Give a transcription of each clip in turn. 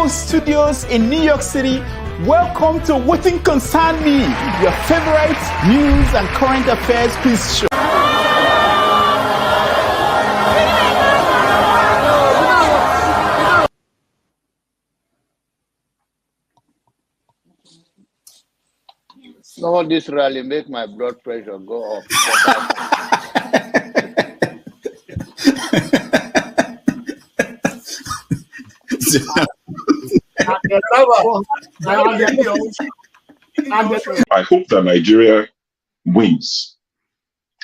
from studios in New York City, welcome to Wetin Concern Me, your favorite news and current affairs quiz show. No, this rally make my blood pressure go up. I hope that Nigeria wins.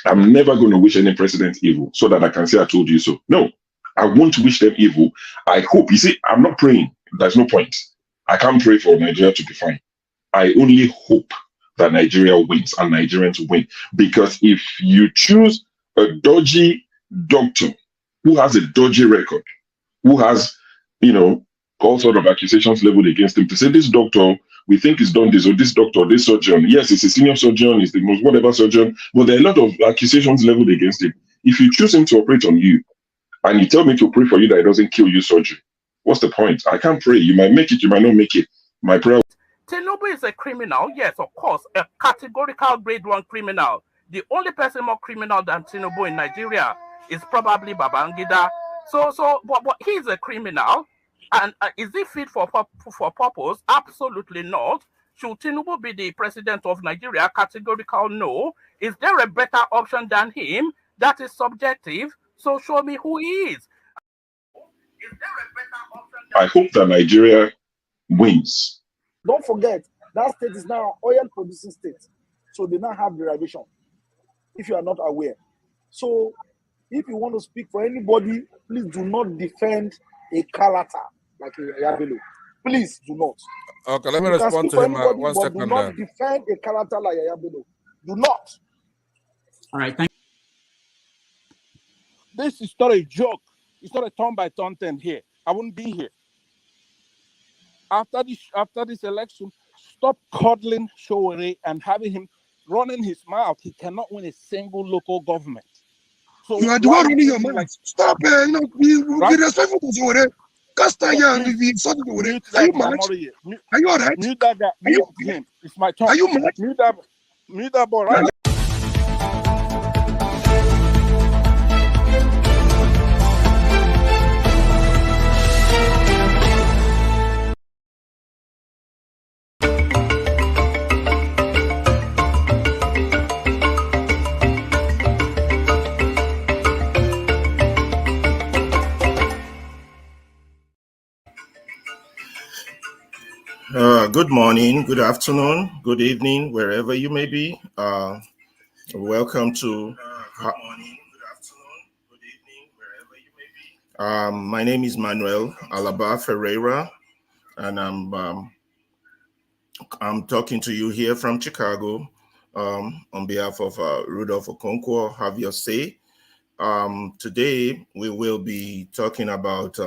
I'm never going to wish any president evil so that I can say I told you so. No, I won't wish them evil. I hope. You see, I'm not praying. There's no point. I can't pray for Nigeria to be fine. I only hope that Nigeria wins and Nigerians win. Because if you choose a dodgy doctor who has a dodgy record, who has, all sort of accusations leveled against him to say, this doctor, we think he's done this, or this doctor, this surgeon, yes, he's a senior surgeon, he's the most whatever surgeon, but there are a lot of accusations leveled against him. If you choose him to operate on you, and you tell me to pray for you that it doesn't kill you surgery, what's the point? I can't pray. You might make it, you might not make it. My prayer. Tinubu is a criminal, yes, of course, a categorical grade 1 criminal. The only person more criminal than Tinubu in Nigeria is probably Babangida. But he's a criminal, and is he fit for purpose? Absolutely not. Should Tinubu be the president of Nigeria? Categorical no. Is there a better option than him? That is subjective. So show me who he is. Is there a better option? I hope that Nigeria wins. Don't forget, that state is now an oil producing state. So they now have derivation, if you are not aware. So if you want to speak for anybody, please do not defend a Kalata like a Yabelo. Please do not. Okay, let me respond to him. 1 second. Do not defend a Kalata like a Yabelo. Do not. All right, thank you. This is not a joke. It's not a turn-by-turn thing here. I wouldn't be here. After this election, stop coddling Showore and having him running his mouth. He cannot win a single local government. So you are the one running your mouth. Stop, be respectful to Showore. Are you mad? Are you all right? Mute that guy. Mute him. It's my turn. Are you mad? Mute that boy right now. Good morning, good afternoon, good evening, wherever you may be. Welcome to. My name is Manuel Alaba Ferreira, and I'm talking to you here from Chicago on behalf of Rudolph Okonkwo. Have your say. Today we will be talking about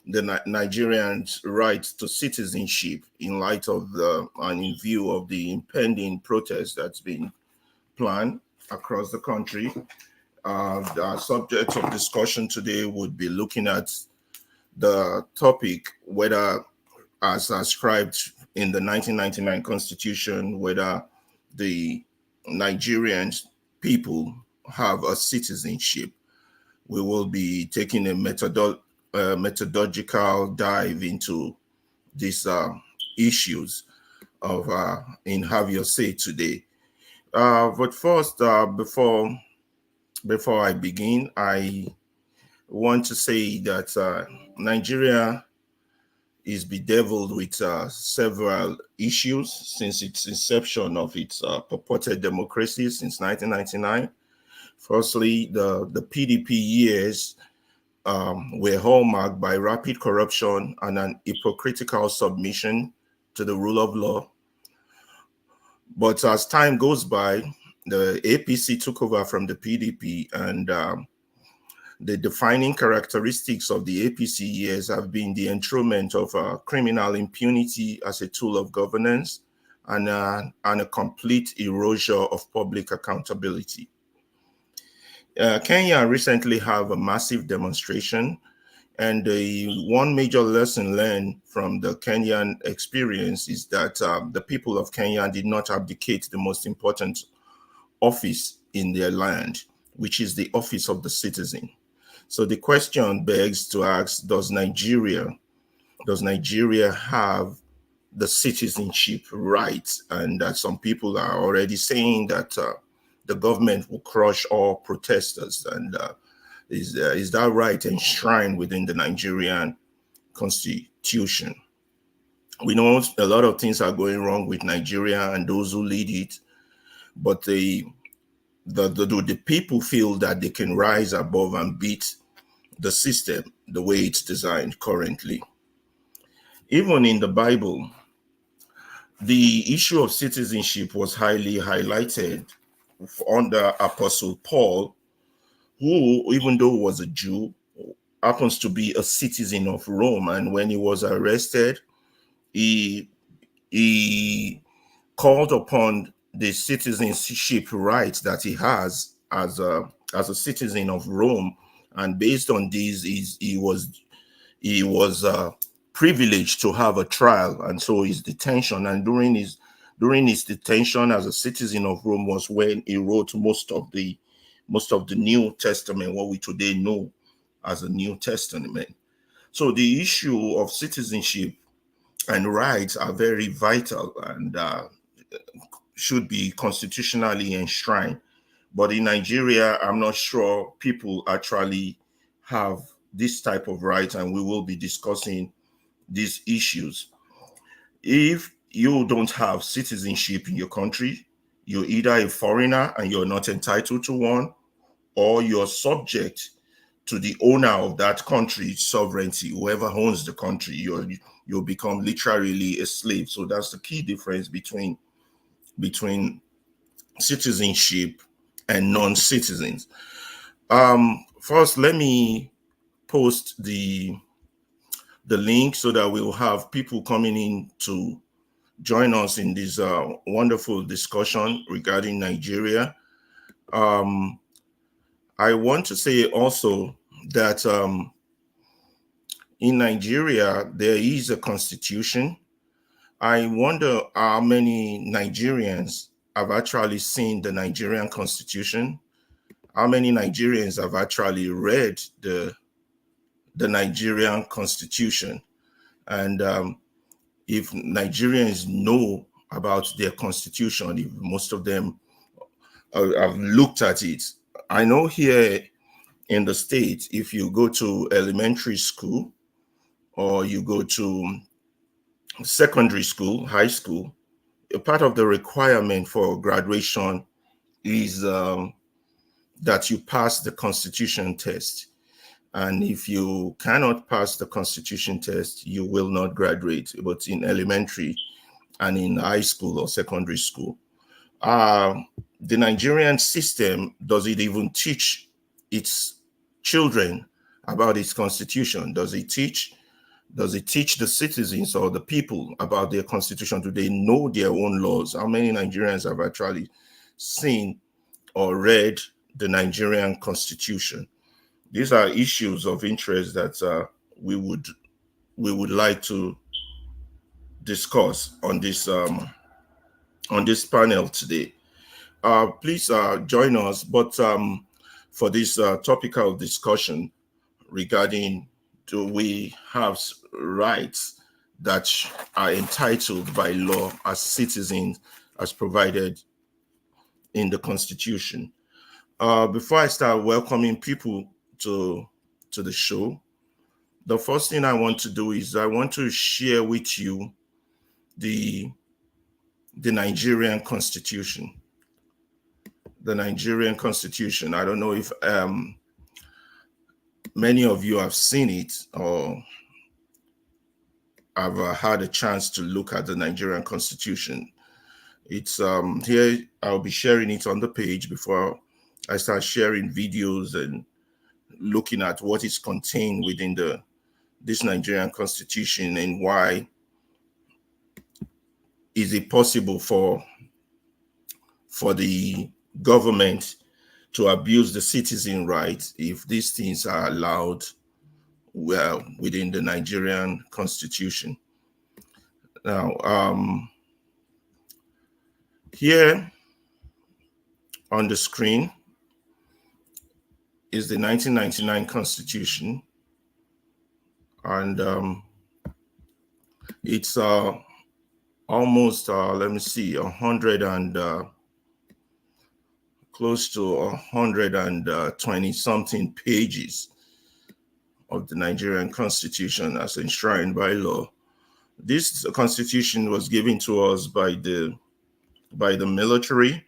the Nigerians' right to citizenship in light of and in view of the impending protest that's been planned across the country. The subject of discussion today would be looking at the topic whether, as ascribed in the 1999 Constitution, whether the Nigerian people have a citizenship. We will be taking a methodological dive into these issues of in Have Your Say today. But first, before I begin, I want to say that Nigeria is bedeviled with several issues since its inception of its purported democracy since 1999. Firstly, the PDP years were hallmarked by rapid corruption and an hypocritical submission to the rule of law. But as time goes by, the APC took over from the PDP, and the defining characteristics of the APC years have been the enthronement of criminal impunity as a tool of governance and a complete erosion of public accountability. Kenya recently have a massive demonstration And the one major lesson learned from the Kenyan experience is that the people of Kenya did not abdicate the most important office in their land, which is the office of the citizen. So the question begs to ask, does Nigeria have the citizenship rights? And that some people are already saying that the government will crush all protesters. And is that right enshrined within the Nigerian constitution? We know a lot of things are going wrong with Nigeria and those who lead it, but the people feel that they can rise above and beat the system the way it's designed currently. Even in the Bible, the issue of citizenship was highly highlighted under Apostle Paul, who, even though was a Jew, happens to be a citizen of Rome. And when he was arrested, he called upon the citizenship rights that he has as a citizen of Rome, and based on this, he was privileged to have a trial, and so his detention. And during his detention as a citizen of Rome was when he wrote most of the New Testament, what we today know as the New Testament. So the issue of citizenship and rights are very vital and should be constitutionally enshrined. But in Nigeria, I'm not sure people actually have this type of rights, and we will be discussing these issues. If you don't have citizenship in your country, you're either a foreigner and you're not entitled to one, or you're subject to the owner of that country's sovereignty. Whoever owns the country, you'll become literally a slave. So that's the key difference between citizenship and non-citizens. First, let me post the link so that we'll have people coming in to join us in this wonderful discussion regarding Nigeria. I want to say also that in Nigeria, there is a constitution. I wonder how many Nigerians have actually seen the Nigerian constitution. How many Nigerians have actually read the Nigerian constitution? And if Nigerians know about their constitution, if most of them have looked at it. I know here in the States, if you go to elementary school or you go to secondary school, high school, a part of the requirement for graduation is that you pass the constitution test. And if you cannot pass the constitution test, you will not graduate, but in elementary and in high school or secondary school. The Nigerian system, does it even teach its children about its constitution? Does it teach the citizens or the people about their constitution? Do they know their own laws? How many Nigerians have actually seen or read the Nigerian constitution? These are issues of interest that we would like to discuss on this panel today. Please join us, but for this topical discussion regarding, do we have rights that are entitled by law as citizens as provided in the Constitution? Before I start welcoming people to the show, the first thing I want to do is I want to share with you the Nigerian Constitution. The Nigerian Constitution. I don't know if many of you have seen it or have had a chance to look at the Nigerian Constitution. It's here. I'll be sharing it on the page before I start sharing videos and looking at what is contained within this Nigerian Constitution and why is it possible for the government to abuse the citizen rights if these things are allowed within the Nigerian constitution. Now, here on the screen is the 1999 constitution, and it's almost, let me see, 100 and close to 120 something pages of the Nigerian constitution as enshrined by law. This constitution was given to us by the military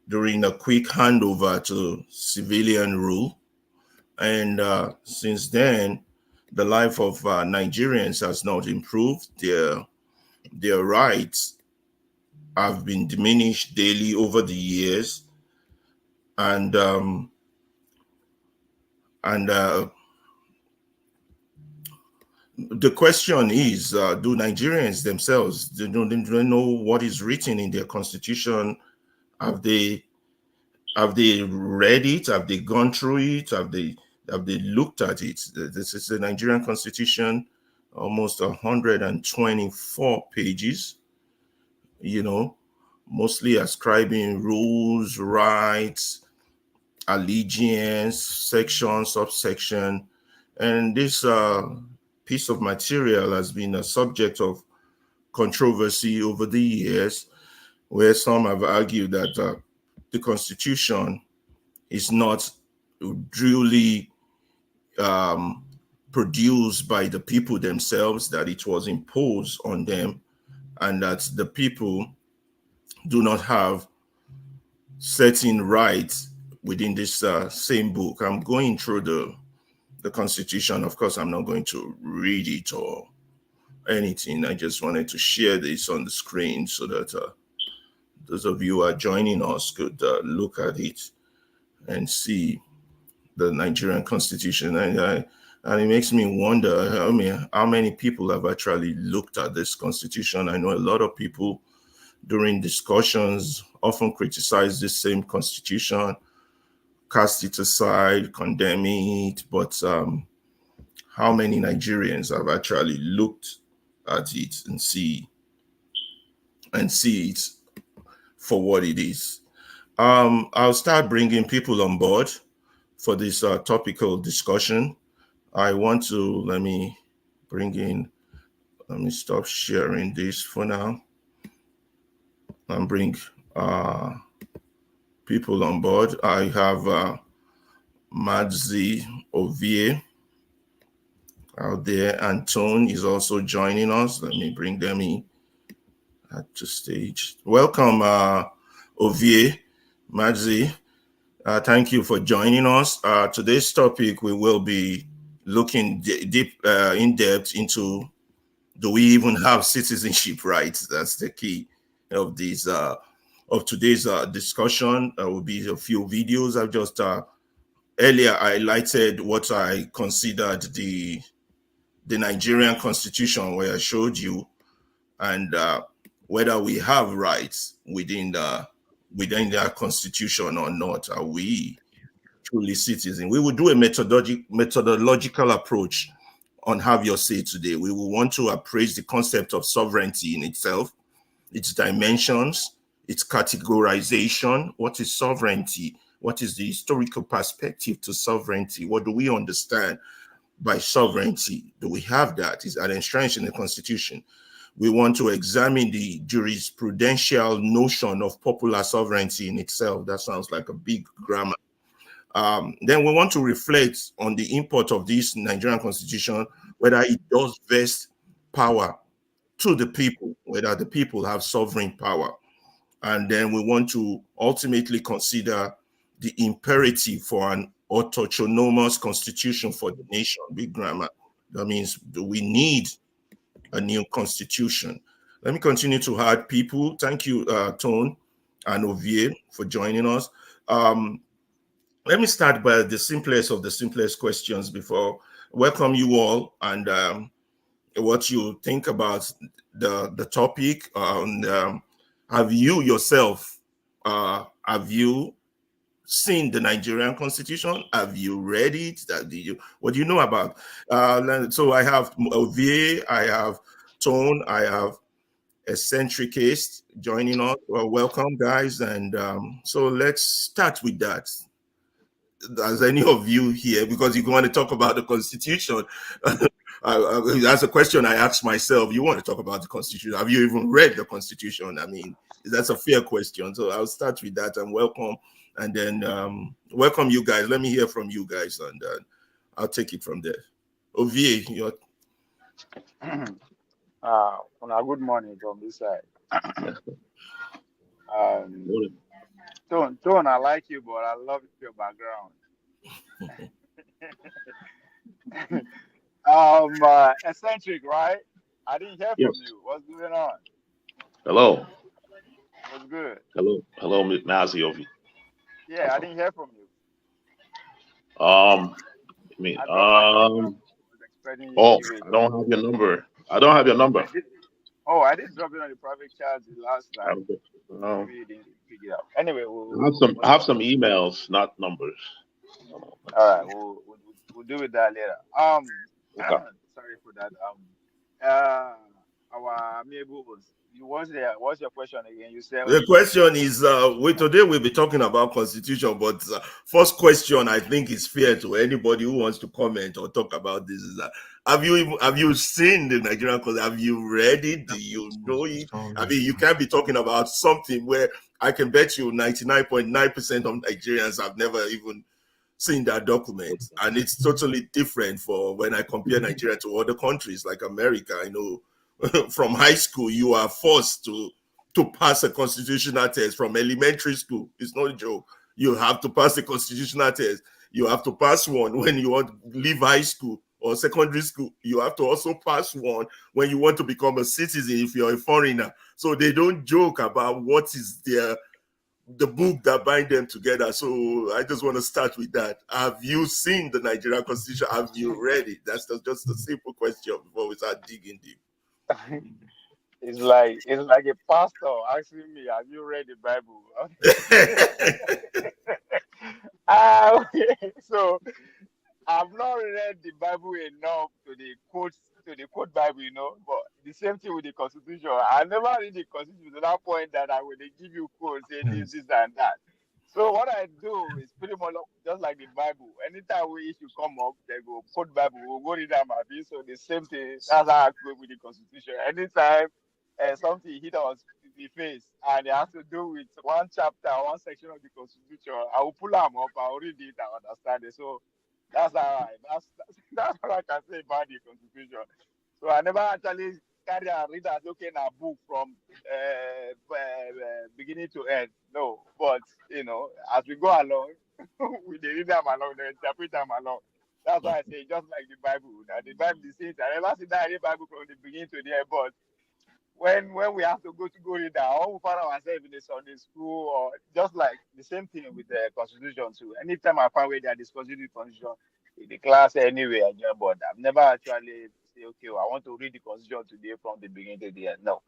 during a quick handover to civilian rule. And since then, the life of Nigerians has not improved. Their rights have been diminished daily over the years. And the question is, do Nigerians themselves, do they know what is written in their constitution? Have they read it? Have they gone through it? Have they looked at it? This is the Nigerian constitution, almost 124 pages, mostly ascribing rules, rights, allegiance, section, subsection. And this piece of material has been a subject of controversy over the years, where some have argued that the Constitution is not duly produced by the people themselves, that it was imposed on them, and that the people do not have certain rights within this same book. I'm going through the Constitution. Of course, I'm not going to read it or anything. I just wanted to share this on the screen so that those of you who are joining us could look at it and see the Nigerian constitution. And it makes me wonder, how many people have actually looked at this constitution? I know a lot of people during discussions often criticize this same constitution, cast it aside, condemning it, but how many Nigerians have actually looked at it and see it for what it is? I'll start bringing people on board for this topical discussion. I want to, let me stop sharing this for now and bring people on board. I have Madzi Ovie out there. Anton is also joining us. Let me bring them in at the stage. Welcome, Ovie, Madzi. Thank you for joining us. Today's topic, we will be looking deep, in depth into, do we even have citizenship rights? That's the key of these of today's discussion. There will be a few videos. I've just earlier highlighted what I considered the Nigerian constitution, where I showed you, and whether we have rights within that constitution or not. Are we truly citizens? We will do a methodological approach on Have Your Say today. We will want to appraise the concept of sovereignty in itself, its dimensions, its categorization. What is sovereignty? What is the historical perspective to sovereignty? What do we understand by sovereignty? Do we have that? Is that enshrined in the Constitution? We want to examine the jurisprudential notion of popular sovereignty in itself. That sounds like a big grammar. Then we want to reflect on the import of this Nigerian constitution, whether it does vest power to the people, whether the people have sovereign power. And then we want to ultimately consider the imperative for an autonomous constitution for the nation. Big grammar. That means, do we need a new constitution? Let me continue to add people. Thank you, Tone and Ovie, for joining us. Let me start by the simplest of the simplest questions before welcome you all, and what you think about the topic. Have you yourself, have you seen the Nigerian constitution? Have you read it? What do you know about? So I have Ovie, I have Tone, I have Eccentricist joining us. Well, welcome, guys. And so let's start with that. Does any of you here, because you want to talk about the constitution, that's a question I ask myself. You want to talk about the constitution? Have you even read the constitution? I mean, that's a fair question. So I'll start with that and welcome. And then welcome you guys. Let me hear from you guys, and I'll take it from there. Ovie, you're... good morning from this side. Tone, I like you, but I love your background. Eccentric, right? I didn't hear from you. What's going on? Hello. What's good? Hello, Mazi Ovi. Yeah, I didn't hear from you. I don't have your number. I I didn't drop it on the private chat the last time. Maybe you didn't pick it up. Anyway, I have some emails, not numbers. All right, we'll do it that later. Okay. Sorry for that. Our amiable was. What's your question again? You said the question is today we'll be talking about constitution, but first question I think is fair to anybody who wants to comment or talk about this is have you seen the Nigerian constitution? Have you read it? Do you know it? I mean, you can't be talking about something where I can bet you 99.9% of Nigerians have never even seen that document, and it's totally different for when I compare Nigeria to other countries like America. I know from high school you are forced to pass a constitutional test from elementary school. It's not a joke. You have to pass a constitutional test. You have to pass one when you want to leave high school or secondary school. You have to also pass one when you want to become a citizen if you're a foreigner. So they don't joke about what is the book that bind them together. So I just want to start with that. Have you seen the Nigerian constitution? Have you read it? That's just a simple question before we start digging deep. It's like a pastor asking me, "Have you read the Bible?" So I've not read the Bible enough to the quote Bible, but the same thing with the Constitution. I never read the Constitution to that point that I will give you quotes, say this and that. So what I do is pretty much just like the Bible. Anytime we issue come up, they go quote Bible, we'll go read that maybe. So the same thing, that's how I go with the Constitution. Anytime something hit us in the face and it has to do with one chapter, one section of the Constitution, I will pull them up, I will read it and understand it. So that's that's what I can say about the Constitution. So I never actually carry and read and look in a book from beginning to end. No, but as we go along, we read them along, they interpret them along. That's why I say just like the Bible. That the Bible is saying I never see that in the Bible from the beginning to the end, but when we have to go read that, or we find ourselves in a Sunday school, or just like the same thing with the Constitution too. Anytime I find where they are discussing the Constitution in the class anyway, but I've never actually say, okay, I want to read the Constitution today from the beginning to the end. No.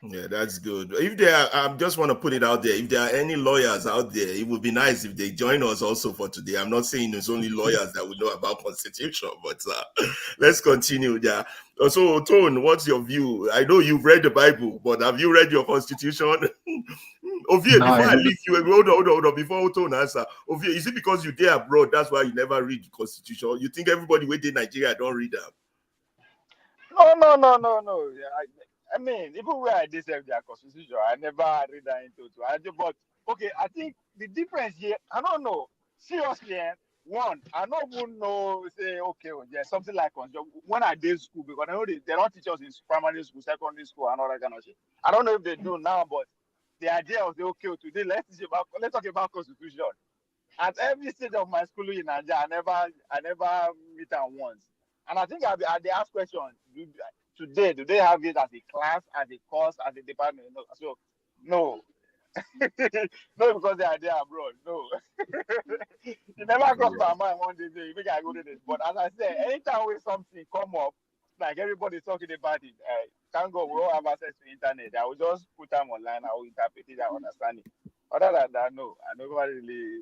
Yeah, that's good. If there are, I just want to put it out there, if there are any lawyers out there, it would be nice if they join us also for today. I'm not saying it's only lawyers that would know about Constitution, but let's continue there. So, Tone, what's your view? I know you've read the Bible, but have you read your Constitution? Ovie, before I leave you, hold on, before Tone answer. Ovie, is it because you're there abroad, that's why you never read the Constitution? You think everybody within Nigeria don't read them? No. I mean, even where I did their Constitution, I never read that into it. But okay, I think the difference here, I don't know. Seriously, one, I don't even know, say, okay, something like Constitution. When I did school, because I know they don't teach us in primary school, secondary school, and all that kind of shit. I don't know if they do now, but the idea was, okay, today let's talk about Constitution. At every stage of my schooling in Nigeria, I never meet them once. And I think they ask questions. Today, do they have it as a class, as a course, as a department? No. So, no. No, because they are there abroad. No. It never crossed my mind one day, maybe I go to this. But as I said, anytime when something come up, like everybody's talking about it, thank God we all have access to the internet. I will just put them online, I will interpret it, I understand it. Other than that, no, I nobody really.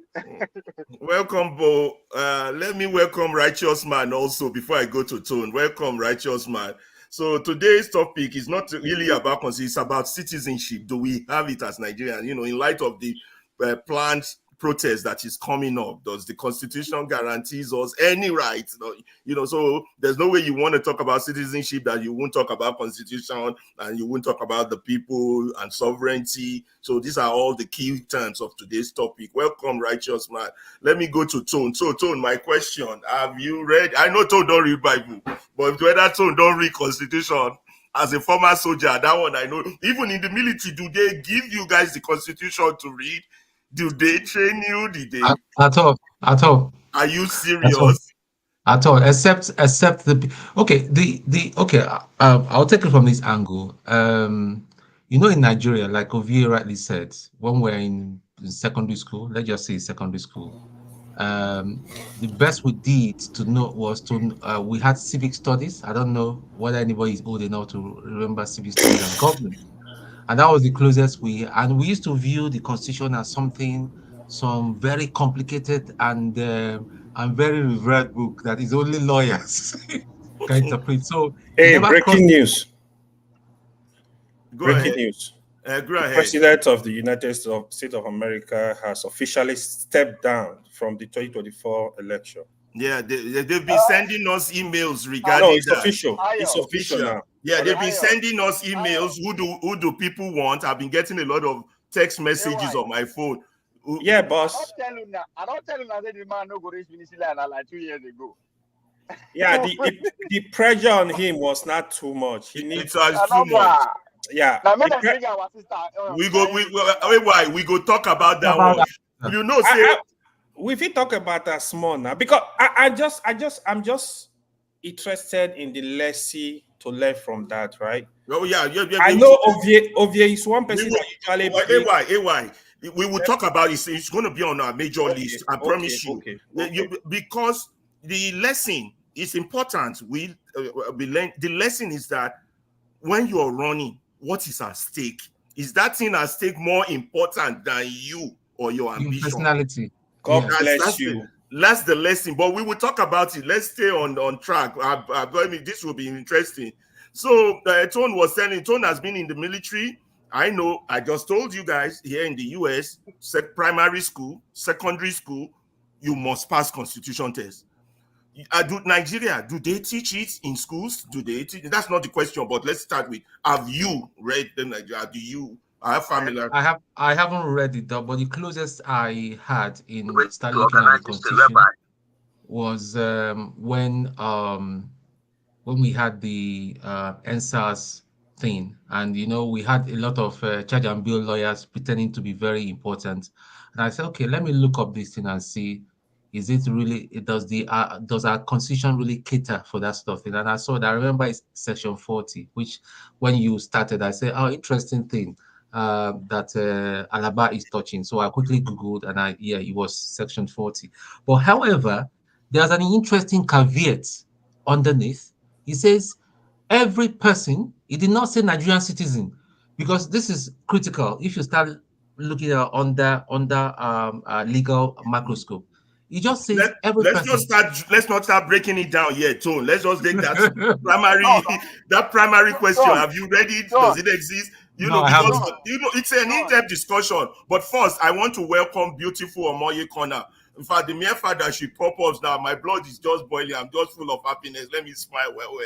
Welcome, Bo. Let me welcome Righteous Man also before I go to Tone. Welcome, Righteous Man. So today's topic is not really about constitution, it's about citizenship. Do we have it as Nigerians? You know, in light of the planned protest that is coming up, does the Constitution guarantees us any rights? You know, so there's no way you want to talk about citizenship that you won't talk about Constitution and you won't talk about the people and sovereignty. So these are all the key terms of today's topic. Welcome, Righteous Man. Let me go to Tone. So Tone, my question, have you read? I know Tone don't read Bible, but whether Tone don't read Constitution, as a former soldier, that one I know. Even in the military, do they give you guys the Constitution to read? Do they train you? Did they? At all. Are you serious? At all. Except the okay. I'll take it from this angle. You know, in Nigeria, like Ovie rightly said, when we're in secondary school, let's just say secondary school, the best we did to know was we had civic studies. I don't know whether anybody is old enough to remember civic studies and government. And that was the closest we used to view the Constitution as some very complicated and very revered book that is only lawyers can interpret. So hey, breaking news. Breaking news. Go ahead. The President of the United States of America has officially stepped down from the 2024 election. Yeah, they've been sending us emails regarding it's that. official. It's official now. Yeah, they've been sending us emails. Who do people want? I've been getting a lot of text messages on my phone. Yeah, boss. I don't tell you that the man no go reach Venezuela like 2 years ago. Yeah, the pressure on him was not too much. He needs too much. Yeah. We go talk about that one. You know, we will talk about that small now because I'm just interested in the lessons to learn from that, right? Oh yeah. I know Ovie is one person that usually. AY. We will talk about it. It's going to be on our major list. I promise you. Because the lesson is important. We learn. The lesson is that when you are running, what is at stake? Is that thing at stake more important than you or your ambition? Your personality. God bless you. That's the lesson. But we will talk about it. Let's stay on track. This will be interesting. So Tone was saying, Tone has been in the military. I know. I just told you guys here in the US, primary school, secondary school, you must pass Constitution test. Nigeria, do they teach it in schools? Do they teach? That's not the question, but let's start with: have you read the Nigeria? Do you? I have family. I haven't read it, but the closest I had in starting looking at the Constitution was when we had the NSAS thing, and we had a lot of charge and bill lawyers pretending to be very important, and I said, okay, let me look up this thing and see. Is it really? Does our Constitution really cater for that stuff? And I saw that. I remember it's Section 40, which when you started, I said, "Oh, interesting thing that Alaba is touching." So I quickly Googled, and it was Section 40. But however, there's an interesting caveat underneath. It says every person. It did not say Nigerian citizen, because this is critical. If you start looking at under legal microscope. It just says let's not start breaking it down yet, Tone. Let's just take that primary question. Have you read it? Does it exist? It's an in-depth discussion. But first, I want to welcome beautiful Omoye Corner. In fact, the mere fact that she pop-ups now, my blood is just boiling. I'm just full of happiness. Let me smile well.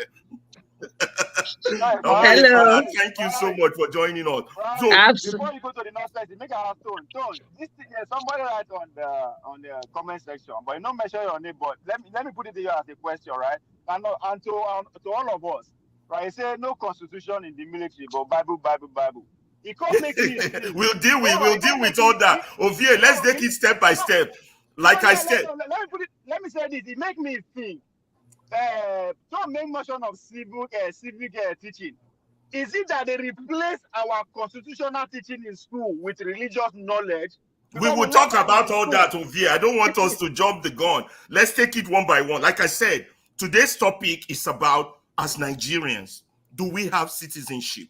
Hello. Thank you so much for joining us. So, before you go to the next slide, make a Tone. This thing here, somebody write on the comment section, but you not mention your name. But let me put it to you as a question, right? And to all of us, right? You say no constitution in the military, but Bible. It can't make me. We'll deal with all that. Ovie, let's take it step by step. Like I said, let me say this. It make me think. Don't make mention of civic teaching. Is it that they replace our constitutional teaching in school with religious knowledge? We will talk about all that, Ovie. I don't want us to jump the gun. Let's take it one by one. Like I said, today's topic is about, as Nigerians, do we have citizenship?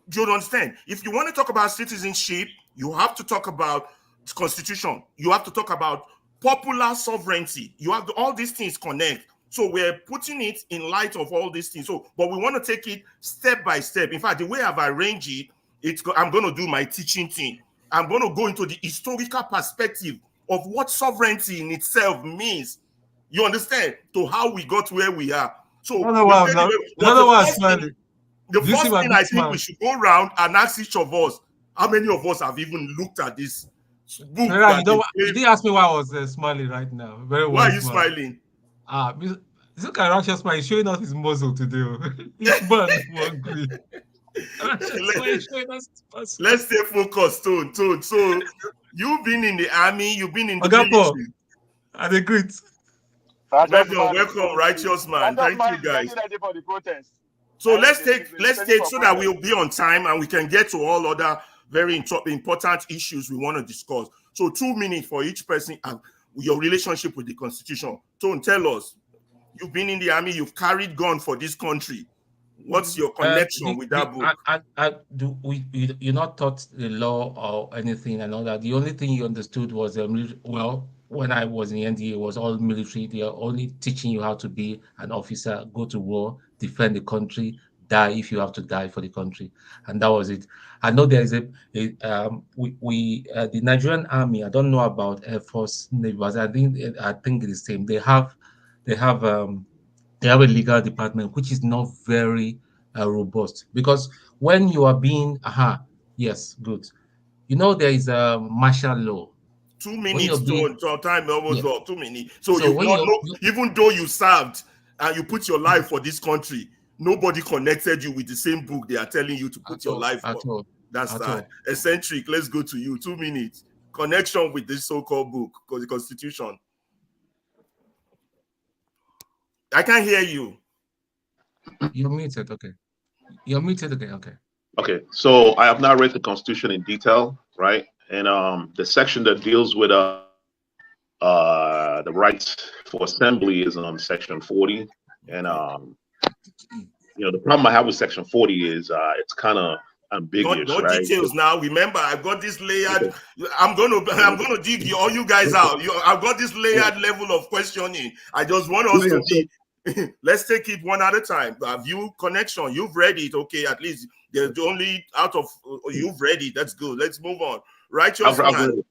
Do you understand? If you want to talk about citizenship, You have to talk about constitution. You have to talk about popular sovereignty. You have all these things connect. So we're putting it in light of all these things. So, but we want to take it step by step. In fact, the way I've arranged it, I'm going to do my teaching thing. I'm going to go into the historical perspective of what sovereignty in itself means. You understand? To how we got where we are. So the first thing I think we should go around and ask each of us, how many of us have even looked at this book? You didn't ask me why I was smiling right now. Very well. Why are you smiling? Look at Rasha's smile. He's showing us his muzzle today. He's man hungry. Let's stay focused, Tone. So you've been in the army, you've been in the military. And a great. Welcome, righteous man. Thank you, guys. So let's take so that we'll be on time and we can get to all other very important issues we want to discuss. So 2 minutes for each person and your relationship with the Constitution. Tone, tell us. You've been in the army, you've carried gun for this country. What's your connection with that book? You're not taught the law or anything and all that. The only thing you understood was, when I was in the NDA, it was all military. They are only teaching you how to be an officer, go to war, defend the country, die if you have to die for the country. And that was it. I know there is the Nigerian army, I don't know about Air Force, Navy, but I think it's the same. They have a legal department which is not very robust, because when you are being yes, good. You know, there is a martial law. 2 minutes, time almost up. 2 minutes. So you don't know, even though you served and you put your life for this country, nobody connected you with the same book they are telling you to put your life for. That's eccentric. Let's go to you. 2 minutes. Connection with this so-called book, because the Constitution. I can't hear you. You're muted. Okay. You're muted again. Okay. Okay. So I have not read the Constitution in detail, right? And the section that deals with the rights for assembly is on section 40. And the problem I have with section 40 is it's kind of ambiguous. No right? details now. Remember, I've got this layered. I'm gonna dig all you guys out. I've got this layered level of questioning. I just want us to be. Let's take it one at a time. View connection. You've read it, okay? At least there's only out of you've read it. That's good. Let's move on. Righteous man.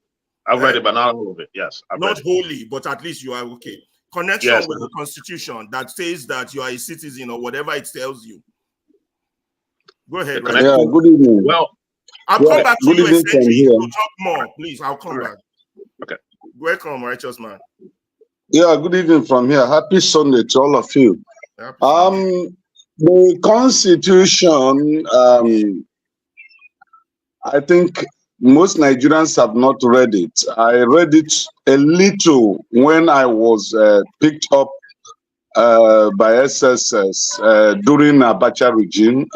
I've read it, but not all of it. Yes, not wholly, but at least you are okay. Connection with the Constitution that says that you are a citizen or whatever it tells you. Go ahead. Right? Yeah. Good evening. Well, I'll come back to you essentially to talk more, please. I'll come back. Okay. Welcome, righteous man. Yeah, good evening from here. Happy Sunday to all of you. The Constitution, I think most Nigerians have not read it. I read it a little when I was picked up by SSS during Abacha regime,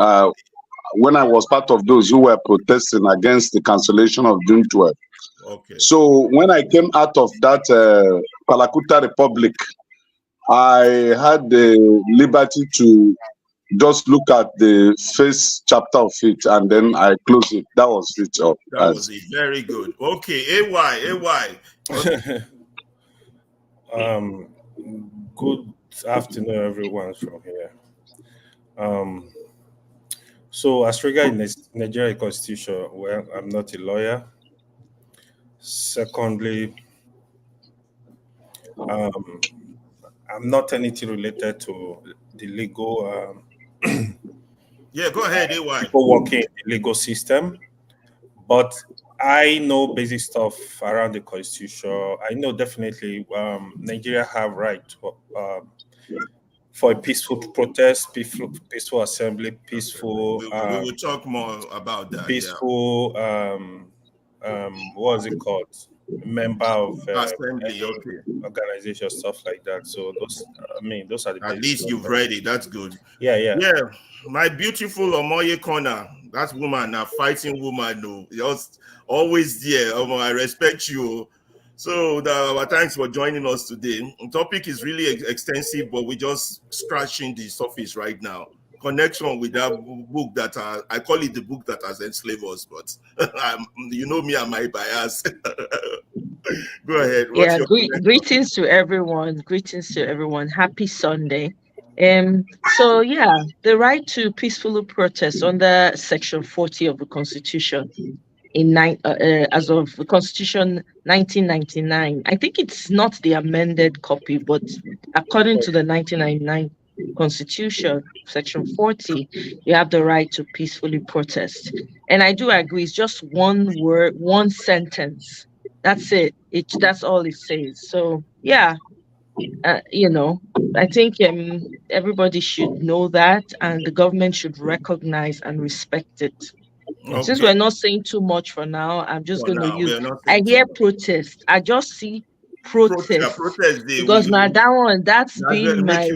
when I was part of those who were protesting against the cancellation of June 12. Okay. So when I came out of that Palakuta Republic, I had the liberty to just look at the first chapter of it, and then I closed it. That was it. That was it. Very good. Okay, AY. Good afternoon, everyone from here. So as regards Nigerian Constitution, well, I'm not a lawyer. Secondly, I'm not anything related to the legal. Yeah, go ahead, AY. People working in the legal system, but I know basic stuff around the Constitution. I know definitely Nigeria have right for a peaceful protest, peaceful assembly, peaceful. We will talk more about that. Peaceful. What is it called? Member of assembly, organization, stuff like that. So those are the. At least you've read it. That's good. Yeah. My beautiful Omoye Corner, that woman, a fighting woman, no, just always there. I respect you. So thanks for joining us today. The topic is really extensive, but we're just scratching the surface right now. connection with that book that I call it the book that has enslaved us, but you know me and my bias. Go ahead. What's Yeah, your greetings to everyone. Greetings to everyone. Happy Sunday. So yeah, the right to peacefully protest under Section 40 of the Constitution as of the Constitution 1999. I think it's not the amended copy, but according to the 1999 Constitution, Section 40, you have the right to peacefully protest. And I do agree, it's just one word, one sentence. That's it. That's all it says. So yeah, I think everybody should know that, and the government should recognize and respect it. Since we're not saying too much for now, I'm just going to use. I hear protest. I just see protest because now that's been my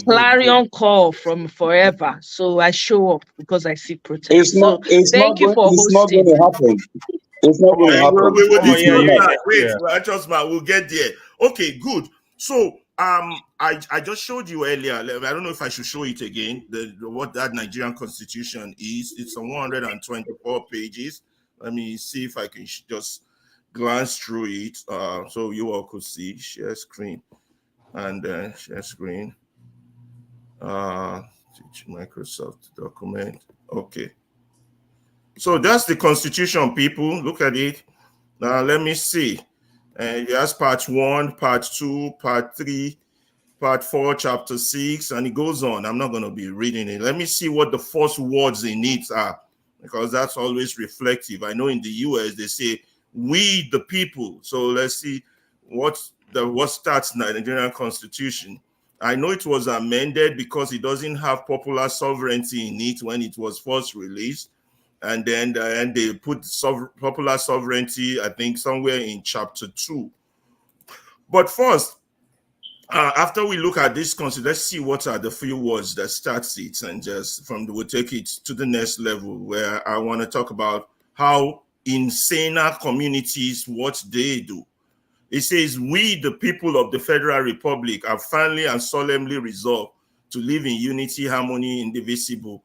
clarion call from forever. So I show up because I see protest. So thank you for hosting. It's not going to happen. It's not going to happen. Wait, we'll get there. Okay, good. So I just showed you earlier. I don't know if I should show it again. What that Nigerian constitution is. It's on 124 pages. Let me see if I can just glance through it, so you all could see. Share screen and share screen. Microsoft document. Okay. So that's the constitution, people. Look at it. Now let me see. And that's part 1, part 2, part 3, part 4, chapter 6, and it goes on. I'm not going to be reading it. Let me see what the first words in it are, because that's always reflective. I know in the US they say, we the people. So let's see what starts the Nigerian constitution. I know it was amended because it doesn't have popular sovereignty in it when it was first released. And then they put popular sovereignty, I think, somewhere in chapter 2. But first, after we look at this concept, let's see what are the few words that starts it, and just we'll take it to the next level, where I want to talk about how in saner communities, what they do. It says, we, the people of the Federal Republic, are finally and solemnly resolved to live in unity, harmony, indivisible,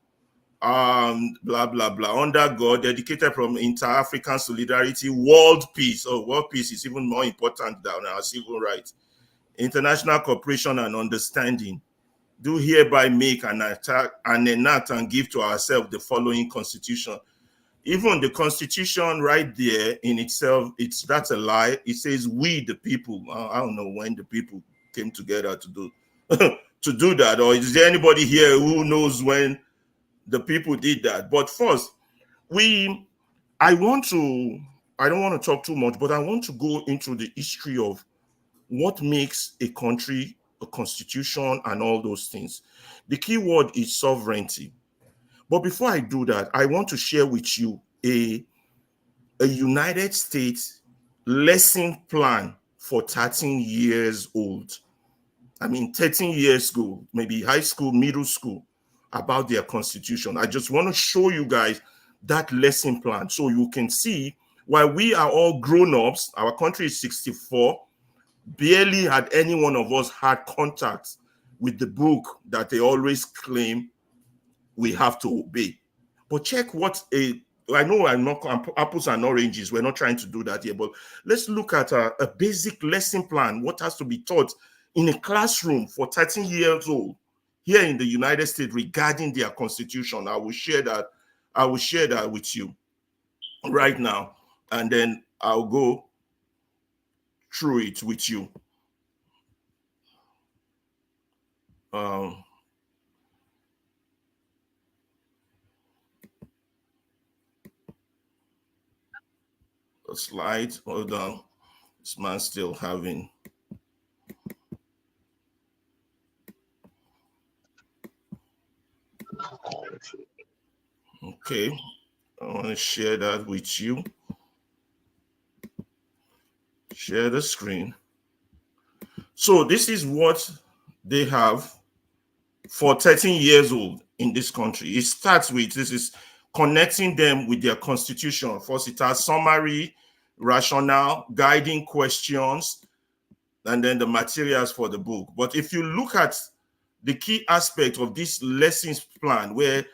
blah blah blah, under God, dedicated from inter-African solidarity, world peace. World peace is even more important than our civil rights, international cooperation and understanding. Do hereby make an enact and give to ourselves the following constitution. Even the constitution right there in itself, that's a lie. It says we the people. I don't know when the people came together to do to do that, or is there anybody here who knows when the people did that? But first, I don't want to talk too much, but I want to go into the history of what makes a country, a constitution, and all those things. The key word is sovereignty. But before I do that, I want to share with you a United States lesson plan for 13 years old. 13 years ago, maybe high school, middle school, about their constitution. I just want to show you guys that lesson plan so you can see why we are all grown-ups. Our country is 64. Barely had any one of us had contact with the book that they always claim we have to obey. But check I know I'm not apples and oranges. We're not trying to do that here, but let's look at a basic lesson plan. What has to be taught in a classroom for 13 years old here in the United States regarding their constitution. I will share that with you right now, and then I'll go through it with you. A slide, hold on. This man's still having. Okay, I want to share that with you. Share the screen. So this is what they have for 13 years old in this country. It starts with, this is connecting them with their constitution. First, it has summary, rationale, guiding questions, and then the materials for the book. But if you look at the key aspect of this lessons plan, where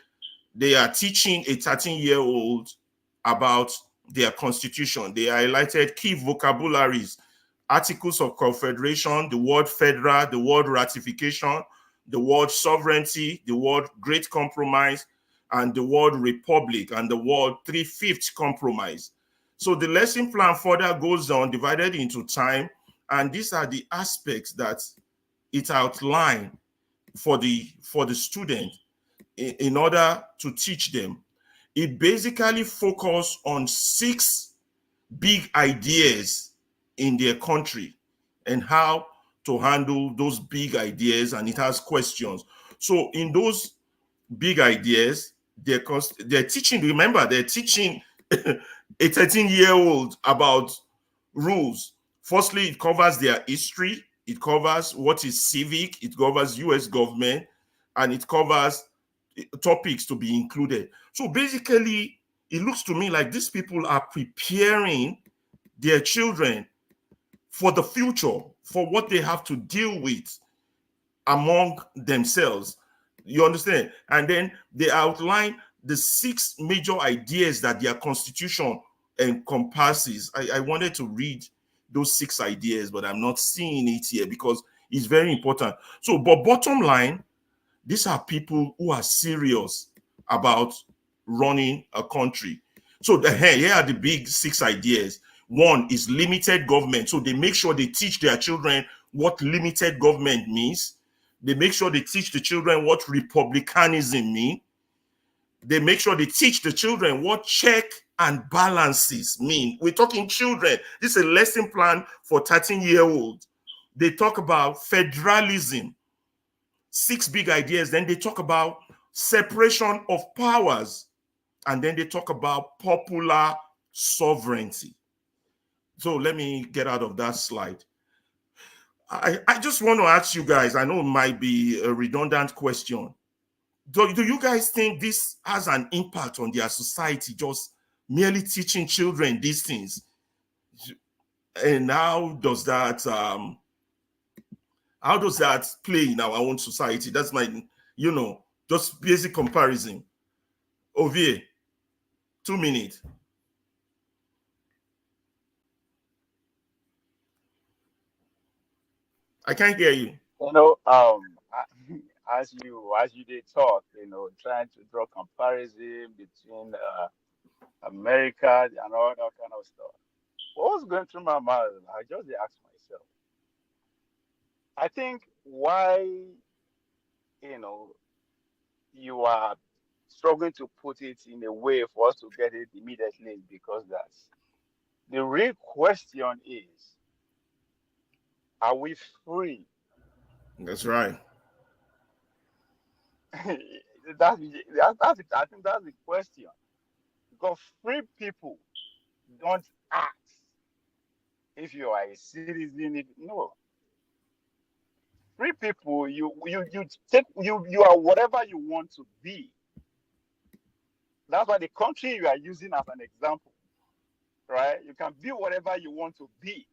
they are teaching a 13-year-old about their constitution. They highlighted key vocabularies: Articles of Confederation, the word federal, the word ratification, the word sovereignty, the word great compromise, and the word republic, and the word three-fifths compromise. So the lesson plan further goes on, divided into time, and these are the aspects that it outlined for the student in order to teach them. It basically focused on 6 big ideas in their country and how to handle those big ideas, and it has questions. So in those big ideas, they're teaching, remember, they're teaching a 13-year-old about rules. Firstly, it covers their history, it covers what is civic, it covers US government, and it covers topics to be included. So basically, it looks to me like these people are preparing their children for the future, for what they have to deal with among themselves. You understand? And then they outline the 6 major ideas that their constitution encompasses. I wanted to read those 6 ideas, but I'm not seeing it here because it's very important. So, but bottom line, these are people who are serious about running a country. So here are the big 6 ideas. One is limited government. So they make sure they teach their children what limited government means. They make sure they teach the children what republicanism means. They make sure they teach the children what check and balances mean. We're talking children. This is a lesson plan for 13-year-olds. They talk about federalism, 6 big ideas. Then they talk about separation of powers. And then they talk about popular sovereignty. So let me get out of that slide. I just want to ask you guys, I know it might be a redundant question. Do you guys think this has an impact on their society, just merely teaching children these things? And how does that play in our own society? That's my, just basic comparison. Ovie, 2 minutes. I can't hear you. As you did talk, trying to draw comparison between America and all that kind of stuff. What was going through my mind? I just asked myself. I think why you are struggling to put it in a way for us to get it immediately is because the real question is, are we free? That's right. I think that's the question. Because free people don't ask if you are a citizen. No. Free people, you are whatever you want to be. That's why the country you are using as an example, right? You can be whatever you want to be.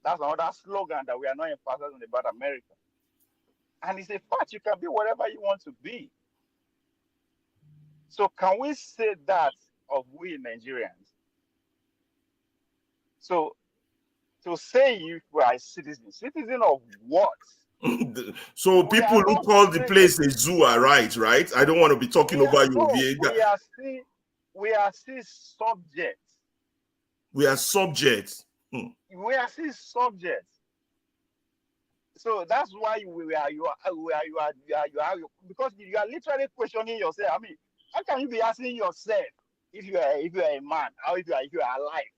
That's another slogan that we are not emphasizing about America. And it's a fact, you can be whatever you want to be. So can we say that of we Nigerians? So to say if we are citizen of what? So people who call the place a zoo are right? I don't want to be talking over you. We are still subjects. We are subjects. We are still subjects. So that's why you are because you are literally questioning yourself. I mean, how can you be asking yourself if you are a man, or if you are alive?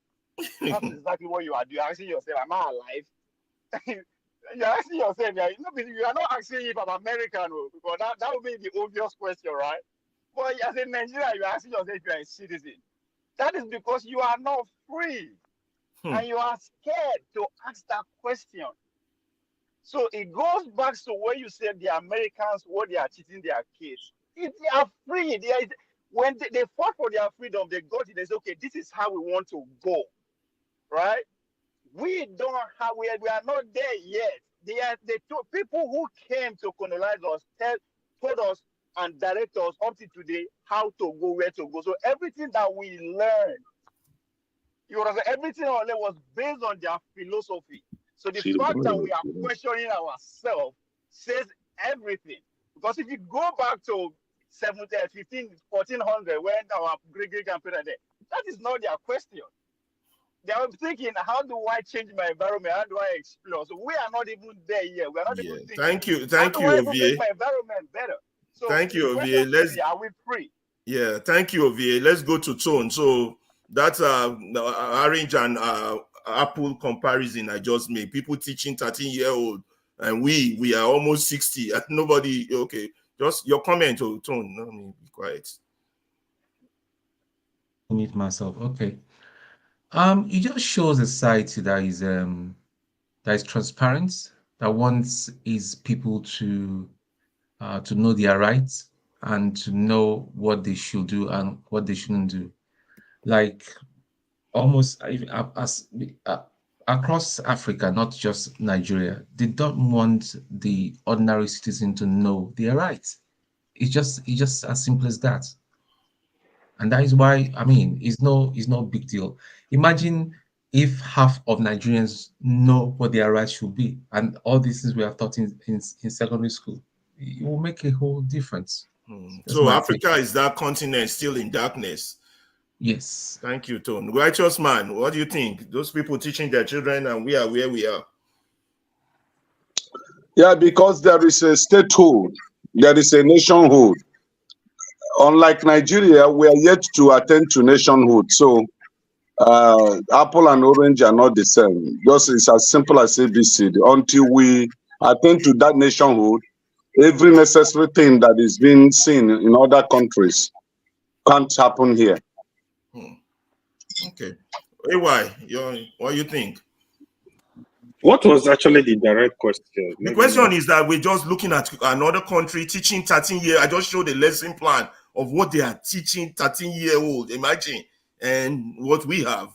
That's exactly what you are doing. Asking yourself, am I alive? You're asking yourself, you are not asking if I'm American, because that would be the obvious question, right? But as a Nigerian, you're asking yourself if you're a citizen. That is because you are not free. And you are scared to ask that question. So it goes back to where you said the Americans, what they are teaching their kids. They are free. When they fought for their freedom, they got it. They said, okay, this is how we want to go, right? We are not there yet. people who came to colonize us told us and direct us up to today how to go, where to go. So everything that we learned, everything on was based on their philosophy. So the fact that we are questioning ourselves says everything. Because if you go back to 1400, when our great-grandparents there, that is not their question. They are thinking, how do I change my environment? How do I explore? So we are not even there yet. We are not even thinking. Thank you, how do I even Ovie. make my environment better? So thank you, Ovie. Are we free? Yeah, thank you, Ovie. Let's go to Tone. So that's orange and apple comparison I just made. People teaching 13-year-old, and we are almost 60. Nobody. Okay, just your comment, Tone. Let me be quiet. Mute myself. Okay. It just shows a society that is transparent, that wants its people to know their rights and to know what they should do and what they shouldn't do. Like almost across Africa, not just Nigeria, they don't want the ordinary citizen to know their rights. It's just as simple as that. And that is why, I mean, it's no big deal. Imagine if half of Nigerians know what their rights should be, and all these things we are taught in secondary school. It will make a whole difference. So Africa is that continent still in darkness. Yes. Thank you, Tone. Righteous man, what do you think? Those people teaching their children and we are where we are. Yeah, because there is a statehood, there is a nationhood. Unlike Nigeria, we are yet to attend to nationhood. So apple and orange are not the same. Just it's as simple as ABC. Until we attend to that nationhood, every necessary thing that is being seen in other countries can't happen here. Okay. AY, what do you think? What was actually the direct question? The question is that we're just looking at another country teaching 13-year. I just showed a lesson plan of what they are teaching 13-year-old. Imagine, and what we have.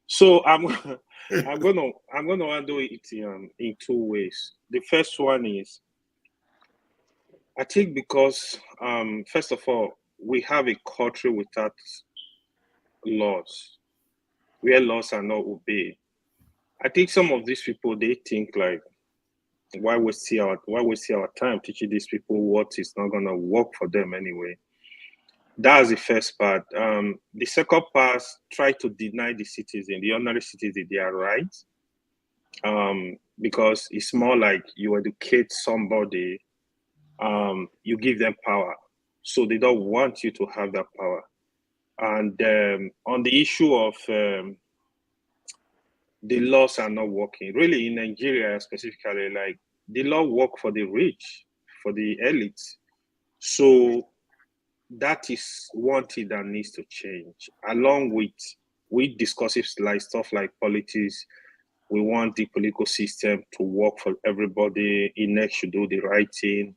So I'm gonna handle it in two ways. The first one is, I think because first of all, we have a country without laws, where laws are not obeyed. I think some of these people, they think like, why we see our time teaching these people what is not gonna work for them anyway. That's the first part. The second part, try to deny the ordinary citizen, their rights, because it's more like you educate somebody, you give them power, so they don't want you to have that power. And on the issue of the laws are not working, really in Nigeria specifically, like the law work for the rich, for the elites. So that is one thing that needs to change. Along with, we discuss like stuff like politics. We want the political system to work for everybody. INEC should do the right thing.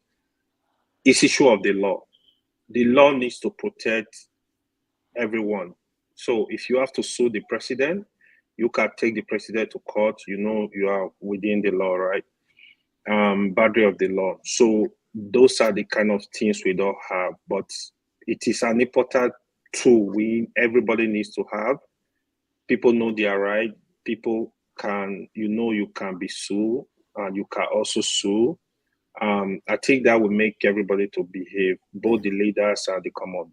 It's issue of the law. The law needs to protect everyone. So if you have to sue the president, you can take the president to court. You know you are within the law, right? Boundary of the law. So those are the kind of things we don't have, but it is an important tool everybody needs to have. People know their right. People can, you can be sued, and you can also sue. I think that will make everybody to behave, both the leaders and the common.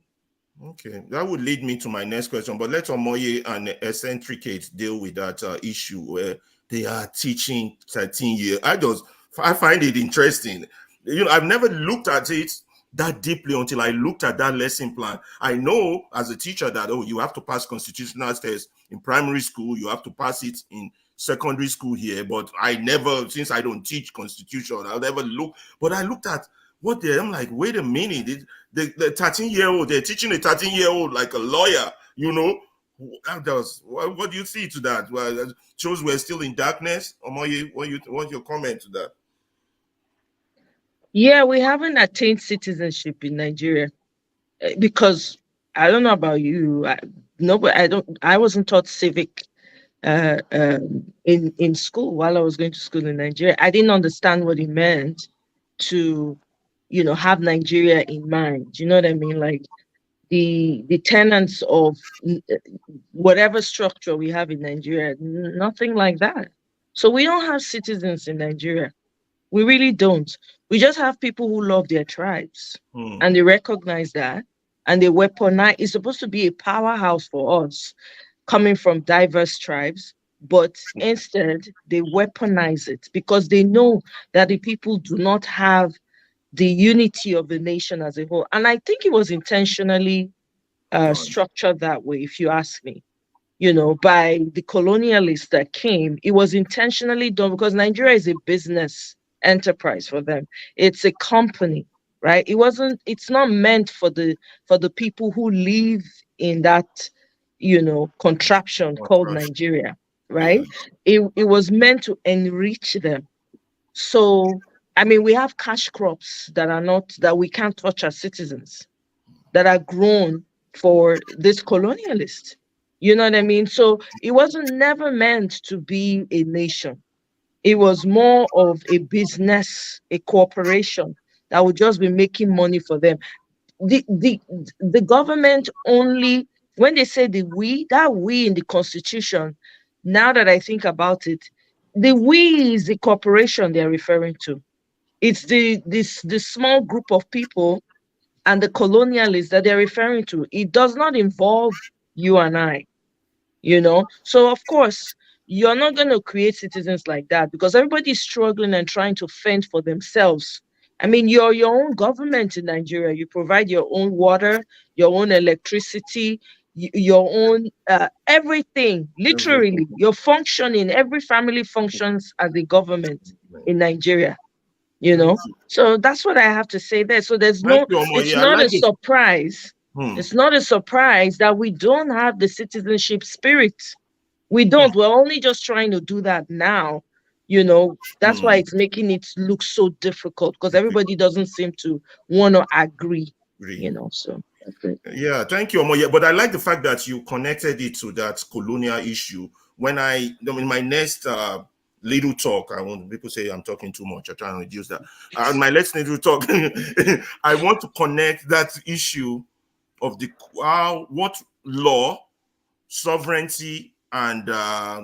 Okay, that would lead me to my next question, but let Omoye and Eccentricate deal with that issue where they are teaching 13-year. I find it interesting. I've never looked at it that deeply until I looked at that lesson plan. I know as a teacher that, you have to pass constitutional tests in primary school, you have to pass it in secondary school here, but I never, since I don't teach constitution, I'll never look, but I looked at I'm like, wait a minute, the 13-year-old, they're teaching a 13-year-old like a lawyer, what do you see to that? Well, it shows we're still in darkness. Omoye, what's your comment to that? Yeah, we haven't attained citizenship in Nigeria because I don't know about you. I wasn't taught civic in school while I was going to school in Nigeria. I didn't understand what it meant to, have Nigeria in mind. You know what I mean? Like the tenets of whatever structure we have in Nigeria, nothing like that. So we don't have citizens in Nigeria. We really don't. We just have people who love their tribes and they recognize that and they weaponize. It's supposed to be a powerhouse for us coming from diverse tribes, but instead they weaponize it because they know that the people do not have the unity of the nation as a whole. And I think it was intentionally structured that way, if you ask me. By the colonialists that came, it was intentionally done because Nigeria is a business enterprise for them. It's a company, right? It's not meant for the people who live in that, contraption called Nigeria, right? It was meant to enrich them. So, I mean, we have cash crops that we can't touch as citizens, that are grown for this colonialist. You know what I mean? So it wasn't never meant to be a nation. It was more of a business, a corporation that would just be making money for them. The government only, when they say that we in the Constitution, now that I think about it, the we is the corporation they're referring to. It's the small group of people and the colonialists that they're referring to. It does not involve you and I. So of course you're not going to create citizens like that because everybody's struggling and trying to fend for themselves. I mean, you're your own government in Nigeria. You provide your own water, your own electricity, your own everything. Literally, you're functioning. Every family functions as a government in Nigeria. So that's what I have to say there. So it's not a surprise. It's not a surprise that we don't have the citizenship spirit. We don't. We're only just trying to do that now. That's why it's making it look so difficult because everybody doesn't seem to want to agree. So that's it. Yeah, thank you, Omoye. But I like the fact that you connected it to that colonial issue. In my next little talk, people say I'm talking too much. I'm trying to reduce that. My next little talk, I want to connect that issue of what law, sovereignty, and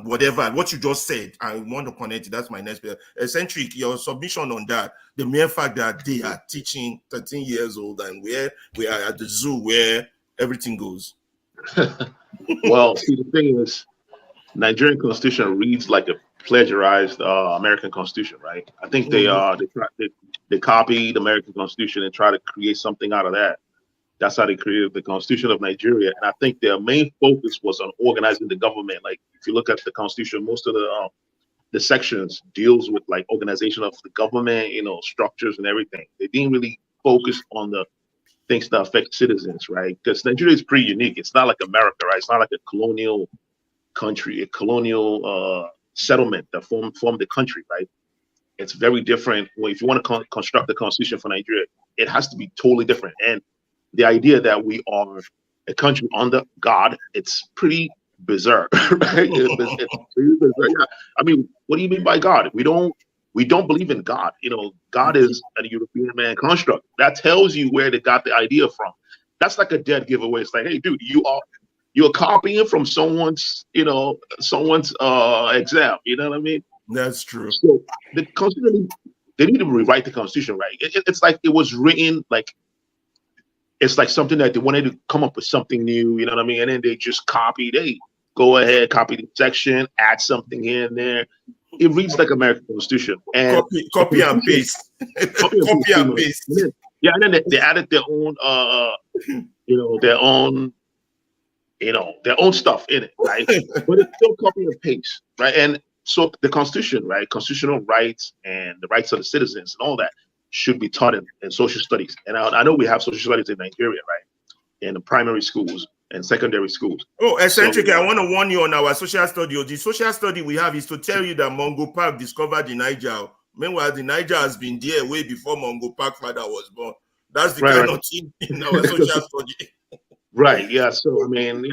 what you just said. I want to connect it. That's my next bit. Eccentric, your submission on that, the mere fact that they are teaching 13 years old and we are at the zoo where everything goes. Well, see, the thing is, Nigerian Constitution reads like a plagiarized American Constitution, right? I think they copied the American Constitution and try to create something out of that. That's how they created the Constitution of Nigeria. And I think their main focus was on organizing the government. Like, if you look at the Constitution, most of the sections deals with like organization of the government, structures and everything. They didn't really focus on the things that affect citizens, right? Because Nigeria is pretty unique. It's not like America, right? It's not like a colonial country, a colonial settlement that formed the country, right? It's very different. Well, if you want to construct the Constitution for Nigeria, it has to be totally different. And the idea that we are a country under God, it's pretty bizarre, right? It's pretty bizarre. Yeah. I mean, what do you mean by God? We don't believe in God. God is a European man construct. That tells you where they got the idea from. That's like a dead giveaway. It's like, hey, dude, you're copying from someone's exam. You know what I mean? That's true. So the Constitution, they need to rewrite the Constitution, right? It's like it was written like. It's like something that they wanted to come up with something new, you know what I mean? And then they just copied, go ahead, copy the section, add something here and there. It reads like American Constitution. And copy and paste. Copy and paste. Yeah, and then they added their own their own stuff in it, right? But it's still copy and paste, right? And so the Constitution, right? Constitutional rights and the rights of the citizens and all that should be taught in social studies. And I know we have social studies in Nigeria, right? In the primary schools and secondary schools. Oh, eccentric, I want to warn you on our social study. The social study we have is to tell you that Mongo Park discovered the Niger. Meanwhile, the Niger has been there way before Mongo Park father was born. That's the kind of thing in our social study. Right, yeah. So, I mean,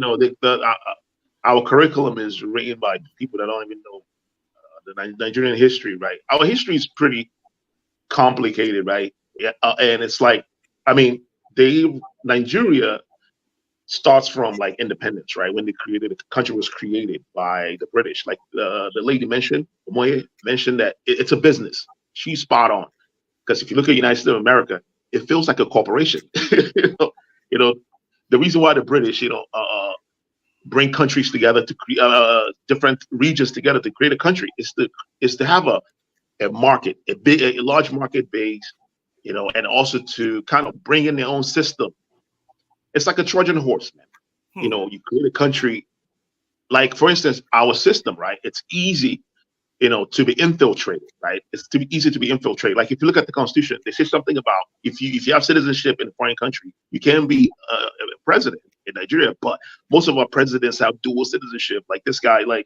our curriculum is written by people that don't even know the Nigerian history, right? Our history is pretty complicated, right? Yeah, and it's like, I mean, Nigeria starts from like independence, right? When the country was created by the British. Like the lady mentioned, Omoye mentioned that it's a business. She's spot on. Because if you look at the United States of America, it feels like a corporation. You know, the reason why the British, bring countries together to create different regions together to create a country is to have a market, a large market base, and also to kind of bring in their own system. It's like a Trojan horse, man. You create a country, like for instance, our system, right? It's easy, to be infiltrated, right? It's easy to be infiltrated. Like if you look at the Constitution, they say something about if you have citizenship in a foreign country, you can be a president in Nigeria. But most of our presidents have dual citizenship. Like this guy, like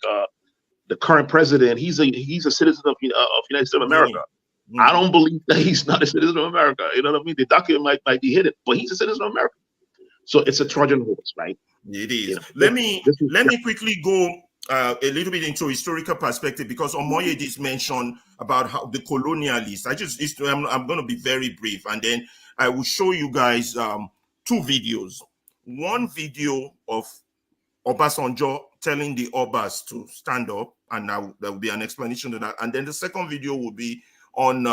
the current president, he's a citizen of United States of America. I don't believe that he's not a citizen of America. You know what I mean? The document might be hidden, but he's a citizen of America. So it's a Trojan horse, right? It is. Let me quickly go a little bit into historical perspective, because Omoye just mentioned about how the colonialists. I'm going to be very brief, and then I will show you guys 2 videos. One video of Obasanjo telling the Obas to stand up, and there will be an explanation to that. And then the second video will be on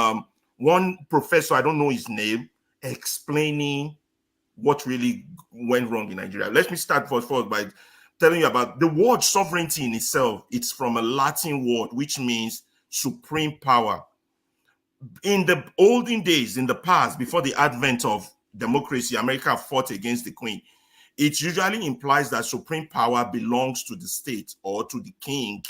one professor, I don't know his name, explaining what really went wrong in Nigeria. Let me start first by telling you about the word sovereignty in itself. It's from a Latin word, which means supreme power. In the olden days, in the past, before the advent of democracy, America fought against the Queen. It usually implies that supreme power belongs to the state or to the king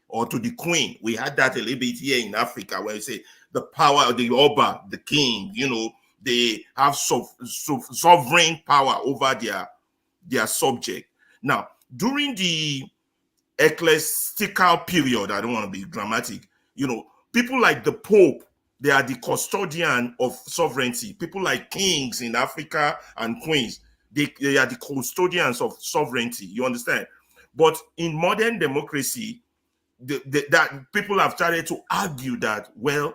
or to the queen. We had that a little bit here in Africa, where you say the power of the Oba, the king, they have sovereign power over their subject. Now, during the ecclesiastical period, I don't want to be dramatic, people like the Pope, they are the custodian of sovereignty. People like kings in Africa and queens, they are the custodians of sovereignty. You understand? But in modern democracy, that people have started to argue that, well,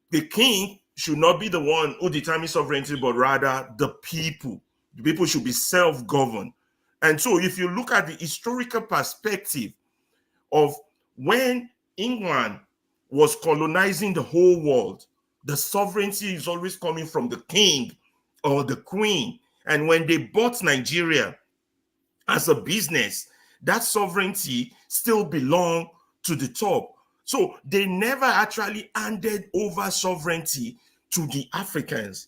the king should not be the one who determines sovereignty, but rather the people. The people should be self-governed. And so if you look at the historical perspective of when England was colonizing the whole world, the sovereignty is always coming from the king or the queen. And when they bought Nigeria as a business, that sovereignty still belonged to the top. So they never actually handed over sovereignty to the Africans.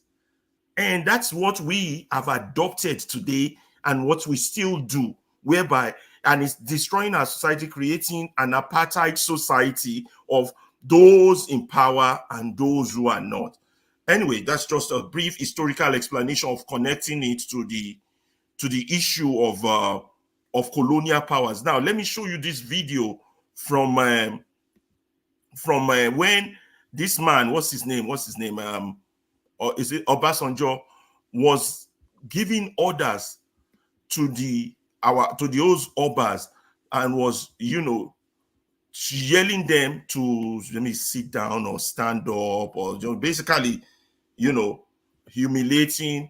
And that's what we have adopted today and what we still do, whereby, and it's destroying our society, creating an apartheid society of those in power and those who are not. Anyway, that's just a brief historical explanation of connecting it to the issue of colonial powers. Now, let me show you this video from when this man, what's his name? Or is it Obasanjo, was giving orders to those Obas and was, yelling them to sit down or stand up, or basically, humiliating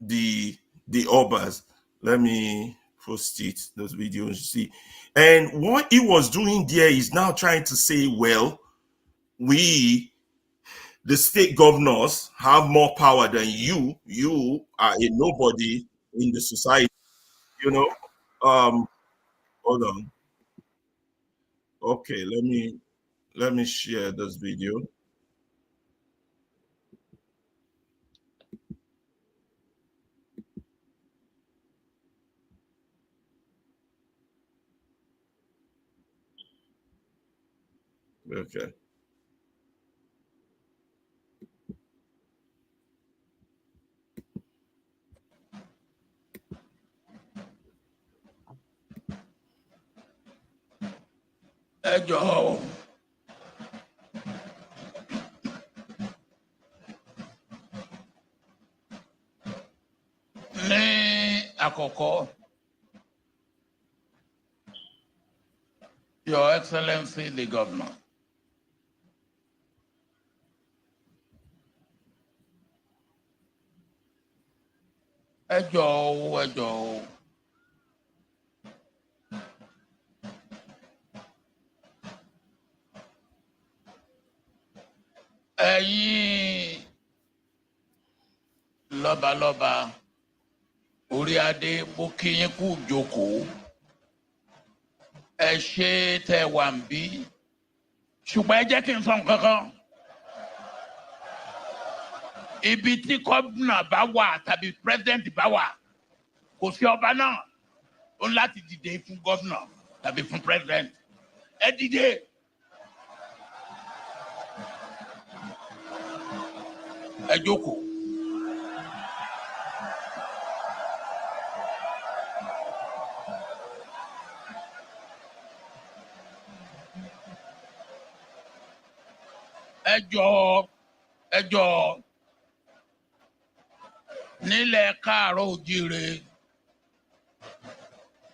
the Obas. Let me post it, those videos, you see. And what he was doing there is now trying to say, well, we, the state governors, have more power than you. You are a nobody in the society, Hold on. Okay, let me share this video. Okay. ẹ jọ̀ọ́ o. Ní àkọ́kọ́ Your Excellency, the Governor. Ẹ jọ̀ọ́. Ẹ̀yin lọ́balọ́ba orí adé mo kí yín kú jókòó. Ẹ ṣé tẹ́ wà ń bí. Ṣùgbọ́n ẹ jẹ́ kí n sọ nǹkan kan. Ibi tí gómìnà bá wà tàbí president bá wà kò sí ọba náà ó ń láti dìde fún gómìnà tàbí fún president. Ẹ dìde. Ẹ jókòó. Ẹ jọ̀ọ́ nílẹ̀ káàárọ̀ oòjíire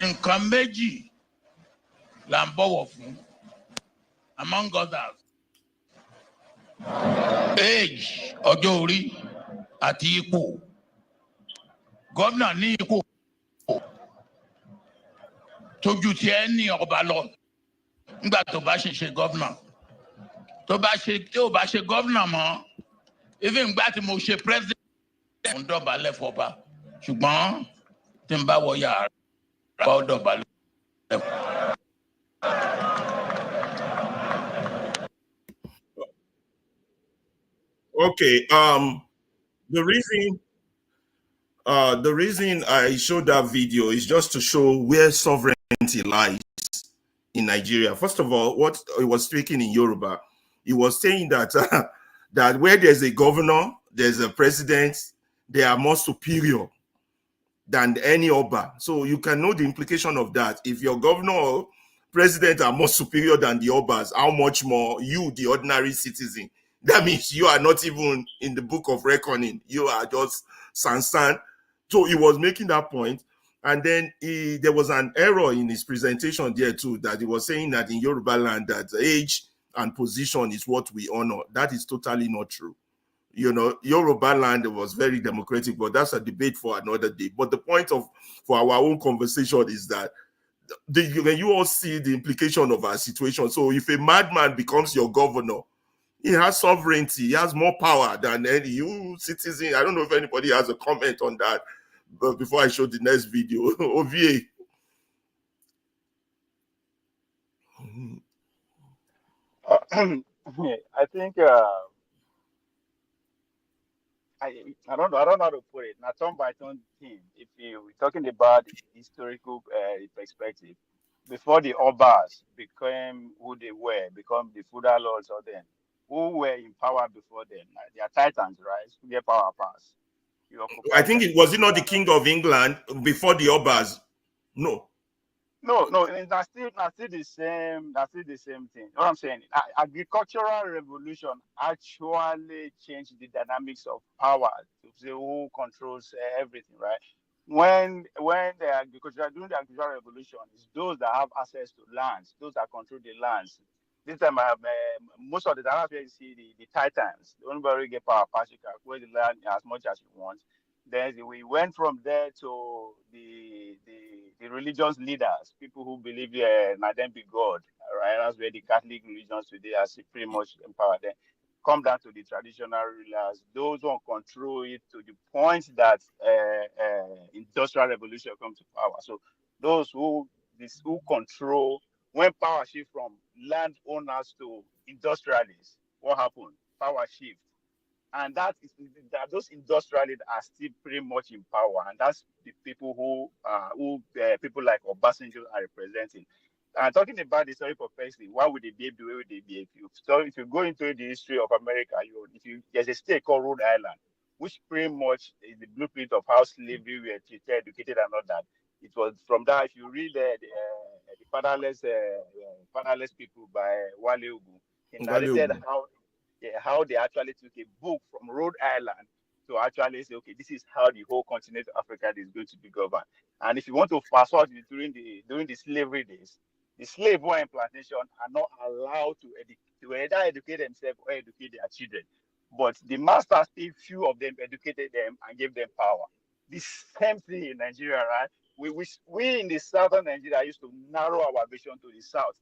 nǹkan méjì là ń bọ̀wọ̀ fún among others age ọjọ́ orí àti ipò. Gómìnà ní ipò tójú tí ẹ ní ọba lọ nígbà tó bá ṣe gómìnà. Tó bá ṣe gómìnà mọ́ even gbà tí mo ṣe president mo ń dọ̀bálẹ̀ fọba ṣùgbọ́n tí n bá wọ yàrá bá ọ dọ̀bálẹ̀. Okay, the reason I showed that video is just to show where sovereignty lies in Nigeria. First of all, what he was speaking in Yoruba, he was saying that that where there's a governor, there's a president, they are more superior than any Oba. So you can know the implication of that. If your governor or president are more superior than the Obas, how much more you, the ordinary citizen? That means you are not even in the book of reckoning. You are just Sansan. So he was making that point. And then there was an error in his presentation there too, that he was saying that in Yoruba land that age and position is what we honor. That is totally not true. You know, Yoruba land was very democratic, but that's a debate for another day. But the point for our own conversation is that when you all see the implication of our situation, so if a madman becomes your governor, he has sovereignty, he has more power than any you citizen. I don't know if anybody has a comment on that, but before I show the next video, OVA. I think I don't know how to put it. Now, turn by turn thing. If you're talking about the historical perspective, before the Obas became who they were, become the feudal lords or then, who were in power before then? They are titans, right? Who get power pass. I think it was not the King of England before the Obas. No. No, that's still the same. That's still the same thing. What I'm saying, agricultural revolution actually changed the dynamics of power to say who controls everything, right? When during the agricultural revolution, it's those that have access to lands, those that control the lands. This time, I have most of the time where you see the titans. The only get power pass, you can acquire the land as much as you want. Then we went from there to the religious leaders, people who believe not them be God, right? That's where the Catholic religions today are pretty much empowered. Then come down to the traditional rulers, those who control it to the point that industrial revolution comes to power. So those who control, when power shift from landowners to industrialists, what happened? Power shift. And that those industrialists are still pretty much in power, and that's the people who people like Obasanjo are representing. And talking about the story perspective, why would they behave the way they behave? If you go into the history of America, there's a state called Rhode Island, which pretty much is the blueprint of how slavery were treated, educated, and all that. It was from that. If you read the fatherless people by Wale Ogun, he narrated how they actually took a book from Rhode Island to actually say, okay, this is how the whole continent of Africa is going to be governed. And if you want to fast forward during the slavery days, The slave who are in plantation are not allowed to either educate themselves or educate their children. But the masters, few of them educated them and gave them power. The same thing in Nigeria, right? We in the southern Nigeria used to narrow our vision to the south.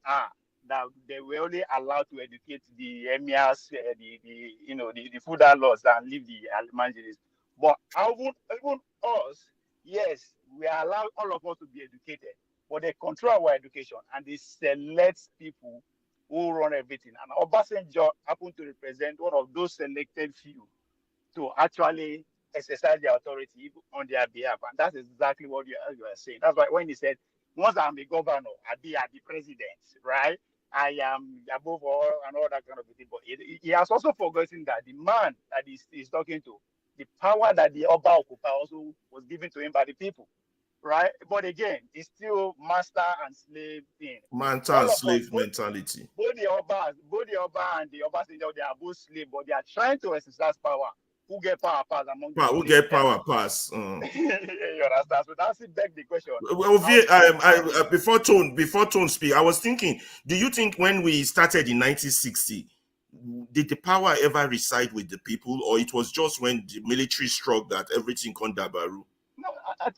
That they were only allowed to educate the emirs, the feudal lords and leave the almanjiris. But even us, yes, we are allowed all of us to be educated, but they control our education and they select people who run everything. And Obasanjo happened to represent one of those selected few to actually exercise their authority on their behalf. And that's exactly what you are saying. That's why when he said, once I'm the governor, I'll be the president, right? I am above all and all that kind of thing. But he has also forgotten that the man that he's talking to, the power that the Oba occupy also was given to him by the people, right? But again, it's still master and slave thing. Mental slave mentality. Both the Oba and the Obasanjo, they are both slave, but they are trying to exercise power. Who get power pass among them? Who get power pass? You understand? So that's it. Beg the question. Well, before Tone speak, I was thinking, do you think when we started in 1960, did the power ever reside with the people, or it was just when the military struck that everything gone dabaru? No,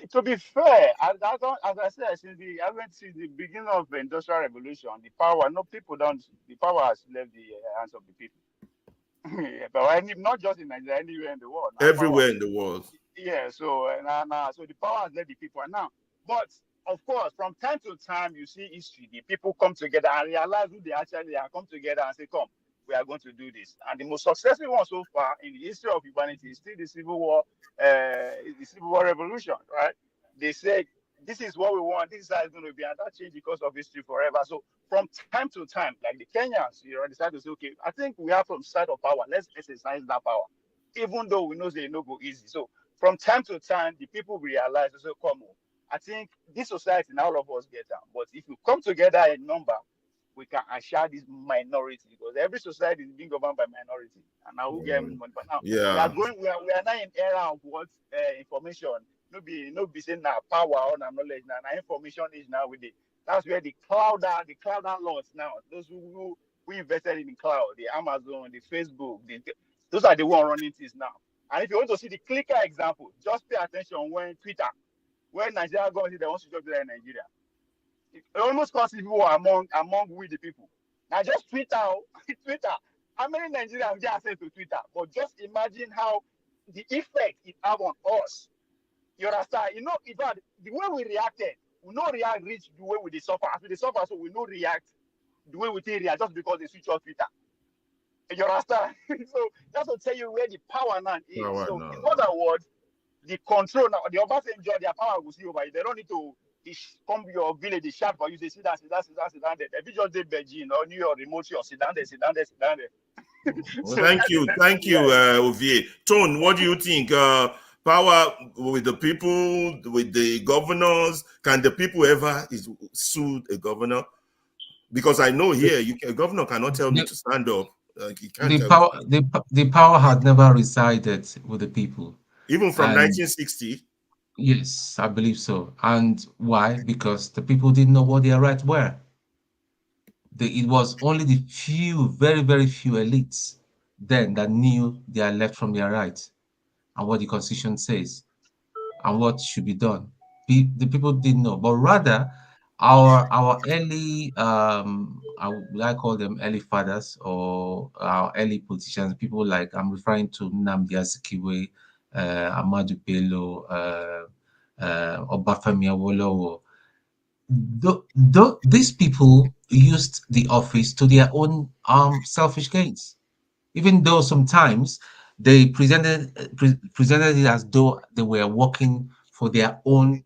to be fair, as I said, since the beginning of the Industrial Revolution, the power has left the hands of the people. But not just in Nigeria, anywhere in the world. Everywhere in the world. Yeah, so so the power has left the people now. But of course, from time to time, you see history. The people come together and realize who they actually are. Come together and say, "Come, we are going to do this." And the most successful one so far in the history of humanity is still the Civil War, the Civil War Revolution, right? They say, this is what we want, this is how it's going to be, and that changed because of history forever. So from time to time, like the Kenyans, decide to say, okay, I think we have some side of power, let's exercise that power, even though we know they no go easy. So from time to time, the people realize, they say, come on, I think this society, now all of us get down. But if we come together in number, we can assure this minority, because every society is being governed by minority. And now who get money? But now we are now in era of what information. No be saying now power or knowledge now. Information is now with it. That's where the cloud lords now. Those who invested in the cloud, the Amazon, the Facebook, those are the one running things now. And if you want to see the clicker example, just pay attention when Nigeria government they want to join in Nigeria. It almost causes people among we the people. Now just Twitter. How many Nigerians get access to Twitter? But just imagine how the effect it have on us. You understand? In fact, the way we reacted, we not react reach the way we suffer. As we suffer, so we not react the way we react just because they switch off Twitter. You understand? So that's to tell you where the power now is. In other words, the control now, the Obasanjo, their power will see over it. They don't need to come to your village, they shout for you, they sit down there. If you just did Beijing or New York, remote you, sit down there. Well, thank you, Ovie. Tone, what do you think? Power with the people, with the governors, can the people ever sue a governor? Because I know here, a governor cannot tell me to stand up. The power had never resided with the people. Even from 1960? Yes, I believe so. And why? Because the people didn't know what their rights were. It was only the few, very, very few elites then that knew their left from their right and what the Constitution says and what should be done. The people didn't know, but rather our early, I call them early fathers or our early politicians, people like, I'm referring to Nnamdi Azikiwe, Ahmadu Bello, Obafemi Awolowo. These people used the office to their own selfish gains, even though sometimes they presented it as though they were working for their own,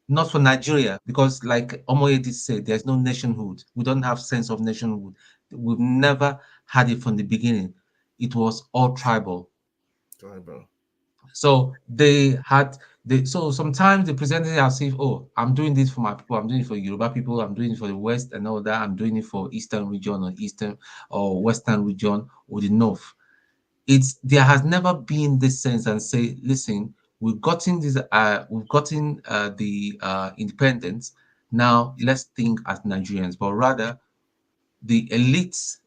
not for Nigeria, because like Omoye did say, there's no nationhood. We don't have sense of nationhood. We've never had it from the beginning. It was all tribal. So so sometimes they presented it as if, oh, I'm doing this for my people, I'm doing it for Yoruba people, I'm doing it for the West and all that, I'm doing it for Eastern region or Eastern or Western region or the North. There has never been this sense and say, listen, we've gotten the independence. now let's think as Nigerians, but rather the elites,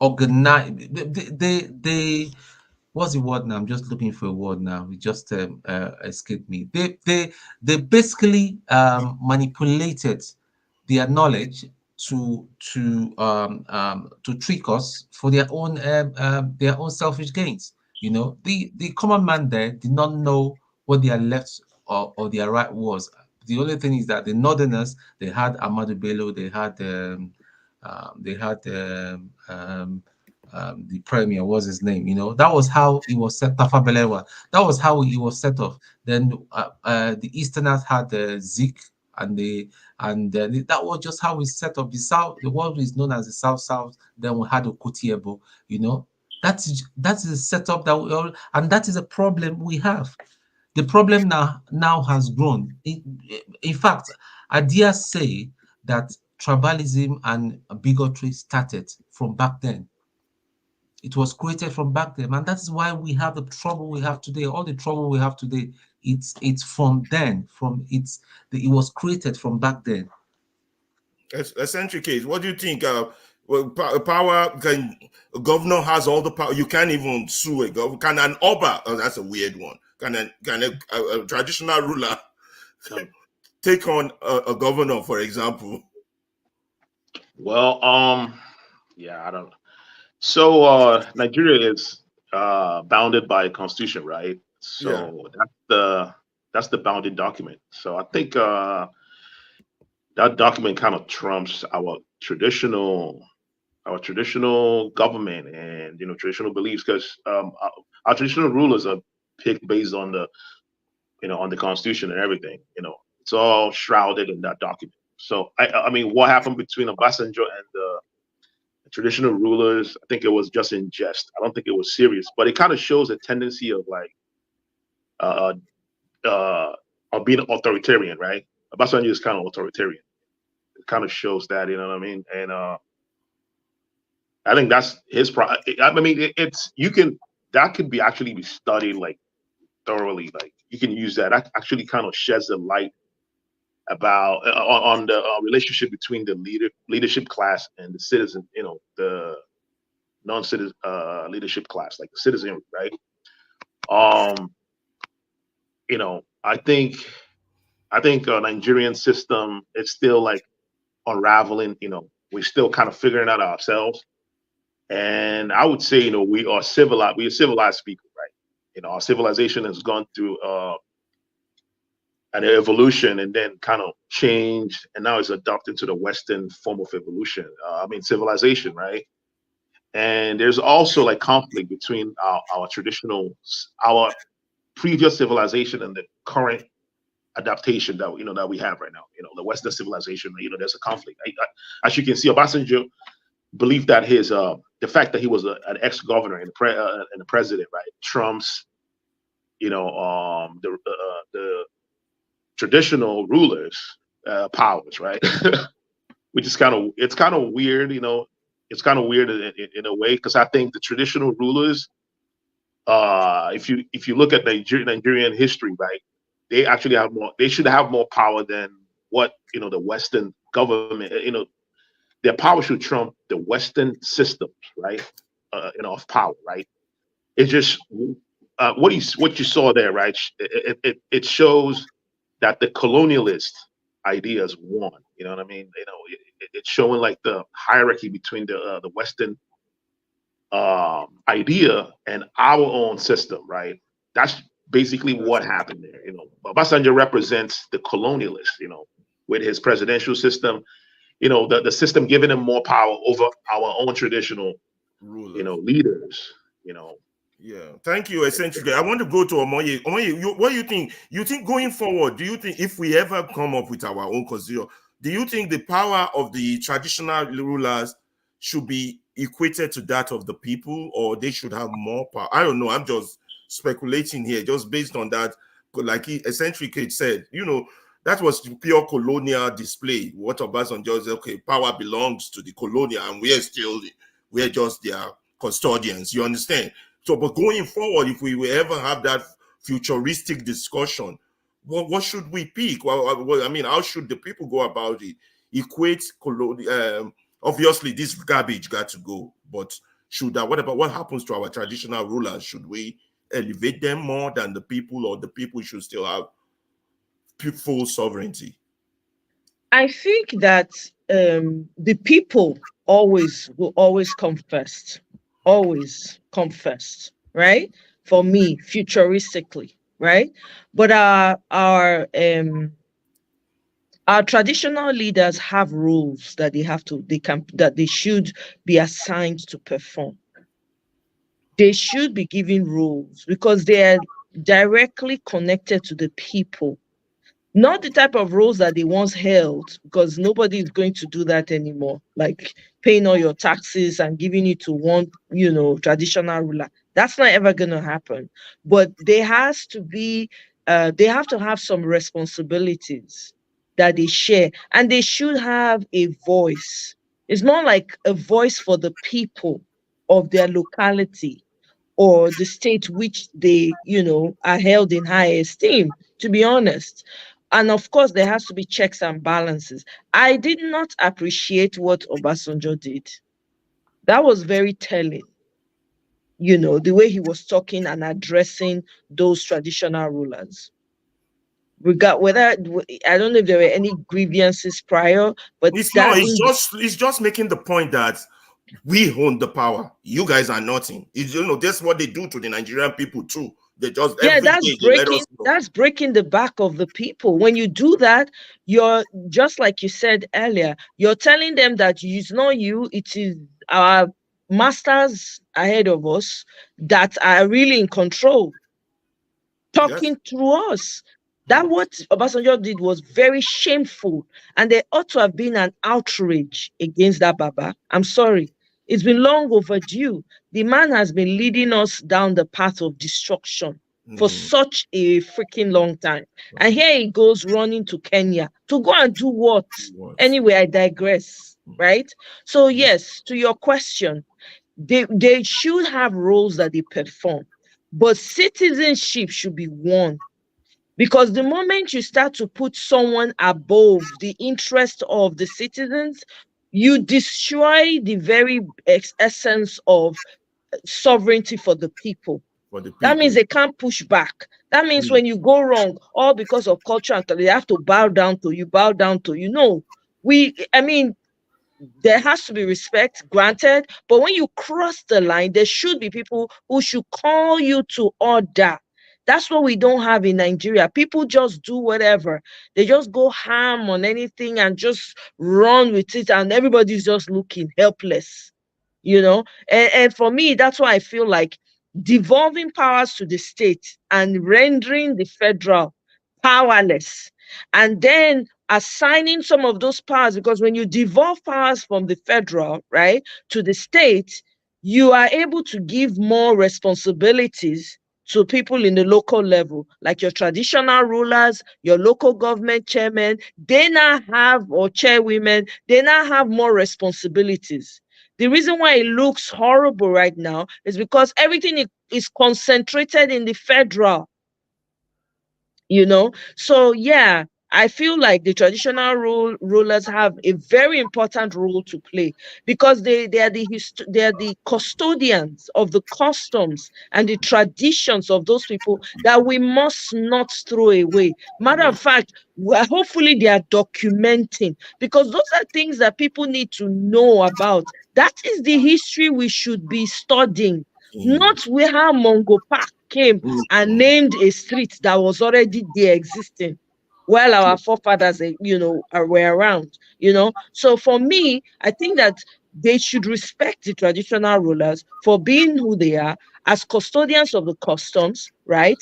organize. They what's the word now? I'm just looking for a word now. It just escaped me. They basically manipulated their knowledge to trick us for their own selfish gains. You know, the common man there did not know what their left or their right was. The only thing is that the northerners, they had Ahmadu Bello, they had the premier, what's his name? You know, that was how he was set. Tafa Balewa. That was how he was set off. Then the Easterners had Zik, and that was just how we set up the South. The world is known as the South. Then we had Okutiebo. You know, that is a setup that we all, and that is a problem we have. The problem now has grown. In fact, I dare say that tribalism and bigotry started from back then. It was created from back then, and that's why we have the trouble we have today. All the trouble we have today, it's from then. It was created from back then. Eccentric case. What do you think? Power, a governor has all the power. You can't even sue a governor. Can an Oba? Oh, that's a weird one. Can a traditional ruler take on a governor, for example? Well, yeah, I don't know. So Nigeria is bounded by a constitution, right? So that's the bounding document. So I think that document kind of trumps our traditional government and traditional beliefs, because our traditional rulers are picked based on the on the constitution and everything. It's all shrouded in that document. So I mean, what happened between Obasanjo and the traditional rulers, I think it was just in jest. I don't think it was serious, but it kind of shows a tendency of like of being authoritarian, right? Obasanjo is kind of authoritarian. It kind of shows that, you know what I mean? And I think that's his I mean, that could be actually be studied like thoroughly. Like you can use that. That actually kind of sheds a light about on the relationship between the leadership class and the citizen, the non-citizen leadership class, like the citizenry, right? I think Nigerian system, it's still like unraveling. We're still kind of figuring out ourselves, and I would say we are civilized. We are civilized people, right? Our civilization has gone through an evolution and then kind of changed, and now it's adopted to the Western form of evolution. Civilization, right? And there's also like conflict between our previous civilization and the current adaptation that that we have right now. The Western civilization. There's a conflict. As you can see, Obasanjo believed that his the fact that he was an ex-governor and the president, right, trumps the traditional rulers' powers, right? Which is kind of weird, It's kind of weird in a way, because I think the traditional rulers, if you look at Nigerian history, right, they actually have more. They should have more power than what the Western government. Their power should trump the Western systems, right? Of power, right? It's just what you saw there, right? It shows that the colonialist ideas won. You know what I mean? It's showing like the hierarchy between the Western idea and our own system, right? That's basically what happened there. Obasanjo represents the colonialist, with his presidential system, the system giving him more power over our own traditional leaders, Yeah, thank you. Essentially, I want to go to Omoye. Omoye, what do you think? You think going forward, do you think if we ever come up with our own constitution, do you think the power of the traditional rulers should be equated to that of the people, or they should have more power? I don't know. I'm just speculating here, just based on that. Like essentially Kate said, that was pure colonial display. What Obasanjo said, okay, power belongs to the colonial, and we're just their custodians. You understand? So, but going forward, if we will ever have that futuristic discussion, what should we pick? Well, I mean, how should the people go about it? Equate obviously this garbage got to go, but what happens to our traditional rulers? Should we elevate them more than the people, or the people should still have full sovereignty? I think that the people will always come first. Always come first, right? For me, futuristically, right? But our traditional leaders have rules that they should be assigned to perform. They should be given rules because they are directly connected to the people. Not the type of roles that they once held, because nobody is going to do that anymore. Like paying all your taxes and giving it to one, traditional ruler. That's not ever going to happen. But they have to have some responsibilities that they share, and they should have a voice. It's more like a voice for the people of their locality or the state which they, are held in high esteem, to be honest. And of course, there has to be checks and balances. I did not appreciate what Obasanjo did. That was very telling. The way he was talking and addressing those traditional rulers. I don't know if there were any grievances prior, but it's just making the point that we own the power. You guys are nothing. That's what they do to the Nigerian people too. They just that's breaking the back of the people. When you do that, you're just like you said earlier, you're telling them that it's not you, it is our masters ahead of us that are really in control, talking through us. That what Obasanjo did was very shameful, and there ought to have been an outrage against that Baba. I'm sorry. It's been long overdue. The man has been leading us down the path of destruction for such a freaking long time. And here he goes running to Kenya to go and do what? Anyway, I digress, right? So yes, to your question, they should have roles that they perform, but citizenship should be one. Because the moment you start to put someone above the interest of the citizens, you destroy the very essence of sovereignty for the people. That means they can't push back. That means when you go wrong, all because of culture and they have to bow down to you. No, there has to be respect granted, but when you cross the line, there should be people who should call you to order. That's what we don't have in Nigeria. People just do whatever. They just go ham on anything and just run with it, and everybody's just looking helpless, And for me, that's why I feel like devolving powers to the state and rendering the federal powerless, and then assigning some of those powers, because when you devolve powers from the federal, right, to the state, you are able to give more responsibilities to people in the local level, like your traditional rulers, your local government chairmen. They now have, or chairwomen, they now have more responsibilities. The reason why it looks horrible right now is because everything is concentrated in the federal, So yeah, I feel like the traditional rulers have a very important role to play, because they are the custodians of the customs and the traditions of those people that we must not throw away. Matter of fact, hopefully they are documenting, because those are things that people need to know about. That is the history we should be studying, not where how Mongo Park came and named a street that was already there existing while our forefathers, were around, So for me, I think that they should respect the traditional rulers for being who they are as custodians of the customs, right?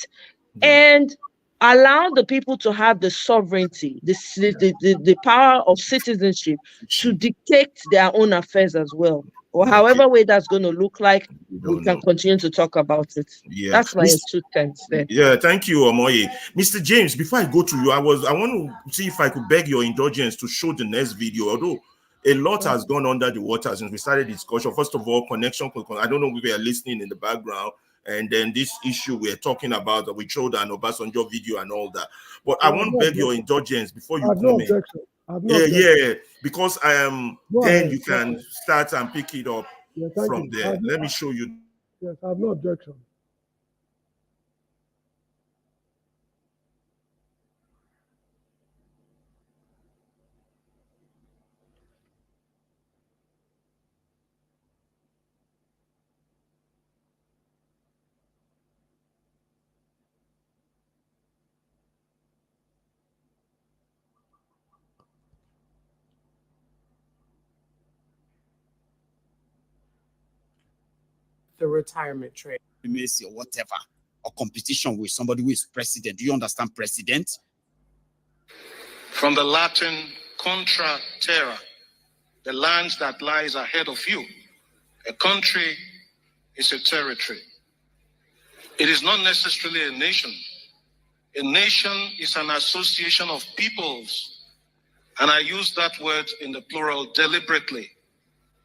And allow the people to have the sovereignty, the power of citizenship to dictate their own affairs as well. Or however way that's going to look like, we can continue to talk about it. Yeah, that's my 2 cents there. Yeah, thank you, Omoye. Mr. James, before I go to you, I want to see if I could beg your indulgence to show the next video. Although a lot has gone under the water since we started discussion. First of all, connection. I don't know if we are listening in the background. And then this issue we're talking about that we showed an Obasanjo video and all that. But I won't beg your indulgence before you comment. Yeah, because I am. Then you can start and pick it up from there. Let me show you. Yes, I have no objection. The retirement trade, or whatever, or competition with somebody who is president. Do you understand president? From the Latin contra terra, the land that lies ahead of you. A country is a territory. It is not necessarily a nation. A nation is an association of peoples. And I use that word in the plural deliberately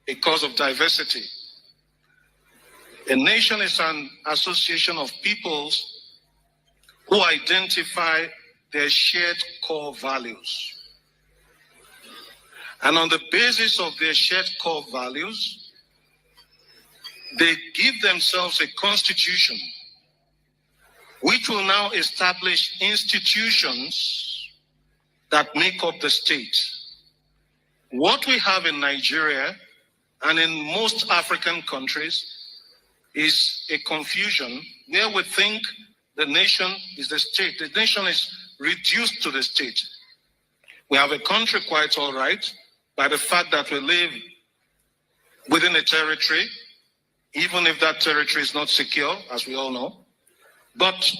because of diversity. A nation is an association of peoples who identify their shared core values. And on the basis of their shared core values, they give themselves a constitution which will now establish institutions that make up the state. What we have in Nigeria and in most African countries is a confusion where we think the nation is the state. The nation is reduced to the state. We have a country quite all right by the fact that we live within a territory, even if that territory is not secure, as we all know. But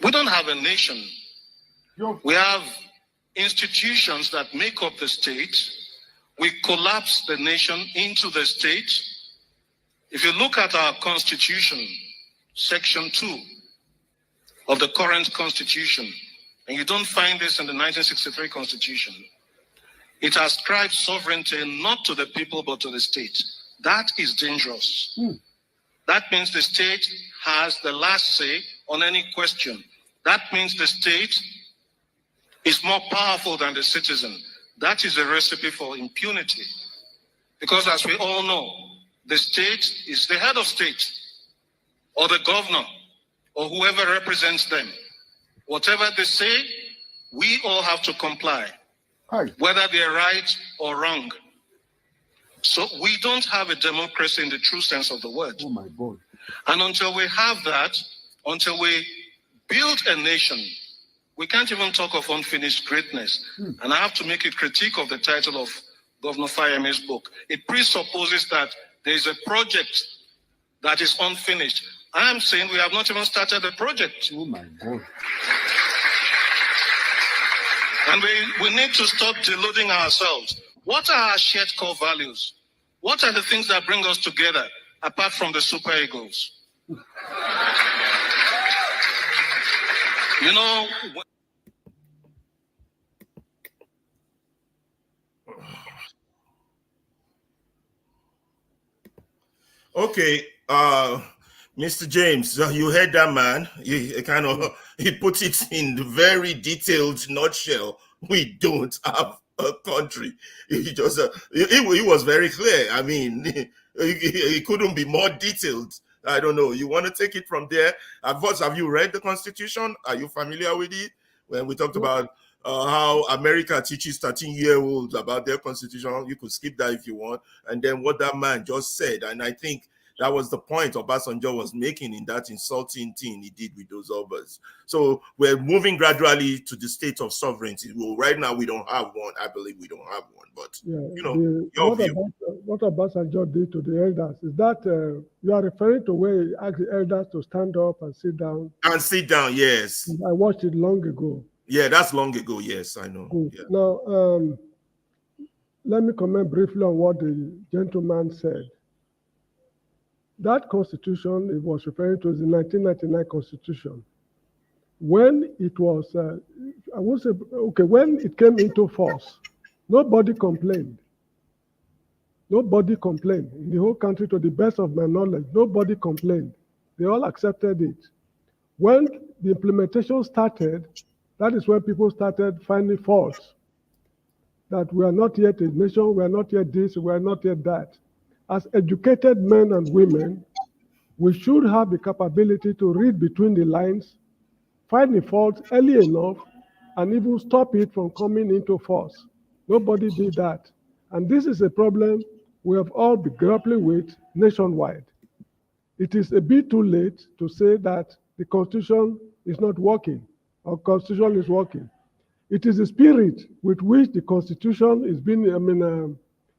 we don't have a nation. We have institutions that make up the state. We collapse the nation into the state. If you look at our constitution, section 2 of the current constitution, and you don't find this in the 1963 constitution, it ascribes sovereignty not to the people but to the state. That is dangerous. That means the state has the last say on any question. That means the state is more powerful than the citizen. That is a recipe for impunity. Because as we all know, the state is the head of state, or the governor, or whoever represents them. Whatever they say, we all have to comply, whether they're right or wrong. So we don't have a democracy in the true sense of the word. Oh my God. And until we have that, until we build a nation, we can't even talk of unfinished greatness. And I have to make a critique of the title of Governor Fayeme's book. It presupposes that there is a project that is unfinished. I am saying we have not even started the project. Oh my God. And we need to stop deluding ourselves. What are our shared core values? What are the things that bring us together apart from the super egos? You know, okay, Mr. James, you heard that man. He put it in the very detailed nutshell. We don't have a country. He just he was very clear. I mean, he couldn't be more detailed. I don't know. You want to take it from there? First, have you read the Constitution? Are you familiar with it? When we talked about how America teaches 13-year-olds about their constitution, you could skip that if you want. And then what that man just said, and I think that was the point Obasanjo was making in that insulting thing he did with those others. So we're moving gradually to the state of sovereignty. Well, right now we don't have one. I believe we don't have one. But, you know, what Obasanjo did to the elders, is that you are referring to where he asked the elders to stand up and sit down? And sit down, yes. I watched it long ago. Yeah, that's long ago. Yes, I know. Yeah. Now, let me comment briefly on what the gentleman said. That constitution it was referring to is the 1999 constitution. When it was, I would say, okay, when it came into force, nobody complained. Nobody complained. In the whole country, to the best of my knowledge, nobody complained. They all accepted it. When the implementation started, that is when people started finding faults. That we are not yet a nation, we are not yet this, we are not yet that. As educated men and women, we should have the capability to read between the lines, find the faults early enough, and even stop it from coming into force. Nobody did that. And this is a problem we have all been grappling with nationwide. It is a bit too late to say that the Constitution is not working, or Constitution is working. It is the spirit with which the Constitution is being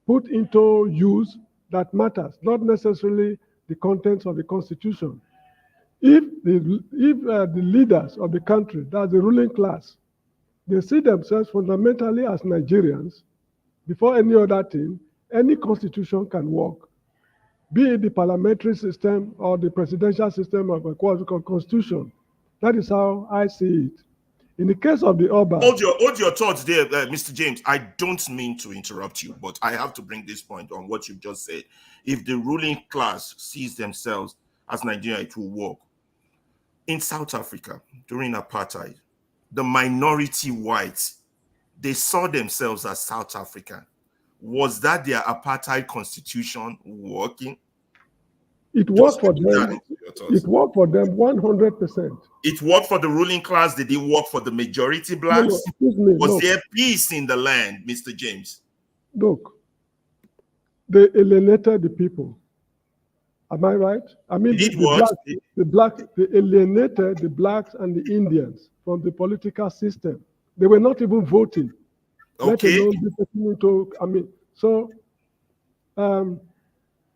put into use that matters, not necessarily the contents of the Constitution. If the leaders of the country, that's the ruling class, they see themselves fundamentally as Nigerians, before any other thing, any constitution can work. Be it the parliamentary system or the presidential system of a constitution. That is how I see it. In the case of the Oba... Hold your thoughts there, Mr. James. I don't mean to interrupt you, but I have to bring this point on what you've just said. If the ruling class sees themselves as Nigeria, it will work. In South Africa, during apartheid, the minority whites, they saw themselves as South African. Was that their apartheid constitution working? It worked for them. It worked for them 100%. It worked for the ruling class. Did it work for the majority blacks? Was there peace in the land, Mr. James? Look, they alienated the people. Am I right? I mean, they alienated the blacks and the Indians from the political system. They were not even voting. Okay.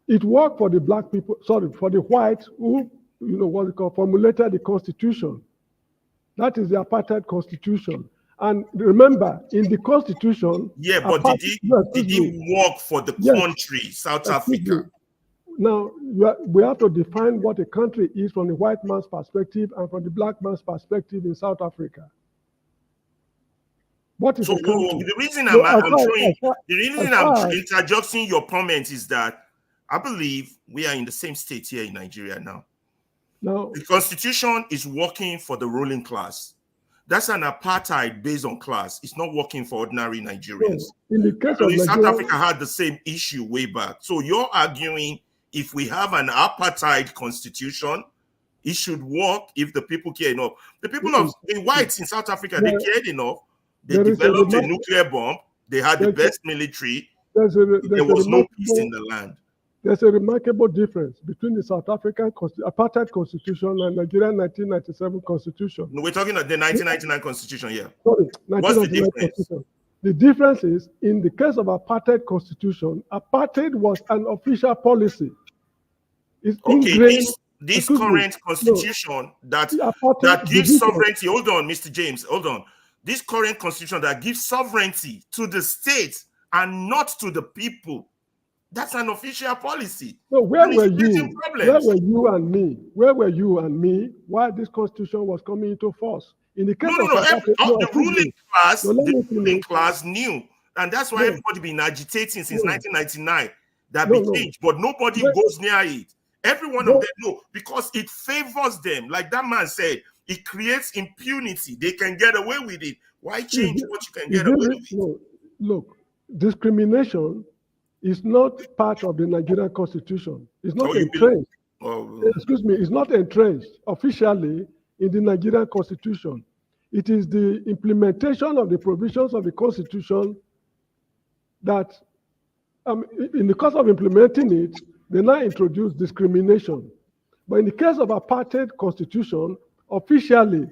It worked for the black people, for the whites who, formulated the Constitution. That is the apartheid Constitution. And remember, in the Constitution... Yeah, but did it work for the country, South Africa? Now, we have to define what a country is from the white man's perspective and from the black man's perspective in South Africa. What is so a country? The reason I'm interjecting your comment is that I believe we are in the same state here in Nigeria now. No. The Constitution is working for the ruling class. That's an apartheid based on class. It's not working for ordinary Nigerians. In the case of South Africa had the same issue way back. So you're arguing if we have an apartheid constitution, it should work if the people care enough. The people of the whites in South Africa, they cared enough. They developed a nuclear bomb. They had the best military. There was no peace in the land. There's a remarkable difference between the South African apartheid constitution and Nigerian 1997 constitution. No, we're talking about the 1999 constitution, yeah. Sorry, what's the difference? The difference is, in the case of apartheid constitution, apartheid was an official policy. It's this current constitution that gives sovereignty, hold on, Mr. James, hold on. This current constitution that gives sovereignty to the state and not to the people, that's an official policy. So where were you? Where were you and me? Where were you and me while this constitution was coming into force? In the case the ruling class knew, and that's why everybody been agitating since 1999 that be changed, but nobody goes near it. Every one of them know because it favors them. Like that man said, it creates impunity. They can get away with it. Why change what you can get away with? No, look, discrimination is not part of the Nigerian constitution. It's not entrenched. Excuse me, it's not entrenched officially in the Nigerian constitution. It is the implementation of the provisions of the constitution that, in the course of implementing it, they now introduce discrimination. But in the case of apartheid constitution, officially,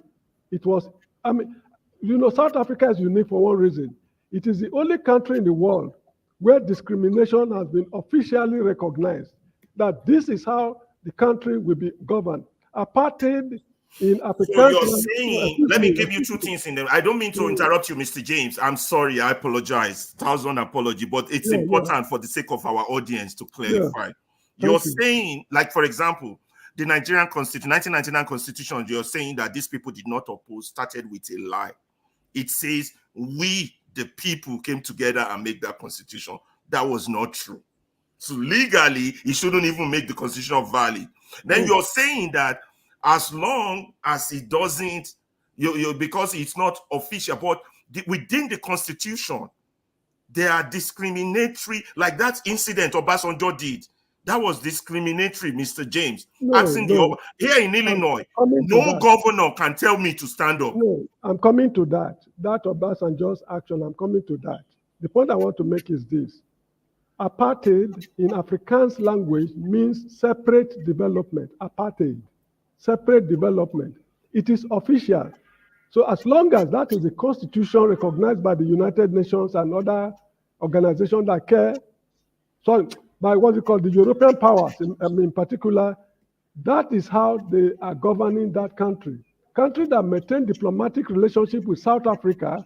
it was, South Africa is unique for one reason. It is the only country in the world where discrimination has been officially recognized, that this is how the country will be governed. Apartheid in Africa. So you're saying, let me give you two things in there. I don't mean to interrupt you, Mr. James. I'm sorry, I apologize. 1,000 apology, but it's important for the sake of our audience to clarify. You're saying, like, for example, the Nigerian Constitution, 1999 Constitution, you're saying that these people did not oppose, started with a lie. It says, we, the people, came together and made that constitution. That was not true. So legally, it shouldn't even make the constitution valid. Then you're saying that as long as it doesn't, because it's not official, but within the constitution, there are discriminatory, like that incident Obasanjo did. That was discriminatory, Mr. James. Here in Illinois, no governor can tell me to stand up. No, I'm coming to that. That Obasanjo's action, I'm coming to that. The point I want to make is this. Apartheid in Afrikaans language means separate development. Apartheid, separate development. It is official. So as long as that is the constitution recognized by the United Nations and other organizations that care, by what you call the European powers in particular, that is how they are governing that country. Countries that maintain diplomatic relationship with South Africa,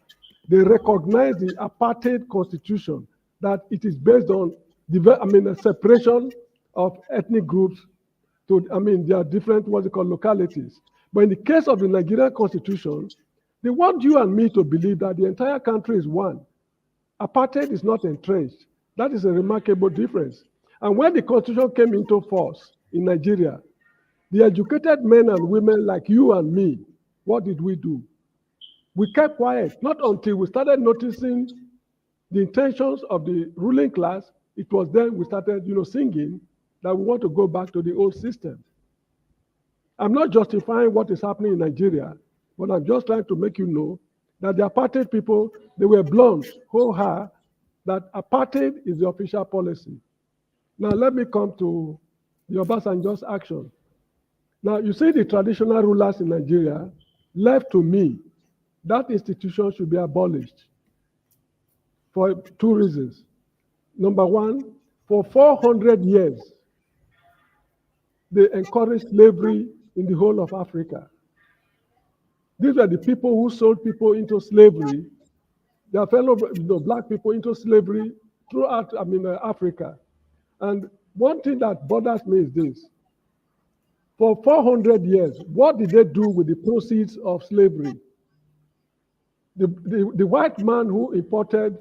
they recognize the apartheid constitution, that it is based on a separation of ethnic groups to, there are different, localities. But in the case of the Nigerian constitution, they want you and me to believe that the entire country is one. Apartheid is not entrenched. That is a remarkable difference. And when the constitution came into force in Nigeria, the educated men and women like you and me, what did we do? We kept quiet, not until we started noticing the intentions of the ruling class. It was then we started, singing that we want to go back to the old system. I'm not justifying what is happening in Nigeria, but I'm just trying to make you know that the apartheid people, they were blunt, that apartheid is the official policy. Now let me come to the Obasanjo's action. Now you see the traditional rulers in Nigeria, left to me, that institution should be abolished for two reasons. Number one, for 400 years, they encouraged slavery in the whole of Africa. These were the people who sold people into slavery, their fellow black people into slavery throughout Africa. And one thing that bothers me is this. For 400 years, what did they do with the proceeds of slavery? The white man who imported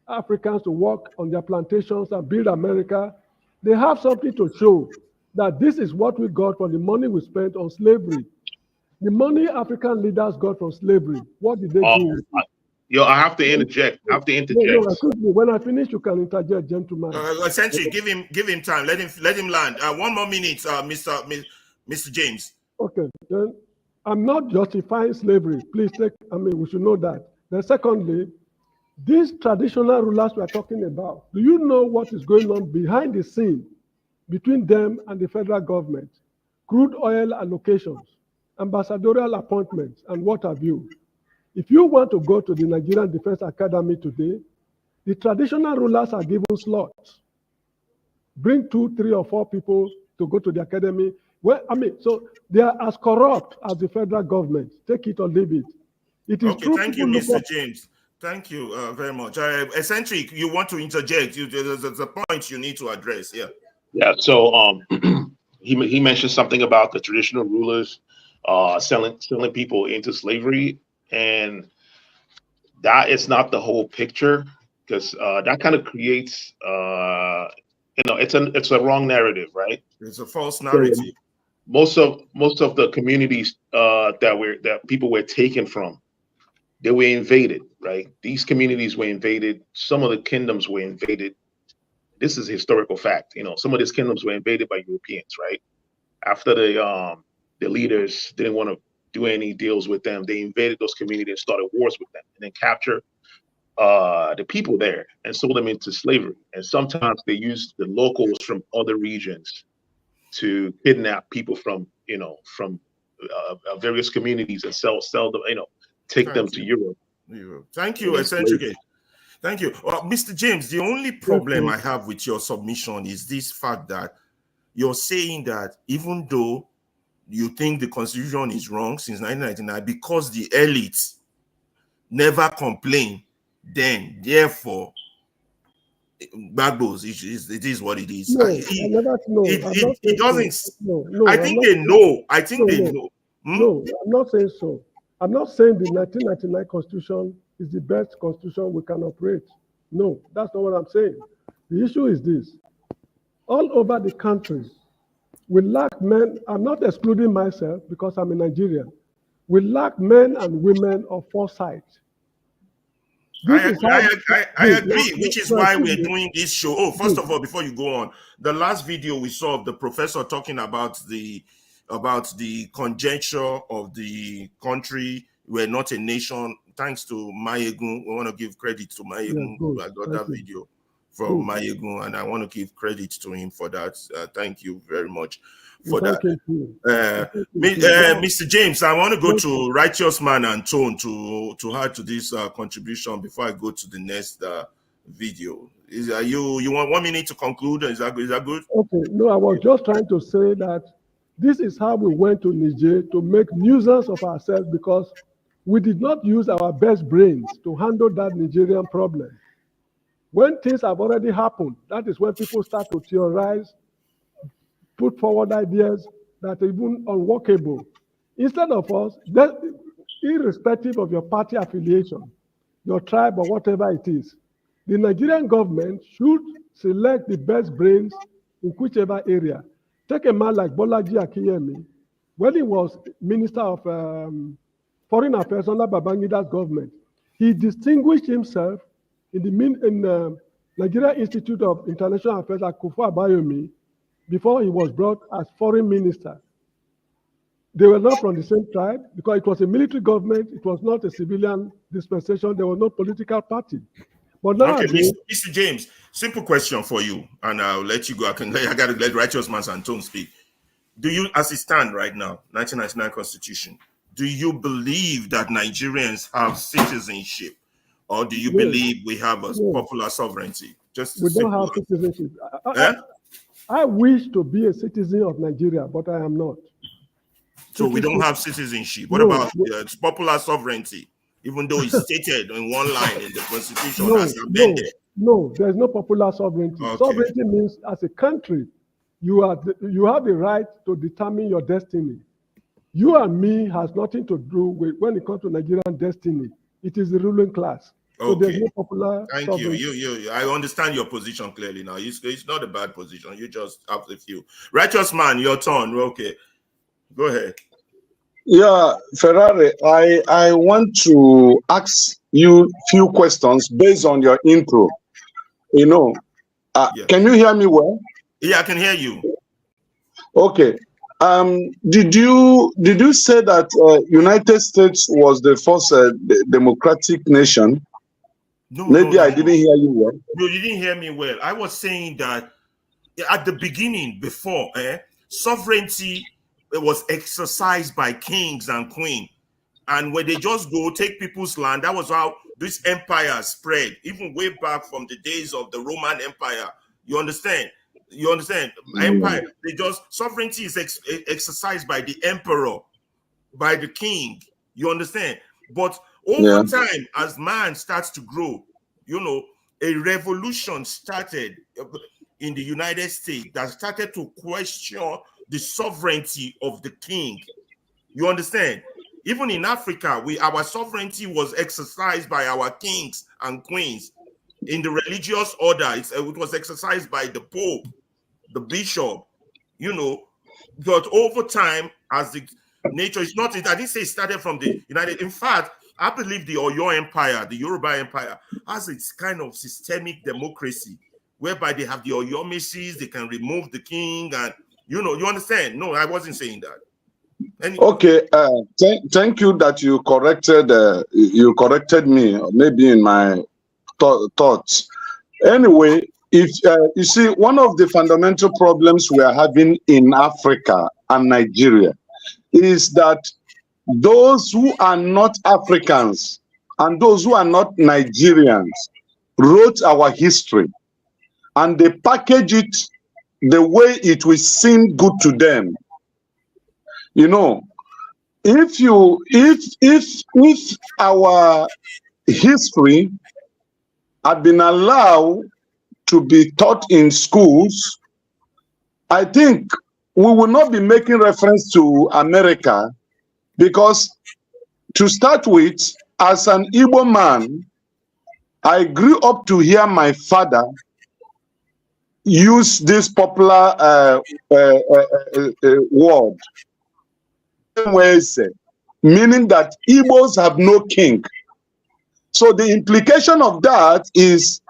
Africans to work on their plantations and build America, they have something to show that this is what we got from the money we spent on slavery. The money African leaders got from slavery, what did they do with it? I have to interject. When I finish, you can interject, gentlemen. Essentially, give him time. Let him land. 1 more minute, Mr. James. Okay, then I'm not justifying slavery. Please we should know that. Then secondly, these traditional rulers we are talking about, do you know what is going on behind the scene between them and the federal government? Crude oil allocations, ambassadorial appointments, and what have you. If you want to go to the Nigerian Defense Academy today, the traditional rulers are given slots. Bring 2, 3, or 4 people to go to the academy. So they are as corrupt as the federal government. Take it or leave it. It is true. Thank you, Mr. James. Thank you very much. Eccentric, you want to interject? There's a point you need to address. Yeah. Yeah. So he mentioned something about the traditional rulers selling people into slavery, and that is not the whole picture, because that kind of creates it's a wrong narrative, right? It's a false narrative. So most of the communities that people were taken from, they were invaded, right? These communities were invaded. Some of the kingdoms were invaded. This is a historical fact. Some of these kingdoms were invaded by Europeans, right? After the leaders didn't want to do any deals with them, they invaded those communities and started wars with them, and then captured the people there and sold them into slavery. And sometimes they used the locals from other regions to kidnap people from various communities and sell them, take them to Europe. Thank you, Eccentric. Thank you. Mr. James, the only problem I have with your submission is this fact that you're saying that even though you think the constitution is wrong since 1999, because the elites never complain, then therefore Bagbos, it is what it is. It doesn't. I think they know. No, I'm not saying so. I'm not saying the 1999 constitution is the best constitution we can operate. No, that's not what I'm saying. The issue is this. all over the country, we lack men. I'm not excluding myself because I'm a Nigerian. We lack men and women of foresight. I agree, which is why we're doing this show. Oh, first of all, before you go on, the last video we saw of the professor talking about the conjecture of the country. We're not a nation. Thanks to Mayegun, we want to give credit to Mayegun. I got that video from Mayegun, and I want to give credit to him for that. Thank you very much for that. Mr. James, I want to go to Righteous Man and Tone to add to this contribution before I go to the next video. You want 1 minute to conclude? Is that good? Okay, no, I was just trying to say that this is how we went to Niger to make nuisance of ourselves because we did not use our best brains to handle that Nigerian problem. When things have already happened, that is when people start to theorize, put forward ideas that are even unworkable. Instead of us, irrespective of your party affiliation, your tribe or whatever it is, the Nigerian government should select the best brains in whichever area. Take a man like Bolaji Akiyemi. When he was Minister of Foreign Affairs under Babangida's government, he distinguished himself in the Nigeria Institute of International Affairs at Kufu Abayomi before he was brought as foreign minister. They were not from the same tribe because it was a military government. It was not a civilian dispensation. There was no political party. But now, okay, Mr. James, simple question for you, and I'll let you go. I got to let Righteous Man and Tone speak. Do you, as it stands right now, 1999 Constitution, do you believe that Nigerians have citizenship, or do you believe we have a popular sovereignty? We don't have citizenship. I wish to be a citizen of Nigeria, but I am not. So we don't have citizenship. What about popular sovereignty? Even though it's stated in one line in the Constitution as amended. No, there's no popular sovereignty. Okay. Sovereignty means as a country, you have the right to determine your destiny. You and me has nothing to do with when it comes to Nigerian destiny. It is the ruling class. So there's no popular sovereignty. You. I understand your position clearly now. It's not a bad position. You just have a few. Righteous Man, your turn. Okay. Go ahead. Yeah, Ferrari, I want to ask you a few questions based on your intro. You know, can you hear me well? Yeah, I can hear you. Okay. Did you say that United States was the first democratic nation? No, maybe I didn't hear you well. No, you didn't hear me well. I was saying that at the beginning, before sovereignty, it was exercised by kings and queens, and when they just go take people's land, that was how this empire spread, even way back from the days of the Roman Empire. You understand? Empire. Sovereignty is exercised by the emperor, by the king. You understand? But over time, as man starts to grow, a revolution started in the United States that started to question the sovereignty of the king. You understand? Even in Africa, our sovereignty was exercised by our kings and queens. In the religious order, it was exercised by the Pope, the bishop, but over time, as the nature is not, I didn't say it started from the United. In fact, I believe the Oyo Empire, the Yoruba Empire, has its kind of systemic democracy, whereby they have the Oyo Messies, they can remove the king, and you understand? No, I wasn't saying that. Okay, thank you that you corrected me, maybe in my thoughts. Anyway, if you see, one of the fundamental problems we are having in Africa and Nigeria is that those who are not Africans and those who are not Nigerians wrote our history, and they package it the way it will seem good to them. If our history had been allowed to be taught in schools, I think we will not be making reference to America, because to start with, as an Igbo man, I grew up to hear my father use this popular word, meaning that Igbos have no king. So the implication of that is,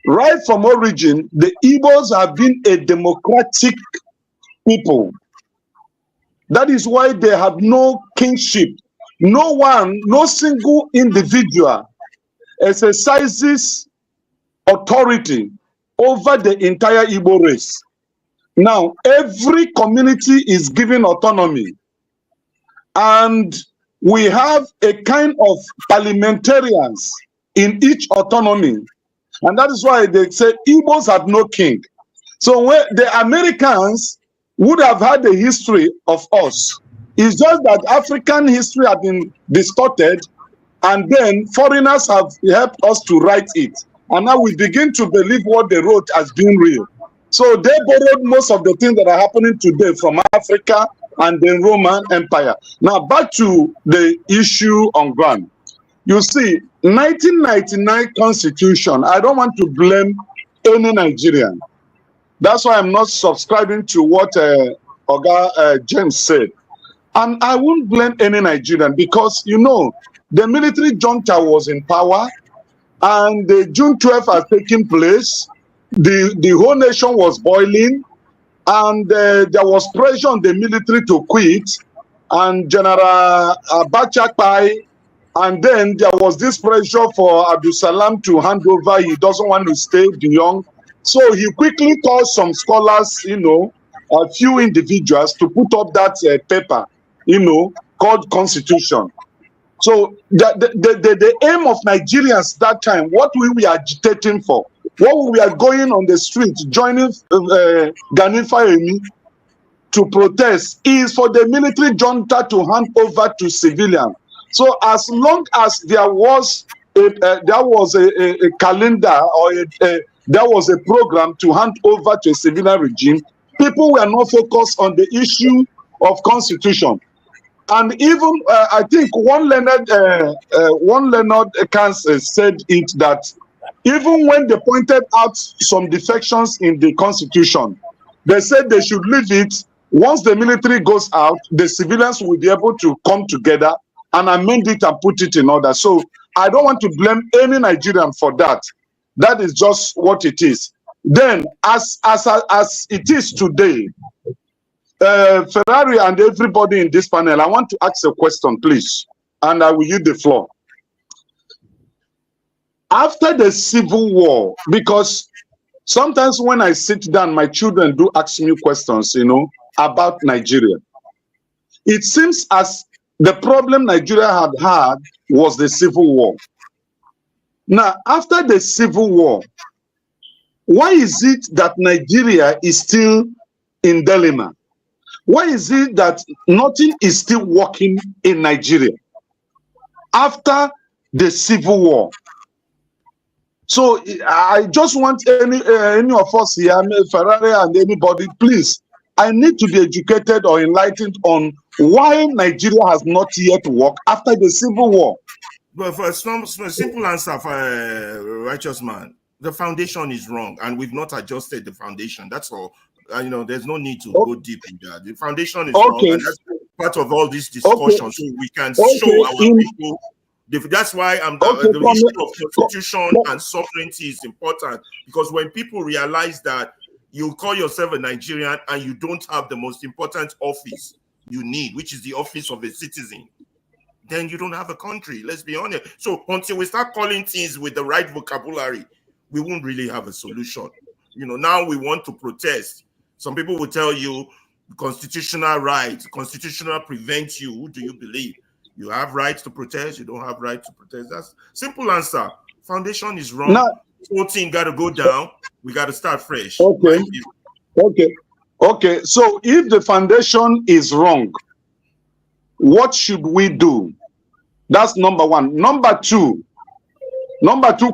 right from origin, the Igbos have been a democratic people. That is why they have no kingship. No one, no single individual exercises authority over the entire Igbo race. Now, every community is given autonomy, and we have a kind of parliamentarians in each autonomy, and that is why they say Igbos have no king. So when the Americans would have had a history of us, it's just that African history has been distorted, and then foreigners have helped us to write it. And now we begin to believe what they wrote as being real. So they borrowed most of the things that are happening today from Africa and the Roman Empire. Now back to the issue on ground. You see, 1999 Constitution, I don't want to blame any Nigerian. That's why I'm not subscribing to what Oga James said. And I won't blame any Nigerian because, you know, the military junta was in power, and the June 12th has taken place. The whole nation was boiling, and there was pressure on the military to quit, and General Abacha Pai, and then there was this pressure for Abdul Salam to hand over. He doesn't want to stay beyond. So he quickly called some scholars, you know, a few individuals to put up that paper, you know, called Constitution. So the aim of Nigerians that time, what we were agitating for, what we are going on the street, joining Gani Fayemi to protest, is for the military junta to hand over to civilians. So as long as there was a calendar or there was a program to hand over to a civilian regime, people were not focused on the issue of constitution. And even I think one Leonard Kansas said it that even when they pointed out some defections in the constitution, they said they should leave it. Once the military goes out, the civilians will be able to come together and amend it and put it in order. So I don't want to blame any Nigerian for that. That is just what it is. Then, as it is today, Ferrari and everybody in this panel, I want to ask a question, please, and I will yield the floor. After the Civil War, because sometimes when I sit down, my children do ask me questions, you know, about Nigeria. It seems as the problem Nigeria had was the Civil War. Now, after the Civil War, why is it that Nigeria is still in dilemma? Why is it that nothing is still working in Nigeria after the Civil War? So I just want any of us here, Ferrari and anybody, please, I need to be educated or enlightened on why Nigeria has not yet worked after the Civil War. But for a simple answer for a righteous man, the foundation is wrong, and we've not adjusted the foundation. That's all. You know, there's no need to go deep in that. The foundation is wrong, and that's part of all this discussion, so we can show our people. That's why the issue of constitution and sovereignty is important, because when people realize that you call yourself a Nigerian and you don't have the most important office you need, which is the office of a citizen, then you don't have a country. Let's be honest. So until we start calling things with the right vocabulary, we won't really have a solution. You know, now we want to protest. Some people will tell you constitutional rights, constitutional prevent you. Who do you believe? You have rights to protest, you don't have right to protest. That's simple answer. Foundation is wrong. Now, whole thing got to go down. We got to start fresh. Okay. So if the foundation is wrong, what should we do? That's number one. Number two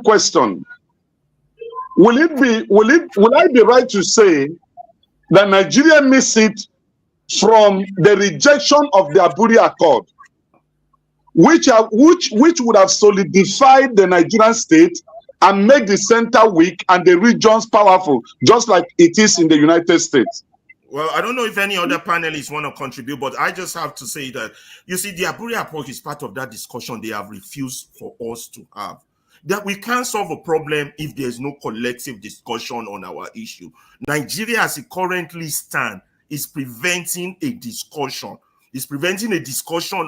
question. Will I be right to say that Nigeria missed it from the rejection of the Aburi Accord, which would have solidified the Nigerian state and make the center weak and the regions powerful, just like it is in the United States. Well, I don't know if any other panelists want to contribute, but I just have to say that, you see, the Aburi Accord is part of that discussion they have refused for us to have. That we can't solve a problem if there's no collective discussion on our issue. Nigeria, as it currently stands, is preventing a discussion. It's preventing a discussion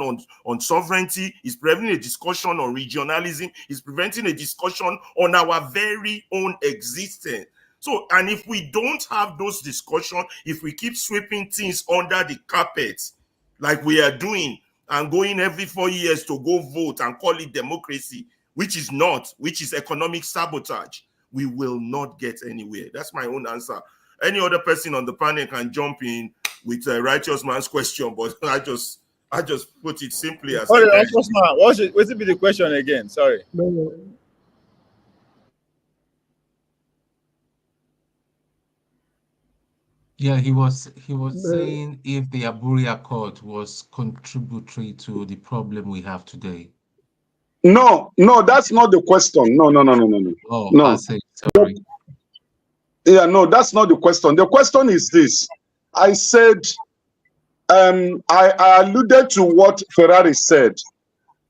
on sovereignty. It's preventing a discussion on regionalism. It's preventing a discussion on our very own existence. So, and if we don't have those discussions, if we keep sweeping things under the carpet, like we are doing, and going every 4 years to go vote and call it democracy, which is not, which is economic sabotage, we will not get anywhere. That's my own answer. Any other person on the panel can jump in with a righteous man's question, but I just put it simply as. Sorry, righteous man. What's it be the question again? Sorry. No. Yeah, he was saying if the Aburi Accord was contributory to the problem we have today. No, that's not the question. No. Oh, no. I say sorry. Yeah, no, that's not the question. The question is this. I said, I alluded to what Ferrari said,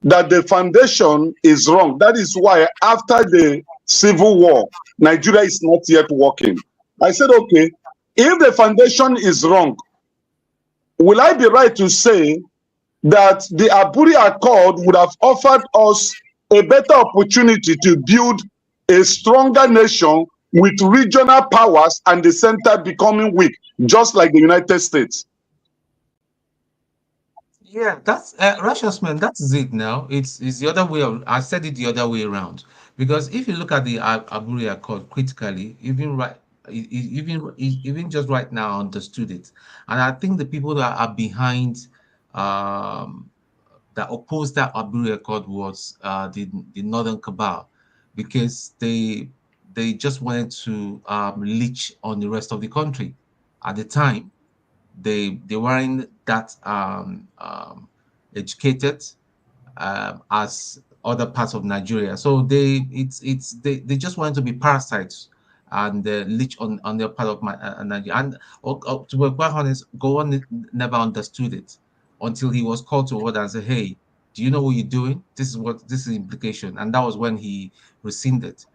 that the foundation is wrong. That is why after the civil war, Nigeria is not yet working. I said, okay, if the foundation is wrong, will I be right to say that the Aburi Accord would have offered us a better opportunity to build a stronger nation with regional powers and the center becoming weak, just like the United States? Yeah, that's righteous man. That's it. Now it's the other way. I said it the other way around, because if you look at the Aburi Accord critically, even just right now, I understood it, and I think the people that are behind that opposed that Aburi Accord was the Northern Cabal, because they just wanted to leech on the rest of the country at the time. They weren't that educated as other parts of Nigeria, so they just wanted to be parasites and leech on their part of Nigeria. And to be quite honest, Gowon never understood it until he was called to order and said, "Hey, do you know what you're doing? This is the implication," and that was when he rescinded.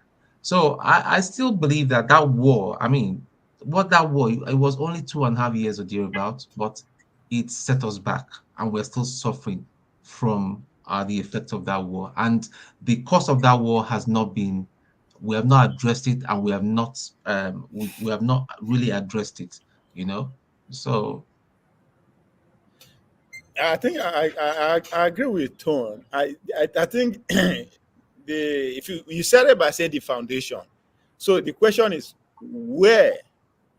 So I still believe that war, I mean, that war, it was only 2.5 years or thereabouts, but it set us back, and we're still suffering from the effects of that war. And the cost of that war has not been, we have not addressed it, and we have not really addressed it, So I think I agree with Tone. I think if you started by saying the foundation, so the question is, where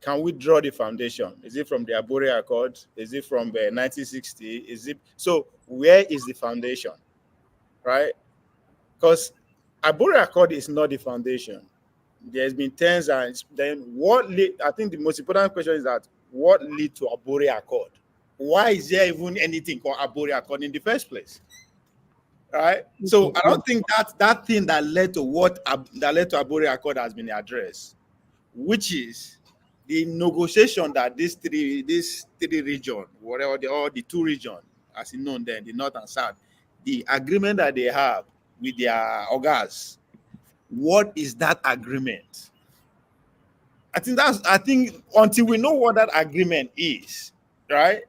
can we draw the foundation? Is it from the Aburi Accord? Is it from 1960? Is it so? Where is the foundation, right? Because Aburi Accord is not the foundation. There's been tens, and then what? I think the most important question is that what led to Aburi Accord? Why is there even anything called Aburi Accord in the first place? Right? So I don't think that thing that led to Aburi Accord has been addressed, which is the negotiation that these three regions, whatever the two regions, as you know, then the North and South, the agreement that they have with their ogas. What is that agreement? I think until we know what that agreement is, right?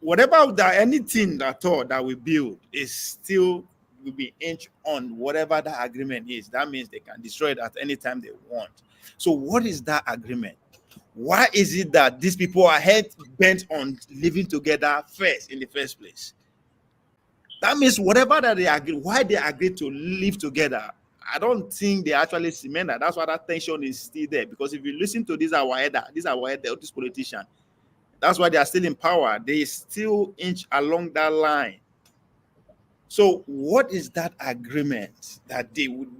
Anything at all that we build is still will be inch on whatever that agreement is. That means they can destroy it at any time they want. So what is that agreement? Why is it that these people are bent on living together first in the first place? That means whatever that they agree, why they agree to live together, I don't think they actually cement that. That's why that tension is still there. Because if you listen to these politicians, that's why they are still in power. They still inch along that line. So what is that agreement that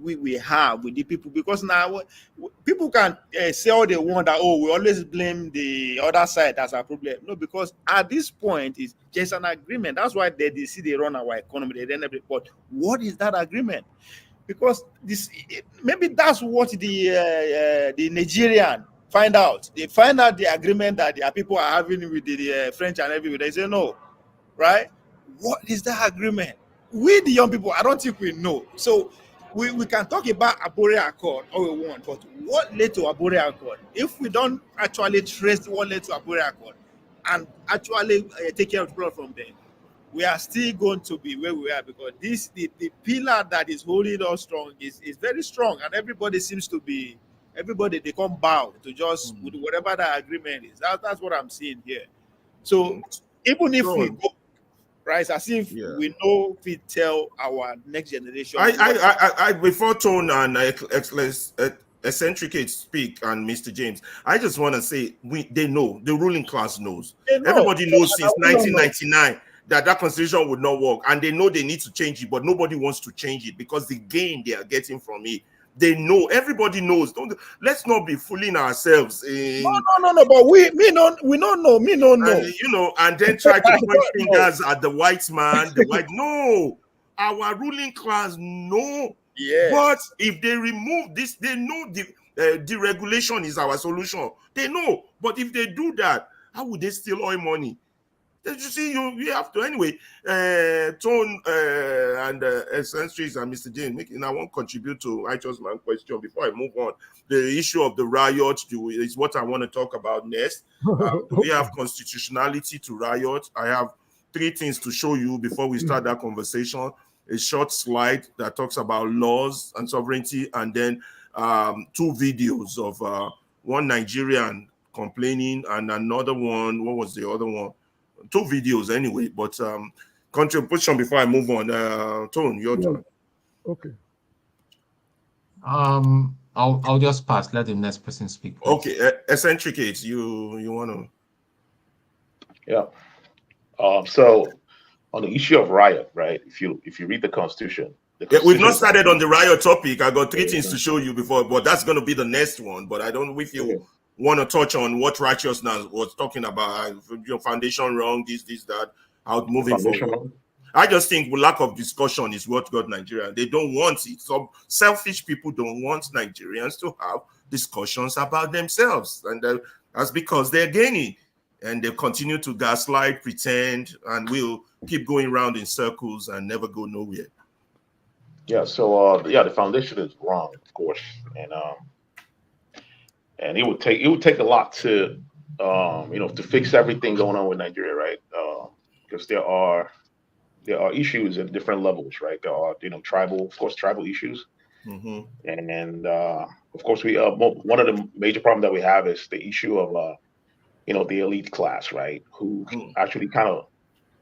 we have with the people? Because now people can say all they want that, we always blame the other side as a problem. No, because at this point is just an agreement. That's why they see they run our economy. They then report. What is that agreement? because maybe that's what the Nigerian find out. They find out the agreement that their people are having with the French and everywhere. They say no, right? What is that agreement? We, the young people, I don't think we know. So we can talk about Abore Accord all we want, but what led to Abore Accord? If we don't actually trace what led to Abore Accord and actually take care of the problem from there, we are still going to be where we are, because the pillar that is holding us strong is very strong, and everybody seems to be, they come bow to just with whatever that agreement is. That's what I'm seeing here. So even if we go, right, it's as if we know if we tell our next generation. I before Tone and Eccentricate speak and Mr. James, I just want to say they know, the ruling class knows. Everybody knows since 1999 that constitution would not work, and they know they need to change it, but nobody wants to change it because the gain they are getting from it. They know, everybody knows. Let's not be fooling ourselves. No. But we don't know. Me don't know. You know, and then try to point fingers at the white man. No, our ruling class know. Yes. But if they remove this, they know deregulation is our solution. They know. But if they do that, how would they steal oil money? You see, you have to anyway. Tone and Eccentrics and Mr. James, I won't contribute to Righteous Man question before I move on. The issue of the riot is what I want to talk about next. We have constitutionality to riot. I have 3 things to show you before we start that conversation. A short slide that talks about laws and sovereignty, and then 2 videos of one Nigerian complaining and another one. What was the other one? 2 videos anyway, but contribution before I move on. Tone, your turn. Okay. I'll just pass. Let the next person speak, please. Okay, Eccentricate, you want to? Yeah. So on the issue of riot, right? If you read the Constitution, we've not started on the riot topic. I got 3 things to show you before, but that's going to be the next one. But I don't know if you want to touch on what Righteousness was talking about, your foundation wrong, this, that, how moving forward. I just think lack of discussion is what got Nigeria. They don't want it. Some selfish people don't want Nigerians to have discussions about themselves, and that's because they're gaining, and they continue to gaslight, pretend, and will keep going around in circles and never go nowhere. Yeah. So the foundation is wrong, of course, and it would take a lot to to fix everything going on with Nigeria, right? Because there are issues at different levels, right? There are tribal issues, and of course we one of the major problems that we have is the issue of the elite class, right? Who actually kind of,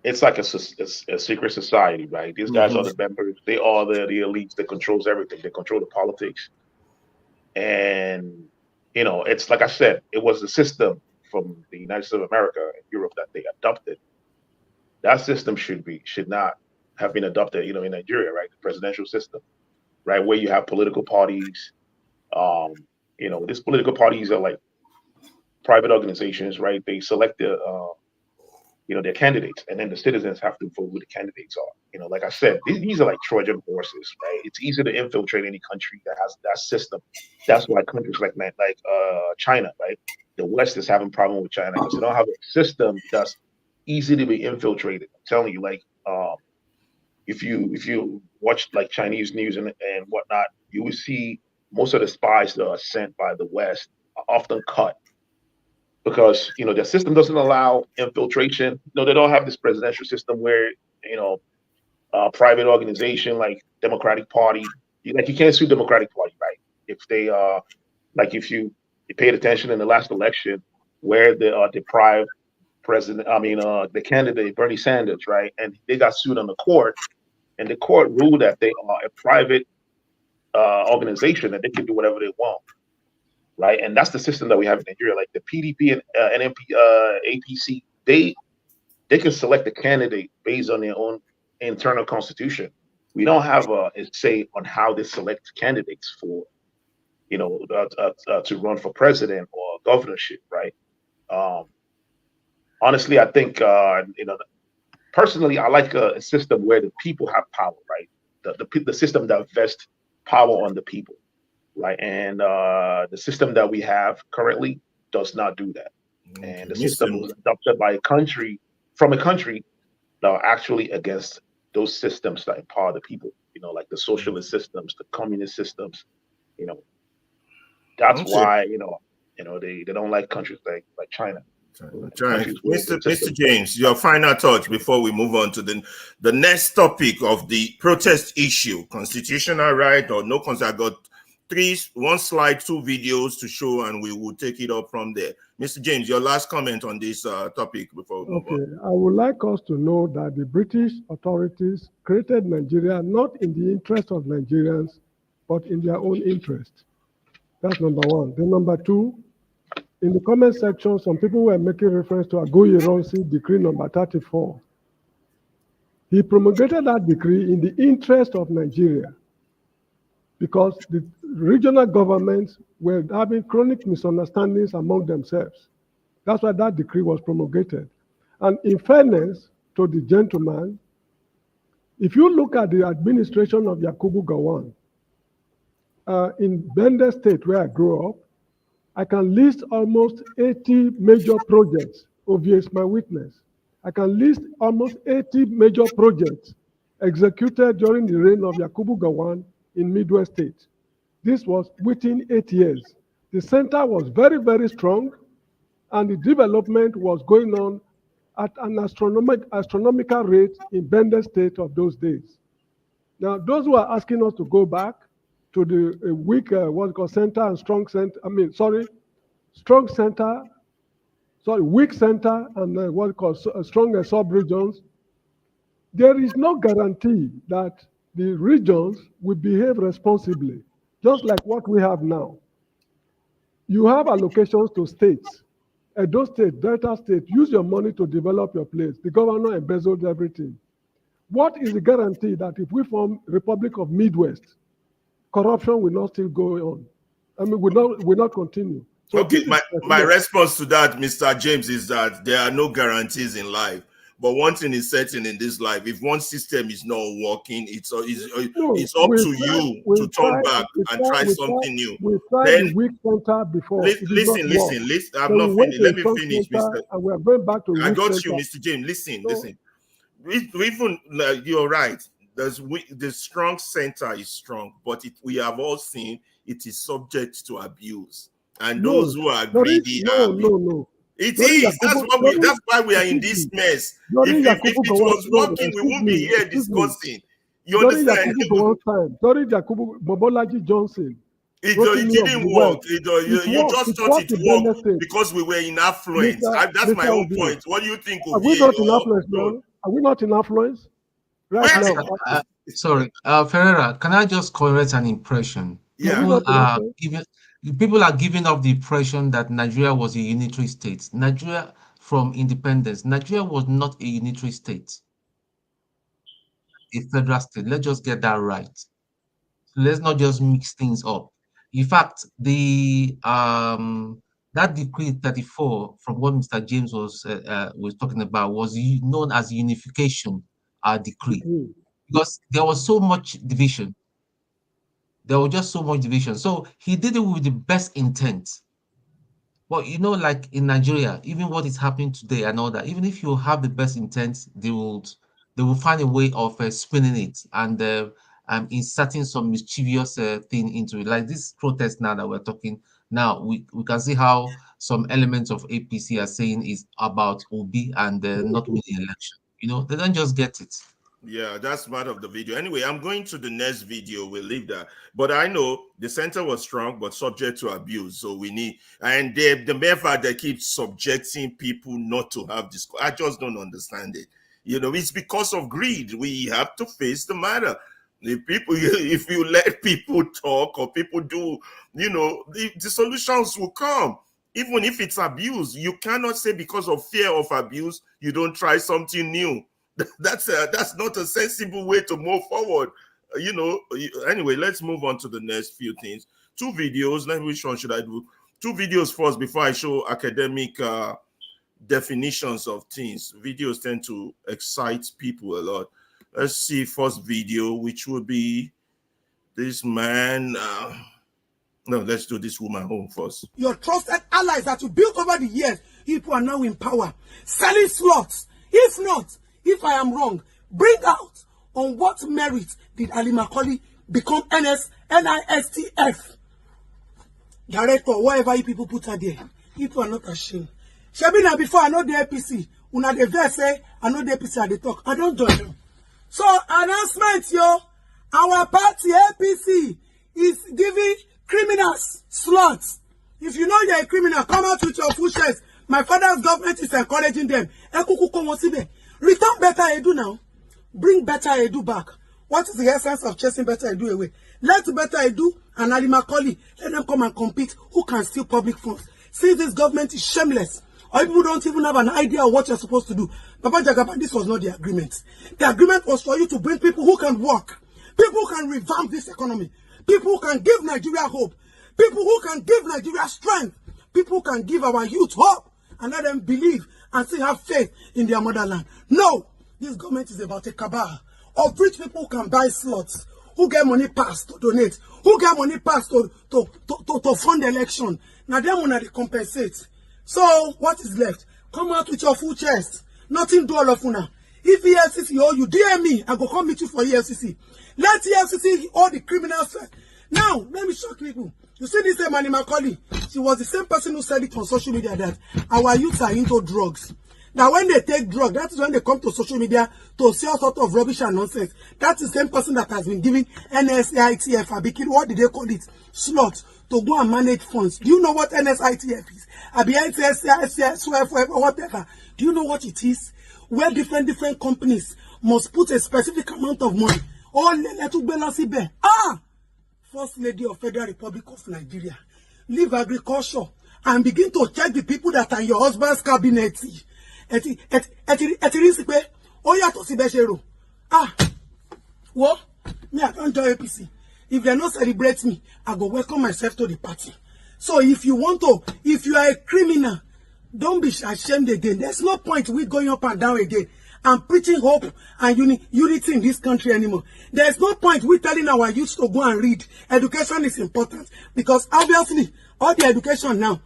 it's like a secret society, right? These guys are the members. They are the elites that controls everything. They control the politics, and it's like I said, it was the system from the United States of America and Europe that they adopted. That system should not have been adopted, in Nigeria, right? The presidential system, right? Where you have political parties. These political parties are like private organizations, right? They select their candidates, and then the citizens have to vote who the candidates are. Like I said, these are like Trojan horses, right? It's easy to infiltrate any country that has that system. That's why countries like China, right? The West is having problem with China because they don't have a system that's easy to be infiltrated. I'm telling you, like if you watch like Chinese news and whatnot, you will see most of the spies that are sent by the West are often cut because their system doesn't allow infiltration. They don't have this presidential system where private organization like Democratic Party, you can't sue Democratic Party, right? If they if you paid attention in the last election where the deprived president, the candidate Bernie Sanders, right, and they got sued on the court, and the court ruled that they are a private organization and they can do whatever they want. Right, and that's the system that we have in Nigeria. Like the PDP and NMP, APC, they can select a candidate based on their own internal constitution. We don't have a say on how they select candidates for, to run for president or governorship. Right. Honestly, I think personally, I like a system where the people have power. Right, the system that vests power on the people, right? And the system that we have currently does not do that. And the system was adopted by a country that are actually against those systems that empower the people, like the socialist systems, the communist systems, that's why, they don't like countries like China. Mr. James, your final thoughts before we move on to the next topic of the protest issue, constitutional right or no constitution. I got one slide, 2 videos to show, and we will take it up from there. Mr. James, your last comment on this topic before we move on. I would like us to know that the British authorities created Nigeria not in the interest of Nigerians, but in their own interest. That's number one. Then number two, in the comment section, some people were making reference to Agoyeronsi decree number 34. He promulgated that decree in the interest of Nigeria because the regional governments were having chronic misunderstandings among themselves. That's why that decree was promulgated. And in fairness to the gentleman, if you look at the administration of Yakubu Gowon, in Bender State, where I grew up, I can list almost 80 major projects. Ovie is my witness. I can list almost 80 major projects executed during the reign of Yakubu Gowon in Midwest State. This was within 8 years. The center was very, very strong, and the development was going on at an astronomical rate in Bender State of those days. Now, those who are asking us to go back to the weak, center and strong center, strong center, weak center, and strong sub-regions, there is no guarantee that the regions will behave responsibly, just like what we have now. You have allocations to states. Edo State, Delta State, use your money to develop your place. The governor embezzled everything. What is the guarantee that if we form Republic of Midwest, corruption will not still go on? Will not continue. So okay, my response to that, Mr. James, is that there are no guarantees in life. But one thing is certain in this life: if one system is not working, it's up to you to turn back and try something new. We tried the weak center before. Listen. I'm not finished. Let me finish, Mr. And we are going back to. I got you, Mr. James. Listen. Even you're right. The strong center is strong, but we have all seen it is subject to abuse, and those who are greedy. No. It is. That's why we are in this mess. If it was working, we wouldn't be here discussing. You understand? During Yakubu Bobolaji Johnson. It didn't work. You just thought it worked because we were in affluence. That's my own point. What do you think of it? Are we not in affluence now? Are we not in affluence? Right now. Sorry, Ferreira, can I just correct an impression? Yeah. People are giving up the impression that Nigeria was a unitary state. Nigeria, from independence, Nigeria was not a unitary state, a federal state. Let's just get that right. So let's not just mix things up. In fact, the that decree 34, from what Mr. James was talking about, was known as unification decree, because there was so much division. There was just so much division. So he did it with the best intent. But like in Nigeria, even what is happening today and all that, even if you have the best intent, they will find a way of spinning it and inserting some mischievous thing into it. Like this protest now that we're talking now, we can see how some elements of APC are saying is about Obi and not winning election. They don't just get it. Yeah, that's part of the video. Anyway, I'm going to the next video. We'll leave that. But I know the center was strong, but subject to abuse. So we need, and the mere fact they keep subjecting people not to have this, I just don't understand it. It's because of greed. We have to face the matter. If you let people talk or people do, the solutions will come. Even if it's abuse, you cannot say because of fear of abuse, you don't try something new. That's not a sensible way to move forward. Anyway, let's move on to the next few things. 2 videos. Which one should I do? 2 videos first before I show academic definitions of things. Videos tend to excite people a lot. Let's see first video, which will be This man, no, let's do this woman home first. Your trusted allies that you built over the years, people are now in power, selling slots. If not, if I am wrong, bring out on what merit did Ali Macaulay become NISTF director, whatever you people put her there. People are not ashamed. Shabina, before I know the APC, una the verse say, I know the APC at the talk. I don't join them. So, announcement, yo. Our party, APC, is giving criminals slots. If you know you're a criminal, come out with your full chest. My father's government is encouraging them. Return better edu now. Bring better edu back. What is the essence of chasing better edu away? Let better edu and Ali Macaulay, let them come and compete. Who can steal public funds? Since this government is shameless, or people don't even have an idea of what you're supposed to do. Papa Jagaban, this was not the agreement. The agreement was for you to bring people who can work, people who can revamp this economy, people who can give Nigeria hope, people who can give Nigeria strength, people who can give our youth hope and let them believe and still have faith in their motherland. No, this government is about a cabal of rich people who can buy slots, who get money passed to donate, who get money passed to fund the election. Now them want to compensate. So what is left? Come out with your full chest. Nothing do all of una. If EFCC owe you, DM me, I go come meet you for EFCC. Let EFCC all the criminals. Now, let me shock people. You see this Manny Macaulay, she was the same person who said it on social media that our youths are into drugs. Now, when they take drugs, that is when they come to social media to see all sorts of rubbish and nonsense. That's the same person that has been giving NSITF, what did they call it? Slots to go and manage funds. Do you know what NSITF is? or whatever. Do you know what it is? Where different companies must put a specific amount of money. First Lady of Federal Republic of Nigeria, leave agriculture and begin to check the people that are in your husband's cabinet. What? Me, I can't join APC. If they not celebrate me, I go welcome myself to the party. So if you are a criminal, don't be ashamed again. There's no point we going up and down again and preaching hope and unity in this country anymore. There's no point we telling our youth to go and read. Education is important because obviously all the education now,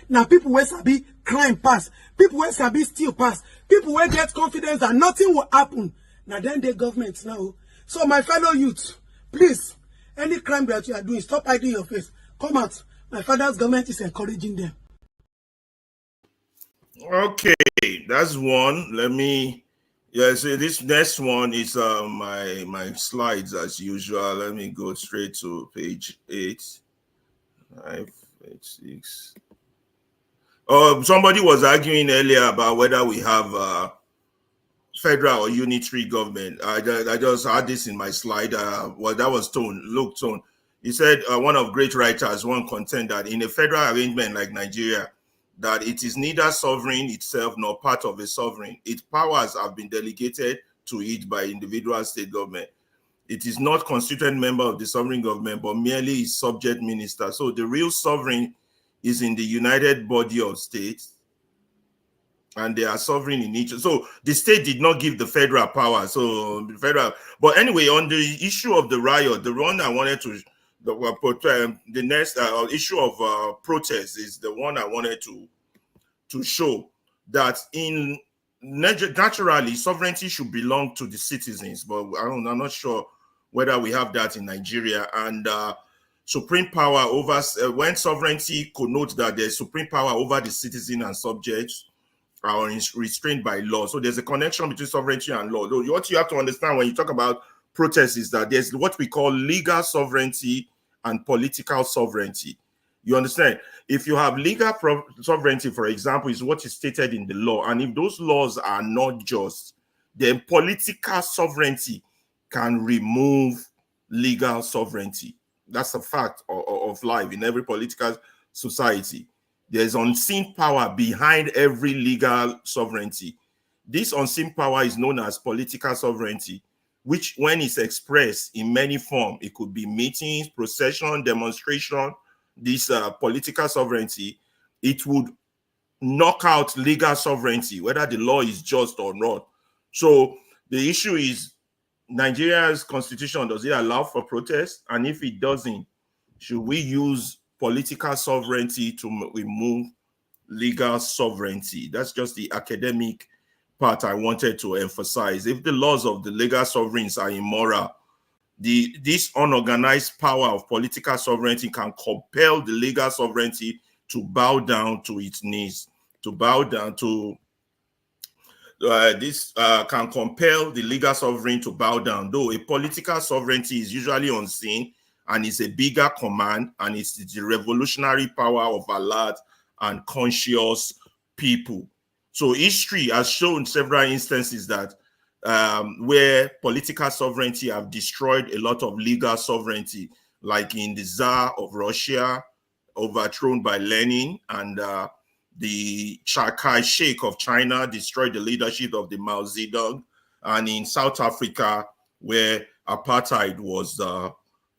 now people will sabi crime pass, people will sabi steal pass, people will get confidence that nothing will happen. Now then the government now. So my fellow youth, please, any crime that you are doing, stop hiding your face. Come out. My father's government is encouraging them. Okay, that's one. Let me, so this next one is my slides as usual. Let me go straight to page 8. 5, 8, 6. Somebody was arguing earlier about whether we have federal or unitary government. I just had this in my slide. Well, that was Luke Tone. He said one of great writers, one contend that in a federal arrangement like Nigeria, that it is neither sovereign itself nor part of a sovereign. Its powers have been delegated to it by individual state government. It is not constituent member of the sovereign government, but merely its subject minister. So the real sovereign is in the united body of states, and they are sovereign in each. So the state did not give the federal power. So the federal, but anyway, on the issue of the riot, the one I wanted to, the next issue of protest is the one I wanted to show that in naturally sovereignty should belong to the citizens, but I'm not sure whether we have that in Nigeria. And supreme power over when sovereignty connotes that there's supreme power over the citizen and subjects are restrained by law. So there's a connection between sovereignty and law. What you have to understand when you talk about protest is that there's what we call legal sovereignty and political sovereignty. You understand? If you have legal sovereignty, for example, is what is stated in the law, and if those laws are not just, then political sovereignty can remove legal sovereignty. That's a fact of life in every political society. There's unseen power behind every legal sovereignty. This unseen power is known as political sovereignty, which when it's expressed in many forms, it could be meetings, procession, demonstration, this political sovereignty, it would knock out legal sovereignty, whether the law is just or not. So the issue is Nigeria's constitution, does it allow for protest? And if it doesn't, should we use political sovereignty to remove legal sovereignty? That's just the academic part I wanted to emphasize. If the laws of the legal sovereigns are immoral, this unorganized power of political sovereignty can compel the legal sovereignty to bow down to its knees, to bow down to this can compel the legal sovereign to bow down, though a political sovereignty is usually unseen and is a bigger command, and it's the revolutionary power of alert and conscious people. So history has shown several instances that where political sovereignty have destroyed a lot of legal sovereignty, like in the Tsar of Russia, overthrown by Lenin, and the Chiang Kai-shek of China destroyed the leadership of the Mao Zedong, and in South Africa, where apartheid was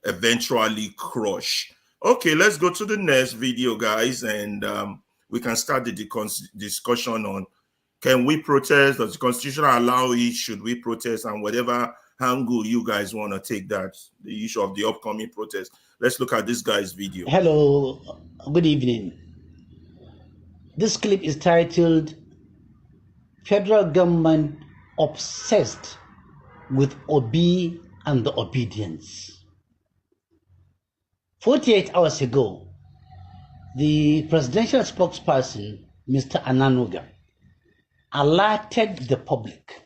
eventually crushed. Okay, let's go to the next video, guys, and we can start the discussion on, can we protest? Does the Constitution allow it? Should we protest? And whatever angle you guys want to take that, the issue of the upcoming protest. Let's look at this guy's video. Hello, good evening. This clip is titled, Federal Government Obsessed with Obi and the Obedience. 48 hours ago, the presidential spokesperson, Mr. Ananuga, alerted the public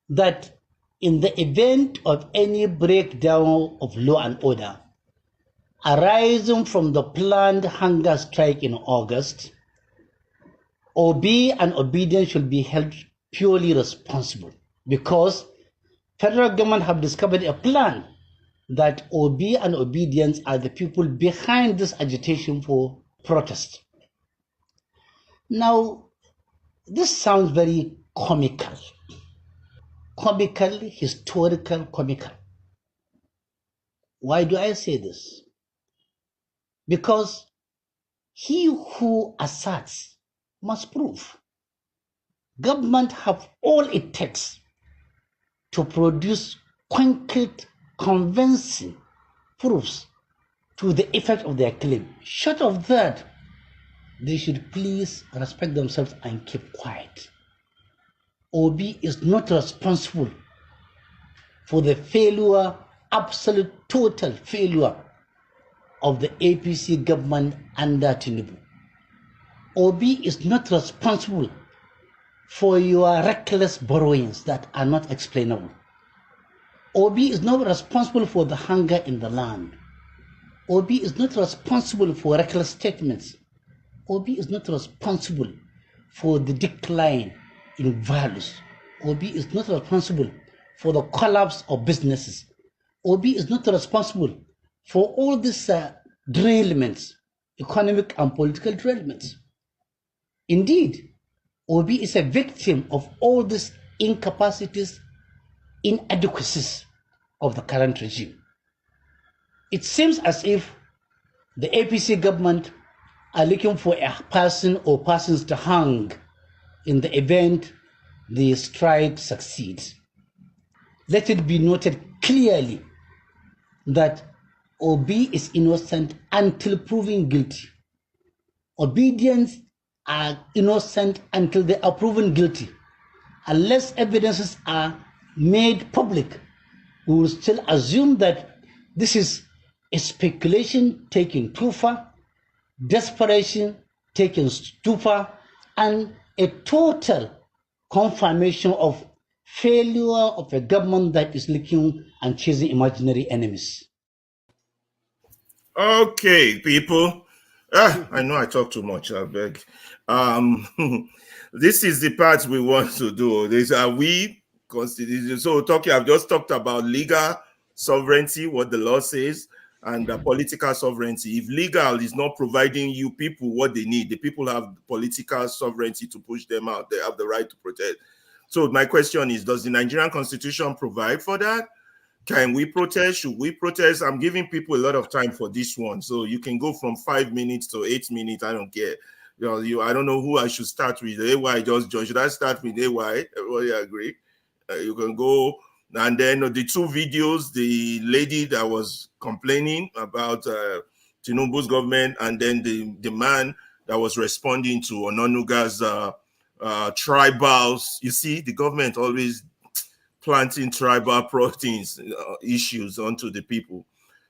that in the event of any breakdown of law and order arising from the planned hunger strike in August, Obi and obedience should be held purely responsible, because federal government have discovered a plan that Obi and obedience are the people behind this agitation for protest. Now, this sounds very comical, historical, comical. Why do I say this? Because he who asserts must prove. Government have all it takes to produce concrete, convincing proofs to the effect of their claim. Short of that, they should please respect themselves and keep quiet. Obi is not responsible for the failure, absolute total failure of the APC government under Tinubu. Obi is not responsible for your reckless borrowings that are not explainable. Obi is not responsible for the hunger in the land. Obi is not responsible for reckless statements. Obi is not responsible for the decline in values. Obi is not responsible for the collapse of businesses. Obi is not responsible for all these derailments, economic and political derailments. Indeed, Obi is a victim of all these incapacities, inadequacies of the current regime. It seems as if the APC government are looking for a person or persons to hang in the event the strike succeeds. Let it be noted clearly that Obi is innocent until proven guilty. Obedience are innocent until they are proven guilty. Unless evidences are made public, we will still assume that this is a speculation taking too far, desperation taking too far, and a total confirmation of failure of a government that is looking and chasing imaginary enemies. Okay, people. I know I talk too much, I beg. This is the part we want to do. These are we constitution. So I've just talked about legal sovereignty, what the law says, and political sovereignty. If legal is not providing you people what they need, the people have political sovereignty to push them out. They have the right to protest. So my question is, does the Nigerian constitution provide for that? Can we protest? Should we protest? I'm giving people a lot of time for this one. So you can go from 5 minutes to 8 minutes. I don't care. I don't know who I should start with. AY just joined. Should I start with AY? Everybody agree? You can go And then the two videos, the lady that was complaining about Tinubu's government, and then the man that was responding to Ononuga's tribals. You see, the government always planting tribal proteins issues onto the people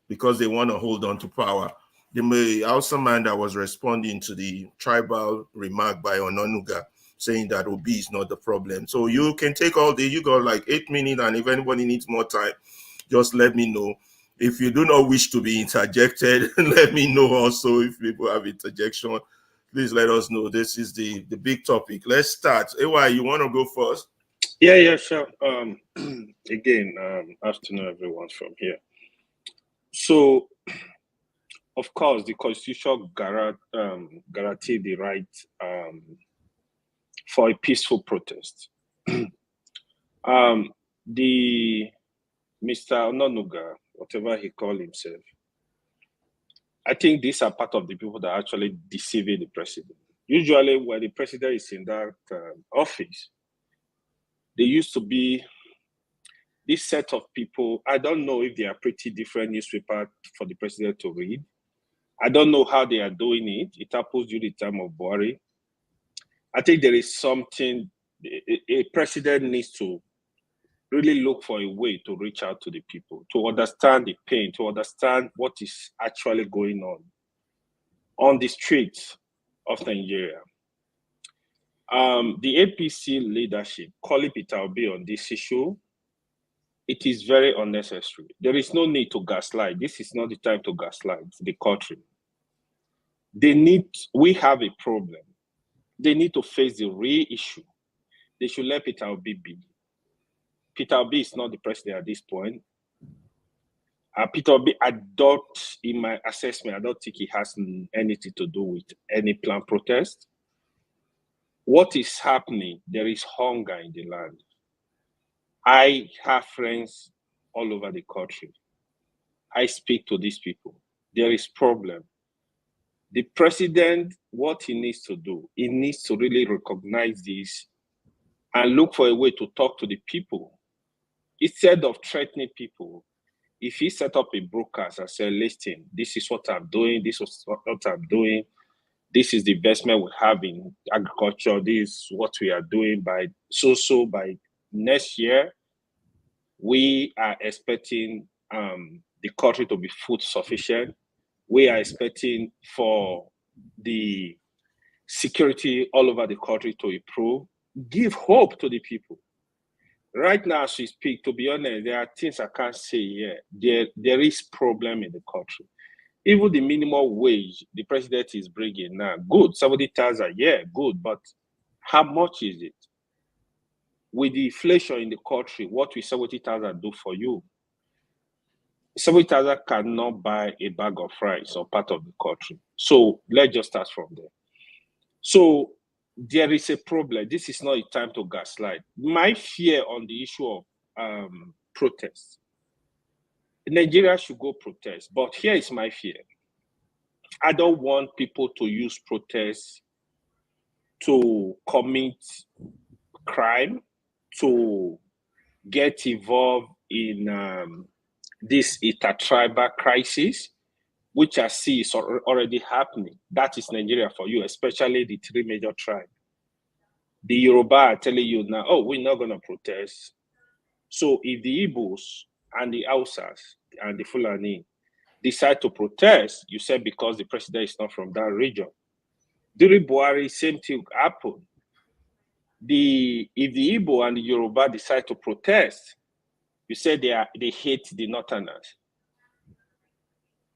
because they want to hold on to power. The Hausa man that was responding to the tribal remark by Ononuga, saying that Obi is not the problem. So you can take all day. You got like 8 minutes, and if anybody needs more time, just let me know. If you do not wish to be interjected, let me know also. If people have interjection, please let us know. This is the big topic. Let's start. Ewa, you want to go first? Yeah, sure. Again, afternoon, everyone from here. So, of course, the Constitution guarantee the right for a peaceful protest. The Mr. Ononuga, whatever he called himself, I think these are part of the people that are actually deceiving the president. Usually, when the president is in that office, there used to be this set of people. I don't know if they are pretty different newspapers for the president to read. I don't know how they are doing it. It happens during the time of Buhari. I think there is something a president needs to really look for a way to reach out to the people, to understand the pain, to understand what is actually going on the streets of Nigeria. The APC leadership calling Peter Obi on this issue, it is very unnecessary. There is no need to gaslight. This is not the time to gaslight the country. We have a problem. They need to face the real issue. They should let Peter Obi be. Peter Obi is not the president at this point. Peter Obi, in my assessment, I don't think he has anything to do with any planned protest. What is happening? There is hunger in the land. I have friends all over the country. I speak to these people. There is problem. The president, what he needs to do, he needs to really recognize this and look for a way to talk to the people. Instead of threatening people, if he set up a broadcast and say, listen, this is what I'm doing, this is what I'm doing, this is the investment we have in agriculture, this is what we are doing by next year, we are expecting the country to be food sufficient. We are expecting for the security all over the country to improve. Give hope to the people. Right now, as we speak, to be honest, there are things I can't say here. There is problem in the country. Even the minimum wage the president is bringing now, good, 70,000, yeah, good, but how much is it? With the inflation in the country, what will 70,000 do for you? 70,000 cannot buy a bag of rice or part of the country. So let's just start from there. So there is a problem. This is not a time to gaslight. My fear on the issue of protests. Nigeria should go protest, but here is my fear. I don't want people to use protests to commit crime, to get involved in this intertribal crisis, which I see is already happening. That is Nigeria for you, especially the three major tribes. The Yoruba are telling you now, oh, we're not going to protest. So if the Igbos and the Hausas and the Fulani decide to protest, you said because the president is not from that region. During Buhari, same thing happened. If the Igbo and the Yoruba decide to protest, you said they hate the Northerners.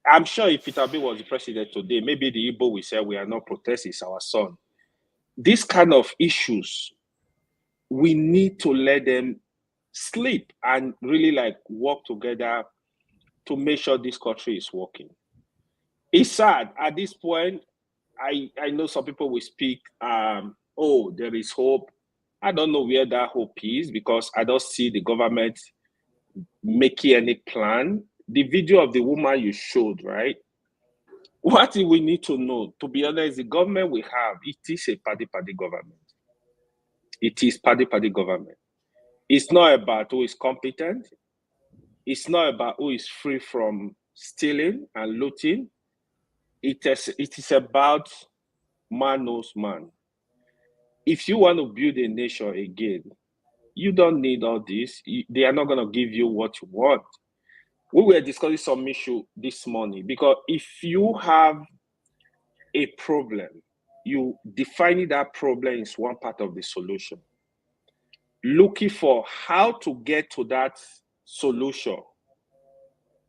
I'm sure if Peter Obi was the president today, maybe the Igbo will say we are not protesting, it's our son. These kind of issues, we need to let them sleep and really work together to make sure this country is working. It's sad at this point. I know some people will speak, oh, there is hope. I don't know where that hope is because I don't see the government making any plan. The video of the woman you showed, right? What do we need to know? To be honest, the government we have, it is a party government. It is party government. It's not about who is competent. It's not about who is free from stealing and looting. It is about man knows man. If you want to build a nation again, you don't need all this. They are not going to give you what you want. We were discussing some issue this morning, because if you have a problem, you defining that problem is one part of the solution. Looking for how to get to that solution,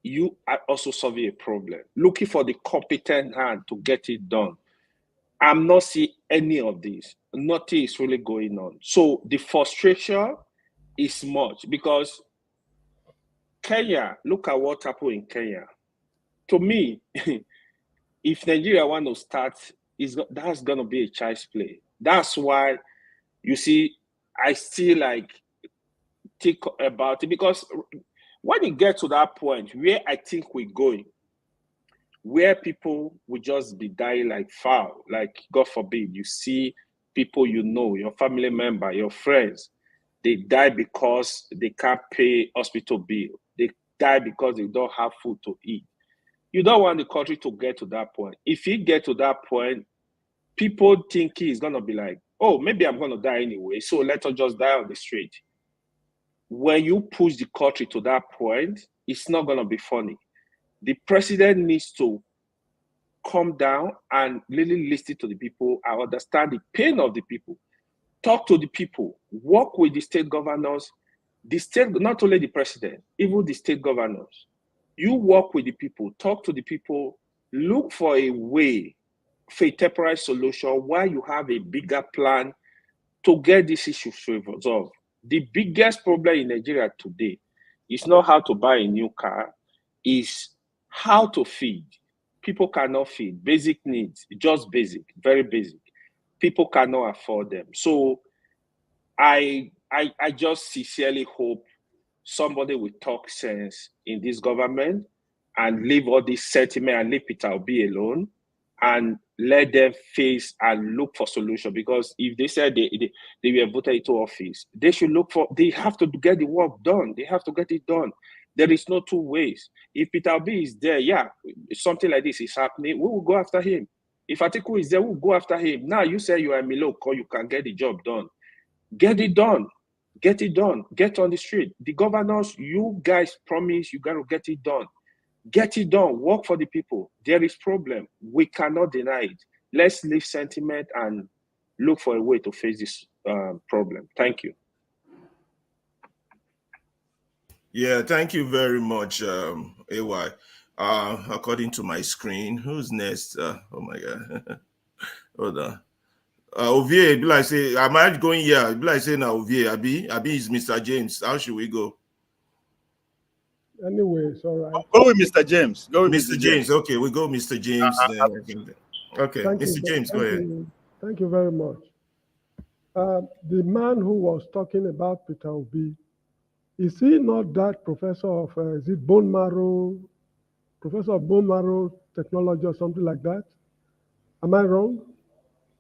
you are also solving a problem. Looking for the competent hand to get it done. I'm not seeing any of this. Nothing is really going on. So the frustration is much, because Kenya, look at what happened in Kenya. To me, if Nigeria want to start, that's going to be a child's play. That's why, you see, I still think about it, because when you get to that point where I think we're going, where people will just be dying like fowl, like God forbid, you see people you know, your family member, your friends, they die because they can't pay hospital bill. They die because they don't have food to eat. You don't want the country to get to that point. If you get to that point, people think it's going to be like, oh, maybe I'm going to die anyway, so let us just die on the street. When you push the country to that point, it's not going to be funny. The president needs to calm down and really listen to the people and understand the pain of the people. Talk to the people, work with the state governors, not only the president, even the state governors. You work with the people, talk to the people, look for a way, for a temporary solution while you have a bigger plan to get this issue resolved. The biggest problem in Nigeria today is not how to buy a new car, is how to feed. People cannot feed. Basic needs, just basic, very basic. People cannot afford them. So I just sincerely hope somebody will talk sense in this government and leave all this sentiment and leave Peter Obi alone and let them face and look for solution. Because if they said they were voted into office, they have to get the work done. They have to get it done. There is no two ways. If Peter Obi is there, something like this is happening, we will go after him. If Atiku is there, we'll go after him. Now you say you are Miloko, you can get the job done. Get it done. Get it done. Get on the street. The governors, you guys promise you got to get it done. Get it done. Work for the people. There is problem. We cannot deny it. Let's leave sentiment and look for a way to face this problem. Thank you. Yeah, thank you very much, AY. According to my screen, who's next? Oh my God. Hold on. Ovie, be like say, am I going here? Be like saying Ovie, Abi is Mr. James. How should we go? Anyway, it's all right. Go with Mr. James. Go with Mr. James. Okay, we go Mr. James. Okay, Mr. James, go ahead. Thank you very much. The man who was talking about Peter Obi, is he not that professor of, is it bone marrow, professor of bone marrow technology or something like that? Am I wrong?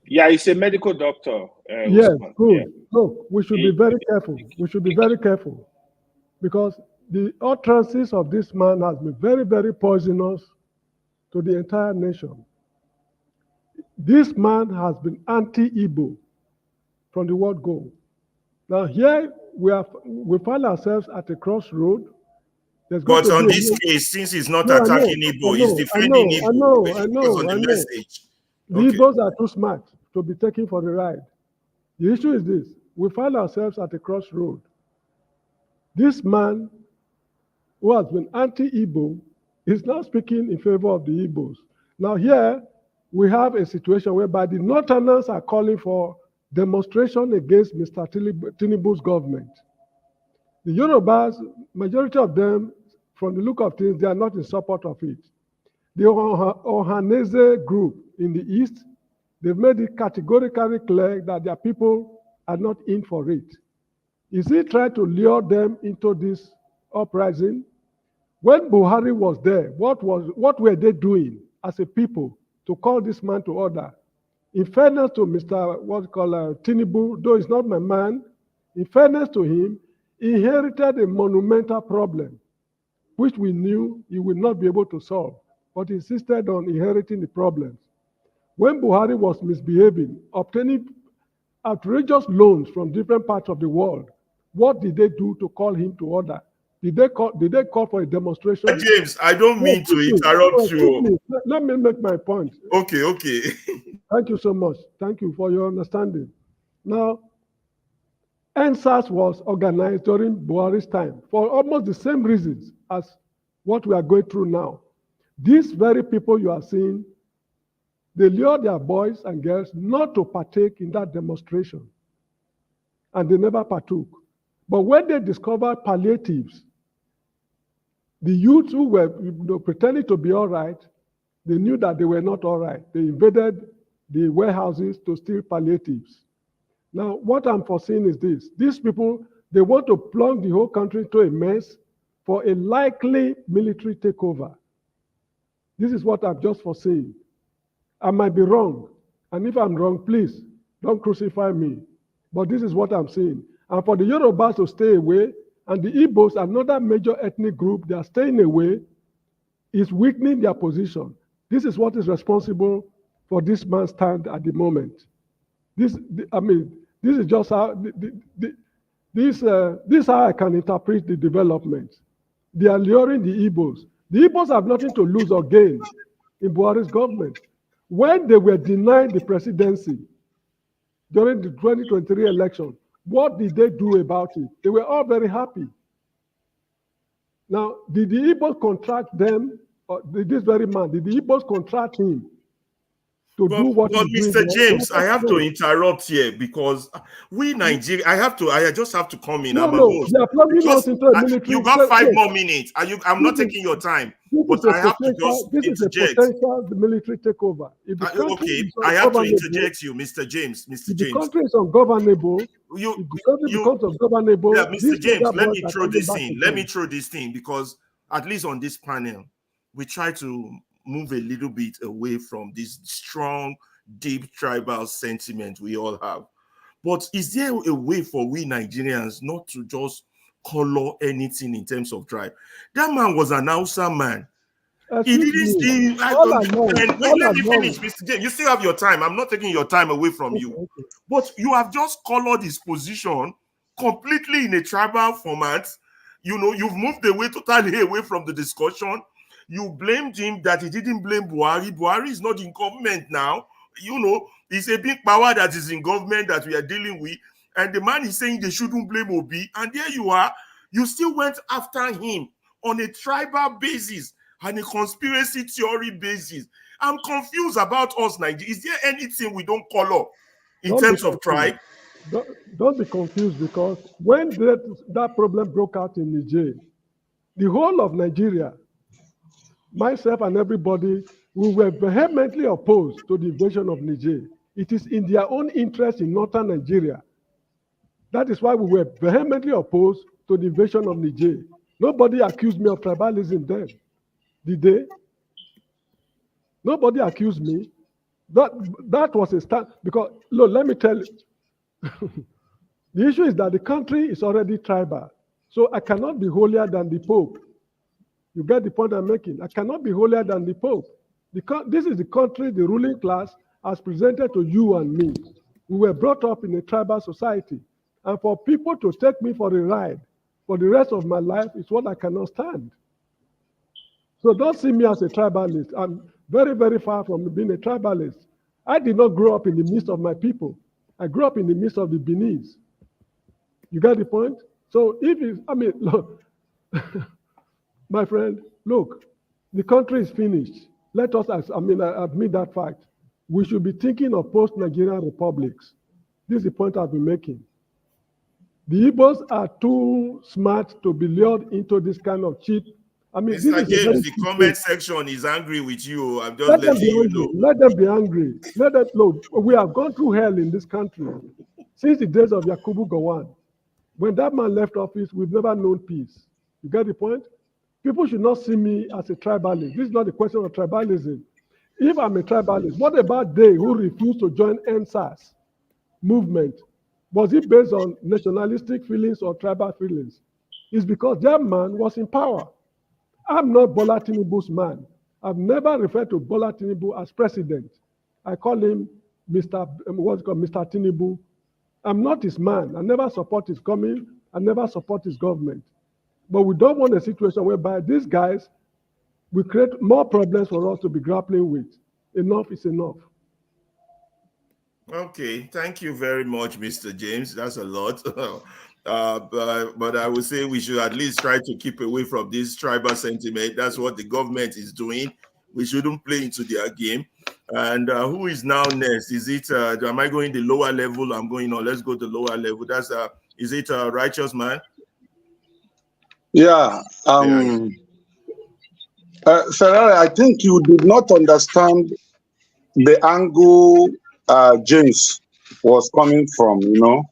Yeah, he's a medical doctor. Yes, good. Yeah. Look, we should be very careful. We should be very careful, because the utterances of this man has been very, very poisonous to the entire nation. This man has been anti-Igbo from the word go. Now here we find ourselves at a crossroad. But on this case, since he's not attacking Igbo, he's defending Igbo. I know. The Igbos are too smart to be taken for the ride. The issue is this: we find ourselves at a crossroad. This man, who has been anti-Igbo, is now speaking in favor of the Igbos. Now here, we have a situation whereby the Northerners are calling for demonstration against Mr. Tinubu's government. The Yorubas, majority of them, from the look of things, they are not in support of it. The Ohanese group in the East, they've made it categorically clear that their people are not in for it. Is he trying to lure them into this uprising? When Buhari was there, what were they doing as a people to call this man to order? In fairness to Mr. Tinubu, though he's not my man, in fairness to him, inherited a monumental problem, which we knew he would not be able to solve, but insisted on inheriting the problems. When Buhari was misbehaving, obtaining outrageous loans from different parts of the world, what did they do to call him to order? Did they call for a demonstration? James, I don't mean to interrupt you. Let me make my point. Okay. Thank you so much. Thank you for your understanding. Now, NSAS was organized during Buhari's time for almost the same reasons as what we are going through now. These very people you are seeing, they lure their boys and girls not to partake in that demonstration. And they never partook. But when they discovered palliatives, the youths who were pretending to be all right, they knew that they were not all right. They invaded the warehouses to steal palliatives. Now, what I'm foreseeing is this. These people, they want to plunge the whole country into a mess for a likely military takeover. This is what I've just foreseen. I might be wrong. And if I'm wrong, please, don't crucify me. But this is what I'm saying. And for the Yorubas to stay away, and the Igbos, another major ethnic group, they are staying away, is weakening their position. This is what is responsible for this man's stand at the moment. This is just how, this is how I can interpret the development. They are luring the Igbos. The Igbos have nothing to lose or gain in Buhari's government. When they were denied the presidency during the 2023 election, what did they do about it? They were all very happy. Now, did the Igbos contract them, or did this very man, did the Igbos contract him to do what he's Mr. doing? James, I have to interrupt here because we Nigeria, I just have to come in. No, I'm a no, host. they are plugging us into a military. You got 5 more minutes. I'm not taking your time. But I have to just interject. This is a potential military takeover. If the okay, I have to interject you, Mr. James. Mr. If James. the country is ungovernable, if the country becomes ungovernable, yeah, Mr. James, let me throw this in. Again. Let me throw this thing because at least on this panel, we try to move a little bit away from this strong, deep tribal sentiment we all have. But is there a way for we Nigerians not to just color anything in terms of tribe? That man was an Hausa man. He didn't see. Let me finish, Mr. James. You still have your time. I'm not taking your time away from you. Okay. But you have just colored his position completely in a tribal format. You know, you've moved totally away from the discussion. You blamed him that he didn't blame Buhari. Buhari is not in government now. You know, it's a big power that is in government that we are dealing with. And the man is saying they shouldn't blame Obi. And there you are. You still went after him on a tribal basis and a conspiracy theory basis. I'm confused about us, Nigeria. Is there anything we don't color in terms of tribe? Don't be confused, because when that problem broke out in Niger, the whole of Nigeria, myself and everybody, we were vehemently opposed to the invasion of Niger. It is in their own interest in northern Nigeria. That is why we were vehemently opposed to the invasion of Niger. Nobody accused me of tribalism then. Did they? Nobody accused me. That was a start. Because, look, let me tell you. The issue is that the country is already tribal. So I cannot be holier than the Pope. You get the point I'm making? I cannot be holier than the Pope. This is the country the ruling class has presented to you and me. We were brought up in a tribal society. And for people to take me for a ride for the rest of my life is what I cannot stand. So don't see me as a tribalist. I'm very, very far from being a tribalist. I did not grow up in the midst of my people. I grew up in the midst of the Beninese. You got the point? So look, my friend, look, the country is finished. Let us, admit that fact. We should be thinking of post-Nigerian republics. This is the point I've been making. The Igbos are too smart to be lured into this kind of cheap. Mr. James, the comment section is angry with you. I'm just letting you know. Let them be angry. Let them know. We have gone through hell in this country since the days of Yakubu Gowon. When that man left office, we've never known peace. You get the point? People should not see me as a tribalist. This is not a question of tribalism. If I'm a tribalist, what about they who refuse to join NSAS movement Was it based on nationalistic feelings or tribal feelings? It's because that man was in power. I'm not Bola Tinubu's man. I've never referred to Bola Tinubu as president. I call him Mr. Mr. Tinubu. I'm not his man. I never support his coming. I never support his government. But we don't want a situation whereby these guys will create more problems for us to be grappling with. Enough is enough. Okay, thank you very much, Mr. James. That's a lot. But I would say we should at least try to keep away from this tribal sentiment. That's what the government is doing. We shouldn't play into their game. And who is now next? Is it, am I going the lower level? I'm going on, let's go to the lower level. That's, is it a Righteous Man? Yeah. Ferrari, I think you did not understand the angle James was coming from, you know.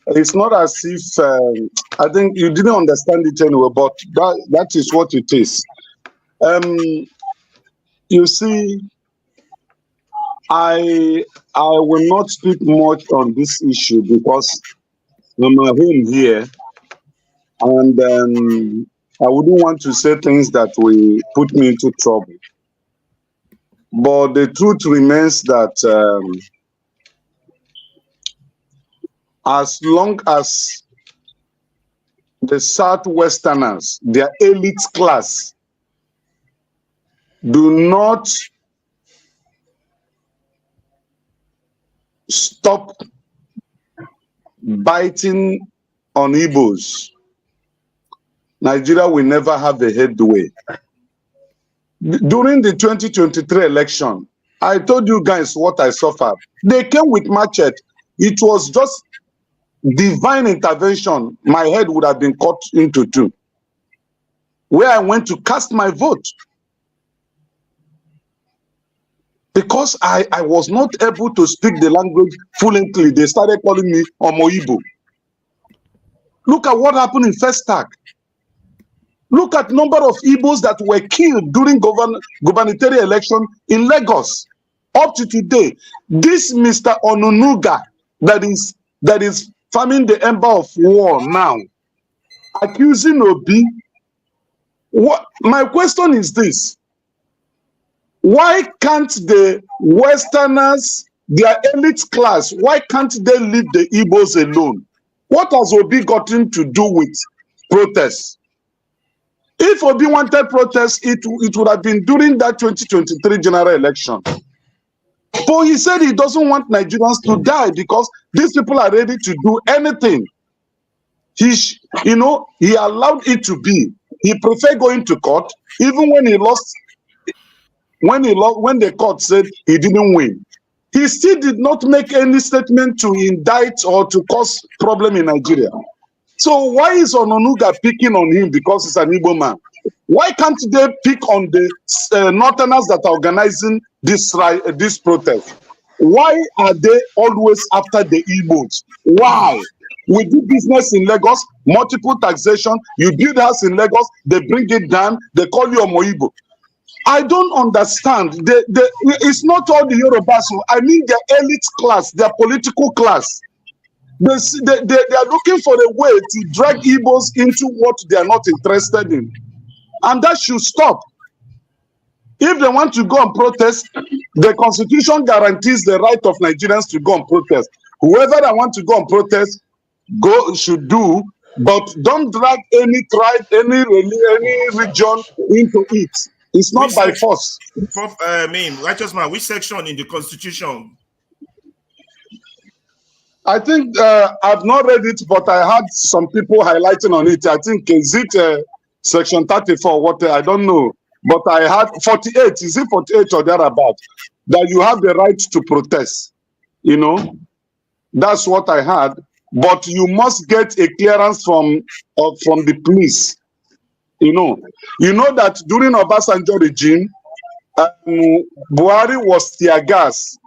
It's not as if, I think you didn't understand it anyway, but that is what it is. You see, I will not speak much on this issue because I'm at home here, and I wouldn't want to say things that will put me into trouble. But the truth remains that as long as the Southwesterners, their elite class, do not stop biting on Igbos, Nigeria will never have a headway. During the 2023 election, I told you guys what I suffered. They came with machete. It was just divine intervention. My head would have been cut into two, where I went to cast my vote. Because I was not able to speak the language fluently, they started calling me Omoibo. Look at what happened in Festac. Look at number of Igbos that were killed during gubernatorial election in Lagos. Up to today, this Mr. Onunuga that is farming the ember of war now, accusing Obi. What my question is this: why can't the Westerners, their elite class, why can't they leave the Igbos alone? What has Obi gotten to do with protests? If Obi wanted protests, it would have been during that 2023 general election. But he said he doesn't want Nigerians to die because these people are ready to do anything. He allowed it to be. He preferred going to court, even when he lost. When the court said he didn't win, he still did not make any statement to indict or to cause problem in Nigeria. So why is Ononuga picking on him because he's an Igbo man? Why can't they pick on the Northerners that are organizing this protest? Why are they always after the Igbos? Why? We do business in Lagos, multiple taxation. You build house in Lagos, they bring it down, they call you Omoibo. I don't understand. It's not all the Yorubas. I mean their elite class, their political class. They are looking for a way to drag Igbos into what they are not interested in. And that should stop. If they want to go and protest, the Constitution guarantees the right of Nigerians to go and protest. Whoever that want to go and protest, should do, but don't drag any tribe, any region into it. It's not by force. Righteous Man, which section in the Constitution? I think I've not read it, but I had some people highlighting on it. I think, is it section 34? What I don't know. But I had 48. Is it 48 or thereabout? That you have the right to protest. You know, that's what I had. But you must get a clearance from the police. You know that during Obasanjo regime, Buhari was tear gas.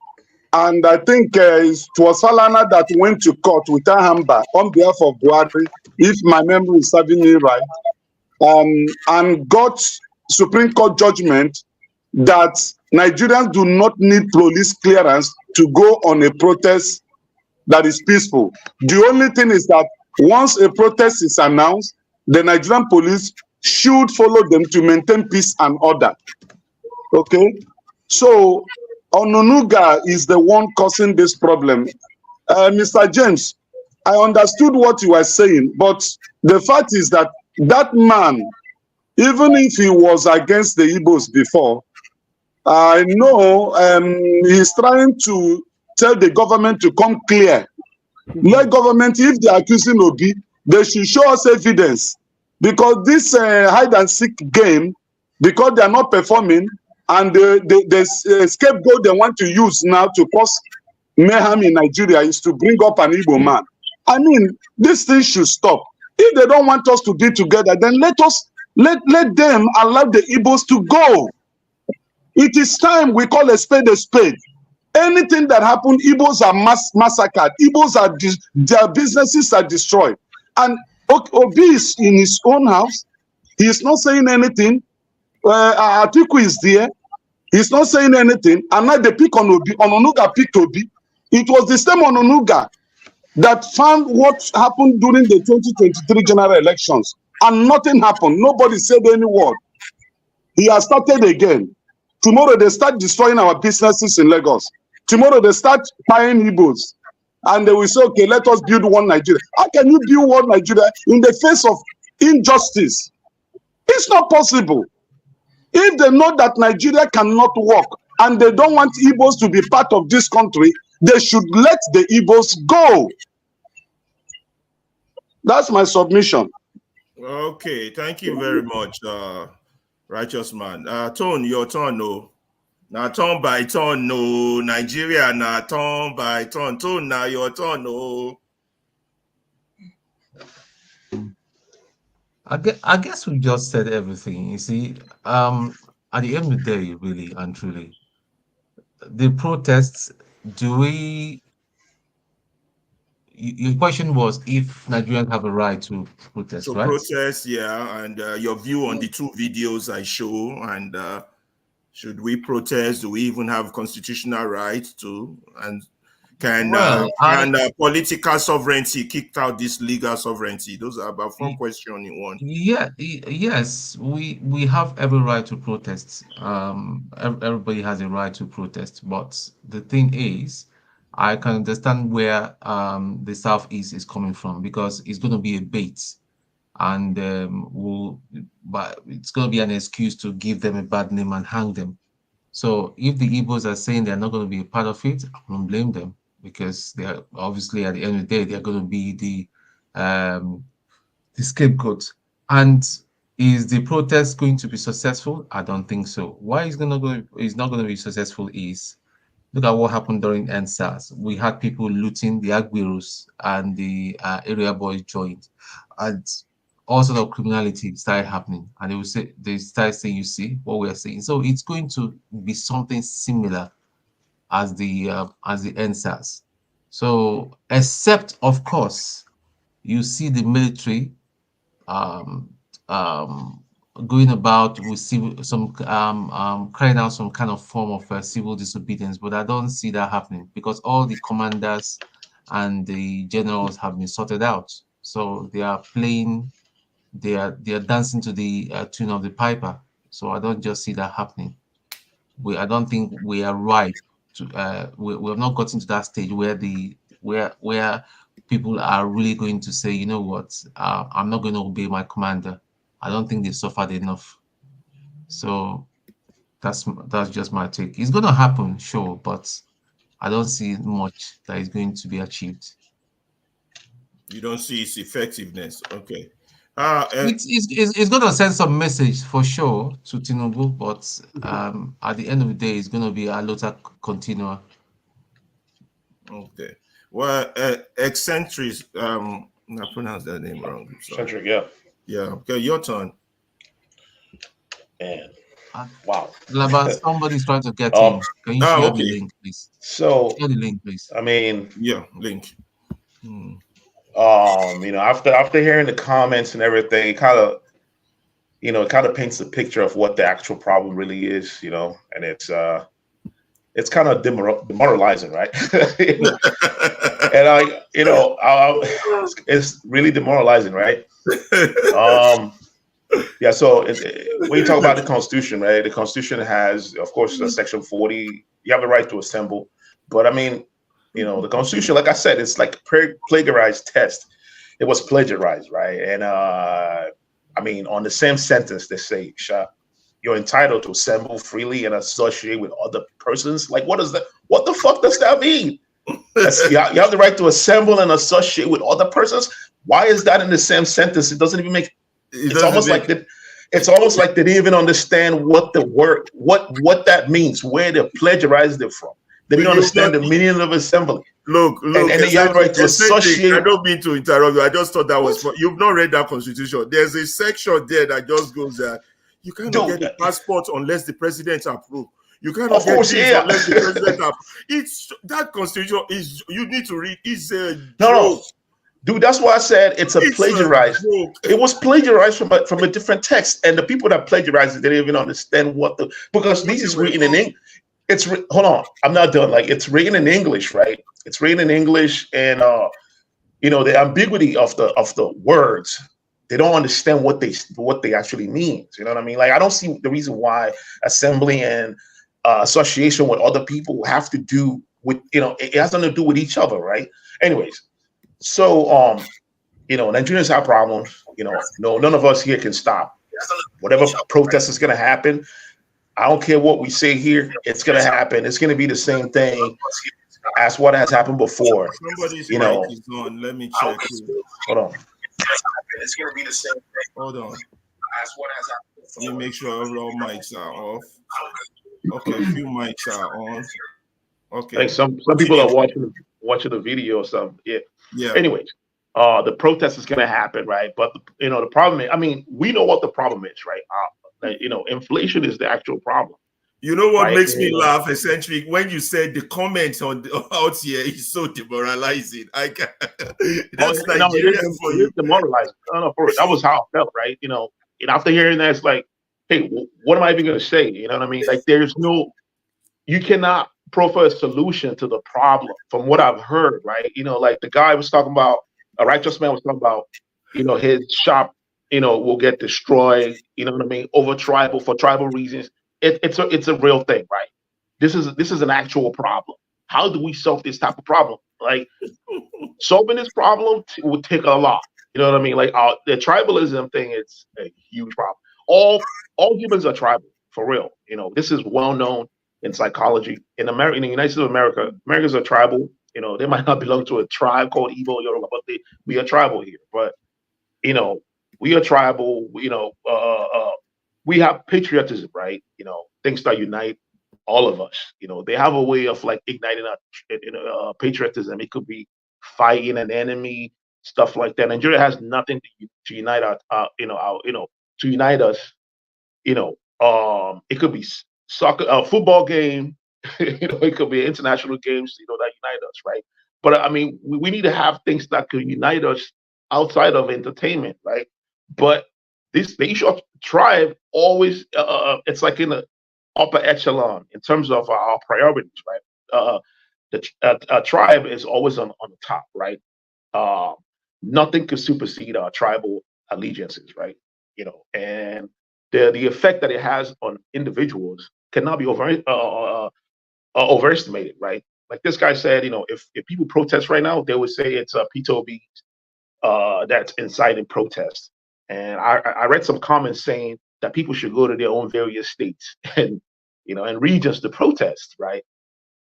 And I think it was Falana that went to court with Ahamba on behalf of Buhari, if my memory is serving me right, and got Supreme Court judgment that Nigerians do not need police clearance to go on a protest that is peaceful. The only thing is that once a protest is announced, the Nigerian police should follow them to maintain peace and order. Okay? So, Ononuga is the one causing this problem. Mr. James, I understood what you were saying, but the fact is that that man, even if he was against the Igbos before, I know he's trying to tell the government to come clear. Let government, if they are accusing Obi, they should show us evidence. Because this hide and seek game, because they are not performing, and the scapegoat they want to use now to cause mayhem in Nigeria is to bring up an Igbo man. I mean, this thing should stop. If they don't want us to be together, then let them allow the Igbos to go. It is time we call a spade a spade. Anything that happened, Igbos are massacred. Igbos are their businesses are destroyed. And Obi is in his own house. He is not saying anything. Atiku is there. He's not saying anything. And now they pick on Obi. Ononuga picked Obi. It was the same Ononuga that found what happened during the 2023 general elections. And nothing happened. Nobody said any word. He has started again. Tomorrow they start destroying our businesses in Lagos. Tomorrow they start buying Igbos. And they will say, okay, let us build one Nigeria. How can you build one Nigeria in the face of injustice? It's not possible. If they know that Nigeria cannot work and they don't want Igbos to be part of this country, they should let the Igbos go. That's my submission. Okay, thank you very much, righteous man. Tone, your turn, no. Now turn by turn, no. Nigeria, now turn by turn. Tone, now your turn, no. I guess we just said everything. You see, at the end of the day, really and truly, the protests, your question was if Nigerians have a right to protest, so right? Protest, yeah, and your view on the two videos I show, and should we protest? Do we even have constitutional right to? And can political sovereignty kick out this legal sovereignty? Those are about 4 questions in one. Yeah, yes, we have every right to protest. Everybody has a right to protest, but the thing is, I can understand where the Southeast is coming from, because it's going to be a bait, and but it's going to be an excuse to give them a bad name and hang them. So if the Igbos are saying they're not going to be a part of it, I don't blame them, because they are obviously, at the end of the day, they're going to be the scapegoat. And is the protest going to be successful? I don't think so. Why it's not going to be successful is, look at what happened during NSAS. We had people looting, the Agbiros and the area boys joined, and all sort of criminality started happening. And they started saying, you see what we're saying. So it's going to be something similar as the NSAS. So, except of course, you see the military going about with carrying out some kind of form of civil disobedience, but I don't see that happening, because all the commanders and the generals have been sorted out. So they are playing, they are dancing to the tune of the piper. So I don't just see that happening. I don't think we are ripe to. We have not gotten to that stage where people are really going to say, you know what, I'm not going to obey my commander. I don't think they suffered enough. So that's just my take. It's going to happen, sure, but I don't see much that is going to be achieved. You don't see its effectiveness. Okay. It's going to send some message for sure to Tinubu, but at the end of the day, it's going to be a lota continua. Okay. Well, eccentric. I pronounced that name wrong. Eccentric, yeah. Yeah. Okay, your turn. And wow. Somebody's trying to get in. Can you share the link, please? So share the link, please. I mean, yeah, link. After hearing the comments and everything, it kind of paints a picture of what the actual problem really is, and it's it's kind of demoralizing, right? And it's really demoralizing, right? Yeah. So when you talk about the Constitution, right? The Constitution has, of course, Section 40. You have the right to assemble, but I mean, the Constitution, like I said, it's like plagiarized text. It was plagiarized, right? And I mean, on the same sentence, they say, you're entitled to assemble freely and associate with other persons. Like, what is that? What the fuck does that mean? You have the right to assemble and associate with other persons. Why is that in the same sentence? It doesn't even make. It's almost like they didn't even understand what the word, what that means, where they plagiarized it from. They didn't understand the meaning of assembly. Look, and then you have the right to associate. I don't mean to interrupt you. I just thought that was you've not read that Constitution. There's a section there that just goes there. You cannot get a passport unless the president approves. You cannot get this unless the president approves. It's that Constitution is you need to read. It's no. Dude, that's why I said it's plagiarized. It was plagiarized from a different text, and the people that plagiarized it didn't even understand because this is written in English. Hold on, I'm not done. Like, it's written in English, right? It's written in English, and the ambiguity of the words. They don't understand what they actually mean. You know what I mean? Like, I don't see the reason why assembly and association with other people have to do with it has nothing to do with each other, right? Anyways. So, Nigerians have problems. None of us here can stop whatever protest is going to happen. I don't care what we say here. It's going to happen. It's going to be the same thing as what has happened before. Somebody's mic is on. Let me check. Hold on. It's going to be the same thing. Hold on. As what has happened before. You make sure all mics are off. Okay, a few mics are on. Okay. Like some people are watching the video or something. Yeah. Anyways, the protest is going to happen, right? But the problem is, I mean, we know what the problem is, right? Inflation is the actual problem. You know what makes me laugh, essentially, when you said the comments out here is so demoralizing. That's Nigerian for you. Demoralizing. That was how I felt, right? And after hearing that, it's like, hey, what am I even going to say? You know what I mean? Like, you cannot proffer a solution to the problem from what I've heard, right? Like the guy was talking about, a righteous man was talking about, his shop, will get destroyed, you know what I mean, for tribal reasons. It's a real thing, right? This is an actual problem. How do we solve this type of problem? Like, solving this problem would take a lot. You know what I mean? Like, the tribalism thing, it's a huge problem. All humans are tribal, for real. This is well known in psychology. In the United States of America, Americans are tribal. They might not belong to a tribe called Igbo, Yoruba, but we are tribal here. But we are tribal. We have patriotism, right? Things that unite all of us. They have a way of like igniting our patriotism. It could be fighting an enemy, stuff like that. Nigeria has nothing to unite to unite us. It could be soccer, a football game, it could be international games, that unite us, right? But I mean, we need to have things that could unite us outside of entertainment, right? But the issue of tribe always, it's like in the upper echelon in terms of our priorities, right? The tribe is always on the top, right? Nothing could supersede our tribal allegiances, right? And the effect that it has on individuals cannot be overestimated, right? Like this guy said, if people protest right now, they would say it's P2B that's inciting protest. And I read some comments saying that people should go to their own various states and and regions to protest, right?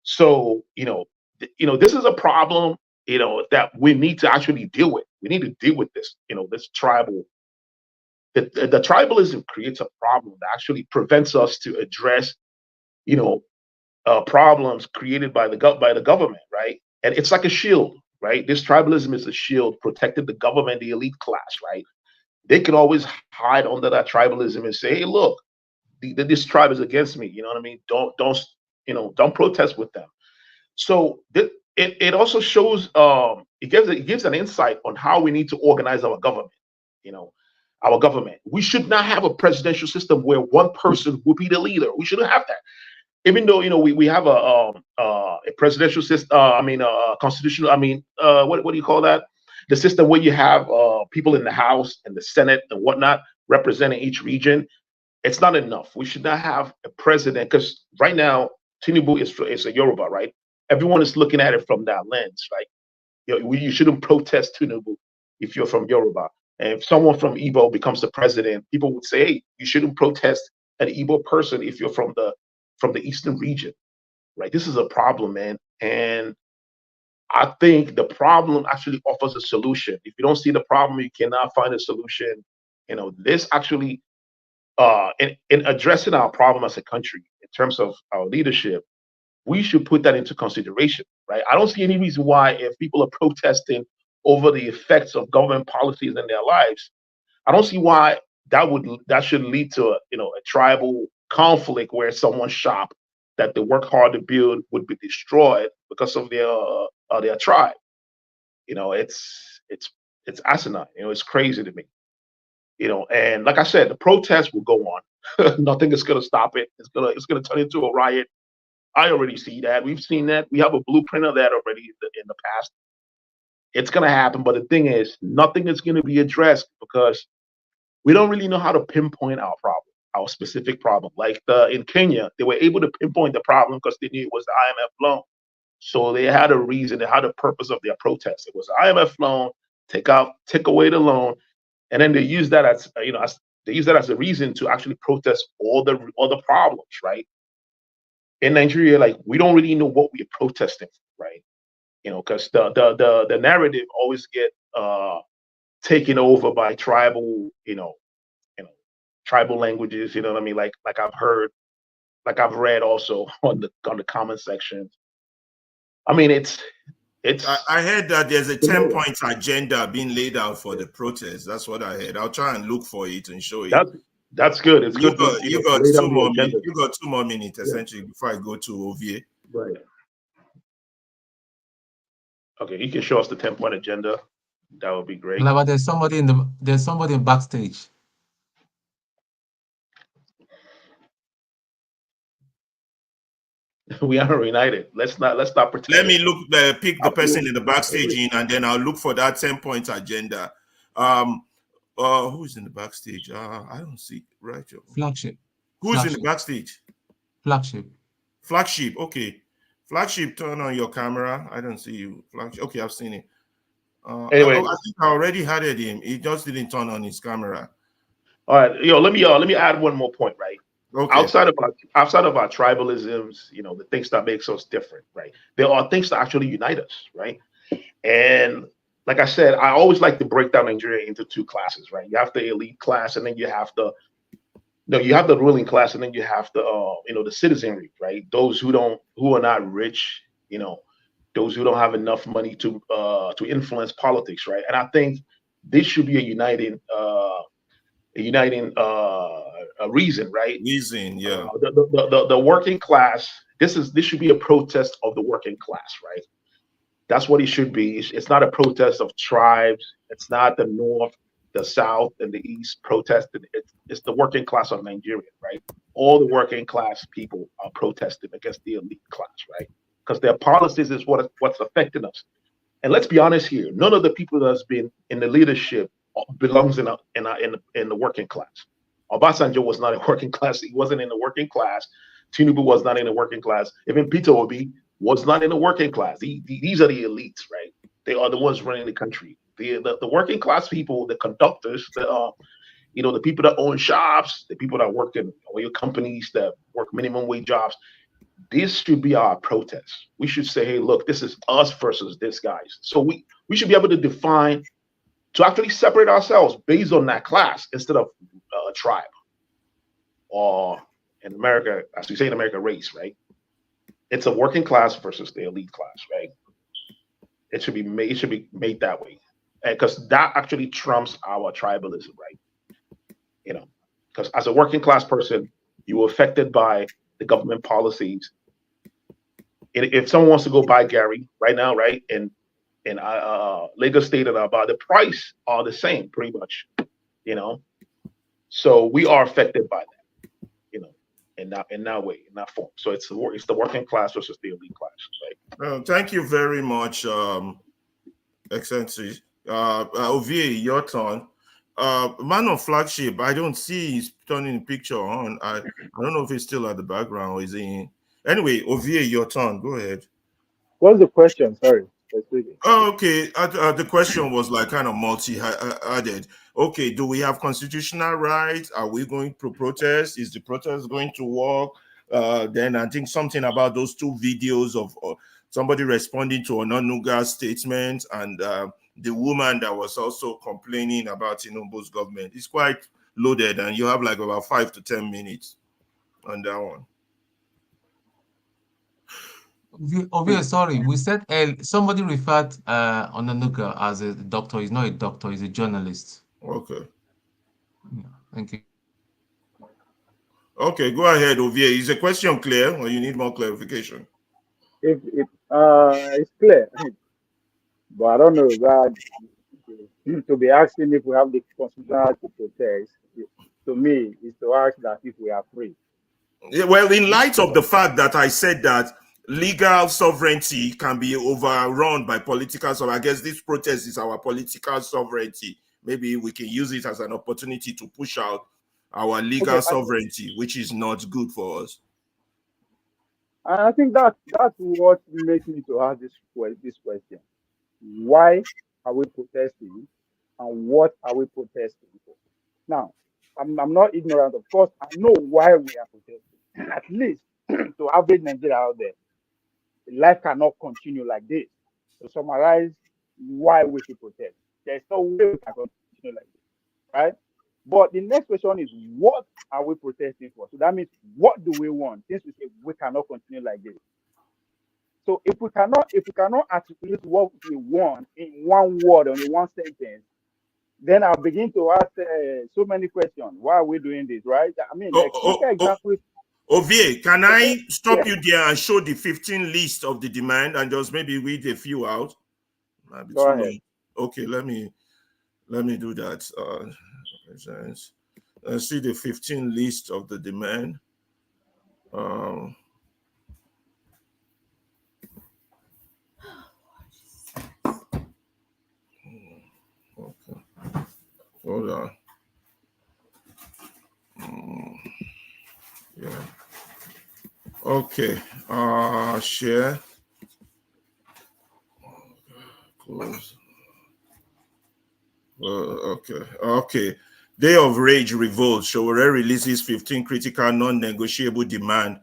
So this is a problem that we need to actually deal with. We need to deal with this this tribal. The tribalism creates a problem that actually prevents us to address, problems created by the government, right? And it's like a shield, right? This tribalism is a shield protecting the government, the elite class, right? They can always hide under that tribalism and say, "Hey, look, this tribe is against me." You know what I mean? Don't protest with them. So it also shows it gives an insight on how we need to organize our government. Our government. We should not have a presidential system where one person would be the leader. We shouldn't have that. even though we have a presidential system, constitutional, what do you call that? The system where you have people in the House and the Senate and whatnot representing each region. It's not enough. We should not have a president, because right now Tinubu is a Yoruba, right? Everyone is looking at it from that lens, right? You shouldn't protest Tinubu if you're from Yoruba. And if someone from Igbo becomes the president, people would say, hey, you shouldn't protest an Igbo person if you're from the eastern region, right? This is a problem, man. And I think the problem actually offers a solution. If you don't see the problem, you cannot find a solution. This actually, in addressing our problem as a country, in terms of our leadership, we should put that into consideration, right? I don't see any reason why, if people are protesting over the effects of government policies in their lives, I don't see why that should lead to a tribal conflict where someone's shop that they work hard to build would be destroyed because of their tribe. It's asinine. It's crazy to me. And like I said, the protest will go on. Nothing is going to stop it. It's gonna turn into a riot. I already see that. We've seen that. We have a blueprint of that already in the past. It's going to happen. But the thing is, nothing is going to be addressed because we don't really know how to pinpoint our problem, our specific problem. Like in Kenya, they were able to pinpoint the problem because they knew it was the IMF loan. So they had a reason, they had a purpose of their protest. It was the IMF loan, take away the loan. And then they use that as, they use that as a reason to actually protest all the problems, right? In Nigeria, like, we don't really know what we're protesting for, right? Because the narrative always get taken over by tribal, tribal languages. You know what I mean? Like I've heard, like I've read also on the comment section. I mean, it's. I heard that there's a 10-point agenda being laid out for the protest. That's what I heard. I'll try and look for it and show it. That's good. It's good. You got 2 more minutes. You got 2 more minutes essentially before I go to OVA. Right. Okay, you can show us the 10-point agenda. That would be great. But there's somebody in backstage. We are united. Let's not pretend. Let me pick the person in the backstage in, and then I'll look for that 10-point agenda. Who's in the backstage? I don't see. Right. Flagship. Who's in the backstage? Flagship. Okay. Flagship, turn on your camera. I don't see you. Flagship. Okay, I've seen it. Anyway, I think I already had him. He just didn't turn on his camera. All right, let me add one more point, right? Okay. Outside of our tribalisms, the things that makes us different, right? There are things that actually unite us, right? And like I said, I always like to break down Nigeria into 2 classes, right? You have the elite class, and then you have the ruling class, and then you have the citizenry, right? Those who are not rich, those who don't have enough money to influence politics, right? And I think this should be a uniting reason, right? Reason, yeah. The working class. This should be a protest of the working class, right? That's what it should be. It's not a protest of tribes. It's not the North, the South, and the East protesting. It's the working class of Nigeria, right? All the working class people are protesting against the elite class, right? Because their policies is what's affecting us. And let's be honest here, none of the people that's been in the leadership belongs in the working class. Obasanjo was not a working class. He wasn't in the working class. Tinubu was not in the working class. Even Peter Obi was not in the working class. These are the elites, right? They are the ones running the country. The working class people, the conductors, the people that own shops, the people that work in oil companies, that work minimum wage jobs. This should be our protest. We should say, hey, look, this is us versus this guys. So we should be able to define, to actually separate ourselves based on that class instead of tribe, or in America, as we say in America, race, right? It's a working class versus the elite class, right? It should be made that way, because that actually trumps our tribalism, right? Because as a working class person, you were affected by the government policies. If someone wants to go buy Gary right now, right, in Lagos State and about the price are the same, pretty much, So we are affected by that, in that way, in that form. So it's the working class versus the elite class, right? Thank you very much, Excellency. Ovie, your turn. Man of flagship, I don't see he's turning the picture on. I don't know if he's still at the background or is he in. Anyway, Ovie, your turn. Go ahead. What's the question? Sorry. Oh, okay. The question was like kind of multi-added. Okay, do we have constitutional rights? Are we going to protest? Is the protest going to work? Then I think something about those two videos of somebody responding to Onanuga's statement and the woman that was also complaining about Tinubu's government. It's quite loaded, and you have like about 5 to 10 minutes on that one. Sorry, we said somebody referred Onanuga as a doctor. He's not a doctor, he's a journalist. Okay. Yeah, thank you. Okay, go ahead, Ovie. Is the question clear or you need more clarification? It's clear, but I don't know that to be asking if we have the constitutional right to protest. To me, is to ask that if we are free. Yeah, well, in light of the fact that I said that legal sovereignty can be overrun by political, so I guess this protest is our political sovereignty. Maybe we can use it as an opportunity to push out our legal sovereignty, which is not good for us. I think that's what makes me to ask this question. Why are we protesting, and what are we protesting for? Now, I'm not ignorant. Of course, I know why we are protesting. At least to average Nigeria out there, life cannot continue like this. To summarize why we should protest, there's no way we can continue like this, right? But the next question is, what are we protesting for? So that means, what do we want? Since we say we cannot continue like this. So if we cannot articulate what we want in one word or in one sentence, then I'll begin to ask so many questions. Why are we doing this, right? I mean, exactly. Ovie, can I stop you there and show the 15 list of the demand and just maybe read a few out? Go ahead. Okay, let me do that. Let's see the 15 list of the demand. Okay. Hold on. Yeah. Okay. Share. Close. Okay. Day of Rage Revolt. Showore releases 15 critical non-negotiable demand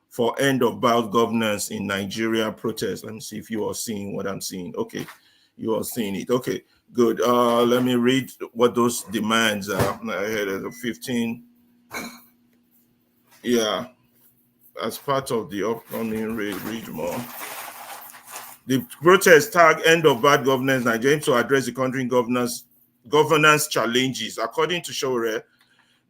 for end of bad governance in Nigeria protest. Let me see if you are seeing what I'm seeing. Okay. You are seeing it. Okay, good. Let me read what those demands are. I had 15. Yeah, as part of the upcoming read more. The protest tag end of bad governance Nigeria to address the country governance challenges. According to Showore,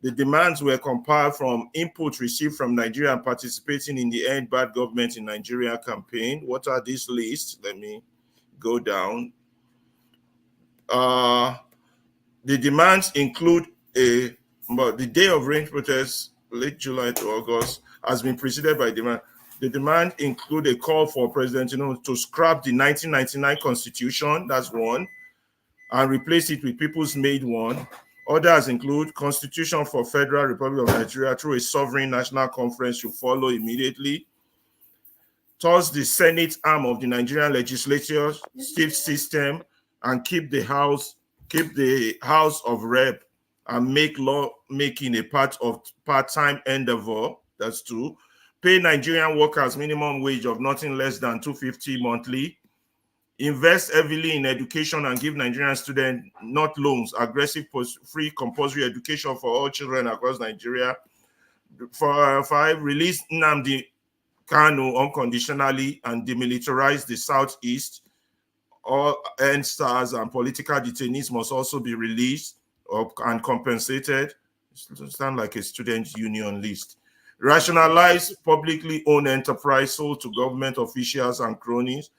the demands were compiled from input received from Nigeria participating in the End Bad Government in Nigeria campaign. What are these lists? Let me go down. The demands include the Day of Range protests, late July to August, has been preceded by demand. The demand include a call for President to scrap the 1999 Constitution, that's one, and replace it with People's Made one. Others include Constitution for Federal Republic of Nigeria through a sovereign national conference should follow immediately. Thus, the Senate arm of the Nigerian legislature state system and keep the House of Rep and make law making a part-time endeavor. That's two. Pay Nigerian workers minimum wage of nothing less than $250 monthly. Invest heavily in education and give Nigerian students not loans, aggressive free compulsory education for all children across Nigeria. For 5, release Nnamdi Kanu unconditionally and demilitarize the Southeast. All NSTARS and political detainees must also be released and compensated. It sounds like a student union list. Rationalize publicly owned enterprise sold to government officials and cronies.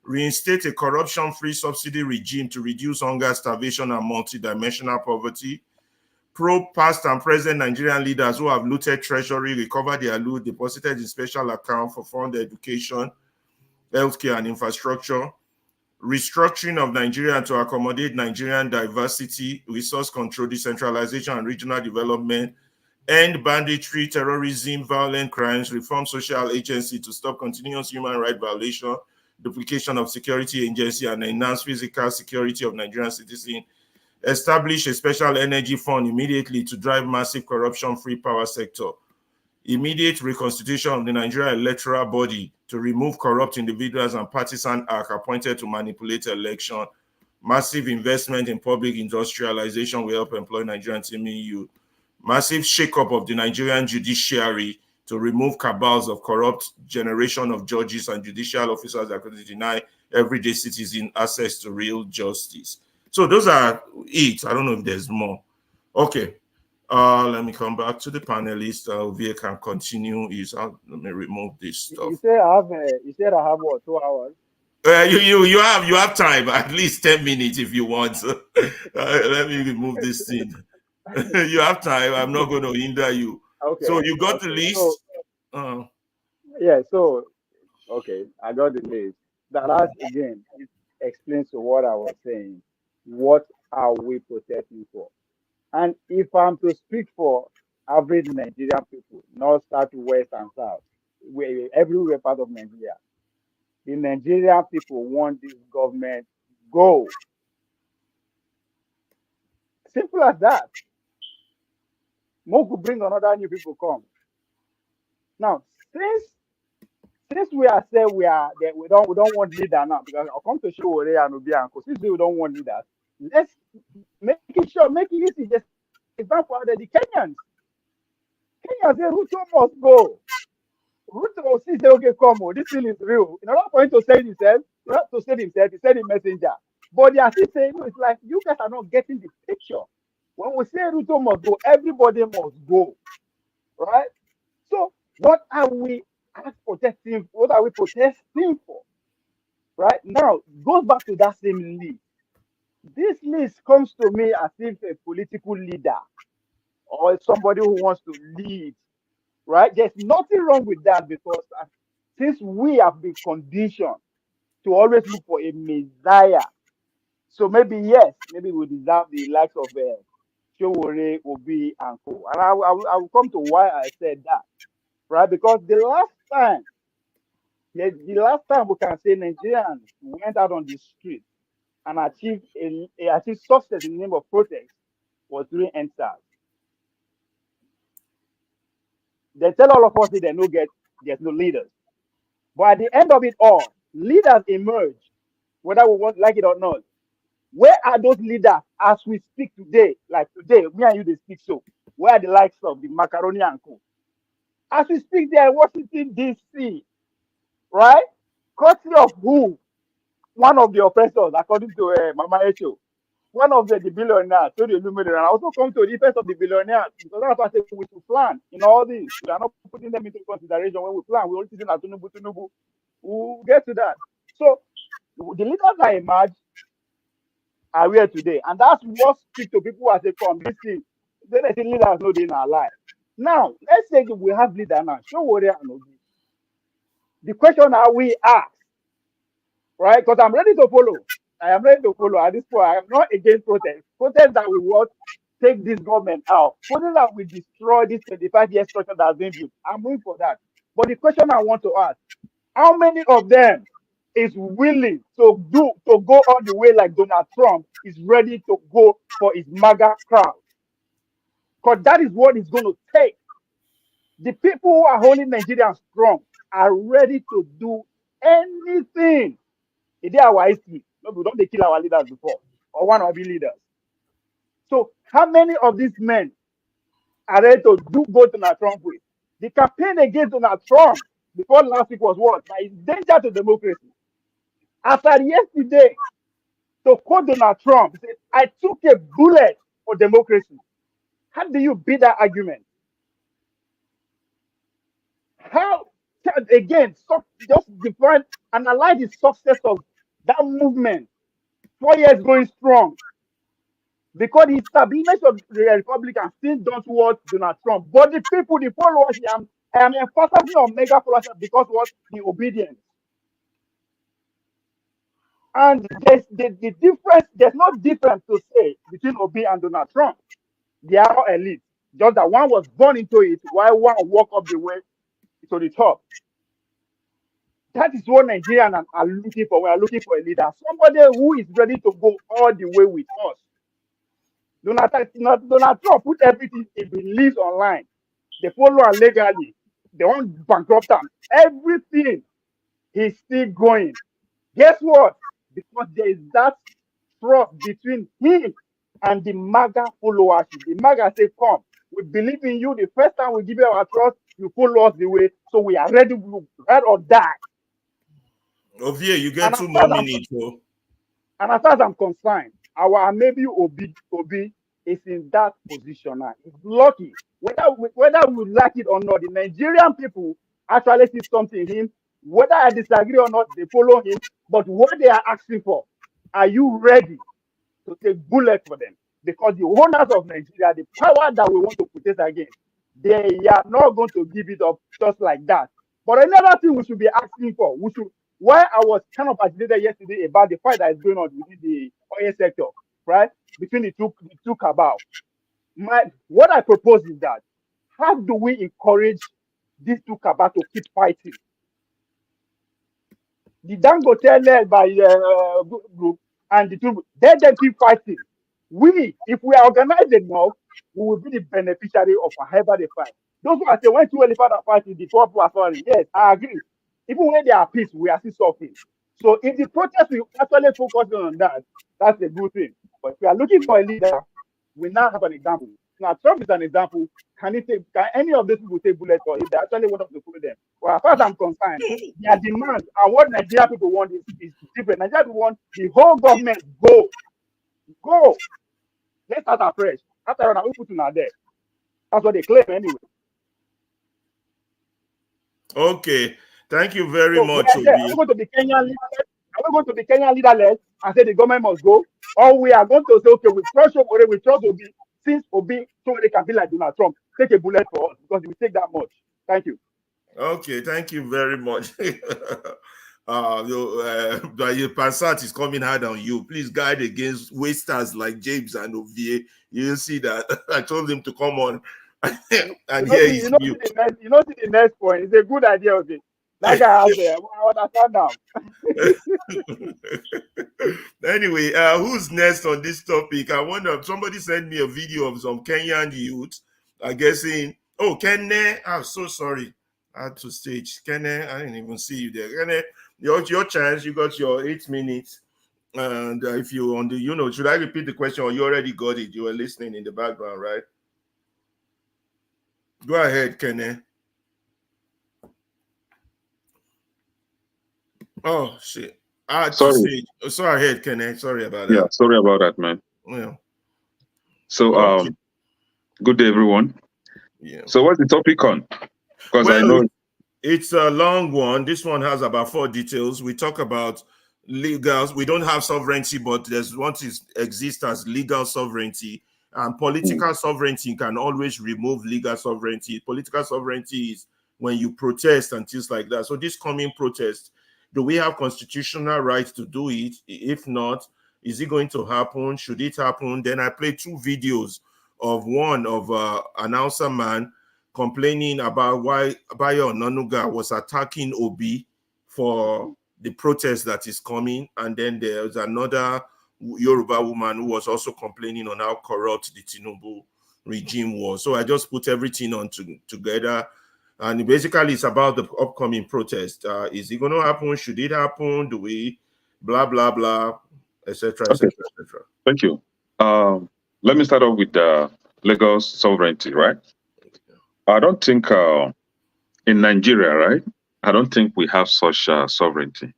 Reinstate a corruption-free subsidy regime to reduce hunger, starvation, and multidimensional poverty. probe past and present Nigerian leaders who have looted treasury, recovered their loot, deposited in special account for fund education, healthcare, and infrastructure. Restructuring of Nigeria to accommodate Nigerian diversity, resource control, decentralization, and regional development. End banditry, terrorism, violent crimes, reform social agency to stop continuous human rights violation, duplication of security agency, and enhance physical security of Nigerian citizens. Establish a special energy fund immediately to drive massive corruption-free power sector. Immediate reconstitution of the Nigerian electoral body to remove corrupt individuals and partisan acts appointed to manipulate election. Massive investment in public industrialization will help employ Nigerian teaming youth. Massive shake-up of the Nigerian judiciary to remove cabals of corrupt generation of judges and judicial officers that could deny everyday citizen access to real justice. So those are it. I don't know if there's more. Okay. Let me come back to the panelists. Ovie can continue. Let me remove this stuff. You said I have what, 2 hours? You have time, at least 10 minutes if you want. Let me remove this thing. You have time. I'm not going to hinder you. Okay. So you got the list? Yeah. So okay, I got the list. That again, it explains to what I was saying. What are we protesting for? And if I'm to speak for average Nigerian people, not start west and south, everywhere part of Nigeria, the Nigerian people want this government go. Simple as that. More could bring another new people come. Now, since we are saying we don't want leader now, because I'll come to show where and Obianco. Since we don't want leaders, let's make it easy. Just example, the Kenyans. Kenyans say Ruto must go. Ruto will say, okay, come on, this thing is real. In order for him to save himself, he send a messenger. But they are still saying, no, it's like you guys are not getting the picture. When we say Ruto must go, everybody must go. Right? So what are we protesting? What are we protesting for? Right? Now, goes back to that same list. This list comes to me as if a political leader or somebody who wants to lead. Right? There's nothing wrong with that, because since we have been conditioned to always look for a messiah, so maybe we deserve the likes of Showore, Obi, and Co. And I will come to why I said that, right? Because the last time we can say Nigerians went out on the street and achieved success in the name of protest was during EndSARS. They tell all of us that there's no leaders. But at the end of it all, leaders emerge, whether we want like it or not. Where are those leaders as we speak today? Like today, me and you they speak so. Where are the likes of the Macaroni and Co? As we speak there in Washington, D.C., right? Courtesy of who? One of the oppressors, according to Mama Echo. One of the billionaires, so the Illuminati, and I also come to the defense of the billionaires, because that's what I say we should plan in all this. We are not putting them into consideration when we plan. We only think at Tunubu. We'll get to that. So the leaders that emerge are here today, and that's what speaks to people as they come. Listen, then they say leaders know they in our life. Now, let's say we have leaders now. Show what they are. The question are we ask, right? Because I'm ready to follow. I am ready to follow at this point. I am not against protest. Protest that we want take this government out. Protest that we destroy this 25-year structure that has been built. I'm waiting for that. But the question I want to ask, how many of them is willing to go all the way like Donald Trump is ready to go for his MAGA crowd? Because that is what it's going to take. The people who are holding Nigeria strong are ready to do anything. It is our history. No, we don't kill our leaders before, or one of the leaders. So how many of these men are ready to go Donald Trump with? The campaign against Donald Trump before last week was what? That is danger to democracy. After yesterday, to quote Donald Trump, he said, I took a bullet for democracy. How do you beat that argument? How, again, just define, analyze the success of that movement. 4 years going strong. because the establishment of the Republicans still don't want Donald Trump. But the people, the followers, I am emphasizing on mega followers because what? The obedience. And there's the difference, there's no difference to say between Obi and Donald Trump. They are all elite. Just that one was born into it while one walked up the way to the top. That is what Nigerians are looking for. We are looking for a leader. Somebody who is ready to go all the way with us. Donald Trump put everything he believes online. They follow him legally. They won't bankrupt him. Everything he's still going. Guess what? Because there is that trust between him and the MAGA followership. The MAGA say, come, we believe in you. The first time we give you our trust, you follow us the way. So we are ready to ride or die. Ovie, you get 2 more minutes. And as far as I'm concerned, our maybe Obi is in that position now. He's lucky. Whether we like it or not, the Nigerian people actually see something in him. Whether I disagree or not, they follow him. But what they are asking for, are you ready to take bullet for them? Because the owners of Nigeria, the power that we want to protest against, they are not going to give it up just like that. But another thing we should be asking for, why I was kind of agitated yesterday about the fight that is going on within the oil sector, right? Between the two cabal. What I propose is that, how do we encourage these two cabal to keep fighting? The Dangote led by group and the two, let them keep fighting. If we are organized enough, we will be the beneficiary of whatever they fight. Those who are saying when two elephants are fighting, the poor people are falling. Yes, I agree. Even when they are peace, we are still suffering. So if the protest will actually focus on that, that's a good thing. But if we are looking for a leader, we now have an example. Now Trump is an example. Can any of those people take bullets for if they actually want us to follow them? Well, as far as I'm concerned, their demand and what Nigeria people want is different. Nigeria people want the whole government go. Let's start afresh. After all, we put in there. That's what they claim anyway. Okay. Thank you very much. Are we going to be Kenyan leaderless and say the government must go? Or we are going to say, okay, we trust Obi, since Obi somebody can be like Donald Trump, take a bullet for us because we take that much. Thank you. Okay, thank you very much. Your Passat is coming hard on you. Please guide against wasters like James and Ovie. You'll see that I told him to come on and here he's mute. You know, the next point. It's a good idea, okay. That guy out there, I understand now. Anyway, who's next on this topic? I wonder, somebody sent me a video of some Kenyan youth, I guess Kenne, I'm so sorry. I had to stage. Kenne, I didn't even see you there. Kenne, your chance, you got your 8 minutes. And if you on the, should I repeat the question or you already got it? You were listening in the background, right? Go ahead, Kenne. Oh shit! Sorry. Sorry, ahead, Kenne. Sorry about that. Yeah, sorry about that, man. Yeah. So, okay. Good day, everyone. Yeah. So, what's the topic on? Because I know it's a long one. This one has about 4 details. We talk about legals. We don't have sovereignty, but there's what exists as legal sovereignty. And political sovereignty can always remove legal sovereignty. Political sovereignty is when you protest and things like that. So this coming protest, do we have constitutional rights to do it? If not, is it going to happen? Should it happen? Then I played 2 videos of one of announcer man complaining about why Bayo Onanuga was attacking Obi for the protest that is coming. And then there's another Yoruba woman who was also complaining on how corrupt the Tinubu regime was. So I just put everything on together. And basically, it's about the upcoming protest. Is it going to happen? Should it happen? Do we blah, blah, blah, etc., etc., etc.? Thank you. Let me start off with legal sovereignty, right? I don't think in Nigeria, right? I don't think we have such sovereignty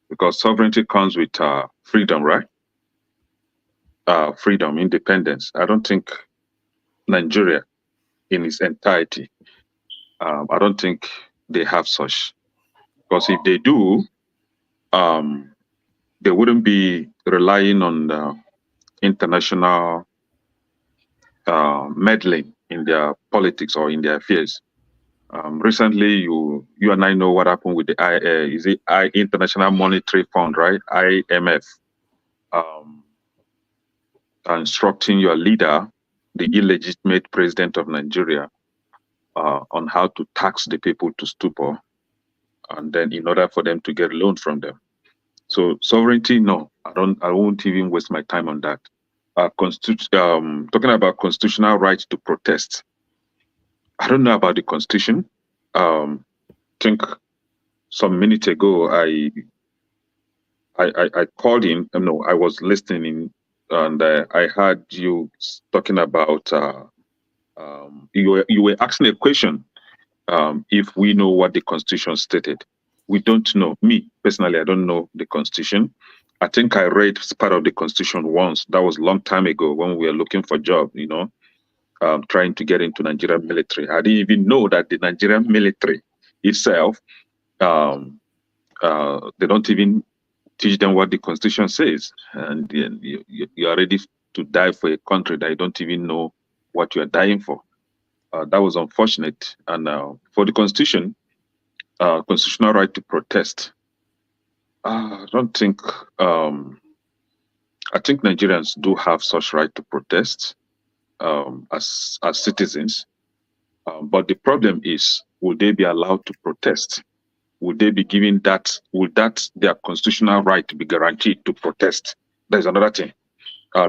because sovereignty comes with freedom, right? Freedom, independence. I don't think Nigeria in its entirety, I don't think they have such. Because if they do, they wouldn't be relying on international meddling in their politics or in their affairs. Recently, you and I know what happened with the International Monetary Fund, right? IMF, instructing your leader, the illegitimate president of Nigeria, on how to tax the people to stupor, and then in order for them to get loan from them. So sovereignty, no, I won't even waste my time on that. Talking about constitutional right to protest. I don't know about the constitution. Think some minutes ago I called in. No, I was listening, and I heard you talking about. You were asking a question. If we know what the constitution stated, we don't know. Me personally, I don't know the constitution. I think I read part of the constitution once. That was a long time ago when we were looking for job. Trying to get into Nigerian military. I didn't even know that the Nigerian military itself, they don't even teach them what the constitution says, and you are ready to die for a country that you don't even know what you are dying for. That was unfortunate. And for the constitution, constitutional right to protest, I don't think. I think Nigerians do have such right to protest as citizens. But the problem is, will they be allowed to protest? Would they be given that? Would their constitutional right be guaranteed to protest? There's another thing,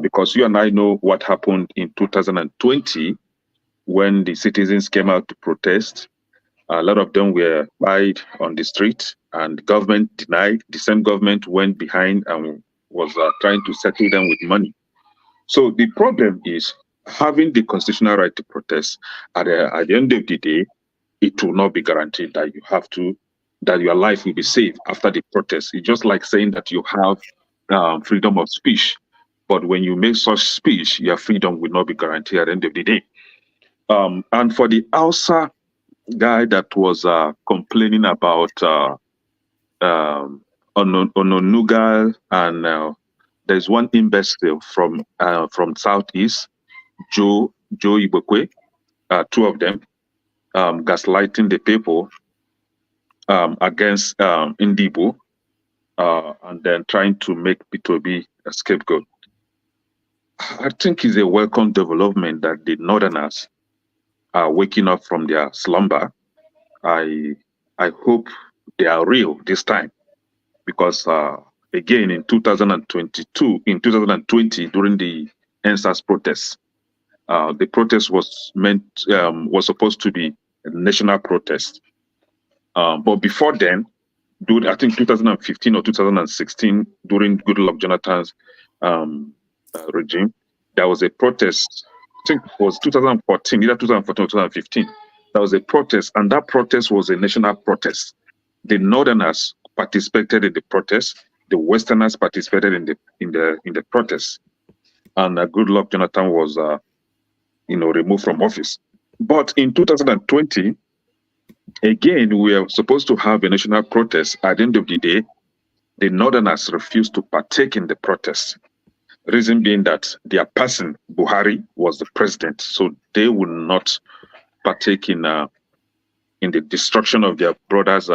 because you and I know what happened in 2020 when the citizens came out to protest. A lot of them were buried on the street, and the government denied. The same government went behind and was trying to settle them with money. So the problem is having the constitutional right to protest. At the end of the day, it will not be guaranteed that that your life will be safe after the protest. It's just like saying that you have freedom of speech, but when you make such speech, your freedom will not be guaranteed at the end of the day. And for the Hausa guy that was complaining about Ononuga, and there's one imbecile from Southeast, Joe Ibokwe, two of them, gaslighting the people against Indibo, and then trying to make P2B a scapegoat. I think it's a welcome development that the Northerners are waking up from their slumber. I hope they are real this time, because again in 2020, during the NSAS protests, the protest was supposed to be a national protest. But before then, I think 2015 or 2016, during Goodluck Jonathan's regime, there was a protest. I think it was 2014, either 2014 or 2015. There was a protest, and that protest was a national protest. The Northerners participated in the protest. The Westerners participated in the protest, and Goodluck Jonathan was removed from office. But in 2020, again, we are supposed to have a national protest. At the end of the day, the Northerners refused to partake in the protest. Reason being that their person, Buhari, was the president, so they would not partake in the destruction of their brother's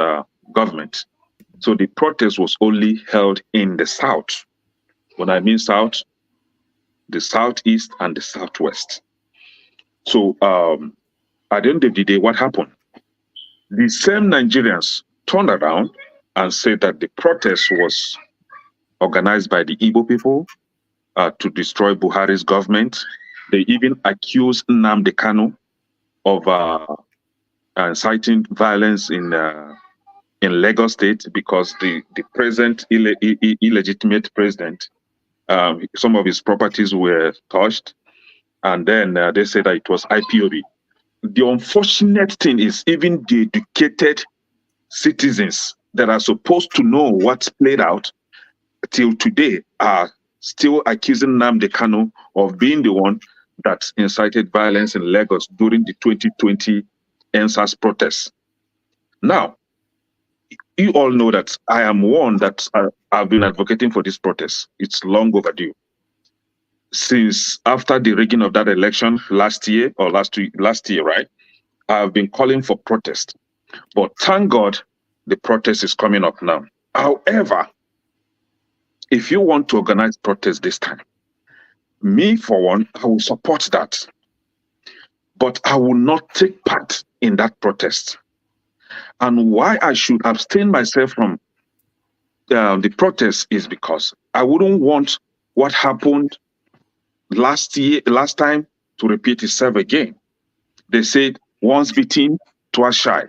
government. So the protest was only held in the South. When I mean South, the Southeast and the Southwest. So at the end of the day, what happened? The same Nigerians turned around and said that the protest was organized by the Igbo people to destroy Buhari's government. They even accused Nnamdi Kanu of inciting violence in Lagos State, because the present illegitimate president, some of his properties were touched, and then they said that it was IPOB. The unfortunate thing is, even the educated citizens that are supposed to know what's played out till today are still accusing Nnamdi Kanu of being the one that incited violence in Lagos during the 2020 NSAS protests. Now, you all know that I am one that I've been advocating for this protest. It's long overdue. since after the rigging of that election last year, right? I have been calling for protest. But thank God the protest is coming up now. However, if you want to organize protest this time, me for one, I will support that. But I will not take part in that protest. And why I should abstain myself from the protest is because I wouldn't want what happened last time to repeat itself again. They said once bitten, twice shy.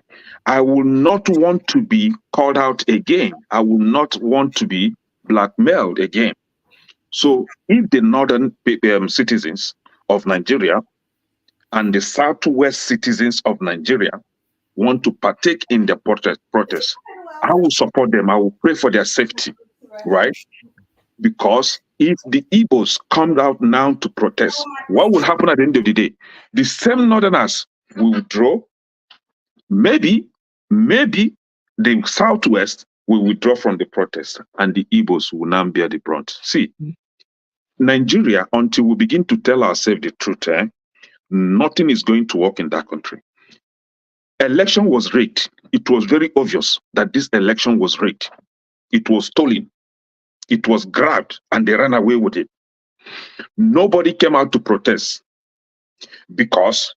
I will not want to be called out again. I will not want to be blackmailed again. So if the northern citizens of Nigeria and the southwest citizens of Nigeria want to partake in the protest, I will support them. I will pray for their safety, right? Because if the Igbos come out now to protest, what will happen at the end of the day? The same northerners will withdraw. Maybe the southwest will withdraw from the protest and the Igbos will now bear the brunt. See, Nigeria, until we begin to tell ourselves the truth, nothing is going to work in that country. Election was rigged. It was very obvious that this election was rigged. It was stolen. It was grabbed and they ran away with it. Nobody came out to protest because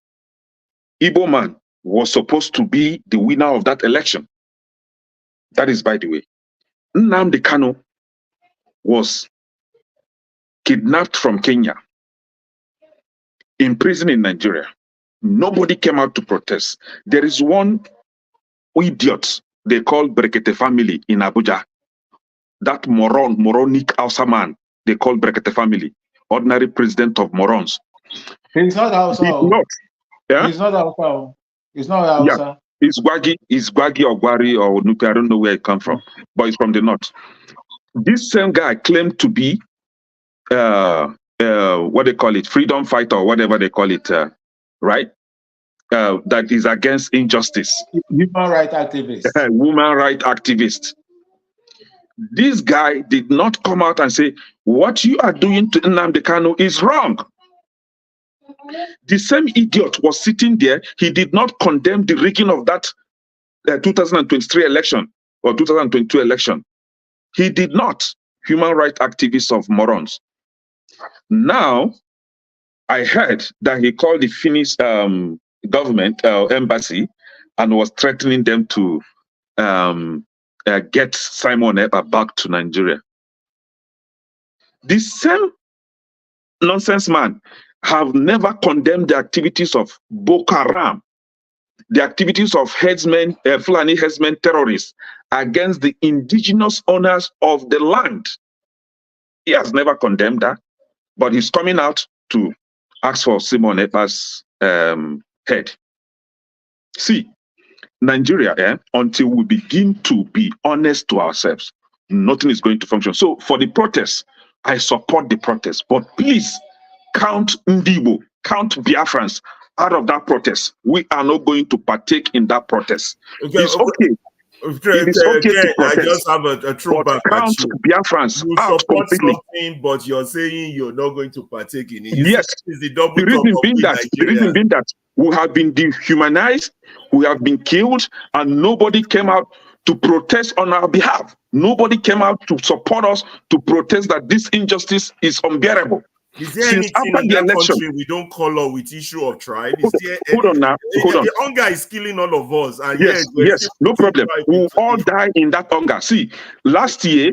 Igbo man was supposed to be the winner of that election. That is, by the way, Nnamdi Kanu was kidnapped from Kenya, imprisoned in Nigeria. Nobody came out to protest. There is one idiot they call Brekete family in Abuja. That moronic Hausa man they call Brekete family, ordinary president of morons. He's not Hausa. He's not Hausa. He's not Hausa. Yeah, he's Gwagi or Gwari or Nupi. I don't know where he come from, but he's from the north. This same guy claimed to be what they call it, freedom fighter or whatever they call it, right? That is against injustice. Human rights activist. Woman rights activist. This guy did not come out and say, what you are doing to Nnamdi Kanu is wrong. The same idiot was sitting there. He did not condemn the rigging of that 2023 election or 2022 election. He did not. Human rights activists of morons. Now, I heard that he called the Finnish government embassy and was threatening them to get Simon Ekpa back to Nigeria. The same nonsense man have never condemned the activities of Boko Haram, the activities of headsmen, Fulani headsmen terrorists against the indigenous owners of the land. He has never condemned that, but he's coming out to ask for Simon Ekpa's head. See, Nigeria, until we begin to be honest to ourselves, nothing is going to function. So for the protest, I support the protest, but please count Ndibo, count Biafrans out of that protest. We are not going to partake in that protest. It's okay. It is okay to protest. I just have a throwback. Count Biafrans out completely. Something, but you're saying you're not going to partake in it. Yes, the reason being that we have been dehumanized, we have been killed, and nobody came out to protest on our behalf. Nobody came out to support us to protest that this injustice is unbearable. Is there anything in that country we don't color with issue of tribe? Is there hold on now. Hold on. The hunger is killing all of us. And yes, no problem. We will all die in that hunger. See, last year,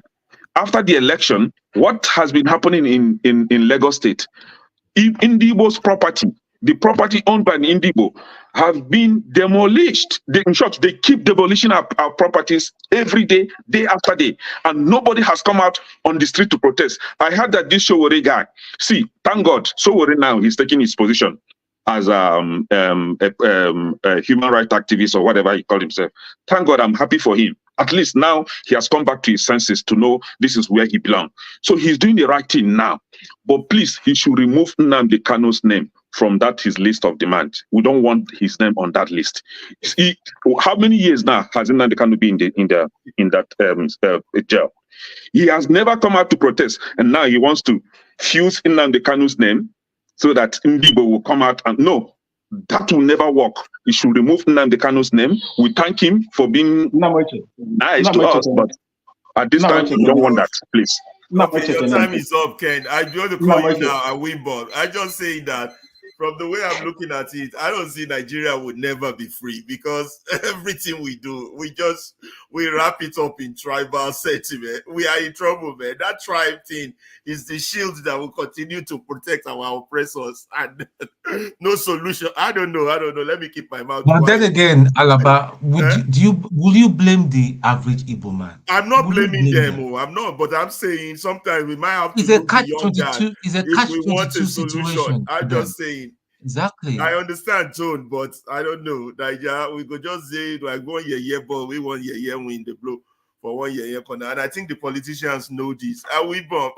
after the election, what has been happening in Lagos State? Indibo's property, the property owned by the Indibo, have been demolished. In short, they keep demolishing our properties every day, day after day, and nobody has come out on the street to protest. I heard that this Sowore guy, see, thank God, Sowore now he's taking his position as a human rights activist or whatever he called himself. Thank God, I'm happy for him. At least now he has come back to his senses to know this is where he belongs. So he's doing the right thing now. But please, he should remove Nnamdi Kanu's name from his list of demands. We don't want his name on that list. How many years now has Nnamdi Kanu been in that jail? He has never come out to protest, and now he wants to fuse Nnamdi Kanu's name so that Ndibo will come out and no, that will never work. He should remove Nnamdi Kanu's name. We thank him for being nice to us, but at this time, we don't want that, please. Okay, your time is up, Ken. I want to call you now a win-ball. I just say that from the way I'm looking at it, I don't see Nigeria would never be free because everything we do, we wrap it up in tribal sentiment. We are in trouble, man. That tribe thing is the shield that will continue to protect our oppressors and no solution. I don't know. Let me keep my mouth But quiet. then again, Alaba, will you blame the average Igbo man? I'm not blaming them. I'm not, but I'm saying sometimes we might have to look beyond that if we want a solution. I'm just saying. Exactly. I understand, Tone, but I don't know. Nigeria, we could just say like 1 year, but we 1 year win the blow for 1 year corner. And I think the politicians know this. And we bomb.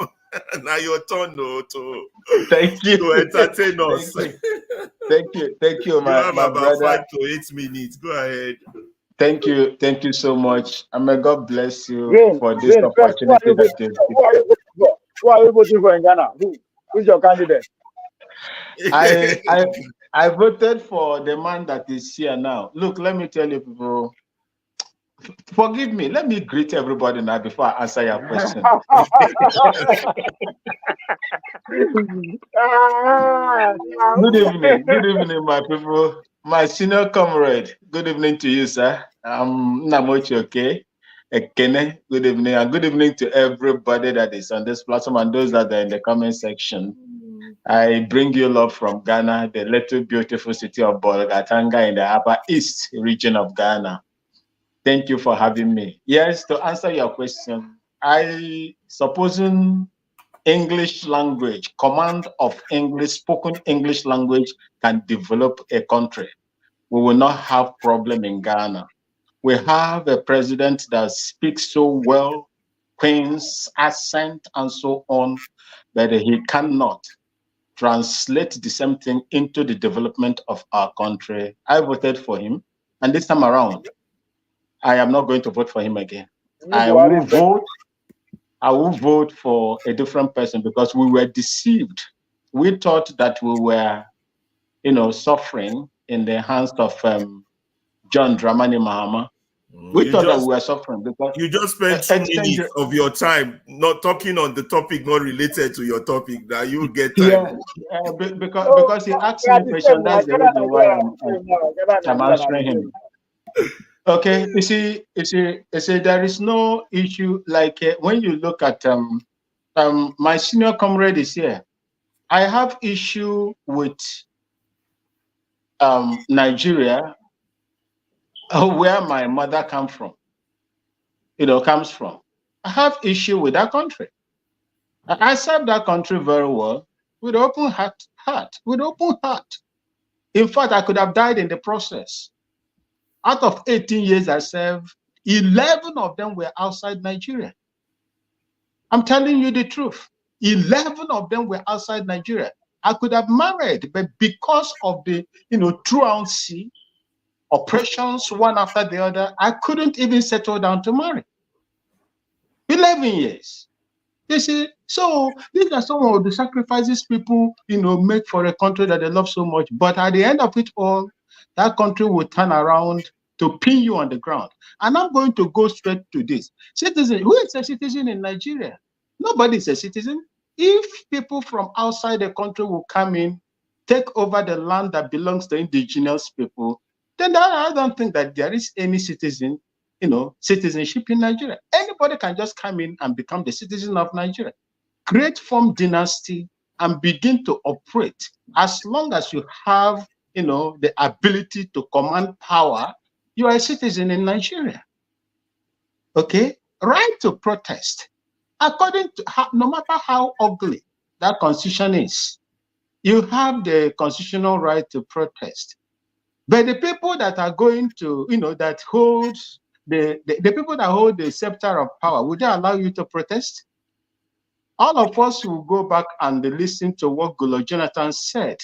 Now your turn, no, to entertain us. Thank you, my about brother. 5 to 8 minutes. Go ahead. Thank you so much. And may God bless you for this opportunity that you Who are you voting for in Ghana? Who's your candidate? I voted for the man that is here now. Look, let me tell you, people. Forgive me. Let me greet everybody now before I answer your question. Good evening, my people. My senior comrade. Good evening to you, sir. Namochi, okay? Ekene, good evening, and good evening to everybody that is on this platform and those that are in the comment section. I bring you love from Ghana, the little beautiful city of Bolgatanga in the Upper East region of Ghana. Thank you for having me. Yes, to answer your question, supposing English language, command of English, spoken English language can develop a country, we will not have problem in Ghana. We have a president that speaks so well, Queen's accent and so on, that he cannot translate the same thing into the development of our country. I voted for him, and this time around, I am not going to vote for him again. I will vote for a different person because we were deceived. We thought that we were, suffering in the hands of John Dramani Mahama. We thought that we were suffering because you just spent 2 minutes of your time not talking on the topic not related to your topic. That you get time. Yeah, because he asked me a question. That's the reason why I'm answering him. Okay, you see, there is no issue like when you look at my senior comrade is here. I have issue with Nigeria, where my mother comes from. I have issue with that country. I serve that country very well with open heart. In fact, I could have died in the process. Out of 18 years I served, 11 of them were outside Nigeria. I'm telling you the truth. 11 of them were outside Nigeria. I could have married, but because of the, truancy, oppressions, one after the other, I couldn't even settle down to marry. 11 years. You see, so these are some of the sacrifices people, make for a country that they love so much. But at the end of it all, that country will turn around to pin you on the ground. And I'm going to go straight to this. Citizen, who is a citizen in Nigeria? Nobody is a citizen. If people from outside the country will come in, take over the land that belongs to indigenous people, then I don't think that there is any citizenship in Nigeria. Anybody can just come in and become the citizen of Nigeria, create form dynasty, and begin to operate. As long as you have, the ability to command power, you are a citizen in Nigeria. Okay? Right to protest. According to, no matter how ugly that constitution is, you have the constitutional right to protest. But the people that are going to, that hold the people that hold the scepter of power, would they allow you to protest? All of us will go back and listen to what Goodluck Jonathan said,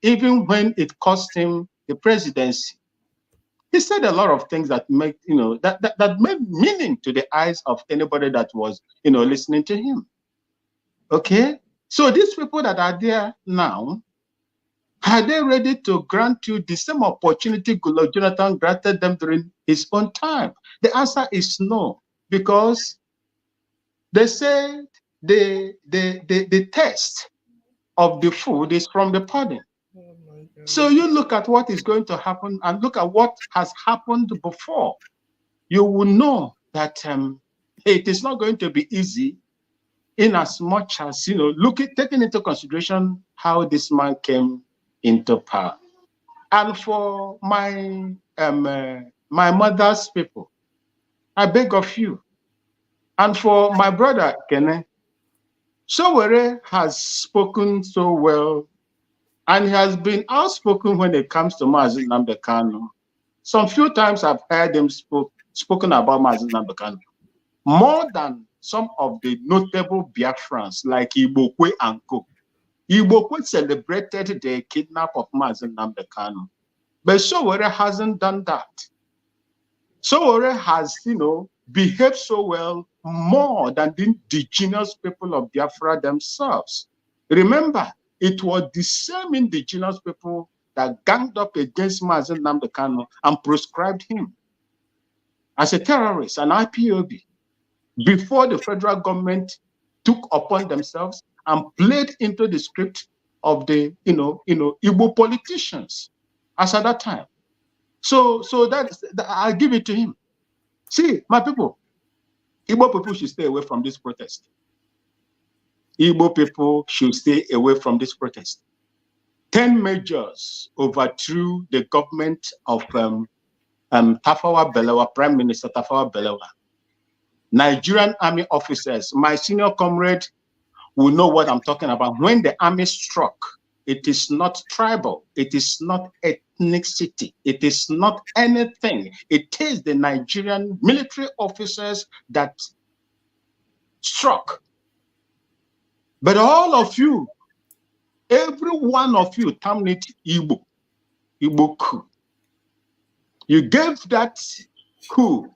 even when it cost him the presidency. He said a lot of things that make, that made meaning to the eyes of anybody that was, listening to him. Okay? So these people that are there now, are they ready to grant you the same opportunity Goodluck Jonathan granted them during his own time? The answer is no, because they said the taste of the food is from the pudding. So you look at what is going to happen and look at what has happened before. You will know that it is not going to be easy, in as much as, taking into consideration how this man came into power. And for my my mother's people, I beg of you, and for my brother Kene, Sowore has spoken so well, and he has been outspoken when it comes to Mazi Nnamdi Kanu. Some few times I've heard him spoken about Mazi Nnamdi Kanu, more than some of the notable Biafrans like Igbokwe and Co. Igbokwe celebrated the kidnap of Mazi Nnamdi Kanu, but Sowore hasn't done that. Sowore has, behaved so well more than the indigenous people of Biafra themselves. Remember, it was the same indigenous people that ganged up against Mazi Nnamdi Kanu and proscribed him as a terrorist, an IPOB, before the federal government took upon themselves and played into the script of the, Igbo politicians as at that time. So I'll give it to him. See, my people, Igbo people should stay away from this protest. Igbo people should stay away from this protest. 10 majors overthrew the government of Tafawa Balewa, Prime Minister Tafawa Balewa. Nigerian army officers, my senior comrade will know what I'm talking about. When the army struck, it is not tribal, it is not ethnicity, it is not anything. It is the Nigerian military officers that struck. But all of you, every one of you, terminate Igbo coup. You gave that coup,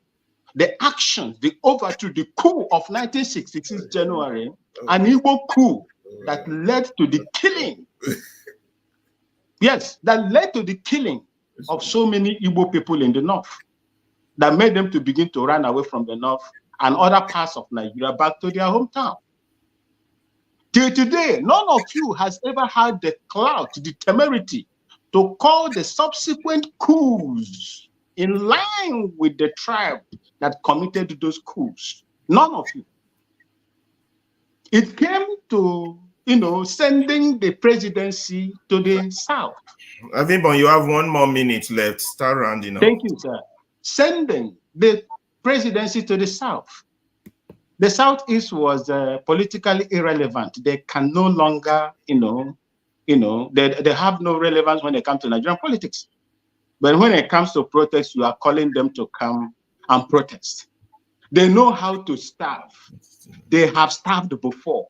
the action, the overthrow, the coup of 1966 January, an Igbo coup that led to the killing. Yes, that led to the killing of so many Igbo people in the north, that made them to begin to run away from the north and other parts of Nigeria back to their hometown. Till today, none of you has ever had the clout, the temerity to call the subsequent coups in line with the tribe that committed those coups. None of you. It came to, sending the presidency to the south. I think, but you have 1 more minute left. Start rounding up. Thank you, sir. Sending the presidency to the south. The Southeast was politically irrelevant. They can no longer, they have no relevance when it comes to Nigerian politics. But when it comes to protest, you are calling them to come and protest. They know how to starve. They have starved before.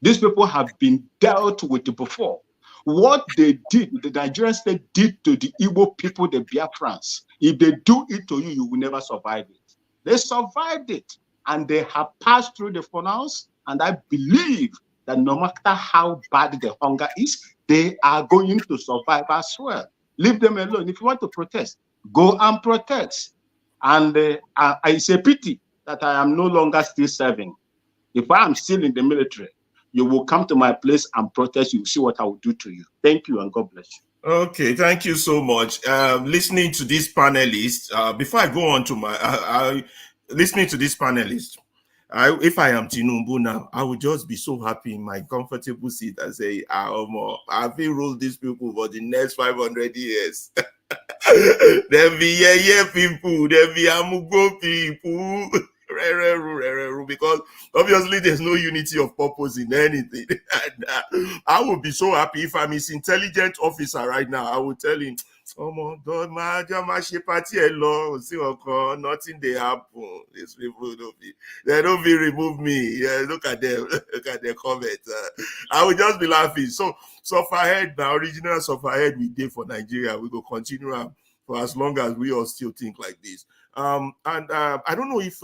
These people have been dealt with before. What they did, the Nigerian state did to the Igbo people, the Biafrans, if they do it to you, you will never survive it. They survived it, and they have passed through the furnace, and I believe that no matter how bad the hunger is, they are going to survive as well. Leave them alone. If you want to protest, go and protest. And it's a pity that I am no longer still serving. If I am still in the military, you will come to my place and protest. You will see what I will do to you. Thank you, and God bless you. Okay, thank you so much. Listening to this panelist, before I go on to my, listening to this panelist, if I am Tinubu now, I would just be so happy in my comfortable seat and say, I will rule these people for the next 500 years. There be people, there be Amugo people. Because obviously there's no unity of purpose in anything. And, I would be so happy if I'm his intelligent officer right now. I would tell him, oh my God, nothing they happen. These people don't be remove me. Yeah, look at them, look at their comments. I would just be laughing. So suffer ahead, the original suffer ahead we did for Nigeria. We go continue for as long as we all still think like this. I don't know if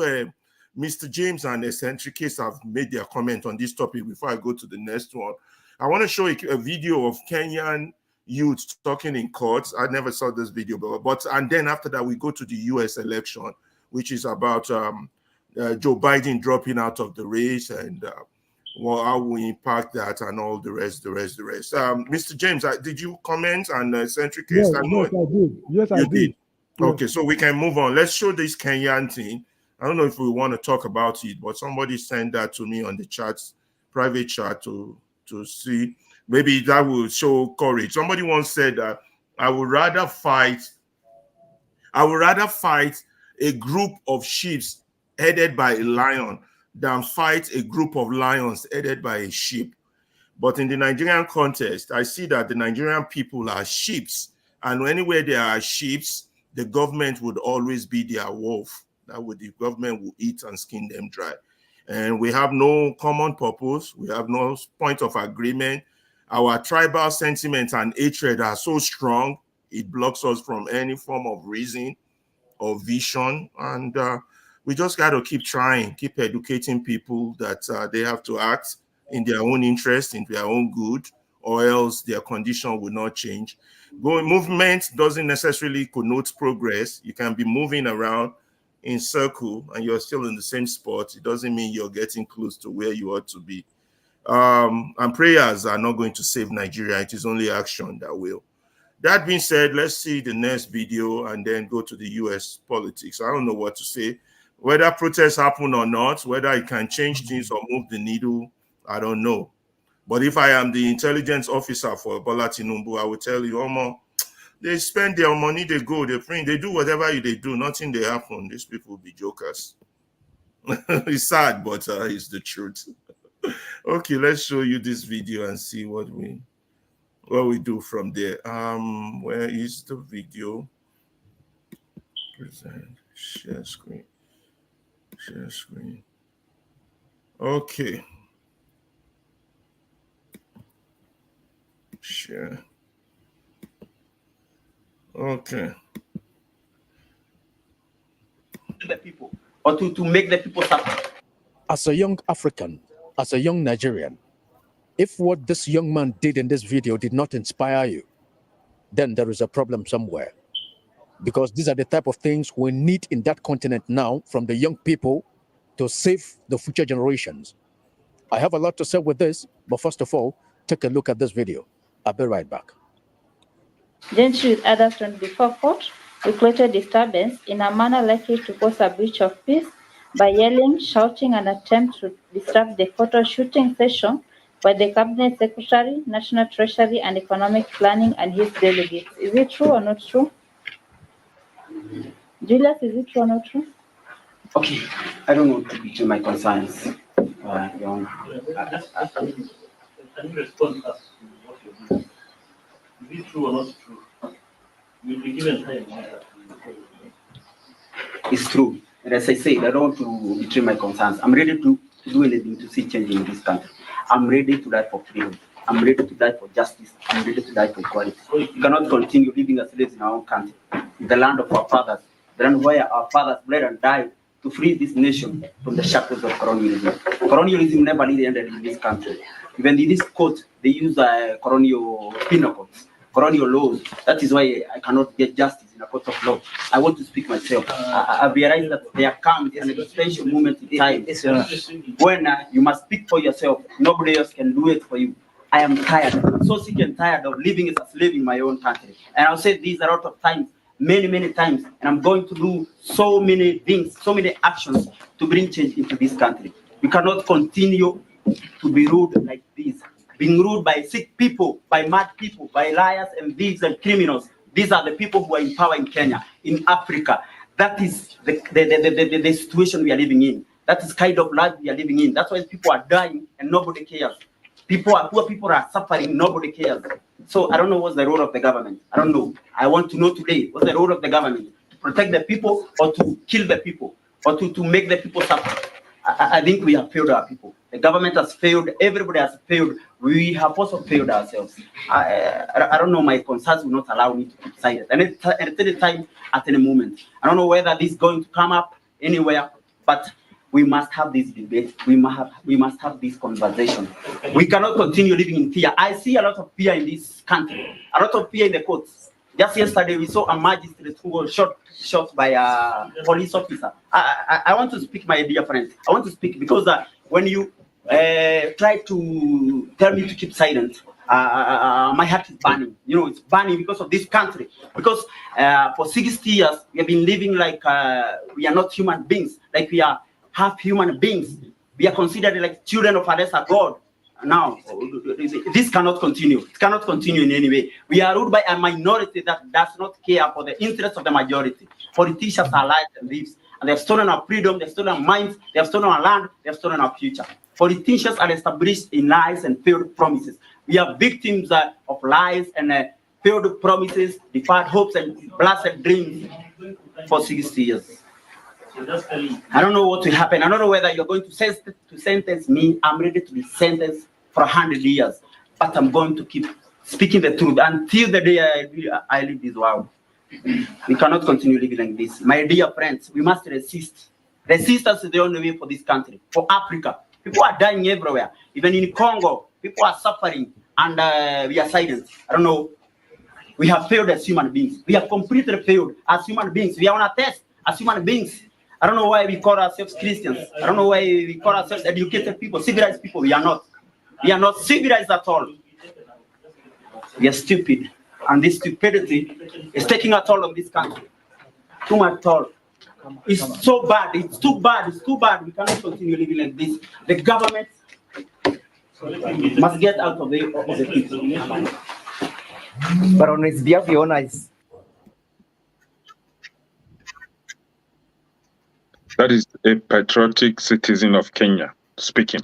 Mr. James and Eccentric Case have made their comment on this topic before I go to the next one. I want to show a video of Kenyan youth talking in courts. I never saw this video, but and then after that we go to the U.S. election, which is about Joe Biden dropping out of the race and how we impact that and all the rest. Mr. James, did you comment on Eccentric Case? Yes, I did. Yes, I did. Okay, so we can move on. Let's show this Kenyan thing. I don't know if we want to talk about it, but somebody sent that to me on the chat, private chat, to see. Maybe that will show courage. Somebody once said that I would rather fight a group of sheep headed by a lion than fight a group of lions headed by a sheep. But in the Nigerian context, I see that the Nigerian people are sheep, and anywhere there are sheep, the government would always be their wolf. The government will eat and skin them dry. And we have no common purpose. We have no point of agreement. Our tribal sentiments and hatred are so strong, it blocks us from any form of reason or vision. And we just got to keep trying, keep educating people that they have to act in their own interest, in their own good, or else their condition will not change. Movement doesn't necessarily connote progress. You can be moving around in circle and you're still in the same spot. It doesn't mean you're getting close to where you ought to be. And prayers are not going to save Nigeria. It is only action that will. That being said, let's see the next video and then go to the US politics. I don't know what to say. Whether protests happen or not, whether it can change things or move the needle, I don't know. But if I am the intelligence officer for Bola Tinubu, I will tell you, Omo, they spend their money, they go, they print, they do whatever they do, nothing they happen. These people be jokers. It's sad, but it's the truth. Okay, let's show you this video and see what we do from there. Where is the video? Present, share screen. Okay. Share. Okay. The people, or to make the people suffer. As a young African, as a young Nigerian, if what this young man did in this video did not inspire you, then there is a problem somewhere. Because these are the type of things we need in that continent now from the young people to save the future generations. I have a lot to say with this, but first of all, take a look at this video. I'll be right back. Gentry with others from before court, we created disturbance in a manner likely to cause a breach of peace by yelling, shouting, and attempt to disrupt the photo shooting session by the Cabinet Secretary, National Treasury, and Economic Planning and his delegates. Is it true or not true? Julius, is it true or not true? Okay, I don't want to betray my concerns. Can you respond to what you're doing? Is it true or not true? You'll be given time. It's true. And as I said, I don't want to betray my concerns. I'm ready to do anything to see change in this country. I'm ready to die for freedom. I'm ready to die for justice. I'm ready to die for equality. We cannot continue living as slaves in our own country, in the land of our fathers, the land where our fathers bled and died to free this nation from the shackles of colonialism. Colonialism never really ended in this country. Even in this court, they use colonial penal codes, colonial laws. That is why I cannot get justice in a court of law. I want to speak myself. I realize that there comes an existential moment in time when you must speak for yourself. Nobody else can do it for you. I am tired. I'm so sick and tired of living as a slave in my own country. And I'll say these a lot of times, many times, and I'm going to do so many things, so many actions to bring change into this country. We cannot continue to be ruled like this, being ruled by sick people, by mad people, by liars and thieves and criminals. These are the people who are in power in Kenya, in Africa. That is the situation we are living in. That is kind of life we are living in. That's why people are dying and nobody cares. Poor people are suffering, nobody cares. So I don't know what's the role of the government. I don't know. I want to know today, what's the role of the government? To protect the people or to kill the people or to make the people suffer? I think we have failed our people. The government has failed. Everybody has failed. We have also failed ourselves. I don't know. My concerns will not allow me to keep silent. And at any time, at any moment, I don't know whether this is going to come up anywhere. But we must have this debate. We must have this conversation. We cannot continue living in fear. I see a lot of fear in this country. A lot of fear in the courts. Just yesterday, we saw a magistrate who was shot by a police officer. I want to speak, my dear friends. I want to speak because when you try to tell me to keep silent, my heart is burning. You know, it's burning because of this country. Because for 60 years, we have been living like we are not human beings, like we are half human beings. We are considered like children of a lesser God. Now, this cannot continue. It cannot continue in any way. We are ruled by a minority that does not care for the interests of the majority. Politicians are lives and lives, and they have stolen our freedom, they have stolen our minds, they have stolen our land, they have stolen our future. Politicians are established in lies and failed promises. We are victims of lies and failed promises, deferred hopes, and blasted dreams for 60 years. I don't know what will happen. I don't know whether you're going to sentence me. I'm ready to be sentenced for 100 years, but I'm going to keep speaking the truth until the day I leave this world. We cannot continue living like this. My dear friends, we must resist. Resistance is the only way for this country, for Africa. People are dying everywhere. Even in Congo, people are suffering, and we are silent. I don't know. We have failed as human beings. We have completely failed as human beings. We are on a test as human beings. I don't know why we call ourselves Christians. I don't know why we call ourselves educated people, civilized people. We are not. We are not civilized at all. We are stupid. And this stupidity is taking a toll on this country. Too much toll. It's so bad. It's too bad. It's too bad. We cannot continue living like this. The government must get out of the people. But on its behalf, your honor is. That is a patriotic citizen of Kenya speaking.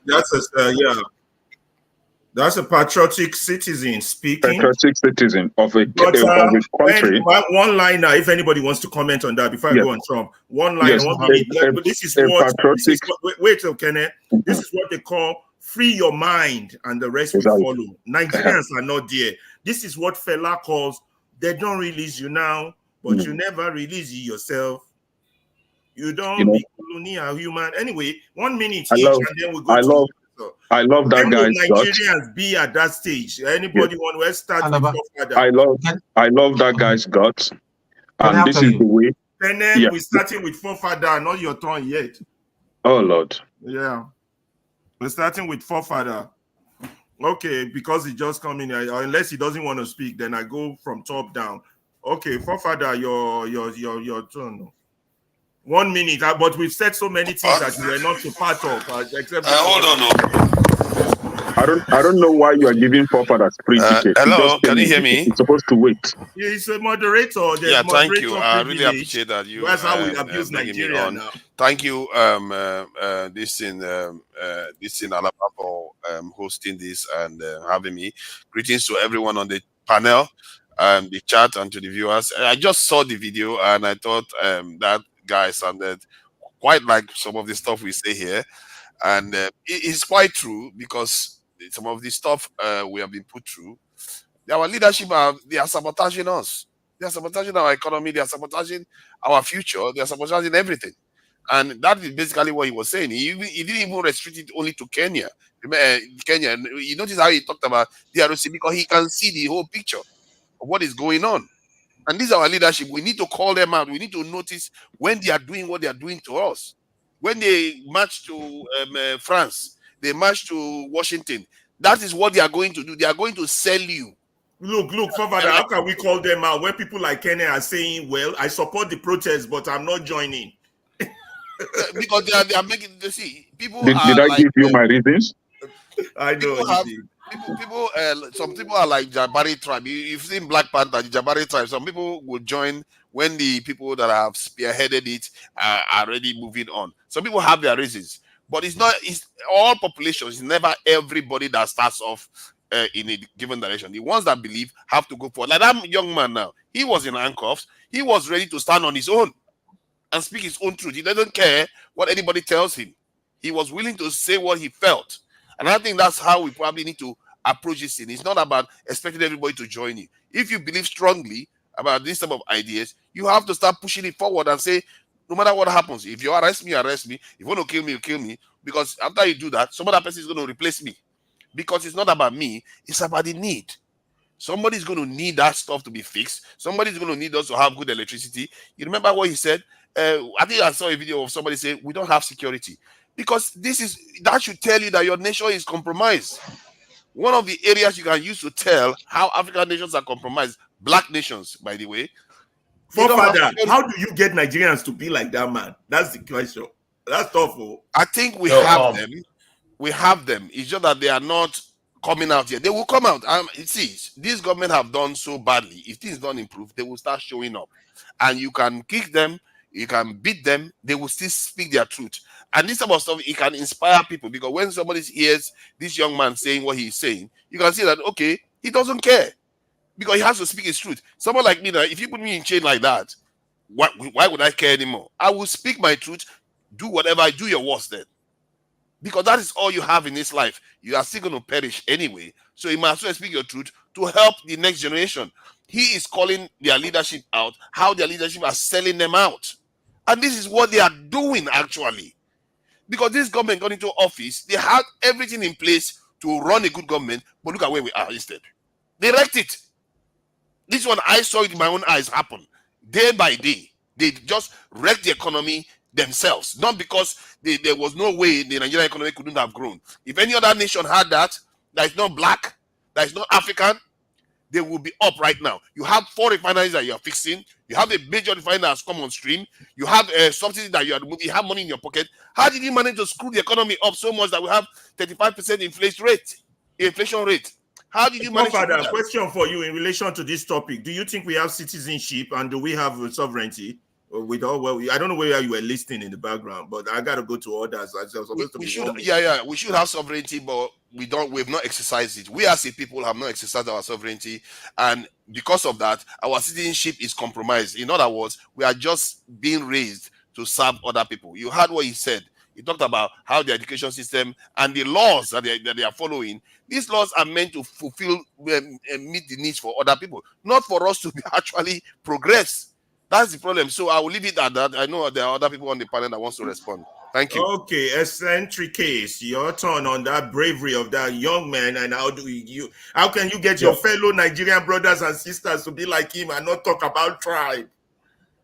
That's yeah. That's a patriotic citizen speaking. Patriotic citizen of a country. One liner, if anybody wants to comment on that before I go on Trump. One line. Yes, this is what. Wait, Kenneth. This is what they call free your mind, and the rest will follow. Nigerians are not there. This is what Fela calls. They don't release you now, but you never release yourself. You don't be colonial human. Anyway, 1 minute each, and then we go to. I love that guy's Nigerians be at that stage. Anybody want to start with Forefather? I love that guy's guts. And this is the way. And then we're starting with Forefather, not your turn yet. Oh Lord. Yeah. We're starting with Forefather. Okay, because he just come in, unless he doesn't want to speak, then I go from top down. Okay, Forefather, your turn. 1 minute, but we've said so many things that you were not a part of. Except hold on. I don't know why you are giving Forefathers free ticket. Hello, can you hear me? He's supposed to wait. Yeah, he's a moderator. Yeah, thank you. I really appreciate that. That's how we abuse Nigeria now. Thank you, this in Alabama for hosting this and having me. Greetings to everyone on the panel, the chat, and to the viewers. I just saw the video and I thought that guy sounded quite like some of the stuff we say here, and it's quite true because some of the stuff we have been put through, our leadership they are sabotaging us. They are sabotaging our economy. They are sabotaging our future. They are sabotaging everything, and that is basically what he was saying. He didn't even restrict it only to Kenya. Kenya. You notice how he talked about DRC because he can see the whole picture of what is going on. And this is our leadership. We need to call them out. We need to notice when they are doing what they are doing to us. When they march to France, they march to Washington. That is what they are going to do. They are going to sell you. Look, Forefather, how can we call them out when people like Kenyan are saying, well, I support the protest, but I'm not joining? Because they are making, you see, people did I give you my reasons? I know. Some people are like Jabari tribe. You've seen Black Panther, the Jabari tribe. Some people will join when the people that have spearheaded it are already moving on. Some people have their reasons, but it's all populations. It's never everybody that starts off in a given direction. The ones that believe have to go forward. Like that young man now, he was in handcuffs. He was ready to stand on his own and speak his own truth. He doesn't care what anybody tells him. He was willing to say what he felt. And I think that's how we probably need to approach this thing. It's not about expecting everybody to join you. If you believe strongly about this type of ideas, you have to start pushing it forward and say, no matter what happens, if you arrest me, arrest me. If you want to kill me, you kill me. Because after you do that, some other person is going to replace me. Because it's not about me, it's about the need. Somebody's going to need that stuff to be fixed. Somebody's going to need us to have good electricity. You remember what he said? I think I saw a video of somebody saying, we don't have security. Because that should tell you that your nation is compromised. One of the areas you can use to tell how African nations are compromised, black nations, by the way. Forefather, how do you get Nigerians to be like that, man? That's the question. That's tough. I think we have them. We have them. It's just that they are not coming out yet. They will come out. See, this government have done so badly. If things don't improve, they will start showing up. And you can kick them, you can beat them, they will still speak their truth. And this type of stuff, it can inspire people, because when somebody hears this young man saying what he's saying, you can see that, okay, he doesn't care, because he has to speak his truth. Someone like me, that if you put me in chain like that, why would I care anymore? I will speak my truth, do whatever, I do your worst then. Because that is all you have in this life. You are still going to perish anyway. So you might as well speak your truth to help the next generation. He is calling their leadership out, how their leadership are selling them out. And this is what they are doing, actually. Because this government got into office, they had everything in place to run a good government, but look at where we are instead. They wrecked it. This one, I saw it with my own eyes happen. Day by day, they just wrecked the economy themselves. Not because there was no way the Nigerian economy couldn't have grown. If any other nation had that is not black, that is not African, they will be up right now. You have 4 refineries that you are fixing. You have a major refinery that has come on stream. You have a subsidy that you are removing. You have money in your pocket. How did you manage to screw the economy up so much that we have 35% inflation rate? How did you manage to do that? Question for you in relation to this topic. Do you think we have citizenship and do we have sovereignty? With all, well, I don't know where you were listening in the background, but I got to go to others. We should have sovereignty, but we've not exercised it. We as a people have not exercised our sovereignty, and because of that, our citizenship is compromised. In other words, we are just being raised to serve other people. You heard what he said. He talked about how the education system and the laws that they are following. These laws are meant to fulfill and meet the needs for other people, not for us to actually progress. That's the problem. So I will leave it at that. I know there are other people on the panel that wants to respond. Thank you. Okay, eccentric case. Your turn on that bravery of that young man, and how can you get your fellow Nigerian brothers and sisters to be like him and not talk about tribe?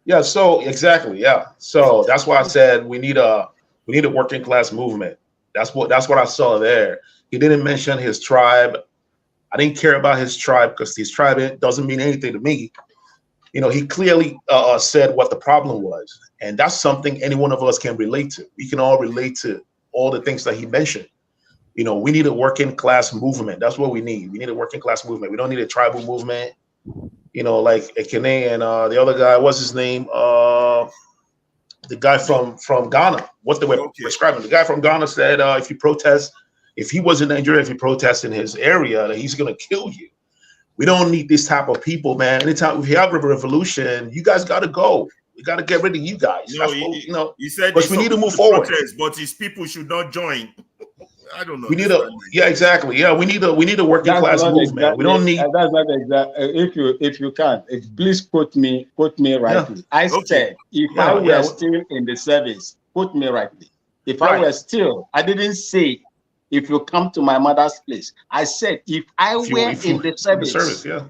Yeah. So exactly. Yeah. So that's why I said we need a working class movement. That's what I saw there. He didn't mention his tribe. I didn't care about his tribe because his tribe doesn't mean anything to me. You know, he clearly said what the problem was, and that's something any one of us can relate to. We can all relate to all the things that he mentioned. You know, we need a working class movement. That's what we need. We need a working class movement. We don't need a tribal movement. You know, like Ekene and the other guy, what's his name? The guy from Ghana. What they were prescribing. The guy from Ghana said, if he was in Nigeria, if you protest in his area, that he's gonna kill you. We don't need this type of people, man. Anytime we have a revolution, you guys got to go. We got to get rid of you guys. He said, but we need to move forward. But his people should not join. I don't know. We need exactly. Yeah, we need a working class movement. Exactly, we don't need. That's not exactly. If you can, please quote me rightly. Yeah. I said, if I were still in the service, quote me rightly. If I were still, I didn't say, if you come to my mother's place. I said, if I were in the service, yeah.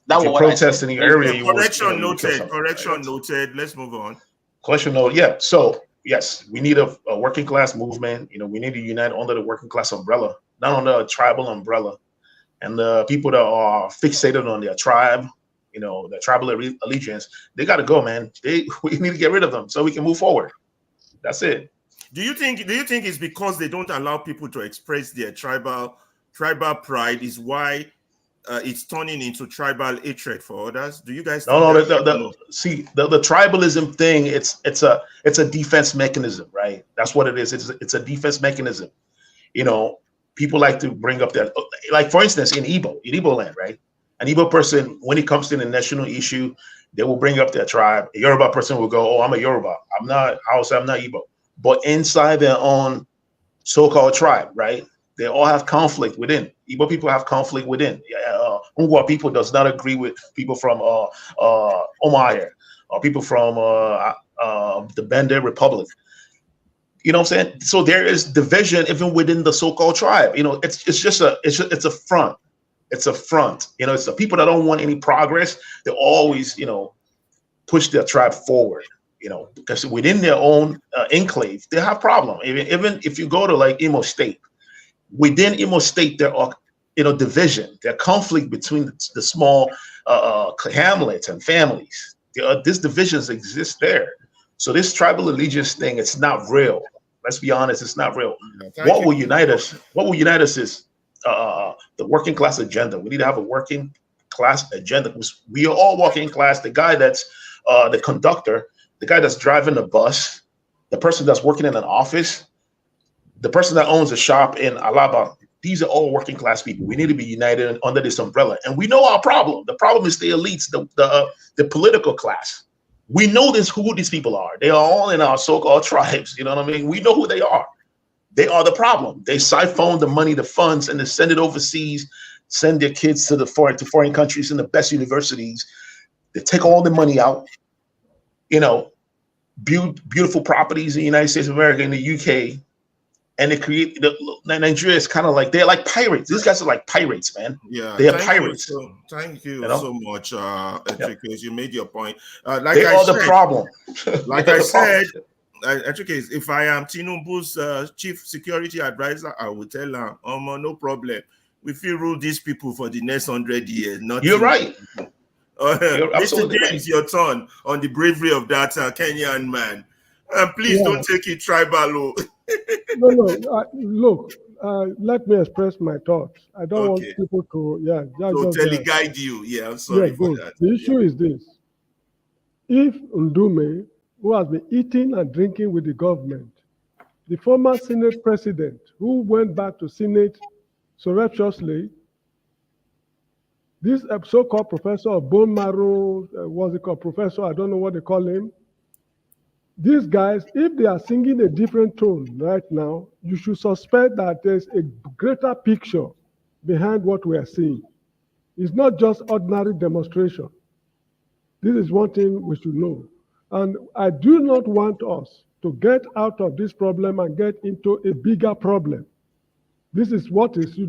That was protest in the area. Correction noted. Correction noted. Let's move on. Correction noted. Yeah. So yes, we need a working class movement. You know, we need to unite under the working class umbrella, not under a tribal umbrella. And the people that are fixated on their tribe, you know, the tribal allegiance, they got to go, man. We need to get rid of them so we can move forward. That's it. Do you think it's because they don't allow people to express their tribal pride is why it's turning into tribal hatred for others? Do you guys think see the tribalism thing, it's a defense mechanism, right? That's what it is. It's a defense mechanism. You know, people like to bring up that, like for instance, in Igbo land, right? An Igbo person, when it comes to the national issue, they will bring up their tribe. A Yoruba person will go, "Oh, I'm a Yoruba. I'm not Hausa. I'm not Igbo." but inside their own so-called tribe, right? They all have conflict within. Igbo people have conflict within. Ungwa people does not agree with people from Omaha, or people from the Bende Republic. You know what I'm saying? So there is division even within the so-called tribe. You know, it's just a front. It's a front. You know, it's the people that don't want any progress. They always, you know, push their tribe forward. You know, because within their own enclave, they have problem. Even if you go to like Imo State, within Imo State, there are, you know, division. There are conflict between the small hamlets and families. These divisions exist there. So this tribal allegiance thing, it's not real. Let's be honest, it's not real. What will unite us? What will unite us is the working class agenda. We need to have a working class agenda. We are all working class. The guy that's the conductor, the guy that's driving the bus, the person that's working in an office, the person that owns a shop in Alaba, these are all working class people. We need to be united under this umbrella. And we know our problem. The problem is the elites, the political class. We know who these people are. They are all in our so-called tribes. You know what I mean? We know who they are. They are the problem. They siphon the money, the funds, and they send it overseas, send their kids to foreign countries in the best universities. They take all the money out, you know, beautiful properties in the United States of America, in the UK, and they create Nigeria is kind of like, they're like pirates. These guys are like pirates, man. Yeah, they are pirates. Thank you, you know? So much, Etrikes. You made your point. Like they are the problem. Like I said, Etrikes, if I am Tinubu's chief security advisor, I will tell her, no problem. We feel rule these people for the next 100 years. You're right. Mr. James, right. Your turn on the bravery of that Kenyan man. Please don't take it tribal. No. Look, let me express my thoughts. I don't want people to, totally guide you. Yeah, I'm sorry for that. The issue is this. If Ndume, who has been eating and drinking with the government, the former Senate president, who went back to Senate surreptitiously, this so-called professor of bone marrow, what's it called, professor, I don't know what they call him. These guys, if they are singing a different tone right now, you should suspect that there's a greater picture behind what we are seeing. It's not just ordinary demonstration. This is one thing we should know. And I do not want us to get out of this problem and get into a bigger problem. This is what is,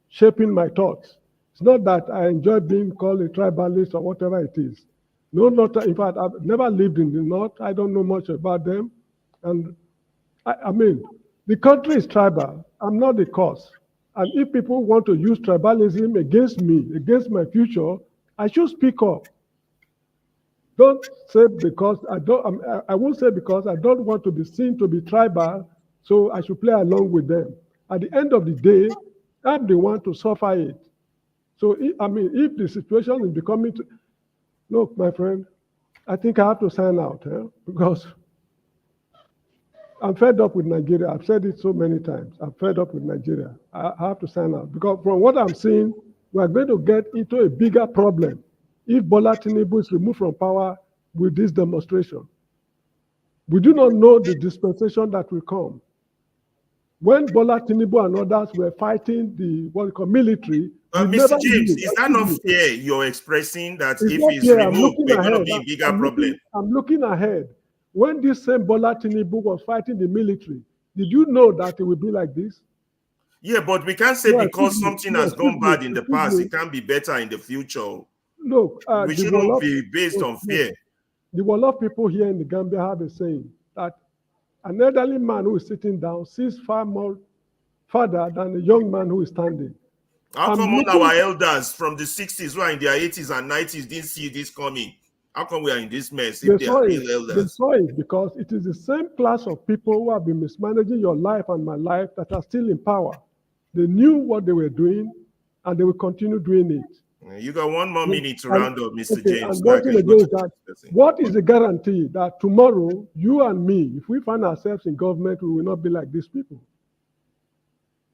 shaping my thoughts. It's not that I enjoy being called a tribalist or whatever it is. No, in fact, I've never lived in the North. I don't know much about them. And I mean, the country is tribal. I'm not the cause. And if people want to use tribalism against me, against my future, I should speak up. Don't say because I won't say because I don't want to be seen to be tribal, so I should play along with them. At the end of the day, I'm the one to suffer it. So, if the situation is becoming... Look, my friend, I think I have to sign out because I'm fed up with Nigeria. I've said it so many times. I'm fed up with Nigeria. I have to sign out because from what I'm seeing, we're going to get into a bigger problem if Bola Tinubu is removed from power with this demonstration. We do not know the dispensation that will come. When Bola Tinubu and others were fighting the military, Mr. James, is that not fair you're expressing that if he's removed, we're going to be a bigger problem? I'm looking ahead. When this same Bola Tinubu was fighting the military, did you know that it would be like this? Yeah, but we can't say because something has gone bad in the past, it can be better in the future. Look, we shouldn't be based on fear. The Wolof people here in the Gambia have a saying that an elderly man who is sitting down sees far more farther than a young man who is standing. How come all our elders from the 60s who are in their 80s and 90s didn't see this coming? How come we are in this mess if they are real elders? They saw it because it is the same class of people who have been mismanaging your life and my life that are still in power. They knew what they were doing and they will continue doing it. You got 1 more minute to round up, Mr. James. What is the guarantee that tomorrow, you and me, if we find ourselves in government, we will not be like these people?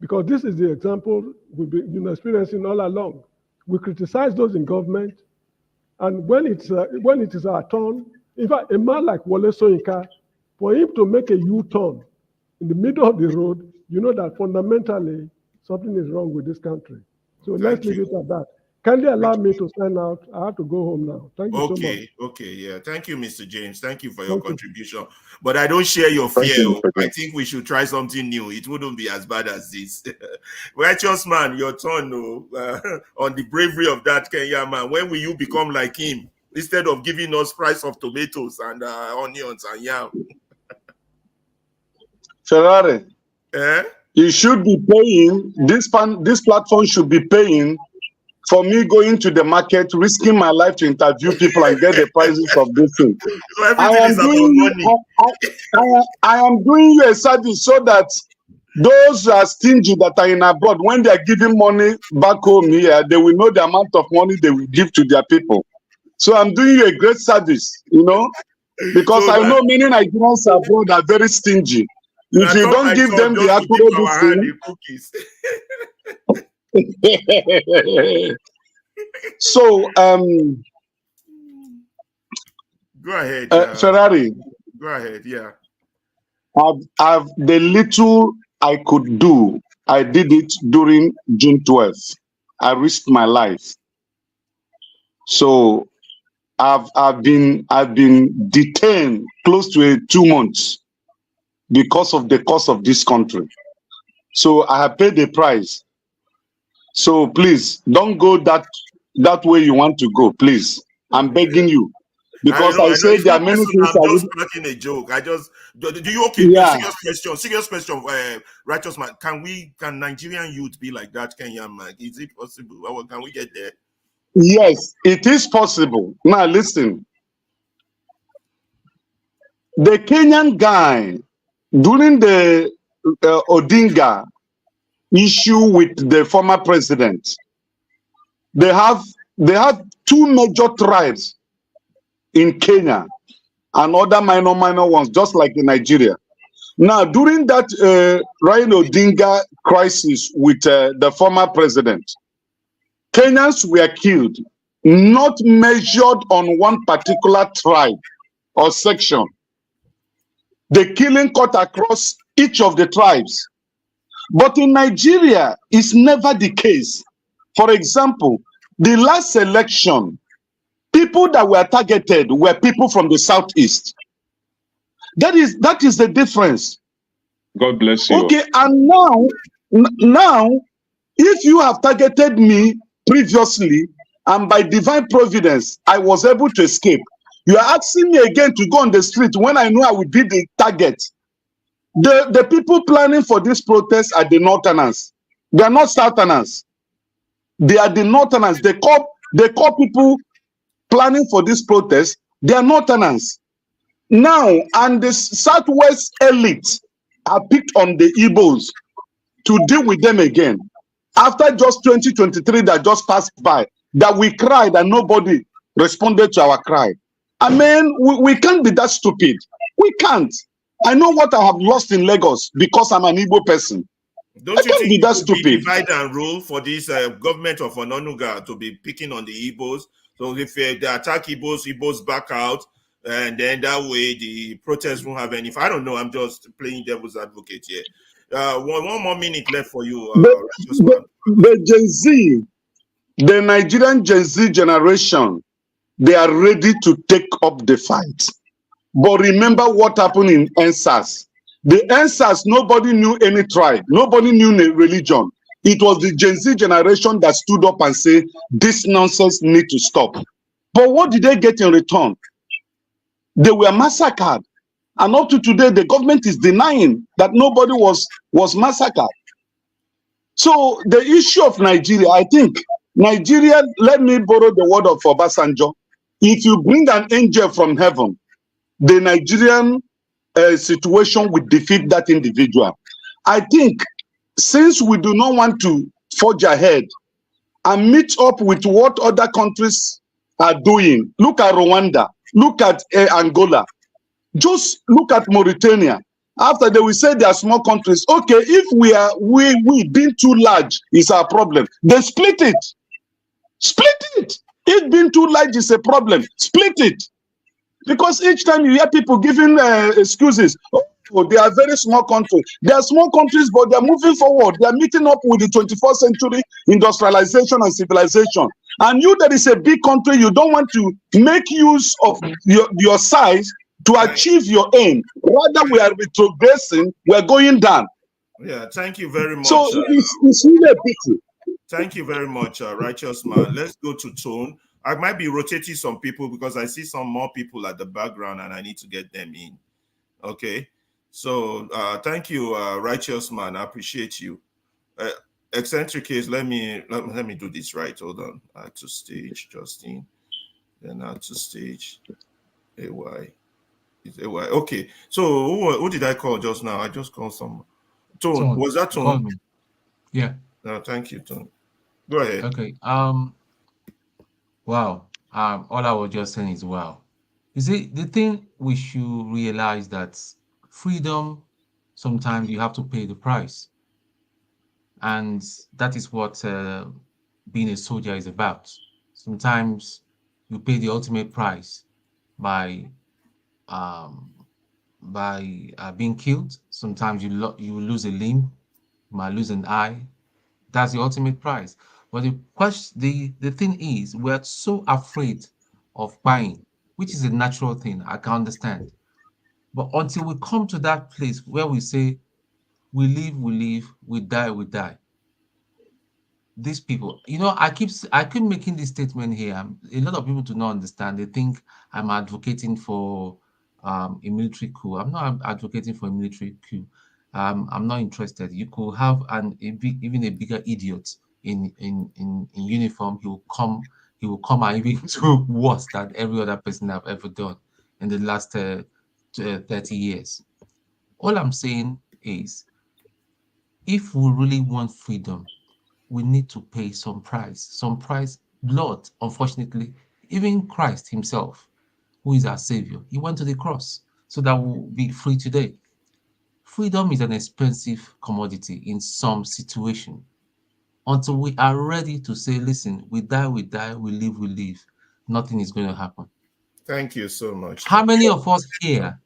Because this is the example we've been experiencing all along. We criticize those in government, and when it is our turn, in fact, a man like Wole Soyinka For him to make a U-turn in the middle of the road, you know that fundamentally something is wrong with this country. So let's leave it at that. Kindly allow me to sign out. I have to go home now. Thank you so much. Okay, yeah. Thank you, Mr. James. Thank you for your contribution. But I don't share your fear. I think we should try something new. It wouldn't be as bad as this. Righteous man, your turn on the bravery of that Kenyan man. When will you become like him? Instead of giving us price of tomatoes and onions and yam. Ferrari, you should be paying, this platform should be paying for me going to the market, risking my life to interview people and get the prices of this thing. I am doing you a service so that those who are stingy that are in abroad, when they are giving money back home here, they will know the amount of money they will give to their people. So I'm doing you a great service, you know, because I know many Nigerians abroad are very stingy. If you don't give them the accurate thing. So go ahead, Ferrari. Go ahead, yeah. I've the little I could do, I did it during June 12th. I risked my life. So I've been detained close to 2 months because of the cost of this country. So I have paid the price. So please don't go that way you want to go, please. I'm begging you. Because I say there are many things. I'm just cracking a joke. Do you okay? Yeah. Serious question, righteous man. Can Nigerian youth be like that Kenyan man? Is it possible? Or can we get there? Yes, it is possible. Now listen. The Kenyan guy during the Odinga issue with the former president, they have 2 major tribes in Kenya and other minor ones, just like in Nigeria. Now, during that Raila Odinga crisis with the former president, Kenyans were killed, not measured on one particular tribe or section. The killing cut across each of the tribes. But in Nigeria, it's never the case. For example, the last election, people that were targeted were people from the southeast. That is the difference. God bless you. Okay, and now, if you have targeted me previously, and by divine providence, I was able to escape, you are asking me again to go on the street when I know I will be the target. The people planning for this protest are the Northerners. They are not Southerners. They are the Northerners. They call people planning for this protest. They are Northerners. Now, and the Southwest elite are picked on the Igbos to deal with them again. After just 2023 that just passed by, that we cried and nobody responded to our cry. I mean, we can't be that stupid. We can't. I know what I have lost in Lagos because I'm an Igbo person. Don't you think be that stupid? Divide and rule for this government of Ononuga to be picking on the Igbos. So if they attack Igbos back out, and then that way the protests won't have any. I don't know. I'm just playing devil's advocate here. One more minute left for you. The Gen Z, the Nigerian Gen Z generation, they are ready to take up the fight. But remember what happened in NSAS. The NSAS, nobody knew any tribe. Nobody knew any religion. It was the Gen Z generation that stood up and said, this nonsense need to stop. But what did they get in return? They were massacred. And up to today, the government is denying that nobody was massacred. So the issue of Nigeria, I think, Nigeria, let me borrow the word of Obasanjo. If you bring an angel from heaven, the Nigerian situation will defeat that individual. I think since we do not want to forge ahead and meet up with what other countries are doing, look at Rwanda, look at Angola, just look at Mauritania. After they will say they are small countries. Okay, if we being too large is our problem, then split it. Split it. If being too large is a problem, split it. Because each time you hear people giving excuses, oh, they are very small countries. They are small countries, but they are moving forward. They are meeting up with the 21st century industrialization and civilization. And you, that is a big country, you don't want to make use of your size to achieve your aim. Rather, we are retrogressing. We are going down. Yeah, thank you very much. So it's really a pity. Thank you very much, Righteous Man. Let's go to Tone. I might be rotating some people because I see some more people at the background and I need to get them in. Okay. So thank you, Righteous Man. I appreciate you. Eccentric case, let me do this right. Hold on. Add to stage, Justin. Then add to stage. AY. It's AY. Okay. So who did I call just now? I just called someone. Tone. Was that Tone? Yeah. Thank you, Tone. Go ahead. Okay. Wow. All I was just saying is wow. You see, the thing we should realize that freedom, sometimes you have to pay the price. And that is what being a soldier is about. Sometimes you pay the ultimate price by being killed. Sometimes you lose a limb, you might lose an eye. That's the ultimate price. But the thing is, we're so afraid of buying, which is a natural thing. I can understand. But until we come to that place where we say, we live, we die, we die. These people, I keep making this statement here. A lot of people do not understand. They think I'm advocating for a military coup. I'm not advocating for a military coup. I'm not interested. You could have even a bigger idiot in uniform. He will come and even do worse than every other person I've ever done in the last 30 years. All I'm saying is, if we really want freedom, we need to pay some price, blood. Unfortunately, even Christ himself, who is our savior, he went to the cross so that we'll be free today. Freedom is an expensive commodity in some situation. Until we are ready to say, listen, we die, we live, nothing is going to happen. Thank you so much. How many of us here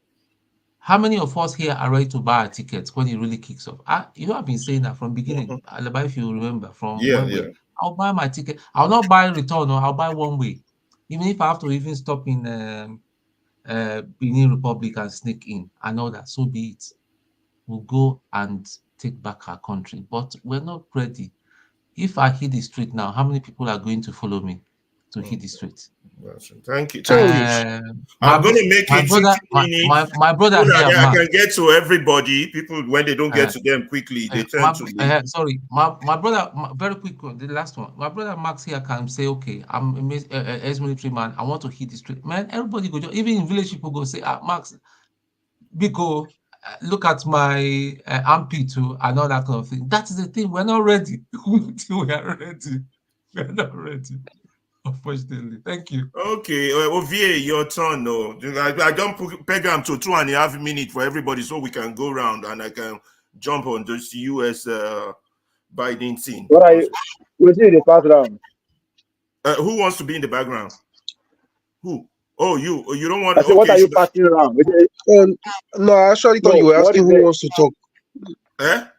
are ready to buy a ticket when it really kicks off? I've been saying that from beginning. Alaba, if you remember, from one way, I'll buy my ticket. I'll not buy return, or I'll buy one way. Even if I have to even stop in Benin Republic and sneak in, I know that, so be it. We'll go and take back our country. But we're not ready. If I hit the street now, how many people are going to follow me to hit the street? Thank you. I'm going to make it 50 minutes. My brother so here, that I Max, can get to everybody. People, when they don't get to them quickly, they tend to leave. sorry, my brother, very quick one, the last one. My brother Max here can say, okay, I'm an ex-military man. I want to hit the street. Man, everybody go, even in village people go say, Max, because look at my armpit too, and all that kind of thing. That is the thing. We're not ready. We are ready. We're not ready. Unfortunately. Thank you. Okay, Ovie, your turn. No, I don't peg them to 2.5 minutes for everybody so we can go around and I can jump on this US Biden thing. What are you? We'll see the first round. Who wants to be in the background? Who? Oh, you don't want. I said, what are you passing around? No, I actually thought you were asking who wants to talk. I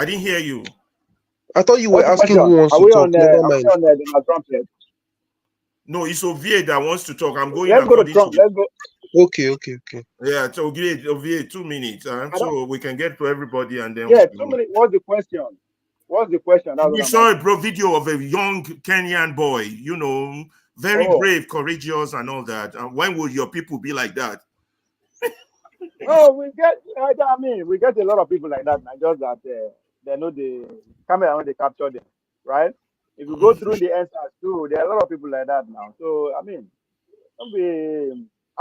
didn't hear you. I thought you were asking who wants to talk. Never mind. Are we on Donald Trump yet? No, it's Ovie that wants to talk. I'm going. Let's go to Trump. Let's go. Okay. Yeah, so Ovie, 2 minutes, so we can get to everybody and then. Yeah, 2 minutes. What's the question? We saw a video of a young Kenyan boy, very brave, courageous, and all that. And when will your people be like that? We get a lot of people like that. Not just that they know the camera when they capture them, right? If you go through the answers too, there are a lot of people like that now. So I'm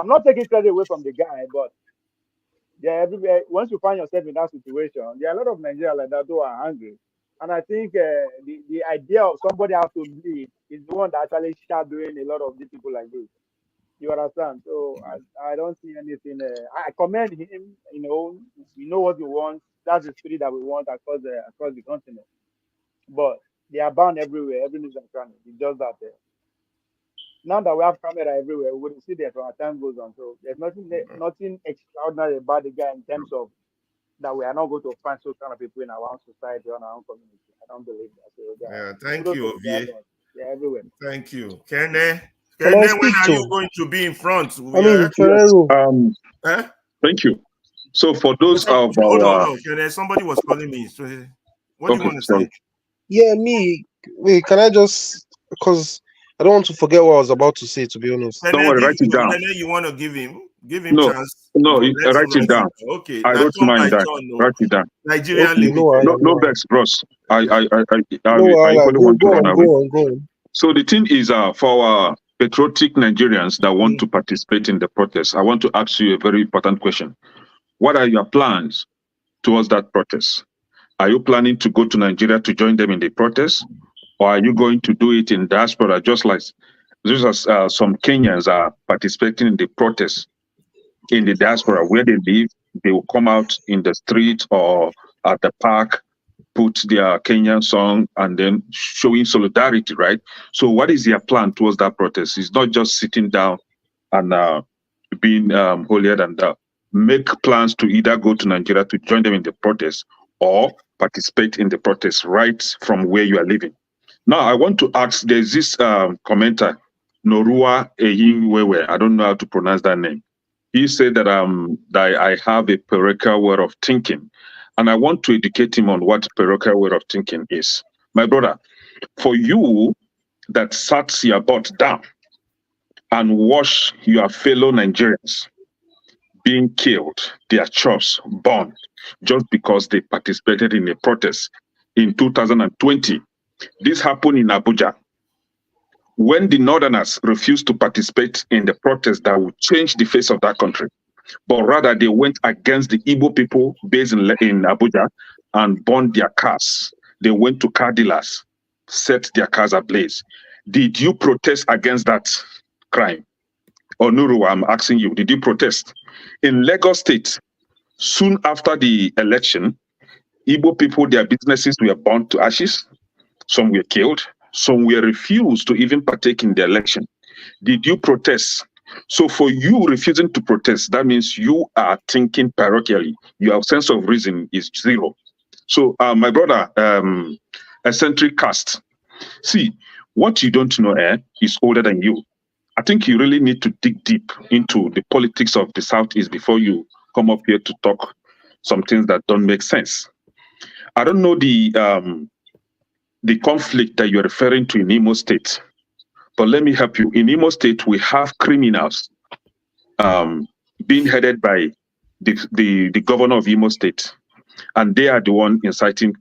not taking credit away from the guy, but everywhere. Once you find yourself in that situation, there are a lot of Nigerians like that who are angry. And I think the idea of somebody has to lead is the one that actually shadowing a lot of these people like this. You understand? So I don't see anything. I commend him. We know what we want. That's the spirit that we want across the continent. But they are bound everywhere. Everything is trying. It's just that Now that we have camera everywhere, we will see that as time goes on. So there's nothing extraordinary about the guy in terms of that we are not going to find those kind of people in our own society or in our own community. I don't believe that. So Yeah, thank you, Ovie. They're everywhere. Thank you. Kene, Can I when speak are to? you going to be in front? Yes. Thank you. So for those of hold our on, Kene, somebody was calling me. So what do you okay, want to sorry. say? Yeah, me. Wait, can I just, because I don't want to forget what I was about to say, to be honest. Don't worry, write it down. Kene, you want to give him No, chance? no, Let write him it down. Okay, I now wrote turn by mine down. turn. No. Write it down. Nigerian Okay, Limited. No vex, bros. I No, equally want to go run away. go on. So the thing is, for our patriotic Nigerians that want to participate in the protest, I want to ask you a very important question. What are your plans towards that protest? Are you planning to go to Nigeria to join them in the protest? Or are you going to do it in diaspora, just as some Kenyans are participating in the protest in the diaspora where they live? They will come out in the street or at the park, put their Kenyan song, and then showing solidarity, right? So what is your plan towards that protest? It's not just sitting down and being holier than thou. Make plans to either go to Nigeria to join them in the protest or participate in the protest right from where you are living. Now, I want to ask, there's this commenter, Norua Eyinwewe, I don't know how to pronounce that name. He said that I have a parochial way of thinking, and I want to educate him on what parochial way of thinking is. My brother, for you that sat your butt down and watch your fellow Nigerians being killed, their chops burned, just because they participated in a protest in 2020. This happened in Abuja. When the Northerners refused to participate in the protest that would change the face of that country, but rather they went against the Igbo people based in Abuja and burned their cars. They went to car dealers, set their cars ablaze. Did you protest against that crime? Or Nuru, I'm asking you, did you protest? In Lagos State, soon after the election, Igbo people, their businesses were burned to ashes. Some were killed. Some were refused to even partake in the election. Did you protest? So for you refusing to protest, that means you are thinking parochially. Your sense of reason is zero. So my brother, eccentric cast, see, what you don't know is older than you. I think you really need to dig deep into the politics of the Southeast before you come up here to talk some things that don't make sense. I don't know the conflict that you're referring to in Imo State, but let me help you. In Imo State, we have criminals being headed by the governor of Imo State, and they are the one inciting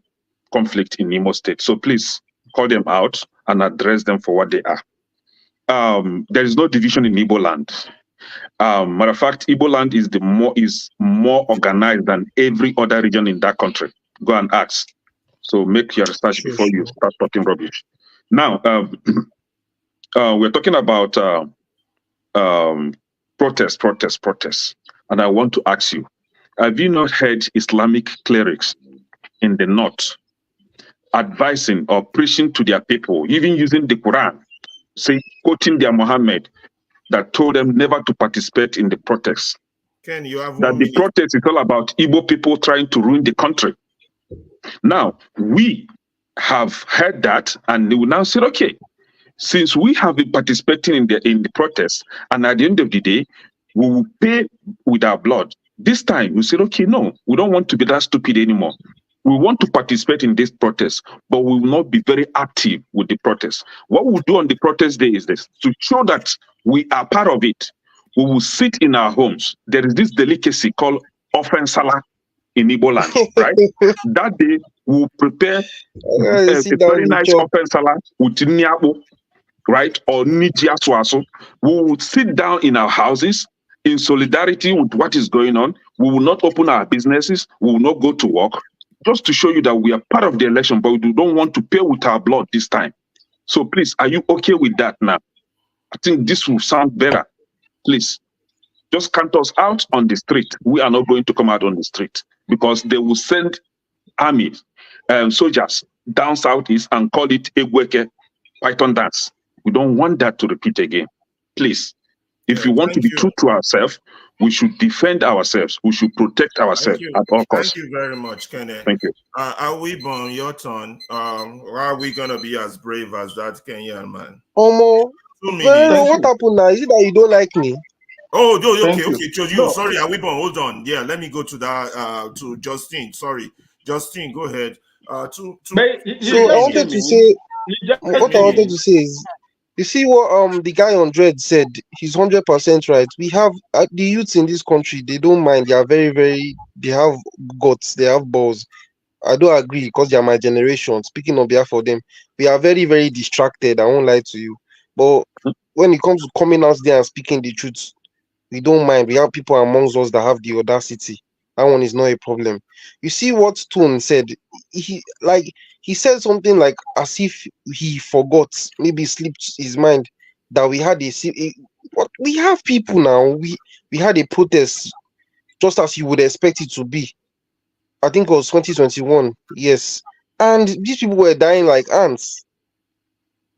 conflict in Imo State. So please call them out and address them for what they are. There is no division in Igbo land. Matter of fact, Igbo land is more organized than every other region in that country. Go and ask. So make your research before you start talking rubbish. Now, we're talking about protest. And I want to ask you, have you not heard Islamic clerics in the north advising or preaching to their people, even using the Quran, quoting their Muhammad, that told them never to participate in the protest? Ken, you have that the protest is all about Igbo people trying to ruin the country. Now, we have heard that, and they will now say, okay, since we have been participating in the protest, and at the end of the day, we will pay with our blood. This time, we said, okay, no, we don't want to be that stupid anymore. We want to participate in this protest, but we will not be very active with the protest. What we'll do on the protest day is this: to show that we are part of it, we will sit in our homes. There is this delicacy called offensala in Igbo land, right? That day, we'll prepare a very nice offensala with niabo, right? Or nijiaswaso. We will sit down in our houses in solidarity with what is going on. We will not open our businesses. We will not go to work, just to show you that we are part of the election, but we don't want to pay with our blood this time. So please, are you okay with that now? I think this will sound better. Please, just count us out on the street. We are not going to come out on the street because they will send armies, soldiers down southeast and call it Egweke, Python dance. We don't want that to repeat again. Please, if we want to be true to ourselves, we should defend ourselves. We should protect ourselves at all costs. Thank you very much, Kenneth. Thank you. Awibon, your turn. Are we gonna be as brave as that Kenyan man? Omo, what happened now? Is it that you don't like me? Oh, okay. No. Sorry, Awibon, hold on. Yeah, let me go to that. To Justin. Sorry, Justin, go ahead. So I wanted to say, what I wanted to say is, you see what the guy on Dread said. He's 100% right. We have the youths in this country. They don't mind. They are very, very. They have guts. They have balls. I don't agree because they are my generation. Speaking on behalf of them, we are very, very distracted. I won't lie to you. But when it comes to coming out there and speaking the truth, we don't mind. We have people amongst us that have the audacity. That one is not a problem. You see what Tone said? He said something like as if he forgot, maybe slipped his mind that we had we have people now. We had a protest just as you would expect it to be. I think it was 2021. Yes. And these people were dying like ants.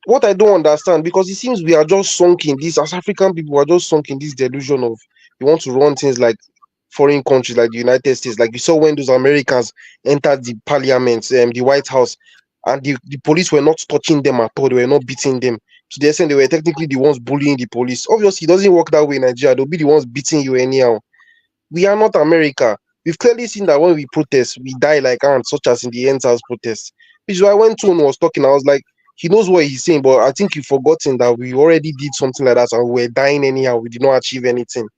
What I don't understand, because it seems we are just sunk in this, as African people, we are just sunk in this delusion of we want to run things like foreign countries like the United States. Like we saw when those Americans entered the parliament, the White House, and the police were not touching them at all. They were not beating them. To the extent they were technically the ones bullying the police. Obviously, it doesn't work that way in Nigeria. They'll be the ones beating you anyhow. We are not America. We've clearly seen that when we protest, we die like ants, such as in the NSAS protest. Which is why when Tone was talking, I was like, he knows what he's saying, but I think you've forgotten that we already did something like that and we were dying anyhow. We did not achieve anything.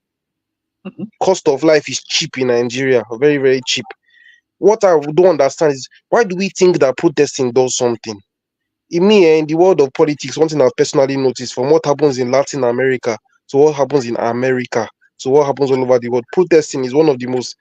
Cost of life is cheap in Nigeria, very, very cheap. What I don't understand is, why do we think that protesting does something? In the world of politics, one thing I've personally noticed, from what happens in Latin America to what happens in America to what happens all over the world, protesting is one of the most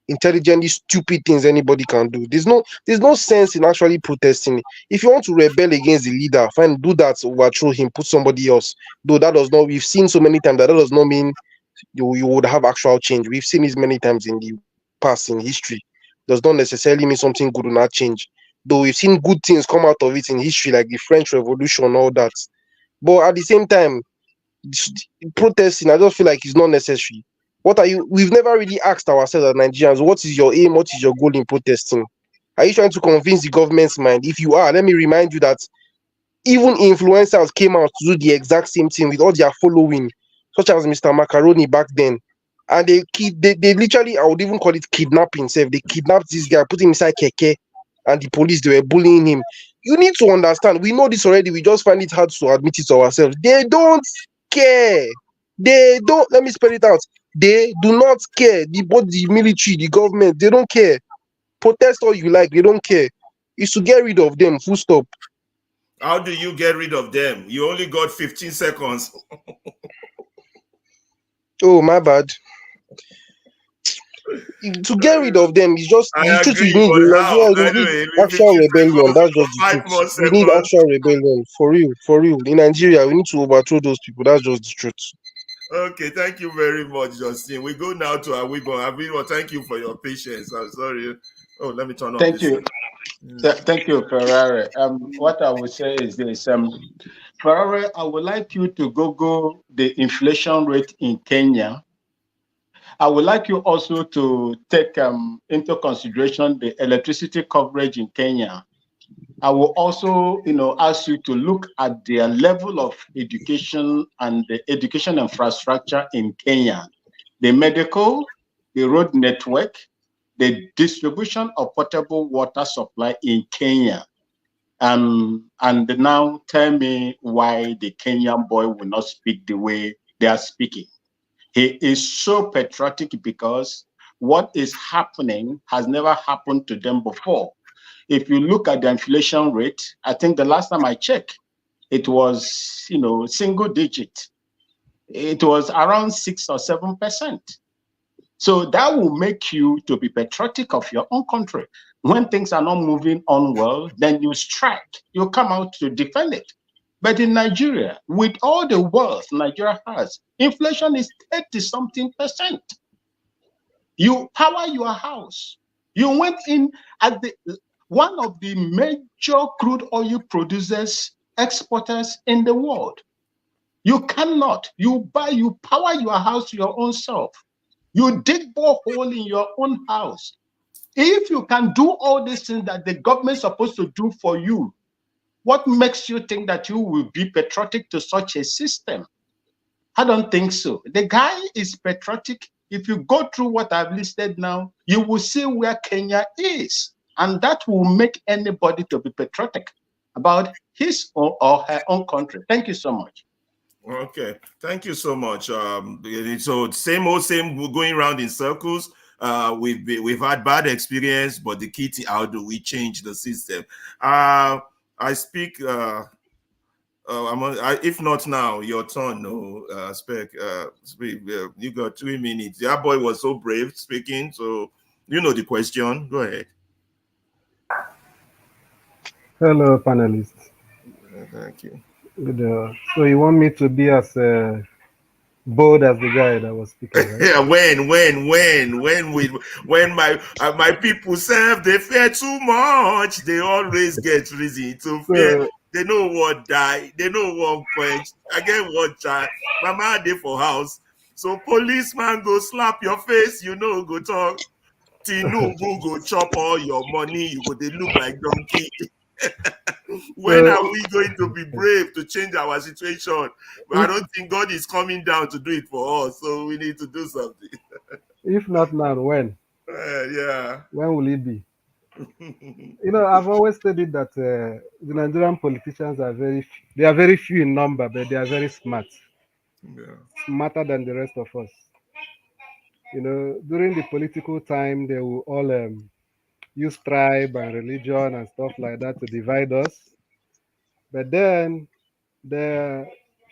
intelligently stupid things anybody can do. There's no sense in actually protesting. If you want to rebel against the leader, fine, do that, overthrow him, put somebody else. Though that does not, we've seen so many times that does not mean you would have actual change. We've seen this many times in the past, in history. Does not necessarily mean something good will not change. Though we've seen good things come out of it in history, like the French Revolution and all that. But at the same time, protesting, I just feel like it's not necessary. We've never really asked ourselves as Nigerians, what is your aim, what is your goal in protesting? Are you trying to convince the government's mind? If you are, let me remind you that even influencers came out to do the exact same thing with all their following, such as Mr. Macaroni back then. And they literally, I would even call it kidnapping. They kidnapped this guy, put him inside keke, and the police, they were bullying him. You need to understand, we know this already, we just find it hard to admit it to ourselves. They don't care. They don't, let me spell it out. They do not care. The military, the government, they don't care. Protest all you like, they don't care. It's to get rid of them, full stop. How do you get rid of them? You only got 15 seconds. Oh, my bad. To get rid of them is just the truth. We need actual rebellion. That's just the truth. We need actual rebellion. For real. In Nigeria, we need to overthrow those people. That's just the truth. Okay, thank you very much, Justin. We go now to Awibon. Awibon, thank you for your patience. I'm sorry. Oh, let me turn on Thank you. Thank you, Ferrari. What I would say is this. Ferrari, I would like you to Google the inflation rate in Kenya. I would like you also to take into consideration the electricity coverage in Kenya. I will also, ask you to look at their level of education and the education infrastructure in Kenya, the medical, the road network, the distribution of potable water supply in Kenya. And now tell me why the Kenyan boy will not speak the way they are speaking. He is so patriotic because what is happening has never happened to them before. If you look at the inflation rate, I think the last time I checked, it was, single digit. It was around 6 or 7%. So that will make you to be patriotic of your own country. When things are not moving on well, then you strike. You come out to defend it. But in Nigeria, with all the wealth Nigeria has, inflation is 30-something%. You power your house. You went in at one of the major crude oil producers, exporters in the world. You cannot. You power your house your own self. You dig borehole in your own house. If you can do all these things that the government is supposed to do for you, what makes you think that you will be patriotic to such a system? I don't think so. The guy is patriotic. If you go through what I've listed now, you will see where Kenya is. And that will make anybody to be patriotic about his or her own country. Thank you so much. Okay, thank you so much. So same old same, going around in circles. We've had bad experience, but the key to how do we change the system? I speak. If not now, your turn. No, speak. Speak. You got 3 minutes. That boy was so brave speaking. So you know the question. Go ahead. Hello, panelists. Thank you. Good, so you want me to be as bold as the guy that was speaking, right? Yeah, when my people serve, they fear too much. They always get reason to fear. They know what die. They know what quench. I get what child. Mama dey for house. So policeman go slap your face. You know go talk. Tinubu go chop all your money. You go they look like donkey. When are we going to be brave to change our situation? But I don't think God is coming down to do it for us. So we need to do something. If not now, when? Yeah. When will it be? I've always studied that the Nigerian politicians are very few in number, but they are very smart. Yeah. Smarter than the rest of us. During the political time, they will all use tribe and religion and stuff like that to divide us. But then the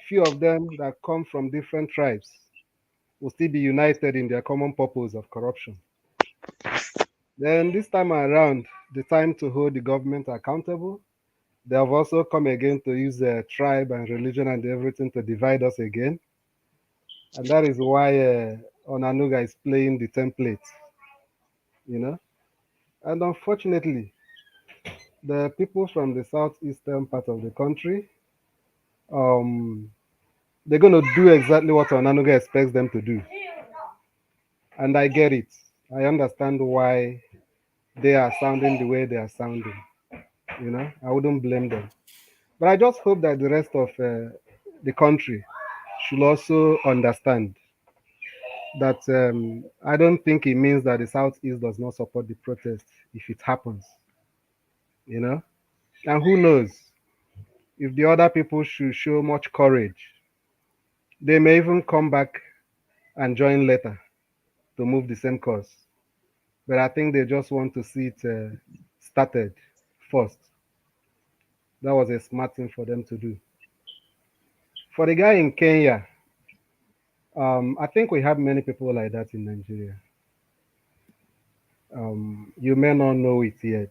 few of them that come from different tribes will still be united in their common purpose of corruption. Then this time around, the time to hold the government accountable, they have also come again to use their tribe and religion and everything to divide us again. And that is why Onanuga is playing the template, And unfortunately, the people from the southeastern part of the country, they're going to do exactly what Onanuga expects them to do. And I get it. I understand why they are sounding the way they are sounding. I wouldn't blame them. But I just hope that the rest of the country should also understand that I don't think it means that the Southeast does not support the protest if it happens. And who knows? If the other people should show much courage, they may even come back and join later to move the same cause. But I think they just want to see it started first. That was a smart thing for them to do. For the guy in Kenya, I think we have many people like that in Nigeria. You may not know it yet.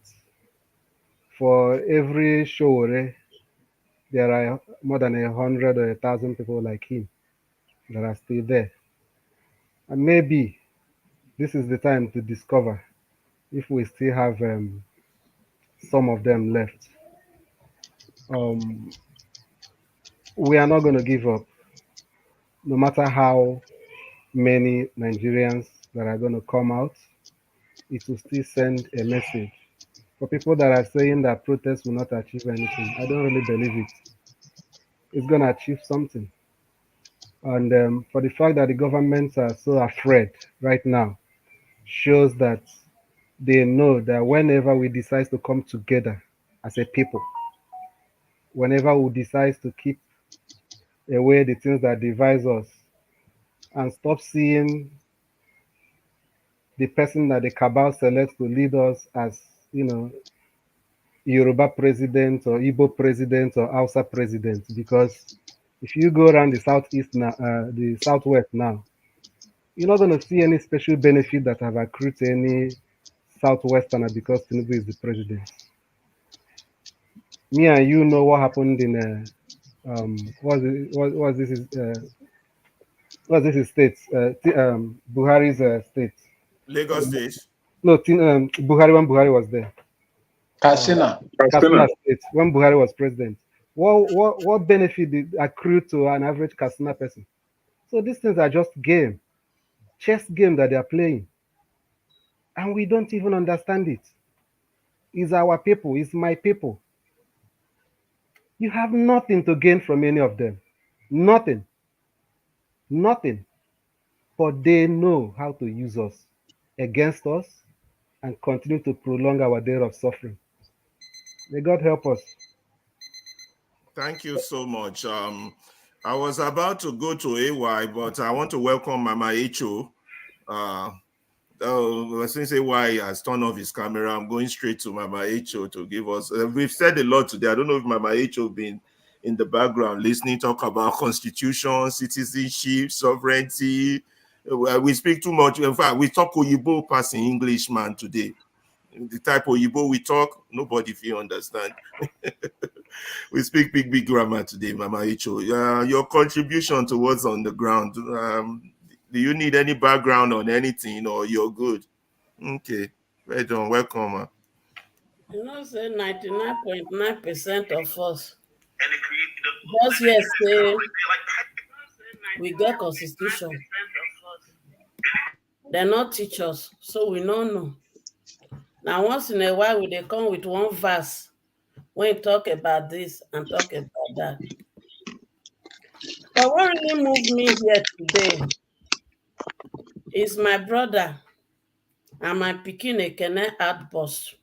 For every Showore, there are more than 100 or 1,000 people like him that are still there. And maybe this is the time to discover if we still have some of them left. We are not going to give up, no matter how many Nigerians that are going to come out. It will still send a message. For people that are saying that protests will not achieve anything, I don't really believe it. It's going to achieve something. And for the fact that the governments are so afraid right now, shows that they know that whenever we decide to come together as a people, whenever we decide to keep away the things that divide us and stop seeing the person that the cabal selects to lead us as, Yoruba president or Igbo president or Hausa president, because if you go around the southeast now, the southwest now, you're not going to see any special benefit that have accrued to any southwesterner because Tinubu is the president. Me and you know what happened in what's this state? Buhari's state. Lagos State. No, Buhari when Buhari was there. Katsina. Katsina State, when Buhari was president. What benefit did accrue to an average Katsina person? So these things are just game, chess game that they are playing. And we don't even understand it. It's our people, it's my people. You have nothing to gain from any of them. Nothing. Nothing. But they know how to use us against us and continue to prolong our day of suffering. May God help us. Thank you so much. I was about to go to AY, but I want to welcome Mama Echo. Since AY has turned off his camera, I'm going straight to Mama Echo to give us. We've said a lot today. I don't know if Mama Echo been in the background listening, talk about constitution, citizenship, sovereignty. We speak too much. In fact, we talk Oyibo passing English, man, today. The type of Oyibo we talk, nobody feel understand. We speak big grammar today, Mama Echo. Your contribution to what's on the ground. Do you need any background on anything, or you're good? Okay, well done. Welcome. You know, say 99.9% of us just here say we get constitution. They not teach us, so we don't know. Now, once in a while, they come with one verse when you talk about this and talk about that. But what really moved me here today is my brother and my pikin Ekene outburst.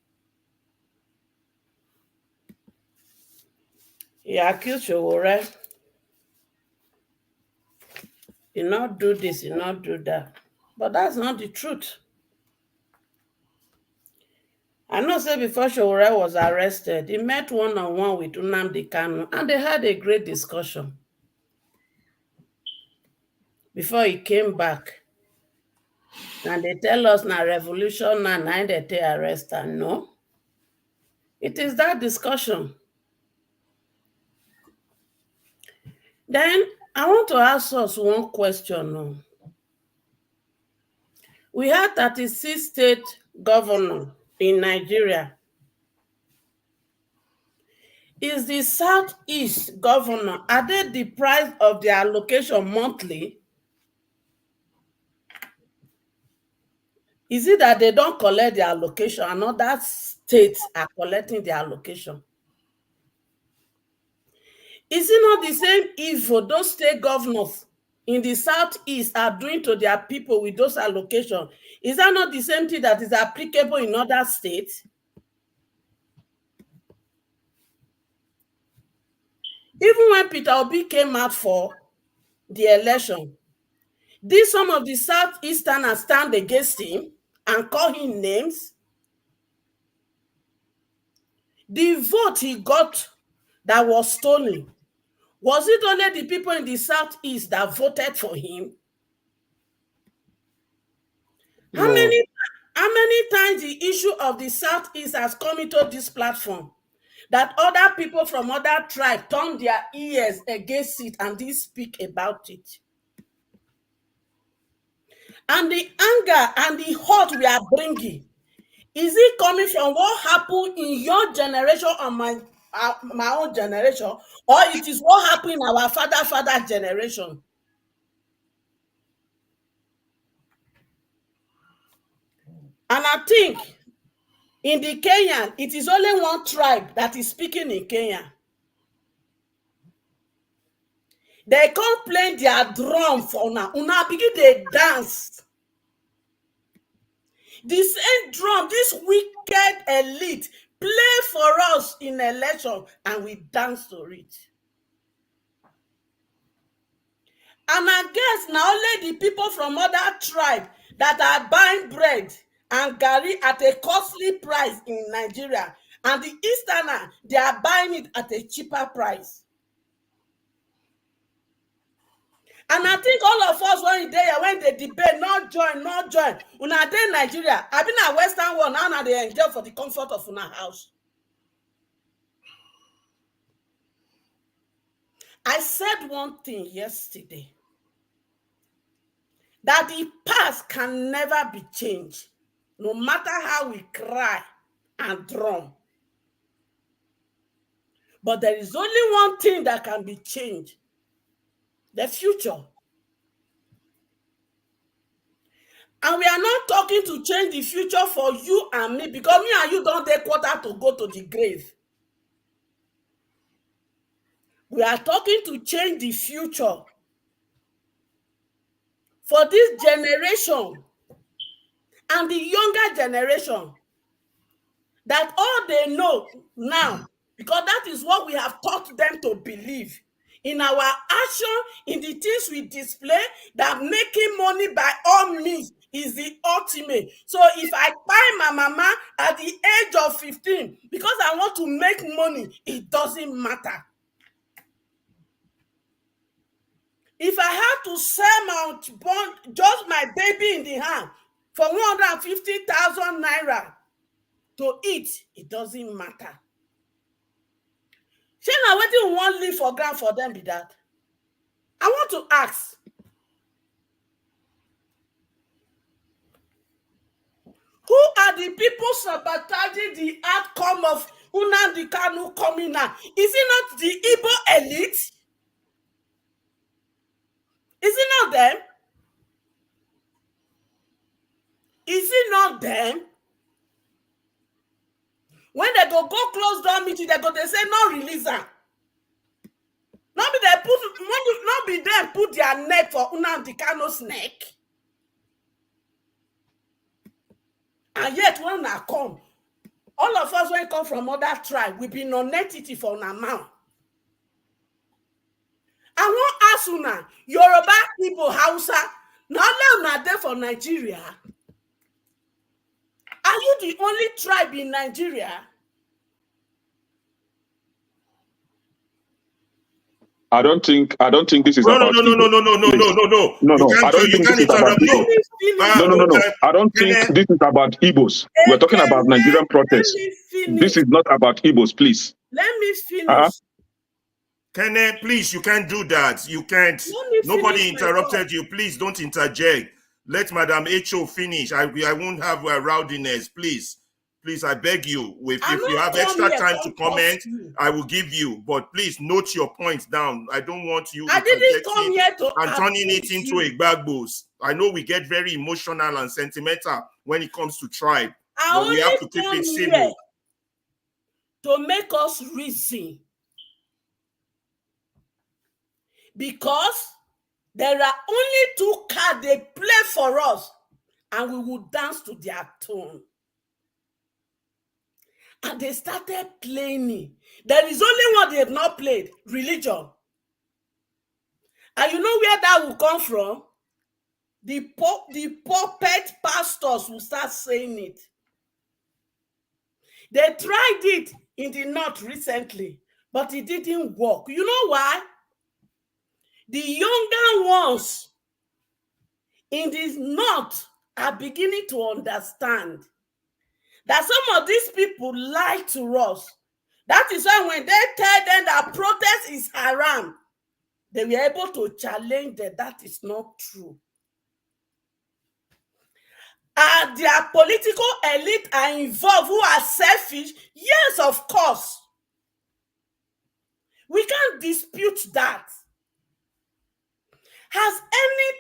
He accused Showore. He not do this, he not do that. But that's not the truth. I know say before Showore was arrested, he met one-on-one with Nnamdi Kanu and they had a great discussion. Before he came back, and they tell us now revolution now they arrest and no. It is that discussion. Then I want to ask us one question now. We had 36 state governors in Nigeria. Is the Southeast governor, are they deprived of their allocation monthly? Is it that they don't collect their allocation and other states are collecting their allocation? Is it not the same evil those state governors in the Southeast are doing to their people with those allocations? Is that not the same thing that is applicable in other states? Even when Peter Obi came out for the election, did some of the Southeasterners stand against him and call him names? The vote he got that was stolen, was it only the people in the Southeast that voted for him? No. How many times the issue of the Southeast has come into this platform that other people from other tribes turn their ears against it and they speak about it? And the anger and the hurt we are bringing, is it coming from what happened in your generation or my own generation, or it is what happened in our father generation? And I think in the Kenyan, it is only one tribe that is speaking in Kenya. They can't play their drum for now. Una begin they dance. The same drum, this wicked elite, play for us in election and we dance to it. And I guess now only the people from other tribe that are buying bread and garri at a costly price in Nigeria, and the Easterner, they are buying it at a cheaper price. And I think all of us when they debate, not join. Una dey Nigeria, I been a Western one, now they enjoy for the comfort of una house. I said one thing yesterday, that the past can never be changed, no matter how we cry and drum. But there is only one thing that can be changed: the future. And we are not talking to change the future for you and me, because me and you don't take quarter to go to the grave. We are talking to change the future for this generation and the younger generation, that all they know now, because that is what we have taught them to believe, in our action, in the things we display, that making money by all means is the ultimate. So if I buy my mama at the age of 15 because I want to make money, it doesn't matter. If I have to sell my bond, just my baby in the hand for 150,000 naira to eat, it doesn't matter. Shey na wetin we wan leave for ground for them be that? I want to ask, who are the people sabotaging the outcome of Nnamdi Kanu coming now? Is it not the Igbo elite? Is it not them? Is it not them? When they go close down meeting, they say no release am. Not be them put their neck for Nnamdi Kanu's neck. And yet when I come, all of us when come from other tribe, we be non-entity for una mouth. I want ask una, Yoruba, Igbo, Hausa, now let una there for Nigeria. Are you the only tribe in Nigeria? I don't think this is about No. I don't think this is about Igbos. No. I don't think this is about Igbos. We're talking about Nigerian protests. This is not about Igbos, please. Let me finish. Kenneth, please, you can't do that. You can't. Nobody interrupted you. Please don't interject. Let Madam H.O. finish. I won't have rowdiness. Please, I beg you. If you have extra time to comment, I will give you. But please note your points down. I don't want you I didn't come here to and turning it into a bagbos. I know we get very emotional and sentimental when it comes to tribe, but we have to keep it civil. To make us reason. Because there are only two cards they play for us, and we will dance to their tune. And they started playing it. There is only one they have not played: religion. And you know where that will come from? The puppet pastors will start saying it. They tried it in the north recently, but it didn't work. You know why? The younger ones in the north are beginning to understand that some of these people lie to us. That is why when they tell them that protest is haram, they were able to challenge that is not true. And their political elite are involved who are selfish? Yes, of course. We can't dispute that. Has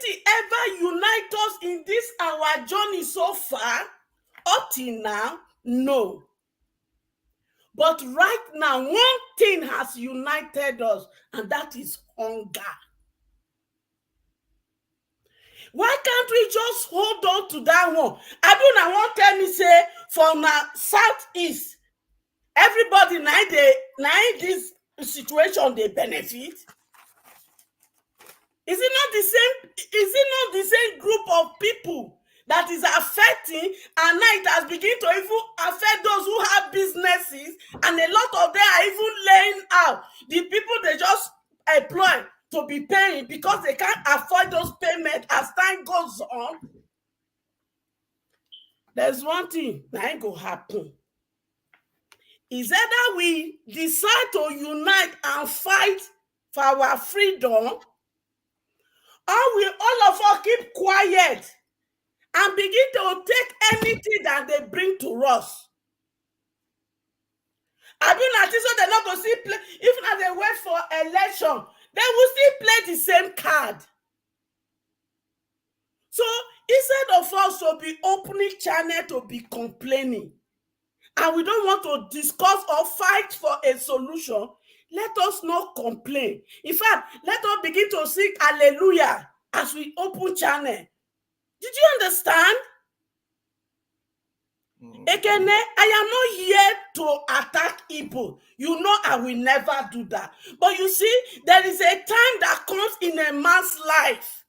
anything ever united us in this our journey so far? Up till now, no. But right now, one thing has united us, and that is hunger. Why can't we just hold on to that one? Abuna won't tell me, say, from southeast, everybody now this situation they benefit. Is it not the same group of people that is affecting, and now it has begun to even affect those who have businesses, and a lot of them are even laying out. The people they just employ to be paying because they can't afford those payments as time goes on. There's one thing that ain't gonna happen. Is either we decide to unite and fight for our freedom, or we all of us keep quiet and begin to take anything that they bring to us. I mean, so they're not going to see still play. If not they wait for election, they will still play the same card. So instead of us to be opening channel to be complaining, and we don't want to discuss or fight for a solution, let us not complain. In fact, let us begin to sing hallelujah as we open channel. Did you understand? Ekene, I am not here to attack Igbo. You know I will never do that. But you see, there is a time that comes in a man's life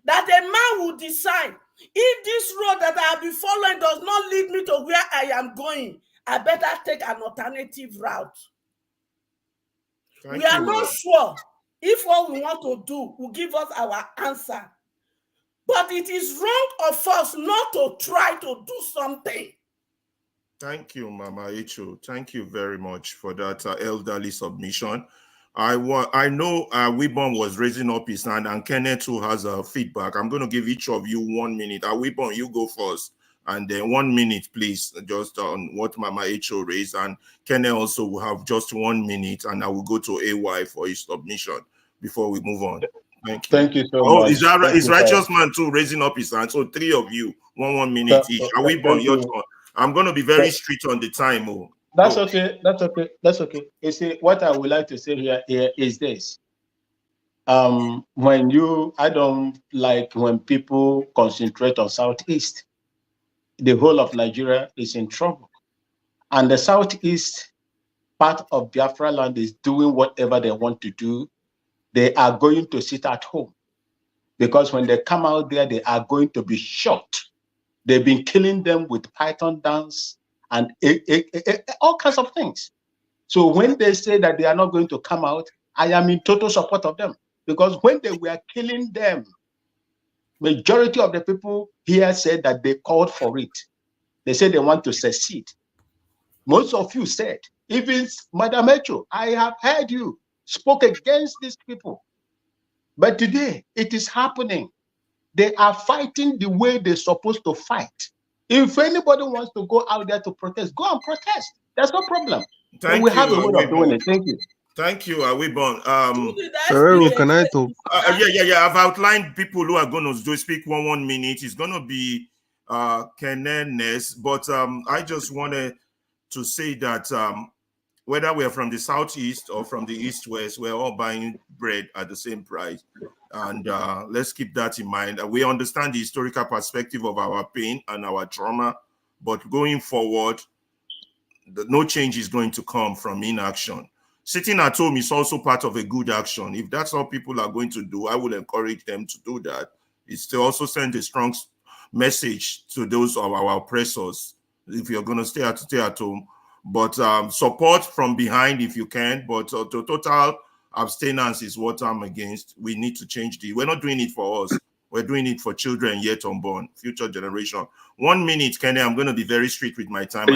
that a man will decide, if this road that I have been following does not lead me to where I am going, I better take an alternative route. We are not sure if what we want to do will give us our answer. But it is wrong of us not to try to do something. Thank you, Mama Echo. Thank you very much for that elderly submission. I know Wibon was raising up his hand, and Kenneth too has a feedback. I'm going to give each of you 1 minute. Wibon, you go first, and then 1 minute, please, just on what Mama Echo raised. And Kenneth also will have just 1 minute, and I will go to AY for his submission before we move on. Thank you. Thank you so much. Is Righteous Man too raising up his hand? So 3 of you, 1 minute each. Wibon, your turn. I'm going to be very strict on the time. Oh. That's okay. That's okay. That's okay. You see, what I would like to say here is this. I don't like when people concentrate on Southeast. The whole of Nigeria is in trouble. And the Southeast part of Biafra land is doing whatever they want to do. They are going to sit at home. Because when they come out there, they are going to be shot. They've been killing them with python dance and all kinds of things. So when they say that they are not going to come out, I am in total support of them. Because when they were killing them, majority of the people here said that they called for it. They said they want to secede. Most of you said, even Madam Echo, I have heard you spoke against these people. But today, it is happening. They are fighting the way they're supposed to fight. If anybody wants to go out there to protest, go and protest. There's no problem. Thank we you, have a way of doing it. Thank you. Thank you, Wibon. Ferrero, can I talk? Yeah. I've outlined people who are going to speak 1 minute. It's going to be Kenyan, but I just wanted to say that whether we're from the Southeast or from the East-West, we're all buying bread at the same price. And let's keep that in mind. We understand the historical perspective of our pain and our trauma, but going forward, no change is going to come from inaction. Sitting at home is also part of a good action. If that's all people are going to do, I would encourage them to do that. It's to also send a strong message to those of our oppressors. If you're going to stay at home, but support from behind if you can, but total abstinence is what I'm against. We need to change we're not doing it for us. We're doing it for children yet unborn, future generation. 1 minute, Kenny, I'm going to be very strict with my time.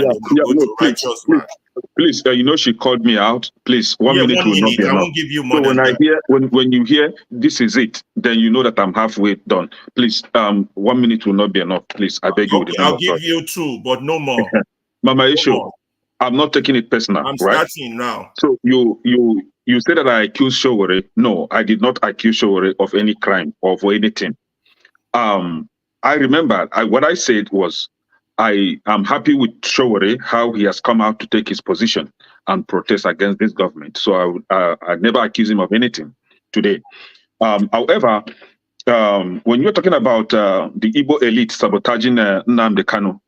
Please, you know, she called me out. Please, 1 minute will not be enough. I won't give you more so than that. When you hear this is it, then you know that I'm halfway done. Please, 1 minute will not be enough. Please, I beg you. Okay, I'll give you 2, but no more. Mama Isho, I'm not taking it personal. I'm right? starting now. So you said that I accused Showore. No, I did not accuse Showore of any crime or for anything. I remember what I said was I am happy with Showore, how he has come out to take his position and protest against this government. So I never accuse him of anything today. However, when you're talking about the Igbo elite sabotaging Nnamdi Kanu,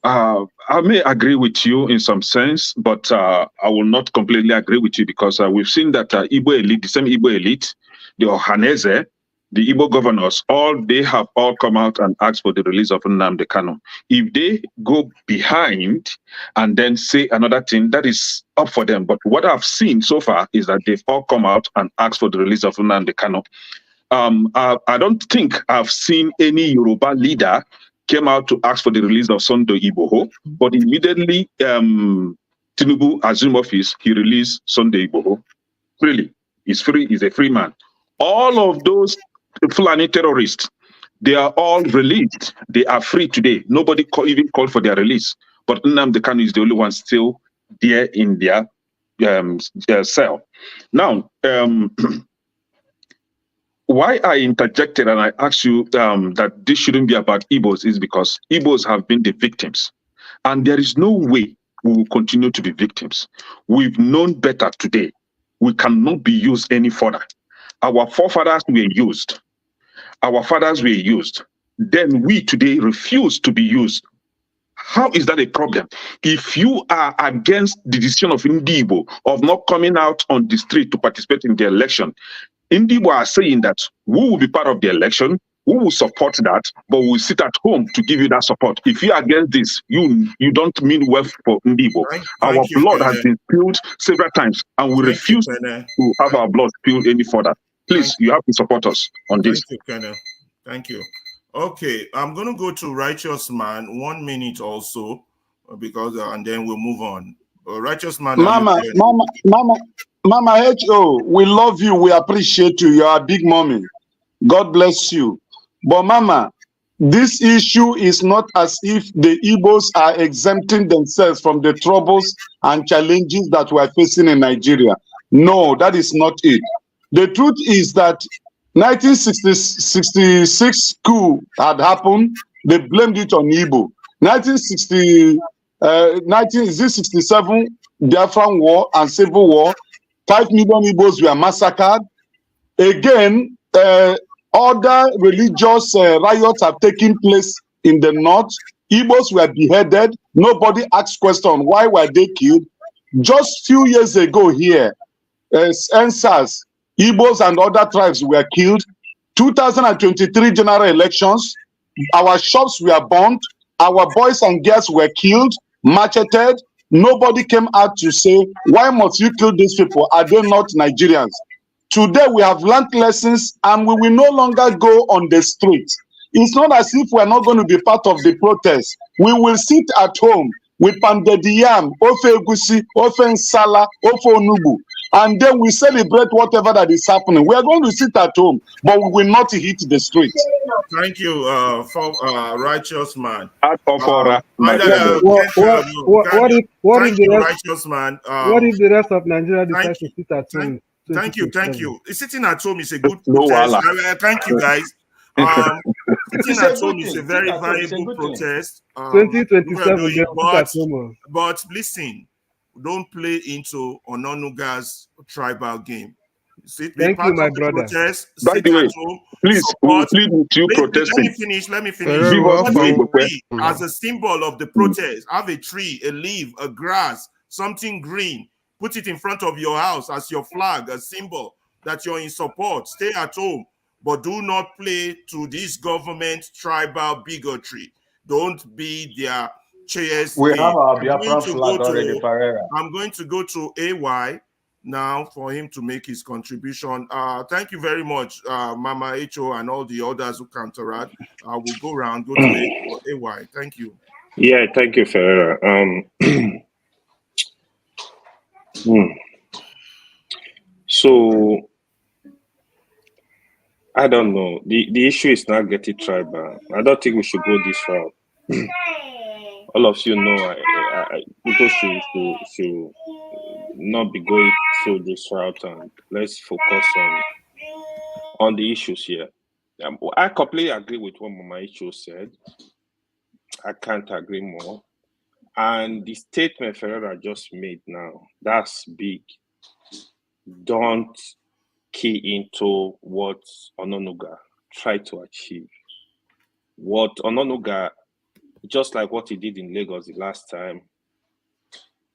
I may agree with you in some sense, but I will not completely agree with you because we've seen that Igbo elite, the same Igbo elite, the Ohaneze, the Igbo governors, they have all come out and asked for the release of Nnamdi Kanu. If they go behind and then say another thing, that is up for them. But what I've seen so far is that they've all come out and asked for the release of Nnamdi Kanu. I don't think I've seen any Yoruba leader came out to ask for the release of Sunday Igboho, but immediately Tinubu assumed office, he released Sunday Igboho. Really, he's free, he's a free man. All of those Fulani terrorists, they are all released. They are free today. Nobody even called for their release. But Nnamdi Kanu is the only one still there in their cell. Now, why I interjected and I asked you that this shouldn't be about Igbos is because Igbos have been the victims. And there is no way we will continue to be victims. We've known better today. We cannot be used any further. Our forefathers were used. Our fathers were used. Then we today refuse to be used. How is that a problem? If you are against the decision of Ndibo of not coming out on the street to participate in the election, Ndibo are saying that we will be part of the election, we will support that, but we will sit at home to give you that support. If you are against this, you don't mean well for Ndibo. Our blood has been spilled several times, and we refuse to have our blood spilled any further. Please, you have to support us on this. Thank you, Colonel. Thank you. Okay, I'm going to go to Righteous Man, 1 minute also, because and then we'll move on. Righteous Man, Mama H.O., we love you. We appreciate you. You are a big mommy. God bless you. But Mama, this issue is not as if the Igbos are exempting themselves from the troubles and challenges that we are facing in Nigeria. No, that is not it. The truth is that 1966 coup had happened. They blamed it on Igbo. 1967 Biafran War and Civil War, 5 million Igbos were massacred. Again, other religious riots have taken place in the north. Igbos were beheaded. Nobody asked question, why were they killed? Just few years ago here, NSAS, Igbos and other tribes were killed. 2023 general elections, our shops were burnt. Our boys and girls were killed, macheted. Nobody came out to say, why must you kill these people? Are they not Nigerians? Today we have learned lessons and we will no longer go on the streets. It's not as if we're not going to be part of the protest. We will sit at home with pounded yam, ofe egusi, ofe nsala, ofe onubu, and then we celebrate whatever that is happening. We are going to sit at home, but we will not hit the streets. Thank you, for Righteous Man. What if Righteous Man? What if the rest of Nigeria decides to sit at home? Thank you. Sitting at home is a good protest. Thank you, guys. Sitting at home is a very valuable protest. 2027, but listen, don't play into Ononuga's tribal game. Thank you, my brother. Protest, by the way, please, plead with you protesting. Let me finish. As a symbol of the protest, have a tree, a leaf, a grass, something green. Put it in front of your house as your flag, a symbol that you're in support. Stay at home, but do not play to this government tribal bigotry. Don't be their chairs. We have our Biafran flag already, Pereira. I'm going to go to AY now for him to make his contribution. Thank you very much, Mama H.O. and all the others who counteract. We'll go around, go to AY. Thank you. Yeah, thank you, Ferreira. So I don't know. The issue is not getting tribal. I don't think we should go this route. All of you know, people should not be going through this route, and let's focus on the issues here. I completely agree with what Mama Icho said. I can't agree more. And the statement Ferreira just made now, that's big. Don't key into what Ononuga tried to achieve. What Ononuga, just like what he did in Lagos the last time,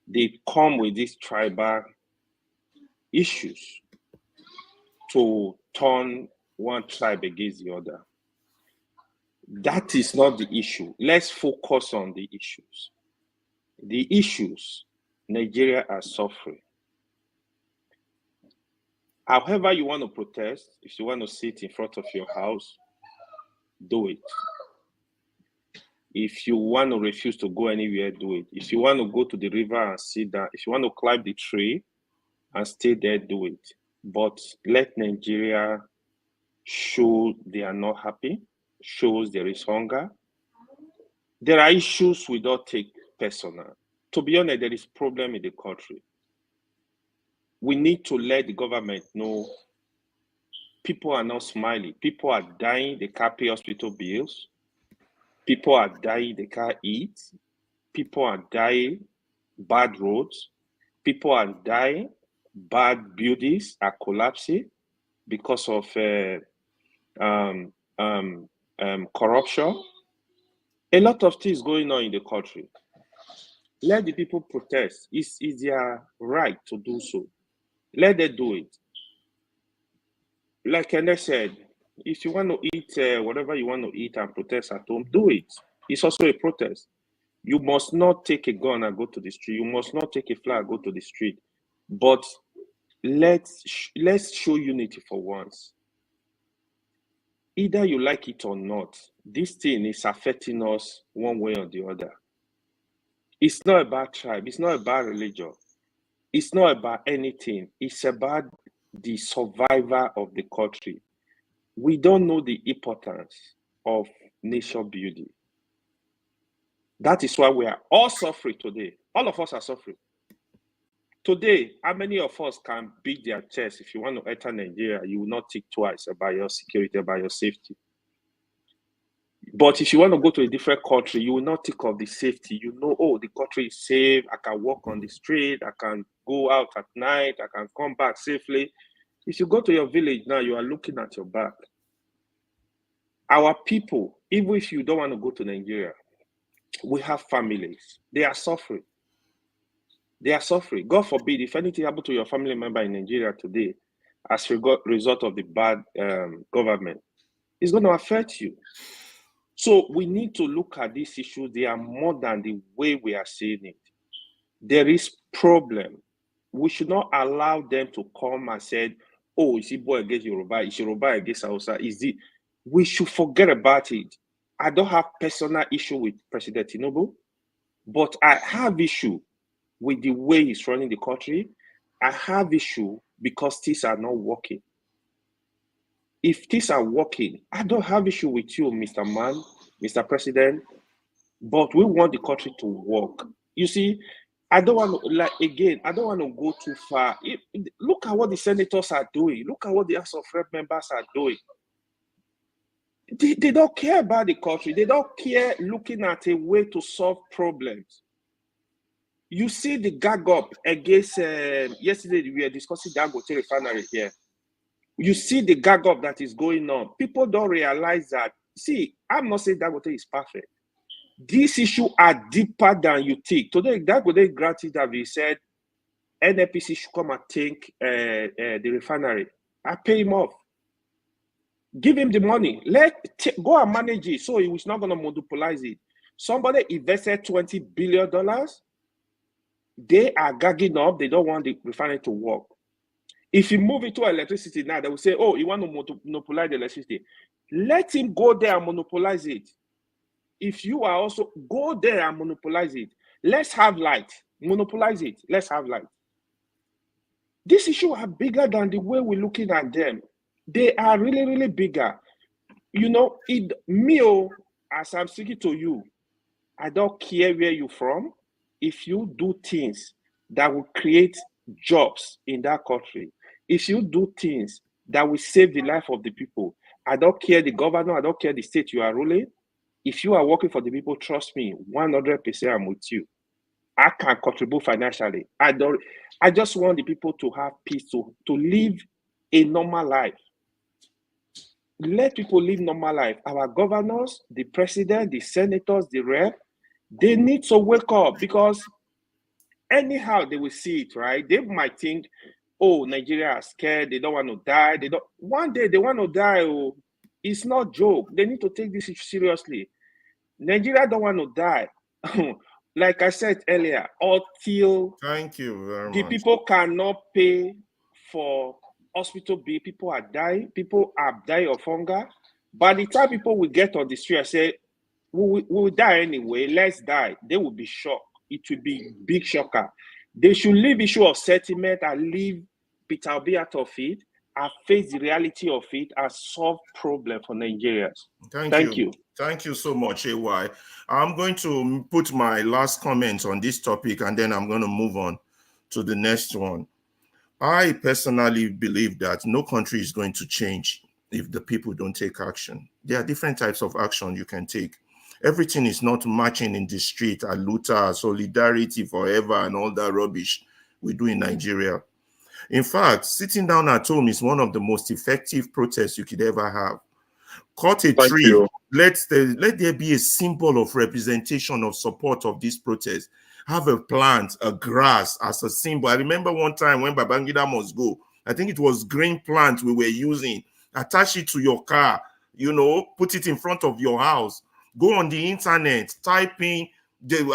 they come with these tribal issues to turn one tribe against the other. That is not the issue. Let's focus on the issues. The issues Nigeria are suffering. However you want to protest, if you want to sit in front of your house, do it. If you want to refuse to go anywhere, do it. If you want to go to the river and sit down, if you want to climb the tree and stay there, do it. But let Nigeria show they are not happy, shows there is hunger. There are issues we don't take personal. To be honest, there is problem in the country. we need to let the government know people are not smiling. People are dying, they can't pay hospital bills. People are dying, they can't eat. People are dying, bad roads. People are dying, bad buildings are collapsing because of corruption. A lot of things going on in the country. Let the people protest. It's their right to do so. Let them do it. Like Kenneth said, if you want to eat whatever you want to eat and protest at home, do it. It's also a protest. You must not take a gun and go to the street. You must not take a flag and go to the street. But let's show unity for once. Either you like it or not, this thing is affecting us one way or the other. It's not about tribe. It's not about religion. It's not about anything. It's about the survivor of the country. We don't know the importance of nation building. That is why we are all suffering today. All of us are suffering. Today, how many of us can beat their chest? If you want to enter Nigeria, you will not think twice about your security, about your safety. But if you want to go to a different country, you will not think of the safety. You know, oh, the country is safe. I can walk on the street. I can go out at night. I can come back safely. If you go to your village now, you are looking at your back. Our people, even if you don't want to go to Nigeria, we have families. They are suffering. They are suffering. God forbid, if anything happened to your family member in Nigeria today, as a result of the bad government, it's going to affect you. So we need to look at these issues. They are more than the way we are seeing it. There is problem. We should not allow them to come and say, oh, is Igbo against Yoruba? Is Yoruba against Hausa? We should forget about it. I don't have personal issue with President Tinubu, but I have issue with the way he's running the country. I have issue because things are not working. If things are working, I don't have issue with you, Mr. Man, Mr. President, but we want the country to work. You see, I don't want to, I don't want to go too far. Look at what the senators are doing. Look at what the House of Rep members are doing. They don't care about the country. They don't care looking at a way to solve problems. You see the gag up against, yesterday we were discussing Dangote Refinary here. You see the gag up that is going on. People don't realize that. See, I'm not saying Dangote is perfect. These issues are deeper than you think. Today, Dangote granted that we said NNPC should come and take the refinery. I pay him off. Give him the money. Go and manage it so he's not going to monopolize it. Somebody invested $20 billion. They are gagging up. They don't want the refinery to work. If you move it to electricity now, they will say, oh, you want to monopolize the electricity. Let him go there and monopolize it. If you are also, go there and monopolize it. Let's have light. Monopolize it. Let's have light. These issues are bigger than the way we're looking at them. They are really, really bigger. You know, as I'm speaking to you, I don't care where you're from. If you do things that will create jobs in that country, if you do things that will save the life of the people, I don't care the governor, I don't care the state you are ruling. If you are working for the people, trust me, 100% I'm with you. I can contribute financially. I just want the people to have peace, to live a normal life. Let people live normal life. Our governors, the president, the senators, the rep, they need to wake up because anyhow they will see it, right? They might think, oh, Nigeria are scared, they don't want to die. One day they want to die. Oh, it's not joke. They need to take this seriously. Nigeria don't want to die. Like I said earlier, until thank you very much. The people cannot pay for hospital bill, people are dying, people are dying of hunger. By the time people will get on the street and say, we will die anyway, let's die, they will be shocked. It will be big shocker. They should leave issue of sentiment and leave Peter Obi out of it and face the reality of it and solve problem for Nigerians. Thank you. Thank you so much, AY. I'm going to put my last comments on this topic and then I'm going to move on to the next one. I personally believe that no country is going to change if the people don't take action. There are different types of action you can take. Everything is not marching in the street, Aluta, solidarity forever, and all that rubbish we do in Nigeria. In fact, sitting down at home is one of the most effective protests you could ever have. Cut a Thank tree. you. Let there be a symbol of representation of support of this protest. Have a plant, a grass as a symbol. I remember one time when Babangida must go, I think it was green plant we were using. Attach it to your car, put it in front of your house. Go on the internet, type in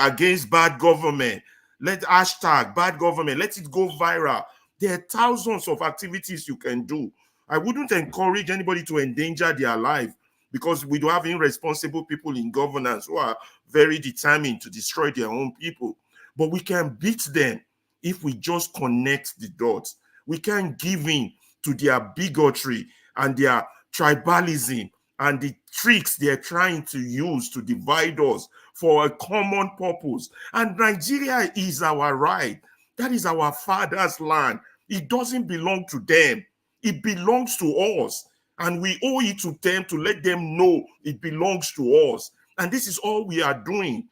against bad government. Let hashtag bad government, let it go viral. There are thousands of activities you can do. I wouldn't encourage anybody to endanger their life because we do have irresponsible people in governance who are very determined to destroy their own people. But we can beat them if we just connect the dots. We can't give in to their bigotry and their tribalism and the tricks they're trying to use to divide us for a common purpose. And Nigeria is our right. That is our father's land. It doesn't belong to them. It belongs to us. And we owe it to them to let them know it belongs to us. And this is all we are doing.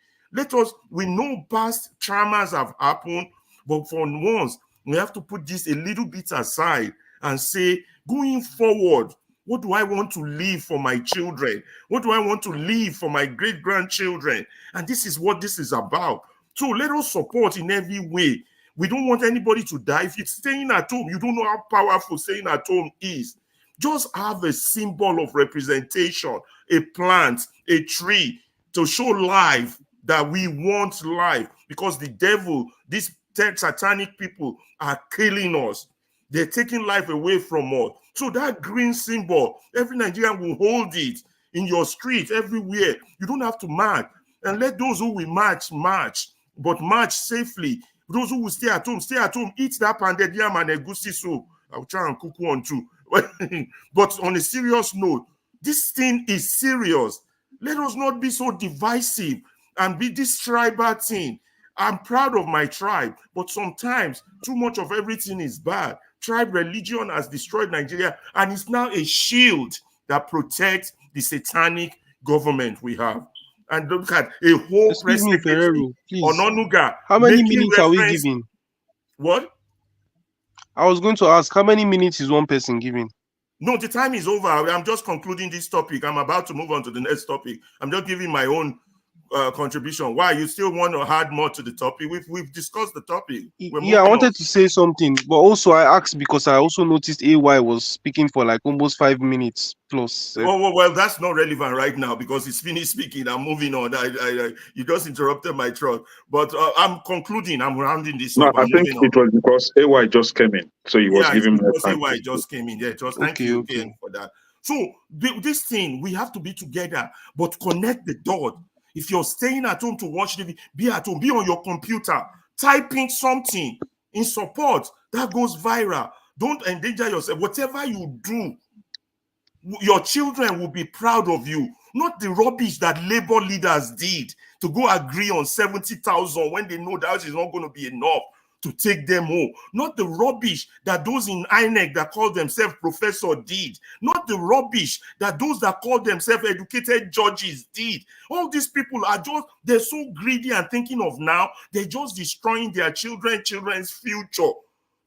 We know past traumas have happened, but for once, we have to put this a little bit aside and say, going forward, what do I want to leave for my children? What do I want to leave for my great-grandchildren? And this is what this is about. So let us support in every way. We don't want anybody to die. If you're staying at home, you don't know how powerful staying at home is. Just have a symbol of representation, a plant, a tree, to show life, that we want life, because the devil, these satanic people are killing us. They're taking life away from us. So that green symbol, every Nigerian will hold it in your street, everywhere. You don't have to march. And let those who will march, but march safely. Those who will stay at home, eat that pounded yam and egusi soup. I'll try and cook one too. But on a serious note, this thing is serious. Let us not be so divisive and be this tribal thing. I'm proud of my tribe, but sometimes too much of everything is bad. Tribe religion has destroyed Nigeria, and it's now a shield that protects the satanic government we have. And look at a whole Excuse me, Ferrero, please. Ononuga. How many minutes are we giving? What? I was going to ask, how many minutes is one person giving? No, the time is over. I'm just concluding this topic. I'm about to move on to the next topic. I'm just giving my own contribution. Why? You still want to add more to the topic? We've discussed the topic. Yeah, I wanted to say something, but also I asked because I also noticed AY was speaking for like almost 5 minutes plus. Oh, well, that's not relevant right now because it's finished speaking. I'm moving on. You just interrupted my thought. But I'm concluding. I'm rounding this up. I think it was because AY just came in, so he was giving more time. AY just came in. Yeah, just thank you again for that. So this thing, we have to be together, but connect the dot. If you're staying at home to watch TV, be at home, be on your computer, typing something in support that goes viral. Don't endanger yourself. Whatever you do, your children will be proud of you. Not the rubbish that labor leaders did to go agree on 70,000 when they know that is not going to be enough to take them home. Not the rubbish that those in INEC that call themselves professor did. Not the rubbish that those that call themselves educated judges did. All these people are just, they're so greedy and thinking of now, they're just destroying their children's future.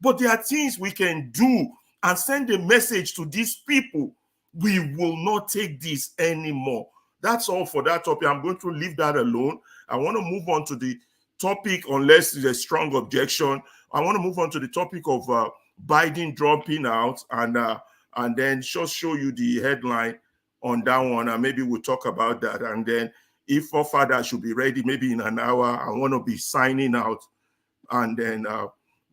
But there are things we can do and send a message to these people. We will not take this anymore. That's all for that topic. I'm going to leave that alone. I want to move on to the topic, unless there's a strong objection. I want to move on to the topic of Biden dropping out, and then just show you the headline on that one, and maybe we'll talk about that. And then if our father should be ready, maybe in an hour, I want to be signing out, and then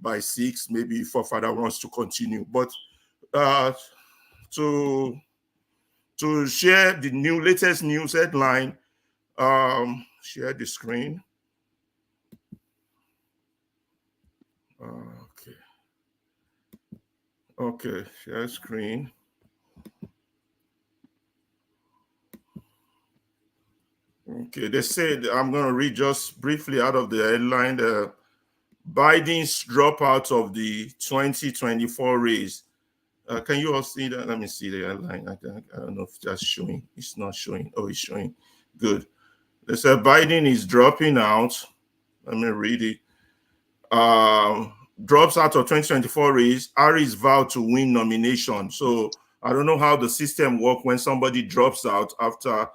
by 6, maybe if our father wants to continue. But to share the latest news headline, share the screen. Okay, share screen. Okay, they said, I'm going to read just briefly out of the headline. Biden's dropout of the 2024 race. Can you all see that? Let me see the headline. I don't know if that's showing. It's not showing. Oh, it's showing. Good. They said Biden is dropping out. Let me read it. Drops out of 2024 race. Harris vowed to win nomination. So I don't know how the system works when somebody drops out after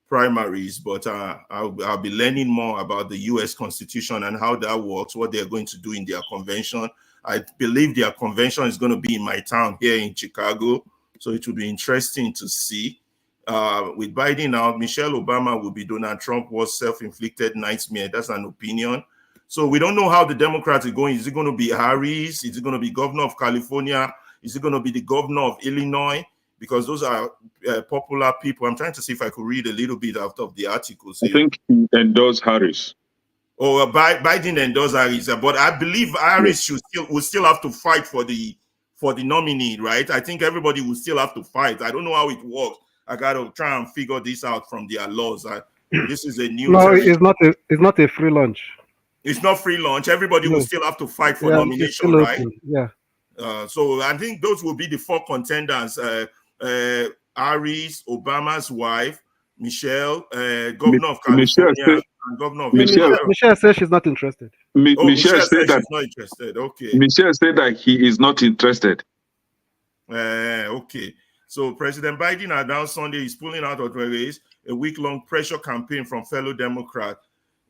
primaries, but I'll be learning more about the U.S. Constitution and how that works, what they're going to do in their convention. I believe their convention is going to be in my town here in Chicago, so it will be interesting to see. With Biden now, Michelle Obama will be Donald Trump was self-inflicted nightmare. That's an opinion. So we don't know how the Democrats are going. Is it going to be Harris? Is it going to be governor of California? Is it going to be the governor of Illinois? Because those are popular people. I'm trying to see if I could read a little bit out of the article. I think he endorsed Harris. Oh, Biden endorsed Harris, but I believe Harris will still have to fight for the nominee, right? I think everybody will still have to fight. I don't know how it works. I got to try and figure this out from their laws. This is a new. No, it's not a free lunch. It's not free lunch. Everybody will still have to fight for nomination, right? Yeah. So I think those will be the four contenders. Harris, Obama's wife, Michelle, governor of California, and governor of Michelle says she's not interested. Michelle said that she's not interested. Okay. Michelle said that he is not interested. Okay. So President Biden announced Sunday he's pulling out of the race, a week-long pressure campaign from fellow Democrats.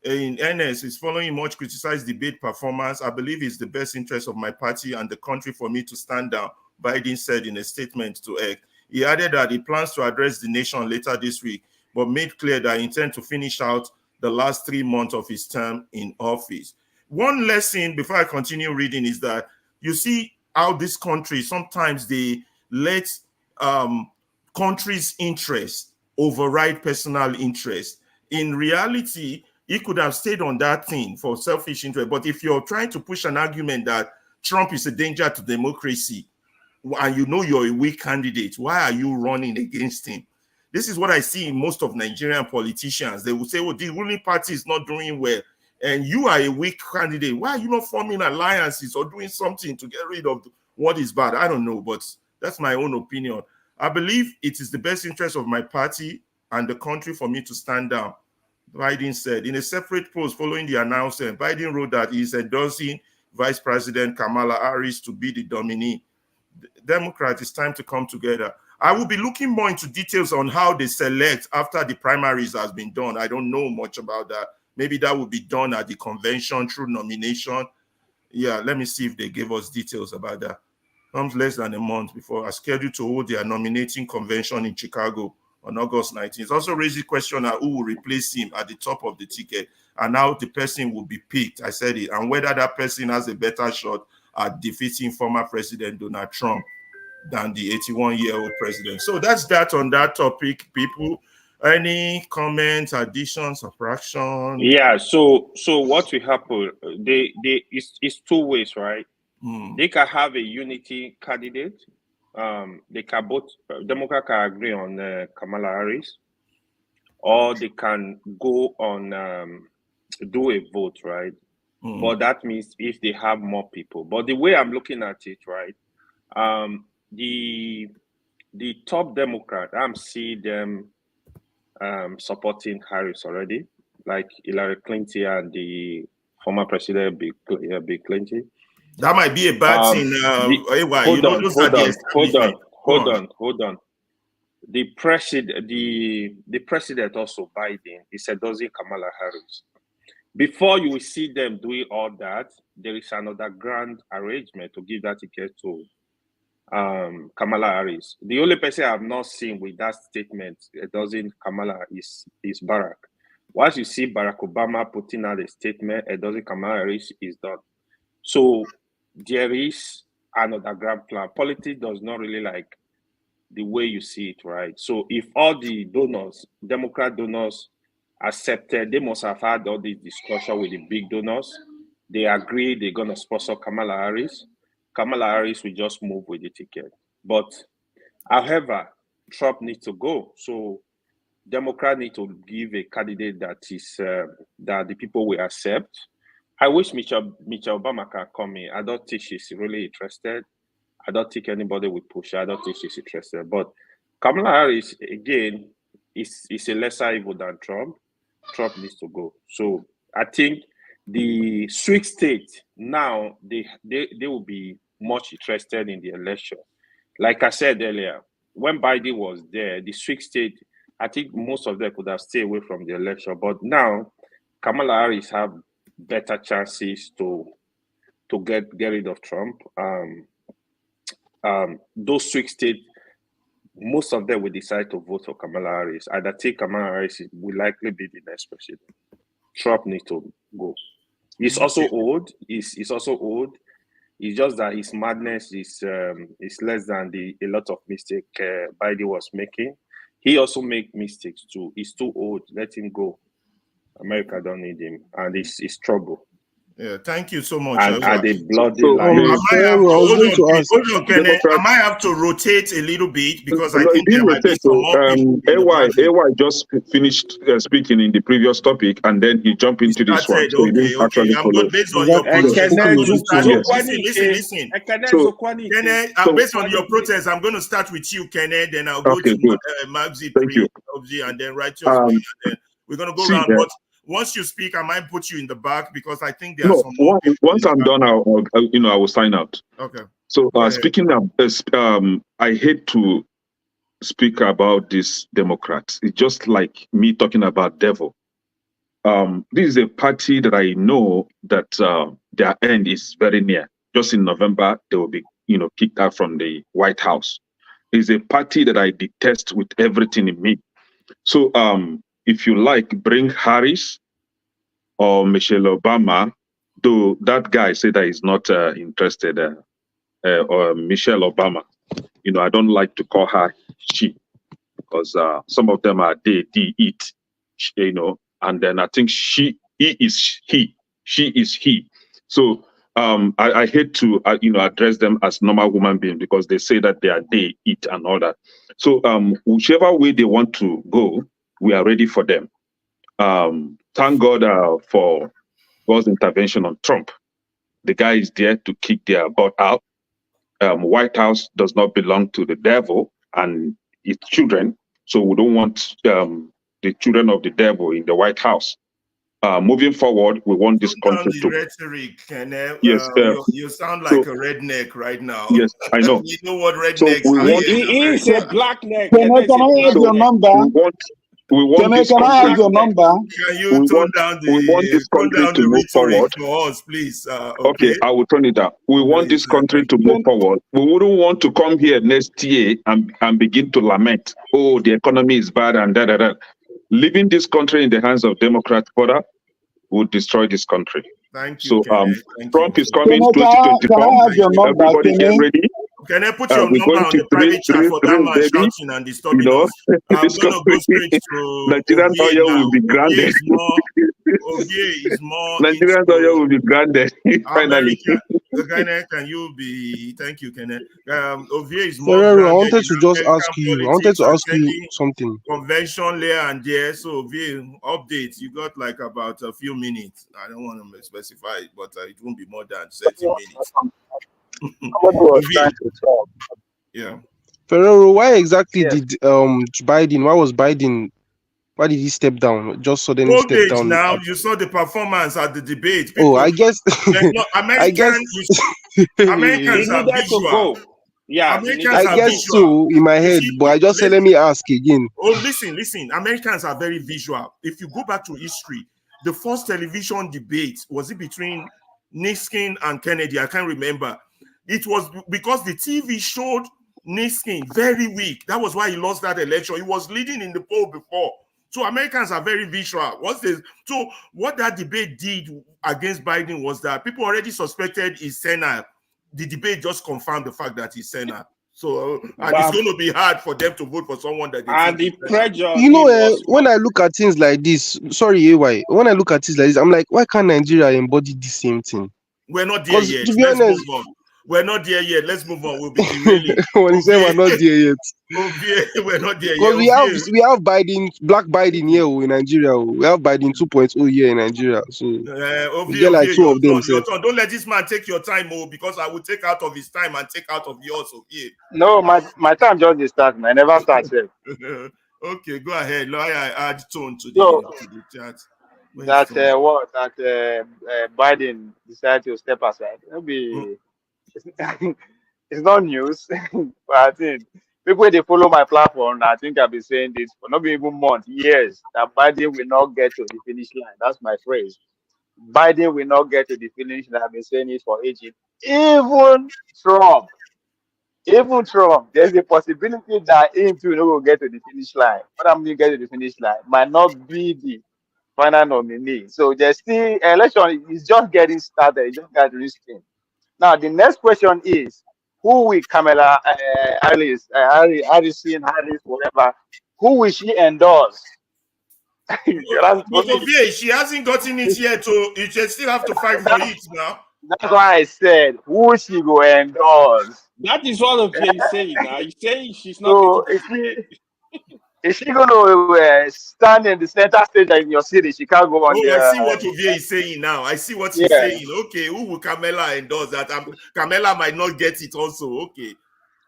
In earnest, is following much criticized debate performance. I believe it's the best interest of my party and the country for me to stand down, Biden said in a statement to X. He added that he plans to address the nation later this week, but made clear that he intends to finish out the last 3 months of his term in office. One lesson before I continue reading is that you see how this country, sometimes they let country's interest override personal interest. In reality, he could have stayed on that thing for selfish interest. But if you're trying to push an argument that Trump is a danger to democracy, and you know you're a weak candidate, why are you running against him? This is what I see in most of Nigerian politicians. They will say, well, the ruling party is not doing well, and you are a weak candidate. Why are you not forming alliances or doing something to get rid of what is bad? I don't know, but that's my own opinion. I believe it is the best interest of my party and the country for me to stand down, Biden said. In a separate post following the announcement, Biden wrote that he is endorsing Vice President Kamala Harris to be the nominee. Democrats, it's time to come together. I will be looking more into details on how they select after the primaries has been done. I don't know much about that. Maybe that will be done at the convention through nomination. Yeah, let me see if they give us details about that. Comes less than a month before, are scheduled to hold their nominating convention in Chicago on August 19th. It's also raised the question of who will replace him at the top of the ticket and how the person will be picked. I said it, and whether that person has a better shot at defeating former President Donald Trump than the 81-year-old president. So that's that on that topic, people. Any comments, additions, subtraction? Yeah, so what will happen, it's two ways, right? They can have a unity candidate. They can both, Democrat can agree on Kamala Harris, or they can go on do a vote, right? But that means if they have more people. But the way I'm looking at it, right, the top Democrat, I'm seeing them supporting Harris already, like Hillary Clinton and the former president Bill Clinton. That might be a bad thing. Hold on. The president also, Biden, is endorsing Kamala Harris. Before you will see them doing all that, there is another grand arrangement to give that ticket to Kamala Harris. The only person I have not seen with that statement endorsing Kamala is Barack. Once you see Barack Obama putting out a statement endorsing Kamala Harris, is done. So there is another grand plan. Politics does not really like the way you see it, right? So if all the donors, Democrat donors, accepted, they must have had all this discussion with the big donors. They agree they're going to sponsor Kamala Harris. Kamala Harris will just move with the ticket. But however, Trump needs to go. So Democrats need to give a candidate that is that the people will accept. I wish Michelle Obama can come in. I don't think she's really interested. I don't think anybody will push her. I don't think she's interested. But Kamala Harris, again, is a lesser evil than Trump. Trump needs to go. So I think the swing state now, they will be much interested in the election. Like I said earlier, when Biden was there, the swing state, I think most of them could have stayed away from the election. But now, Kamala Harris have better chances to get rid of Trump. Those swing states, most of them will decide to vote for Kamala Harris. And I think Kamala Harris will likely be the next president. Trump needs to go. He's also old. He's also old. It's just that his madness is less than a lot of mistakes Biden was making. He also make mistakes too. He's too old. Let him go. America don't need him, and it's trouble. Yeah, thank you so much. And the bloody I might have to rotate a little bit because I think there might be some more people. AY just finished speaking in the previous topic, and then he jumped into this one. So okay. I'm good based on your protest. Listen. So, based on your protest, I'm going to start with you, Kenneth. Then I'll go to Magzi, and then Righteous. And then we're going to go around. But once you speak, I might put you in the back because I think there are some more people. Once I'm done, I will sign out. Okay. So speaking of, I hate to speak about these Democrats. It's just like me talking about devil. This is a party that I know that their end is very near. Just in November, they will be, kicked out from the White House. It's a party that I detest with everything in me. So, if you like, bring Harris or Michelle Obama, though that guy said that he's not interested, or Michelle Obama. I don't like to call her she, because some of them are they it, and then I think he is he, she is he. So I hate to address them as normal human beings because they say that they are they, it, and all that. So whichever way they want to go, we are ready for them. Thank God for God's intervention on Trump. The guy is there to kick their butt out. White House does not belong to the devil and its children, so we don't want the children of the devil in the White House. Moving forward, we want this country to. Rhetoric, yes, you sound like a redneck right now. Yes, I know. You know what rednecks are? He is a black neck. Can I have your number? Can I have your number? Can you turn down the rhetoric for us, please? Okay, I will turn it down. We want this country to move forward. We wouldn't want to come here next year and begin to lament, oh, the economy is bad and da. Leaving this country in the hands of Democrats further would destroy this country. Thank you. So Trump is coming 2024. Everybody get ready. Can I put your number on the private chat for that man shouting and disturbing us? I'm going to go straight to Nigerian oil will be grounded. Nigerian oil will be grounded. Finally. Can you be? Thank you, Kenneth. Ovie is more. I wanted to just ask you. I wanted to ask you something. Convention layer and there. So Ovie, update. You got like about a few minutes. I don't want to specify it, but it won't be more than 30 minutes. Yeah. Ferrero, why exactly did Biden? Why did he step down? Just suddenly step down. Now you saw the performance at the debate. People, I guess. Americans are visual. Yeah, I guess so in my head, but I just said let me ask again. Oh, listen. Americans are very visual. If you go back to history, the first television debate was it between Nixon and Kennedy? I can't remember. It was because the TV showed Nixon very weak. That was why he lost that election. He was leading in the poll before. So Americans are very visual. So what that debate did against Biden was that people already suspected he's senile. The debate just confirmed the fact that he's senile. So and it's going to be hard for them to vote for someone that. And the pressure. When I look at things like this, sorry, AY. When I look at things like this, I'm like, why can't Nigeria embody the same thing? We're not there yet. To be honest, We're not there yet. Let's move on. We'll be derailing. When he said we're not there yet. We're not there Because yet. we have Biden, Black Biden here in Nigeria. We have Biden 2.0 here in Nigeria. So we get like two of them. Your turn. Don't let this man take your time, because I will take out of his time and take out of yours. Okay. No, my time just starts. I never started. Okay, go ahead. I add tone to the chat. Biden decided to step aside. Maybe it's not news, but I think people they follow my platform. I think I've been saying this for not even months, years, that Biden will not get to the finish line. That's my phrase. Biden will not get to the finish line. I've been saying it for ages. Even Trump, there's a possibility that him too will get to the finish line. What I'm going to get to the finish line might not be the final nominee. So there's still election is just getting started. It's just got risking. Now the next question is, who will Kamala Harris, whatever, who will she endorse? She hasn't gotten it yet, so you just still have to fight for it now. That's why I said, who she go endorse? That is what Ovie is saying now. He's saying she's not. Is she going to stand in the center stage in your city, Chicago? I see what Ovie is saying now. I see what he's saying. Okay, who will Kamala endorse that? Kamala might not get it also. Okay,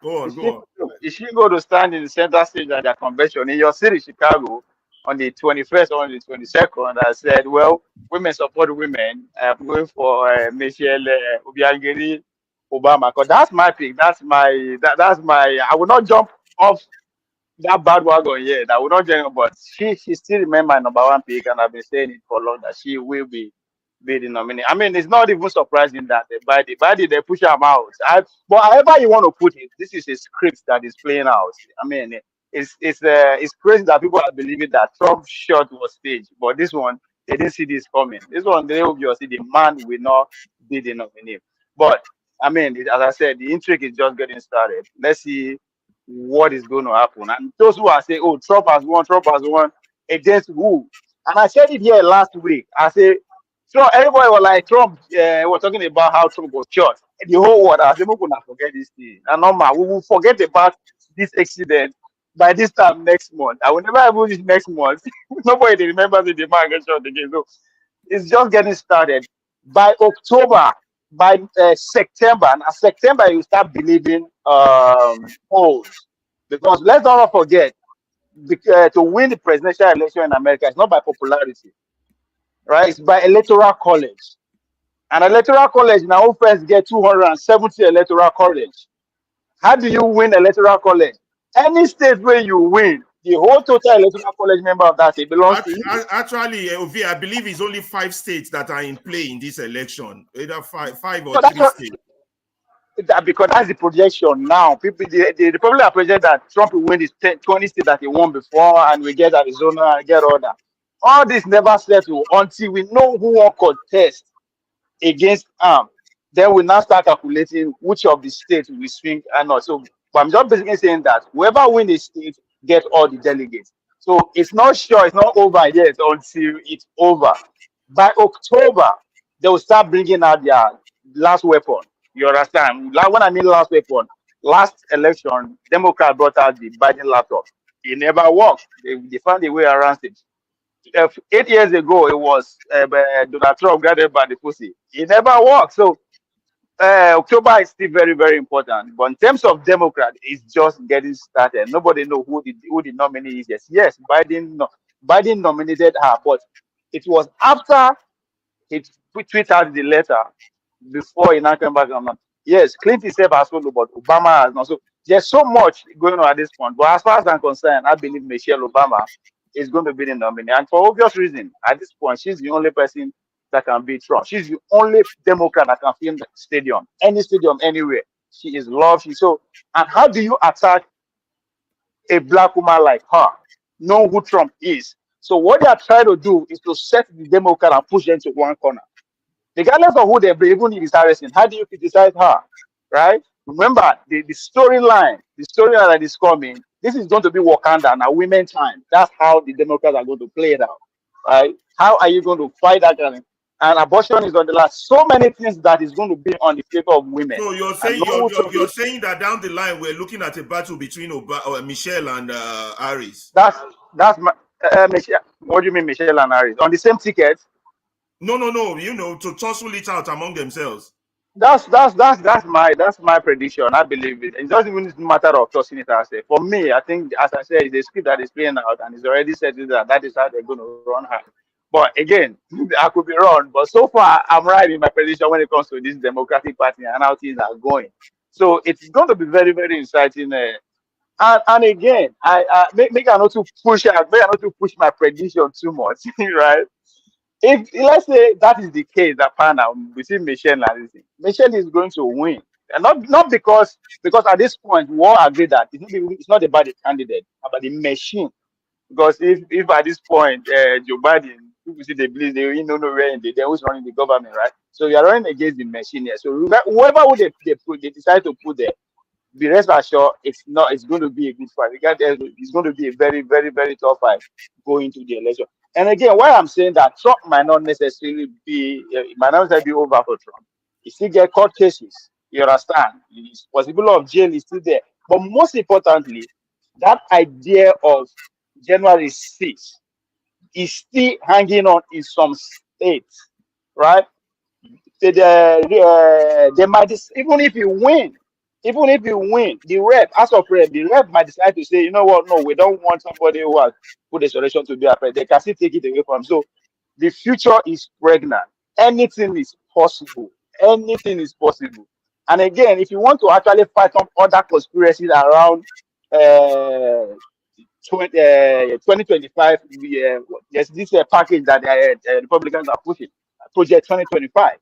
go on. Is she going to stand in the center stage at the convention in your city, Chicago, on the 21st or on the 22nd? I said, well, women support women. I'm going for Michelle Obiangeri Obama, because that's my pick. That's my. I will not jump off that bad wagon yet. I will not jump, but she still remains my number one pick, and I've been saying it for long that she will be the nominee. I mean, it's not even surprising that Biden they push him out. But however you want to put it, this is a script that is playing out. I mean, it's crazy that people are believing that Trump's shot was staged, but this one they didn't see this coming. This one they obviously the man will not be the nominee. But I mean, as I said, the intrigue is just getting started. Let's see what is going to happen. And those who are saying, "Oh, Trump has won," against who? And I said it here last week. I said, so everybody was like, Trump was talking about how Trump was shot. The whole world, I said, we're going to forget this thing. And normal, we will forget about this accident by this time next month. I will never have this next month. Nobody remembers the man get shot again. So it's just getting started. By October, by September, and September, you start believing polls. Because let's not forget, to win the presidential election in America, it's not by popularity. Right, it's by electoral college, and electoral college now first get 270 electoral college. How do you win electoral college? Any state where you win, the whole total electoral college member of that state belongs to you. Actually, Ovie, I believe it's only 5 states that are in play in this election, either five or 3 states. Because that's the projection now. People, the Republican are projecting that Trump will win the 20 states that he won before, and we get Arizona and get all that. All this never settle until we know who will contest against arm. Then we now start calculating which of the states we swing and not. So, but I'm just basically saying that whoever wins the state gets all the delegates. So it's not sure, it's not over yet until it's over. By October, they will start bringing out their last weapon. You understand? When I mean last weapon, last election, Democrats brought out the Biden laptop. It never worked. They found a way around it. 8 years ago, it was Donald Trump grabbed by the pussy. It never worked. So October is still very, very important. But in terms of Democrat, it's just getting started. Nobody knows who the nominee is. Yes, Biden nominated her, but it was after he tweeted out the letter before he now came back. Yes, Clinton said has followed, but Obama has not. So there's so much going on at this point. But as far as I'm concerned, I believe Michelle Obama is going to be the nominee. And for obvious reason, at this point, she's the only person that can beat Trump. She's the only Democrat that can fill the stadium, any stadium, anywhere. She is loved. And how do you attack a black woman like her? Know who Trump is. So what they are trying to do is to set the Democrat and push them to one corner. Regardless of who they bring, even if it's Harrison, how do you criticize her? Right? Remember, the storyline that is coming, this is going to be Wakanda and a women's time. That's how the Democrats are going to play it out. Right? How are you going to fight that kind of? and abortion is on the last. So many things that is going to be on the favor of women. So you're saying you're saying that down the line we're looking at a battle between Michelle and Harris. That's my Michelle. What do you mean, Michelle and Harris on the same ticket? No. You know, to tussle it out among themselves. That's my prediction. I believe it. It doesn't even matter of tossing it out. For me, I think, as I said, it's a script that is playing out and it's already said that is how they're going to run her. But again, I could be wrong. But so far, I'm right in my prediction when it comes to this Democratic Party and how things are going. So it's going to be very, very exciting. And again, I make I not to push my prediction too much, right? If let's say that is the case, that panel between Michelle and Harris, Michelle is going to win, and not because at this point we all agree that it's not about the candidate, about the machine. Because if at this point Joe Biden, people see the believe they don't know where they who's running the government, right? So you are running against the machine here. So whoever would they decide to put there, be rest assured it's going to be a good fight. It's going to be a very, very, very tough fight going to the election. And again, why I'm saying that Trump might not necessarily be over for Trump. He still get court cases. You understand? It's possible of jail is still there. But most importantly, that idea of January 6th is still hanging on in some states, right? They might, even if you win, the rep, as of rep, the rep might decide to say, you know what, no, we don't want somebody who has put a solution to be a president. They can still take it away from him. So the future is pregnant. Anything is possible. Anything is possible. And again, if you want to actually fight on other conspiracies around 2025, there's this package that the Republicans are pushing, Project 2025.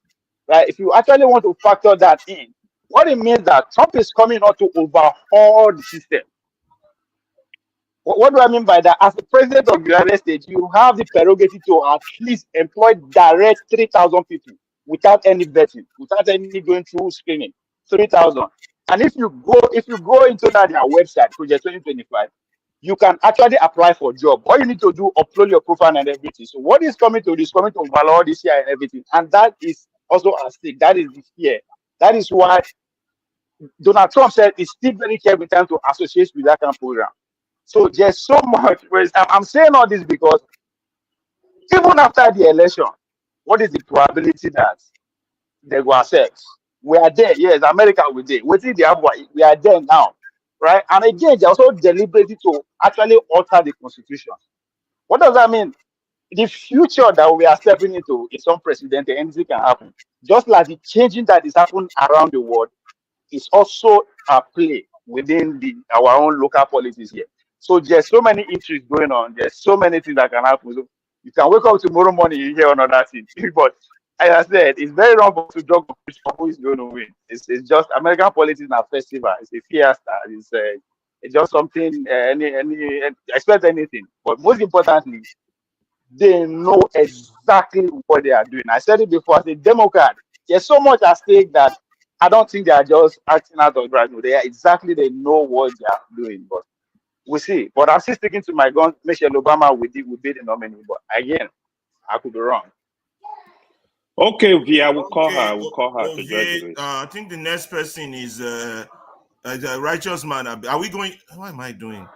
Right? If you actually want to factor that in, what it means that Trump is coming out to overhaul the system. What do I mean by that? As the president of the United States, you have the prerogative to at least employ direct 3,000 people without any vetting, without any going through screening. 3,000. And if you go into their website, Project 2025, you can actually apply for a job. All you need to do, upload your profile and everything. So what is coming to overhaul this year and everything. And that is also at stake. That is the fear. That is why Donald Trump said it's still very careful in time to associate with that kind of program. So there's so much. I'm saying all this because even after the election, what is the probability that they will accept? We are there. Yes, America will there. We are there now, right? And again, they're also deliberating to actually alter the constitution. What does that mean? The future that we are stepping into is unprecedented. Anything can happen. Just like the changing that is happening around the world is also a play within our own local politics here. So there's so many interests going on. There's so many things that can happen. So you can wake up tomorrow morning, you hear another thing. But as I said, it's very wrong to judge who is going to win. It's just American politics now festival. It's a fiesta. It's just something. Expect anything. But most importantly, they know exactly what they are doing. I said it before. As a Democrat, there's so much at stake that I don't think they are just acting out of right now. They know what they are doing. But we'll see. But I'm still sticking to my guns. Michelle Obama will be the nominee. But again, I could be wrong. Okay, Via, we'll call her. We'll call her to judge it. I think the next person is a righteous man. Are we going? What am I doing?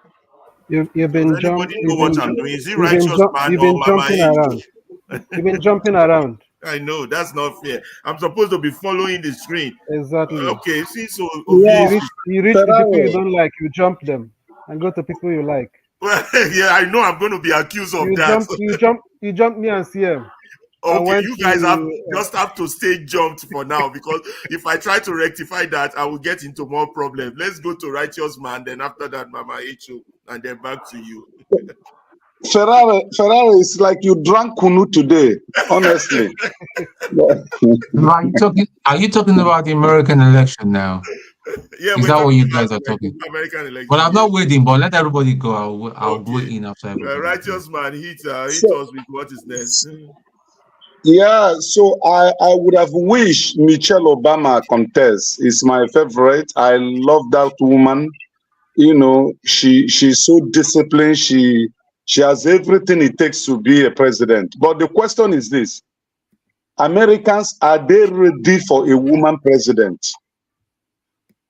You've been jumping. Know what I'm doing? Is he righteous man you've or been jumping around? You've been jumping around. I know that's not fair. I'm supposed to be following the screen. Exactly. Okay. See, so you reach the people you don't like, you jump them, and go to people you like. Well, yeah, I know I'm going to be accused of that. You jump me and CM. Okay, you guys just have to stay jumped for now, because if I try to rectify that, I will get into more problems. Let's go to righteous man, then after that, Mama Echo, and then back to you. Ferrari, it's like you drank kunu today, honestly. Are you talking about the American election now? Yeah, is that what you guys are talking? American election. Well, I'm not waiting, but let everybody go. I'll go in after everybody. Righteous man, hit us with what is next. Yeah, so I would have wished Michelle Obama contest. Is my favorite. I love that woman. You know, she's so disciplined. She has everything it takes to be a president. But the question is this: Americans, are they ready for a woman president?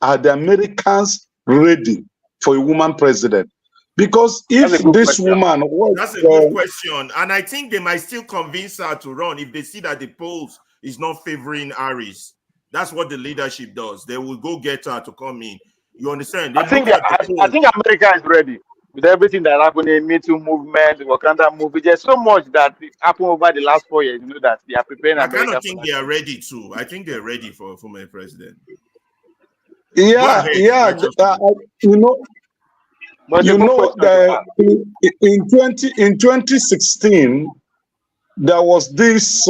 Are the Americans ready for a woman president? Because if this woman was, that's a good question, and I think they might still convince her to run if they see that the polls is not favoring Harris. That's what the leadership does. They will go get her to come in. You understand? I think America is ready with everything that happened in Me Too movement, the Wakanda movie. There's so much that happened over the last 4 years. You know that they are preparing. I kind of think they are ready too. I think they're ready for my president. Yeah, yeah. You know, in 2016, there was this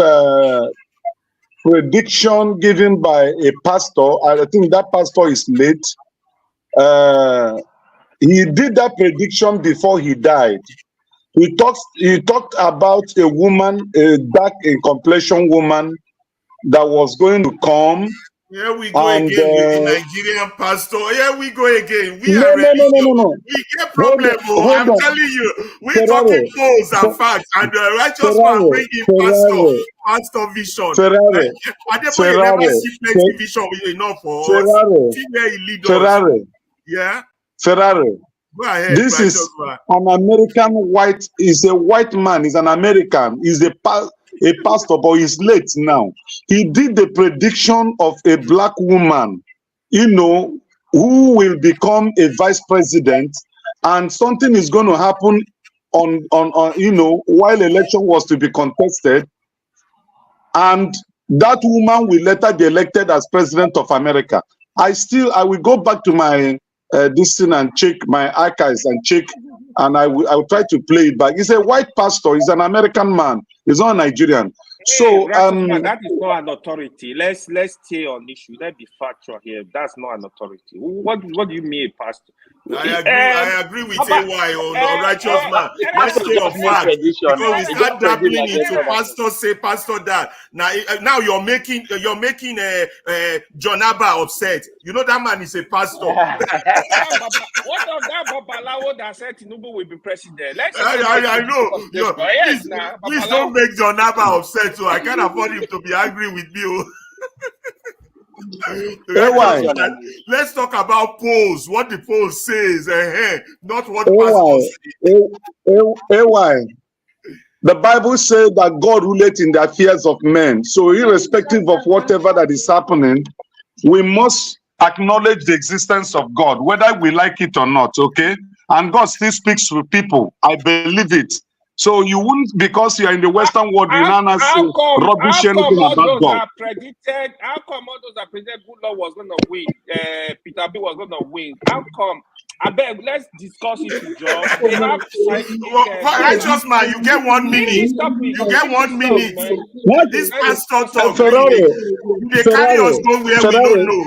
prediction given by a pastor. I think that pastor is late. He did that prediction before he died. He talked about a woman, a dark in complexion woman that was going to come. Here we go again with the Nigerian pastor. Here we go again. We are ready. No. We get problem. I'm telling you, we're talking polls and facts, and the righteous man bringing pastor vision. Adebayo never see plenty vision enough for us. See where he lead us. Yeah. Ferrari. Go ahead. This is an American white. He's a white man. He's an American. He's a pastor, but he's late now. He did the prediction of a black woman, you know, who will become a vice president, and something is going to happen on you know, while election was to be contested, and that woman will later be elected as president of America. I will go back to my this thing and check my archives and check, and I will try to play it back. He's a white pastor. He's an American man. He's not Nigerian. So that is not an authority. Let's stay on issue. Let's be factual here. That's not an authority. What do you mean, pastor? I agree with AY on righteous man. Let's stay on fact, because we start dabbling into pastor say, pastor that. Now you're making John Abba upset. You know that man is a pastor. What of that Babalawo that said Tinubu will be president? I know. Please don't make John Abba upset, so I can't afford him to be angry with me. Let's talk about polls. What the poll says, not what pastors say. The Bible says that God ruleth in the affairs of men. So irrespective of whatever that is happening, we must acknowledge the existence of God, whether we like it or not, okay? And God still speaks to people. I believe it. So you wouldn't, because you're in the Western world, you now say rubbish anything about God. How come all those that predicted Goodluck was going to win? Peter B was going to win. How come? I beg, let's discuss it, Joe. Righteous man, you get 1 minute. You get 1 minute. This pastor talk. They carry us go where we don't know.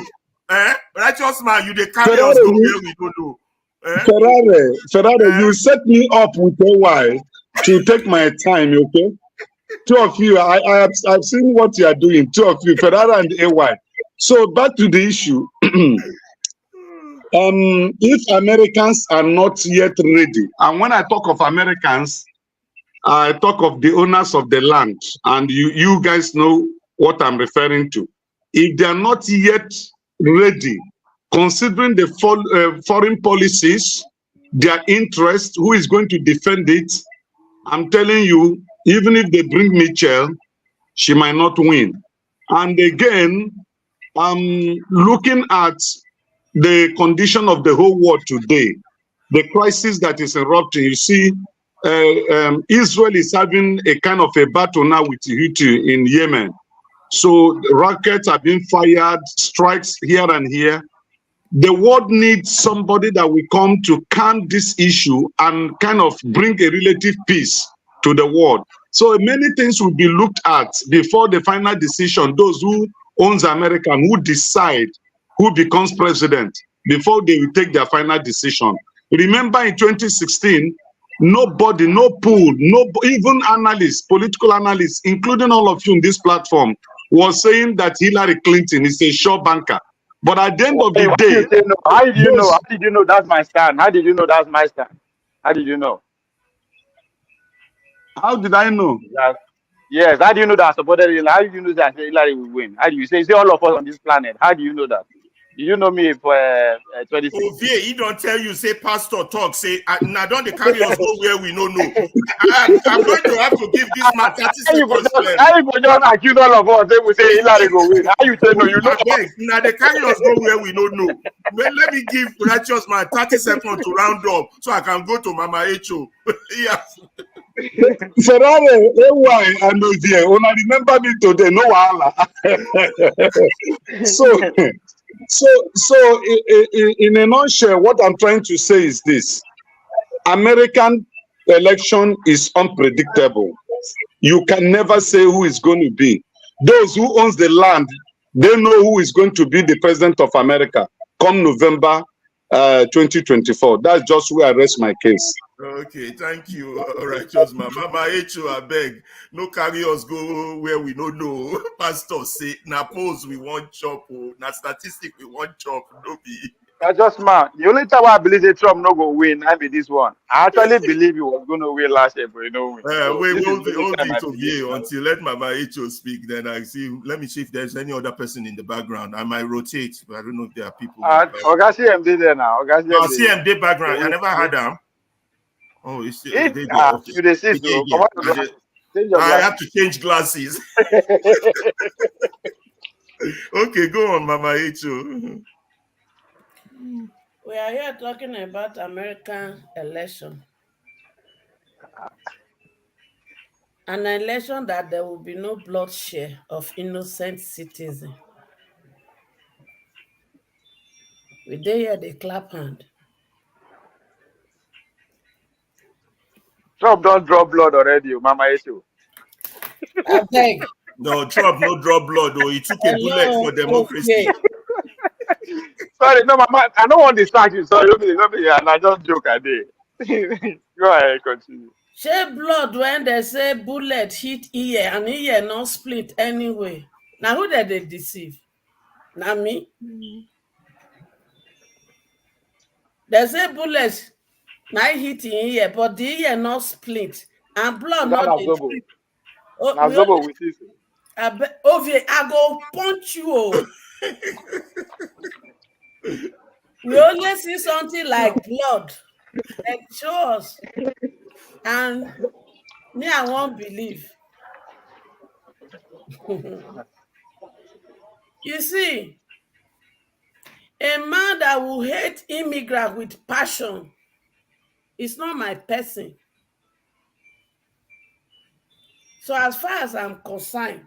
Righteous man, they carry us go where we don't know. Ferrari, you set me up with AY to take my time, okay? Two of you, I've seen what you are doing. Two of you, Ferrari and AY. So back to the issue. If Americans are not yet ready, and when I talk of Americans, I talk of the owners of the land, and you guys know what I'm referring to. If they are not yet ready, considering the foreign policies, their interest, who is going to defend it? I'm telling you, even if they bring Mitchell, she might not win. And again, looking at the condition of the whole world today, the crisis that is erupting, you see, Israel is having a kind of a battle now with Houthi in Yemen. So rockets are being fired, strikes here and here. The world needs somebody that will come to calm this issue and kind of bring a relative peace to the world. So many things will be looked at before the final decision. Those who owns America and who decide who becomes president, before they will take their final decision. Remember in 2016, nobody, no pool, no, even analysts, political analysts, including all of you in this platform, was saying that Hillary Clinton is a sure banker. But at the end of the day, how did you know? How did you know that's my stand? How did you know that's my stand? How did you know? How did I know? Yes. How do you know that I supported Hillary? How do you know that Hillary will win? How do you say all of us on this planet? How do you know that? Did you know me for 2016? Ovie, he don't tell you, say pastor talk, say now don't the carry us go where we no know. I'm going to have to give this man 30 seconds left. How you go just accuse all of us? They will say Hillary go win. How you say no? You know. Now they carry us go where we don't know. Let me give righteous man 30 seconds to round up so I can go to Mama Echo. Yes. Ferrari, why I know there. When I remember me today, no wahala. So in a nutshell, what I'm trying to say is this: American election is unpredictable. You can never say who is going to be. Those who owns the land, they know who is going to be the president of America come November 2024. That's just where I rest my case. Okay, thank you, righteous man. Mama Echo, I beg, no carry us go where we don't know. Pastor say, na polls we want chop, na statistic we want chop, no be. Just man, the only time I believe that Trump no go win, I be this one. I actually believe he was going to win last year, but he don't win. So Wait, hold it to you until let Mama Echo speak. Then I see. Let me see if there's any other person in the background. I might rotate, but I don't know if there are people. Oga CMD there now. Oga CMD background. I never had them. Oh, you see, okay. You dey see, so I have to change glasses. Okay, go on, Mama Echo. We are here talking about American election. An election that there will be no bloodshed of innocent citizens. We dey here, they clap hand. Trump don't draw blood already, Mama Echo. I beg. No, Trump no draw blood, though. He took a bullet for democracy. Okay. Sorry, no, Mama, I don't want to distract you. Sorry, let me, and I just joke I did. Go ahead, continue. Share blood when they say bullet hit ear and ear not split anyway. Now who did they deceive? Now me. They say bullet now hit in ear, but the ear not split and blood not split. I go punch you. Oh. We only see something like blood. Like show us. And me, I won't believe. You see, a man that will hate immigrants with passion is not my person. So as far as I'm concerned,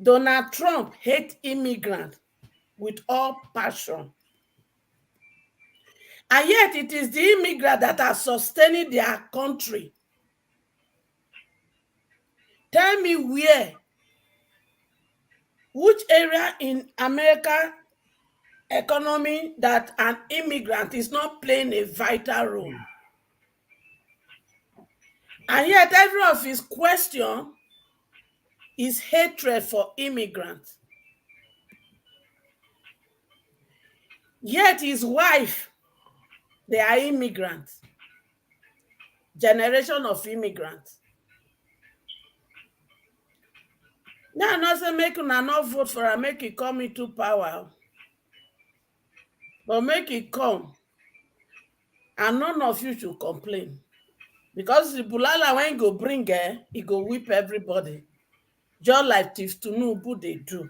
Donald Trump hates immigrants with all passion. And yet it is the immigrants that are sustaining their country. Tell me which area in America economy that an immigrant is not playing a vital role. And yet every of his question is hatred for immigrants. Yet his wife, they are immigrants. Generation of immigrants. Now, not say make una not vote for her, make it come into power. But make it come. And none of you should complain. Because the bulala when go bring her, he go whip everybody. Just like Tiff Tinubu they do.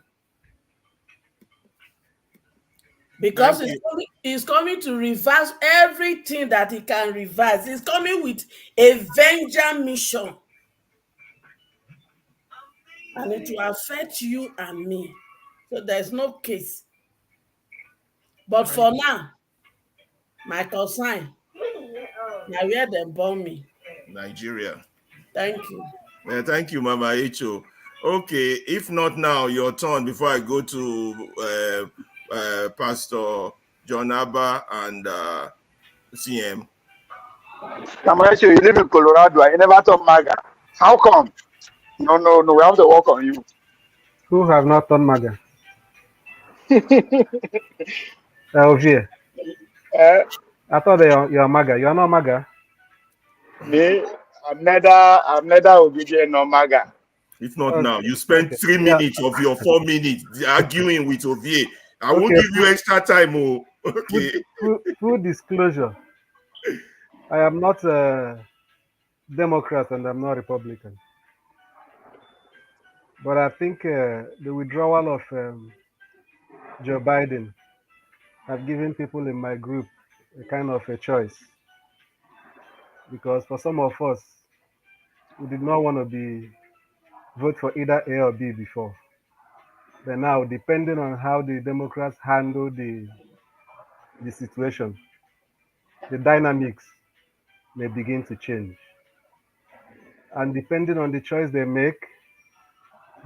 Because he's coming to reverse everything that he can reverse. He's coming with a vengeance mission. And it will affect you and me. So there's no case. But for now, my concern, now where they born me. Nigeria. Thank you. Yeah, thank you, Mama Echo. Okay, if not now, your turn before I go to Pastor John Abba and CM. Mama Echo, you live in Colorado. You never turned MAGA. How come? No. We have to work on you. Who have not done MAGA? Ovie. I thought you're MAGA. You are not MAGA. Me? I'm neither Obije nor Maga. If not now, you spend 3 minutes of your 4 minutes arguing with Ovie. I won't give you extra time. Oh, okay. Full disclosure, I am not a Democrat and I'm not Republican. But I think the withdrawal of Joe Biden have given people in my group a kind of a choice. Because for some of us, we did not want to vote for either A or B before. But now, depending on how the Democrats handle the situation, the dynamics may begin to change. And depending on the choice they make,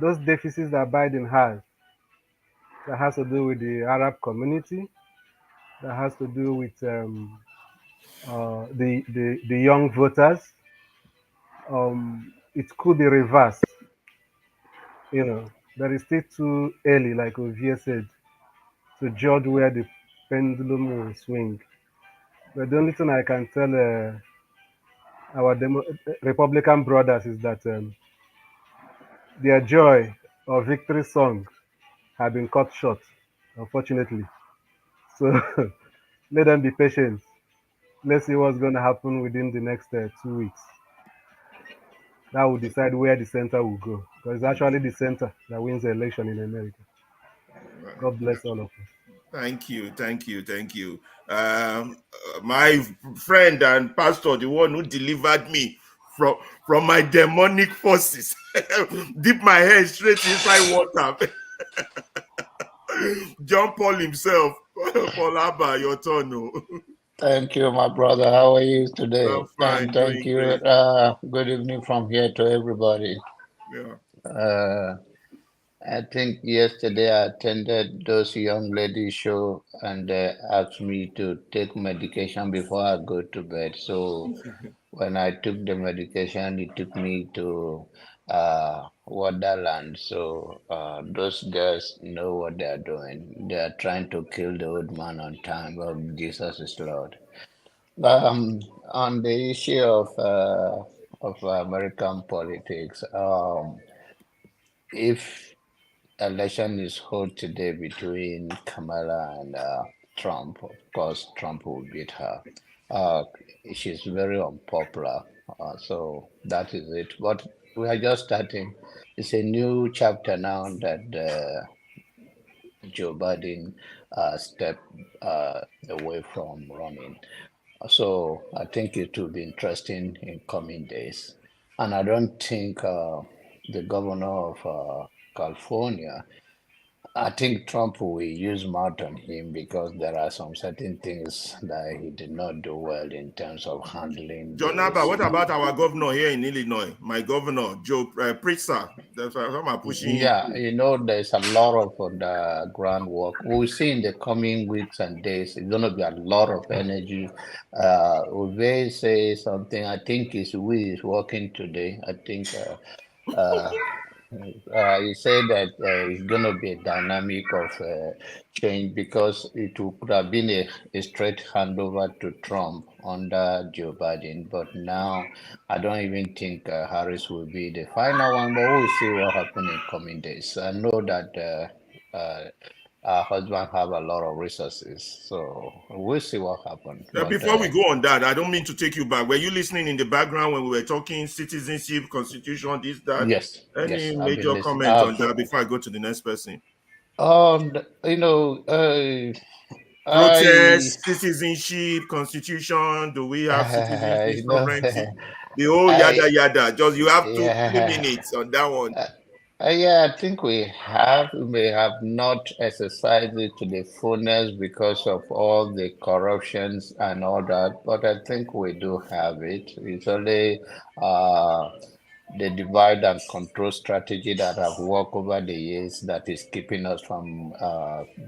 those deficits that Biden has, that has to do with the Arab community, that has to do with the young voters, it could be reversed. You know, but it's still too early, like Ovie said, to judge where the pendulum will swing. But the only thing I can tell our Republican brothers is that their joy or victory song have been cut short, unfortunately. So let them be patient. Let's see what's going to happen within the next 2 weeks. That will decide where the center will go. Because it's actually the center that wins the election in America. God bless all of us. Thank you. My friend and pastor, the one who delivered me from my demonic forces, dip my head straight inside water. John Paul himself, Paul Abba, your turn. Thank you, my brother. How are you today? I'm fine, Thank you. Good evening from here to everybody. Yeah. I think yesterday I attended those young ladies show and they asked me to take medication before I go to bed. So when I took the medication, it took me to Wonderland. So those girls know what they are doing. They are trying to kill the old man on time, but Jesus is Lord. On the issue of American politics, if election is held today between Kamala and Trump, of course Trump will beat her. She's very unpopular, so that is it. But we are just starting. It's a new chapter now that Joe Biden stepped away from running. So I think it will be interesting in coming days. And I don't think the governor of California, I think Trump will use mouth on him because there are some certain things that he did not do well in terms of handling. John Abba, what about our governor here in Illinois? My governor, Joe Pritzker. That's why I'm pushing him. Yeah, you know, there's a lot of the groundwork. We'll see in the coming weeks and days. It's going to be a lot of energy. Uwe say something. I think is working today. I think he said that it's going to be a dynamic of change because it could have been a straight handover to Trump under Joe Biden. But now I don't even think Harris will be the final one, but we'll see what happens in coming days. I know that our husband have a lot of resources, so we'll see what happens. Before we go on that, I don't mean to take you back. Were you listening in the background when we were talking citizenship, constitution, this, that? Yes. Any major comment on that before I go to the next person? You know, protest, citizenship, constitution. Do we have citizenship, sovereignty? The whole yada yada. Just you have 2 minutes on that one. Yeah, I think we may have not exercised it to the fullness because of all the corruptions and all that, but I think we do have it. It's only the divide and control strategy that have worked over the years that is keeping us from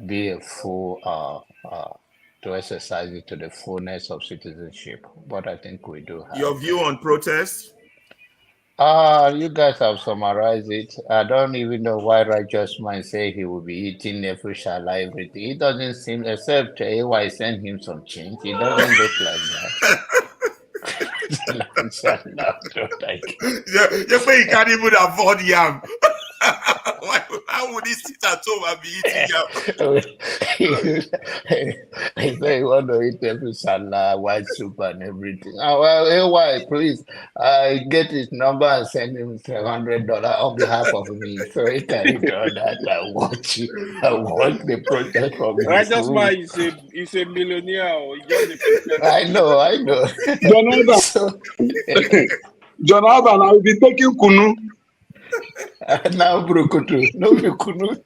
being full to exercise it to the fullness of citizenship. But I think we do have. Your view on protest? You guys have summarized it. I don't even know why Righteous Mind say he will be eating Nefushala everything. He doesn't seem, except AY send him some change. He doesn't look like that. You say you can't even afford yam. How would he sit at home and be eating yam? I say you want to eat every salad, white soup, and everything. Oh, well, AY, please, get his number and send him $100 on behalf of me so he can eat all that and watch it. I watch the protest from his Righteous room. man is a millionaire. Or he just a prepare I know. John Alban, So, John Alban, I will be taking kunu. now, Brukutu, no, Brukutu.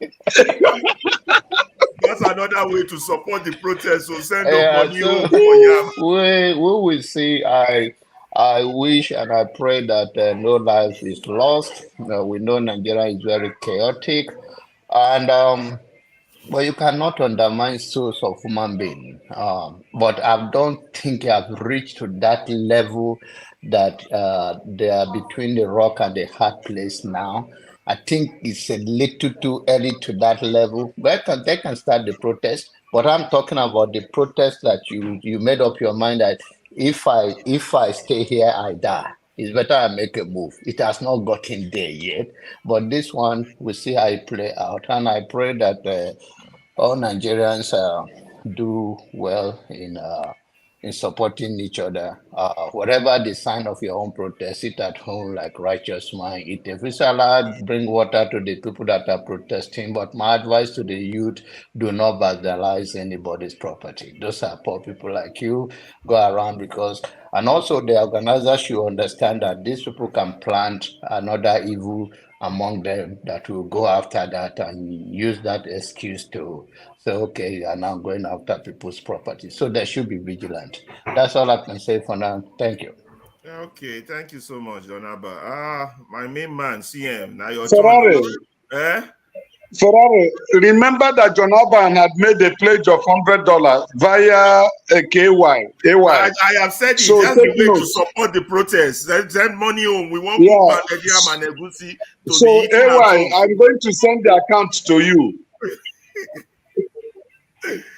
That's another way to support the protest. So send up Yeah, money so home for yam. we will see. I wish and I pray that no life is lost. We know Nigeria is very chaotic, and well, you cannot undermine souls of human being. But I don't think I've reached to that level that they are between the rock and the hard place now. I think it's a little too early to that level. They can start the protest, but I'm talking about the protest that you made up your mind that if I stay here, I die. It's better I make a move. It has not gotten there yet, but this one we see how it play out, and I pray that all Nigerians do well in supporting each other. Whatever the sign of your own protest, sit at home like righteous man, eat a fish salad, bring water to the people that are protesting. But my advice to the youth, do not vandalize anybody's property. Those are poor people like you. Go around because, and also the organizers should understand that these people can plant another evil among them that will go after that and use that excuse to say, okay, you are now going after people's property. So they should be vigilant. That's all I can say for now. Thank you. Okay, thank you so much, Donaba. My main man, CM. Now your turn. Ferrari, Eh? Ferrari, remember that John Alban had made a pledge of $100 via a KY, AY. I have said it. So That's take the way to note. support the protest. Send money home. We want Yeah. cook Nigerian and Egusi to So be eating at AY, home. I'm going to send the account to you.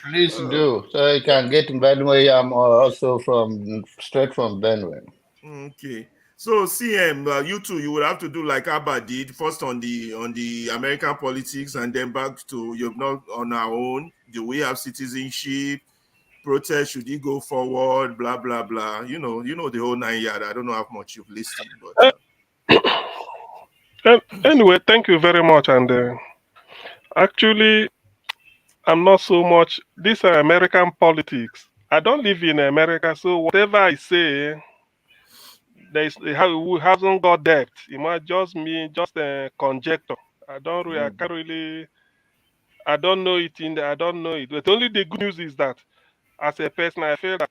Please do. So you can get Benue. I'm also straight from Benue. Okay. So CM, you too, you would have to do like Abba did, first on the American politics and then back to you're not on our own. Do we have citizenship? Protest, should he go forward? Blah blah blah. You know the whole 9 yard. I don't know how much you've listened, but Anyway, thank you very much. And actually, I'm not so much. These are American politics. I don't live in America, so whatever I say, who hasn't got depth. It might just me, just a conjecture. I can't really, I don't know it I don't know it. But only the good news is that, as a person, I feel that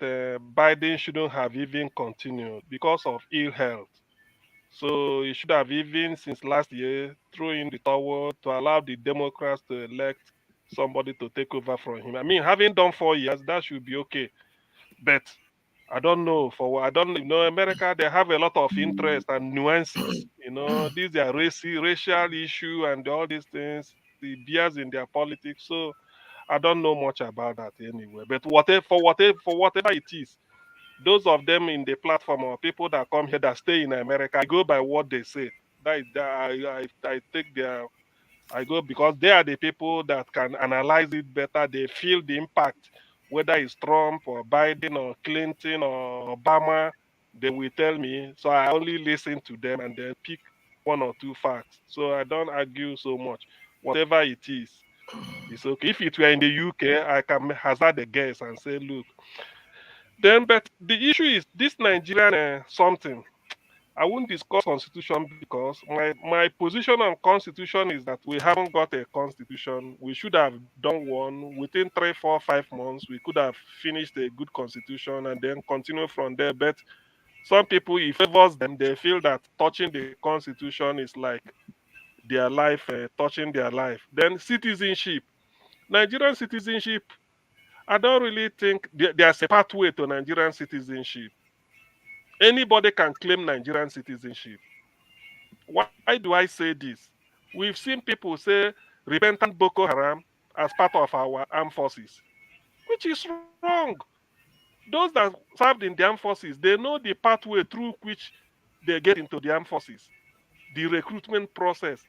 Biden shouldn't have even continued because of ill health. So he should have even since last year thrown in the towel to allow the Democrats to elect somebody to take over from him. I mean, having done 4 years, that should be okay. But I don't know I don't America, they have a lot of interest and nuances. These are racial issue and all these things, the bias in their politics. So I don't know much about that anyway. But for whatever it is, those of them in the platform or people that come here that stay in America, I go by what they say. I take I go because they are the people that can analyze it better. They feel the impact, whether it's Trump or Biden or Clinton or Obama. They will tell me. So I only listen to them and then pick one or two facts. So I don't argue so much. Whatever it is, it's okay. If it were in the UK, I can hazard a guess and say, look. But the issue is this Nigerian something. I won't discuss constitution because my position on constitution is that we haven't got a constitution. We should have done one within 3, 4, 5 months. We could have finished a good constitution and then continue from there. But some people, it favors them. They feel that touching the constitution is like their life, touching their life. Then citizenship, Nigerian citizenship. I don't really think there's a pathway to Nigerian citizenship. Anybody can claim Nigerian citizenship. Why do I say this? We've seen people say repentant Boko Haram as part of our armed forces, which is wrong. Those that served in the armed forces, they know the pathway through which they get into the armed forces, the recruitment process.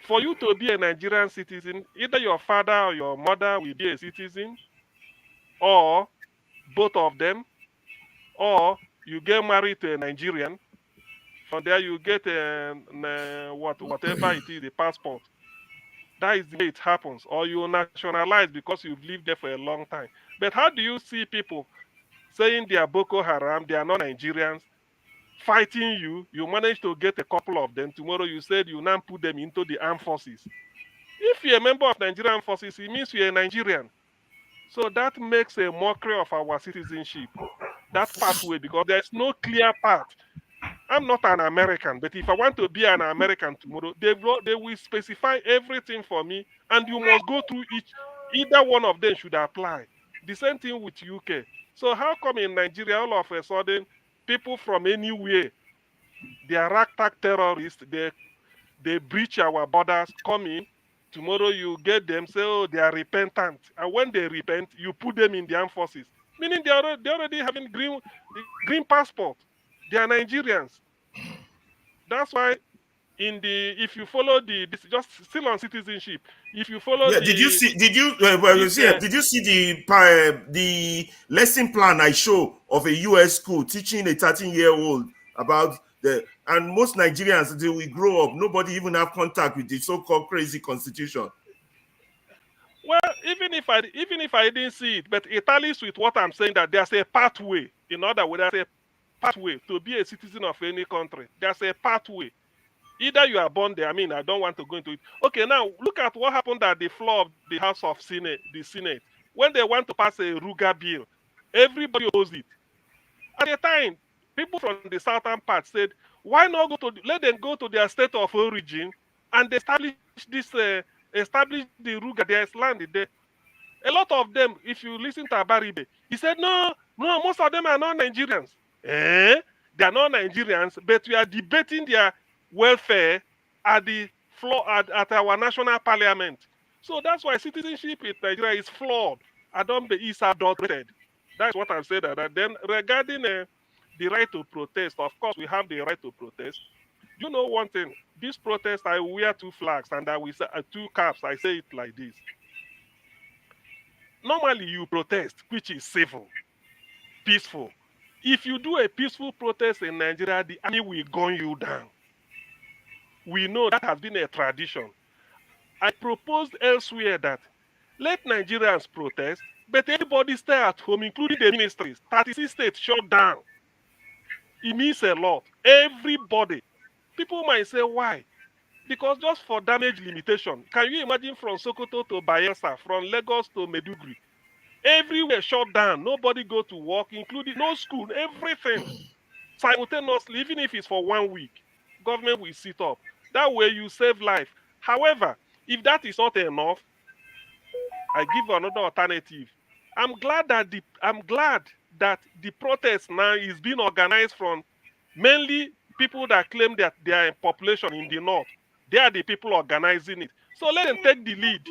For you to be a Nigerian citizen, either your father or your mother will be a citizen, or both of them, or you get married to a Nigerian. From there, you get whatever it is, the passport. That is the way it happens. Or you nationalize because you've lived there for a long time. But how do you see people saying they are Boko Haram, they are not Nigerians, fighting you? You manage to get a couple of them. Tomorrow you said you now put them into the armed forces. If you're a member of Nigerian forces, it means you're a Nigerian. So that makes a mockery of our citizenship, that pathway, because there's no clear path. I'm not an American, but if I want to be an American tomorrow, they will specify everything for me, and you must go through either one of them should apply. The same thing with UK. So how come in Nigeria, all of a sudden, people from anywhere, they are ragtag terrorists, they breach our borders, come in, tomorrow you get them, say, oh, they are repentant. And when they repent, you put them in the armed forces, meaning they already having green passport. They are Nigerians. That's why if you follow this just still on citizenship, if you follow did you see the lesson plan I show of a US school teaching a 13-year-old about and most Nigerians until we grow up, nobody even have contact with the so-called crazy constitution. Well, even if I didn't see it, but it tallies with what I'm saying, that there's a pathway. In other words, there's a pathway to be a citizen of any country. There's a pathway. Either you are born there. I mean, I don't want to go into it. Okay, now look at what happened at the floor of the House of Senate, the Senate, when they want to pass a Ruga bill. Everybody opposed it. At the time, people from the southern part said, "Why not let them go to their state of origin and establish establish the Ruga? There's land there." A lot of them, if you listen to Abaribe, he said, "No, most of them are not Nigerians." They are not Nigerians, but we are debating their welfare at the floor at our national parliament. So that's why citizenship in Nigeria is flawed. It's adulterated. That's what I'm saying. Then regarding the right to protest, of course, we have the right to protest. You know one thing? This protest, I wear two flags and I will say two caps. I say it like this. Normally, you protest, which is civil, peaceful. If you do a peaceful protest in Nigeria, the army will gun you down. We know that has been a tradition. I proposed elsewhere that let Nigerians protest, but everybody stay at home, including the ministries. 36 states shut down. It means a lot. Everybody. People might say, why? Because just for damage limitation, can you imagine from Sokoto to Bayelsa, from Lagos to Meduguri? Everywhere shut down. Nobody go to work, including no school, everything. Simultaneously, even if it's for 1 week, government will sit up. That way you save life. However, if that is not enough, I give another alternative. I'm glad that the protest now is being organized from mainly people that claim that they are in population in the north. They are the people organizing it. So let them take the lead.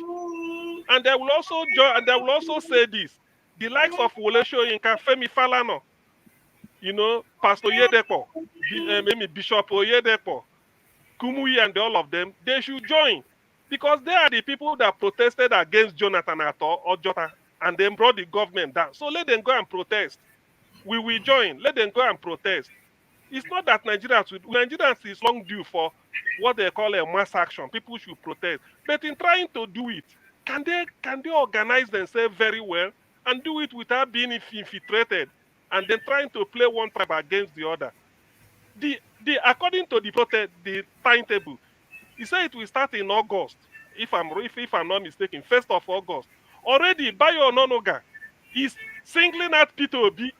And they will also join, and they will also say this. The likes of Wole Soyinka, Femi Falana, Pastor Yedepo, Bishop Oyedepo, Kumuyi, and all of them, they should join. Because they are the people that protested against Jonathan Ato or Jota and then brought the government down. So let them go and protest. We will join. Let them go and protest. It's not that Nigerians is long due for what they call a mass action. People should protest. But in trying to do it, can they organize themselves very well and do it without being infiltrated and then trying to play one tribe against the other? According to the timetable, he said it will start in August, if I'm not mistaken, 1st of August. Already, Bayo Ononoga is singling out Peter Obi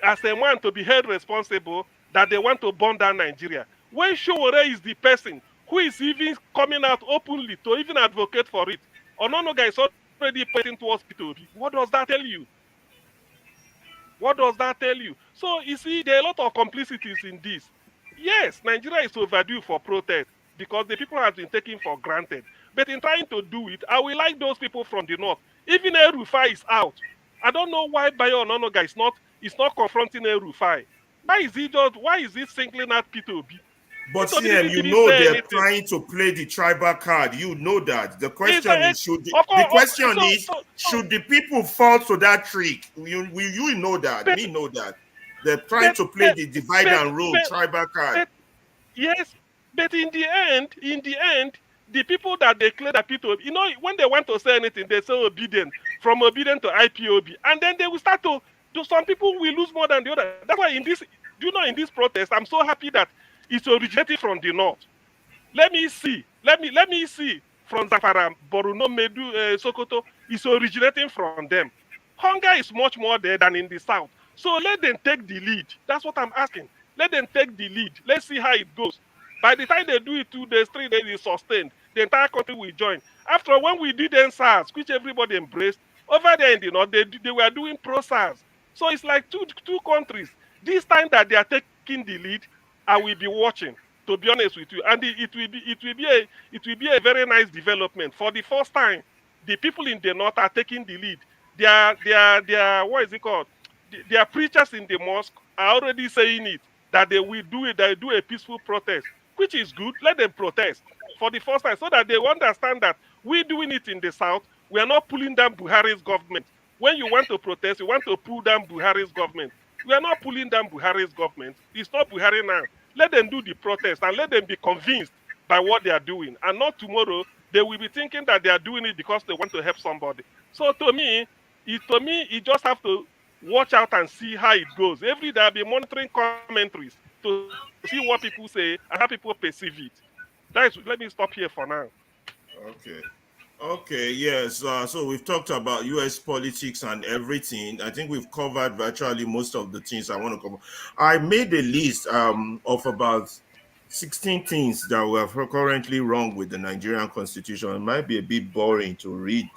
as a man to be held responsible that they want to burn down Nigeria. When Showore is the person who is even coming out openly to even advocate for it, Ononoga is already pointing towards Peter Obi. What does that tell you? What does that tell you? So, you see, there are a lot of complicities in this. Yes, Nigeria is overdue for protest because the people have been taken for granted. But in trying to do it, I will like those people from the north. Even El Rufai is out. I don't know why Bayo Ononoga is not confronting a Rufai. Why is he singling out P2B? But P2B CM, didn't you even know say they're anything. trying to play the tribal card. You know that. The question is, Of course, should the people fall to that trick? You know that. Me know that. They're trying to play the divide and rule tribal card. Yes, but in the end, the people that declare that P2B, you know, when they want to say anything, they say obedient, from obedient to IPOB, and then they will start to do. Some people will lose more than the other. That's why in this protest, I'm so happy that it's originating from the north. Let me see from Zamfara, Borno, Medu, Sokoto. It's originating from them. Hunger is much more there than in the south. So let them take the lead. That's what I'm asking. Let them take the lead. Let's see how it goes. By the time they do it 2 days, 3 days, it's sustained. The entire country will join. After all, when we did NSAS, which everybody embraced, over there in the north, they were doing pro-SARS. So it's like two countries. This time that they are taking the lead, I will be watching, to be honest with you. And it will be a very nice development. For the first time, the people in the north are taking the lead. They are what is it called? Their preachers in the mosque are already saying it, that they will do it, they do a peaceful protest, which is good. Let them protest for the first time so that they understand that we're doing it in the south. We are not pulling down Buhari's government. When you want to protest, you want to pull down Buhari's government. We are not pulling down Buhari's government. It's not Buhari now. Let them do the protest and let them be convinced by what they are doing. And not tomorrow, they will be thinking that they are doing it because they want to help somebody. So to me, you just have to watch out and see how it goes. Every day I'll be monitoring commentaries to see what people say and how people perceive it. Let me stop here for now. Okay, yes. So we've talked about US politics and everything. I think we've covered virtually most of the things I want to cover. I made a list of about 16 things that were currently wrong with the Nigerian constitution. It might be a bit boring to read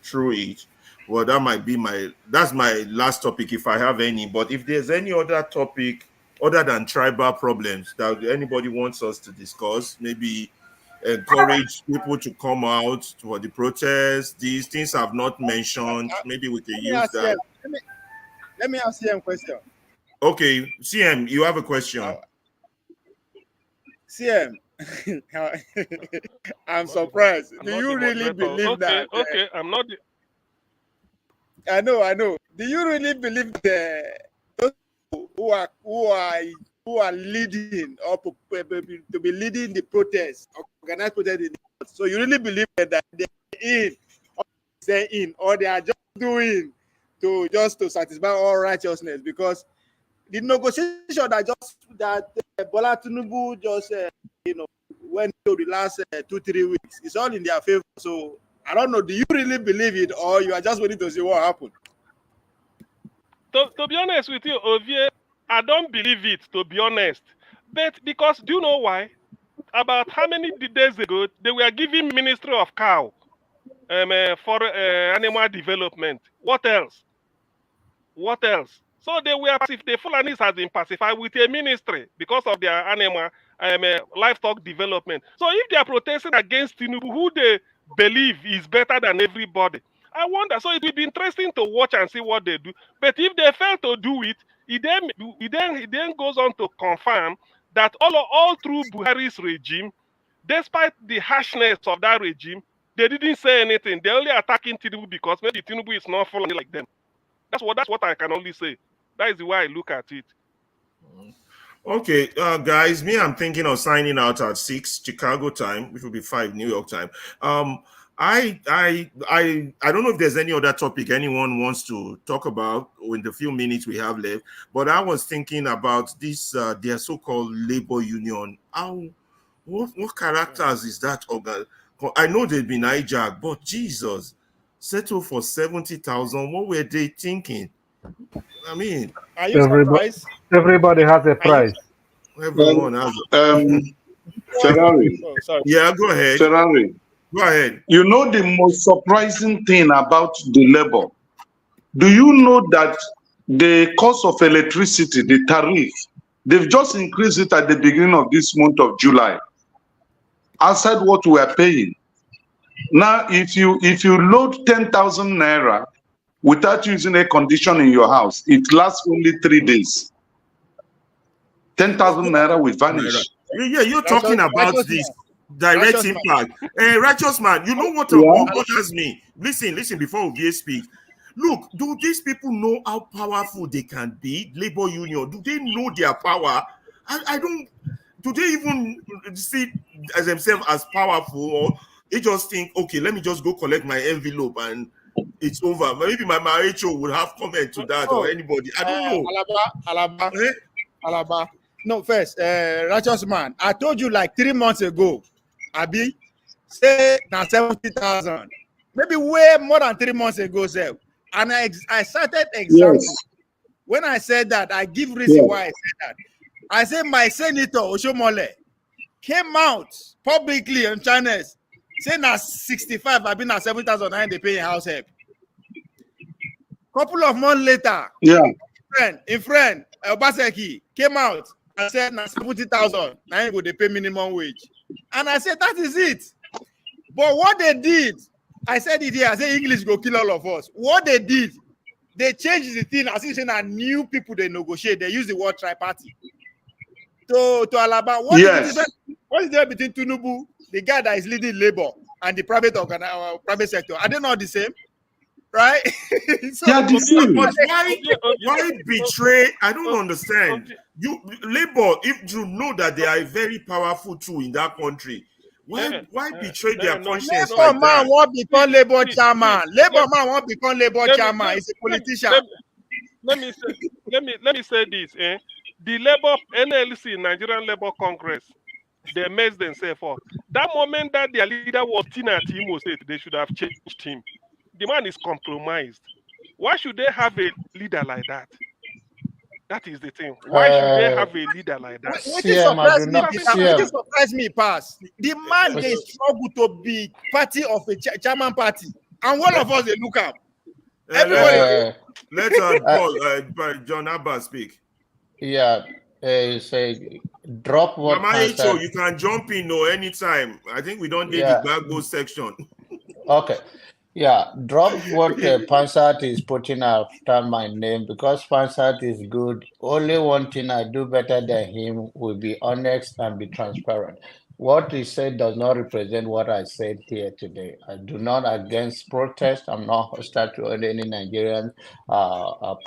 through it. Well, that's my last topic if I have any. But if there's any other topic other than tribal problems that anybody wants us to discuss, maybe encourage people to come out for the protest. These things I've not mentioned. Maybe we can use that. Let me ask CM a question. Okay, CM, you have a question. CM, I'm surprised. Do you really believe that? Okay, I'm not. I know. Do you really believe that those who are leading or to be leading the protest, organized protest in the north, so you really believe that they're in, or they are just doing to satisfy all righteousness? Because the negotiation that Bola Tinubu just went through the last 2-3 weeks, it's all in their favor. So I don't know. Do you really believe it, or you are just waiting to see what happened? To be honest with you, Ovie, I don't believe it, to be honest. But because, do you know why? About how many days ago, they were giving Ministry of Cow for animal development. What else? So they were the Fulanis has been pacified with a ministry because of their animal livestock development. So if they are protesting against Tinubu, who they believe is better than everybody, I wonder. So it will be interesting to watch and see what they do. But if they fail to do it, it then goes on to confirm that all through Buhari's regime, despite the harshness of that regime, they didn't say anything. They're only attacking Tinubu because maybe Tinubu is not Fulani like them. That's what I can only say. That is the way I look at it. Okay, guys, I'm thinking of signing out at 6 Chicago time, which will be 5 New York time. I don't know if there's any other topic anyone wants to talk about in the few minutes we have left, but I was thinking about this their so-called labor union. What characters is that organ? I know they've been hijacked, but Jesus, settle for 70,000. What were they thinking? I mean, are you surprised? Everybody has a price. Everyone has Ferrari. Yeah, go ahead. Ferrari. Go ahead. You know the most surprising thing about the labor? Do you know that the cost of electricity, the tariff, they've just increased it at the beginning of this month of July, outside what we are paying. Now, if you load 10,000 naira without using air condition in your house, it lasts only 3 days. 10,000 naira will vanish. Yeah, you're talking about this direct impact. Righteous man, you know what bothers me? Listen, before Ovie speaks. Look, do these people know how powerful they can be? Labor union, do they know their power? I don't. Do they even see as themselves as powerful, or they just think, okay, let me just go collect my envelope and it's over? Maybe my HO would have comment to that, or anybody. I don't know. Alaba. No, first, righteous man. I told you like 3 months ago, Abi, say now 70,000. Maybe way more than 3 months ago, sir. And I cited example. Yes. When I said that, I give reason why I said that. I said my senator Oshomole came out publicly on channels saying that 65, I've been at 7,009 they pay in house help. Couple of months later, a friend Obaseki came out and said now 70,000 now they pay minimum wage. And I said that is it. But what they did, I said it here, I said English go kill all of us. What they did, they changed the thing as if saying that new people they negotiate, they use the word tri-party. To Alaba, what is there between Tinubu, the guy that is leading labor, and the private private sector? Are they not the same? Right? So, yeah, but why betray? I don't understand. You labor, if you know that they are very powerful too in that country, why betray their conscience like that? Labor man won't become labor chairman. Labor man won't become labor chairman. He's a politician. Let me say this. The labor NLC, Nigerian Labor Congress, they messed themselves up. That moment that their leader was Tina Timo State, they should have changed him. The man is compromised. Why should they have a leader like that? That is the thing. Why should they have a leader like that? It surprised me, pass. The man they struggle to be party of a chairman party, and all of us they look up. Everybody. Let John Abba speak. Yeah, say drop what. Mama H.O., you can jump in anytime. I think we don't need the Gbagbo section. Okay. Yeah, drop what Pansat is putting after my name, because Pansat is good. Only one thing I do better than him will be honest and be transparent. What he said does not represent what I said here today. I do not against protest. I'm not hostile to any Nigerian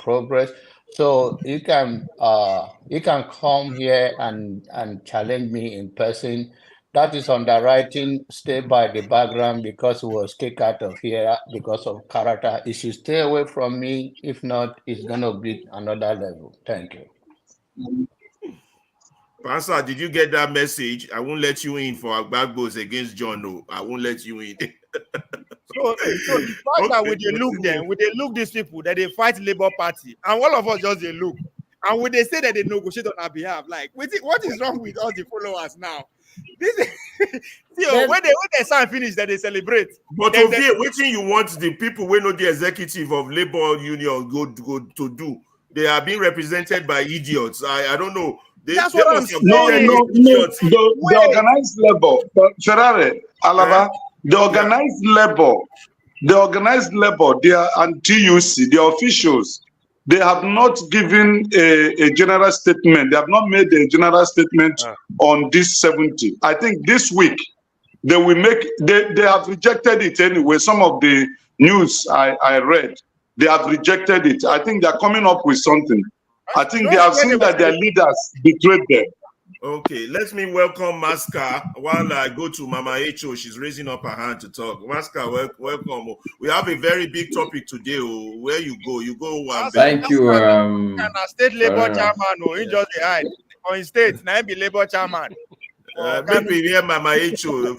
progress. So you can come here and challenge me in person. That is underwriting. Stay by the background because he was kicked out of here because of character issues. Stay away from me. If not, it's gonna be another level. Thank you. Pastor, did you get that message? I won't let you in for Agbagbos against John. No, I won't let you in. So the fact that when they look these people, that they fight Labour Party, and all of us just they look, and when they say that they negotiate on our behalf, like what is wrong with all the followers now? This when they sign finish, that they celebrate. But waiting you want the people when know the executive of Labour Union go to do. They are being represented by idiots. I don't know. That's what I'm saying. No. The organized labor, Ferrari, Alaba, the organized labor, they are and TUC, the officials, they have not given a general statement. They have not made a general statement on this 70. I think this week they will make. They have rejected it anyway. Some of the news I read, they have rejected it. I think they are coming up with something. I think they have seen that their leaders betrayed them. Okay, let me welcome Masca while I go to Mama H.O. She's raising up her hand to talk. Masca, welcome. We have a very big topic today. Where you go one. Thank you. State labor chairman, he just hide. On his state, now be labor chairman. Maybe hear Mama H.O.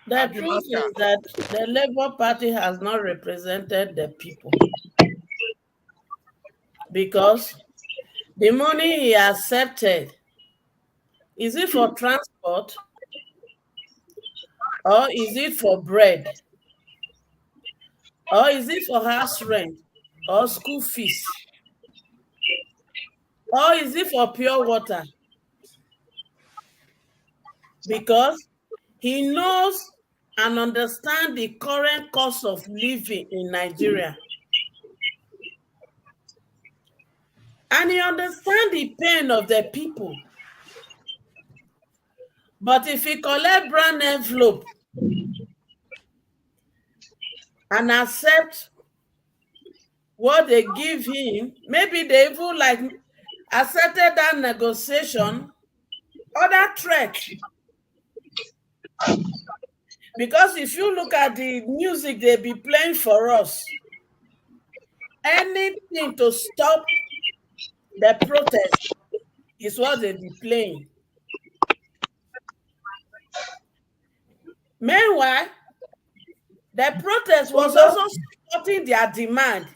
The truth is that the Labour Party has not represented the people, because the money he accepted, is it for transport or is it for bread? Or is it for house rent or school fees? Or is it for pure water? Because he knows and understand the current cost of living in Nigeria. And he understands the pain of the people. But if he collect brown envelope and accept what they give him, maybe they even like accepted that negotiation or that threat. Because if you look at the music they be playing for us, anything to stop the protest is what they be playing. Meanwhile, the protest was also supporting their demand.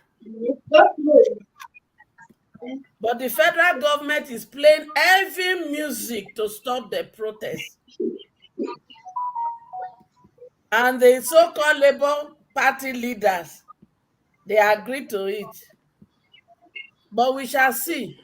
But the federal government is playing heavy music to stop the protest. And the so-called Labour Party leaders, they agreed to it. But we shall see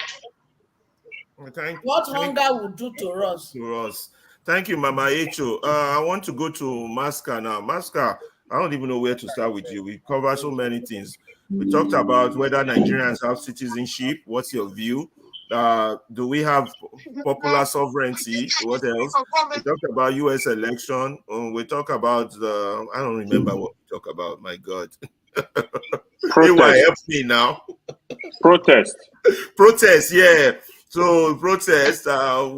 what hunger will do to us. Thank you, Mama Echo. I want to go to Masca now. Masca, I don't even know where to start with you. We covered so many things. We talked about whether Nigerians have citizenship. What's your view? Do we have popular sovereignty? What else? We talked about U.S. election. We talk about I don't remember what we talk about. My God. Protest. Help me now. Protest. Protest, yeah. So protest. So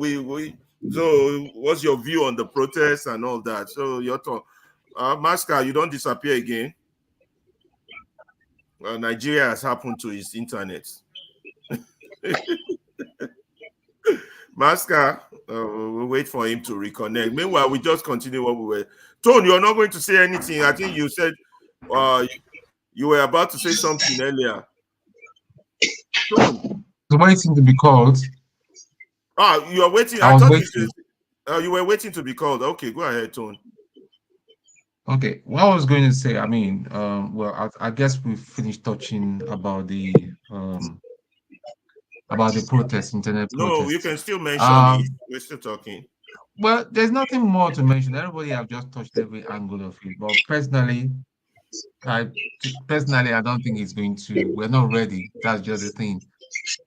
what's your view on the protest and all that? So your turn. Masca, you don't disappear again. Nigeria has happened to his internet. Masca, we'll wait for him to reconnect. Meanwhile, we just continue what we were. Tone, you're not going to say anything. I think you said you were about to say something earlier. Tone. Waiting to be called. You are waiting. I thought you were waiting to be called. Okay, go ahead, Tone. Okay, what I was going to say, I mean, well, I guess we finished touching about the protest, internet protest. No, you can still mention it. We're still talking. Well, there's nothing more to mention. Everybody have just touched every angle of it. But personally, I don't think it's going to. We're not ready. That's just the thing.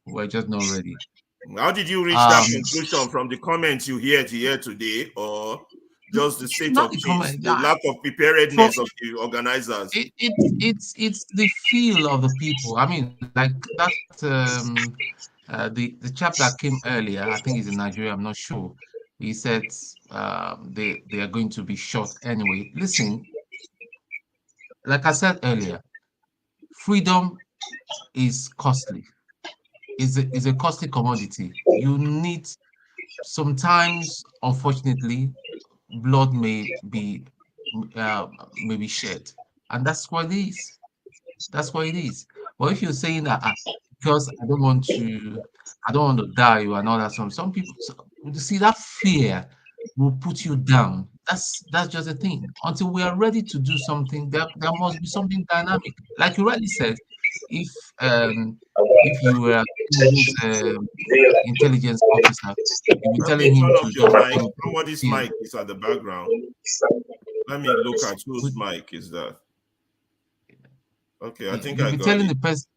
We're just not ready. How did you reach that conclusion from the comments you hear today, or just the state of things, the lack of preparedness of the organizers? It's the feel of the people. I mean, like that the chap that came earlier, I think he's in Nigeria, I'm not sure. He said they are going to be shot anyway. Listen, like I said earlier, freedom is costly. Is a costly commodity. You need, sometimes, unfortunately, blood may be shed, and that's what it is. That's what it is. But if you're saying that because I don't want to die and all that, some people, you see, that fear will put you down. That's just the thing. Until we are ready to do something, there must be something dynamic. Like you rightly said, if you were intelligence officer, you'll be telling him to just somebody's mic is at the background. Let me look at whose mic is that. Okay, I think you'll I be got telling it. the person.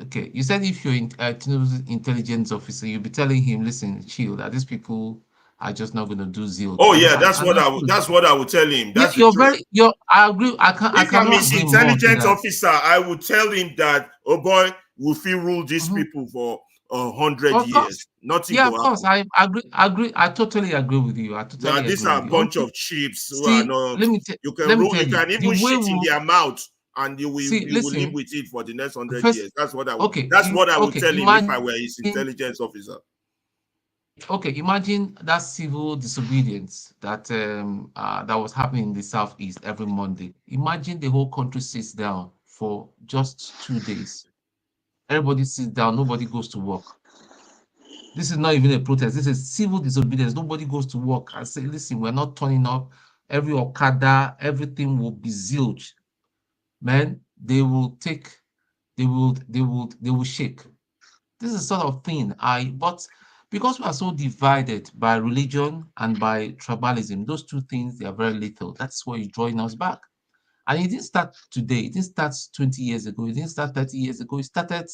Okay, you said if you're intelligence officer, you'll be telling him, listen, chill, that these people are just not going to do zeal. Oh yeah, that's what I would tell him. That's I agree. If I'm his intelligence officer, I would tell him that, oh boy, we'll rule these people for 100 years. Nothing. Yeah, of course. I agree. I totally agree with you. Now these are a bunch of chips who are not. You can even shit in their mouth, and you will live with it for the next 100 years. That's what I would. That's what I would tell him if I were his intelligence officer. Okay, imagine that civil disobedience that that was happening in the southeast every Monday. Imagine the whole country sits down for just 2 days. Everybody sits down. Nobody goes to work. This is not even a protest. This is civil disobedience. Nobody goes to work and say, "Listen, we're not turning up." Every Okada, everything will be zilch. Man, they will shake. This is the sort of thing but Because we are so divided by religion and by tribalism, those two things, they are very lethal. That's what is drawing us back. And it didn't start today. It didn't start 20 years ago. It didn't start 30 years ago. It started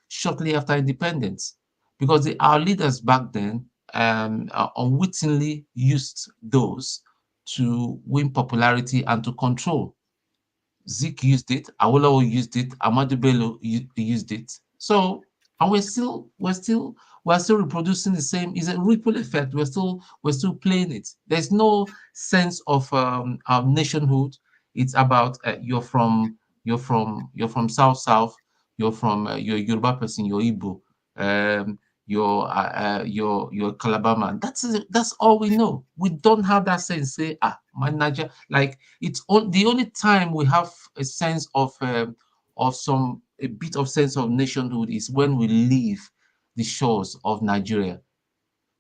shortly after independence because our leaders back then unwittingly used those to win popularity and to control. Zik used it, Awolowo used it, Ahmadu Bello used it. So, and we're still reproducing the same. It's a ripple effect. We're still playing it. There's no sense of nationhood. It's about you're from South South. You're you're Yoruba person. You're Igbo. You're Calabar man. That's all we know. We don't have that sense. Say my Niger. Like it's the only time we have a sense of a bit of sense of nationhood is when we leave the shores of Nigeria.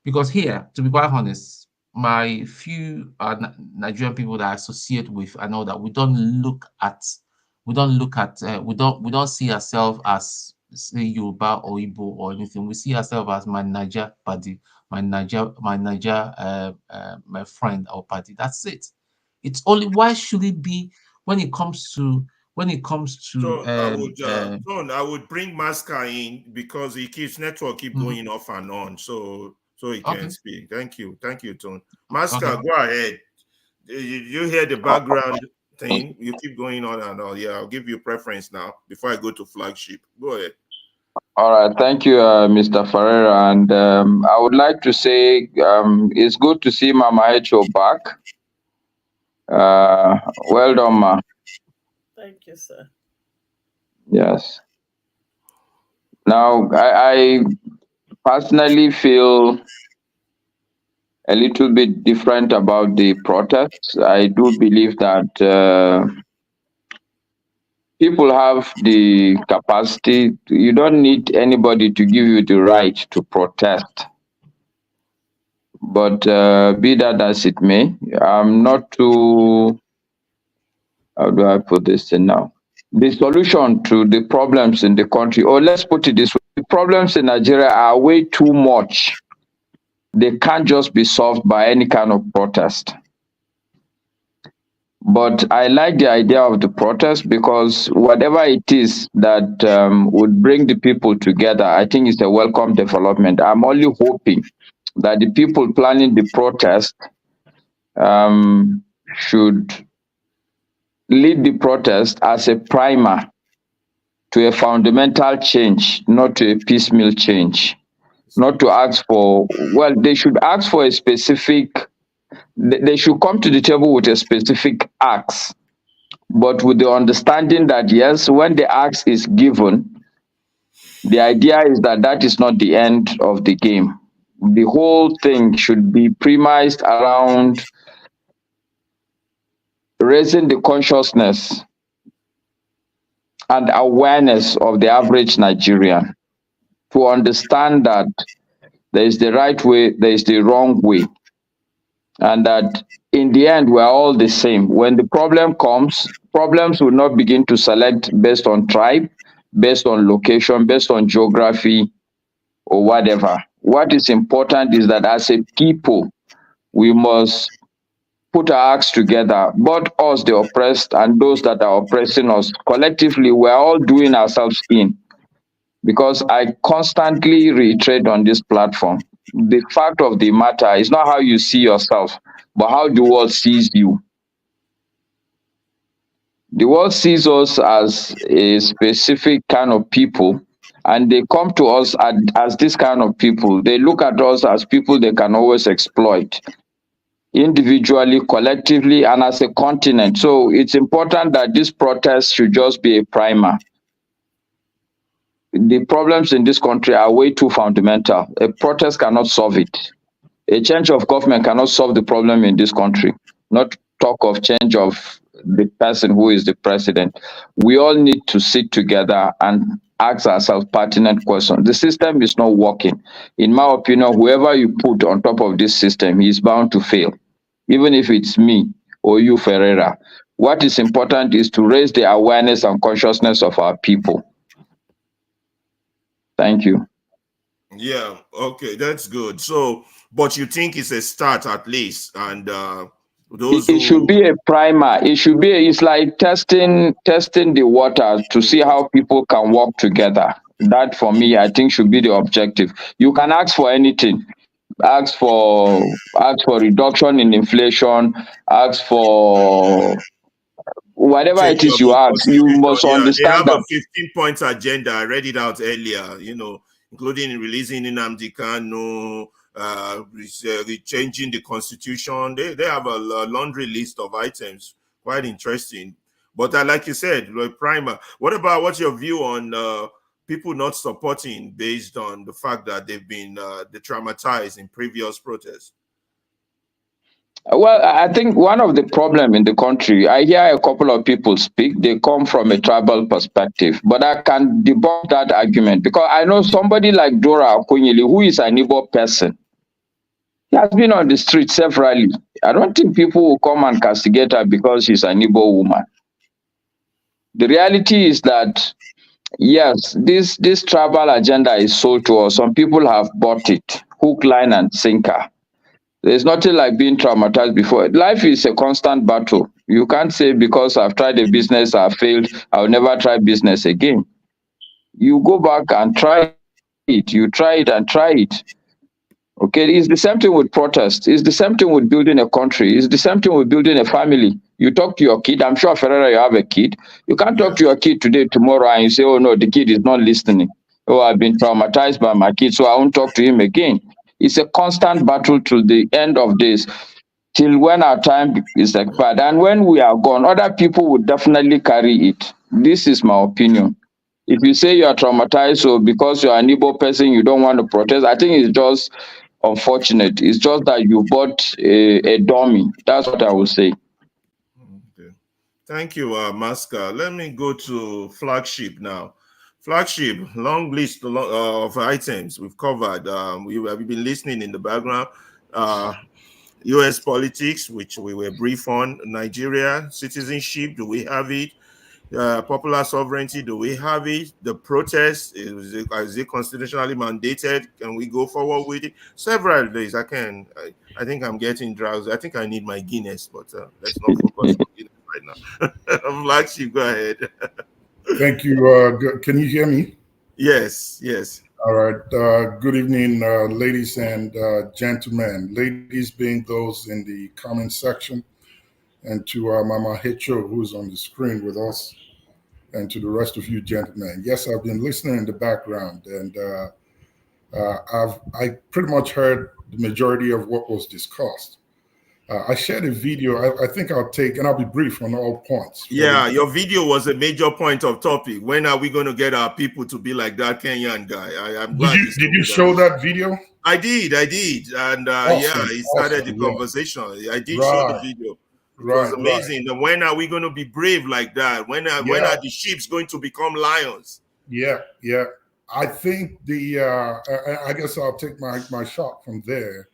Because here, to be quite honest, my few Nigerian people that I associate with, I know that we don't see ourselves as say Yoruba or Igbo or anything. We see ourselves as my Niger party, my friend or party. That's it. It's only why should it be when it comes to so I would bring Masca in because his network keep going off and on, so he can speak. Thank you, Tone. Masca, go ahead. You hear the background thing? You keep going on and on. Yeah, I'll give you preference now before I go to flagship. Go ahead. All right, thank you, Mr. Ferreira. And I would like to say it's good to see Mama Echo back. Well done, Ma. Thank you, sir. Yes. Now, I personally feel a little bit different about the protests. I do believe that people have the capacity. You don't need anybody to give you the right to protest. But be that as it may, I'm not too, how do I put this in now? The solution to the problems in the country, or let's put it this way, the problems in Nigeria are way too much. They can't just be solved by any kind of protest. But I like the idea of the protest because whatever it is that would bring the people together, I think it's a welcome development. I'm only hoping that the people planning the protest should lead the protest as a primer to a fundamental change, not to a piecemeal change. Not to ask for, well, they should ask for a specific, they should come to the table with a specific ask, but with the understanding that, yes, when the ask is given, the idea is that that is not the end of the game. The whole thing should be premised around raising the consciousness and awareness of the average Nigerian to understand that there is the right way, there is the wrong way, and that in the end we're all the same. When the problem comes, problems will not begin to select based on tribe, based on location, based on geography, or whatever. What is important is that as a people, we must put our acts together, both us, the oppressed, and those that are oppressing us. Collectively, we're all doing ourselves in. Because I constantly reiterate on this platform, the fact of the matter is not how you see yourself, but how the world sees you. The world sees us as a specific kind of people, and they come to us as this kind of people. They look at us as people they can always exploit, individually, collectively, and as a continent. So it's important that this protest should just be a primer. The problems in this country are way too fundamental. A protest cannot solve it. A change of government cannot solve the problem in this country. Not talk of change of the person who is the president. We all need to sit together and ask ourselves pertinent questions. The system is not working. In my opinion, whoever you put on top of this system, he is bound to fail. Even if it's me or you, Ferreira. What is important is to raise the awareness and consciousness of our people. Thank you. Yeah, okay, that's good. So, but you think it's a start at least, and those It should who be a primer. It should be. It's like testing the water to see how people can work together. That for me, I think should be the objective. You can ask for anything. Ask for reduction in inflation. Ask for whatever change it is of you the ask. You constitution, must yeah, they understand have a that. 15 points agenda. I read it out earlier, including releasing Nnamdi Kanu, changing the constitution. They have a laundry list of items, quite interesting. But like you said, like primer. What's your view on people not supporting based on the fact that they've been traumatized in previous protests? Well, I think one of the problem in the country, I hear a couple of people speak, they come from a tribal perspective, but I can debunk that argument because I know somebody like Dora Akunyili, who is an Igbo person. He has been on the street severally. I don't think people will come and castigate her because she's an Igbo woman. The reality is that, yes, this tribal agenda is sold to us. Some people have bought it, hook, line, and sinker. There's nothing like being traumatized before. Life is a constant battle. You can't say because I've tried a business, I failed, I'll never try business again. You go back and try it. You try it and try it. Okay, it's the same thing with protest. It's the same thing with building a country. It's the same thing with building a family. You talk to your kid. I'm sure, Ferreira, you have a kid. You can't talk to your kid today, tomorrow, and you say, oh, no, the kid is not listening. Oh, I've been traumatized by my kid, so I won't talk to him again. It's a constant battle to the end of this, till when our time is expired. And when we are gone, other people will definitely carry it. This is my opinion. If you say you are traumatized, so because you are an Igbo person, you don't want to protest, I think it's just unfortunate. It's just that you bought a dummy. That's what I would say. Okay. Thank you, Maska. Let me go to Flagship now. Flagship, long list of items we've covered. We've been listening in the background. U.S. politics, which we were brief on. Nigeria, citizenship, do we have it? Popular sovereignty, do we have it? The protest, is it constitutionally mandated? Can we go forward with it? Several days. I think I'm getting drowsy. I think I need my Guinness, but let's not focus on Guinness right now. Flagship, go ahead. Thank you. Can you hear me? Yes. All right. Good evening, ladies and gentlemen. Ladies being those in the comment section, and to Mama Hecho, who's on the screen with us, and to the rest of you gentlemen. Yes, I've been listening in the background, and I pretty much heard the majority of what was discussed. I shared a video. I think I'll take, and I'll be brief on all points. Yeah, your video was a major point of topic. When are we going to get our people to be like that Kenyan guy? I'm glad Did you show that video? I did, and awesome, he started the conversation. I did show the video. It was amazing. Right. When are we going to be brave like that? When are the sheep going to become lions? Yeah. I think I guess I'll take my shot from there.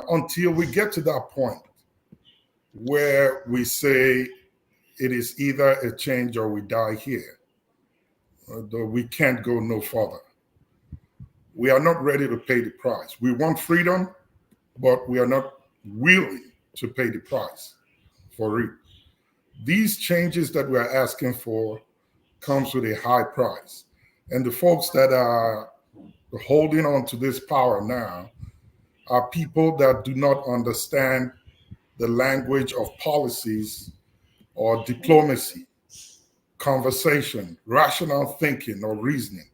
Until we get to that point where we say it is either a change or we die here, though we can't go no further. We are not ready to pay the price. We want freedom, but we are not willing to pay the price for it. These changes that we're asking for comes with a high price. And the folks that are holding on to this power now are people that do not understand the language of policies or diplomacy, conversation, rational thinking or reasoning,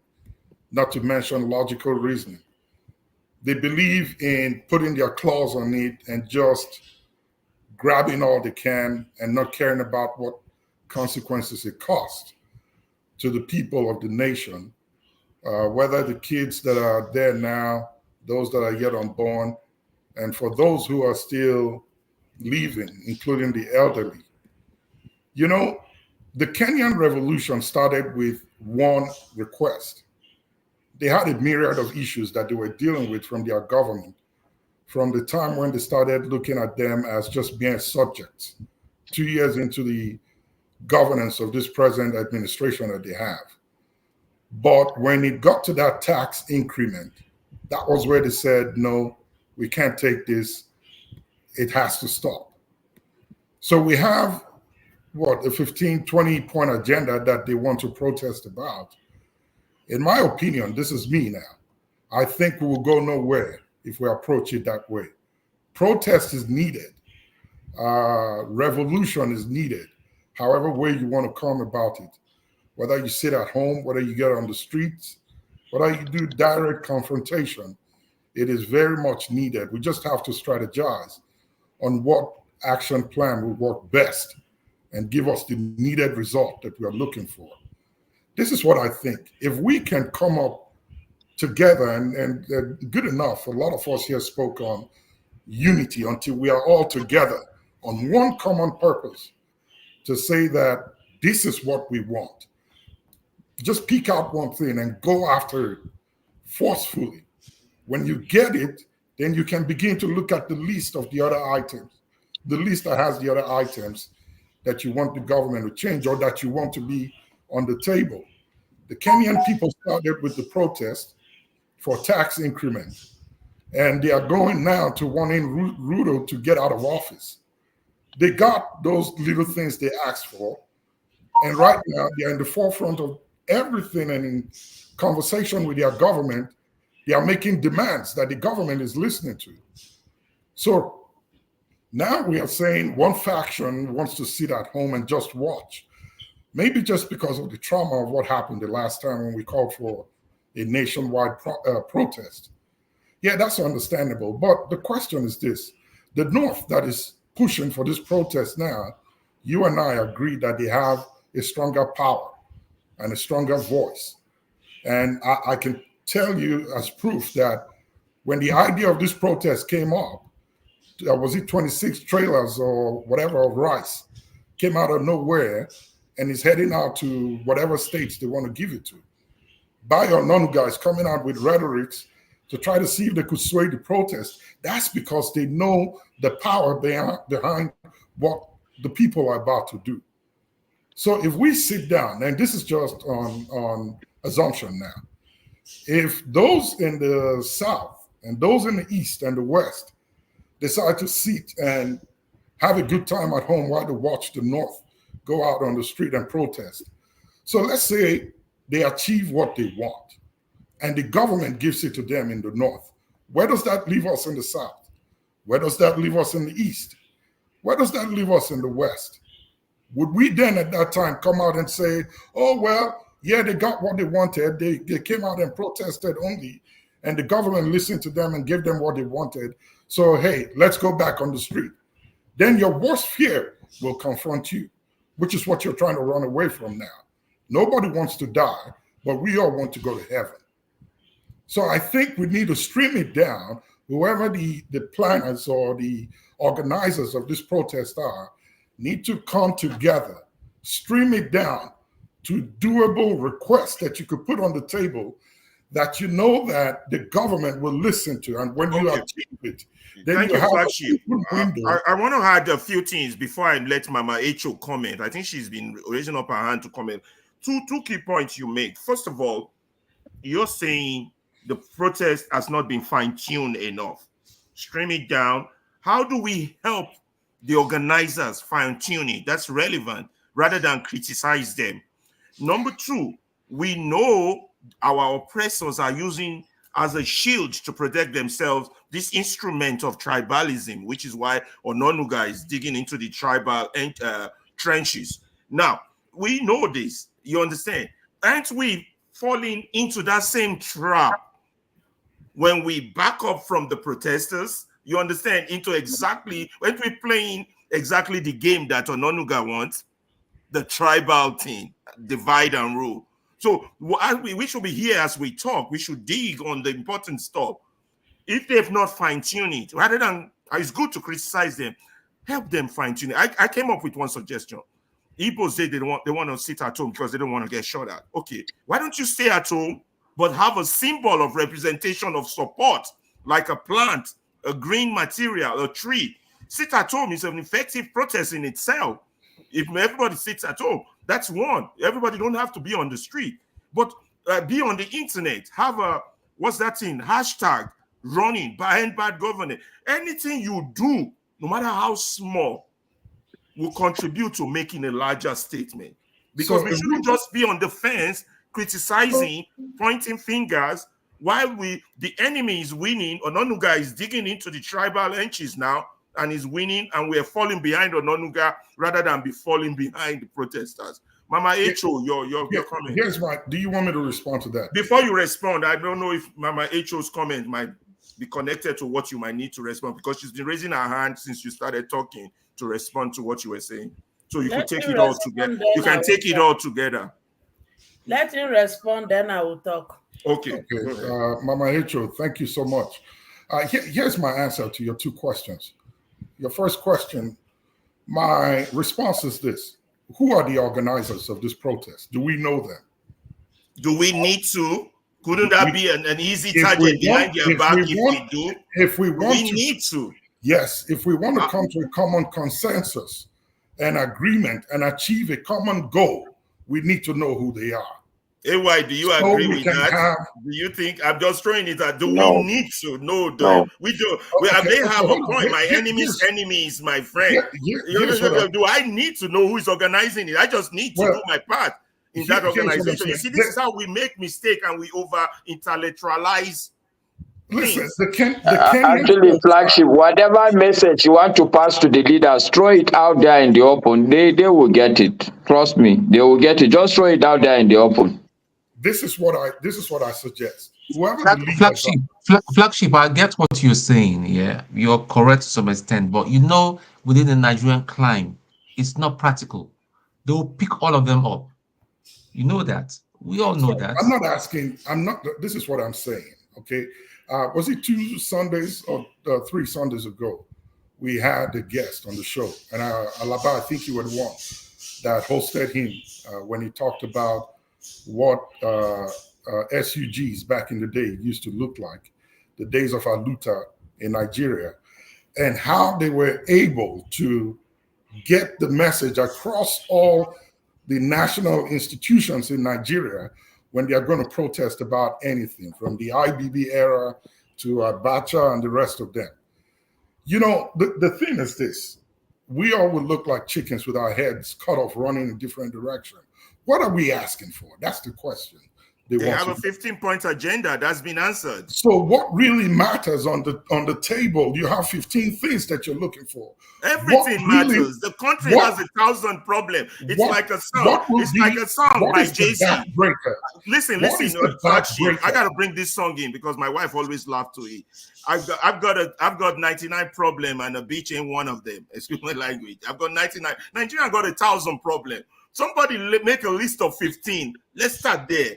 not to mention logical reasoning. They believe in putting their claws on it and just grabbing all they can and not caring about what consequences it costs to the people of the nation, whether the kids that are there now, those that are yet unborn, and for those who are still leaving, including the elderly. You know, the Kenyan revolution started with one request. They had a myriad of issues that they were dealing with from their government, from the time when they started looking at them as just being subjects, 2 years into the governance of this present administration that they have. But when it got to that tax increment, that was where they said, no, we can't take this. It has to stop. So we have, what, a 15, 20-point agenda that they want to protest about. In my opinion, this is me now, I think we will go nowhere if we approach it that way. Protest is needed. Revolution is needed, however way you want to come about it. Whether you sit at home, whether you get on the streets, whether you do direct confrontation, it is very much needed. We just have to strategize on what action plan will work best and give us the needed result that we are looking for. This is what I think. If we can come up together, and good enough, a lot of us here spoke on unity until we are all together on one common purpose to say that this is what we want. Just pick out one thing and go after it forcefully. When you get it, then you can begin to look at the list of the other items, the list that has the other items that you want the government to change or that you want to be on the table. The Kenyan people started with the protest for tax increment, and they are going now to wanting Ruto to get out of office. They got those little things they asked for, and right now they're in the forefront of everything, and in conversation with their government, they are making demands that the government is listening to. So now we are saying one faction wants to sit at home and just watch, maybe just because of the trauma of what happened the last time when we called for a nationwide protest. Yeah, that's understandable. But the question is this: the North that is pushing for this protest now, you and I agree that they have a stronger power and a stronger voice. And I can tell you as proof that when the idea of this protest came up, was it 26 trailers or whatever of rice came out of nowhere and is heading out to whatever states they want to give it to. Bayo Onanuga is coming out with rhetorics to try to see if they could sway the protest. That's because they know the power behind what the people are about to do. So if we sit down, and this is just on assumption now, if those in the South and those in the East and the West decide to sit and have a good time at home while they watch the North go out on the street and protest. So let's say they achieve what they want and the government gives it to them in the North. Where does that leave us in the South? Where does that leave us in the East? Where does that leave us in the West? Would we then at that time come out and say, oh, well, yeah, they got what they wanted. They came out and protested only, and the government listened to them and gave them what they wanted. So, hey, let's go back on the street. Then your worst fear will confront you, which is what you're trying to run away from now. Nobody wants to die, but we all want to go to heaven. So I think we need to stream it down. Whoever the planners or the organizers of this protest are, need to come together, stream it down to doable requests that you could put on the table that you know that the government will listen to. And when you achieve it, then Thank you have I want to add a few things before I let Mama Echo comment. I think she's been raising up her hand to comment. Two key points you make. First of all, you're saying the protest has not been fine-tuned enough. Stream it down. How do we help the organizers fine-tune it? That's relevant rather than criticize them. Number two, we know our oppressors are using as a shield to protect themselves this instrument of tribalism, which is why Onanuga is digging into the tribal trenches. Now, we know this. You understand? Aren't we falling into that same trap when we back up from the protesters? You understand? Into exactly, when we're playing exactly the game that Onanuga wants, the tribal thing, divide and rule. So we should be here as we talk. We should dig on the important stuff. If they've not fine-tuned it, rather than, it's good to criticize them, help them fine-tune it. I came up with one suggestion. Igbo say they want to sit at home because they don't want to get shot at. Okay, why don't you stay at home, but have a symbol of representation of support, like a plant, a green material, a tree. Sit at home is an effective protest in itself. If everybody sits at home, that's one. Everybody don't have to be on the street. But be on the internet, have a, what's that thing, hashtag running behind bad governance. Anything you do, no matter how small, will contribute to making a larger statement. Because we shouldn't just be on the fence, criticizing, pointing fingers, while the enemy is winning. Ononuga is digging into the tribal henches now and is winning, and we're falling behind Ononuga rather than be falling behind the protesters. Mama Echo, your comment. Do you want me to respond to that? Before you respond, I don't know if Mama Echo's comment might be connected to what you might need to respond, because she's been raising her hand since you started talking to respond to what you were saying. So you can take it all together. You can take it all together. Let him respond, then I will talk. Okay. Mama Echo, thank you so much. Here's my answer to your two questions. Your first question, my response is this. Who are the organizers of this protest? Do we know them? Do we need to? Couldn't that be an easy target behind their back if we do? If we want we need to. Yes, if we want to come to a common consensus and agreement and achieve a common goal, we need to know who they are. AY, do you agree with that? Do you think, I'm just throwing it at, do we need to know them? We do. They have a point. My enemy's enemy is my friend. Do I need to know who is organizing it? I just need to do my part in that organization. You see, this is how we make mistake and we over-intellectualize. Listen, actually, flagship, whatever message you want to pass to the leaders, throw it out there in the open. They will get it. Trust me, they will get it. Just throw it out there in the open. This is what I suggest. Whoever flagship, I get what you're saying. Yeah, you're correct to some extent, but within the Nigerian climate, it's not practical. They will pick all of them up. You know that. We all know that. I'm not asking. This is what I'm saying. Okay. Was it 2 Sundays or 3 Sundays ago? We had a guest on the show, and Alaba, I think you were the one that hosted him when he talked about what SUGs back in the day used to look like, the days of Aluta in Nigeria, and how they were able to get the message across all the national institutions in Nigeria when they are going to protest about anything, from the IBB era to Abacha and the rest of them. The thing is this. We all would look like chickens with our heads cut off running in different directions. What are we asking for? That's the question. They have a 15-point agenda that's been answered. So what really matters on the table? You have 15 things that you're looking for. Everything matters. The country has 1,000 problems. It's like a song. It's like a song by Jay-Z. Listen, I gotta bring this song in because my wife always laughed to it. I've got 99 problems and a beach ain't one of them. Excuse my language. I've got 99. Nigeria got 1,000 problems. Somebody make a list of 15. Let's start there.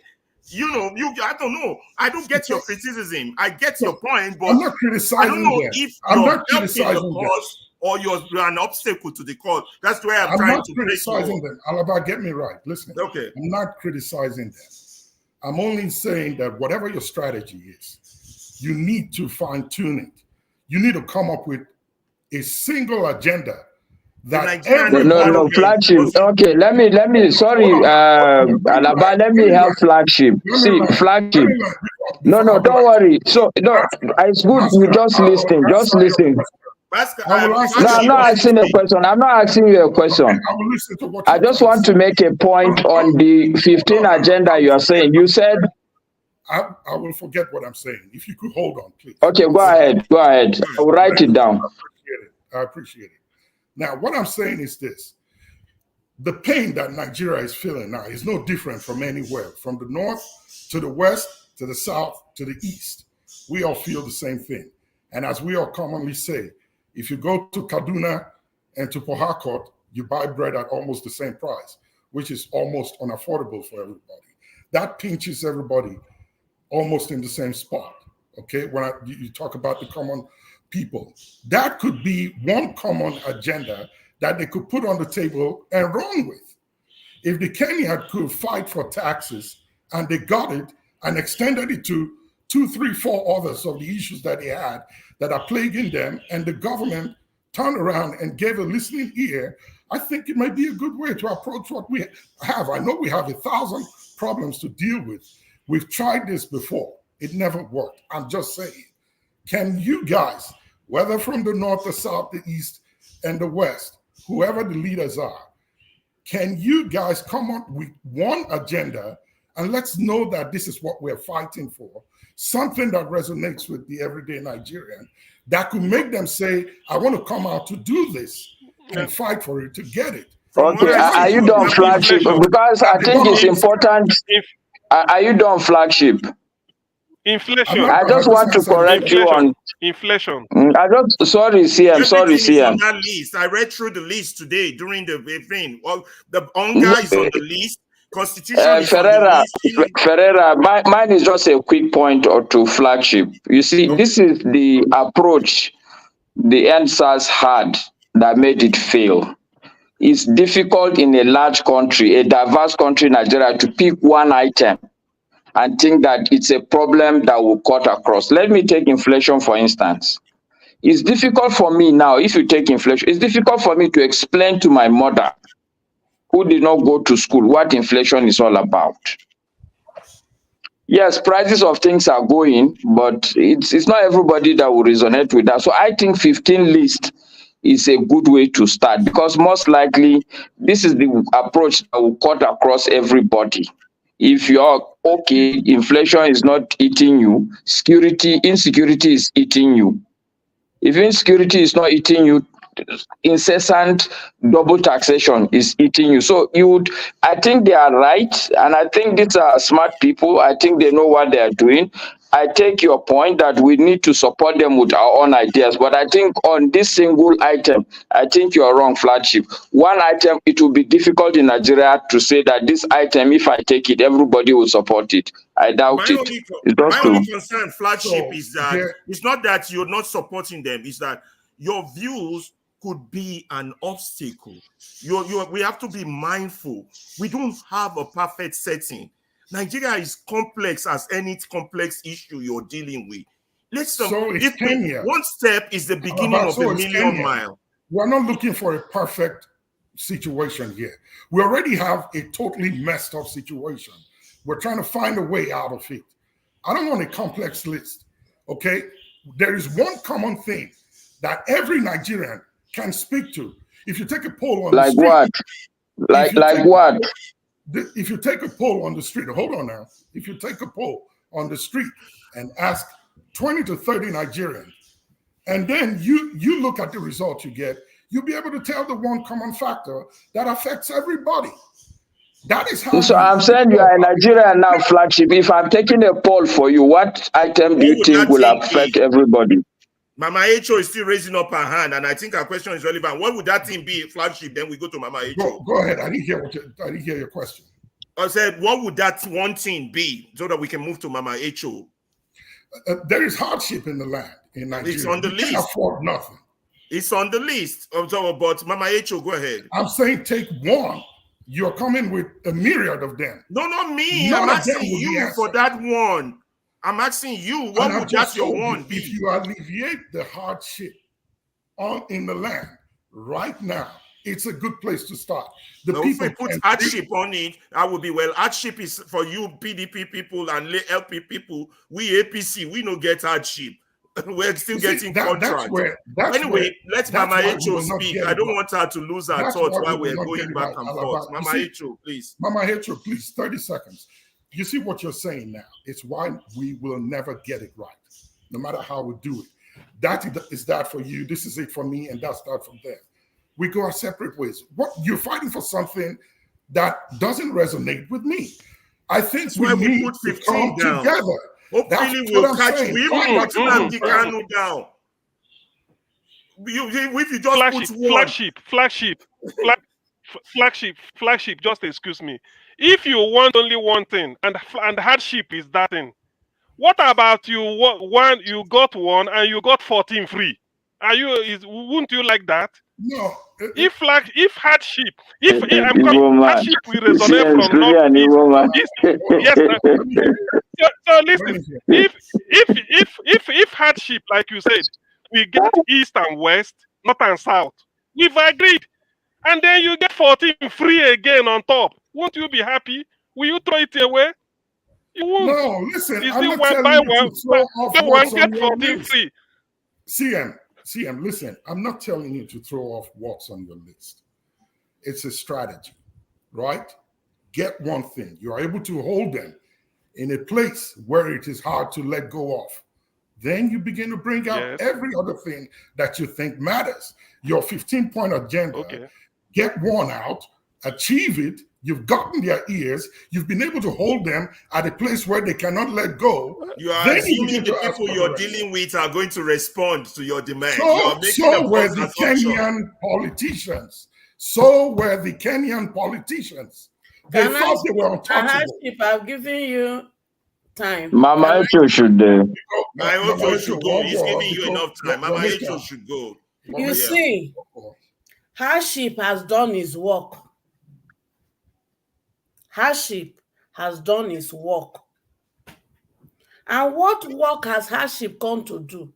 I don't know. I don't get your criticism. I get your point, but I'm not criticizing I don't know them. if I'm you're not helping criticizing the cause or you're an obstacle to the cause. That's where I'm trying to criticizing them. Alaba, get me right. Listen. Okay. I'm not criticizing them. I'm only saying that whatever your strategy is, you need to fine-tune it. You need to come up with a single agenda. No, flagship. Okay, let me. Sorry, Alaba. Let me help flagship. See, flagship. No, don't worry. So no, it's good. You just listen. Just listen. No, I'm not asking a question. I'm not asking you a question. I just want to make a point on the 15 agenda you are saying. You said. I will forget what I'm saying. If you could hold on, please. Okay, go ahead. Go ahead. I'll write it down. I appreciate it. Now, what I'm saying is this. The pain that Nigeria is feeling now is no different from anywhere, from the north to the west, to the south, to the east. We all feel the same thing. And as we all commonly say, if you go to Kaduna and to Port Harcourt, you buy bread at almost the same price, which is almost unaffordable for everybody. That pinches everybody almost in the same spot, okay? When you talk about the common people, that could be one common agenda that they could put on the table and run with. If the Kenyan could fight for taxes and they got it and extended it to 2, 3, 4 others of the issues that they had that are plaguing them, and the government turned around and gave a listening ear, I think it might be a good way to approach what we have. I know we have 1,000 problems to deal with. We've tried this before. It never worked. I'm just saying, can you guys, whether from the north, the south, the east, and the west, whoever the leaders are, can you guys come up with one agenda and let's know that this is what we're fighting for, something that resonates with the everyday Nigerian, that could make them say, I want to come out to do this and fight for it to get it. Okay, are you done, flagship? Because I think it's important. Are you done, flagship? Inflation. I just want to correct you on inflation. I don't. Sorry, CM. Sorry, CM. On that list, I read through the list today during the thing. Well, the hunger is on the list. Constitution is Ferreira, on the list. Ferreira, mine is just a quick point or two, flagship. You see, this is the approach the NSAS had that made it fail. It's difficult in a large country, a diverse country, Nigeria, to pick one item and think that it's a problem that will cut across. Let me take inflation, for instance. It's difficult for me now, if you take inflation, it's difficult for me to explain to my mother, who did not go to school, what inflation is all about. Yes, prices of things are going, but it's not everybody that will resonate with that. So I think 15 list is a good way to start, because most likely this is the approach that will cut across everybody. If you're okay, inflation is not eating you, insecurity is eating you. If insecurity is not eating you, incessant double taxation is eating you. So I think they are right, and I think these are smart people. I think they know what they are doing. I take your point that we need to support them with our own ideas, but I think on this single item, I think you're wrong, flagship. One item, it will be difficult in Nigeria to say that this item, if I take it, everybody will support it. I doubt it. My only concern, flagship, is that it's not that you're not supporting them, it's that your views could be an obstacle. We have to be mindful. We don't have a perfect setting. Nigeria is complex as any complex issue you're dealing with. One step is the beginning of a million mile. We're not looking for a perfect situation here. We already have a totally messed up situation. We're trying to find a way out of it. I don't want a complex list, okay? There is one common thing that every Nigerian can speak to. If you take a poll on the street. Like what? If you take a poll on the street, hold on now. If you take a poll on the street and ask 20 to 30 Nigerians, and then you look at the results you get, you'll be able to tell the one common factor that affects everybody. That is how. So I'm saying you are in Nigeria now, flagship. If I'm taking a poll for you, what item do you think will affect everybody? Mama H.O. is still raising up her hand, and I think her question is relevant. What would that thing be, flagship? Then we go to Mama H.O. Go ahead. I didn't hear your question. I said, what would that one thing be, so that we can move to Mama H.O.? There is hardship in the land in Nigeria. It's on the list. Can't afford nothing. It's on the list. But Mama H.O., go ahead. I'm saying take one. You're coming with a myriad of them. No, not me. I'm asking you for that one. I'm asking you, what would that your one be? If you alleviate the hardship in the land right now, it's a good place to start. If we put hardship on it, I would be, hardship is for you PDP people and LP people. We APC, we don't get hardship. We're still getting contracts. Anyway, let Mama H.O. speak. I don't want her to lose her thoughts while we're going back and forth. Mama H.O., please. Mama H.O., please, 30 seconds. You see what you're saying now. It's why we will never get it right, no matter how we do it. That is that for you. This is it for me, and that's that from there. We go our separate ways. What you're fighting for something that doesn't resonate with me. I think we need to come together. Hopefully we'll catch you. We even got Nnamdi Kanu down. If you just flagship, just excuse me. If you want only one thing, and hardship is that thing, what about you got one and you got 14 free? Wouldn't you like that? No. If hardship will resonate from northeast. Yes. So listen. If hardship, like you said, we get east and west, north and south, we've agreed, and then you get 14 free again on top. Won't you be happy? Will you throw it away? You won't. No, listen, You I'm see, not one telling buy you one, to throw off buy one what's get on your 14 list. free. CM, listen, I'm not telling you to throw off what's on your list. It's a strategy, right? Get one thing. You're able to hold them in a place where it is hard to let go of. Then you begin to bring out every other thing that you think matters. Your 15-point agenda, get one out, achieve it. You've gotten their ears. You've been able to hold them at a place where they cannot let go. You are Then you assuming begin the to ask people for the you're rest. dealing with are going to respond to your demand. You are making So a were false the assumption. Kenyan politicians. So were the Kenyan politicians. They thought they were untouchable. Hardship, I've given you time. Mama Echo should. My Ocho should go. He's giving you enough time. Mama Echo should go. You see, hardship has done his work. Hardship has done his work. And what work has hardship come to do?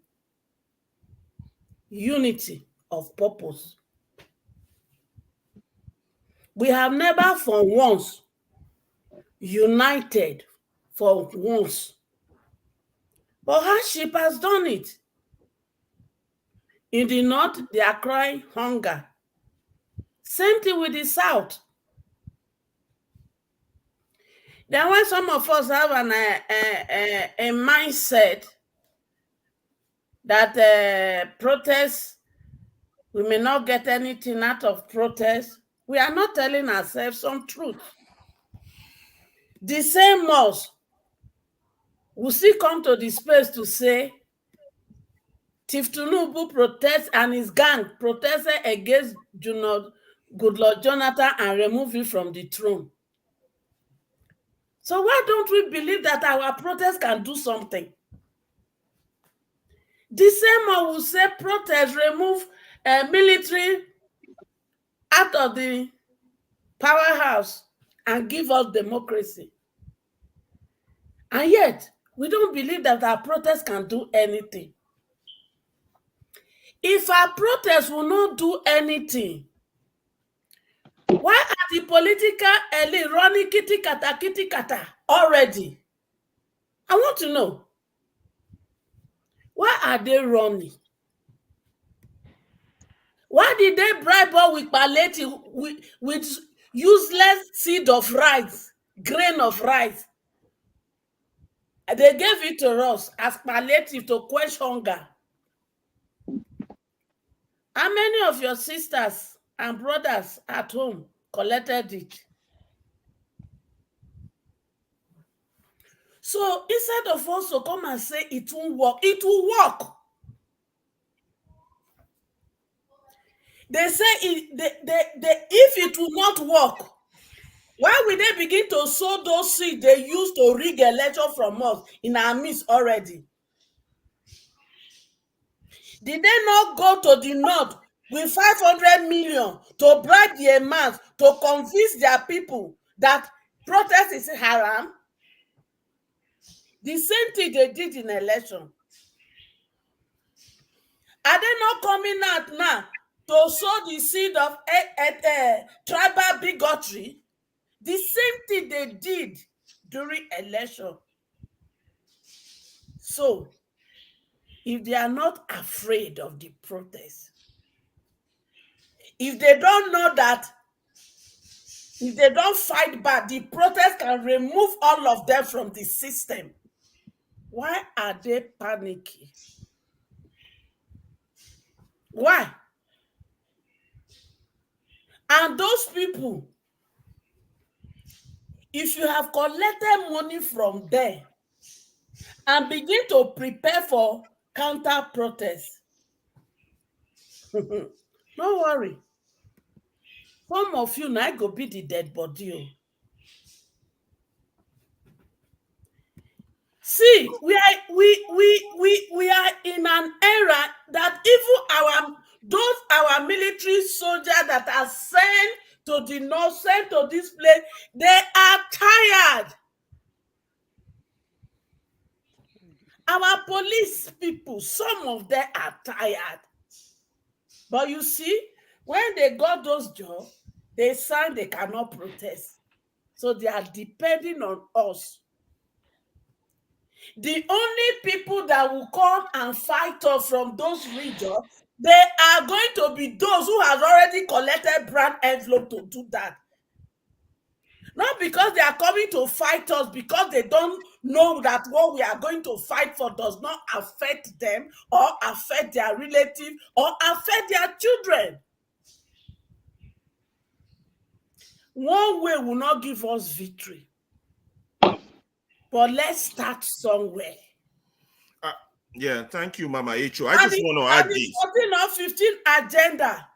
Unity of purpose. We have never for once united for once. But hardship has done it. In the north, they are crying hunger. Same thing with the south. Then when some of us have a mindset that protests, we may not get anything out of protest, we are not telling ourselves some truth. The same us will still come to the space to say, Chief Tinubu protests and his gang protested against Goodluck Jonathan and remove him from the throne. So why don't we believe that our protest can do something? The same one will say protest, remove military out of the powerhouse and give us democracy. And yet, we don't believe that our protest can do anything. If our protest will not do anything, why are the political elite running kitty kata already? I want to know. Why are they running? Why did they bribe us with palliative, with useless seed of rice, grain of rice? They gave it to us as palliative to quench hunger. How many of your sisters and brothers at home collected it? So instead of us to come and say it won't work, it will work. They say if it will not work, why will they begin to sow those seeds they used to rig election from us in our midst already? Did they not go to the north with 500 million to bribe the imams to convince their people that protest is haram? The same thing they did in election. Are they not coming out now to sow the seed of tribal bigotry? The same thing they did during election. So, if they are not afraid of the protest, if they don't know that, if they don't fight back, the protest can remove all of them from the system, why are they panicking? Why? And those people, if you have collected money from there and begin to prepare for counter protest, don't worry. Some of you now go be the dead body. See, we are in an era that even our military soldiers that are sent to the north, sent to this place, they are tired. Our police people, some of them are tired. But you see, when they got those jobs, they signed they cannot protest. So they are depending on us The only people that will come and fight us from those regions, they are going to be those who have already collected brand envelope to do that. Not because they are coming to fight us, because they don't know that what we are going to fight for does not affect them or affect their relative or affect their children. One way will not give us victory. But let's start somewhere. Yeah, thank you, Mama Echo. I just want to add this. 14 or 15 agenda.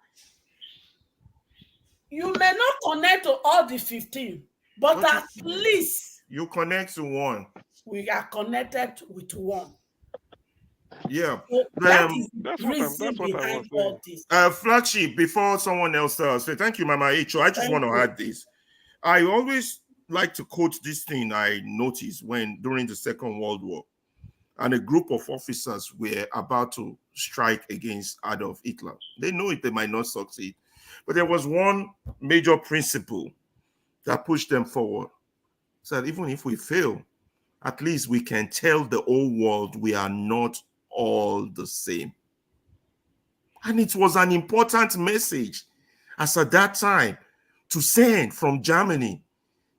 You may not connect to all the 15, but at least you connect to one. We are connected with one. Yeah. So that is the reason behind all this. Flagship, before someone else say thank you, Mama Echo. I just want to add this. I always like to quote this thing I noticed during the Second World War, and a group of officers were about to strike against Adolf Hitler. They know they might not succeed, but there was one major principle that pushed them forward. So that even if we fail, at least we can tell the whole world we are not all the same. And it was an important message as at that time to send from Germany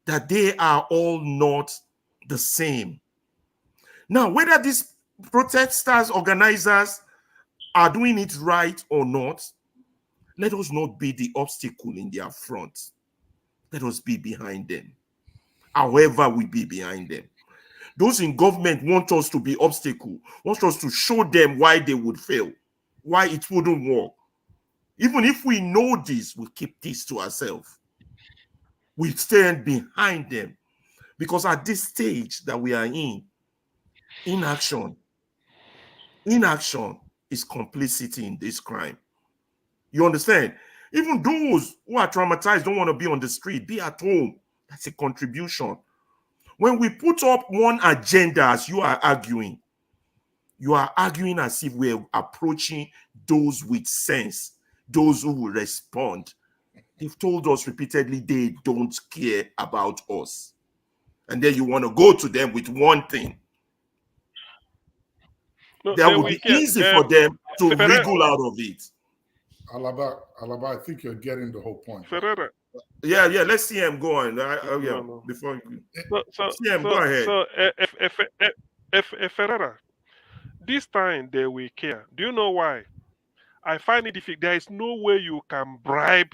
that they are all not the same. Now, whether these protesters, organizers are doing it right or not, let us not be the obstacle in their front. Let us be behind them. However we be behind them. Those in government want us to be obstacle, want us to show them why they would fail, why it wouldn't work. Even if we know this, we keep this to ourselves. We stand behind them. Because at this stage that we are in, inaction is complicity in this crime. You understand? Even those who are traumatized don't want to be on the street, be at home. That's a contribution. When we put up one agenda as you are arguing as if we're approaching those with sense, those who will respond. They've told us repeatedly they don't care about us. And then you want to go to them with one thing. No, that would be easy for them to wriggle out of it. Alaba, I think you're getting the whole point. Ferreira. Yeah, let's see him go on. Before you see him, go ahead. So, Ferreira, this time they will care. Do you know why? I find it difficult. There is no way you can bribe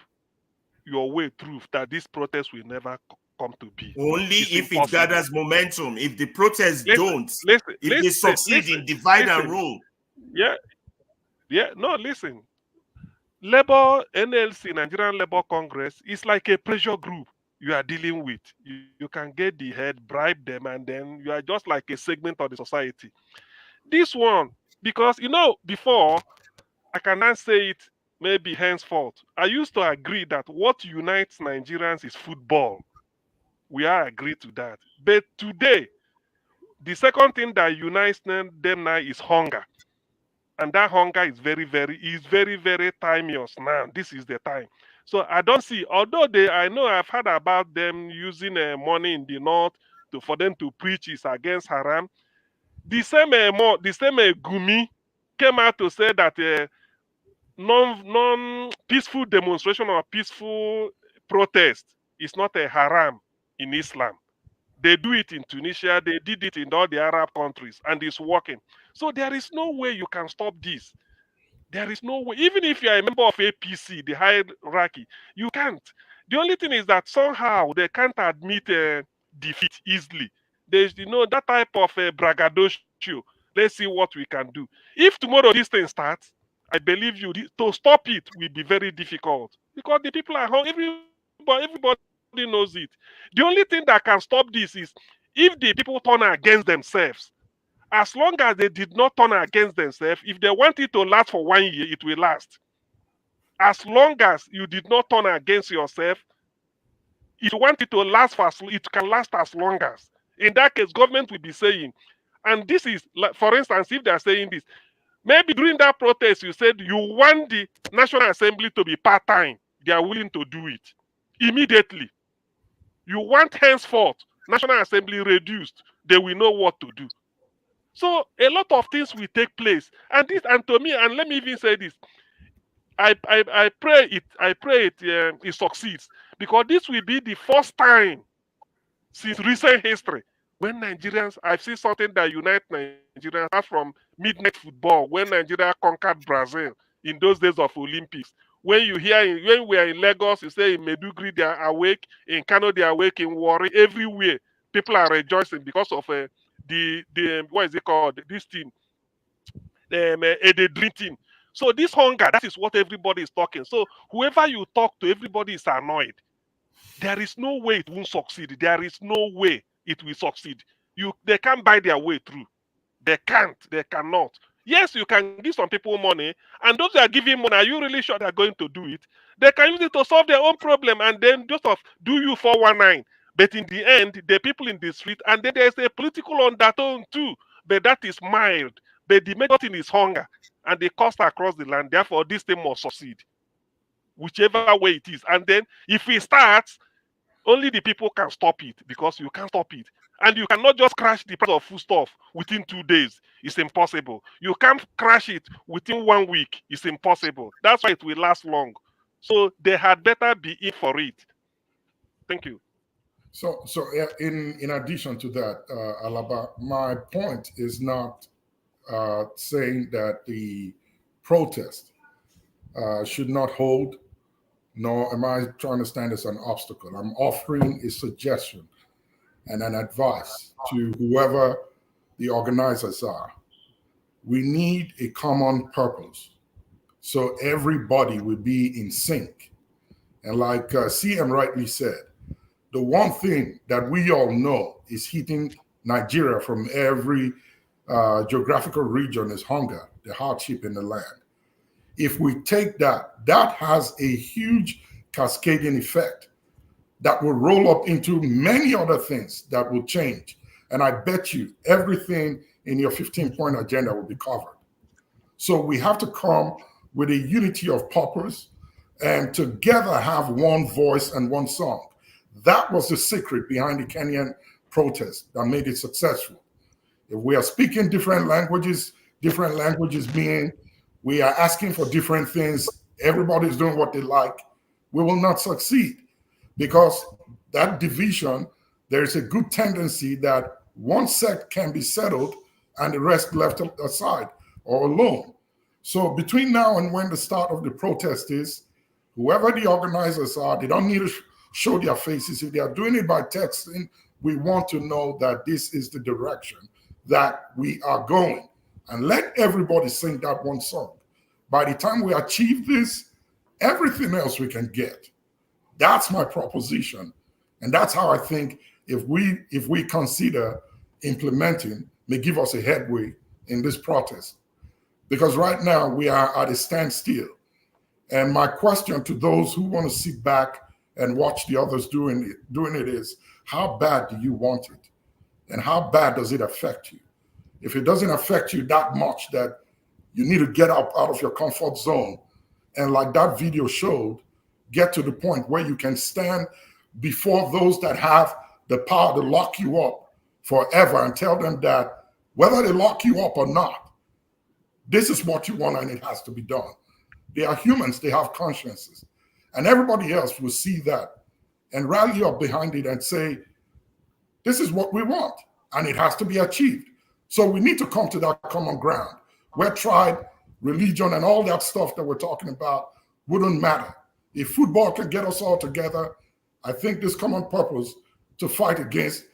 your way through that this protest will never come to be. Only if it gathers momentum. If the protests don't, if they succeed in divide and rule. No, listen. Labour, NLC, Nigerian Labour Congress, is like a pressure group you are dealing with. You can get the head, bribe them, and then you are just like a segment of the society. This one, because, before, I cannot say it maybe henceforth. I used to agree that what unites Nigerians is football. We are agreed to that. But today, the second thing that unites them now is hunger. And that hunger is very, very timeless now. This is the time. So I don't see, although I know I've heard about them using money in the north for them to preach is against haram. The same Gumi came out to say that non-peaceful demonstration or peaceful protest is not a haram in Islam. They do it in Tunisia, they did it in all the Arab countries, and it's working. So there is no way you can stop this. There is no way. Even if you are a member of APC, the hierarchy, you can't. The only thing is that somehow they can't admit defeat easily. There's that type of braggadocio. Let's see what we can do. If tomorrow this thing starts, I believe you to stop it will be very difficult because the people are hungry. Everybody knows it. The only thing that can stop this is if the people turn against themselves. As long as they did not turn against themselves, if they want it to last for 1 year, it will last. As long as you did not turn against yourself, if you want it to last it can last as long as. In that case, government will be saying, and this is, for instance, if they are saying this, maybe during that protest, you said you want the National Assembly to be part-time. They are willing to do it immediately. You want henceforth National Assembly reduced. They will know what to do. So a lot of things will take place. And to me, and let me even say this, I pray it succeeds, because this will be the first time since recent history when Nigerians, I've seen something that unites Nigerians, apart from midnight football, when Nigeria conquered Brazil in those days of Olympics. When you hear, when we are in Lagos, you say in Meduguri they are awake, in Kano they are awake, in Warri, everywhere people are rejoicing because of the what is it called, this thing, the dream team. So this hunger, that is what everybody is talking. So whoever you talk to, everybody is annoyed. There is no way it won't succeed. There is no way it will succeed. They can't buy their way through. They can't. They cannot. Yes, you can give some people money, and those that are giving money, are you really sure they're going to do it? They can use it to solve their own problem, and then just do you 419. But in the end, the people in the street, and then there's a political undertone too, but that is mild. But the major thing is hunger, and the cost across the land. Therefore, this thing must succeed, whichever way it is. And then, if it starts, only the people can stop it, because you can't stop it. And you cannot just crash the price of foodstuff within 2 days. It's impossible. You can't crash it within 1 week. It's impossible. That's why it will last long. So they had better be in for it. Thank you. So in addition to that, Alaba, my point is not saying that the protest should not hold, nor am I trying to stand as an obstacle. I'm offering a suggestion and an advice to whoever the organizers are. We need a common purpose, so everybody will be in sync. And like CM rightly said, the one thing that we all know is hitting Nigeria from every geographical region is hunger, the hardship in the land. If we take that, that has a huge cascading effect that will roll up into many other things that will change. And I bet you everything in your 15-point agenda will be covered. So we have to come with a unity of purpose and together have one voice and one song. That was the secret behind the Kenyan protest that made it successful. If we are speaking different languages being, we are asking for different things, everybody's doing what they like, we will not succeed. Because that division, there's a good tendency that one sect can be settled and the rest left aside or alone. So between now and when the start of the protest is, whoever the organizers are, they don't need to show their faces. If they are doing it by texting, we want to know that this is the direction that we are going. And let everybody sing that one song. By the time we achieve this, everything else we can get. That's my proposition. And that's how I think if we consider implementing, may give us a headway in this protest. Because right now we are at a standstill. And my question to those who want to sit back and watch the others doing it is, how bad do you want it? And how bad does it affect you? If it doesn't affect you that much that you need to get out of your comfort zone, and like that video showed, get to the point where you can stand before those that have the power to lock you up forever and tell them that whether they lock you up or not, this is what you want and it has to be done. They are humans, they have consciences. And everybody else will see that and rally up behind it and say, this is what we want and it has to be achieved. So we need to come to that common ground where tribe, religion, and all that stuff that we're talking about wouldn't matter. If football can get us all together, I think this common purpose to fight against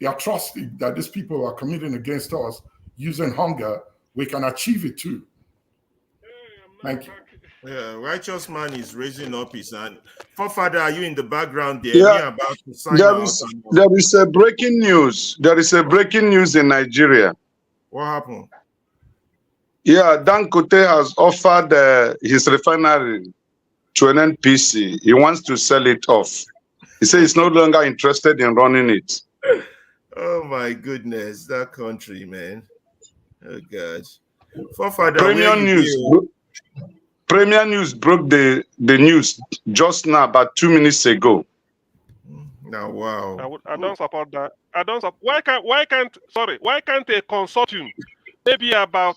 the atrocity that these people are committing against us using hunger, we can achieve it too. Thank you. Yeah, righteous man is raising up his hand. Forefather, are you in the background there? Yeah, About to sign there out. is a breaking news. There is a breaking news in Nigeria. What happened? Yeah, Dangote has offered his refinery to an NPC. He wants to sell it off. He says he's no longer interested in running it. Oh my goodness, that country, man. Oh God. Forefather, Premier News broke the news just now, about 2 minutes ago. Now, wow. I don't support that. I don't support. Why can't a consortium maybe about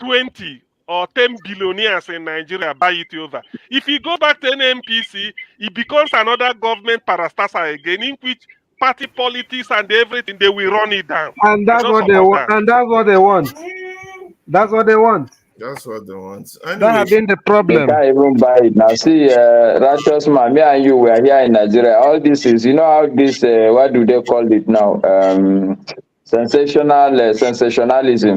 20 or 10 billionaires in Nigeria buy it over. If he goes back to NMPC, it becomes another government parastasa again, in which party politics and everything, they will run it down. And that's what they want. And that's what they want. That's what they want. That's what they want. That has been the They problem. can't even buy it now. See, righteous man, me and you were here in Nigeria. All this is, you know how this, what do they call it now? Sensationalism.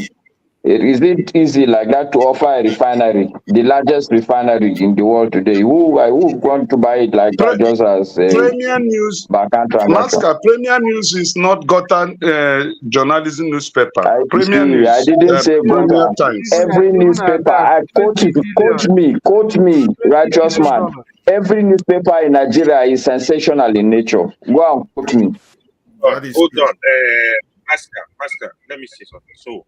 Is it easy like that to offer a refinery, the largest refinery in the world today? Who want to buy it like that just as a Premier News, backhand transaction? Masker, Premier News is not Gotham journalism newspaper. Premier See, News, I didn't say Premier Gotham. Times. Every newspaper, I quote me, righteous man. Every newspaper in Nigeria is sensational in nature. Go and quote me. Hold on, Masker, let me say something. So,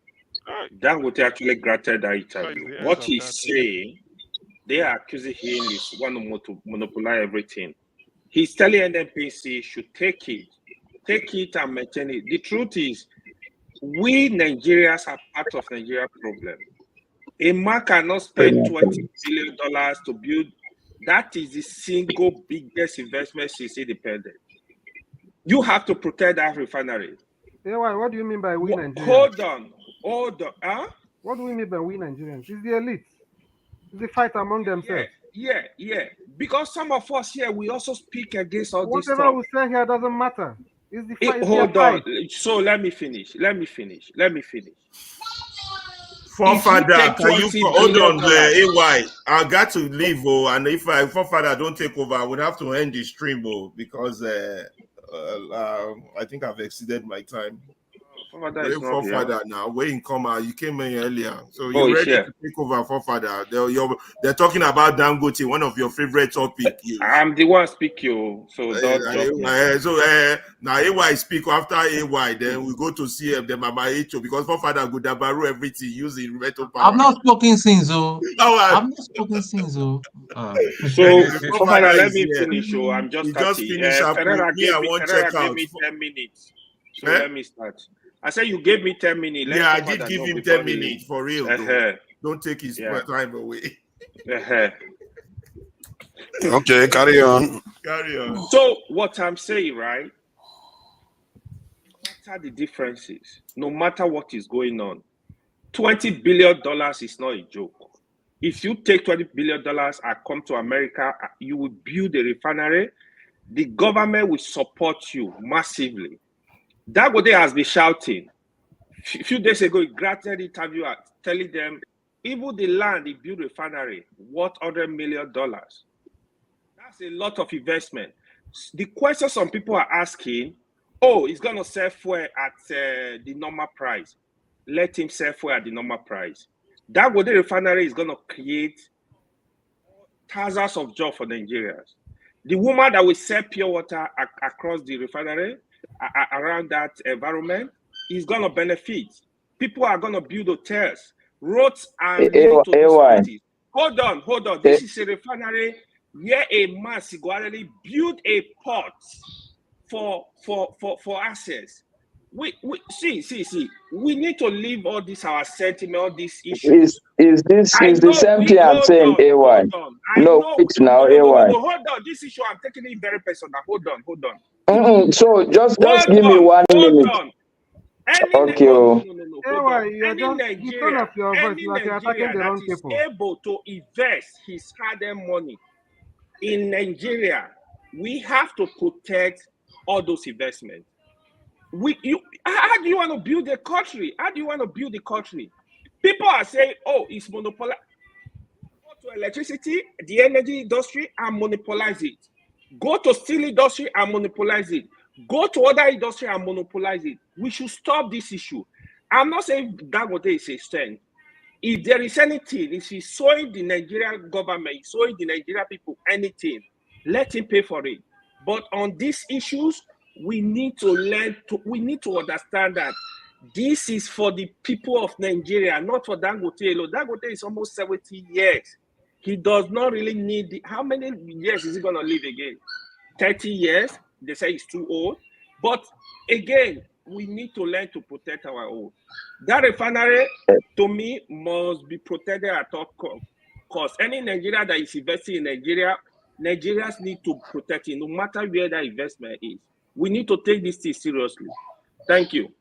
Dangote actually granted that interview. What he's saying, they are accusing him is want to monopolize everything. He's telling NNPC should take it and maintain it. The truth is, we Nigerians are part of Nigeria's problem. A man cannot spend $20 billion to build. That is the single biggest investment since independence. You have to protect that refinery. Yeah, what do you mean by we Nigerians? Hold on. Huh? What do we mean by we Nigerians? It's the elite. It's the fight among themselves. Yeah. Because some of us here, we also speak against all this stuff. Whatever we say here doesn't matter. It's the fight. Hold on. So let me finish. Forefather, can you hold on, AY? I got to leave, and if Forefather don't take over, I would have to end the stream, because I think I've exceeded my time. Forefather now, where come out? You came in earlier, so you're ready to take over, Forefather. They're talking about Dangote, one of your favorite topics. I'm the one speaking, so now AY speak after AY, then we go to CM, then Mama Echo, because Forefather go dabaru everything using metal power. I've not spoken since, So, Forefather, let me finish. I'm just finished. Ferreira gave me 10 minutes. So let me start. I said you gave me 10 minutes. I did give him 10 minutes for real. Don't take his time away. Okay, carry on. So what I'm saying, right? What are the differences? No matter what is going on, $20 billion is not a joke. If you take $20 billion and come to America, you will build a refinery. The government will support you massively. Dangote has been shouting. A few days ago, he granted interview telling them, even the land he built refinery, worth $100 million. That's a lot of investment. The question some people are asking, he's going to sell fuel at the normal price. Let him sell fuel at the normal price. Dangote refinery is going to create thousands of jobs for Nigerians. The woman that will sell pure water across the refinery, around that environment, is going to benefit. People are going to build hotels, roads are linked to the cities. Hold on. This is a refinery where a man singularly built a port for access. We see. We need to leave all this our sentiment, all these issues. Is the same thing I'm saying, AY? Hold on. Hold on. This issue I'm taking it very personal. Hold on. So just give me 1 minute. Okay. Any Nigerian that is able to invest his hard-earned money in Nigeria, we have to protect all those investments. How do you want to build a country? People are saying, it's monopoly. Go to electricity, the energy industry, and monopolize it. Go to steel industry and monopolize it. Go to other industry and monopolize it. We should stop this issue. I'm not saying Dangote is a strength. If there is anything, if he's showing the Nigerian government, showing the Nigerian people anything, let him pay for it. But on these issues, we need to understand that this is for the people of Nigeria, not for Dangote alone. Dangote is almost 70 years. He does not really need how many years is he going to live again? 30 years? They say he's too old. But again, we need to learn to protect our own. That refinery, to me, must be protected at all costs. Any Nigeria that is investing in Nigeria, Nigerians need to protect it, no matter where that investment is. We need to take this thing seriously. Thank you.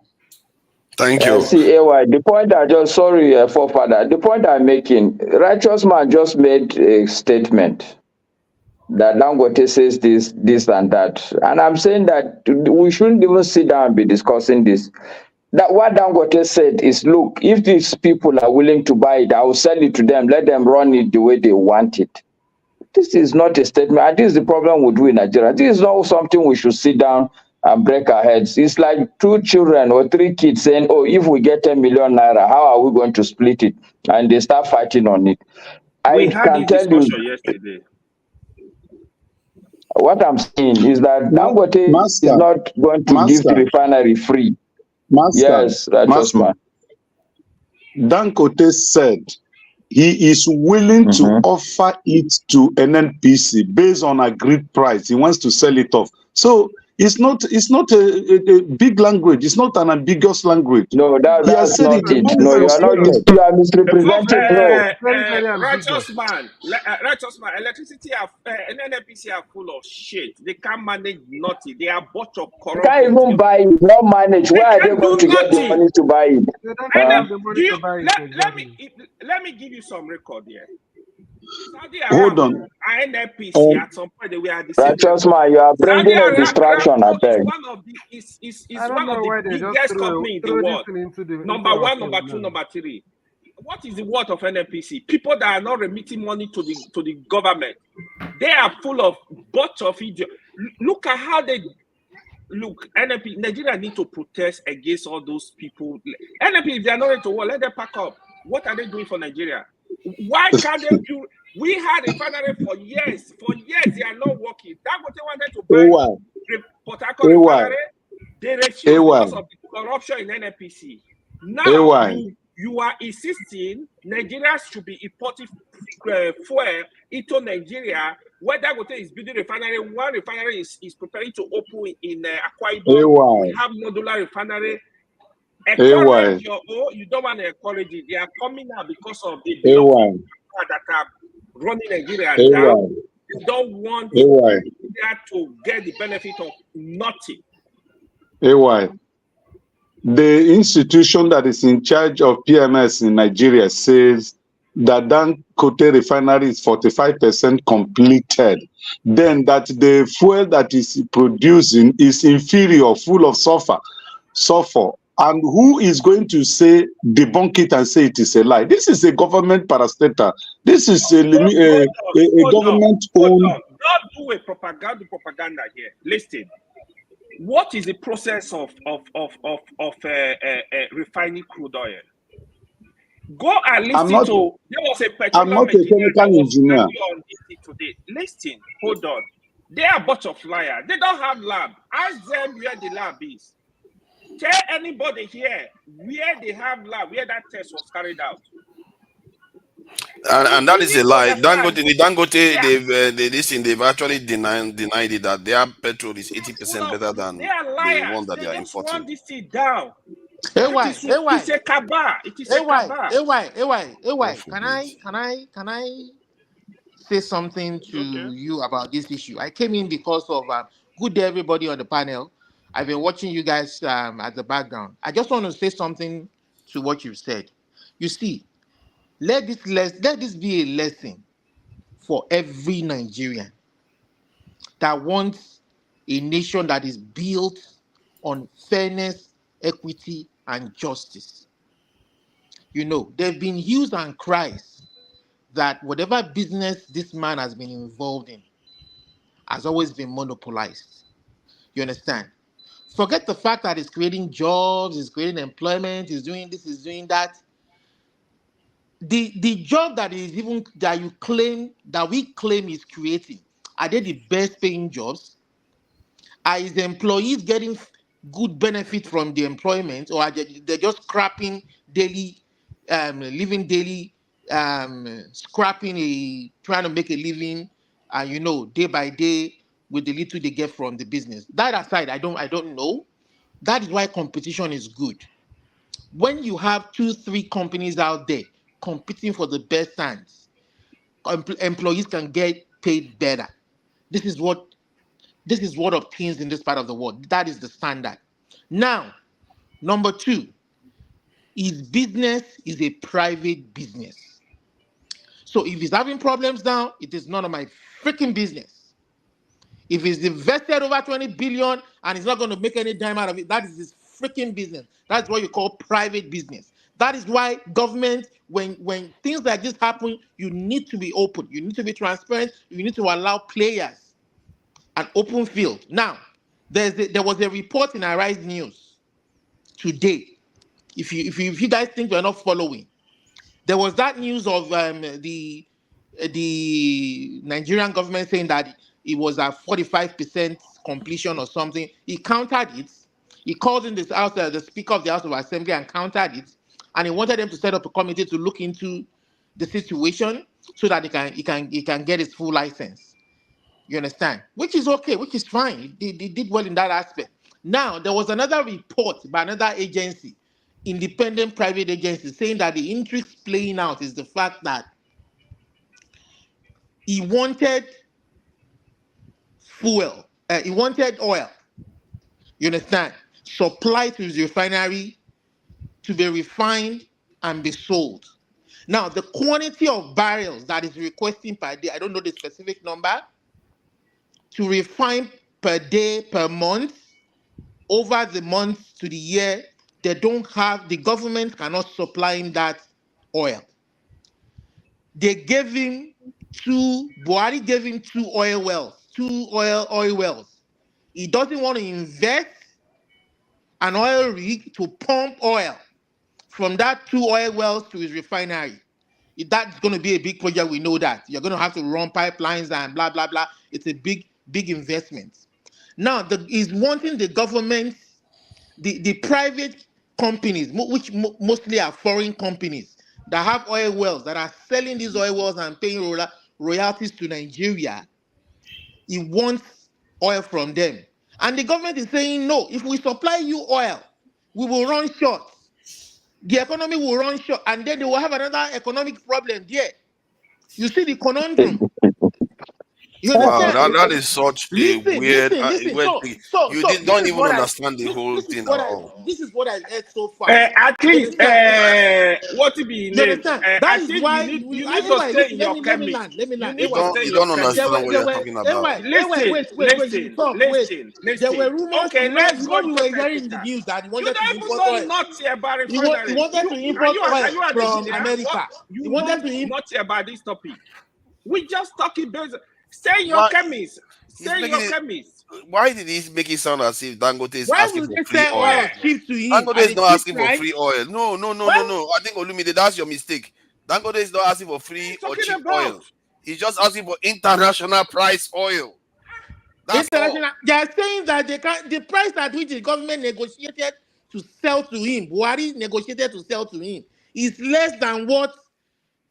Thank you. See, AY, the point I just, sorry, forefather, the point I'm making, Righteous Man just made a statement that Dangote says this and that. And I'm saying that we shouldn't even sit down and be discussing this. That what Dangote said is, look, if these people are willing to buy it, I will sell it to them, let them run it the way they want it. This is not a statement, and this is the problem we do in Nigeria. This is not something we should sit down and break our heads. It's like 2 children or 3 kids saying, oh, if we get 10 million naira, how are we going to split it? And they start fighting on it. We had this discussion yesterday. What I'm saying is that Dangote is not going to give the refinery free. Yes, Righteous Man. Dangote said he is willing to offer it to NNPC based on agreed price. He wants to sell it off. So it's not a big language. It's not an ambiguous language. No, that's not it. No, you are misrepresenting. Righteous man, electricity NNPC are full of shit. They can't manage nothing. They are a bunch of corrupt. They can't even buy it, not manage. Where are they going to get the money to buy it? Let me give you some record here. Hold on. NNPC at some point they were the Righteous Man, you are bringing a distraction, I beg. It's one of the biggest companies in the world. Number 1, number 2, number 3. What is the worth of NNPC? People that are not remitting money to the government. They are full of bunch of idiots. Look at how they look. NNP, Nigeria need to protest against all those people. NNP, if they are not ready to war, let them pack up. What are they doing for Nigeria? Why can't they do? We had a refinery for years. For years, they are not working. Dangote wanted to buy Port Harcourt refinery. They refused because of the corruption in NNPC. Now you are insisting Nigerians should be importing fuel into Nigeria. Where Dangote is building refinery, one refinery is preparing to open in Akwa Ibom. We have modular refinery. Encourage your own. You don't want to encourage it. They are coming out because of the that are running Nigeria down. They don't want Nigeria to get the benefit of nothing. The institution that is in charge of PMS in Nigeria says that Dangote refinery is 45% completed. Then that the fuel that is producing is inferior, full of sulfur. And who is going to say, debunk it and say it is a lie? This is a government parastatal. This is a government-owned. Don't do a propaganda here. Listen, what is the process of refining crude oil? Go and listen to. There was a petroleum engineer on this today. Listen, hold on. They are a bunch of liars. They don't have lab. Ask them where the lab is. Tell anybody here where they have lab, where that test was carried out. And that is a lie. Dangote, they've actually denied it, that their petrol is 80% better than the one that they are importing. Want this thing down. It's a cabal. It is a cabal. Can I say something to you about this issue? I came in because of good day everybody on the panel. I've been watching you guys at the background. I just want to say something to what you've said. You see, let this be a lesson for every Nigerian that wants a nation that is built on fairness, equity, and justice. You know, there have been hues and cries that whatever business this man has been involved in has always been monopolized. You understand? Forget the fact that he's creating jobs, he's creating employment, he's doing this, he's doing that. The job that we claim he's creating, are they the best paying jobs? Are his employees getting good benefit from the employment, or are they just scrapping daily, living daily, trying to make a living, day by day with the little they get from the business? That aside, I don't know. That is why competition is good. When you have 2-3 companies out there competing for the best hands, employees can get paid better. This is what obtains in this part of the world. That is the standard. Now, number 2, his business is a private business. So if he's having problems now, it is none of my freaking business. If he's invested over 20 billion and he's not going to make any dime out of it, that is his freaking business. That's what you call private business. That is why government, when things like this happen, you need to be open. You need to be transparent. You need to allow players an open field. Now, there was a report in Arise News today. If you guys think you're not following, there was that news of the Nigerian government saying that it was a 45% completion or something. He countered it. He called in this house, the Speaker of the House of Assembly, and countered it. And he wanted them to set up a committee to look into the situation so that he can get his full license. You understand? Which is okay, which is fine. They did well in that aspect. Now, there was another report by another agency, independent private agency, saying that the intrigues playing out is the fact that he wanted fuel, he wanted oil. You understand? Supply to his refinery to be refined and be sold. Now, the quantity of barrels that is requesting per day, I don't know the specific number, to refine per day, per month, over the month to the year, they don't have, the government cannot supply him that oil. They gave him Buhari gave him 2 oil wells, 2 oil wells. He doesn't want to invest an oil rig to pump oil from that 2 oil wells to his refinery. That's going to be a big project, we know that. You're going to have to run pipelines and blah, blah, blah. It's a big investment. Now, he's wanting the government, the private companies, which mostly are foreign companies, that have oil wells, that are selling these oil wells and paying royalties to Nigeria. He wants oil from them. And the government is saying, no, if we supply you oil, we will run short. The economy will run short, and then they will have another economic problem there. You see the conundrum. You wow, understand? that is such a weird thing. You don't even understand the whole thing at all. This is what I heard so far. At least, what to be named? That is why you need to stay in your chemist. You don't understand what you're talking about. Listen. There were rumors. Okay, let's go. We were hearing in the news that he wanted to import oil. He wanted to import oil from America. He wanted to import about this topic. We just talking based. Stay your chemist. Stay your chemist. Why did he make it sound as if Dangote is asking for free oil? Dangote is not asking for free oil. No. I think Olumide, that's your mistake. Dangote is not asking for free or cheap oil. He's just asking for international price oil. That's all. They are saying that the price at which the government negotiated to sell to him, Buhari negotiated to sell to him, is less than what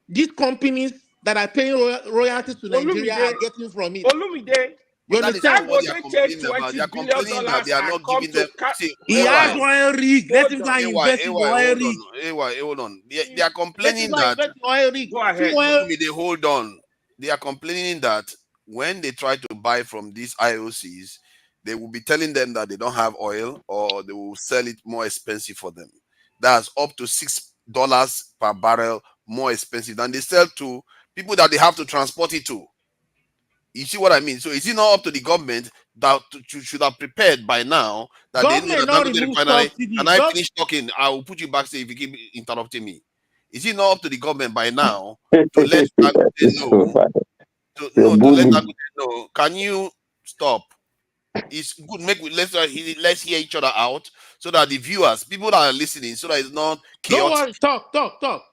these companies that are paying royalties to Nigeria are getting from it. Olumide, you understand what they are complaining about? They are complaining that they are not giving them. He has oil rig. Let him go and invest in the oil rig. Hold on. They are complaining that. Oil rig. Go ahead. Hold on. They are complaining that when they try to buy from these IOCs, they will be telling them that they don't have oil, or they will sell it more expensive for them. That's up to $6 per barrel more expensive than they sell to people that they have to transport it to. You see what I mean? So is it not up to the government that should have prepared by now that they know that the refinery? And I finish talking, I will put you back if you keep interrupting me. Is it not up to the government by now to let Dangote know? Can you stop? It's good. Let's hear each other out so that the viewers, people that are listening, so that it's not chaotic. Don't worry, talk.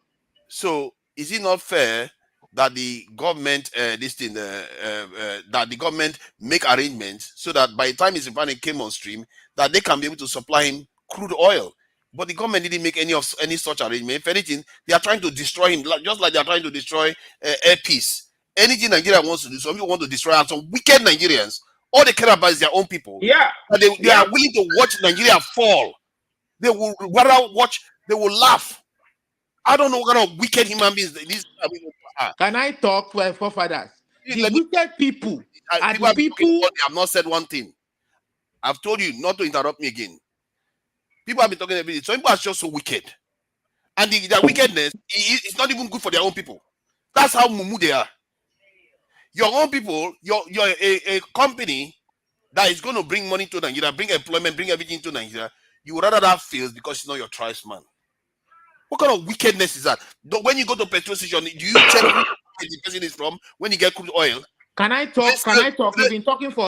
So is it not fair that the government that the government make arrangements so that by the time his refinery came on stream, that they can be able to supply him crude oil? But the government didn't make any such arrangement. If anything, they are trying to destroy him, just like they are trying to destroy Air Peace. Anything Nigeria wants to do, some people want to destroy, and some wicked Nigerians All they care about is their own people. Yeah. And they are willing to watch Nigeria fall. They will rather watch, they will laugh. I don't know what kind of wicked human beings these are. Can I talk for forefathers? The wicked people are people the people. They have not said one thing. I've told you not to interrupt me again. People have been talking every day. Some people are just so wicked. And their wickedness is not even good for their own people. That's how mumu they are. Your own people, you're a company that is going to bring money to Nigeria, bring employment, bring everything to Nigeria. You would rather that fails because it's not your tribesman. What kind of wickedness is that? When you go to petrol station, do you check who the person is from when you get crude oil? Can I talk? Can I talk? We've been talking for.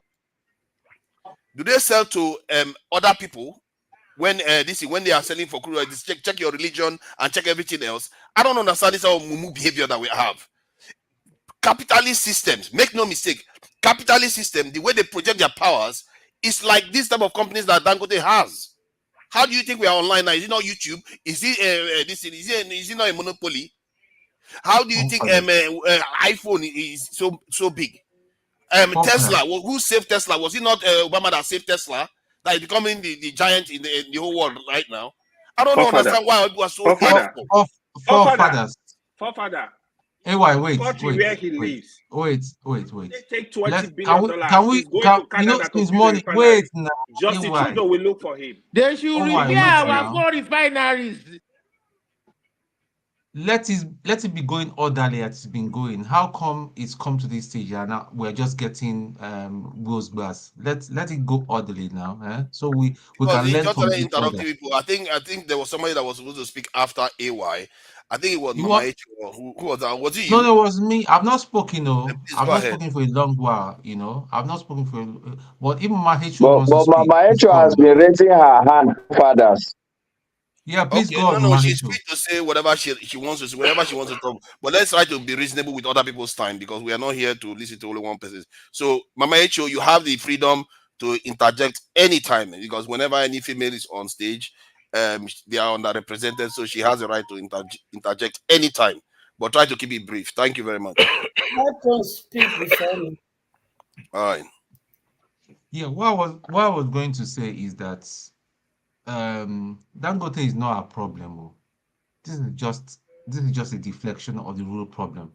Do they sell to other people when when they are selling for crude oil? Check your religion and check everything else. I don't understand this our mumu behavior that we have. Capitalist systems, make no mistake, capitalist system, the way they project their powers is like this type of companies that Dangote has. How do you think we are online now? Is it not YouTube? Is it is it not a monopoly? How do you think iPhone is so big? Tesla, who saved Tesla? Was it not Obama that saved Tesla? That is becoming the giant in the whole world right now. I don't understand why people are so hateful. Forefather. Hey, wait. Where he lives. Wait. They take $20 billion. Can we, his money? Wait now. Justin Trudeau will look for him. They should repair our four refineries. Let it be going orderly as it's been going. How come it's come to this stage and now we're just getting rose glass? Let it go orderly now. So we can learn from each other. People. I think there was somebody that was supposed to speak after AY. I think it was Mama H.O. Who was that? Was it you? No, it was me. I've not spoken. I've not spoken for a long while. I've not spoken for. But even Mama H.O. wants to speak. But Mama H.O. has been raising her hand, fathers. Yeah, please go on. No, she's free to say whatever she wants to say, whatever she wants to talk. But let's try to be reasonable with other people's time because we are not here to listen to only one person. So, Mama H.O., you have the freedom to interject anytime because whenever any female is on stage, they are underrepresented, so she has the right to interject anytime. But try to keep it brief. Thank you very much. Let us speak before me. All right. Yeah, what I was going to say is that Dangote is not a problem. This is just a deflection of the real problem.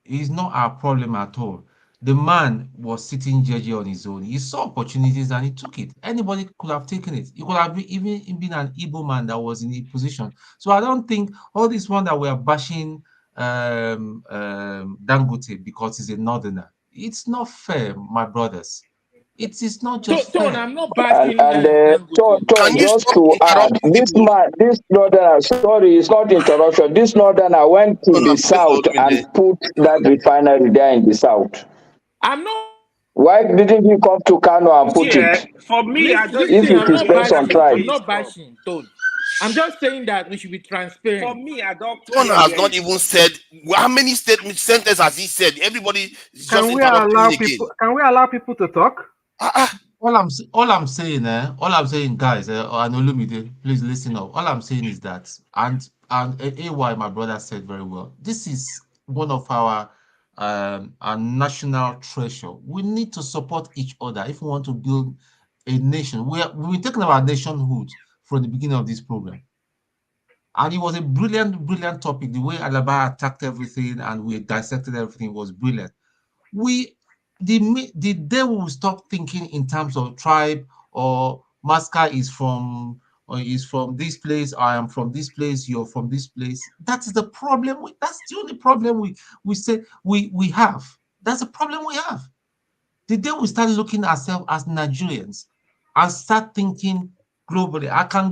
It's not our problem at all. The man was sitting judging on his own. He saw opportunities and he took it. Anybody could have taken it. He could have even been an Igbo man that was in a position. So I don't think all this one that we are bashing Dangote because he's a northerner. It's not fair, my brothers. It is not just fair. I'm not bashing just to add, this northerner, sorry, it's not interruption. This northerner went to the south and put that refinery there in the south. I'm not. Why didn't he come to Kano and put it? For me, if it is based on tribe. I'm not bashing, Tone. I'm just saying that we should be transparent. For me, I don't. Tone has not even said how many sentences has he said. Everybody is just interrupting again. Can we allow people to talk? All I'm saying, guys, and Olumide, please listen up. All I'm saying is that, and AY, my brother said very well. This is one of our national treasure. We need to support each other if we want to build a nation. We've been talking about nationhood from the beginning of this program, and it was a brilliant topic. The way Alaba attacked everything and we dissected everything was brilliant. The day we will stop thinking in terms of tribe or Masca is from this place, I am from this place, you're from this place. That is the problem. That's the only problem we say we have. That's the problem we have. The day we start looking at ourselves as Nigerians and start thinking globally, I can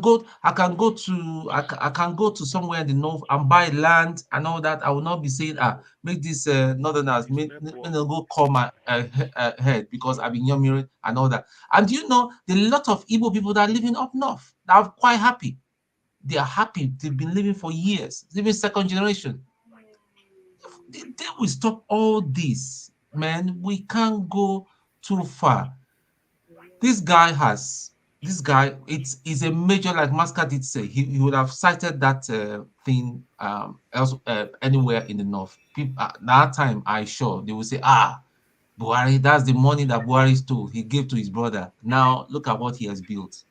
go to somewhere in the north and buy land and all that. I will not be saying, make this northerners go call my head because I've been young and all that. And you know, there are a lot of Igbo people that are living up north that are quite happy. They are happy. They've been living for years, living second generation. They will stop all this, man. We can't go too far. This guy, it is a major, like Masca did say, he would have cited that thing anywhere in the north. People, that time, I sure they would say, Buhari, that's the money that Buhari stole. He gave to his brother. Now look at what he has built.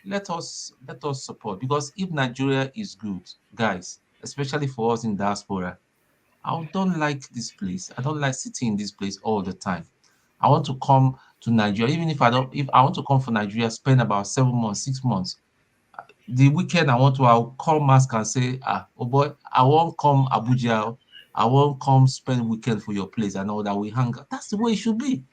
Let us support, because if Nigeria is good, guys, especially for us in diaspora, I don't like this place. I don't like sitting in this place all the time. I want to come to Nigeria, even if I want to come for Nigeria, spend about 7 months, 6 months. The weekend I'll call Mask and say, oh boy, I won't come Abuja. I won't come spend weekend for your place and all that. We hang out. That's the way it should be.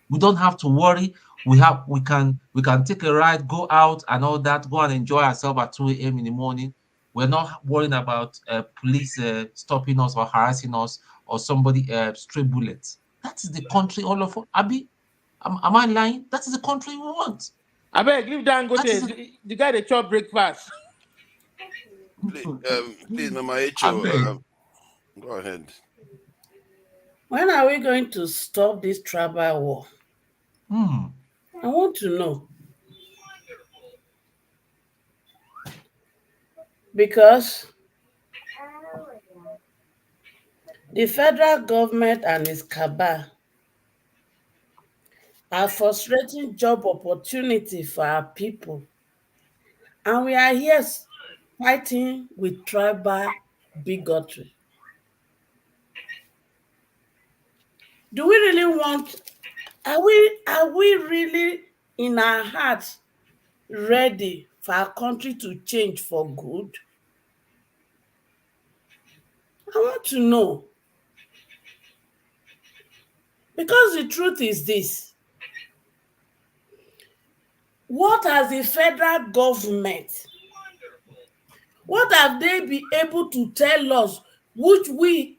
We don't have to worry. We can take a ride, go out and all that, go and enjoy ourselves at 2 a.m. in the morning. We're not worrying about police stopping us or harassing us or somebody stray bullets. That is the country all of us. Abi, am I lying? That is the country we want. I beg, leave Dangote. The guy that chop breakfast. Please, Mama Echo, go ahead. When are we going to stop this tribal war? I want to know. Because the federal government and its cabal are frustrating job opportunity for our people. And we are here fighting with tribal bigotry. Do we really want, are we really in our hearts ready for our country to change for good? I want to know. Because the truth is this. What has the federal government, what have they been able to tell us which we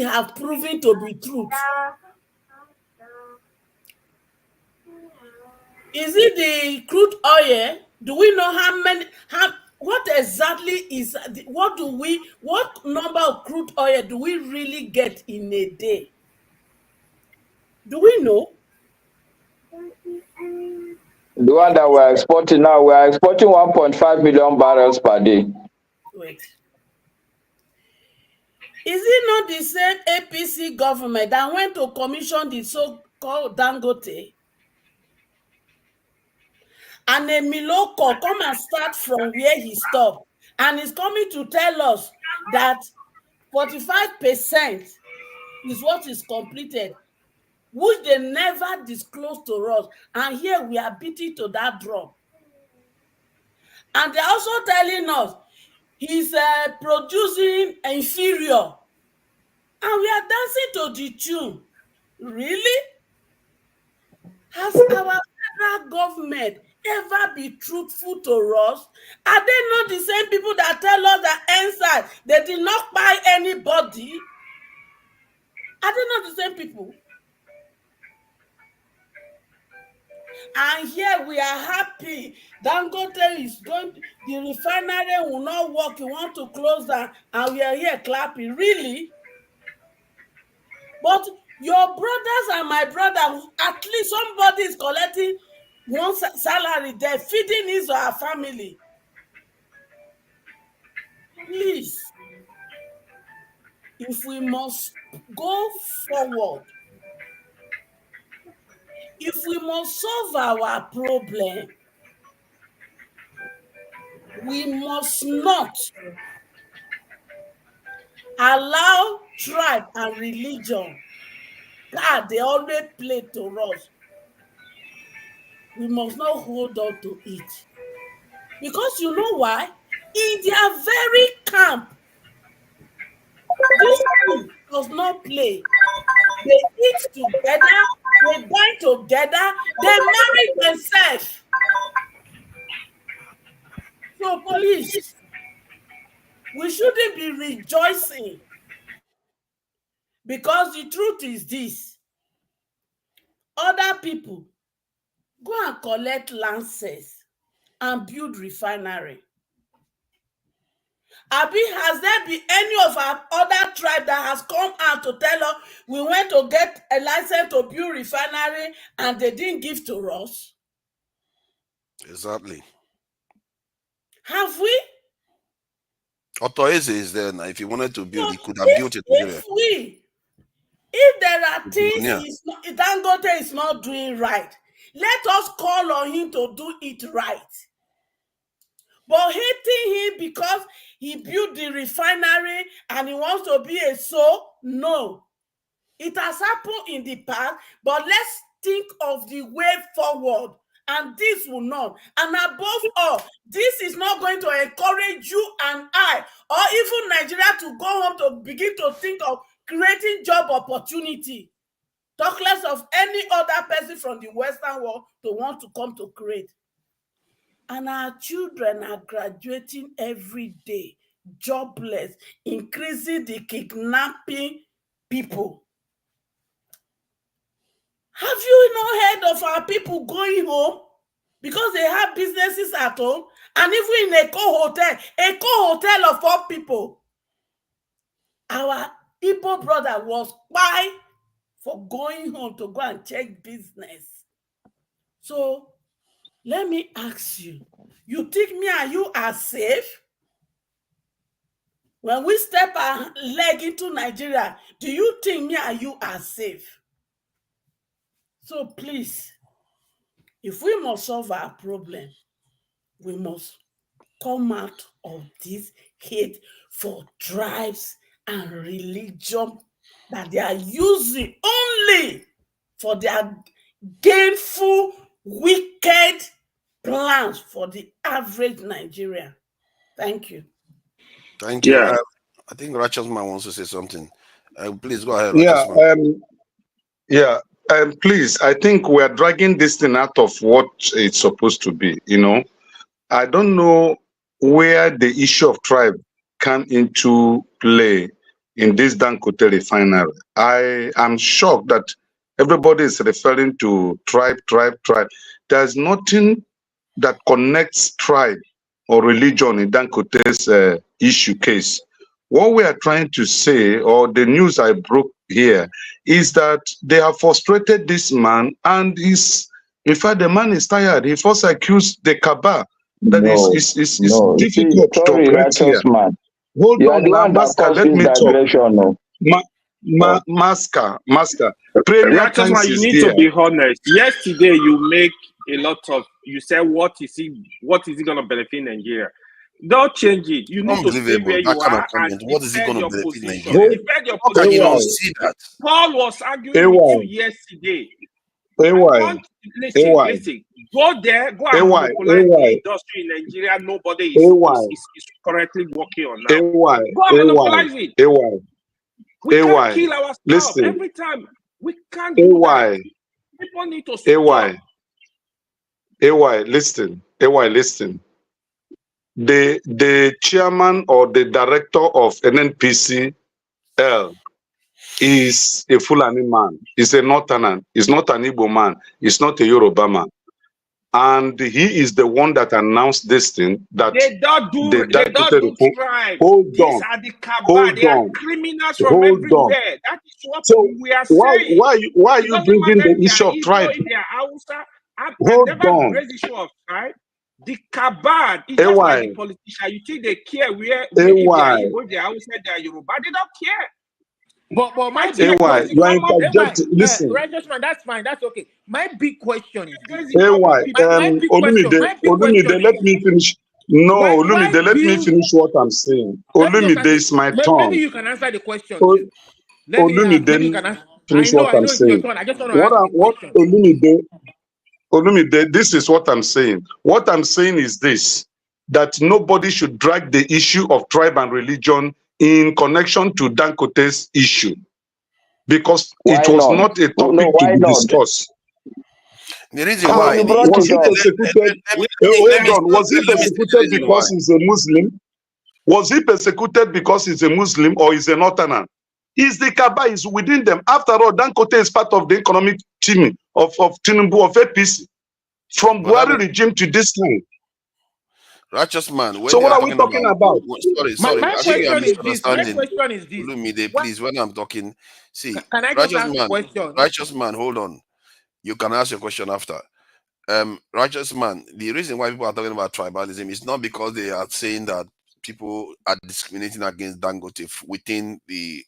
have proven to be truth? Is it the crude oil? Do we know what exactly is, what number of crude oil do we really get in a day? Do we know? The one that we're exporting now, we're exporting 1.5 million barrels per day. Wait. Is it not the same APC government that went to commission the so-called Dangote? And a Miloko come and start from where he stopped. And he's coming to tell us that 45% is what is completed, which they never disclosed to us. And here we are beating to that drum. And they're also telling us he's producing inferior. And we are dancing to the tune. Really? Has our federal government ever been truthful to us? Are they not the same people that tell us that inside they did not buy anybody? Are they not the same people? And here we are happy. Dangote is going, the refinery will not work. You want to close down, and we are here clapping. Really? But your brothers and my brother, at least somebody is collecting one salary there, feeding his or her family. Please, if we must go forward, if we must solve our problem, we must not allow tribe and religion that they always play to us. We must not hold on to it. Because you know why? In their very camp, this thing does not play. They eat together, they dine together, they marry themselves. So please, we shouldn't be rejoicing. Because the truth is this. Other people go and collect lances and build refinery. Abi, has there been any of our other tribe that has come out to tell us we went to get a license to build refinery and they didn't give to us? Exactly. Have we? Otoeze is there now. If he wanted to build, he could have built it. If we, If there are things Dangote is not doing right, let us call on him to do it right. But hating him because he built the refinery and he wants to be a soul, no. It has happened in the past, but let's think of the way forward. And this will not. And above all, this is not going to encourage you and I, or even Nigeria, to go home to begin to think of creating job opportunity. Talk less of any other person from the Western world to want to come to create. And our children are graduating every day, jobless, increasing the kidnapping people. Have you not heard of our people going home because they have businesses at home? And even in a co-hotel of 4 people, our Igbo brother was spy for going home to go and check business. So let me ask you, you think me and you are safe? When we step our leg into Nigeria, do you think me and you are safe? So please, if we must solve our problem, we must come out of this hate for tribes and religion that they are using only for their gainful, wicked plans for the average Nigerian. Thank you. Thank you. I think Righteous Man wants to say something. Please go ahead, Please, I think we are dragging this thing out of what it's supposed to be. I don't know where the issue of tribe come into play in this Dangote refinery. I am shocked that everybody is referring to tribe. There's nothing that connects tribe or religion in Dangote's issue case. What we are trying to say, or the news I broke here, is that they have frustrated this man, and in fact, the man is tired. He first accused the Kaaba that is difficult to operate here. Man. Hold you on, the one Master, let me talk. Master, Premier Times You is need there. to be honest. Yesterday, you make a lot of. You said, "What is he going to benefit Nigeria?" Don't change it. You need to stay where you are and what is he going defend to your benefit position. Nigeria? Defend your How can position. you not see that? Paul was arguing with you yesterday. Listen. Go there, go and monopolize the industry in Nigeria. Nobody is correctly working on now. Go and monopolize it. We can't kill ourselves every time. We can't do that. People need to stop. Listen. The chairman or the director of NNPCL is a Fulani man. He's a Northerner. He's not an Igbo man. He's not a Yoruba man. And he is the one that announced this thing that they don't do tribe. These are the Kaaba. They are criminals from everywhere. That is what we are saying. Why are you bringing the issue of tribe? I've never raised the issue of tribe. The Kaaba is just like the politician. You think they care where if they are Igbo, they are Hausa, they are Yoruba. They don't care. But my big question, you are interjecting. Listen, Righteous Man, that's fine, that's okay. My big question is this. Olumide, let me finish. No, Olumide, let me finish what I'm saying. Olumide, is my turn. Maybe you can answer the question too. Maybe you can answer. Finish what I'm saying. I just want to ask the question. Olumide, this is what I'm saying. What I'm saying is this, that nobody should drag the issue of tribe and religion in connection to Dangote's issue, because it was not a topic to be discussed. The reason why was he persecuted? Was he persecuted because he's a Muslim? Was he persecuted because he's a Muslim or he's a Northerner? Is the Kaaba is within them. After all, Dangote is part of the economic team of Tinubu, of APC, from Buhari regime to this time. Righteous Man. So what are we talking about? Sorry. My question is this. Lumide, please, when I'm talking, see, can I just ask a question? Righteous Man, hold on. You can ask your question after. Righteous Man, the reason why people are talking about tribalism is not because they are saying that people are discriminating against Dangote within the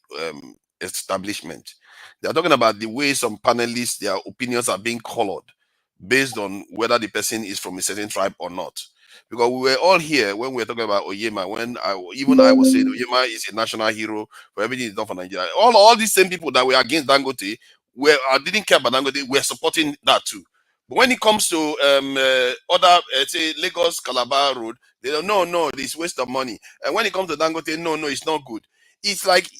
establishment. They are talking about the way some panelists, their opinions are being colored based on whether the person is from a certain tribe or not. Because we were all here when we were talking about Oyema, when I was saying Oyema is a national hero for everything he's done for Nigeria. All these same people that were against Dangote, didn't care about Dangote, were supporting that too. But when it comes to other, say Lagos Calabar Road, they don't no, it's waste of money. And when it comes to Dangote, no, it's not good. It's like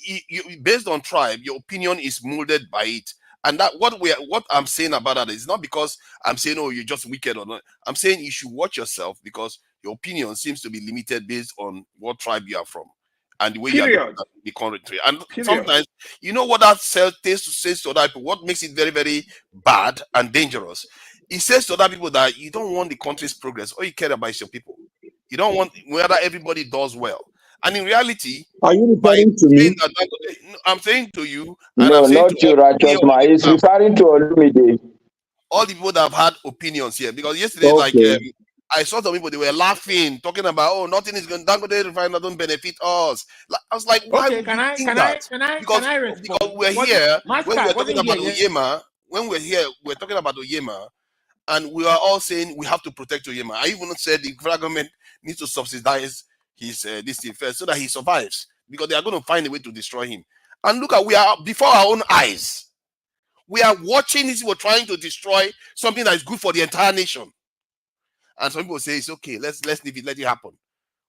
based on tribe, your opinion is molded by it. And that what I'm saying about that is not because I'm saying, oh, you're just wicked or not. I'm saying you should watch yourself because your opinion seems to be limited based on what tribe you are from and the way you are looking at the country. And sometimes, you know what that says to other people, what makes it very, very bad and dangerous. It says to other people that you don't want the country's progress. All you care about is your people. You don't want whether everybody does well. And in reality, are you referring to me? I'm saying to you, and I'm saying to you, righteous man. He's referring to Olumide. All the people that have had opinions here, because yesterday, like I saw some people, they were laughing, talking about, oh, nothing is going. Dangote Refinery don't benefit us. I was like, why would you think that? Because we're here when we're talking about Oyema. When we're here, we're talking about Oyema, and we are all saying we have to protect Oyema. I even said the federal government needs to subsidize his this thing first so that he survives, because they are going to find a way to destroy him. And look at, we are before our own eyes. We are watching this. We're trying to destroy something that is good for the entire nation. And some people say it's okay. Let's leave it. Let it happen.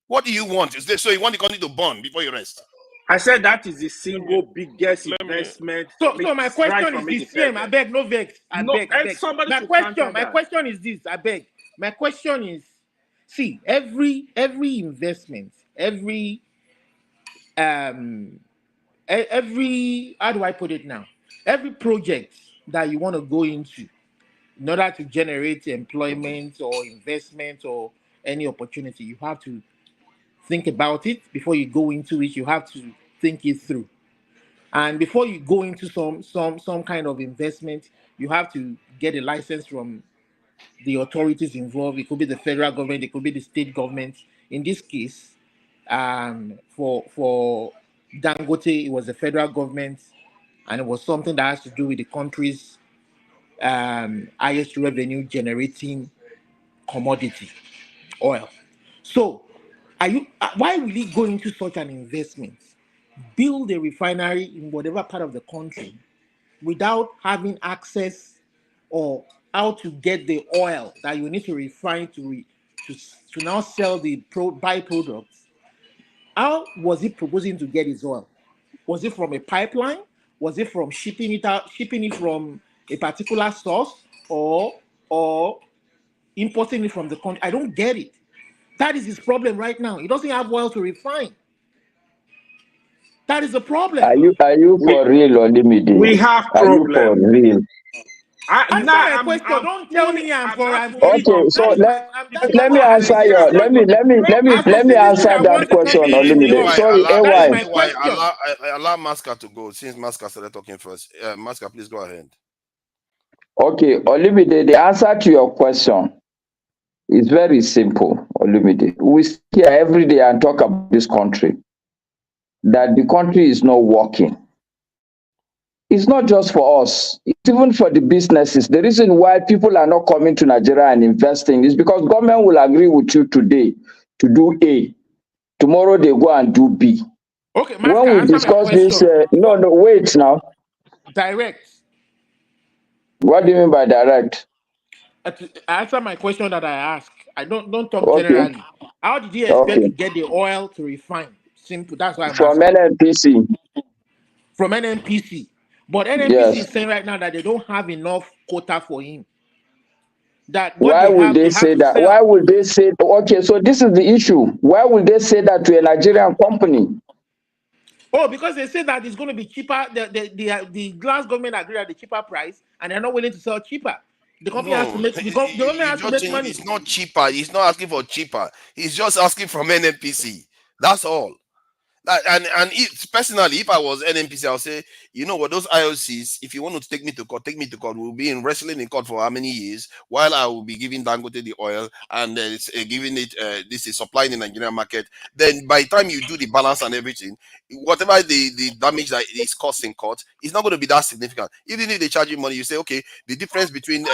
What do you want? So you want the country to burn before you rest? I said that is the single biggest investment. So my question is the same. I beg, no vex. I beg. My question is this. I beg. My question is, see, every investment, every how do I put it now? Every project that you want to go into in order to generate employment or investment or any opportunity, you have to think about it before you go into it. You have to think it through. And before you go into some kind of investment, you have to get a license from the authorities involved. It could be the federal government, it could be the state government. In this case, for Dangote, it was the federal government, and it was something that has to do with the country's highest revenue generating commodity, oil. So, why will he go into such an investment, build a refinery in whatever part of the country, without having access or how to get the oil that you need to refine to now sell the byproducts? How was he proposing to get his oil? Was it from a pipeline? Was it from shipping it from a particular source, or importing it from the country? I don't get it. That is his problem right now. He doesn't have oil to refine. That is the problem. Are you for real, Olimide? We have problems. Are you for real? Answer my question. Don't tell me I'm for okay, so let me answer your let me answer that question, Olimide. Sorry, AY. Allow Masca to go since Masca started talking first. Masca, please go ahead. Okay, Olimide, the answer to your question is very simple, Olimide. We sit here every day and talk about this country, that the country is not working. It's not just for us, it's even for the businesses. The reason why people are not coming to Nigeria and investing is because government will agree with you today to do A. Tomorrow they go and do B. Okay, when we discuss this, wait now. Direct. What do you mean by direct? Answer my question that I asked. I don't talk generally. How did you expect to get the oil to refine? Simple. That's why I'm from asking. NNPC. From NNPC. But NNPC is saying right now that they don't have enough quota for him. Why would they say that? Why would they say, okay, so this is the issue. Why would they say that to a Nigerian company? Oh, because they say that it's going to be cheaper. The glass government agreed at the cheaper price, and they're not willing to sell cheaper. The company has to make the government has to make money. It's not cheaper. He's not asking for cheaper. He's just asking from NNPC. That's all. And personally, if I was NMPC, I'll say, you know what, those IOCs, if you want to take me to court, take me to court. We'll be in wrestling in court for how many years, while I will be giving Dangote the oil and giving it this is supplying the Nigerian market. Then by the time you do the balance and everything, whatever the damage that is caused in court is not going to be that significant. Even if they charge you money, you say, okay, the difference between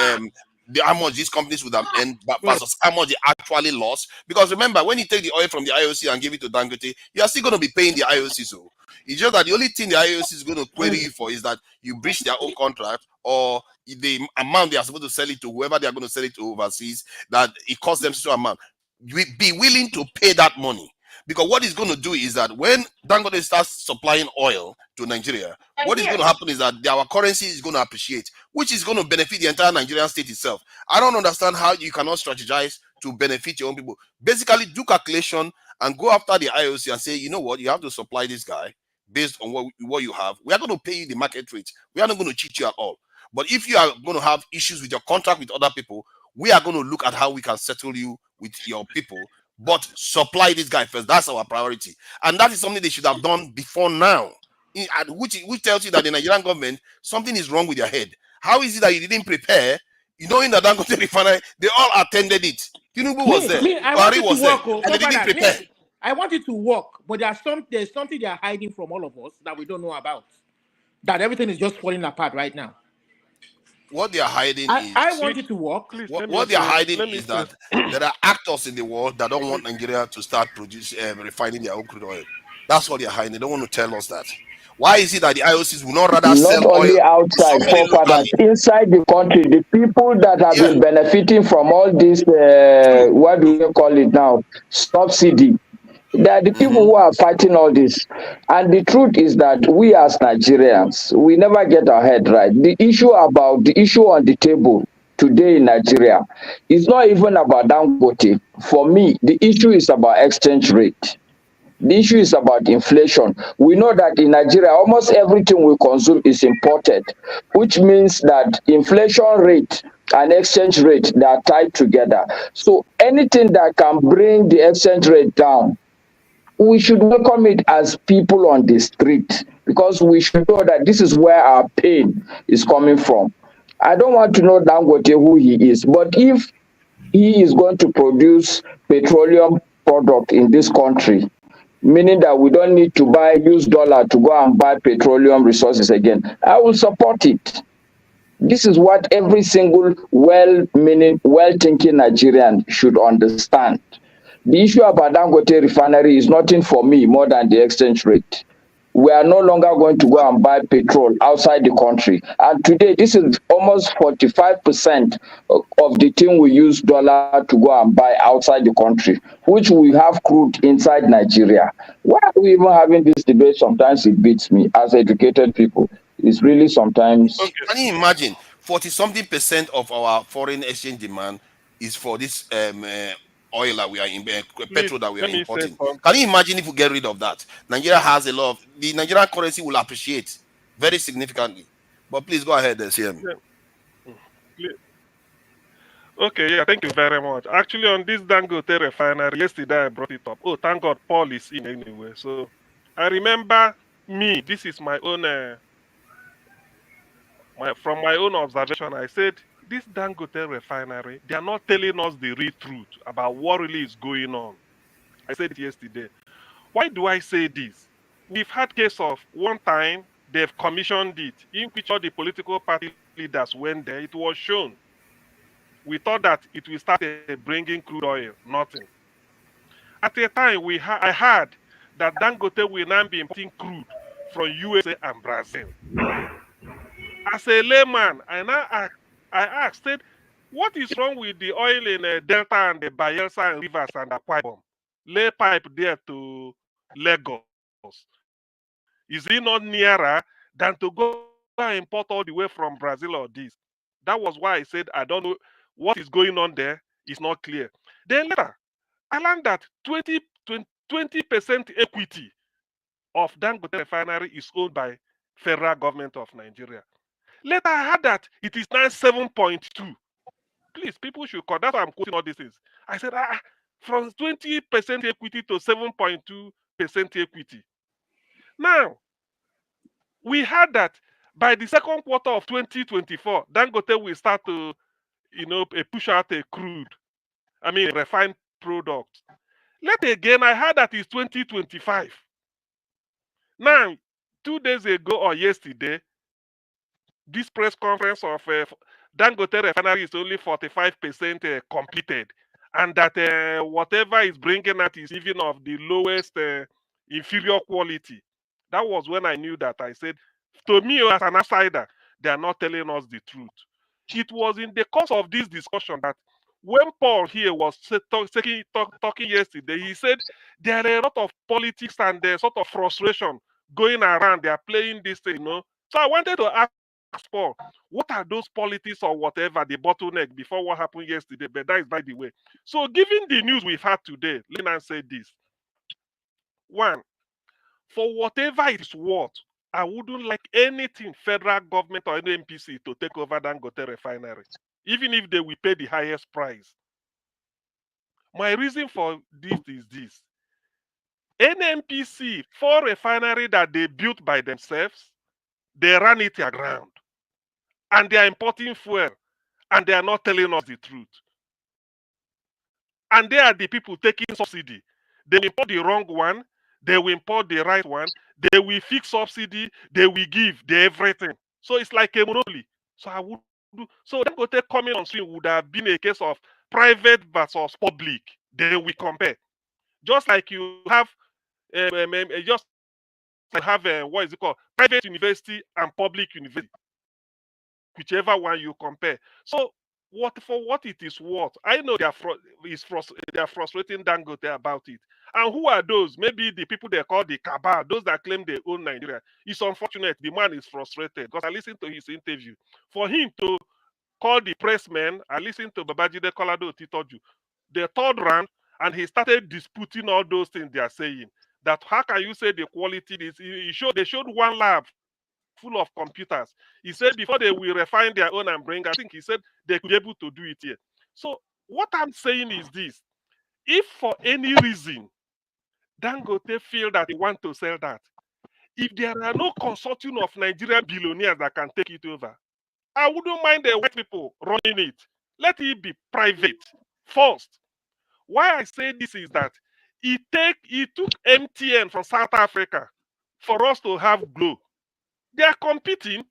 how much these companies would have earned versus how much they actually lost. Because remember, when you take the oil from the IOC and give it to Dangote, you are still going to be paying the IOC. So it's just that the only thing the IOC is going to query you for is that you breach their own contract, or the amount they are supposed to sell it to whoever they are going to sell it to overseas, that it costs them such amount. You be willing to pay that money. Because what it's going to do is that when Dangote starts supplying oil to Nigeria, what is going to happen is that our currency is going to appreciate, which is going to benefit the entire Nigerian state itself. I don't understand how you cannot strategize to benefit your own people. Basically, do calculation and go after the IOC and say, you know what, you have to supply this guy based on what you have. We are going to pay you the market rate. We are not going to cheat you at all. But if you are going to have issues with your contract with other people, we are going to look at how we can settle you with your people. But supply this guy first. That's our priority. And that is something they should have done before now. Which tells you that the Nigerian government, something is wrong with your head. How is it that you didn't prepare? You know, in the Dangote Refinery, they all attended it. Tinubu was there. I want Buhari it to was there. work. And they didn't prepare. I want it to work, but there's something they are hiding from all of us that we don't know about. That everything is just falling apart right now. What they are hiding is... I want it to work. What they are hiding is that there are actors in the world that don't want Nigeria to start producing, refining their own crude oil. That's what they are hiding. They don't want to tell us that. Why is it that the IOCs will not rather sell oil? Not only outside, forefathers, inside the country, the people that have been benefiting from all this, what do you call it now, subsidy, they are the people who are fighting all this. And the truth is that we as Nigerians, we never get our head right. The issue on the table today in Nigeria is not even about Dangote. For me, the issue is about exchange rate. The issue is about inflation. We know that in Nigeria, almost everything we consume is imported, which means that inflation rate and exchange rate, they are tied together. So anything that can bring the exchange rate down, we should welcome it as people on the street, because we should know that this is where our pain is coming from. I don't want to know Dangote who he is, but if he is going to produce petroleum product in this country, meaning that we don't need to use dollar to go and buy petroleum resources again, I will support it. This is what every single well-meaning, well-thinking Nigerian should understand. The issue about Dangote Refinery is nothing for me more than the exchange rate. We are no longer going to go and buy petrol outside the country. And today, this is almost 45% of the thing we use dollar to go and buy outside the country, which we have crude inside Nigeria. Why are we even having this debate? Sometimes it beats me as educated people. It's really sometimes... Can you imagine 40-something% of our foreign exchange demand is for this oil that we are in, petrol that we are importing? Can you imagine if we get rid of that? Nigeria has a lot of... The Nigerian currency will appreciate very significantly. But please go ahead, CM. Okay, yeah, thank you very much. Actually, on this Dangote refinery, yesterday I brought it up. Oh, thank God, Paul is in anyway. So I remember this is my own... from my own observation, I said, this Dangote refinery, they are not telling us the real truth about what really is going on. I said it yesterday. Why do I say this? We've had case of one time, they've commissioned it, in which all the political party leaders went there. It was shown. We thought that it will start bringing crude oil. Nothing. At a time, I heard that Dangote will now be importing crude from USA and Brazil. As a layman, I asked, what is wrong with the oil in Delta and the Bayelsa and Rivers and Akwa Ibom? Lay pipe there to Lagos. Is it not nearer than to go and import all the way from Brazil or this? That was why I said I don't know what is going on there. It's not clear. Then later, I learned that 20% equity of Dangote refinery is owned by federal government of Nigeria. Later, I heard that it is now 7.2. Please, people should call. That's why I'm quoting all these things. I said, from 20% equity to 7.2% equity. Now, we heard that by the second quarter of 2024, Dangote will start to, push out a crude, refined product. Let again, I heard that it's 2025. Now, 2 days ago or yesterday, this press conference of Dangote Refinery is only 45% completed, and that whatever is bringing out is even of the lowest inferior quality. That was when I knew that. I said, to me as an outsider, they are not telling us the truth. It was in the course of this discussion that when Paul here was talking yesterday, he said there are a lot of politics and sort of frustration going around. They are playing this thing, So I wanted to ask Paul, what are those politics or whatever, the bottleneck before what happened yesterday? But that is by the way. So given the news we've had today, let me say this. One, for whatever it's worth, I wouldn't like anything federal government or any NPC to take over Dangote Refinery, even if they will pay the highest price. My reason for this is this. NNPC, for refinery that they built by themselves, they ran it aground. And they are importing fuel. And they are not telling us the truth. And they are the people taking subsidy. They will import the wrong one. They will import the right one. They will fix subsidy. They will give the everything. So it's like a monopoly. So I would do. So Dangote coming on stream would have been a case of private versus public. They will compare. Just like you have, what is it called? Private university and public university. Whichever one you compare. So for what it is worth, I know they are frustrating Dangote about it. And who are those? Maybe the people they call the cabal, those that claim they own Nigeria. It's unfortunate the man is frustrated because I listened to his interview. For him to call the pressman, I listened to Babajide Kolado Titoju, the third round, and he started disputing all those things they are saying. That how can you say the quality is? They showed one lab full of computers. He said before they will refine their own and bring, I think he said they could be able to do it here. So what I'm saying is this. If for any reason Dangote feel that they want to sell that, if there are no consortium of Nigerian billionaires that can take it over, I wouldn't mind the white people running it. Let it be private first. Why I say this is that it took MTN from South Africa for us to have Glow. They are competing.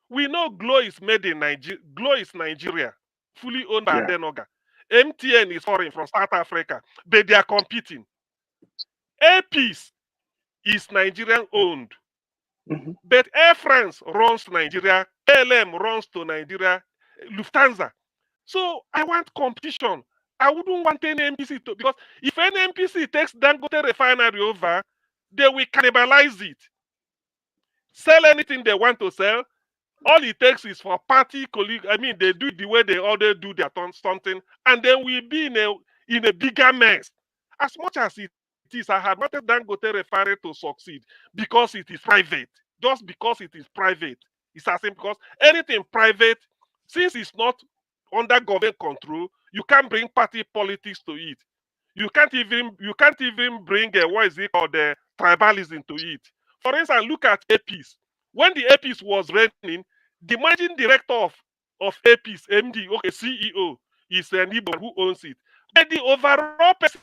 We know Glow is made in Nigeria. Glow is Nigeria, fully owned by Adenoga. MTN is foreign from South Africa, but they are competing. APIS is Nigerian owned, but Air France runs Nigeria, KLM runs to Nigeria, Lufthansa. So I want competition. I wouldn't want any NPC to, because if any NPC takes Dangote Refinery over, they will cannibalize it. Sell anything they want to sell. All it takes is for party colleague. They do it the way they always do their something, and then we'll be in a bigger mess. As much as it is, I had wanted Dangote Refinery to succeed because it is private. Just because it is private, it's as simple because anything private, since it's not under government control, you can't bring party politics to it. You can't even bring what is it called, the tribalism to it. For instance, look at APIS. When the APIS was running, the managing director of APIS, MD, okay, CEO, is an Igbo who owns it. But the overall person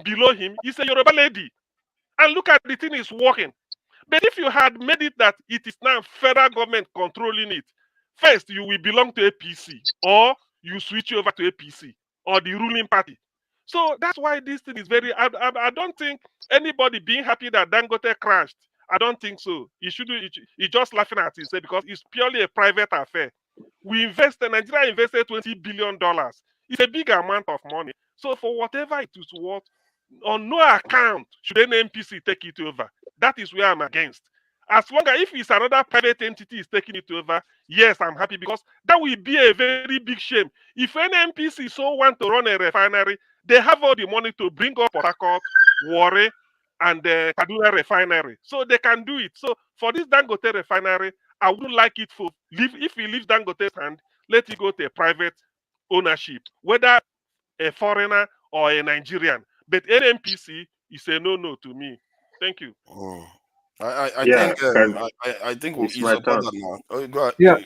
below him is a Yoruba lady. And look at the thing is working. But if you had made it that it is now federal government controlling it, first you will belong to APC, or you switch over to APC or the ruling party. So that's why this thing is very. I don't think anybody being happy that Dangote crashed. I don't think so. He's just laughing at it because it's purely a private affair. Nigeria invested $20 billion. It's a big amount of money. So for whatever it is worth, on no account should any NPC take it over. That is where I'm against. As long as if it's another private entity is taking it over, yes, I'm happy because that will be a very big shame. If any NPC so want to run a refinery, they have all the money to bring up Port Harcourt, Warri, and the Kaduna refinery. So they can do it. So for this Dangote refinery, I wouldn't like it if he leaves Dangote's hand, let it go to a private ownership, whether a foreigner or a Nigerian. But NNPC is a no-no to me. Thank you. I Yeah, think I think it's you my support turn. that now. Oh, go ahead. Yeah.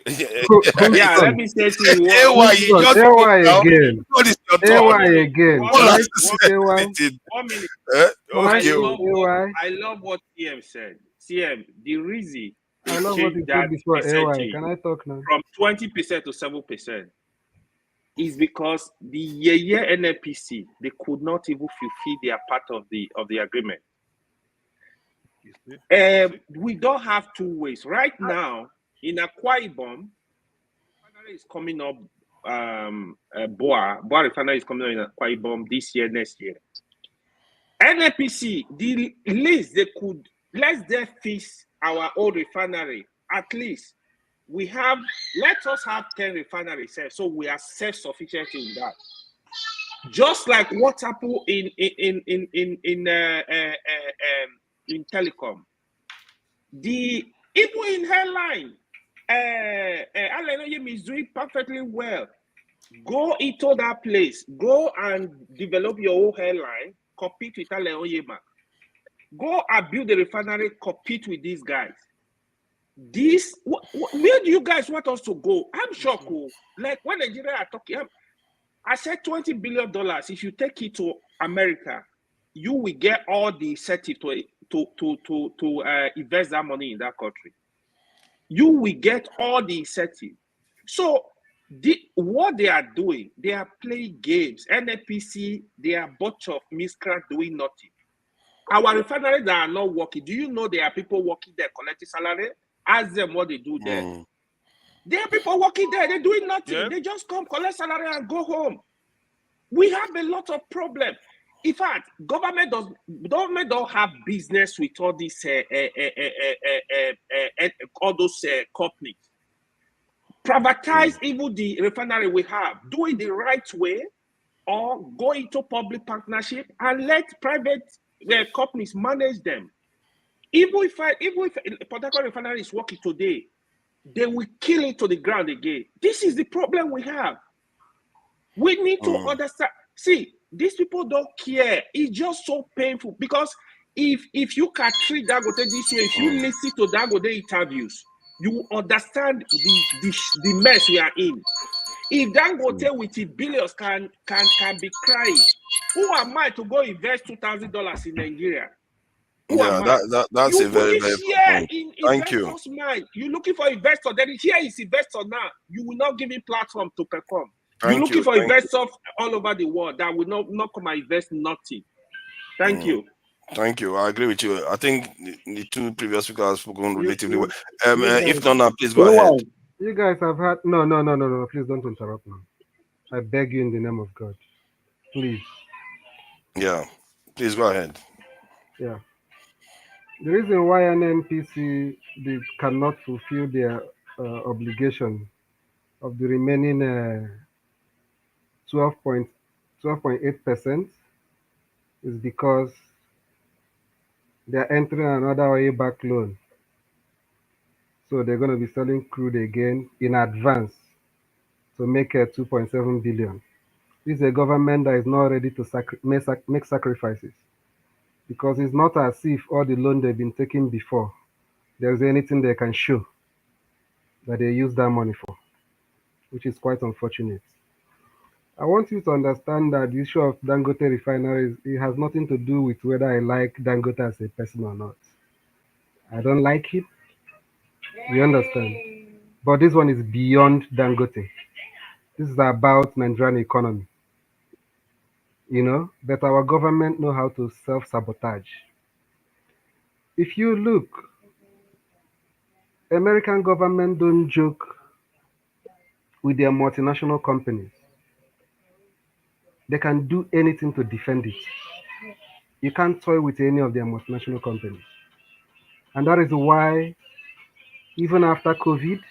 Who's Yeah, let turn? me say to you AY, Who's you turn? just spoke AY now. again. What is your one turn? AY minute, again. one Can All I minute, has speak, said AY? anything. 1 minute. Can I Okay. speak, AY? I love what CM said. CM, the reason they I love what changed you said that before, AY. percentage Can I talk now? from 20% to 7% is because the year NNPC they could not even fulfill their part of the agreement. We don't have two ways right now in Akwa Ibom. Refinery is coming up. Boa Refinery is coming up in Akwa Ibom this year, next year. NNPC, the least they could let them fix our own refinery. At least let us have 10 refineries, so we are self-sufficient in that. Just like what happened in telecom, even in airline, Alan is doing perfectly well. Go into that place, go and develop your own airline, compete with Alan Oyema. Go and build a refinery, compete with these guys. Where do you guys want us to go? I'm shocked. Like when Nigeria are talking, I said $20 billion. If you take it to America, you will get all the incentive to invest that money in that country. You will get all the incentive. So what they are doing, they are playing games. NNPC, they are a bunch of miscreants doing nothing. Our refineries that are not working, do you know there are people working there collecting salary? Ask them what they do there. There are people working there, they're doing nothing. Yep. They just come, collect salary, and go home. We have a lot of problems. In fact, government don't have business with all these all those companies. Privatize even the refinery we have. Do it the right way, or go into public partnership and let private companies manage them. Even if Port Harcourt refinery is working today, they will kill it to the ground again. This is the problem we have. We need to understand. See, these people don't care. It's just so painful because if you can treat Dangote this way, if you listen to Dangote interviews, you will understand the mess we are in. If Dangote with his billions can be crying, who am I to go invest $2,000 in Nigeria? That's a very, very point. In Thank you. Mind. You're looking for investor. Then here is investor now. You will not give him platform to perform. You're looking for investors all over the world that will not come and invest nothing. Thank you. Thank you. I agree with you. I think the two previous speakers have spoken relatively well. If not now, please go ahead. You guys have had no. Please don't interrupt now. I beg you in the name of God. Please. Yeah. Please go ahead. Yeah. The reason why NNPC cannot fulfill their obligation of the remaining 12.8% is because they're entering another oil back loan. So they're going to be selling crude again in advance to make 2.7 billion. This is a government that is not ready to make sacrifices, because it's not as if all the loan they've been taking before, there's anything they can show that they use that money for, which is quite unfortunate. I want you to understand that the issue of Dangote refineries, it has nothing to do with whether I like Dangote as a person or not. I don't like it. You understand? But this one is beyond Dangote. This is about Nigerian economy. But our government know how to self-sabotage. If you look, American government don't joke with their multinational companies. They can do anything to defend it. You can't toy with any of their multinational companies. And that is why, even after COVID,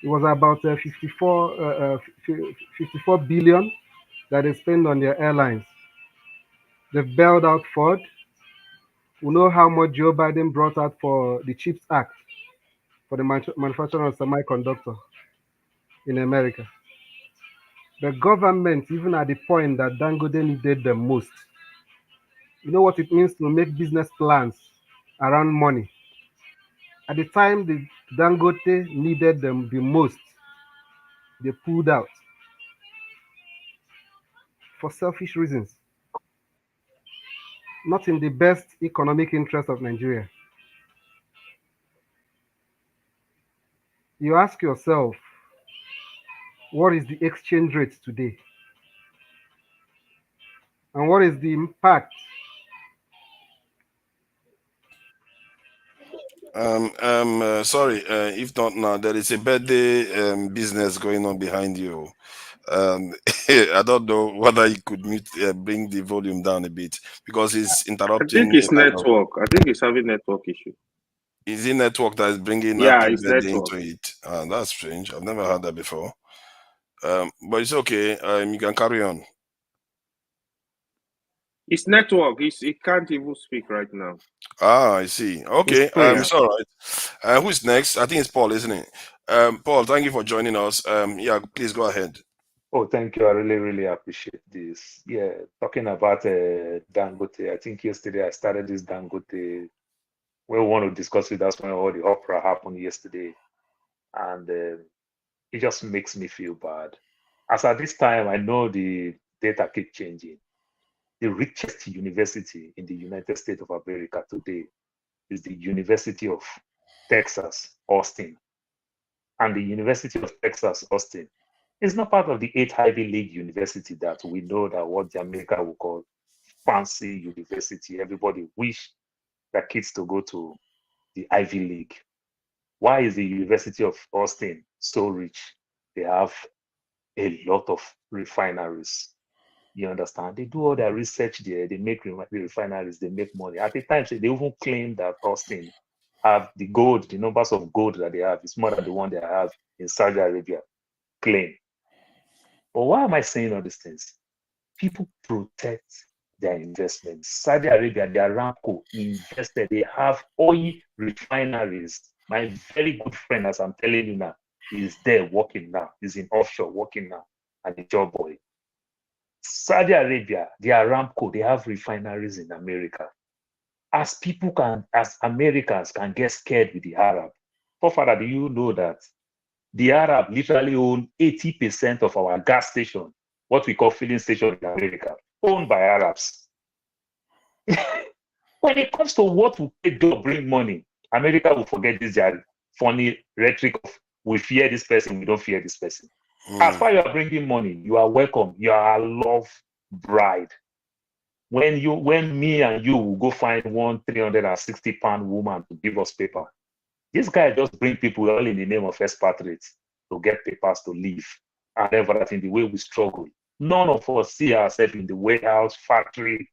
it was about 54 billion that they spend on their airlines. They've bailed out Ford. We know how much Joe Biden brought out for the CHIPS Act for the manufacturing of semiconductor in America. The government, even at the point that Dangote needed the most, you know what it means to make business plans around money. At the time the Dangote needed them the most, they pulled out for selfish reasons, not in the best economic interest of Nigeria. You ask yourself, what is the exchange rate today? And what is the impact? Sorry, if not now, there is a birthday business going on behind you. I don't know whether you could bring the volume down a bit because it's I interrupting. think it's network. I think it's having network issue. Is it network that is bringing Yeah, happy it's birthday network. into it? That's strange. I've never heard that before. But it's okay. You can carry on. It's network. It can't even speak right now. I see. Okay. It's all right. Who's next? I think it's Paul, isn't it? Paul, thank you for joining us. Yeah, please go ahead. Oh, thank you. I really appreciate this. Yeah, talking about Dangote, I think yesterday I started this Dangote. We want to discuss it. That's when all the opera happened yesterday. And it just makes me feel bad. As at this time, I know the data keep changing. The richest university in the United States of America today is the University of Texas, Austin. And the University of Texas, Austin is not part of the 8 Ivy League university that we know that what the America will call fancy university. Everybody wish their kids to go to the Ivy League. Why is the University of Austin so rich? They have a lot of refineries. You understand? They do all their research there. They make the refineries. They make money. At the time, they even claim that Austin have the gold, the numbers of gold that they have is more than the one they have in Saudi Arabia. Claim. But why am I saying all these things? People protect their investments. Saudi Arabia, their Aramco invested. They have oil refineries. My very good friend, as I'm telling you now, is there working now. He's in offshore working now, and a job boy. Saudi Arabia, the Aramco, they have refineries in America. As Americans can get scared with the Arab. Father, do you know that the Arab literally own 80% of our gas station, what we call filling station in America, owned by Arabs. When it comes to what will bring money, America will forget this funny rhetoric of we fear this person, we don't fear this person. As far as you are bringing money, you are welcome. You are a love bride. When me and you will go find one 360-pound woman to give us paper, this guy just bring people all in the name of expatriates to get papers to leave. And everything, the way we struggle. None of us see ourselves in the warehouse, factory,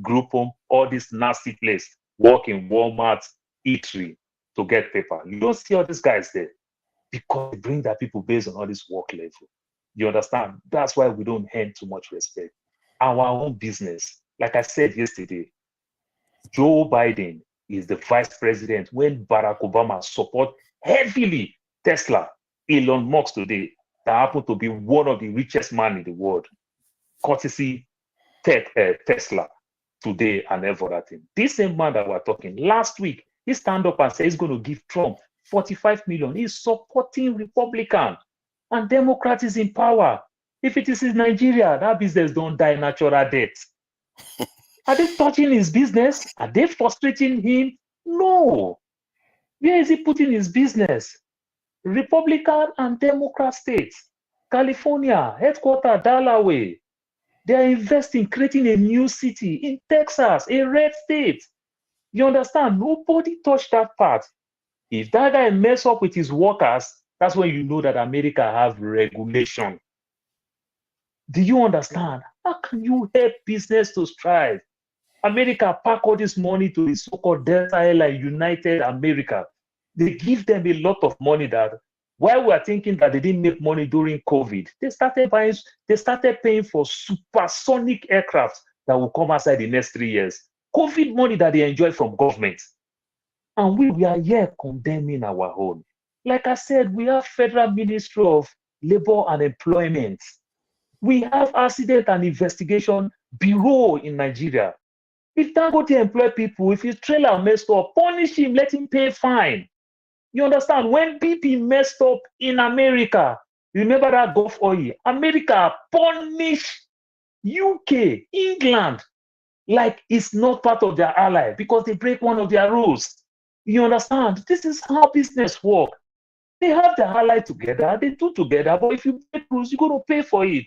group home, all this nasty place, work in Walmart, eatery to get paper. You don't see all these guys there because they bring their people based on all this work level. You understand? That's why we don't earn too much respect. Our own business, like I said yesterday, Joe Biden is the vice president when Barack Obama support heavily Tesla, Elon Musk today, that happen to be one of the richest man in the world, courtesy Tesla today and everything. This same man that we're talking last week, he stand up and say he's going to give Trump 45 million. He's supporting Republican and Democrat is in power. If it is in Nigeria, that business don't die natural death. Are they touching his business? Are they frustrating him? No. Where is he putting his business? Republican and Democrat states. California, headquarters, Delaware. They are investing, creating a new city in Texas, a red state. You understand? Nobody touched that part. If that guy mess up with his workers, that's when you know that America have regulation. Do you understand? How can you help business to strive? America pack all this money to the so-called Delta Airline United America. They give them a lot of money that while we are thinking that they didn't make money during COVID, they started paying for supersonic aircraft that will come outside the next 3 years. COVID money that they enjoy from government. And we are here condemning our own. Like I said, we have Federal Ministry of Labor and Employment. We have Accident and Investigation Bureau in Nigeria. If Dangote employ people, if his trailer messed up, punish him, let him pay fine. You understand? When BP messed up in America, remember that Gulf oil? America punish UK, England, like it's not part of their ally because they break one of their rules. You understand? This is how business work. They have their ally together, they do together, but if you break rules, you're going to pay for it.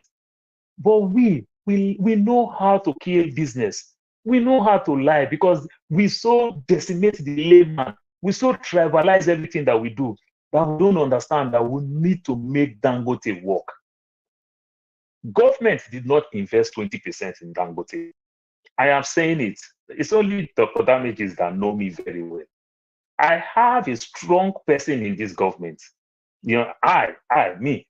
But we know how to kill business. We know how to lie because we so decimate the layman. We so tribalize everything that we do that we don't understand that we need to make Dangote work. Government did not invest 20% in Dangote. I am saying it. It's only Dr. Damages that know me very well. I have a strong person in this government. You know, me.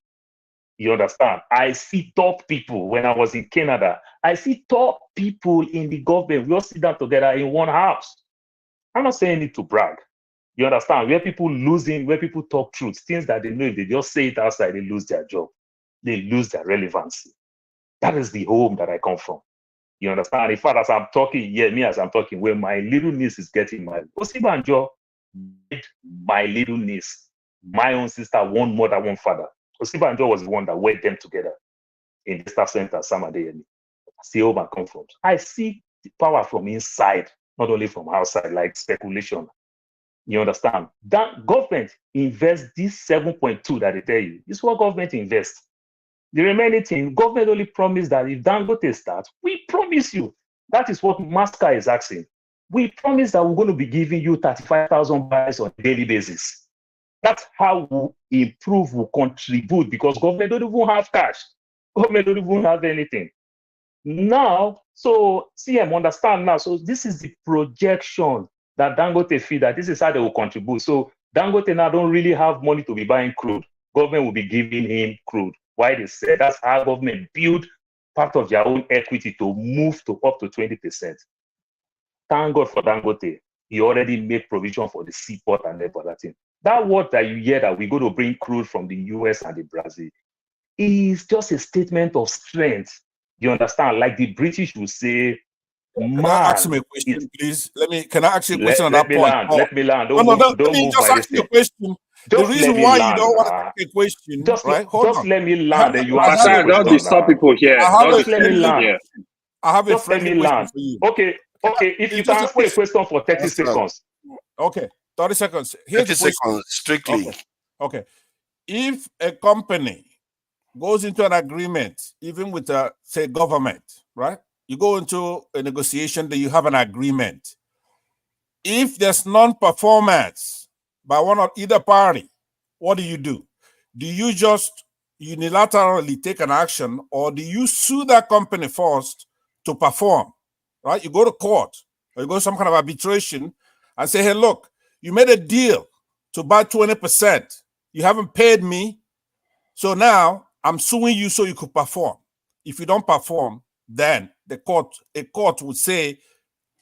You understand? I see top people. When I was in Canada, I see top people in the government. We all sit down together in one house. I'm not saying it to brag. You understand? Where people losing, where people talk truth, things that they know, if they just say it outside, they lose their job. They lose their relevancy. That is the home that I come from. You understand? In fact, as I'm talking, as I'm talking, where my little niece is getting married, Osibanjo, my little niece, my own sister, one mother, one father. Osibanjo was the one that wed them together in the staff center, Samadeyemi. See home I come from. I see the power from inside, not only from outside, like speculation. You understand? That government invests this 7.2 that they tell you. This is what government invests. The remaining thing, government only promised that if Dangote starts, we promise you. That is what Master is asking. We promise that we're going to be giving you 35,000 barrels on a daily basis. That's how we improve, we contribute, because government don't even have cash. Government don't even have anything. Now, so CM understand now. So this is the projection that Dangote feed that this is how they will contribute. So Dangote now don't really have money to be buying crude. Government will be giving him crude. Why they say that's how government build part of their own equity to move to up to 20%. Thank God for Dangote. He already made provision for the seaport and that thing. That word that you hear that we're going to bring crude from the US and the Brazil is just a statement of strength. You understand? Like the British will say, can I ask him a question, please? Can I ask you a question on that point? Let me land. Don't move just ask me a question. The reason why you don't want to take a question, right? Hold on. Let me land and you ask me a question. Don't disturb people here. Just let me land. I have a friendly question for you. Okay. If you can ask me a question for 30 seconds. Okay, 30 seconds. Here's 30 seconds, strictly. Okay. If a company goes into an agreement, even with, say, government, right? You go into a negotiation, that you have an agreement. If there's non-performance by one or either party, what do? Do you just unilaterally take an action, or do you sue that company first to perform? Right? You go to court, or you go to some kind of arbitration and say, hey, look, you made a deal to buy 20%. You haven't paid me. So now I'm suing you so you could perform. If you don't perform, then a court would say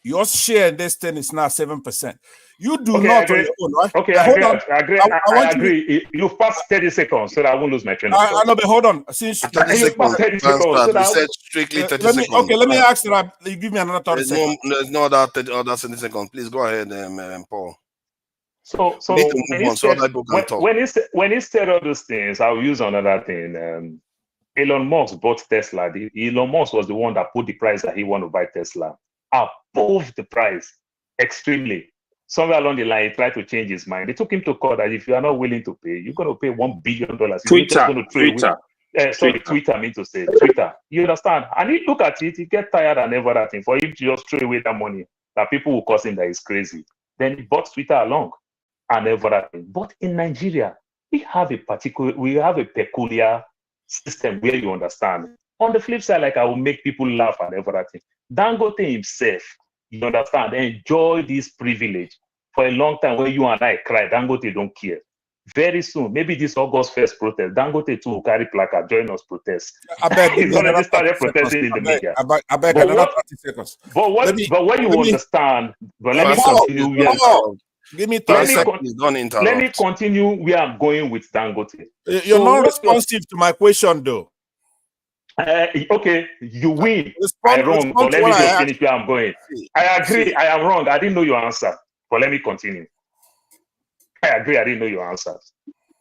your share in this thing is now 7%. You do not on your own, right? Okay, I agree. You've passed 30 seconds, so that I won't lose my train of thought. I know, but hold on. Since 30 seconds, 30 seconds, strictly 30 seconds. Okay, let me ask you. You give me another 30 seconds. There's no other 30 seconds. Please go ahead, Paul. So when he said all those things, I'll use another thing. Elon Musk bought Tesla. Elon Musk was the one that put the price that he wanted to buy Tesla above the price extremely. Somewhere along the line, he tried to change his mind. They took him to court that if you are not willing to pay, you're going to pay $1 billion. Twitter, I mean to say Twitter. You understand? And he look at it, he get tired and everything. For him to just throw away that money, that people will cause him that he's crazy. Then he bought Twitter along and everything. But in Nigeria, we have a peculiar system where you understand. On the flip side, like I will make people laugh and everything. Dangote himself, you understand, enjoy this privilege for a long time. When you and I cry, Dangote don't care. Very soon, maybe this August 1st protest, Dangote too will carry placard, join us protest. I beg he's already started protesting in the media. I beg another 30 seconds. But what you understand, but let me continue. Give me 30 seconds. Let me continue where I'm going with Dangote. You're not responsive to my question, though. Okay, you win. I Respond wrong, but to let what me I just asked. finish where I'm going. I agree, I am wrong. I didn't know your answer, but let me continue. I agree, I didn't know your answer.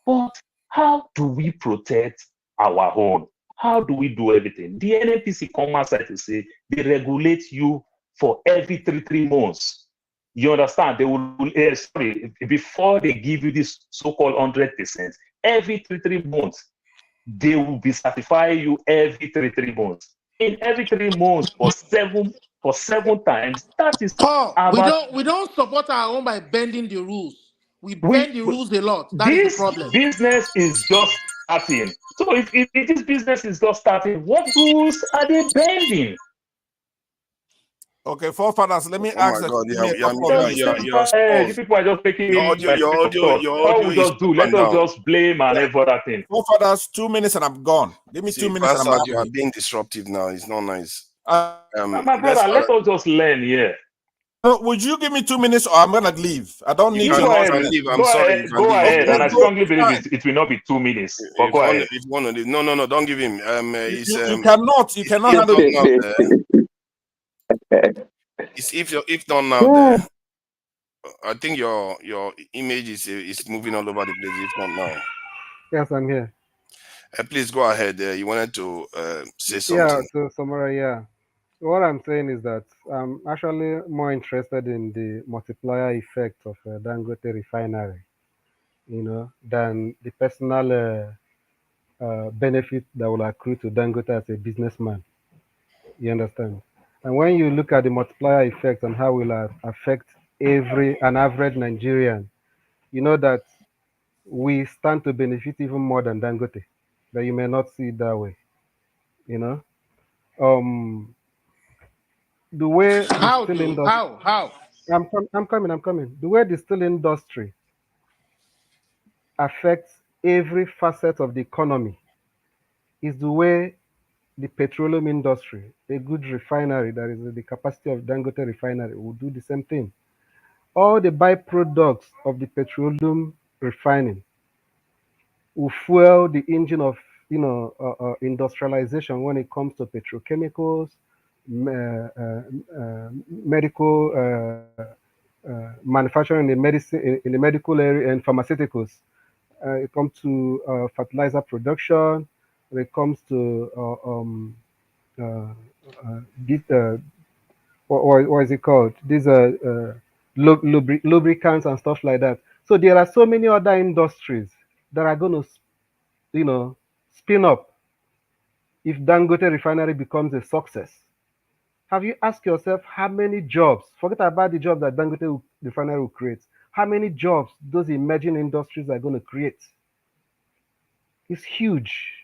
But how do we protect our own? How do we do everything? The NNPC come outside to say they regulate you for every 3 months. You understand? They will, sorry, before they give you this so-called 100%, every three months, they will be certifying you every three months. In every 3 months for seven times, that is Paul, about we don't support our own by bending the rules. We bend the rules a lot. That is the this problem. business is just starting. So if this business is just starting, what rules are they bending? Okay, forefathers, let me Oh my ask God, give me a couple of Just minutes. say, you people are just making Your me audio, my your point of audio, thought. your All audio we is just do, up let and us down. just blame and every other thing. Forefathers, 2 minutes and I'm gone. Give me 2 See, minutes and I'm Pastor, out you of are here. being disruptive now. It's not nice. My Let's. brother, let us just learn here. Would you give me 2 minutes or I'm gonna leave? I don't need You your go ahead, can leave. I'm go sorry, ahead, you can go leave. ahead, You and I can leave. strongly believe it will not be 2 minutes. But go ahead. If you want to leave, no, don't give him. You cannot it's handle if not now there. It's if not now there. I think your image is moving all over the place. If not now, Yes, I'm here. please go ahead. You wanted to say Yeah, something. to summarize, yeah. What I'm saying is that I'm actually more interested in the multiplier effect of Dangote Refinery, than the personal benefit that will accrue to Dangote as a businessman. You understand? And when you look at the multiplier effect and how it will affect an average Nigerian, you know that we stand to benefit even more than Dangote, but you may not see it that way. You know, the way the How steel do? industry, How? I'm coming. The way the steel industry affects every facet of the economy is the way the petroleum industry, a good refinery that is the capacity of Dangote refinery, will do the same thing. All the byproducts of the petroleum refining will fuel the engine of industrialization when it comes to petrochemicals, medical manufacturing in the medicine in the medical area and pharmaceuticals. It comes to fertilizer production. When it comes to uh, this, what is it called? These are lubricants and stuff like that. So there are so many other industries that are going to, spin up if Dangote refinery becomes a success. Have you asked yourself how many jobs, forget about the job that refinery will create, how many jobs those emerging industries are going to create? It's huge.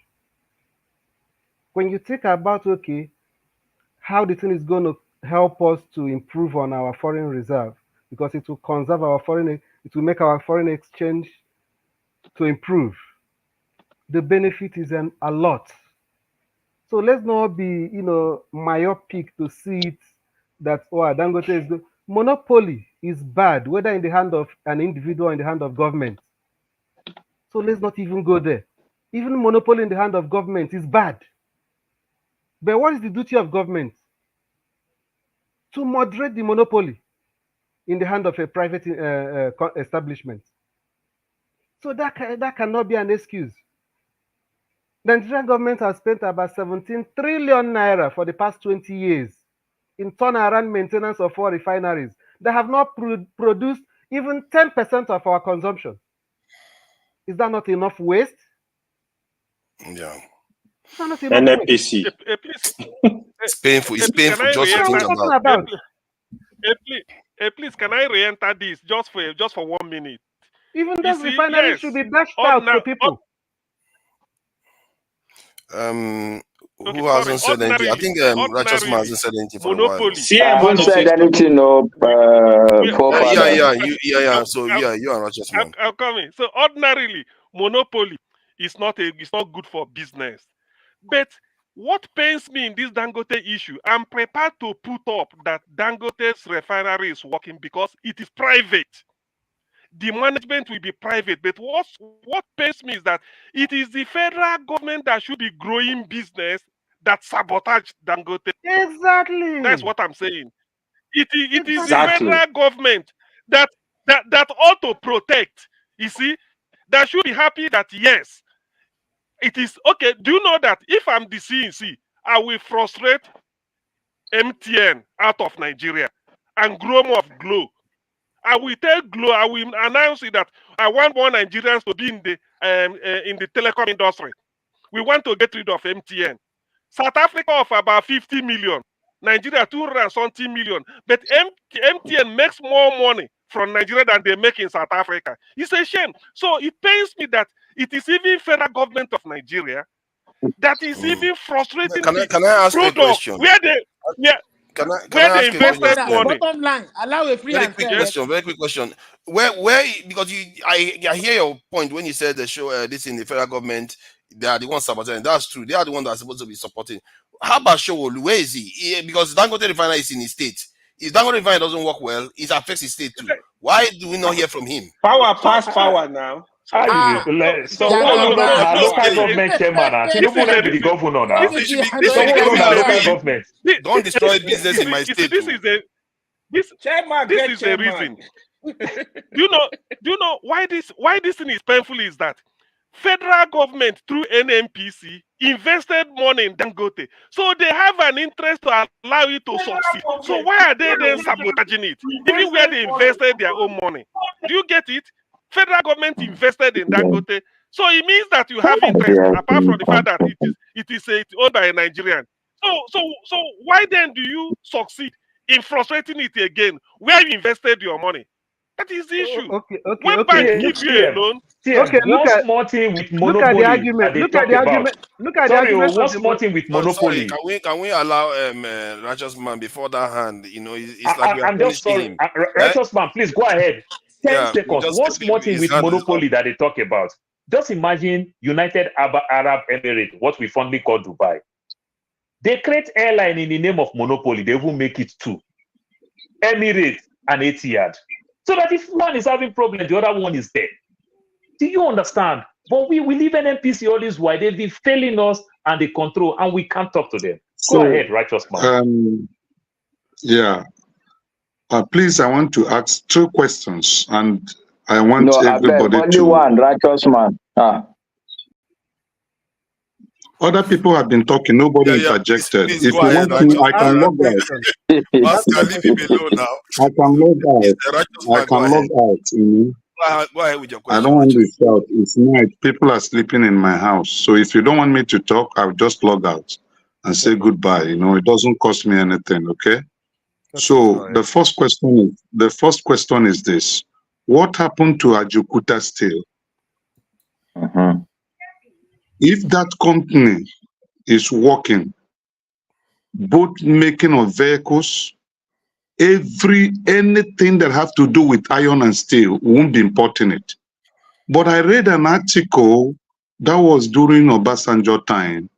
When you think about, okay, how the thing is going to help us to improve on our foreign reserve, because it will conserve it will make our foreign exchange to improve. The benefit is a lot. So let's not be, myopic to see it that, Dangote is good. Monopoly is bad, whether in the hand of an individual or in the hand of government. So let's not even go there. Even monopoly in the hand of government is bad. But what is the duty of government? To moderate the monopoly in the hand of a private establishment. So that cannot be an excuse. The Nigerian government has spent about 17 trillion naira for the past 20 years in turnaround maintenance of our refineries that have not produced even 10% of our consumption. Is that not enough waste? Yeah. Is that not enough waste? NNPC. Please, It's painful. It's please, can painful I just to think re-enter? about. Please, can I re-enter this just for 1 minute? Even You those see, refineries yes, should be dashed out to people. Who hasn't said anything? I think Righteous Man hasn't said anything for a while. I haven't said anything, no, forefather. Yeah. So you are Righteous Man. I'm coming. So ordinarily, monopoly is not good for business. But what pains me in this Dangote issue, I'm prepared to put up that Dangote's refinery is working because it is private. The management will be private. But what pains me is that it is the federal government that should be growing business that sabotage Dangote. Exactly. That's what I'm saying. It is the Exactly. federal government that ought to protect. You see, that should be happy that yes, it is okay. Do you know that if I'm the CNC, I will frustrate MTN out of Nigeria and grow more of Glow. I will tell Glow, I will announce it that I want more Nigerians to be in the telecom industry. We want to get rid of MTN. South Africa of about 50 million. Nigeria 200 million. But MTN makes more money from Nigeria than they make in South Africa. It's a shame. So it pains me that it is even federal government of Nigeria that is even frustrating Can I ask a product question? where they Can I they ask a invested question? money. Bottom line, allow a free and fair. Very quick question. Where because I hear your point when you said the show this in the federal government, they are the ones supporting. That's true. They are the ones that are supposed to be supporting. How about Showolu? Where is he? Because Dangote Refinery is in his state. If Dangote Refinery doesn't work well, it affects his state too. Why do we not hear from him? Power past power now. So local government chairman and Tinubu not be the governor now. Local government. Don't destroy business in my state. This is the reason. Do you know why this thing is painful is that federal government through NNPC invested money in Dangote. So they have an interest to allow it to succeed. So why are they then sabotaging it? Even where they invested their own money. Do you get it? Federal government invested in Dangote. So it means that you have interest, apart from the fact that it is owned by a Nigerian. So why then do you succeed in frustrating it again where you invested your money? That is the issue. When bank give you a loan, one small thing with monopoly. Look at the argument. Look at the argument. One small thing with monopoly. Sorry, can we allow Righteous Man before that hand? You know, it's like I'm just sorry. Righteous Man, please go ahead. 10 seconds. One small thing with monopoly that they talk about. Just imagine United Arab Emirates, what we fondly call Dubai. They create airline in the name of monopoly. They will make it two. Emirates and Etihad. So that if one is having problem, the other one is there. Do you understand? But we live in NPC all this while. They've been failing us and they control, and we can't talk to them. Go ahead, Righteous Man. Yeah. Please, I want to ask 2 questions, and I want everybody only one, Righteous Man. Other people have been talking. Nobody interjected. Please If you want to, I can log out. Pastor, leave him alone now. I can log out. I can log out. Go ahead with your question. I don't want to shout. It's night. People are sleeping in my house. So if you don't want me to talk, I'll just log out and say goodbye. You know, it doesn't cost me anything. Okay. So the first question is this: what happened to Ajukuta Steel? If that company is working, both making of vehicles, anything that have to do with iron and steel, won't be importing it. But I read an article that was during Obasanjo time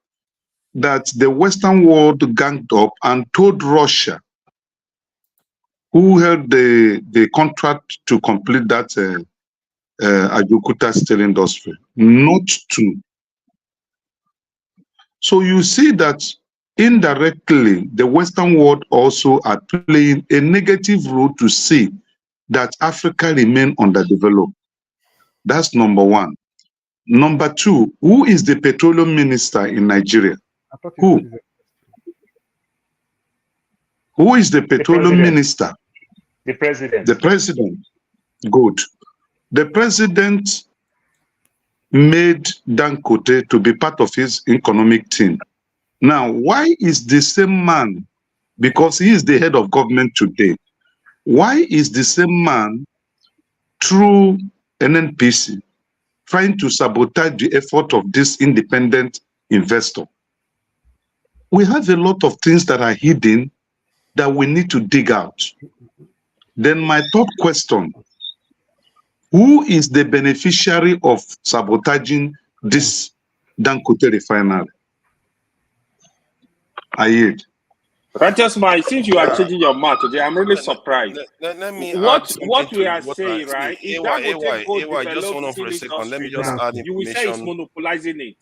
that the Western world ganged up and told Russia, who held the contract to complete that Ajukuta steel industry, not to. So you see that indirectly, the Western world also are playing a negative role to see that Africa remain underdeveloped. That's number one. Number two, who is the petroleum minister in Nigeria? Who? Who is the petroleum minister? The president. The president. Good. The president made Dangote to be part of his economic team. Now, why is the same man, because he is the head of government today, why is the same man through NNPC trying to sabotage the effort of this independent investor? We have a lot of things that are hidden that we need to dig out. Then my third question: who is the beneficiary of sabotaging this Dangote refinery? I yield. Righteous Man, since you are changing your mouth today, I'm really surprised. Let me what we are saying, right? If AY, just hold on for a second. Let me just add information. You will say it's monopolizing it.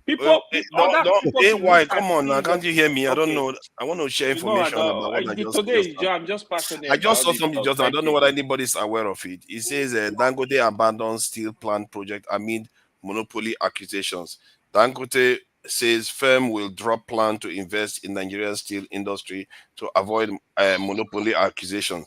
People, other people should why? look Come at on now, can't you hear me? I don't okay. know. I want to share You know, information about what I just I'm just passionate I just about saw this something stuff. just now. I Thank don't know you. whether anybody's aware of it. It says Dangote abandons steel plant project amid monopoly accusations. Dangote says firm will drop plan to invest in Nigerian steel industry to avoid monopoly accusations.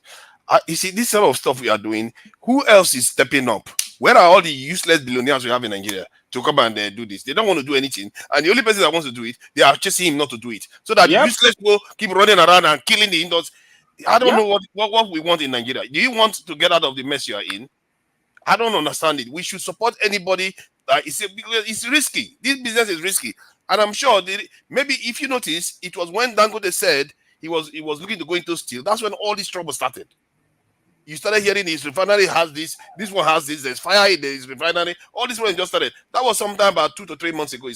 You see, this sort of stuff we are doing, who else is stepping up? Where are all the useless billionaires we have in Nigeria to come and do this? They don't want to do anything. And the only person that wants to do it, they are chasing him not to do it. So that the useless people keep running around and killing the industry. I don't know what we want in Nigeria. Do you want to get out of the mess you are in? I don't understand it. We should support anybody. It's risky. This business is risky. And I'm sure maybe if you notice, it was when Dangote said he was looking to go into steel. That's when all this trouble started. You started hearing his refinery has this one has this, there's fire in his refinery. All this one just started. That was sometime about 2 to 3 months ago.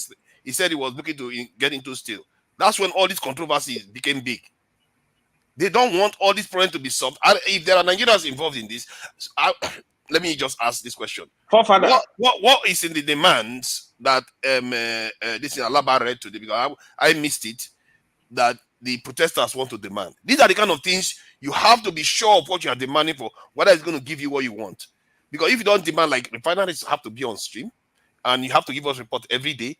He said he was looking to get into steel. That's when all these controversies became big. They don't want all these problems to be solved. If there are Nigerians involved in this, let me just ask this question: What is in the demands that this is Alaba read today? Because I missed it. That the protesters want to demand. These are the kind of things you have to be sure of what you are demanding for, whether it's going to give you what you want. Because if you don't demand, like refineries have to be on stream, and you have to give us report every day.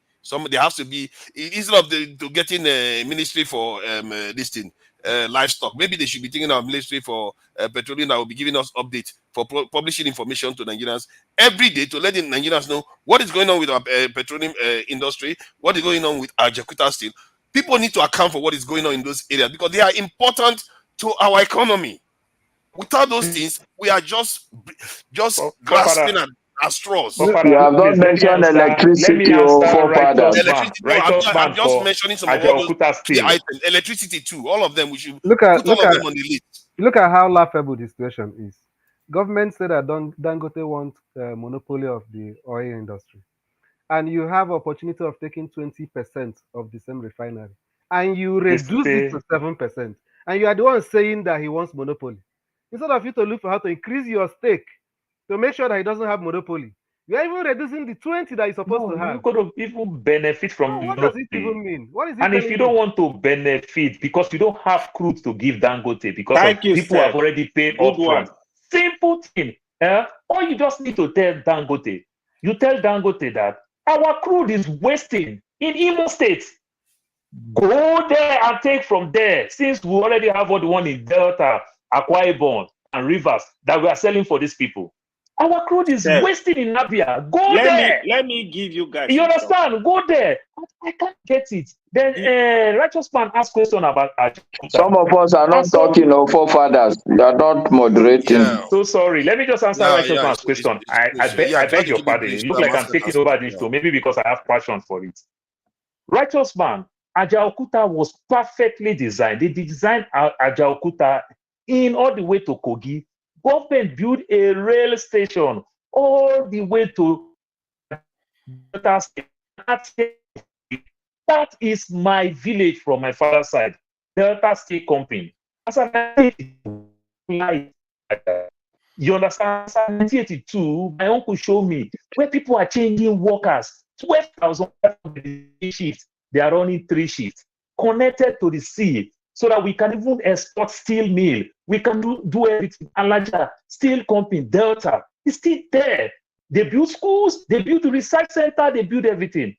There has to be, instead of to getting a ministry for this thing, livestock. Maybe they should be thinking of ministry for petroleum that will be giving us updates for publishing information to Nigerians every day to let the Nigerians know what is going on with our petroleum industry, what is going on with our Jakarta steel. People need to account for what is going on in those areas because they are important to our economy. Without those things, we are just grasping at straws. You have not mentioned electricity or forefathers. I'm just mentioning some of all those items. Electricity too. All of them. We should put all of them on the list. Look at how laughable the situation is. Government said that Dangote wants monopoly of the oil industry, and you have opportunity of taking 20% of the same refinery, and you reduce it to 7%, and you are the one saying that he wants monopoly. Instead of you to look for how to increase your stake to make sure that he doesn't have monopoly, you are even reducing the 20 that he's supposed to have. You could even benefit from what does it even mean? What is it? And if you don't want to benefit because you don't have crude to give Dangote because people have already paid upfront. Simple thing. All you just need to tell Dangote, you tell Dangote that our crude is wasting in Imo State. Go there and take from there, since we already have all the one in Delta, Akwa Ibom, and Rivers that we are selling for these people. Our crude is wasted in Nabia. Go there. Let me give you guys. You understand? Go there. I can't get it. Then Righteous Man asked question about some of us are not talking of forefathers. You are not moderating. Yeah. So sorry. Let me just answer Righteous Man's question. I beg your pardon. It looks like I'm taking over this show. Maybe because I have passion for it. Righteous Man, Ajaokuta was perfectly designed. They designed Ajaokuta in all the way to Kogi. Government built a rail station all the way to Delta State. That is my village from my father's side, Delta State Company. As you understand? As 1982, my uncle showed me where people are changing workers. 12,000 shifts. They are running 3 shifts connected to the sea, so that we can even export steel mill. We can do everything. Alaja, steel company, Delta, is still there. They build schools, they build the research center, they build everything.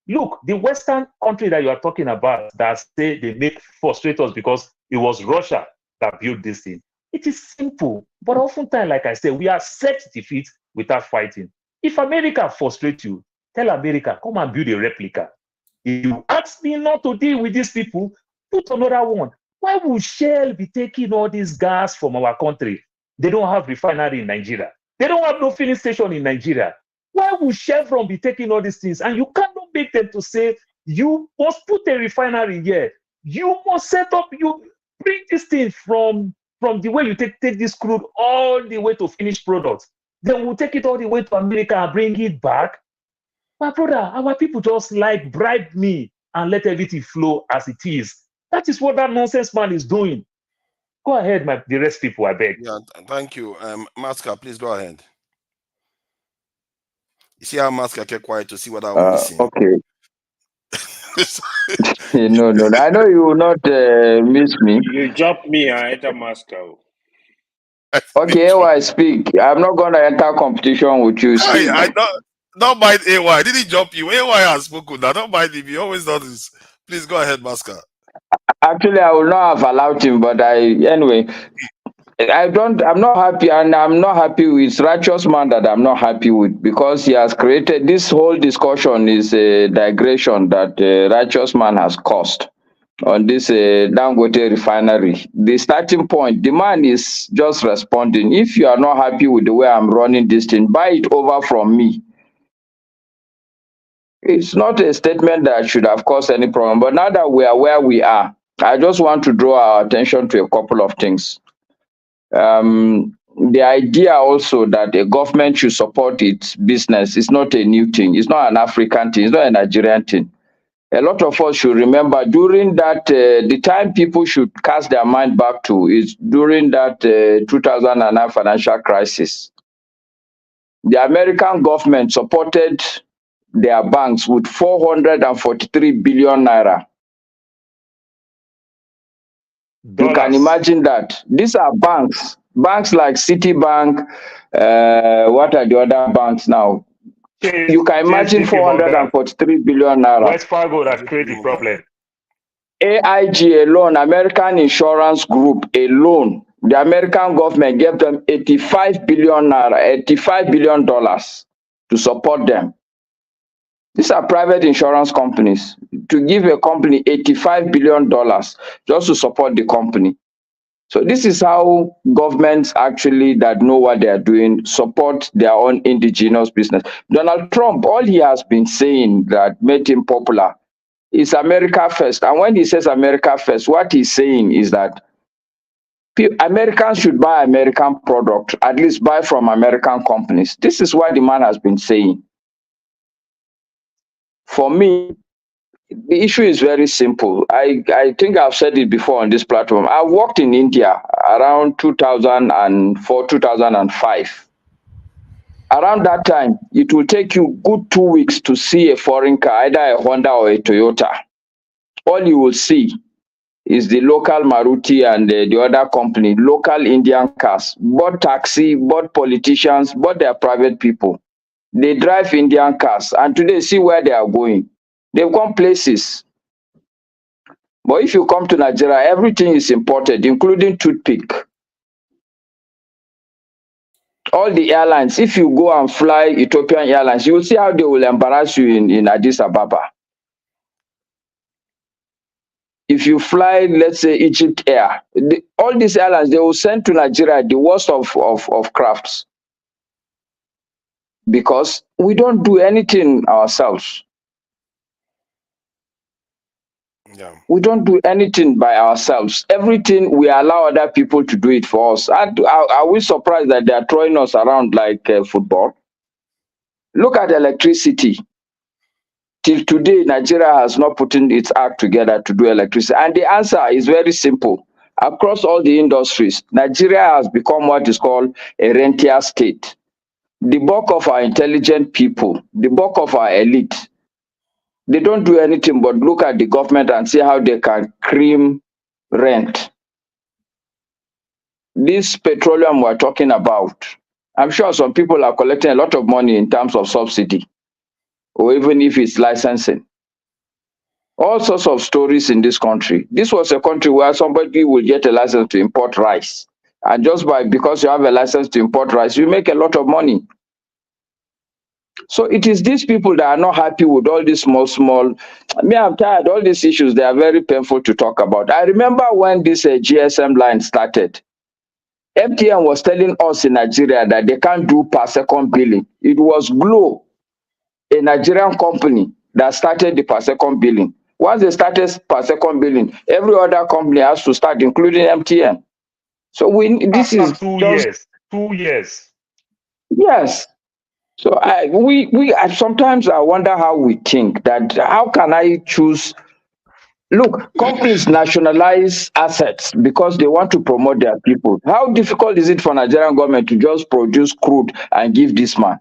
Look, the Western country that you are talking about that say they make frustrators because it was Russia that built this thing. It is simple, but oftentimes, like I said, we accept defeat without fighting. If America frustrates you, tell America, come and build a replica. If you ask me not to deal with these people, put another one. Why would Shell be taking all this gas from our country? They don't have refinery in Nigeria. They don't have no filling station in Nigeria. Why would Chevron be taking all these things? And you cannot make them to say, you must put a refinery here. You must set up, you bring this thing from the way you take this crude all the way to finished products. Then we'll take it all the way to America and bring it back. My brother, our people just like bribe me and let everything flow as it is. That is what that nonsense man is doing. Go ahead, the rest people, I beg. Yeah, thank you. Maska, please go ahead. You see how Maska kept quiet to see what I was missing? Okay. No. I know you will not miss me. You jump me, I enter Moscow. Okay, AY speak. I'm not going to enter competition with you. Speak. I don't mind AY. Did he jump you? AY has spoken. I don't mind him. He always does this. Please go ahead, Masker. Actually, I will not have allowed him, but anyway. I'm not happy, and I'm not happy with righteous man that I'm not happy with, because he has created this whole discussion is a digression that righteous man has caused on this Dangote refinery. The starting point, the man is just responding. If you are not happy with the way I'm running this thing, buy it over from me. It's not a statement that should have caused any problem, but now that we are where we are, I just want to draw our attention to a couple of things. The idea also that a government should support its business is not a new thing. It's not an African thing. It's not a Nigerian thing. A lot of us should remember during that, the time people should cast their mind back to is during that 2009 financial crisis. The American government supported their banks with 443 billion naira. You can imagine that. These are banks like Citibank. What are the other banks now? You can imagine 443 billion naira. West Fargo that create the problem. AIG alone, American Insurance Group alone, the American government gave them 85 billion naira, $85 billion to support them. These are private insurance companies. To give a company $85 billion just to support the company. So this is how governments actually that know what they are doing support their own indigenous business. Donald Trump, all he has been saying that made him popular is America first. And when he says America first, what he's saying is that Americans should buy American product, at least buy from American companies. This is what the man has been saying. For me, the issue is very simple. I think I've said it before on this platform. I worked in India around 2004, 2005. Around that time, it will take you good 2 weeks to see a foreign car, either a Honda or a Toyota. All you will see is the local Maruti and the other company, local Indian cars, both taxi, both politicians, both their private people. They drive Indian cars, and today see where they are going. They've gone places. But if you come to Nigeria, everything is imported, including toothpick. All the airlines, if you go and fly Ethiopian Airlines, you will see how they will embarrass you in Addis Ababa. If you fly, let's say, Egypt Air, all these airlines, they will send to Nigeria the worst of crafts. Because we don't do anything ourselves. Yeah. We don't do anything by ourselves. Everything we allow other people to do it for us. Are we surprised that they are throwing us around like football? Look at electricity. Till today, Nigeria has not put in its act together to do electricity. And the answer is very simple. Across all the industries, Nigeria has become what is called a rentier state. The bulk of our intelligent people, the bulk of our elite, they don't do anything but look at the government and see how they can cream rent. This petroleum we're talking about, I'm sure some people are collecting a lot of money in terms of subsidy, or even if it's licensing. All sorts of stories in this country. This was a country where somebody will get a license to import rice. And just because you have a license to import rice, you make a lot of money. So it is these people that are not happy with all these small. I'm tired. All these issues, they are very painful to talk about. I remember when this GSM line started, MTN was telling us in Nigeria that they can't do per second billing. It was Glo, a Nigerian company, that started the per second billing. Once they started per second billing, every other company has to start, including MTN. So this is 2 years. 2 years. Yes. So we sometimes I wonder how we think that. How can I choose? Look, companies nationalize assets because they want to promote their people. How difficult is it for Nigerian government to just produce crude and give this man?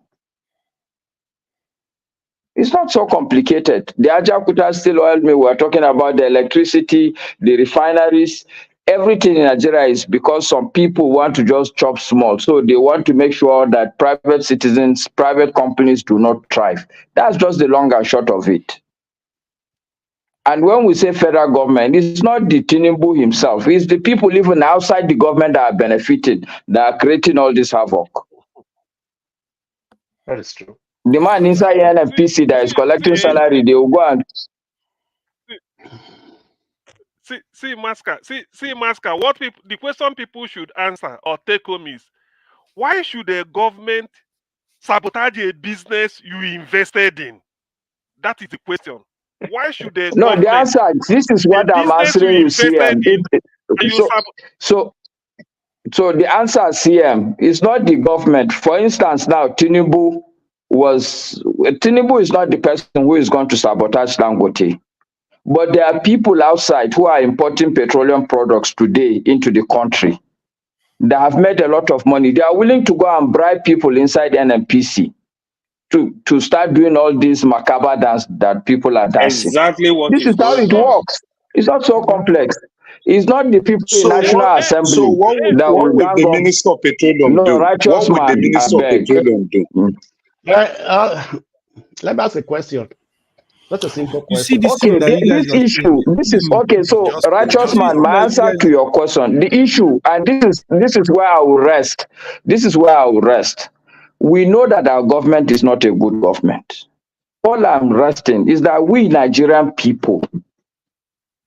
It's not so complicated. The Ajakuta Steel Oil Mill, we're talking about the electricity, the refineries, everything in Nigeria is because some people want to just chop small. So they want to make sure that private citizens, private companies do not thrive. That's just the long and short of it. And when we say federal government, it's not the Tinubu himself. It's the people even outside the government that are benefiting, that are creating all this havoc. That is true. The man inside NFPC that is collecting salary, they will go and see, Masca. What people, the question people should answer or take home is, why should a government sabotage a business you invested in? That is the question. Why should the no, the answer, this is what I'm answering you, CM. So the answer, CM, is not the government. For instance, now Tinubu is not the person who is going to sabotage Dangote. But there are people outside who are importing petroleum products today into the country that have made a lot of money. They are willing to go and bribe people inside NMPC to start doing all these macabre dance that people are dancing. Exactly what this is how it works. It's not so complex. It's not the people in National Assembly. So what would the Minister of Petroleum do? Righteous what would the Minister of Petroleum do? Let me ask a question. That's a simple question. You see this okay, thing that you guys this issue, this is okay. So, righteous man, my answer to your question, the issue, and this is where I will rest. This is where I will rest. We know that our government is not a good government. All I'm resting is that we Nigerian people,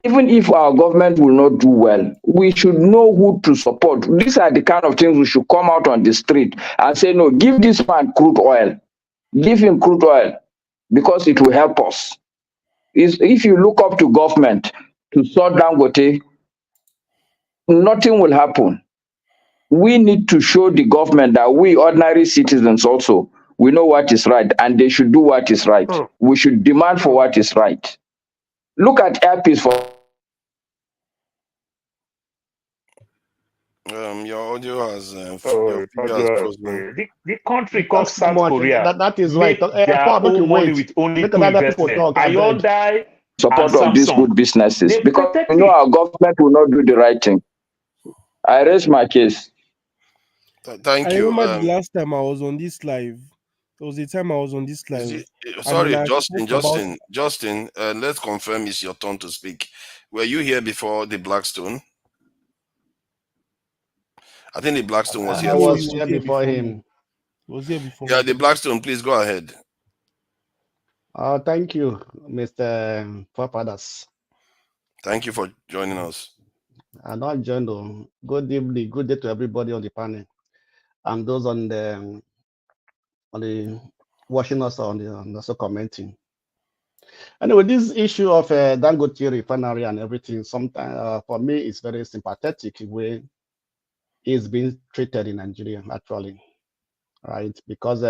even if our government will not do well, we should know who to support. These are the kind of things we should come out on the street and say, no, give this man crude oil. Give him crude oil because it will help us. If you look up to government to sort Dangote, nothing will happen. We need to show the government that we ordinary citizens also, we know what is right and they should do what is right. We should demand for what is right. Look at airpeace for your audio has the country called That's South Korea. That is right. Their own money with only two investment. Hyundai support and of these good businesses They because protect you know our government will not do the right thing. I raise my case. Thank I you. remember the last time I was on this live. There was a time I was on this live. Sorry, Justin, let's confirm it's your turn to speak. Were you here before the Blackstone? I think the Blackstone was here. I was here before him. Was here before. Yeah, the Blackstone, please go ahead. Thank you, Mr. Forefathers. Thank you for joining us. I not joined. Good evening, good day to everybody on the panel, and those on the watching us on also commenting. Anyway, this issue of Dangote Refinery and everything, sometimes for me, it's very sympathetic way it's being treated in Nigeria, actually, right? Because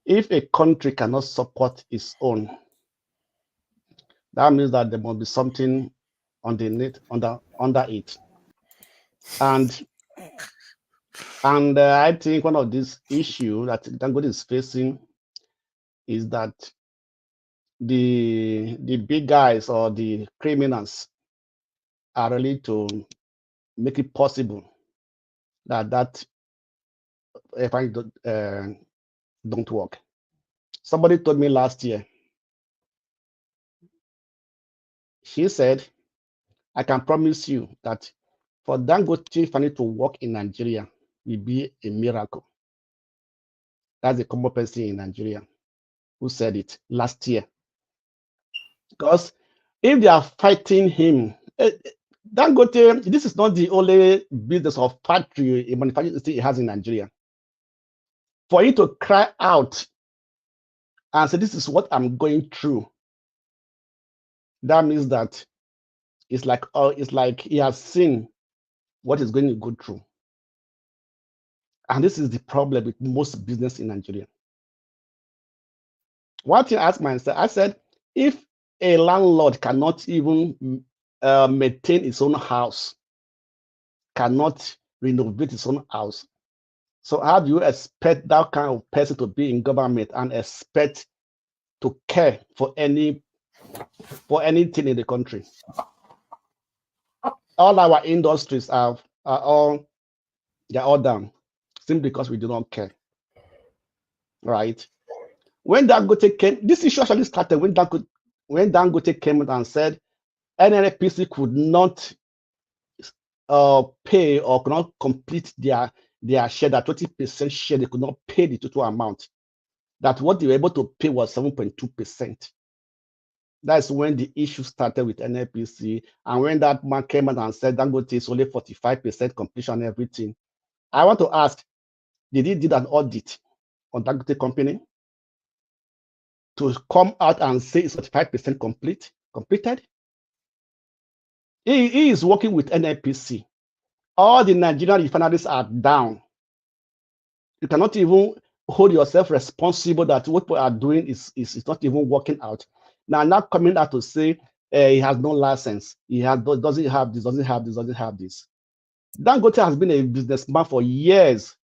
if a country cannot support its own, that means that there must be something underneath, under it. And I think one of these issues that Dangote is facing is that the big guys or the criminals are ready to make it possible that if I don't work. Somebody told me last year, she said, I can promise you that for Dangote refinery to work in Nigeria will be a miracle. That's a common person in Nigeria who said it last year. Because if they are fighting him, Dangote, this is not the only business of factory, a manufacturing he has in Nigeria. For you to cry out and say, this is what I'm going through, that means that it's like he has seen what he's going to go through. And this is the problem with most business in Nigeria. One thing I asked myself, I said, if a landlord cannot even maintain his own house, cannot renovate his own house, So how do you expect that kind of person to be in government and expect to care for anything in the country? All our industries they're all down simply because we do not care. Right? When Dangote came, this issue actually started when Dangote came and said NNPC could not pay or could not complete their share, that 20% share, they could not pay the total amount. That what they were able to pay was 7.2%. That's when the issue started with NNPC. And when that man came out and said Dangote is only 45% completion and everything, I want to ask, did he did an audit on Dangote company to come out and say it's 45% completed? He is working with NNPC. All the Nigerian refineries are down. You cannot even hold yourself responsible that what we are doing is not even working out. Now coming out to say he has no license, doesn't have this. Dangote has been a businessman for years.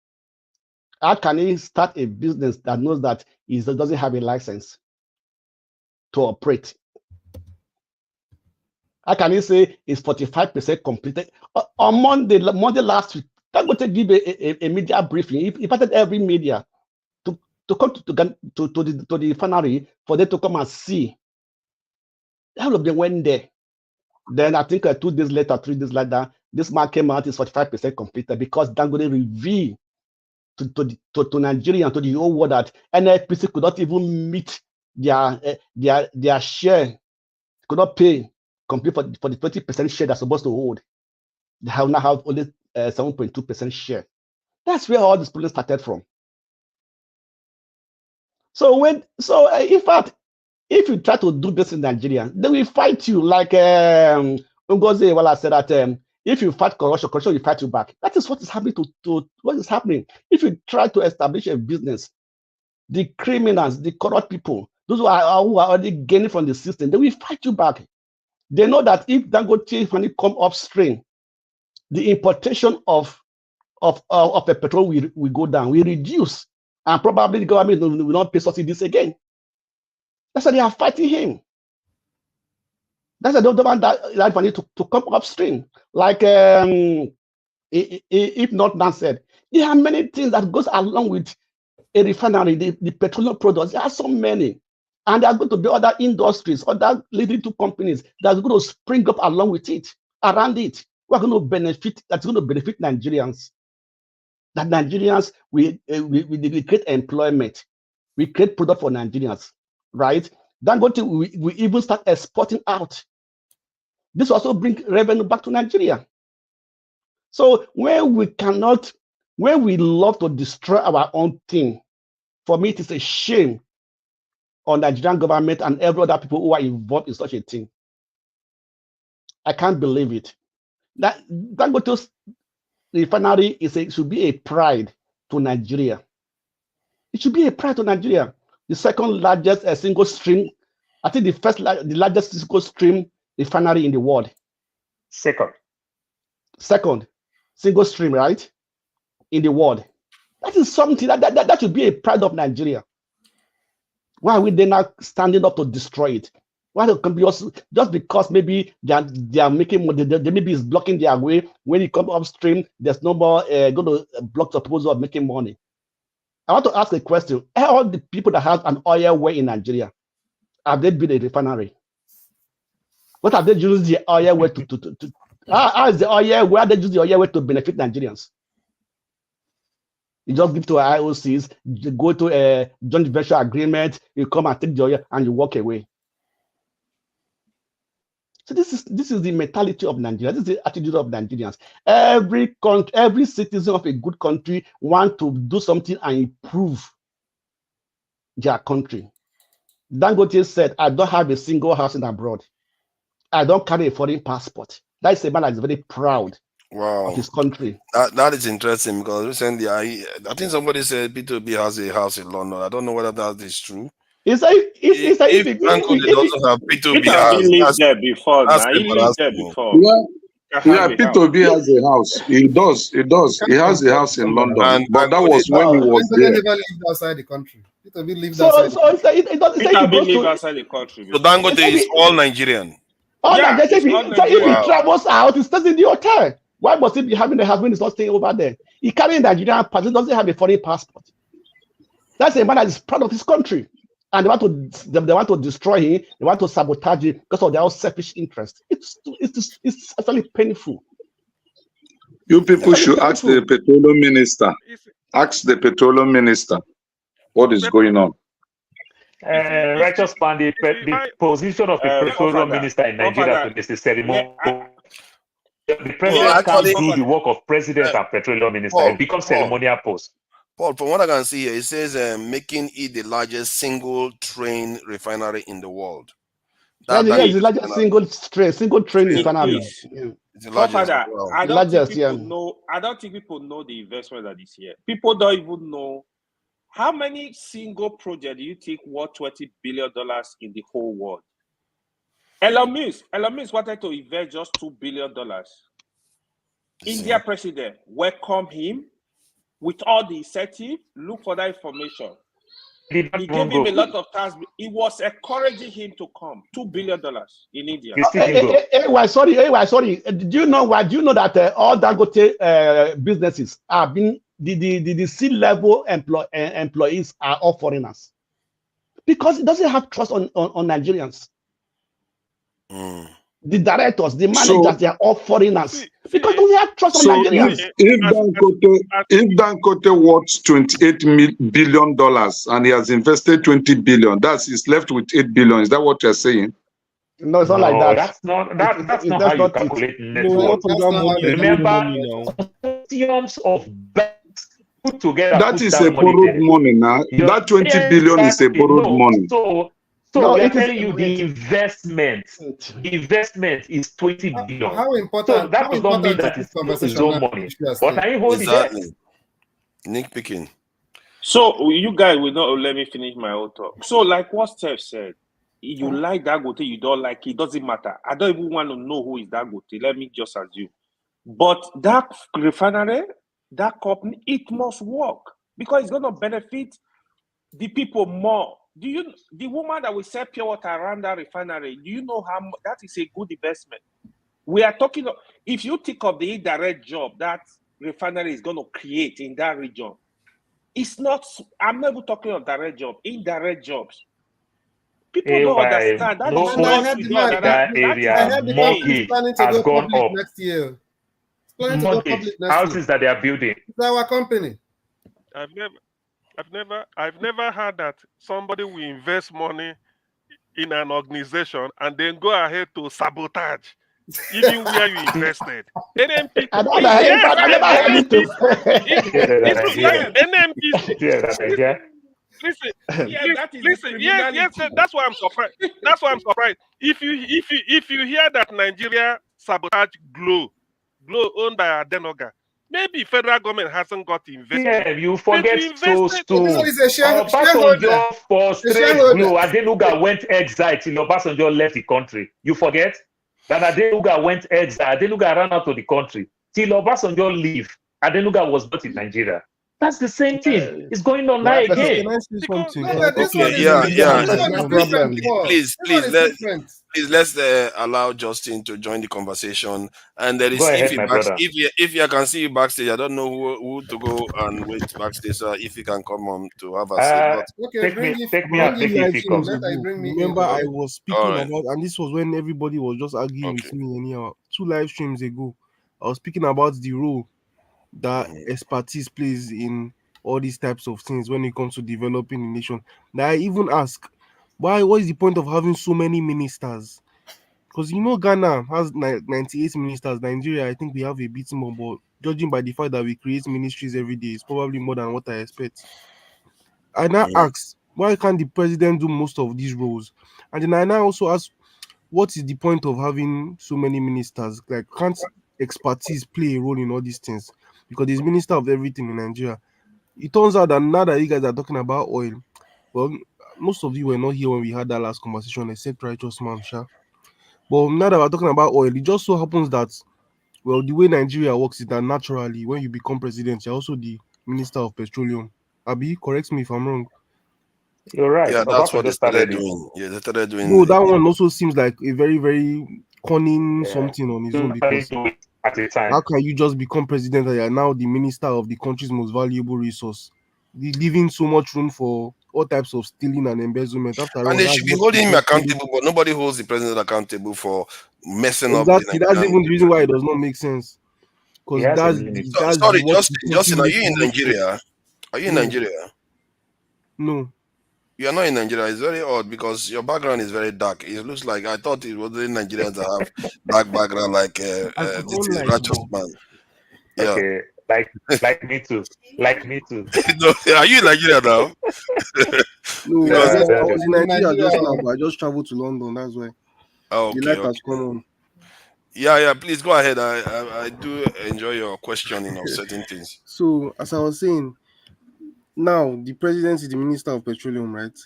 How can he start a business that knows that he doesn't have a license to operate? How can he say it's 45% completed? On Monday last week, Dangote give a media briefing. He invited every media to come to the refinery for them to come and see. All of them went there. Then I think 2 days later, 3 days later, this man came out, is 45% completed because Dangote revealed to Nigeria, to the whole world, that NFPC could not even meet their share, could not pay complete for the 20% share they're supposed to hold. They have now have only 7.2% share. That's where all this problem started from. So in fact, if you try to do this in Nigeria, they will fight you. Like Ngozi Ewala said that if you fight corruption will fight you back. That is what is happening to what is happening. If you try to establish a business, the criminals, the corrupt people, those who are already gaining from the system, they will fight you back. They know that if Dangote money come upstream, the importation of a petrol will go down, will reduce, and probably the government will not pay subsidies again. That's why they are fighting him. That's why they don't want that money to come upstream. Like if not Nan said, there are many things that goes along with a refinery, the petroleum products. There are so many. And there are going to be other industries, other leading to companies that are going to spring up along with it, around it. We're going to benefit, that's going to benefit Nigerians. That Nigerians, we create employment. We create product for Nigerians, right? Dangote, we even start exporting out. This also brings revenue back to Nigeria. So when we love to destroy our own thing, for me, it is a shame on the Nigerian government and every other people who are involved in such a thing. I can't believe it. That Dangote's refinery should be a pride to Nigeria. It should be a pride to Nigeria. The second largest single stream, I think the largest single stream refinery in the world. Second single stream, right? In the world. That is something that should be a pride of Nigeria. Why are we then not standing up to destroy it? Why just because maybe they are making money, they maybe is blocking their way. When it comes upstream, there's no more going to block the proposal of making money. I want to ask a question. All the people that have an oil well in Nigeria, have they built a refinery? What have they used the oil well to how is the oil, where they use the oil well to benefit Nigerians? You just give to IOCs, you go to a joint venture agreement, you come and take the oil and you walk away. So this is the mentality of Nigeria. This is the attitude of Nigerians. Every citizen of a good country want to do something and improve their country. Dangote said, I don't have a single house in abroad. I don't carry a foreign passport. That is a man that is very proud of his country. That is interesting because recently I think somebody said P2B has a house in London. I don't know whether that is true. If Dangote doesn't have P2B house, he lived there before. Yeah. Yeah, Peter Obi has a house. He does. He does. He has a house in London. But that was when he was there. Never lived outside the country. Peter Obi lived So outside. it doesn't say Peter he Obi goes live to. outside the country. So Dangote is all Nigerian. All Yeah, Nigerian. it's all If he Nigerian. travels out, he stays in the hotel. Why must he be having the husband is not staying over there? He carrying Nigerian passport. He doesn't have a foreign passport. That's a man that is proud of his country, and they want to destroy him. They want to sabotage him because of their own selfish interest. It's actually painful. You people should ask the petroleum minister. Ask the petroleum minister what is going on. Righteous man, the position of the petroleum minister in Nigeria today is a ceremony. The president can't do the work of president and petroleum minister. It becomes ceremonial post. Paul, from what I can see here, it says making it the largest single train refinery in the world. Yes, it's the largest single train refinery. It's the largest. Father, Wow. I don't think people know. I don't think people know the investment that is here. People don't even know how many single projects do you think worth $20 billion in the whole world. Elon Musk wanted to invest just $2 billion. India president welcomed him with all the incentive. Look for that information. He gave him a lot of tasks. He was encouraging him to come. $2 billion in India. Sorry. Do you know why? Do you know that all Dangote businesses are being the C-level employees are all foreigners? Because it doesn't have trust on Nigerians. The directors, the managers, they are all foreigners. Because they have trust on Nigerians. If Dangote worth $28 billion and he has invested $20 billion, he's left with $8 billion. Is that what you're saying? No, it's not like that. That's not how you calculate net worth. Remember, consortiums of banks put together. That is a borrowed money now. That 20 billion is a borrowed money. So we're telling you the investment is 20 billion. How important? So that does not mean that it's his own money. But I hold exactly. Nick picking. So you guys will not let me finish my own talk. So like what Steph said, you like Dangote, you don't like it, doesn't matter. I don't even want to know who is Dangote. Let me just assume. But that refinery, that company, it must work because it's going to benefit the people more. The woman that will sell pure water around that refinery, do you know how that is a good investment? We are talking of, if you think of the indirect job that refinery is going to create in that region, it's not, I'm never talking of direct job, indirect jobs. People don't understand. That is not that area. Mortgage has gone up next year. Houses that they are building. It's our company. I've never heard that somebody will invest money in an organization and then go ahead to sabotage even where you invested. NMP. Listen. Yes. That's why I'm surprised. If you hear that Nigeria sabotage Glow owned by Adenoga, maybe federal government hasn't got investment. Yeah, you forget so soon. Obasanjo frustrated Glow. Adenuga went exile till Obasanjo left the country. You forget that Adenuga went exile. Adenuga ran out of the country till Obasanjo leave. Adenuga was not in Nigeria. That's the same thing. It's going on now again. Please, let's allow Justin to join the conversation. And there is, if you can see you backstage, I don't know who to go and wait backstage. So if you can come on to have a say. Take me out. Remember, I was speaking about, and this was when everybody was just arguing with me anyhow. 2 live streams ago, I was speaking about the role that expertise plays in all these types of things when it comes to developing a nation. Now I even ask, what is the point of having so many ministers? Because Ghana has 98 ministers. Nigeria, I think we have a bit more, but judging by the fact that we create ministries every day, it's probably more than what I expect. I now ask, why can't the president do most of these roles? And then I now also ask, what is the point of having so many ministers? Like, can't expertise play a role in all these things? Because there's minister of everything in Nigeria. It turns out that now that you guys are talking about oil, well, most of you were not here when we had that last conversation, except Righteous Man, Sha. But now that we're talking about oil, it just so happens that Well, the way Nigeria works is that naturally, when you become president, you're also the Minister of Petroleum. Abi, correct me if I'm wrong. You're right. Yeah, that's Obafemi what they just started started it. doing. Yeah, they started doing No, that it. one also seems like a very, very cunning Yeah. something on his You own, because do it at a time. how can you just become president and you're now the minister of the country's most valuable resource, leaving so much room for all types of stealing and embezzlement? After And all, they that's should be what the holding him president accountable, but nobody holds the president accountable for messing up the exactly. That's Nigerian. even the reason why it does not make sense, He because has a that's limit. the, So, that's the sorry, what the country Justin, are you makes in most of. Nigeria? Are you in No, Nigeria? no. You are not in Nigeria. It's very odd because your background is very dark. It looks like I thought it was the Nigerians that have dark background, like this Own is light, righteous bro. man. Yeah. Okay, like me too. Like me too. No, are you in Nigeria now? No, Because I was in In Nigeria Nigeria, just now, but I just traveled to London. That's why oh, the okay, light has okay. come on. Yeah. Please go ahead. I do enjoy your questioning of certain things. So, as I was saying, now the president is the minister of petroleum, right?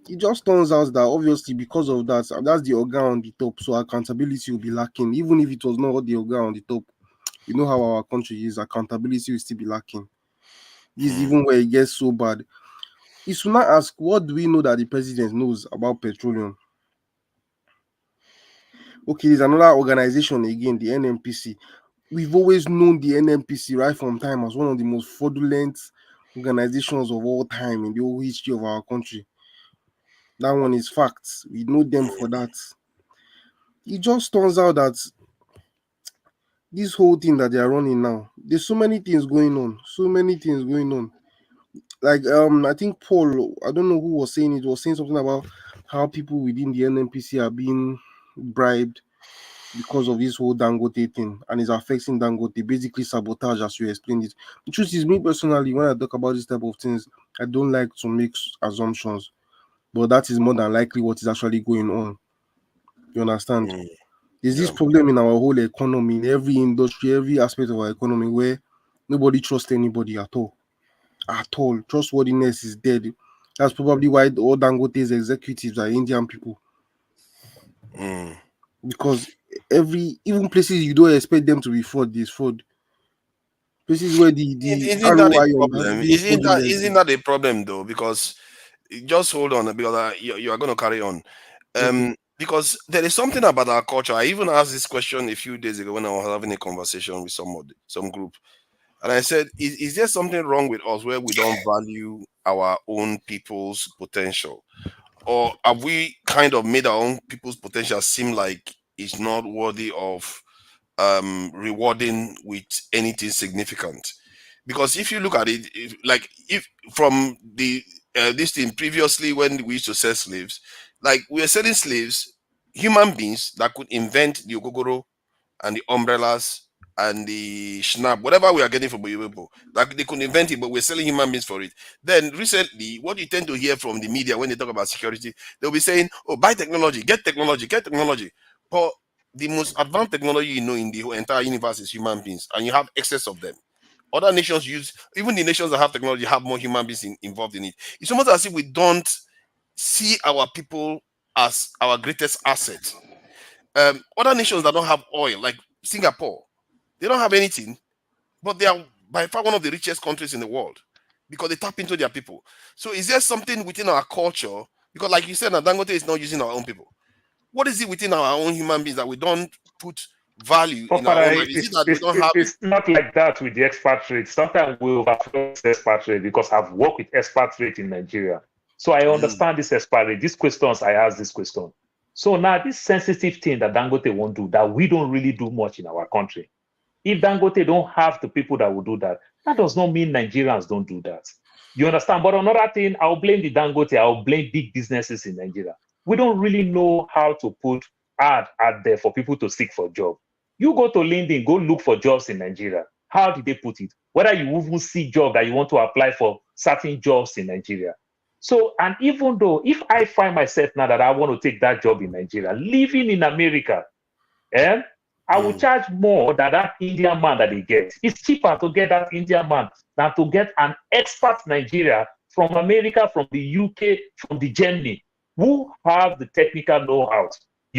It just turns out that obviously because of that, that's the organ on the top. So accountability will be lacking, even if it was not the organ on the top. You know how our country is, accountability will still be lacking. This is even where it gets so bad. You should not ask, what do we know that the president knows about petroleum? Okay, there's another organization again, the NMPC. We've always known the NMPC right from time as one of the most fraudulent organizations of all time in the whole history of our country. That one is facts. We know them for that. It just turns out that this whole thing that they are running now, there's so many things going on. So many things going on. Like I think Paul, I don't know who was saying it, was saying something about how people within the NMPC are being bribed because of this whole Dangote thing, and it's affecting Dangote, basically sabotage, as you explained it. The truth is, me personally, when I talk about this type of things, I don't like to make assumptions, but that is more than likely what is actually going on. You understand? There's this problem in our whole economy, in every industry, every aspect of our economy, where nobody trusts anybody at all. At all. Trustworthiness is dead. That's probably why all Dangote's executives are Indian people. Because even places you don't expect them to be fraud, there's fraud. Places where the Isn't that a ROI on that problem? being fraudulent. Isn't that a problem though? Because just hold on, because you are going to carry on. Okay. Because there is something about our culture. I even asked this question a few days ago when I was having a conversation with some group, and I said, "Is there something wrong with us where we don't value our own people's potential, or have we kind of made our own people's potential seem like it's not worthy of rewarding with anything significant?" Because if you look at it, if from the this thing previously when we used to sell slaves, like we were selling slaves, human beings that could invent the ogogoro and the umbrellas and the schnapp, whatever we are getting from people, like they could invent it, but we're selling human beings for it. Then recently, what you tend to hear from the media when they talk about security, they'll be saying, "Oh, buy technology, get technology, get technology." But the most advanced technology you know in the whole entire universe is human beings, and you have excess of them. Other nations use, even the nations that have technology have more human beings involved in it. It's almost as if we don't see our people as our greatest asset. Other nations that don't have oil, like Singapore, they don't have anything, but they are by far one of the richest countries in the world because they tap into their people. So is there something within our culture? Because like you said, Dangote is not using our own people. What is it within our own human beings that we don't put value in our own life? Is it that we don't have it's not like that with the expatriate. Sometimes we overflow expatriate because I've worked with expatriate in Nigeria. So I understand this expatriate. These questions, I ask this question. So now this sensitive thing that Dangote won't do, that we don't really do much in our country. If Dangote don't have the people that will do that, that does not mean Nigerians don't do that. You understand? But another thing, I'll blame the Dangote, I'll blame big businesses in Nigeria. We don't really know how to put ad out there for people to seek for a job. You go to LinkedIn, go look for jobs in Nigeria. How did they put it? Whether you even see job that you want to apply for certain jobs in Nigeria. So, and even though if I find myself now that I want to take that job in Nigeria, living in America, I will charge more than that Indian man that they get. It's cheaper to get that Indian man than to get an expert Nigeria from America, from the UK, from the Germany, who have the technical know-how.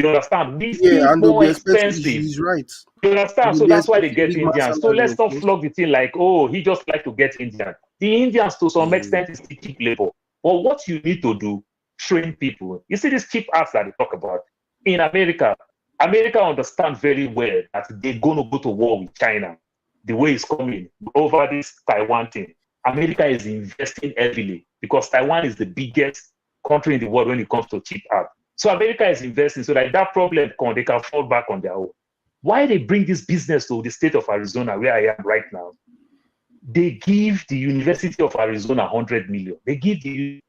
You understand? We Yeah, feel and they'll more be expecting. expensive. He's right. You understand? They'll So be that's why they expecting get big mass Indians. So salary, let's of not course. flog the thing like, oh, he just like to get Indian. The Indians to some extent is still cheap labor. But what you need to do, train people. You see this cheap acts that they talk about in America. America understand very well that they're going to go to war with China. The way it's coming over this Taiwan thing. America is investing heavily because Taiwan is the biggest country in the world when it comes to cheap art. So America is investing so that that problem they can fall back on their own. Why they bring this business to the state of Arizona, where I am right now? They give the University of Arizona 100 million. They give the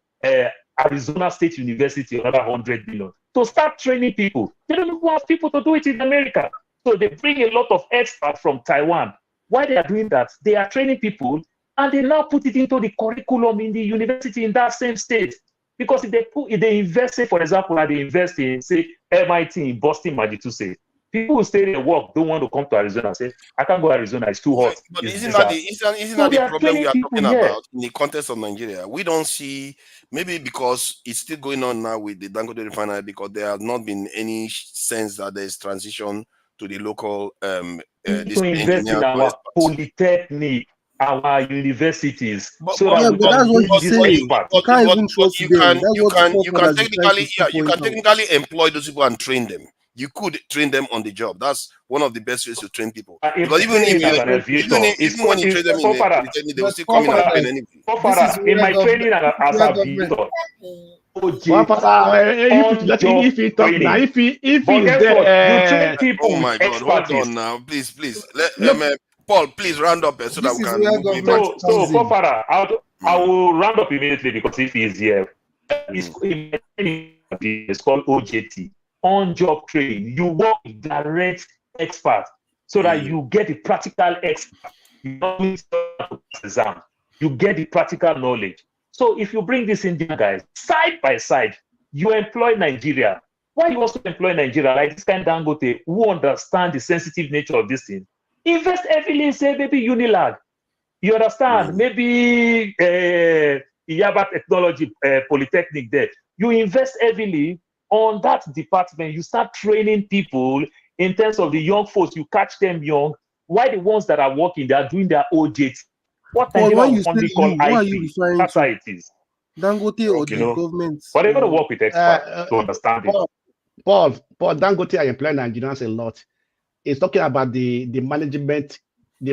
Arizona State University another 100 million to start training people. They don't even have people to do it in America. So they bring a lot of experts from Taiwan. Why they are doing that? They are training people and they now put it into the curriculum in the university in that same state. Because if they invest, say, for example, like they invest in, say, MIT in Boston, Massachusetts, people who stay there work don't want to come to Arizona and say, I can't go to Arizona, it's too hot. But It's isn't that so the they are problem we training are people talking here. about in the context of Nigeria? We don't see, maybe because it's still going on now with the Dangote Refinery, because there has not been any sense that there is transition to the local To invest in our polytechnic, our universities, so that we that's can what bring he's these saying. experts. You can't even trust them. That's what you can forefathers is trying technically, to you point can out. technically employ those people and train them. You could train them on the job. That's one of the best ways to train people. Because even if As an aviator, even when you train them in a polytechnic, they will still come in and train anyway. In my training as an aviator, if he talk now, if he is there, you train people oh my God, hold on now, please. Let Paul, please round up so that we can move it back. So Fofara, I will round up immediately because if he's here, it's called OJT, on-job training. You work with direct experts so that you get the practical expert. You don't exam. You get the practical knowledge. So if you bring this Indian guys side by side, you employ Nigeria. Why you also employ Nigeria like this kind of Dangote who understand the sensitive nature of this thing? Invest heavily in, say, maybe Unilag. You understand? Maybe Yaba Technology Polytechnic there. You invest heavily on that department. You start training people in terms of the young folks. You catch them young. Why the ones that are working, they are doing their OJT. What Paul, when Nigeria you say company you, called what are IT? you referring That's to? how it is. Dangote or the government? But they're going to work with experts to understand it. Paul Dangote, I employ Nigerians a lot. It's talking about the management in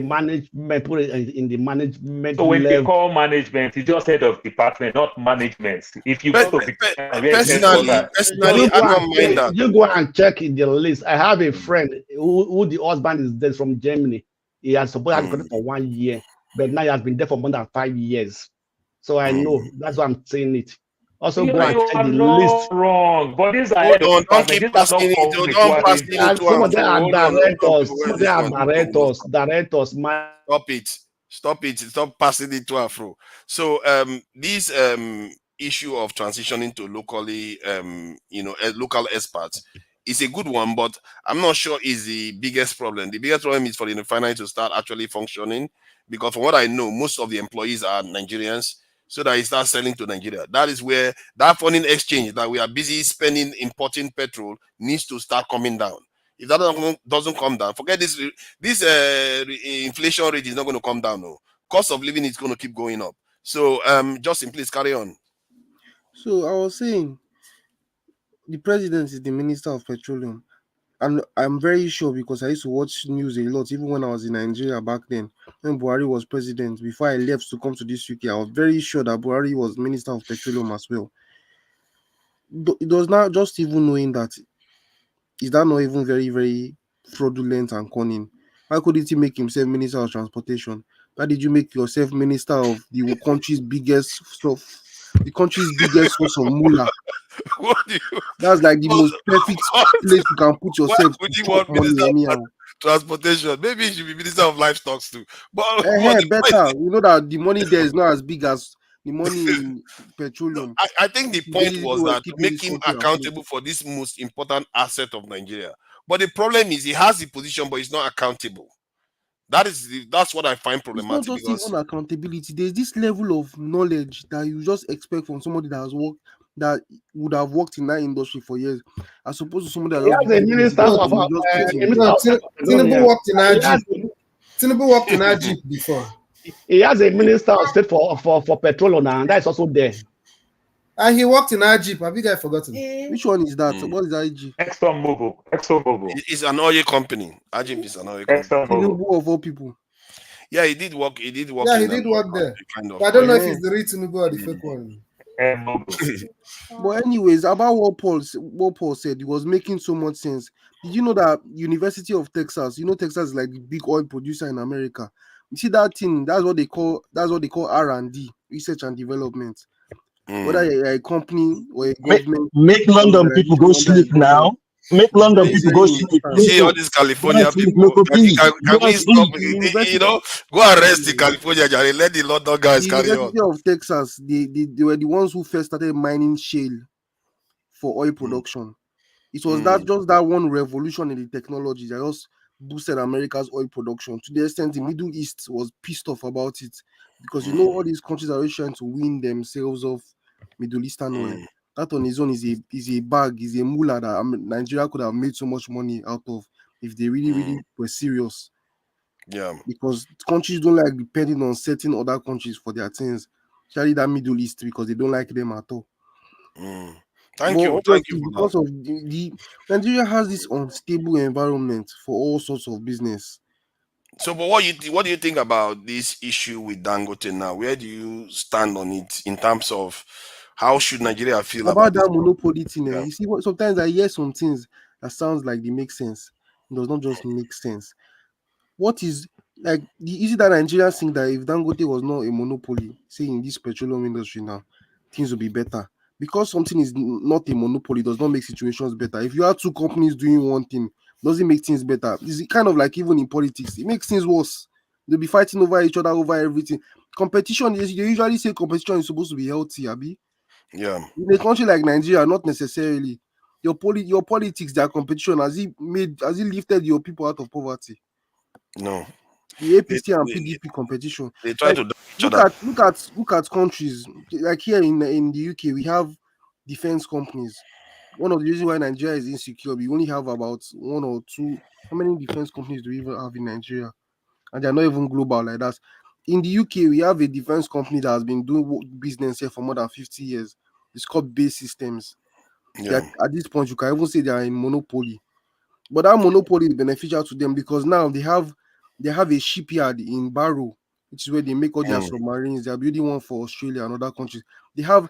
the management So when level. they call management, it's just head of department, not management. If you go to personally, I don't mind that. You go and check in the list. I have a friend who the husband is there from Germany. He has supposed to have for 1 year, but now he has been there for more than 5 years. So I know that's why I'm saying it. Also, go and check the list. Wrong, but these are Hold on, don't keep passing it. Don't pass it. Some of them are directors. Some of them are directors. Stop it. Stop passing it to Afro. So this issue of transitioning to locally local experts is a good one, but I'm not sure is the biggest problem. The biggest problem is for the refinery to start actually functioning, because from what I know, most of the employees are Nigerians, so that it starts selling to Nigeria. That is where that foreign exchange that we are busy spending importing petrol needs to start coming down. If that doesn't come down, forget this. This inflation rate is not going to come down. No, cost of living is going to keep going up. So, Justin, please carry on. So I was saying, the president is the minister of petroleum, and I'm very sure because I used to watch news a lot, even when I was in Nigeria back then. When Buhari was president, before I left to come to this UK, I was very sure that Buhari was minister of petroleum as well. It was not just even knowing that. Is that not even very, very fraudulent and cunning? Why couldn't he make himself minister of transportation? Why did you make yourself minister of the country's biggest stuff, the country's biggest source of moolah? That's like the most perfect place you can put yourself to chop money anyhow. Transportation. Maybe you should be minister of livestock too. But better. You know that the money there is not as big as the money in petroleum. I think the point was that to make him accountable for this most important asset of Nigeria. But the problem is he has the position, but he's not accountable. That's what I find problematic. It's not just even accountability. There's this level of knowledge that you just expect from somebody that has worked that would have worked in that industry for years, as opposed to somebody that He just has a became minister president of and just put in. Tinubu worked in he has, Ajib. Tinubu worked in Ajib before. he has a minister of state for petroleum now, and that's also there. And he worked in Ajib. Have you guys forgotten? Which one is that? What is IG? ExxonMobil. It's an oil company. Ajib is an oil company. Tinubu of all people. Yeah, he did work. He did work. Yeah, he in did work there. kind of But I don't know if Yeah. it's the real Tinubu or the fake one. But anyways, about what Paul said, it was making so much sense. Did you know that University of Texas, Texas is like the big oil producer in America? You see that thing, that's what they call R&D, research and development. Whether you're a company or a government. Make London people go sleep now. Make London people go sleep. See all these California people. Can we stop? Go arrest the California, Jerry. Let the London guys The carry on. University of Texas, they were the ones who first started mining shale for oil production. It was that one revolution in the technology that just boosted America's oil production to the extent the Middle East was pissed off about it, because all these countries are always trying to win themselves off Middle Eastern oil. That on its own is a bag, is a moolah that Nigeria could have made so much money out of if they really were serious. Yeah. Because countries don't like depending on certain other countries for their things, especially that Middle East, because they don't like them at all. Thank you. Because of the Nigeria has this unstable environment for all sorts of business. So, but what do you think about this issue with Dangote now? Where do you stand on it in terms of how should Nigeria feel about that this? monopoly thing? You see, sometimes I hear some things that sounds like they make sense. It does not just make sense. What is like is it that Nigerians think that if Dangote was not a monopoly, say in this petroleum industry now, things will be better? Because something is not a monopoly does not make situations better. If you have two companies doing one thing, doesn't make things better. It's kind of like even in politics, it makes things worse. They'll be fighting over each other over everything. Competition is, they usually say competition is supposed to be healthy, Abi. Yeah. In a country like Nigeria, not necessarily. Your politics, their competition, has it lifted your people out of poverty? No. The APC and PDP competition. They try to look at countries like here in the UK. We have defense companies. One of the reasons why Nigeria is insecure, we only have about one or two. How many defense companies do we even have in Nigeria? And they're not even global like that. In the UK, we have a defense company that has been doing business here for more than 50 years. It's called Base Systems. Yeah. At this point, you can even say they are in monopoly. But that monopoly is beneficial to them because now they have a shipyard in Barrow, which is where they make all their submarines. They are building one for Australia and other countries. They have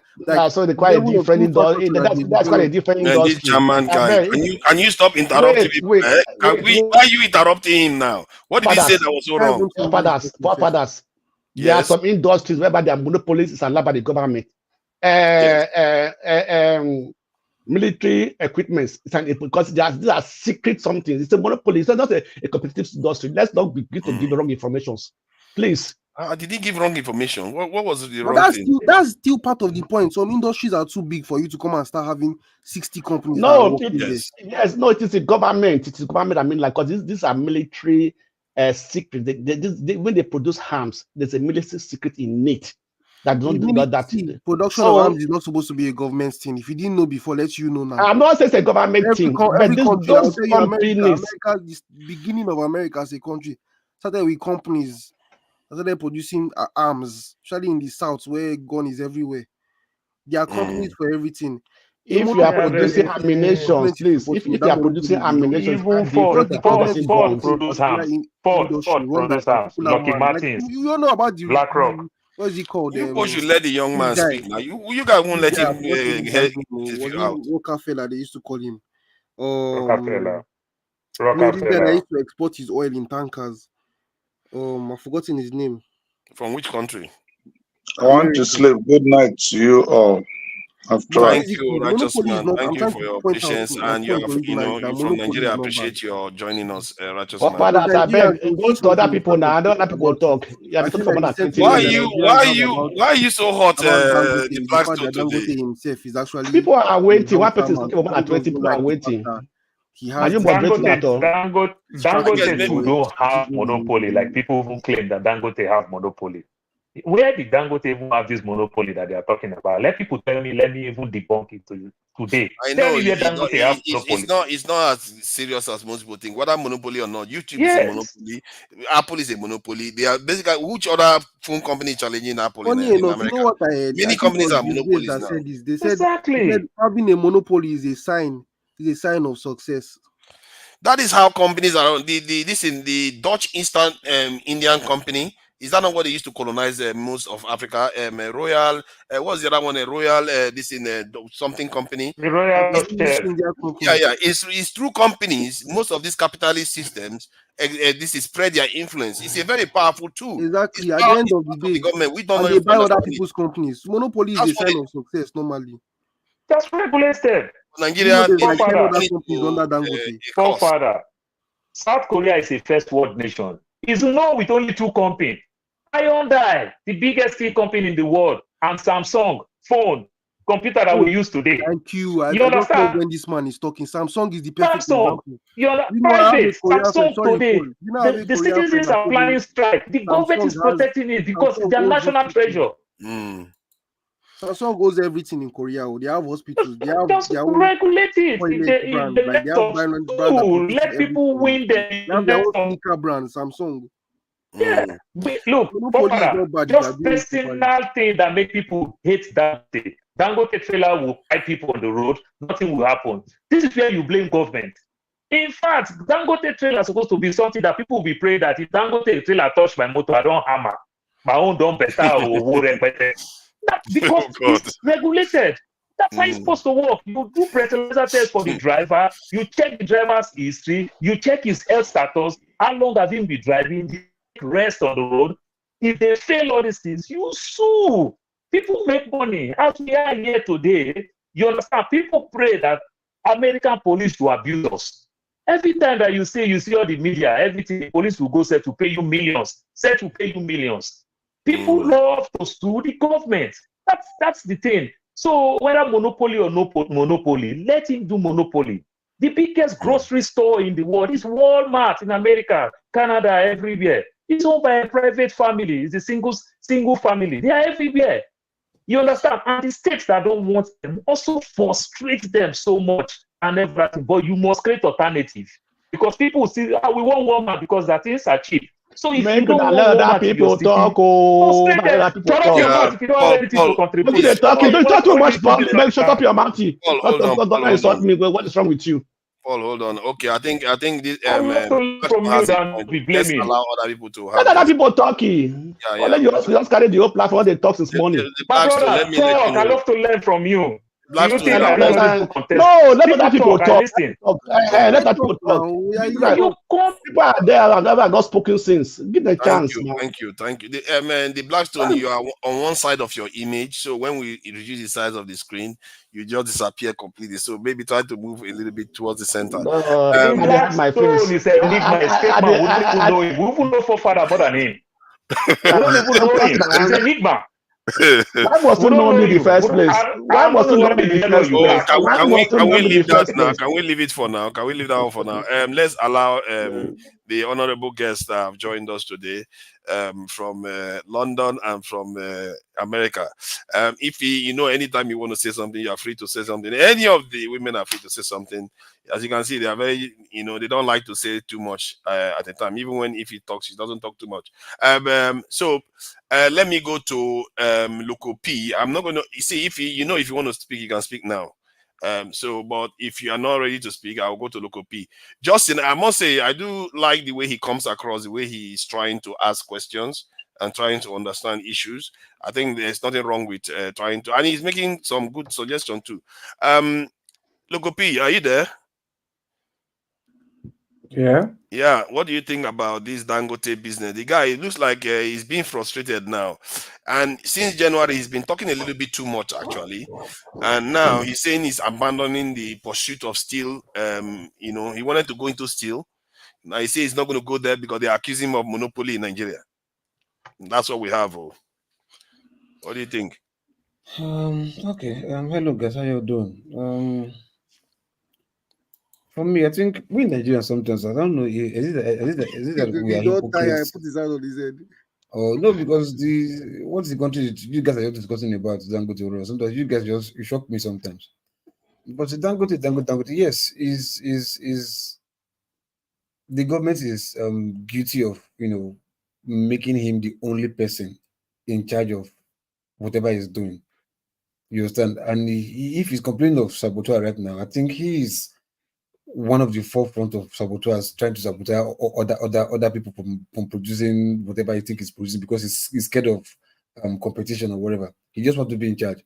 so they quite a different industry. That's quite a different industry. This German guy, can you stop interrupting him? Why are you interrupting him now? What did he say that was so wrong? Forefathers. There are some industries whereby their monopolies is allowed by the government. Military equipment, because these are secret something. It's a monopoly. It's not a competitive industry. Let's not begin to give wrong information, please. Did he give wrong information? What was the wrong thing? That's still part of the point. Some industries are too big for you to come and start having 60 companies. No, it is a government. It is government. I mean, like, because these are military secret. When they produce arms, there's a military secret in it. Production of arms is not supposed to be a government thing. If you didn't know before, let you know now. I'm not saying it's a government thing. Every country, America, this beginning of America as a country started with companies that started producing arms, especially in the south where gun is everywhere. There are companies for everything. If you are producing ammunition, please. If you are producing ammunition, even Ford produce arms. Ford produce arms. Lockheed Martin. You don't know about the BlackRock. What is it called? You should let the young man speak now. You guys won't let him get out. Rockefeller, they used to call him. Rockefeller. This guy that used to export his oil in tankers. I've forgotten his name. From which country? I want to sleep. Good night to you all. Thank you, righteous man. Thank you for your patience, and you from Nigeria. I appreciate your joining us, righteous man. Father, I beg, go to other people now. I don't let people talk. Why are you so hot, the Blackstone today? Himself is actually people are waiting. One person is talking about 20 people are waiting. Are you moderating at all? Dangote don't have monopoly like people who claim that Dangote have monopoly. Where did Dangote even have this monopoly that they are talking about? Let people tell me, let me even debunk it to you today. I Tell know me where Dangote have monopoly. it's not as serious as most people think. Whether monopoly or not, YouTube is a Yes. monopoly. Apple is a monopoly. They are basically which other phone company challenging Apple Funny in enough, America? you know what I heard? Many I think it companies was are Bill Gates monopolies that now. said this. They said Exactly. having a monopoly is a sign of success. That is how companies are. This in the Dutch Eastern Indian company. Is that not what they used to colonize most of Africa? Royal, what's the other one? A Royal, this in something company. The Royal Yeah. It's through companies. Most of these capitalist systems, this is spread their influence. It's a very powerful tool. Exactly. At the end of the day, government, we don't and know they if buy other understand it. people's companies. Monopoly is a sign of success normally. That's regulated. Nigeria, there's like 10 Forefather. other companies under Dangote. Forefather. South Korea is a first world nation. It's known with only two companies. Hyundai, the biggest steel company in the world, and Samsung phone, computer that we use today. Thank you. I You just love understand? when this man is talking. Samsung is the perfect Samsung, example. you're You know, I have a private. Korean friend. Samsung Sorry, today, Paul. You know, I have a the Korean friend citizens that are told me planning strike. The government is protecting it because it's their national treasure. Samsung owns everything in Korea. They have hospitals. They have Just their own regulate it. toilet brand. The Like they have brands that produce let people win everything. They have their own sneaker brand, Samsung. Yeah, look, Monopoly is not bad if you are just doing it properly. personal thing that make people hate Dangote. Dangote trailer will fight people on the road. Nothing will happen. This is where you blame government. In fact, Dangote trailer is supposed to be something that people will be praying that if Dangote trailer touch my motor, I don't hammer. My own don't better or because it's regulated. That's how it's supposed to work. You do breathalyzer test for the driver. You check the driver's history. You check his health status. How long has he been driving? Rest on the road. If they fail all these things, you sue. People make money. As we are here today, you understand? People pray that American police will abuse us. Every time that you see all the media, everything, the police will go set to pay you millions. Set to pay you millions. People love to sue the government. That's the thing. So whether monopoly or no monopoly, let him do monopoly. The biggest grocery store in the world is Walmart in America, Canada, everywhere. It's owned by a private family. It's a single family. They are everywhere. You understand? And the states that don't want them also frustrate them so much and everything. But you must create alternative. Because people see, we want Walmart because that things are cheap. So if you don't want Walmart in your city, shut up your mouth if you don't have anything to contribute. Don't talk too much, Paul. Shut up your mouth. Don't insult me. What is wrong with you? Paul, hold on. Okay, I think this I want to learn from you than be let's blaming. allow other people to have. Let other people talking. Let you just carry the whole platform. They talk since morning. My brother, talk. I love to learn from you. Do you think No, I don't know people contest? no, let other people talk. Listen. Let other people talk. People are there and never got spoken since. Give them a chance. Thank you. The Blackstone, you are on one side of your image. So when we reduce the size of the screen, you just disappear completely. So maybe try to move a little bit towards the center. Blackstone is a enigma. Escape man. We don't even know him. We even know forefather more than him. We don't even know him. He's an enigma. Why must you know me in the first place? Why must you know me in the first place? Can we leave that now? Can we leave it for now? Can we leave that one for now? Let's allow the honorable guests that have joined us today from London and from America. If anytime you want to say something, you are free to say something. Any of the women are free to say something. As you can see, they are very, they don't like to say too much at a time. Even if he talks, he doesn't talk too much. So let me go to Loco P. I'm not going to see if you want to speak, you can speak now. But if you are not ready to speak, I'll go to Loco P. Justin, I must say, I do like the way he comes across, the way he is trying to ask questions and trying to understand issues. I think there's nothing wrong with trying to, and he's making some good suggestions too. Loco P, are you there? Yeah. What do you think about this Dangote business? The guy, it looks like he's being frustrated now. And since January, he's been talking a little bit too much, actually. And now he's saying he's abandoning the pursuit of steel. He wanted to go into steel. Now he says he's not going to go there because they accuse him of monopoly in Nigeria. That's what we have. What do you think? Okay. Hello, guys. How you doing? For me, I think we Nigerians sometimes, I don't know, is it that we are hypocrites? Put his hand on his head. Oh no, because what's the country you guys are just discussing about Dangote? Sometimes you guys you shock me sometimes. But the Dangote, yes, is the government is guilty of making him the only person in charge of whatever he's doing. You understand? And if he's complaining of sabotage right now, I think he is one of the forefront of saboteurs trying to sabotage other people from producing whatever he think is producing because he's scared of competition or whatever. He just wants to be in charge.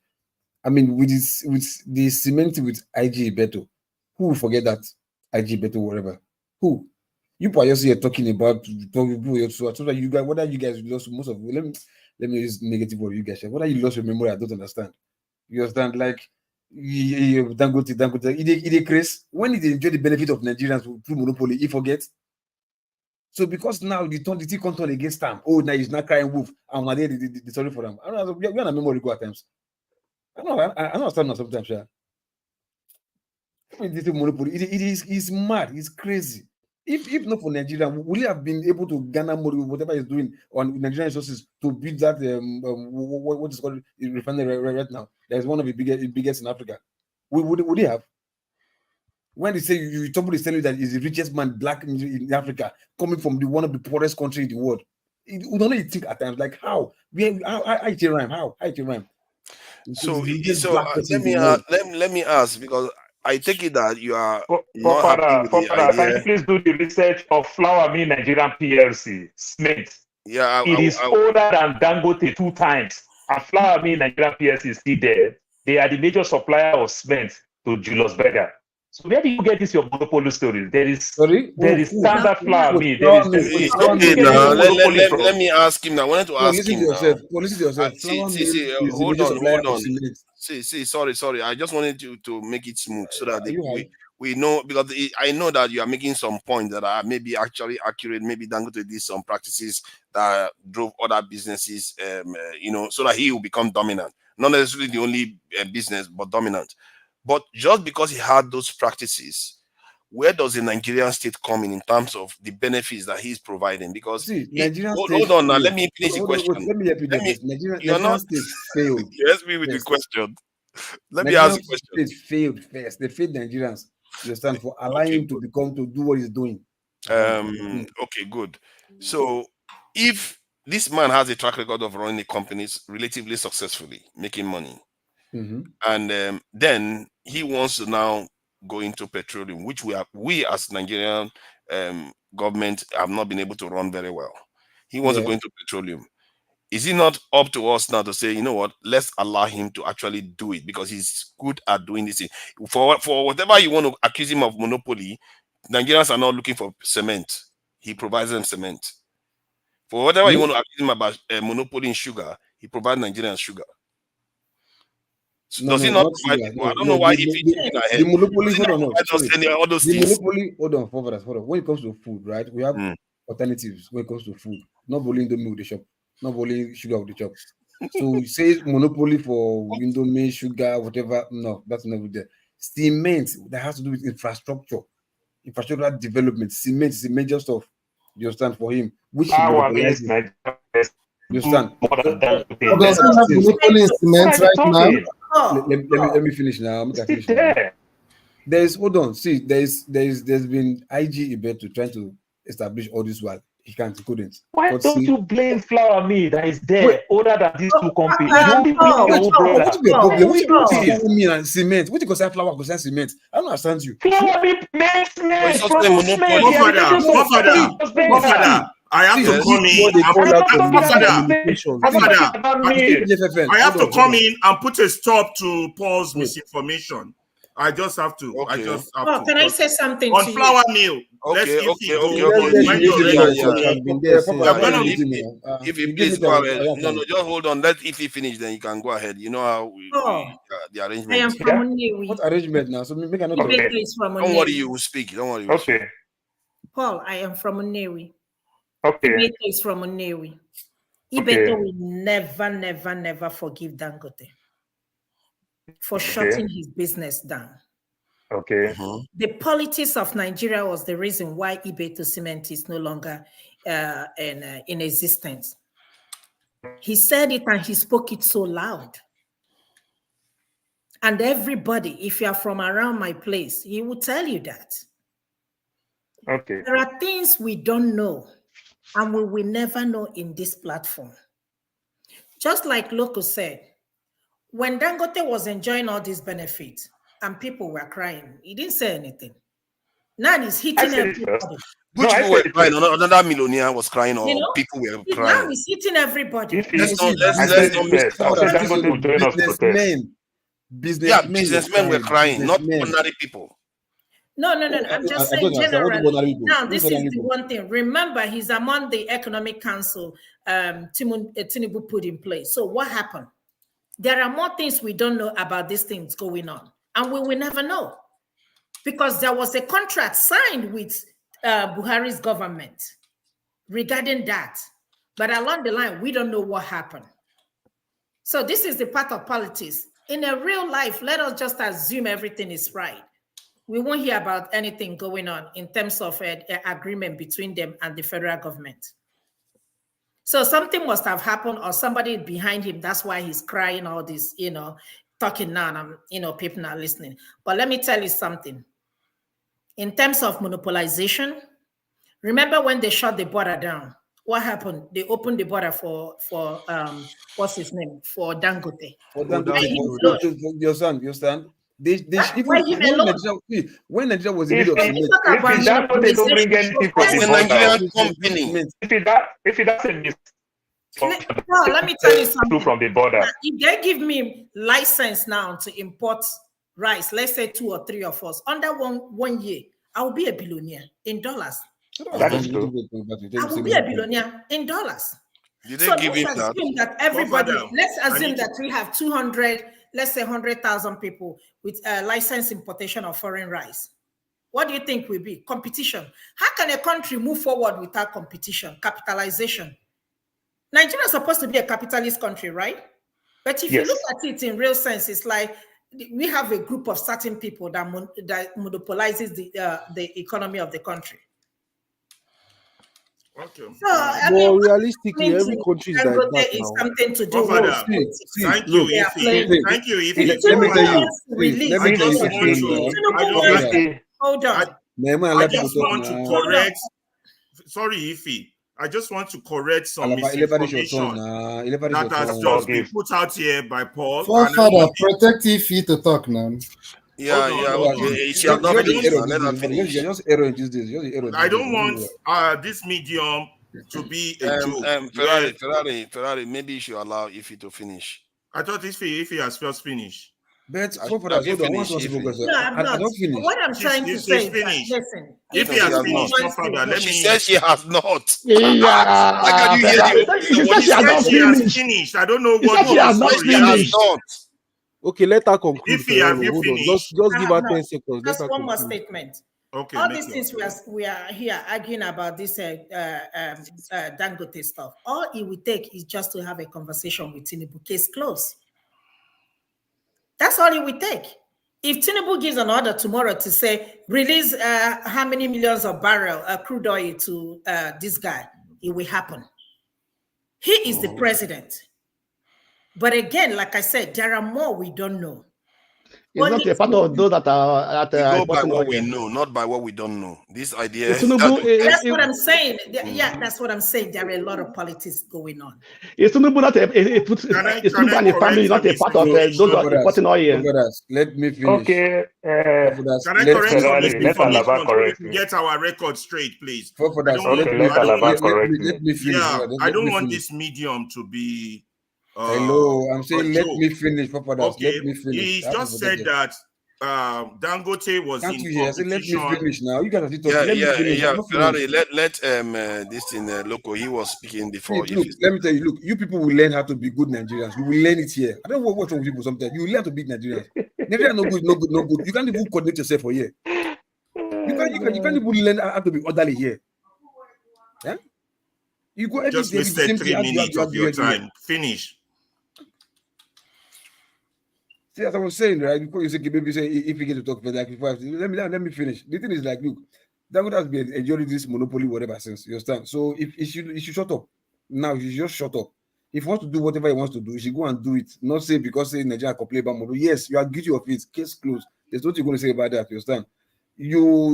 I mean, with the cement with IG Beto, who will forget that IG Beto whatever? Who? You are just here talking about so that you guys, whether you guys lost most of let me use negative word you guys share. Whether you lost your memory, I don't understand. You understand? Like Dangote, he Chris, when he enjoy the benefit of Nigerians through monopoly, he forgets. So because now the thing can't turn against them. Oh, now he's not crying wolf. I'm not there. Sorry for them. I don't know. We're on a memory go at times. I know. I understand sometimes. Yeah. I mean, this monopoly. He's mad. He's crazy. If not for Nigeria, will he have been able to garner more whatever he's doing on Nigerian resources to build that what is called refinery right now? That is one of the biggest in Africa. Would he have? When they say somebody is telling you that he's the richest man black in Africa, coming from one of the poorest countries in the world, we don't really think at times like how it rhyme? How it rhyme? So let me ask, because I take it that you are not happy with the idea. Can you please do the research of Flour Mill Nigerian PLC, Smith? Yeah, it is older than Dangote 2 times. And Flour Mill Nigerian PLC is still there. They are the major supplier of cement to Julius Berger. So where do you get this your monopoly story? There is standard flour mill. Okay, now let me ask him now. I wanted to ask him now. Listen to yourself. Hold on. See, sorry. I just wanted you to make it smooth so that we know, because I know that you are making some points that are maybe actually accurate. Maybe Dangote did some practices that drove other businesses, so that he will become dominant. Not necessarily the only business, but dominant. But just because he had those practices, where does the Nigerian state come in terms of the benefits that he's providing? Because hold on now, let me finish the question. Let me help you this. Nigerian state failed. Yes, me with the question. Let me ask the question. State failed first. They failed Nigerians. You understand? For allowing him to do what he's doing. Okay, good. So if this man has a track record of running the companies relatively successfully, making money, and then he wants to now go into petroleum, which we as Nigerian government have not been able to run very well. He wants to go into petroleum. Is it not up to us now to say, you know what, let's allow him to actually do it, because he's good at doing this thing. For whatever you want to accuse him of monopoly, Nigerians are not looking for cement. He provides them cement. For whatever you want to accuse him about monopoly in sugar, he provides Nigerians sugar. So does he not provide people? I don't know why the monopoly. Hold on, when it comes to food, right? We have alternatives when it comes to food. Not only Indomie with the shop, not only sugar with the shop. So you say monopoly for Indomie, sugar, whatever. No, that's not there. Cement that has to do with infrastructural development. Cement is the major stuff. You understand, for him, which he monopolizes. You understand? Does he have monopoly in cement right now? Let me finish now. There's been IG Ibeto trying to establish all this while he couldn't. Why don't you blame Flour Mill that is there older than these two companies? You only blame your own brother. What's your problem? What do you mean and cement? What do you consider flour consider cement? I don't understand you. Flour Mill makes cement from cement. I have to come in. I have to come in and put a stop to Paul's misinformation. I just have to. Can I say something on to Flour Mill? If you please go ahead. No, just hold on. Let if he finish, then you can go ahead. You know how the arrangement. I am from Unewi. What arrangement now? So make another. Don't worry, you will speak. Don't worry. Okay. Paul, I am from Unewi. Okay. Ibeto is from Unewi. Ibeto will never forgive Dangote for shutting his business down. Okay. The politics of Nigeria was the reason why Ibeto Cement is no longer in existence. He said it and he spoke it so loud. And everybody, if you are from around my place, he will tell you that. Okay. There are things we don't know and we will never know in this platform. Just like Loco said, when Dangote was enjoying all these benefits and people were crying, he didn't say anything. Now he's hitting everybody. Which people were crying? Another millionaire was crying, or people were crying. Now he's hitting everybody. Let's not businessmen were crying, not ordinary people. No. I'm just saying generally. Now, this is the one thing. Remember, he's among the Economic Council Tinubu put in place. So what happened? There are more things we don't know about these things going on. And we will never know. Because there was a contract signed with Buhari's government regarding that. But along the line, we don't know what happened. So this is the part of politics. In a real life, let us just assume everything is right. We won't hear about anything going on in terms of an agreement between them and the federal government. So something must have happened, or somebody behind him. That's why he's crying all this, talking now, and people are listening. But let me tell you something. In terms of monopolization, remember when they shut the border down? What happened? They opened the border for what's his name? For Dangote. For Dangote, your son. When Nigeria was in the middle of they don't bring anything from the company. If that's a mistake, let me tell you something. From the border. If they give me license now to import rice, let's say 2 or 3 of us, under one year, I will be a billionaire in dollars. That is true. I will be a billionaire in dollars. Did they give it that everybody, let's assume that we have 200, let's say 100,000 people with license importation of foreign rice. What do you think will be? Competition. How can a country move forward without competition, capitalization? Nigeria is supposed to be a capitalist country, right? But if you look at it in real sense, it's like we have a group of certain people that monopolizes the economy of the country. Okay. So, realistically, every country is like that is now. something to do with Thank you, Ife. Thank you, Ife. Let me tell you. Hold on. I just want to correct. Sorry, Ife. I just want to correct some misinformation that has just been put out here by Paul. Forefather, protect Ife to talk now. I don't want this medium to be a joke. Ferrari, maybe you should allow Ife to finish. I thought Ife has first finished. But I don't finish. What I'm trying to say is listen. If he has finished, she says she has not. How can you hear she said she has finished. I don't know what she has not finished. Okay, let her conclude. If he have you finished, just give her 10 seconds. Just one more statement. Okay. All these things we are here arguing about this Dangote stuff. All it will take is just to have a conversation with Tinubu. Case closed. That's all it will take. If Tinubu gives an order tomorrow to say release how many millions of barrel crude oil to this guy, it will happen. He is the president. But again, like I said, there are more we don't know. It's not a part of those that are go by what we know, not by what we don't know. This idea. That's what I'm saying. Yeah, that's what I'm saying. There are a lot of politics going on. It's Tinubu not a family, not a part of those that are importing oil. Let me finish. Okay. Can I correct some misinformation to get our record straight, please? Let me finish. I don't want this medium to be. Hello, I'm saying let me finish. Okay. Let me finish. He just said that Dangote was Can't in you hear? competition. Let me finish now. You guys are talking. Ferrari, let this in Loco. He was speaking before. Look, let me tell you. Look, you people will learn how to be good Nigerians. You will learn it here. I don't know what's wrong with people sometimes. You will learn to be Nigerians. Nigeria no good. You can't even coordinate yourself for here. You can't even learn how to be orderly here. Yeah? You go just wasted 3 minutes of your time. Finish. See, as I was saying, right? Before you say, maybe say if you get to talk for like 5, let me finish. The thing is like, look, Dangote has been enjoying this monopoly whatever since. You understand? So if you should shut up now, you just shut up. If he wants to do whatever he wants to do, he should go and do it. Not say because say Nigeria complain about Modu. Yes, you are guilty of it. Case closed. There's nothing you're going to say about that. You understand? Your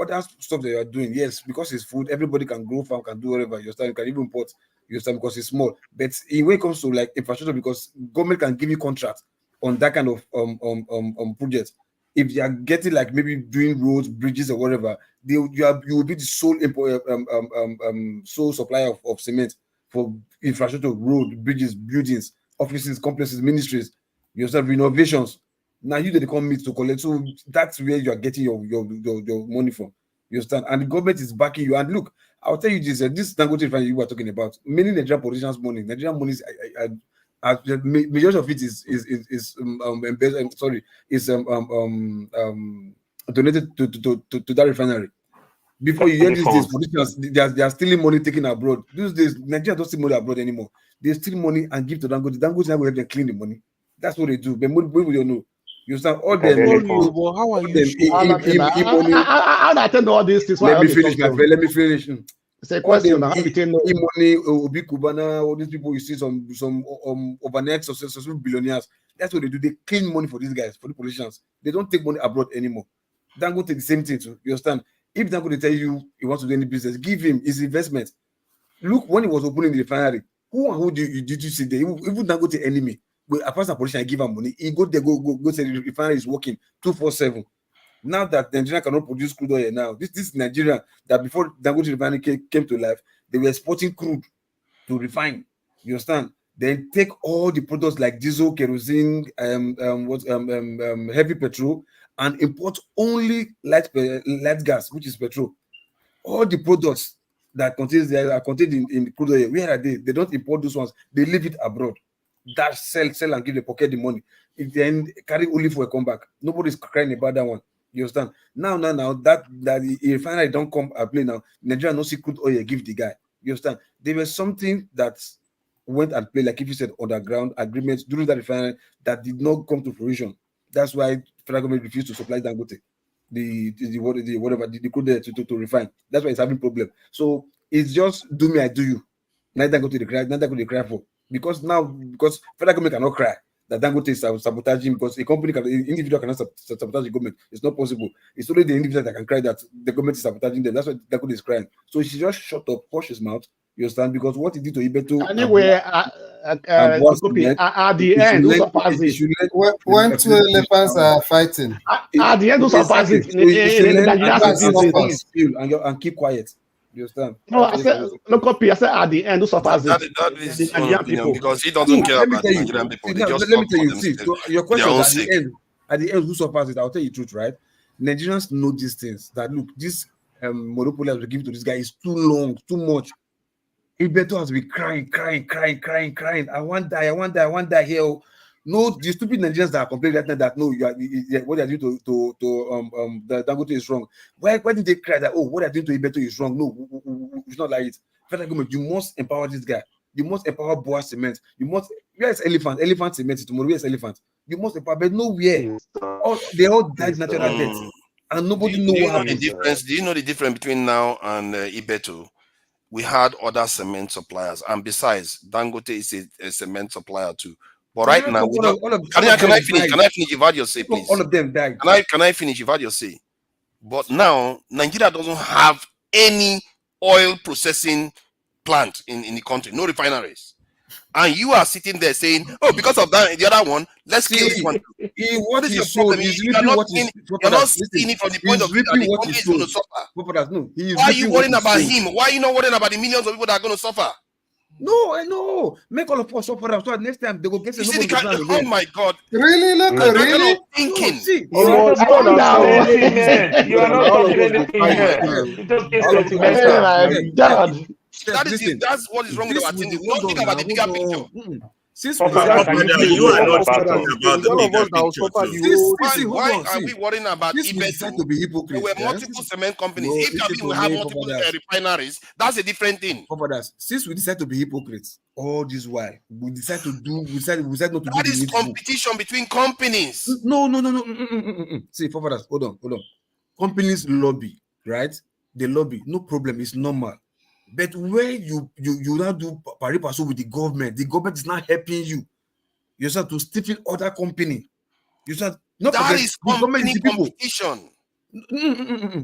other stuff that you are doing, yes, because it's food, everybody can grow farm, can do whatever. You understand? You can even import. You understand? Because it's small. But when it comes to like infrastructure, because government can give you contracts on that kind of project. If you are getting like maybe doing roads, bridges, or whatever, you will be the sole sole supplier of cement for infrastructure, road, bridges, buildings, offices, complexes, ministries. You understand? Renovations. Now you didn't come meet to collect, so that's where you are getting your money from. You understand? And the government is backing you. And look, I'll tell you this: this Dangote refinery you were talking about, many Nigerian politicians' money, Nigerian money, the majority of it is donated to that refinery. Before you hear these days, politicians they are stealing money taken abroad. These days, Nigeria don't steal money abroad anymore. They steal money and give to Dangote. Dangote now will help them clean the money. That's what they do. But money will you know. You understand? All them. How are you sure? How do I tell all these things? Let me finish, my friend. Let me finish. It's a question. How do you know? Money, Obi Kubana, all these people you see some overnight successful billionaires. That's what they do. They clean money for these guys, for the politicians. They don't take money abroad anymore. Dangote the same thing too. You understand? If Dangote tell you he wants to do any business, give him his investment. Look, when he was opening the refinery, who did you see there? Even Dangote enemy. But apart from politician, I give him money. He go there, go say the refinery is working 247. Now that Nigeria cannot produce crude oil now, this is Nigeria that before Dangote refinery came to life, they were exporting crude to refine. You understand? Then take all the products like diesel, kerosene, heavy petrol, and import only light gas, which is petrol. All the products that are contained in crude oil, where are they? They don't import those ones. They leave it abroad. That sell and give the pocket the money. If then carry only for a comeback. Nobody's crying about that one. You understand? Now that the refinery don't come and play now. Nigeria no see crude oil give the guy. You understand? There was something that went and played, like if you said, underground agreements during that refinery that did not come to fruition. That's why federal government refused to supply Dangote the crude to refine. That's why it's having problem. So it's just do me, I do you. Neither go to the cry for. Because federal government cannot cry that Dangote is sabotaging, because a company individual cannot sabotage the government. It's not possible. It's only the individual that can cry that the government is sabotaging them. That's why Dangote is crying. So he should just shut up, push his mouth. You understand? Because what he did to Ibeto. Anyway, at the end, who surpasses it? When two elephants are fighting, at the end, who surpasses it? And keep quiet. You understand? No, I said at the end, who surpasses it? That is his own opinion, because he doesn't care about the Nigerian people. They just let me tell you. See, your question at the end, who surpasses it? I'll tell you the truth, right? Nigerians know these things. That look, this monopoly has been given to this guy is too long, too much. Ibeto has been crying. I want die here. No, the stupid Nigerians that are complaining right now that no, what they are doing to the Dangote is wrong. Why did they cry that what they are doing to Ibeto is wrong? No, it's not like it. Federal government, you must empower this guy. You must empower Boa Cement. You must. Where's elephant? Elephant cement tomorrow. Where's elephant? You must empower, but nowhere. They all died natural death, and nobody knows what happened. Do you know the difference between now and Ibeto? We had other cement suppliers, and besides, Dangote is a cement supplier too. But right now, can I finish? Can I finish? You've had your say, please. All of them died. Can I finish? You've had your say. But now, Nigeria doesn't have any oil processing plant in the country, no refineries. And you are sitting there saying, "Oh, because of that, the other one, let's kill this one." What is your problem? You're not seeing it from the point of view that the country is going to suffer. Why are you worrying about him? Why are you not worrying about the millions of people that are going to suffer? No. Make all of us suffer. So next time they go get oh my God! Really? Really? Thinking. You are not talking anything. You just get sentimental. That's what is wrong with our thinking. Don't think about the bigger picture. You are not talking about the bigger picture. Why are we worrying about Ibeto? There were multiple cement companies. If we have multiple refineries, that's a different thing. Since we decide to be hypocrites, all this while we decide not to do. That is competition between companies. No. See, fathers, hold on. Companies lobby, right? They lobby. No problem. It's normal. But when you now do pari passu with the government is not helping you. You start to stifle other company. You start not that forget is the government is the people. competition.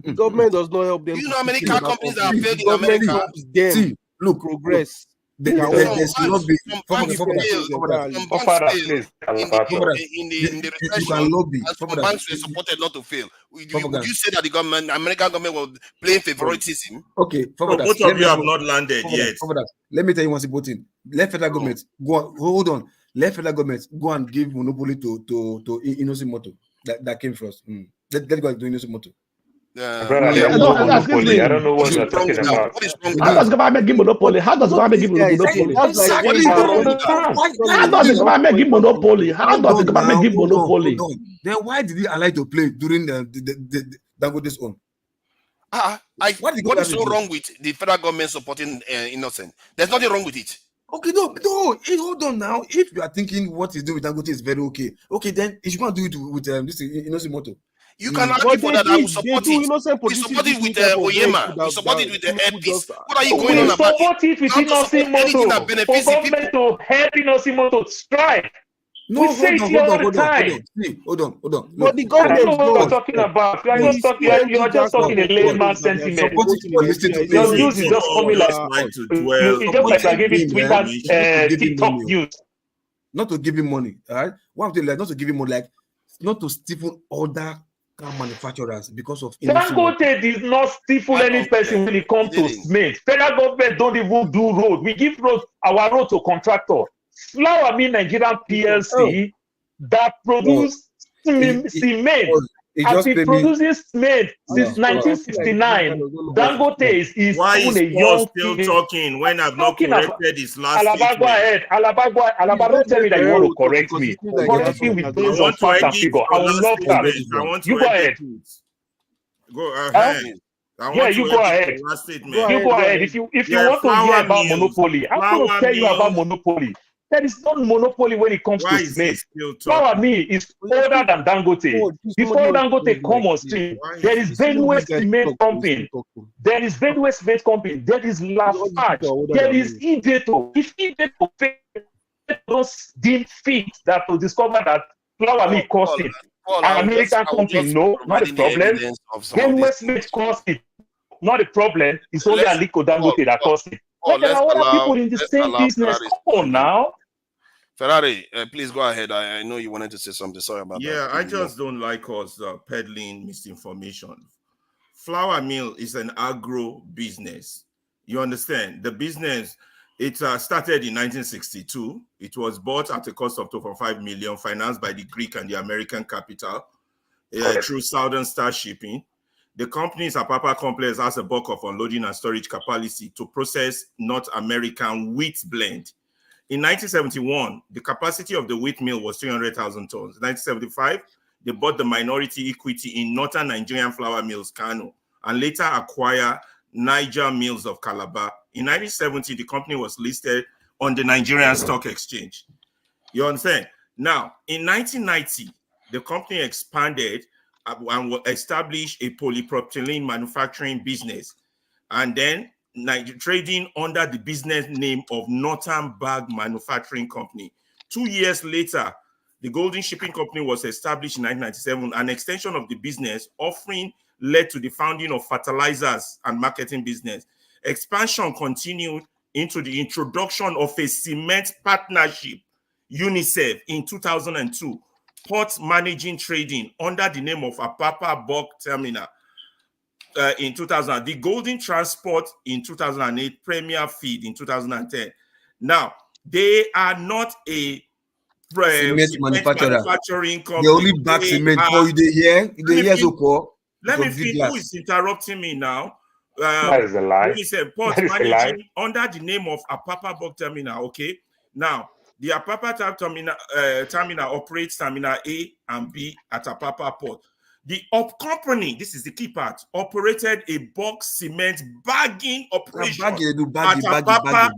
The government does not help them. You to know how many stifle car other companies that have failed companies. in The government America? helps them See, look, progress. there's lobby. Some banks failed. Some banks failed in the recession, you can lobby. and some banks were supported not to fail. Would you say that the American government was playing favoritism? Okay, so both of you have not landed yet. Let me tell you one simple thing. Let federal government go on, hold on. Let federal government go and give monopoly to Innocent Motor that came first. Let go and do Innocent Motor. Monopoly. I don't know what you're talking about. How does government give monopoly? How does government give monopoly? How does the government give monopoly? How does the government give monopoly? Then why did he allow to play during the Dangote's own? What is so wrong with the federal government supporting Innocent? There's nothing wrong with it. Okay, no, hold on now. If you are thinking what he's doing with Dangote is very okay, then he should not do it with this Innocent Motor. You can argue for that. I will support it. You support it with Oyema. You support it with the Airpeace. What are you going on about? Support it with Innocent Motor. For government to help Innocent Motor strike. No, we say it all the time. Hold on. But the government I don't know what you're talking about. You're just talking a layman's sentiment. Your news is just coming like it's just like I gave it Twitter, TikTok news. Not to give him money, all right? One thing, like not to give him money, like not to stifle other car manufacturers because of Dangote did not stifle any person when it comes to cement. Federal government don't even do road. We give our road to contractor. Flour Mill Nigerian PLC that produce cement has been producing cement since 1969. Dangote is why even is a young still talking when I've not corrected his last statement? Go ahead. Alaba, don't tell me that you want to correct me. Correct me with based on fact and figure. I will love that. You go ahead. Go ahead. Yeah, you go ahead. You go ahead. If you want to hear about monopoly, I'm going to tell you about monopoly. There is no monopoly when it comes to cement. Flour Mill is older than Dangote. Before Dangote come on stream, there is Benue Cement Company. There is Benue Cement Company. There is Lafarge. There is Ideto. If Ideto didn't fit that to discover that Flour Mill cost it, an American company, no, not a problem. Benue Cement cost it, not a problem. It's only Aliko Dangote that cost it. But there are other people in the same business. Come on now. Ferrari, please go ahead. I know you wanted to say something. Sorry about that. Yeah, I just don't like us peddling misinformation. Flour Mill is an agro business. You understand? The business, it started in 1962. It was bought at a cost of 2.5 million, financed by the Greek and the American capital through Southern Star Shipping. The company's Apapa complex has a bulk of unloading and storage capacity to process North American wheat blend. In 1971, the capacity of the wheat mill was 300,000 tons. In 1975, they bought the minority equity in Northern Nigerian Flour Mills, Kano, and later acquired Niger Mills of Calabar. In 1970, the company was listed on the Nigerian Stock Exchange. You understand? Now, in 1990, the company expanded and established a polypropylene manufacturing business, and then trading under the business name of Northern Bag Manufacturing Company. 2 years later, the Golden Shipping Company was established in 1997. An extension of the business offering led to the founding of fertilizers and marketing business. Expansion continued into the introduction of a cement partnership, UNICEF, in 2002. Port managing trading under the name of Apapa Bulk Terminal in 2000, the Golden Transport in 2008, Premier Feed in 2010. Now, they are not a cement manufacturing company. They only back cement for you. Let me finish. Who is interrupting me now? That is a lie. Port managing under the name of Apapa Bulk Terminal. Okay. Now, the Apapa terminal operates Terminal A and B at Apapa Port. The company, this is the key part, operated a bulk cement bagging operation at Apapa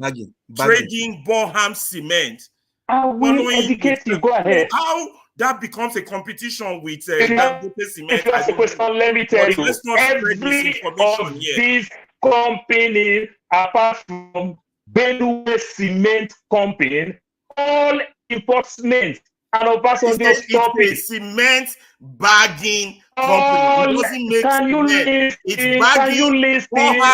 trading Boham Cement. I will educate you. Go ahead. How that becomes a competition with Dangote Cement? Let me tell you, every of these company apart from Benue Cement Company, all import cement, and Obasanjo stop it. It's a cement bagging company. It doesn't make cement. It's bagging.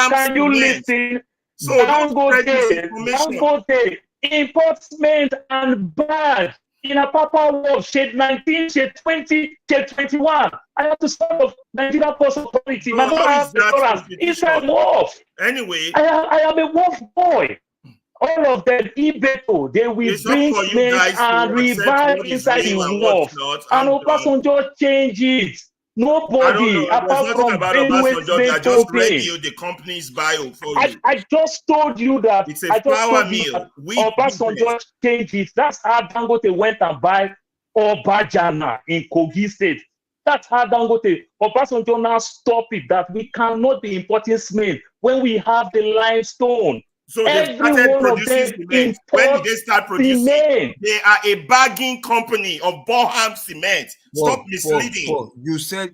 Can you listen? So Dangote import cement and bag in a Papa World, shade 19, shade 20, shade 21. I have to start off Nigeria Post Authority. My mother has the inside wharf. Anyway, I am a wharf boy. All of them, Ibeto, they will bring cement and revive inside the wharf. And Obasanjo change it. Nobody apart from Benue Cement Company. The company's bio for you. I just told you that. It's a flour mill. Obasanjo changed it. That's how Dangote went and buy Obajana in Kogi State. That's how Dangote. Obasanjo now stop it. That we cannot be importing cement when we have the limestone. So they started producing cement. When did they start producing? Cement. They are a bagging company of Boham Cement. Stop misleading. You said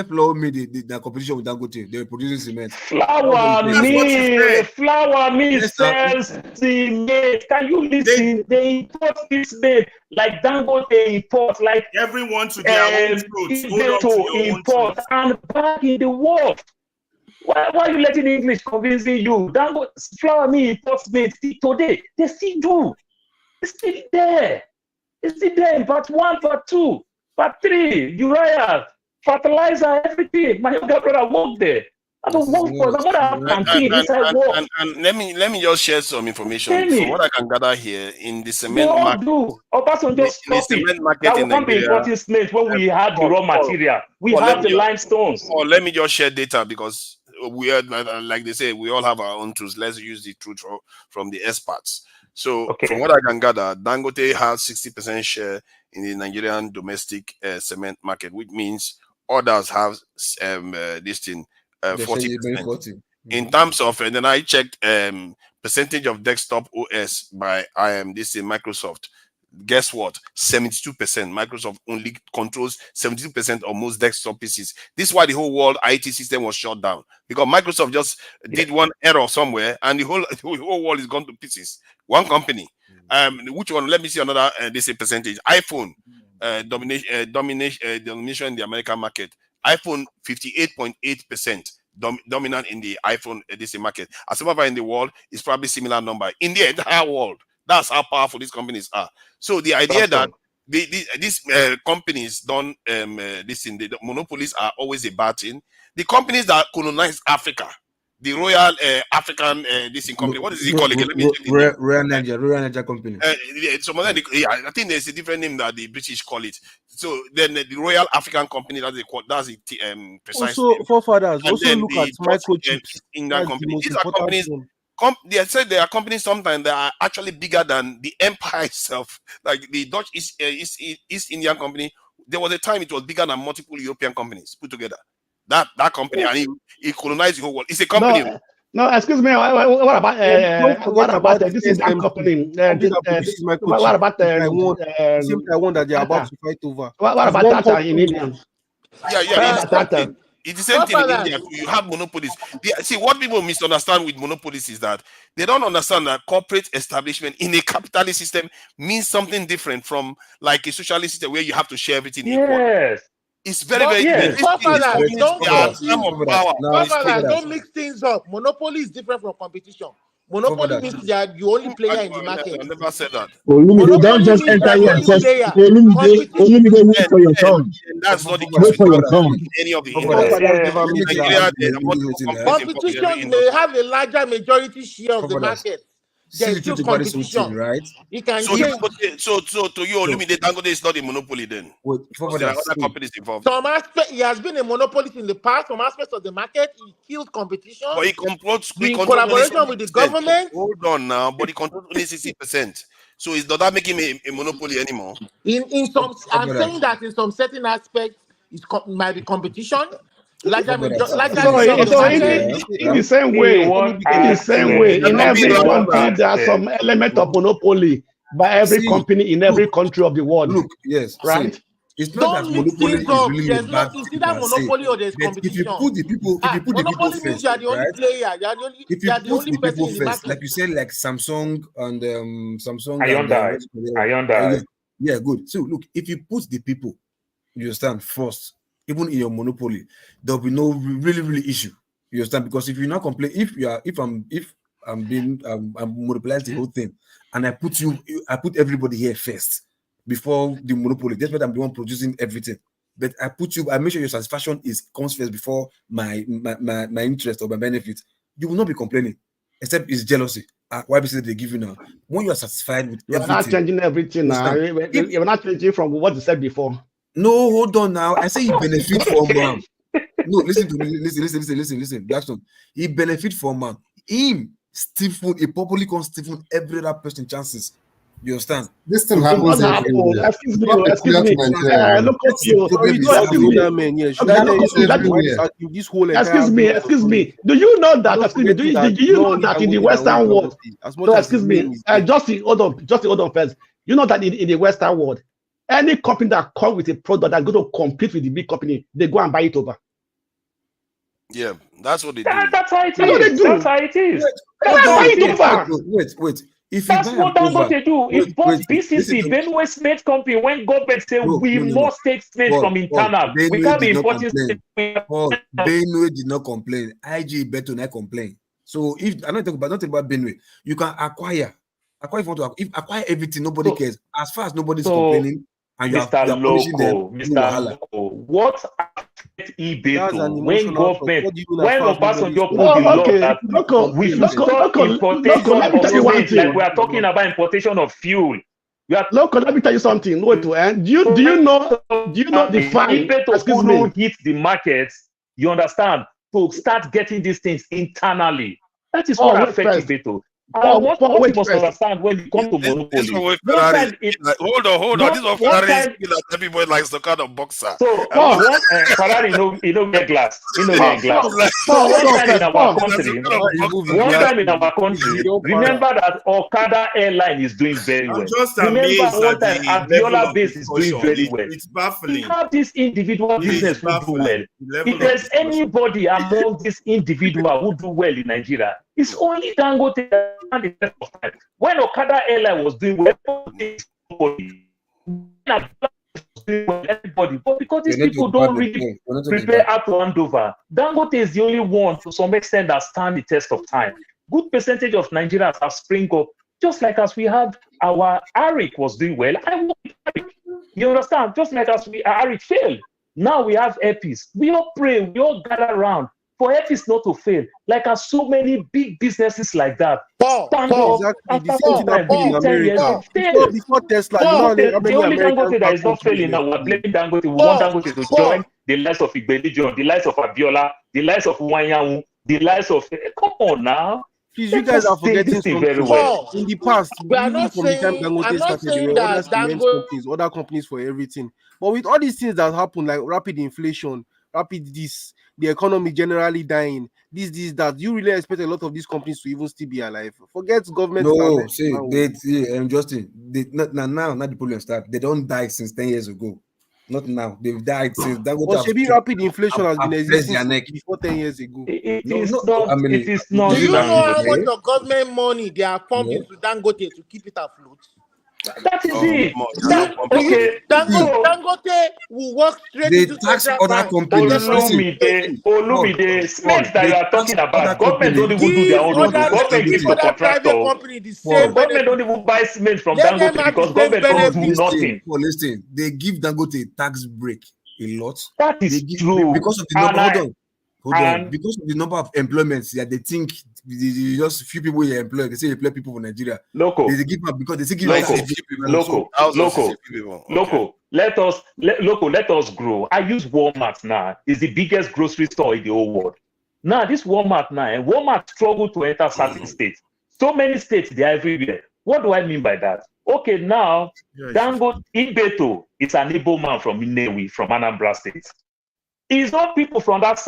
flour mill the competition with Dangote. They were producing cement. Flour mill sells cement. Can you listen? They import this cement like Dangote import, like everyone to their own fruits. Import and bag in the world. Why are you letting English convincing you? Dangote flour mill imports cement today. They still do. It's still there. It's still there in part 1, part 2. Part 3, urea, fertilizer, everything. My younger brother worked there. I don't work for them. And let me just share some information. From what I can gather here, in the cement market, that will not be importing cement when we have the raw material. We have the limestones. Or let me just share data because we are, like they say, we all have our own truths. Let's use the truth from the experts. So from what I can gather, Dangote has 60% share in the Nigerian domestic cement market, which means others have this thing 40%. In terms of, and then I checked percentage of desktop OS by Microsoft. Guess what? 72%. Microsoft only controls 72% of most desktop PCs. This is why the whole world IT system was shut down, because Microsoft just did one error somewhere and the whole world is gone to pieces. One company. Which one? Let me see another. This is percentage. iPhone domination in the American market. iPhone 58.8%. Dominant in the iPhone this market. As some in the world is probably similar number in the entire world. That's how powerful these companies are. So the idea that these companies don't the monopolies are always a bad thing. The companies that colonize Africa, the Royal African this company, what is it called again? Let me check. Royal Niger company. I think there's a different name that the British call it. So then the Royal African company, that's the precise also name. forefathers And also look at microchips in that company. These are companies. They said there are companies sometimes that are actually bigger than the empire itself. Like the Dutch East Indian company, there was a time it was bigger than multiple European companies put together. That company, and it colonized the whole world. It's a company. No, excuse me. What about this is that company? What about Taiwan that they are about to fight over? What about that in India? It's the same thing in India. You have monopolies. See, what people misunderstand with monopolies is that they don't understand that corporate establishment in a capitalist system means something different from like a socialist system where you have to share everything equal. It's very, very don't mix things up. Monopoly is different from competition. Monopoly means that you only player in the market. I never said that. Don't just enter here and just only wait for your turn. That's not the wait for your turn. Any of the competition may have a larger majority share of the market. There's still competition, right? You can so to you, Olumide Dangote is not a monopoly then. There are other companies involved. Some aspect, he has been a monopolist in the past. Some aspects of the market, he killed competition. But he controls collaboration with the government. Hold on now, but he controls only 60%. So does that make him a monopoly anymore? In some, I'm saying that in some certain aspects, it might be competition. In the same way, in every country there are some element of monopoly by every company in every country of the world. Look, yes, right. It's not that Don't mix monopoly things is up. really a There's bad not. It's thing either per se. monopoly or there's But if you competition. put the people, Monopoly means first, you are the only right? player. You are the only. If You you are the put only the person people in the first, market. like you said, like Samsung and Hyundai. Yeah, good. So look, if you put the people, you understand, first, even in your monopoly, there'll be no really issue. You understand? Because if you not complain, if I'm monopolizing the whole thing, and I put everybody here first before the monopoly. That's what I'm the one producing everything. But I make sure your satisfaction comes first before my interest or my benefit. You will not be complaining, except it's jealousy. Why because they give you now? When you are satisfied with You're not changing everything now. You're not changing from what you said before. No, hold on now. I say you benefit from man. No, listen to me. Listen. Blackstone. He benefit from man. Him, Stephen, he probably can Stephen every other person chances. You understand? This thing happens everywhere. Excuse me. Look at Nigeria. Look at you. Excuse me. Do you know that? Excuse me. Do you know that in the Western world? So excuse me. Just hold on first. You know that in the Western world, any company that comes with a product that's going to compete with the big company, they go and buy it over. Yeah, that's what they do. That's how it is. That's how it is. Wait. If that's what Dangote do. If both BCC, Benue Cement Company, when government say we must take cement from internal, we can't be importing cement. Benue did not complain. IG Beto not complain. So if I'm not talking about Benue, you can acquire if you want to acquire everything, nobody cares. As far as nobody's complaining, and you're punishing them, Mr. Loco, what affects Ibeto when government, when Obasanjo put the law that we should stop importation of cement, like we are talking about importation of fuel. Loco, let me tell you something. Wait, do you know the fine? Ibeto couldn't hit the markets, you understand, to start getting these things internally. That is what affects Ibeto. What you must understand when you come to monopoly. Hold on. This is what Ferrari is that everybody likes the kind of boxer. So Ferrari, you know, get glass. You know, get glass. One time in our country, remember that Okada Airline is doing very well. Remember one time Abiola Base is doing very well. It's baffling. We have this individual business who do well. If there's anybody among this individual who do well in Nigeria, it's only Dangote and the rest of time. When Okada Airline was doing well, everybody, but because these people don't really prepare how to hand over, Dangote is the only one to some extent that stand the test of time. Good percentage of Nigerians have spring up, just like as we had our Arik was doing well. I work with Arik. You understand? Just like as Arik failed. Now we have Epis. We all pray, we all gather around for Epis not to fail. Like as so many big businesses like that. Before Tesla, the only Dangote that is not failing now, we're blaming Dangote. We want Dangote to join the likes of Igbelijon, the likes of Abiola, the likes of Wanyanwu, the likes of come on now. Please, you guys are forgetting something very well. In the past, we are not saying that other companies for everything. But with all these things that happen, like rapid inflation, the economy generally dying, that, you really expect a lot of these companies to even still be alive? Forget government. No, Justin, now the problem start. They don't die since 10 years ago. Not now. They've died since that. But rapid inflation has been existing before 10 years ago. It is not. Do you know how much of government money they are pumping to Dangote to keep it afloat? That is it. Dangote will work straight into tax other companies. Olumide, cement that you are talking about, government don't even do their own road. Government gives to contractor. Government don't even buy cement from Dangote because government don't do nothing. Listen, they give Dangote tax break a lot. That is true. Because of the number. Hold on. Because of the number of employments, they think just few people you employ. They say you employ people from Nigeria. Local. They give up because they say give Local. Let us grow. I use Walmart now. It's the biggest grocery store in the whole world. Now this Walmart struggle to enter certain states. So many states, they are everywhere. What do I mean by that? Okay, now Dangote Ibeto is an Igbo man from Nnewi, from Anambra State. It's not people from that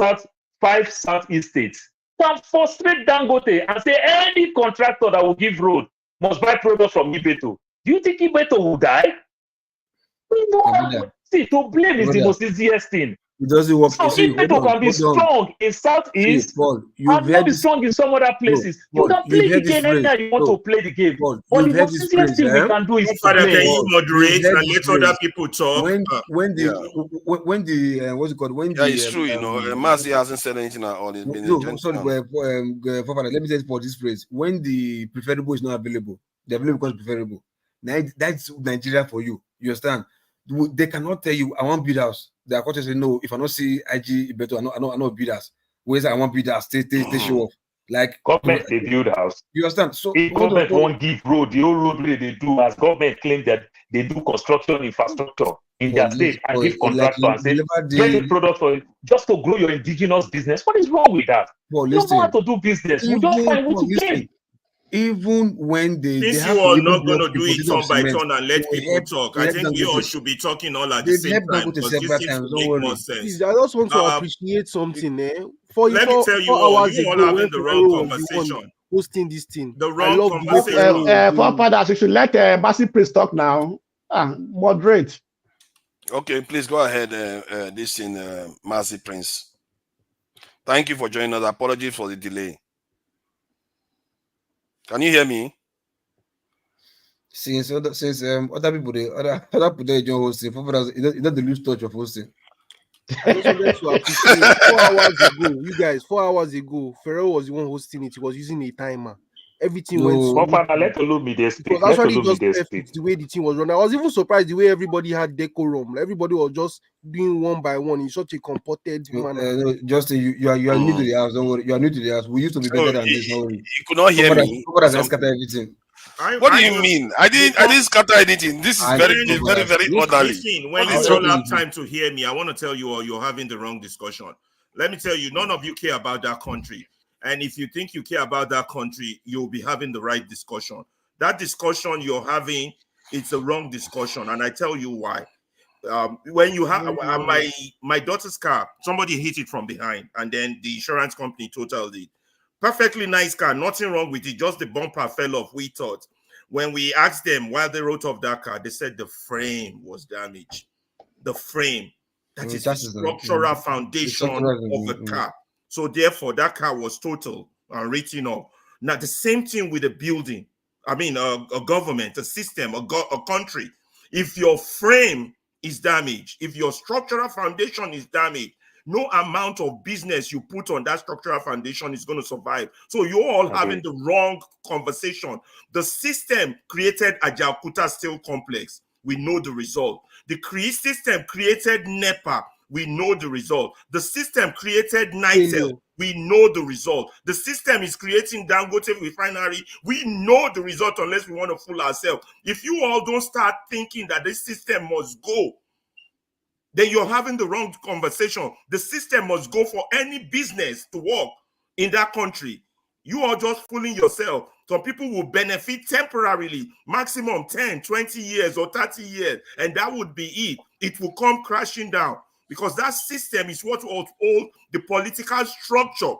five southeast states can frustrate Dangote and say any contractor that will give road must buy products from Ibeto. Do you think Ibeto will die? See, to blame is the most easiest thing. It doesn't work. So if people can be strong in Southeast and not be strong in some other places, you can play the game anytime you want to play the game. But the most easiest thing we can do is to Father, blame. can you moderate and let other people talk? When the what's it called? When it's true, you know, Mazi hasn't said anything at all. It's been sorry, let me say it for this phrase. When the preferable is not available, the available becomes preferable. That's Nigeria for you. You understand? They cannot tell you, I want build house. They are going to say, no, if I don't see IG better, I know build house. Whereas I want build house, stay show off. Like government, they build house. You understand? So if government won't give road, the whole road they do, as government claim that they do construction infrastructure in their state and give contractor and say, get a product for it, just to grow your indigenous business. What is wrong with that? You don't know how to do business. We don't find what to gain. Even when they since have you are to not going to do it turn by turn and let people talk, I think we all should be talking all at the same time because this seems to make more sense. I just want to appreciate something. Let me tell you all, you all having the wrong conversation. Hosting this thing. The wrong conversation. Forefathers, you should let Massey Prince talk now. Moderate. Okay, please go ahead. This in Massey Prince. Thank you for joining us. Apologies for the delay. Can you hear me? Since other people they join hosting, it doesn't lose touch of hosting. I just wanted to appreciate 4 hours ago, you guys. 4 hours ago, Pharaoh was the one hosting it. He was using a timer. Everything went smooth. Let me it was actually just perfect the way the team was running. I was even surprised the way everybody had decorum. Everybody was just doing one by one in such a comported manner. Justin, you are new to the house. Don't worry. You are new to the house. We used to be better than this. Don't worry. You could not hear me. Everything. What do you mean? I didn't scatter anything. This is very orderly. Listen, when you don't have time to hear me, I want to tell you all you're having the wrong discussion. Let me tell you, none of you care about that country. And if you think you care about that country, you'll be having the right discussion. That discussion you're having, it's a wrong discussion. And I tell you why. When you have my daughter's car, somebody hit it from behind, and then the insurance company totaled it. Perfectly nice car, nothing wrong with it, just the bumper fell off, we thought. When we asked them why they wrote off that car, they said the frame was damaged. The frame. That is the structural foundation of the car. So therefore, that car was total and written off. Now, the same thing with a building. I mean, a government, a system, a country. If your frame is damaged, if your structural foundation is damaged, no amount of business you put on that structural foundation is going to survive. So you're all having the wrong conversation. The system created Ajaokuta Steel Complex. We know the result. The system created NEPA. We know the result. The system created Nitel. We know the result. The system is creating Dangote Refinary. We know the result unless we want to fool ourselves. If you all don't start thinking that this system must go, then you're having the wrong conversation. The system must go for any business to work in that country. You are just fooling yourself. Some people will benefit temporarily, maximum 10, 20 years or 30 years, and that would be it. It will come crashing down because that system is what will hold the political structure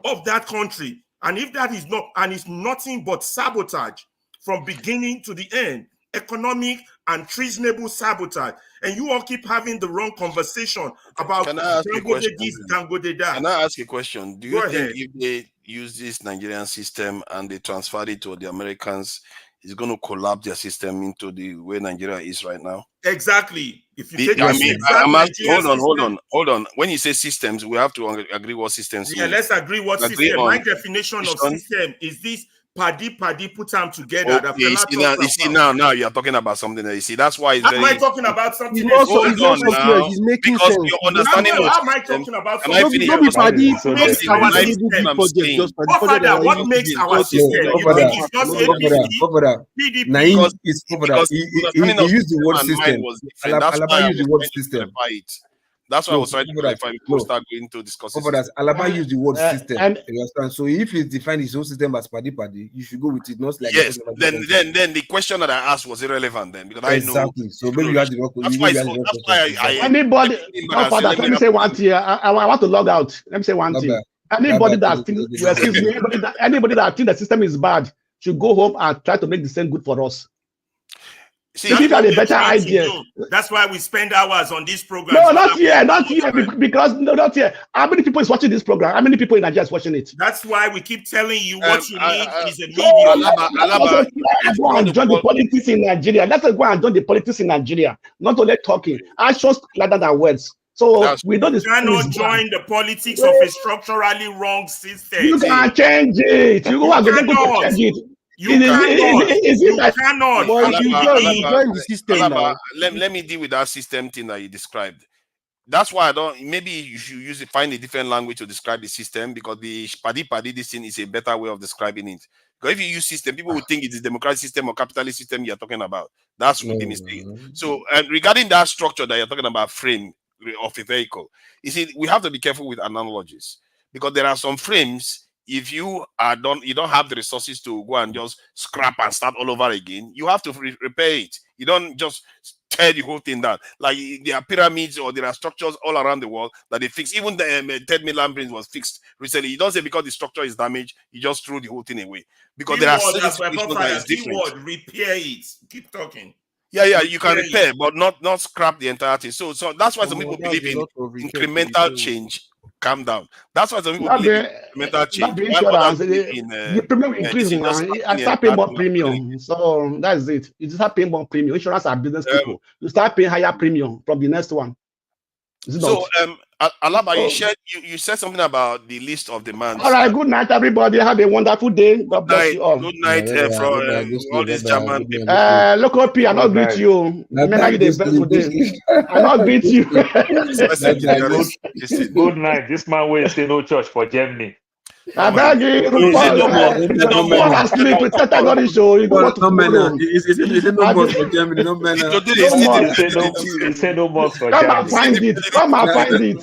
of that country. And if that is not, and it's nothing but sabotage from beginning to the end, economic and treasonable sabotage. And you all keep having the wrong conversation about Dangote this, Dangote that. Can I ask a question? Do you think if they use this Nigerian system and they transfer it to the Americans, it's going to collapse their system into the way Nigeria is right now? Exactly. If you take hold on. When you say systems, we have to agree what systems. Yeah, let's agree what system. My definition of system is this. Paddy put them together. You see now you are talking about something that you see. That's why it's am I talking about something else? He's making because sense. You're understanding how am I talking about something? What makes our system? He used the word system. Alaba used the word system. That's why I was trying to clarify before we start going to discuss it. Alaba used the word system. You understand? So if he defined his own system as paddy, you should go with it. Not like then the question that I asked was irrelevant then because exactly. So maybe you had the wrong. That's why anybody. Let me say one thing. I want to log out. Let me say one thing. Anybody that thinks anybody that thinks the system is bad should go home and try to make the same good for us. See, if you have a better idea. That's why we spend hours on this program. No, not here, because not here. How many people is watching this program? How many people in Nigeria is watching it? That's why we keep telling you what you need is a So, medium. go and join the politics in Nigeria. Let's go and join the politics in Nigeria. Not only talking, actions rather than words. So we know this. You cannot join the politics of a structurally wrong system. You can change it. You are going to change it. You cannot. But you join the system now. Let me deal with that system thing that you described. That's why I don't. Maybe you should find a different language to describe the system, because the paddy this thing is a better way of describing it. Because if you use system, people would think it's a democratic system or capitalist system you're talking about. That's the mistake. So regarding that structure that you're talking about, frame of a vehicle, you see, we have to be careful with analogies, because there are some frames. If you don't have the resources to go and just scrap and start all over again, you have to repair it. You don't just tear the whole thing down. Like there are pyramids or there are structures all around the world that they fix. Even the Ted Millam Bridge was fixed recently. You don't say because the structure is damaged, you just throw the whole thing away. Because there are certain situations that is different. Repair it. Keep talking. Yeah, you can repair, but not scrap the entire thing. So that's why some people believe in incremental change. Calm down. That's why some people believe in incremental change. The premium increase now. I start paying more premium. So that's it. You start paying more premium. Insurance are business people. You start paying higher premium from the next one. So Alaba, you said something about the list of demands. All right, good night, everybody. Have a wonderful day. God bless you all. Good night from all these German people. Local P, I not greet you. Remember you the best today. I not greet you. Good night. This man will stay no church for Germany. I beg you, fall asleep with category show. You go to tomorrow. Is it no more for Germany? No man. No more for Germany. Come and find it. Come and find it.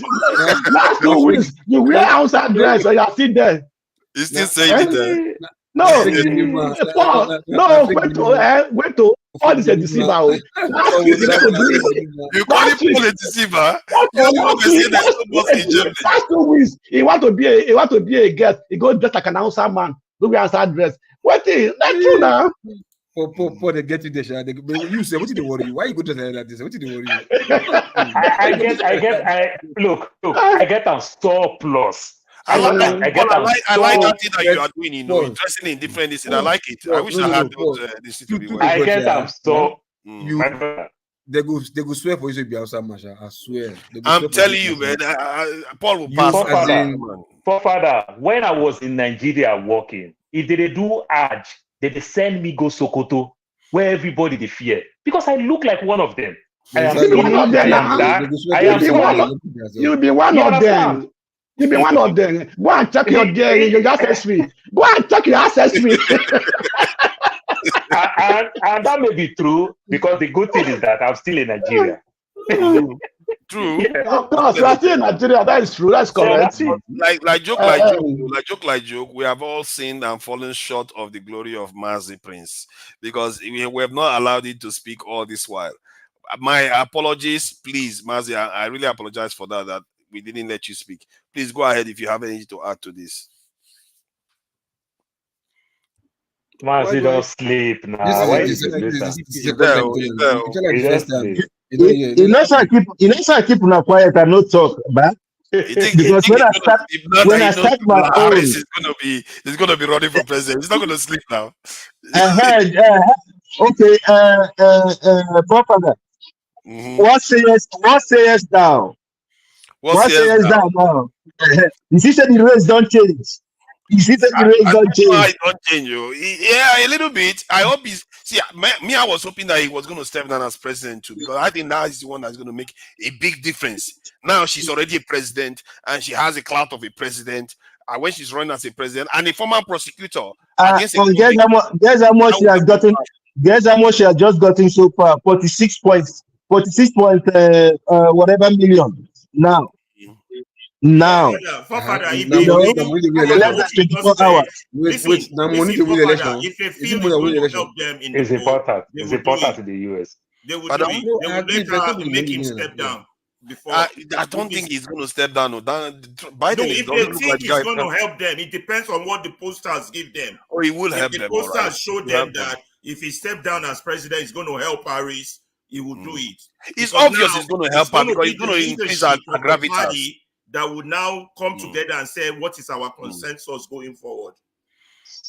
Last 2 weeks, you wear outside dress and you are still there. You still saying it? No, wait to all is a deceiver. You call it a deceiver? Last 2 weeks, he want to be a guest. He go dress like an announcer man. Go be outside dress. What is that true now? For they get you there, you say, what did they worry you? Why you go to like this? What did they worry you? I get a surplus. I like that thing that you are doing, dressing in different things. I like it. I wish I had this to be well. I get them so they go swear for you to be outside, Masha. I swear. I'm telling you, man. Paul will pass. Father, when I was in Nigeria working, if they do Hajj, they send me go Sokoto, where everybody they fear, because I look like one of them. You'll be one of them. You be one of them. Go and check your ancestry. Go and check your ancestry. and that may be true, because the good thing is that I'm still in Nigeria. True. Yeah. Of course, we are still in Nigeria. That is true. That's correct. So like joke. We have all sinned and fallen short of the glory of Mazi Prince, because we have not allowed him to speak all this while. My apologies, please, Mazi. I really apologize for that we didn't let you speak. Please go ahead if you have anything to add to this. Mazi, don't sleep now. You know, so I keep not quiet and not talk, but because when I start my own, he's gonna be running for president. He's not gonna sleep now. Okay, Papa, what says thou? What says thou now? You see, the race don't change. It don't change you. Yeah, a little bit. I hope I was hoping that he was going to step down as president too, because I think now he's the one that's going to make a big difference. Now she's already a president and she has a clout of a president. And when she's running as a president and a former prosecutor, guess how much she has gotten. Guess how much she has just gotten so far? 46 points. 46 point whatever million. Now, less than 24 hours. It's important. It's important in the US. They would let her make him step down. Before I don't think he's going to step down. Biden if they think he's going to help them, it depends on what the posters give them. Or he will help them. The posters show them that if he stepped down as president, he's going to help Harris, he will do it. It's Because obvious now it's going to help her because be it's going the to increase leadership her of the gravitas. party that would now come together and say, what is our consensus going forward?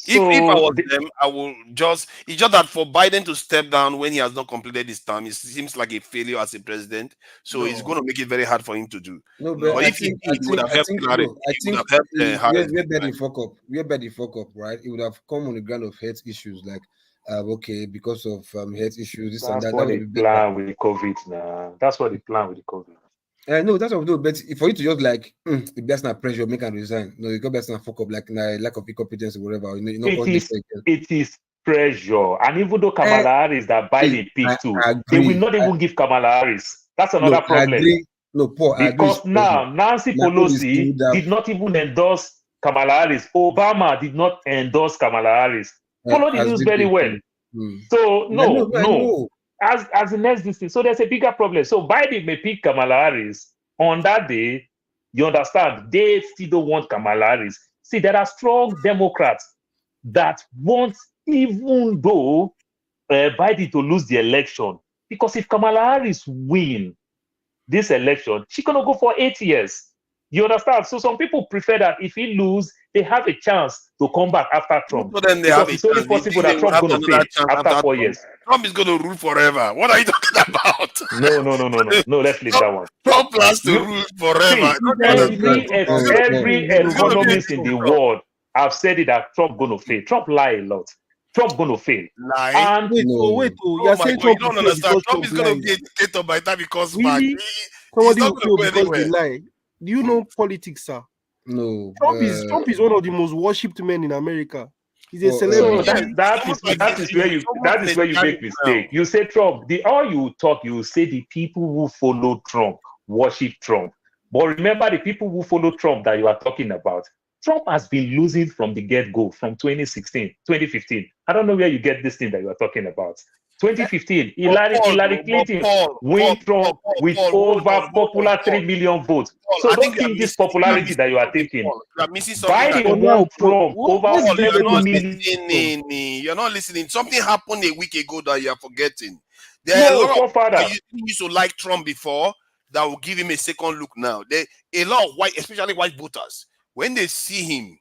If I was them, I will just, it's just that for Biden to step down when he has not completed his term, it seems like a failure as a president. So it's going to make it very hard for him to do. No, but But I if think, he would have helped Hillary, he would have helped Harris. we're better fuck up. We're better fuck up, right? It would have come on the ground of health issues, like okay, because of health issues, this and That's that. what That they would be plan with the COVID now. That's what they plan with the COVID. No, that's what we do. But for you to just like, if that's not pressure, make and resign. No, you got that's not fuck up, like lack of incompetence or whatever. You know, It is pressure. And even though Kamala Harris that Biden picked too, they will not even give Kamala Harris. That's another problem. I agree. No, Paul, because now Nancy Pelosi did not even endorse Kamala Harris. Obama did not endorse Kamala Harris. Follow the news very well. So no. As the next distance, so there's a bigger problem. So Biden may pick Kamala Harris on that day. You understand? They still don't want Kamala Harris. See, there are strong Democrats that want, even though Biden to lose the election, because if Kamala Harris win this election, she's gonna go for 8 years. You understand? So some people prefer that if he lose, they have a chance to come back after Trump. But then because it's only possible that Trump going to fail after 4 years. Trump is going to rule forever. What are you talking about? No. Let's leave that one. Trump plans to rule forever. Every economist in the world have said it that Trump going to fail. Trump lie a lot. Trump going to fail. Lie. And you're saying Trump you don't understand. Trump is going to be a dictator by the time he comes back. Somebody will fail because they lie. Do you know politics, sir? No. Trump is one of the most worshipped men in America. He's a celebrity. So that is where you make mistake. You say Trump. You say the people who follow Trump worship Trump. But remember the people who follow Trump that you are talking about. Trump has been losing from the get-go from 2016, 2015. I don't know where you get this thing that you are talking about. 2015, Hillary Clinton win Trump with over popular 3 million votes. So don't think this popularity that you are taking. Biden won Trump over 7 million. You're not listening. Something happened a week ago that you are forgetting. There are a lot of people used to like Trump before that will give him a second look now. A lot of white, especially white voters, when they see him,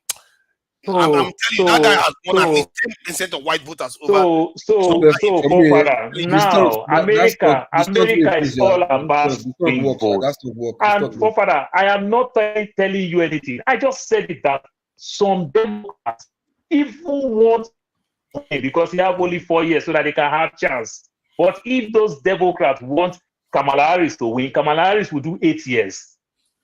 I'm telling you, that guy has won at least 10% of white voters over. Now America is all about swing votes. And Forefather, I am not telling you anything. I just said it that some Democrats even want, because they have only 4 years so that they can have chance. But if those Democrats want Kamala Harris to win, Kamala Harris will do 8 years.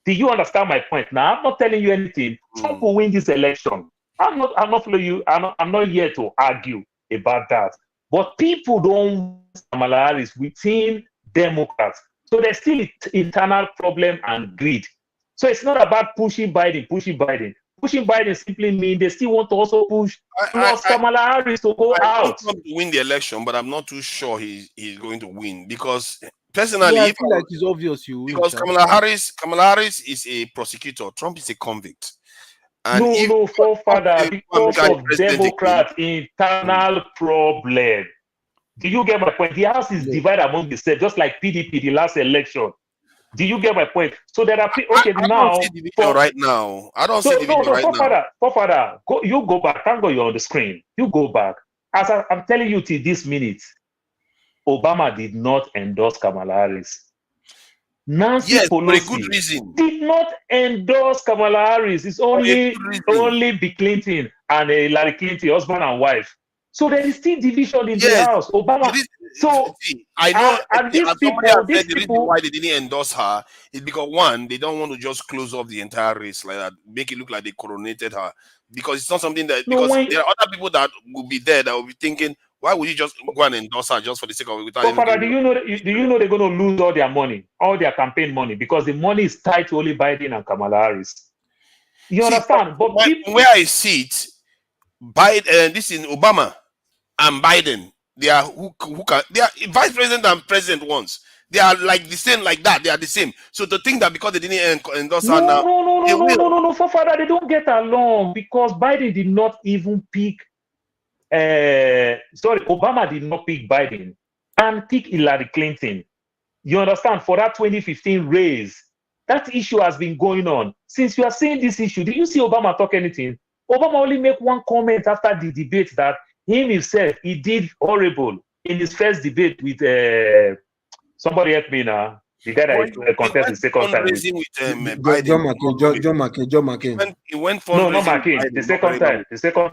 Do you understand my point? Now I'm not telling you anything. Trump will win this election. I'm not following you. I'm not here to argue about that. But people don't want Kamala Harris within Democrats. So there's still internal problem and greed. So it's not about pushing Biden. Pushing Biden simply means they still want to also push Kamala Harris to go out. I want to win the election, but I'm not too sure he's going to win because personally, I feel like it's obvious you win. Because Kamala Harris is a prosecutor. Trump is a convict. And Forefather, because of Democrats' internal problem. Do you get my point? The House is divided among themselves, just like PDP the last election. Do you get my point? So there are people. Okay, I now don't see division right now. I don't see division right now. Forefather, you go back. Thank God you're on the screen. You go back. As I'm telling you till this minute, Obama did not endorse Kamala Harris. Nancy Pelosi did not endorse Kamala Harris. It's only Bill Clinton and Hillary Clinton, husband and wife. So there is still division in the House. Obama. I know. And these people, the reason why they didn't endorse her is because one, they don't want to just close off the entire race like that, make it look like they coronated her. Because it's not something that there are other people that will be there that will be thinking, why would you just go and endorse her just for the sake of it? Father, do you know they're going to lose all their money, all their campaign money, because the money is tied to only Biden and Kamala Harris. You understand? But where I see it, Biden, this is Obama and Biden. They are they are vice president and president once. They are like the same, like that. They are the same. So to think that because they didn't endorse her now, no, Father, they don't get along because Biden did not even pick Obama did not pick Biden and pick Hillary Clinton. You understand? For that 2015 race, that issue has been going on. Since you are seeing this issue, did you see Obama talk anything? Obama only make one comment after the debate that him himself, he did horrible in his first debate with somebody help me now. The guy that contested the second time with John McCain. He went no, not McCain. The second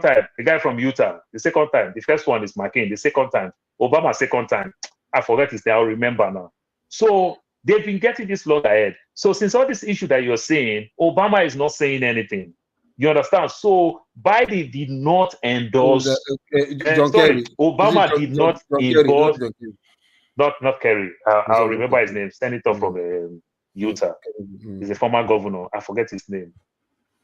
time, the guy from Utah. The second time, the first one is McCain. The second time, Obama. Second time, I forget his name. I'll remember now. So they've been getting this long ahead. So since all this issue that you're saying, Obama is not saying anything. You understand? So Biden did not endorse. Obama did not endorse. Not Kerry. I'll remember his name. Senator from Utah. He's a former governor. I forget his name.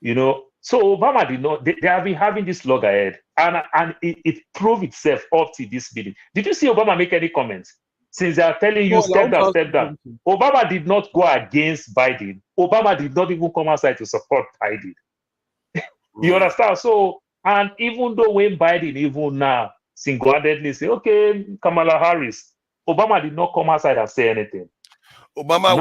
You know, so Obama did not. They have been having this loggerhead, and it proved itself up to this meeting. Did you see Obama make any comments? Since they are telling you step down, Obama did not go against Biden. Obama did not even come outside to support Biden. You understand? So, and even though when Biden even now single-handedly say, okay, Kamala Harris, Obama did not come outside and say anything. Obama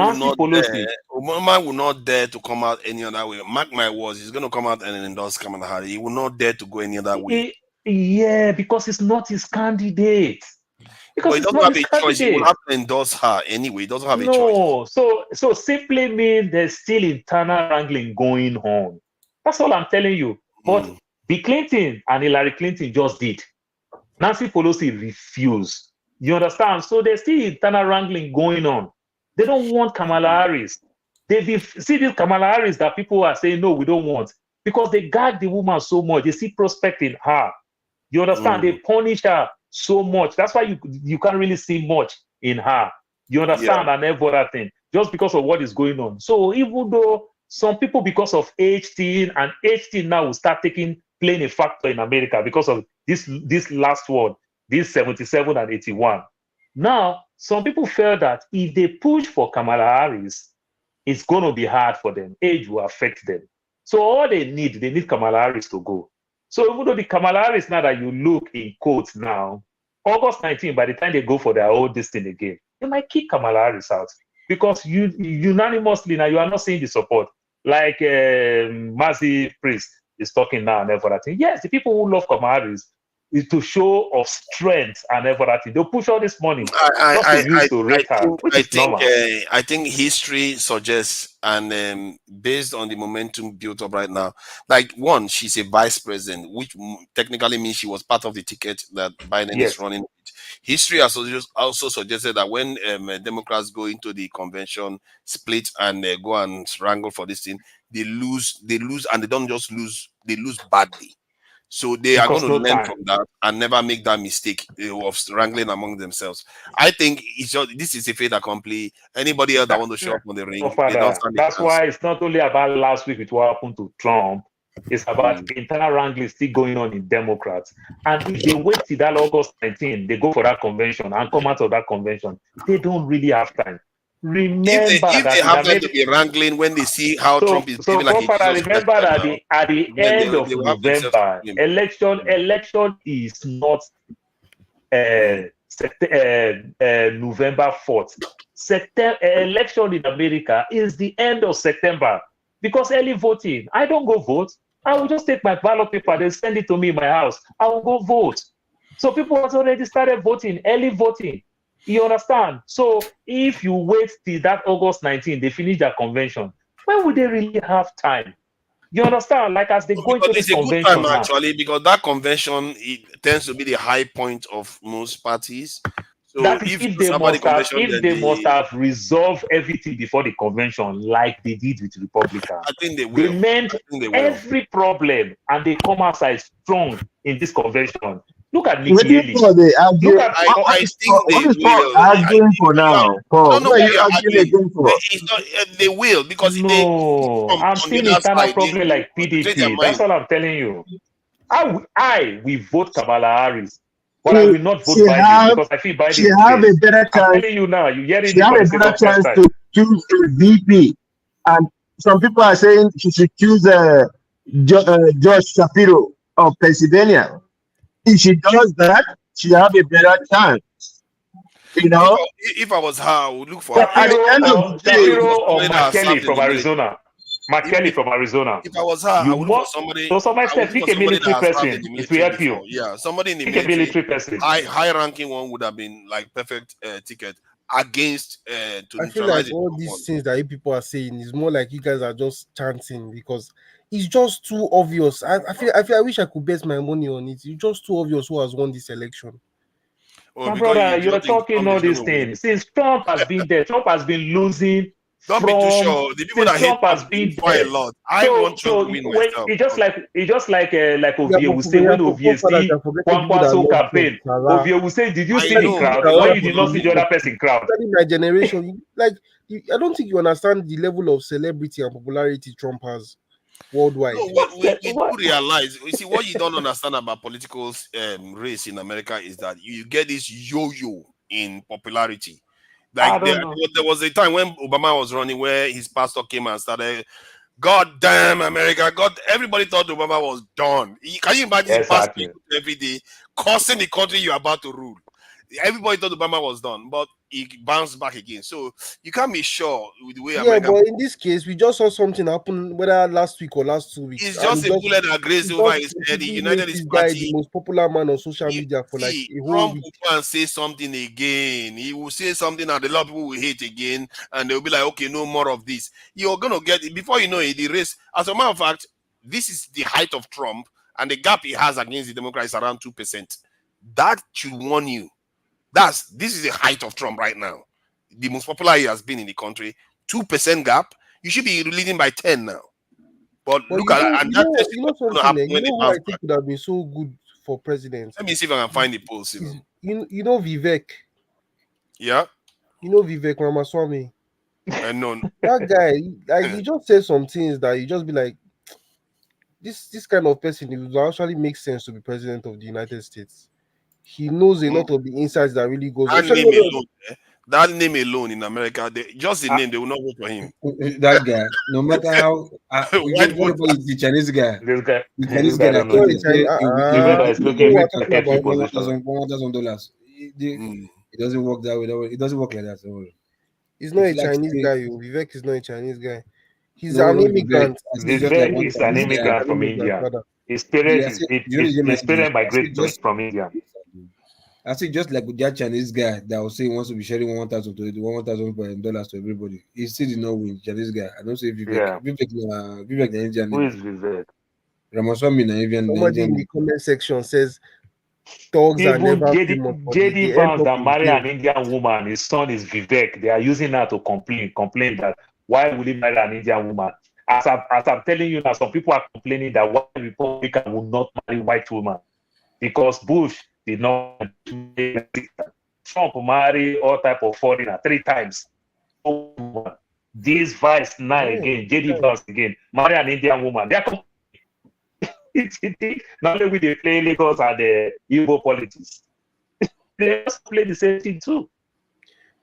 will not dare to come out any other way. Mark my words, he's going to come out and endorse Kamala Harris. He will not dare to go any other way. Yeah, because it's not his candidate. Because he doesn't have a choice. He will have to endorse her anyway. He doesn't have a choice. So simply means there's still internal wrangling going on. That's all I'm telling you. But Bill Clinton and Hillary Clinton just did. Nancy Pelosi refused. You understand? So there's still internal wrangling going on. They don't want Kamala Harris. See this Kamala Harris that people are saying, no, we don't want. Because they gag the woman so much. They see prospect in her. You understand? They punish her so much. That's why you can't really see much in her. You understand? And every other thing. Just because of what is going on. So even though some people, because of age thing, and age thing now will start playing a factor in America because of this last one, this 77 and 81. Now, some people felt that if they push for Kamala Harris, it's going to be hard for them. Age will affect them. So all they need Kamala Harris to go. So even though the Kamala Harris, now that you look in quotes now, August 19, by the time they go for their old destiny again, they might kick Kamala Harris out. Because you unanimously now, you are not seeing the support. Like Mazi Priest is talking now and everything. Yes, the people who love Kamala Harris is to show of strength and everything. They'll push all this money I think history suggests, and based on the momentum built up right now, like one, she's a vice president, which technically means she was part of the ticket that Biden is running. History also suggested that when Democrats go into the convention, split, and go and wrangle for this thing, they lose, and they don't just lose, they lose badly. So they are going to learn from that and never make that mistake of wrangling among themselves. I think this is a fait accompli. Anybody else that want to show up on the ring, that's why it's not only about last week with what happened to Trump. It's about internal wrangling still going on in Democrats. And if they wait till that August 19, they go for that convention and come out of that convention, they don't really have time. Remember if they have to be wrangling when they see how Trump is so like remember that at the end of November, election is not November 4th. Election in America is the end of September because early voting. I don't go vote. I will just take my ballot paper, they send it to me in my house. I will go vote. So people have already started voting, early voting. You understand? So if you wait till that August 19, they finish their convention, when would they really have time? You understand? Like as they go into this convention, good time, actually, because that convention, it tends to be the high point of most parties. So that is if they must have resolved everything before the convention, like they did with Republicans. I think they will. They meant every problem, and they come outside strong in this convention. Look at Nikki Haley. I think they will. Arguing for now, Paul. No, they will because I'm seeing internal problem like PDP. That's all I'm telling you. I will vote Kamala Harris, but I will not vote Biden because I feel Biden. She have a better chance. I'm telling you now. You hear it. She have a better chance to choose a VP, and some people are saying she should choose Josh Shapiro of Pennsylvania. if she does that, she have a better chance. You know. If I was her, I would look for But at the end of the day, Shapiro or McKelly from Arizona. McKelly from Arizona. If I was her, I would look for somebody. So some extent, pick a military person. It will help you. Yeah, somebody in the pick a military person. High ranking one would have been like perfect ticket against to I feel like all these things that you people are saying is more like you guys are just chanting because it's just too obvious. I feel I wish I could bet my money on it. It's just too obvious who has won this election. My brother, you're talking all these things. Since Trump has been there, Trump has been losing. Don't be too sure. The people that hate Trump has been there a lot. I want Trump to win myself. It's just like Ovie will say when Ovie see Kwankwaso campaign. Ovie will say, "Did you see the crowd? Why you did not see the other person crowd?" My generation, I don't think you understand the level of celebrity and popularity Trump has worldwide. No, we do realize. You see, what you don't understand about political race in America is that you get this yo-yo in popularity. Like there was a time when Obama was running where his pastor came and started, "God damn America!" Everybody thought Obama was done. Can you imagine his pastor every day cursing the country you're about to rule? Everybody thought Obama was done, but he bounced back again. So you can't be sure with the way America. But in this case, we just saw something happen whether last week or last 2 weeks. It's just a bullet that grazed over his head. He united his party. The most popular man on social media for like a whole week. Trump will go and say something again. He will say something that a lot of people will hate again, and they'll be like, "Okay, no more of this." You're gonna get it before you know it. The race, as a matter of fact, this is the height of Trump, and the gap he has against the Democrats is around 2%. That should warn you. This is the height of Trump right now. The most popular he has been in the country. 2% gap. You should be leading by 10 now. But look at that. And that you know something. You know who I think would have been so good for president. Let me see if I can find the polls. You know Vivek. Yeah. You know Vivek Ramaswamy. I know that guy. He just says some things that you just be like, this kind of person. It would actually make sense to be president of the United States. He knows a lot of the insights that really goes on. That name alone in America, just the name, they will not vote for him. That guy, no matter how the Chinese guy, the Chinese guy that is looking $1,000. It doesn't work that way. It doesn't work like that. He's not a Chinese guy. Vivek is not a Chinese guy. He's an immigrant. Vivek is an immigrant from India. His parents migrated from India. I see, just like with that Chinese guy that will say he wants to be sharing $1,000 to everybody. He still did not win. Chinese guy. I don't say Vivek. Vivek the Indian. Who is Vivek? Ramaswamy the Indian. Somebody in the comment section says dogs are never JD Vance that marry an Indian woman. His son is Vivek. They are using that to complain that why would he marry an Indian woman? As I'm telling you now, some people are complaining that white Republican will not marry white woman because Bush did not. Trump marry all type of foreigner 3 times. This vice now again, JD Vance again, marry an Indian woman. They are not only they play Lagos and the Igbo politics, they just play the same thing too.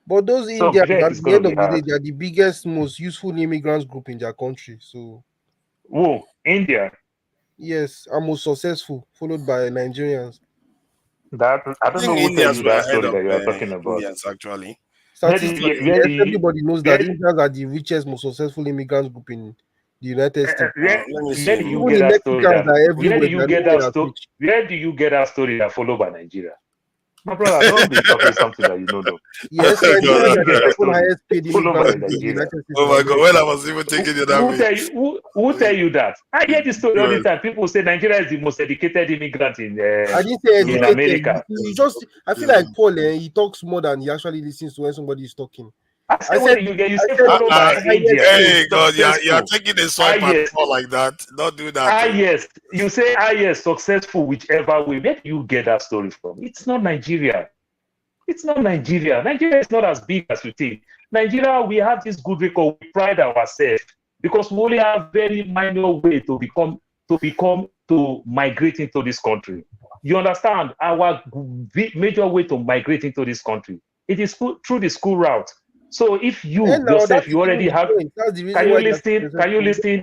But those Indians, at the end of the day, they are the biggest, most useful immigrants group in their country. So, who? India? Yes, and most successful, followed by Nigerians. That I don't know who tells you that story that you are talking about. Indians, actually. Everybody knows that Indians are the richest, most successful immigrants group in the United States. Where do you get that story? Where do you get that story that followed by Nigeria? My brother, don't be talking something that you know though. Yes, oh my God, when I was even taking it that way. Who tell you that? I hear this story all the time. People say Nigeria is the most educated immigrant in America. I feel like Paul, he talks more than he actually listens to when somebody is talking. I said you say followed by India. Hey God, you're taking a swipe at Paul like that. Don't do that. Yes. You say yes, successful whichever way. Where do you get that story from? It's not Nigeria. It's not Nigeria. Nigeria is not as big as you think. Nigeria, we have this good record. We pride ourselves because we only have very minor way to migrate into this country. You understand? Our major way to migrate into this country, it is through the school route. So if you yourself, you already have, can you listen?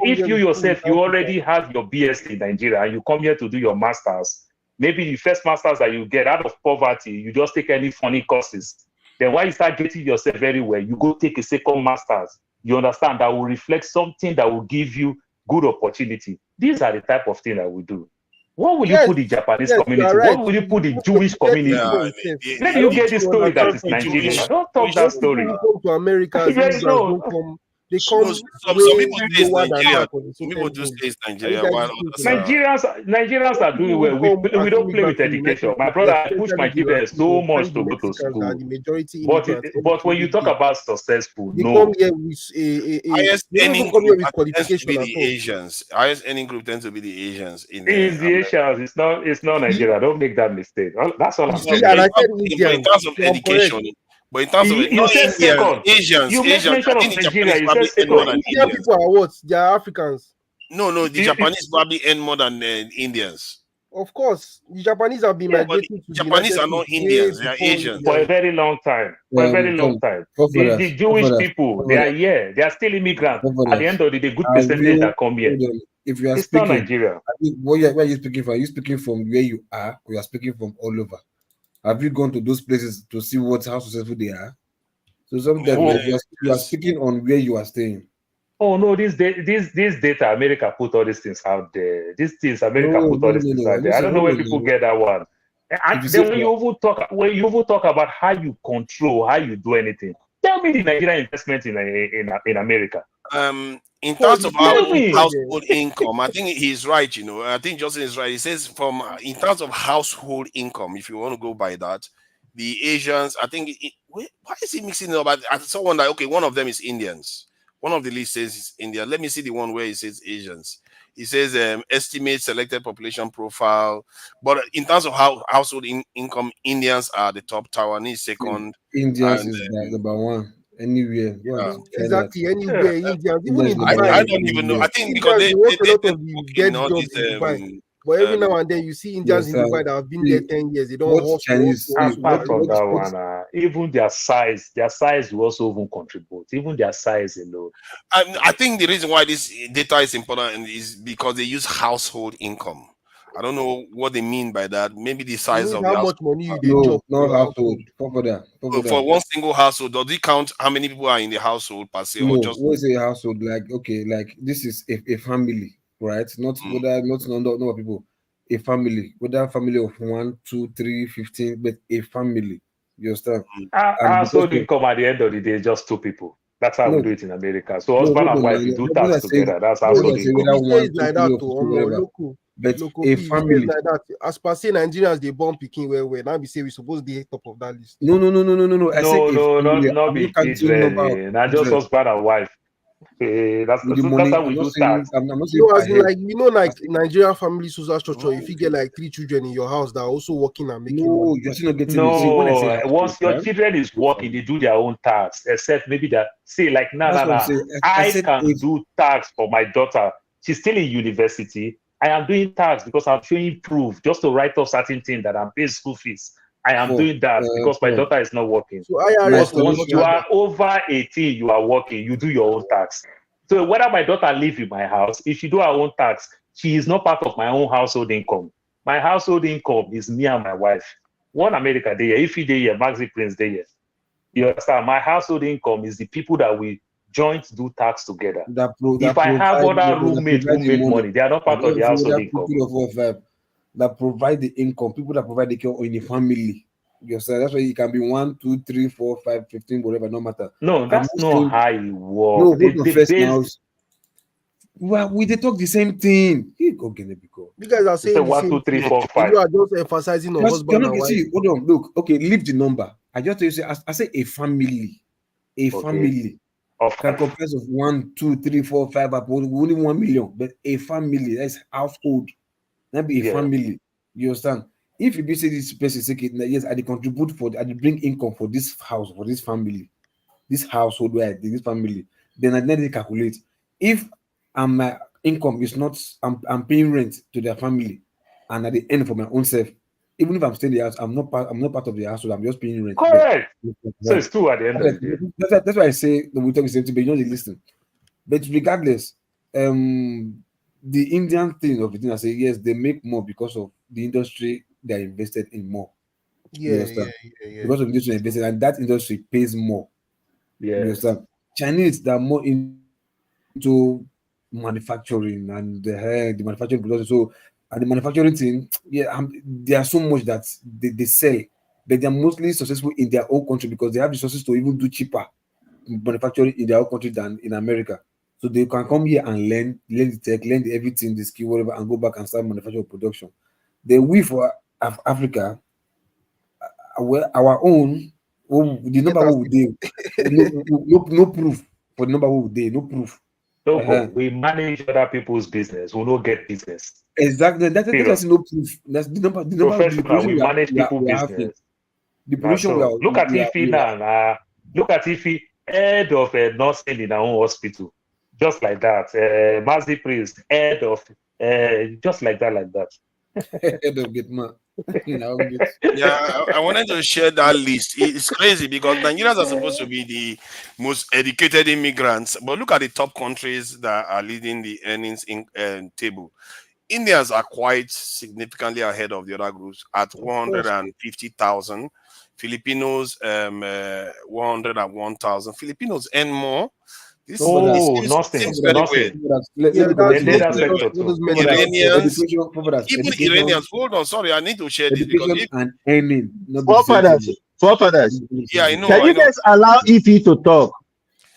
If you yourself, you already have your BS in Nigeria and you come here to do your masters, maybe the first masters that you get out of poverty, you just take any funny courses. Then when you start getting yourself very well, you go take a second masters. You understand that will reflect something that will give you good opportunity. These are the type of thing that we do. What will you put the Japanese community? Right. What will you put the Jewish community? Where do you get the story that is Nigerian? I don't talk that story. People who come to America as immigrants don't come. They come some people say it's Nigeria. Some people do say it's Nigeria. While Nigerians are doing well. We don't play with education. My brother, I push my children so much to go to school. But when you talk about successful, no. highest earning group tends to be the Asians. Highest earning group tends to be the Asians. It's the Asians. It's not Nigeria. Don't make that mistake. That's all I'm saying. In terms of education. But in terms of Asians, you make mention of Nigeria. You said second. Indian people are what? They are Africans. No, the Japanese probably earn more than Indians. Of course, the Japanese have been migrating to Japanese are not Indians; they are Asians for a very long time. For a very long time, the Jewish people they are here. They are still immigrants. At the end of the day, good percentage that come here. If you are it's speaking, not Nigeria. Where are you speaking from? Are you speaking from where you are, or you are speaking from all over? Have you gone to those places to see how successful they are? So sometimes you are speaking on where you are staying. Oh no, this data, America put all these things out there. These things, America put all these things out there. I don't know where people get that one. And then when you even talk about how you control, how you do anything, tell me the Nigerian investment in America. In terms of household income, I think he's right. I think Justin is right. He says in terms of household income, if you want to go by that, the Asians, I think, why is he mixing it up? I saw one that, okay, one of them is Indians. One of the list says it's India. Let me see the one where it says Asians. It says estimate selected population profile. But in terms of household income, Indians are the top, Taiwanese second. Indians is number one. Anywhere. Yeah. Exactly, anywhere. Indians. Even in Dubai. I don't even know. I think because they work a lot of dead jobs in Dubai. But every now and then you see Indians in Dubai that have been there 10 years. They don't work. Apart from that one, even their size will also even contribute. Even their size alone. I think the reason why this data is important is because they use household income. I don't know what they mean by that. Maybe the size of how much money you drop. No household. For one single household, does it count how many people are in the household per se? No, or just what is a household? Like this is a family, right? Not number of people. A family, whether a family of 1, 2, 3, 15, but a family. You understand? Household income at the end of the day is just 2 people. That's how we do it in America. So husband and wife, you do tasks together. That's household income. But a family like that, as per say Nigerians they born picking where now we say we supposed to be top of that list. No. Not be children. Not just husband and wife. That's how we do tasks. Like Nigerian family social structure. If you get like 3 children in your house that are also working and making money. You're not getting once your children is working, they do their own tasks. Except maybe that say like I can do tasks for my daughter. She's still in university. I am doing tasks because I'm showing proof just to write off certain things that I'm paying school fees. I am doing that because my daughter is not working. So once you are over 18, you are working, you do your own tax. So whether my daughter lives in my house, if she do her own tax, she is not part of my own household income. My household income is me and my wife. One America day, if you day here, Maxi Prince day here. You understand? My household income is the people that we joint do tax together. If I have other roommates who make money, they are not part of the household income. That provide the income, people that provide the care in a family. That's why it can be 1, 2, 3, 4, 5, 15, whatever, no matter. No, that's not how it works. Well, we they talk the same thing. You guys are saying 1, 2, 3, 4, 5. You are just emphasizing on husband and wife. Hold on, look. Okay, leave the number. I just tell you, I say a family. Family can comprise of 1, 2, 3, 4, 5, only 1 million, but a family, that's household. That be a family. You understand? If you say this person say, yes, I contribute I bring income for this house, for this family, this household where I did this family, then I need to calculate. If my income is not, I'm paying rent to their family, and at the end for my own self, even if I'm staying in the house, I'm not part of the household. I'm just paying rent. Correct. So it's 2 at the end of the day. That's why I say we talk the same thing, but you know they listen. But regardless, the Indian thing of the thing, I say yes, they make more because of the industry they are invested in more. You Yeah, understand? yeah. Because of the industry invested, and that industry pays more. Yeah. You understand? Chinese, that are more into manufacturing and the manufacturing production. So, and the manufacturing thing, there are so much that they sell, but they are mostly successful in their own country because they have resources to even do cheaper manufacturing in their own country than in America. So they can come here and learn the tech, learn everything, the skill, whatever, and go back and start manufacturing production. Then we for Africa, our own, the number what we did, no proof for the number what we did, no proof. We manage other people's business. We don't get business. Exactly. That's no proof. That's the number. Professional. We manage people's business. The position look at Ife now. Look at Ife, head of nursing in our own hospital, just like that. Mazi priest, head of just like that. Head of Gitman. Yeah, I wanted to share that list. It's crazy because Nigerians are supposed to be the most educated immigrants, but look at the top countries that are leading the earnings table. Indians are quite significantly ahead of the other groups at 150,000. Filipinos, 101,000. Filipinos earn more. This seems very weird. Iranians, even Iranians. Hold on, sorry, I need to share this because and earning. Forefathers. Yeah, I know. Can you guys allow Ife to talk?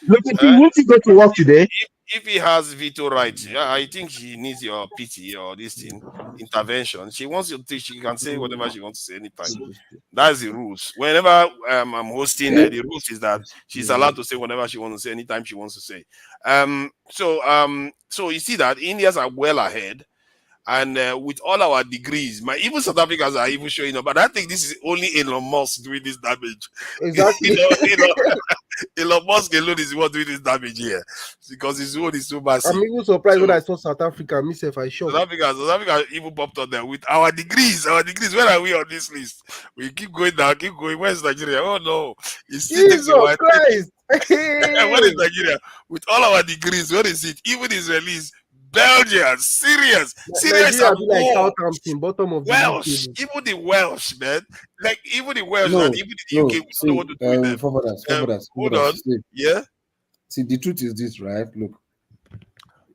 Look, won't he go to work today? If he has veto rights, yeah, I think she needs your pity or this thing intervention. She wants you to teach. She can say whatever she wants to say anytime. That's the rules. Whenever I'm hosting, the rules is that she's allowed to say whatever she wants to say anytime she wants to say. So you see that Indians are well ahead. And with all our degrees, even South Africans are even showing up. But I think this is only Elon Musk doing this damage. Exactly. Elon Musk alone is the one doing this damage here because his own is so massive. I'm even surprised when I saw South Africa. Myself, I shocked. South Africa even popped on there with our degrees. Where are we on this list? We keep going down, keep going. Where's Nigeria? Oh no, it's Jesus Christ! Where is Nigeria? With all our degrees, where is it? Even Israelis. Belgians, Syrians Nigeria be like Southampton, bottom of Welsh, the even the Welsh, man. Like even the Welsh and even the UK, we don't know what to do with them. Hold on. Yeah. See, the truth is this, right? Look.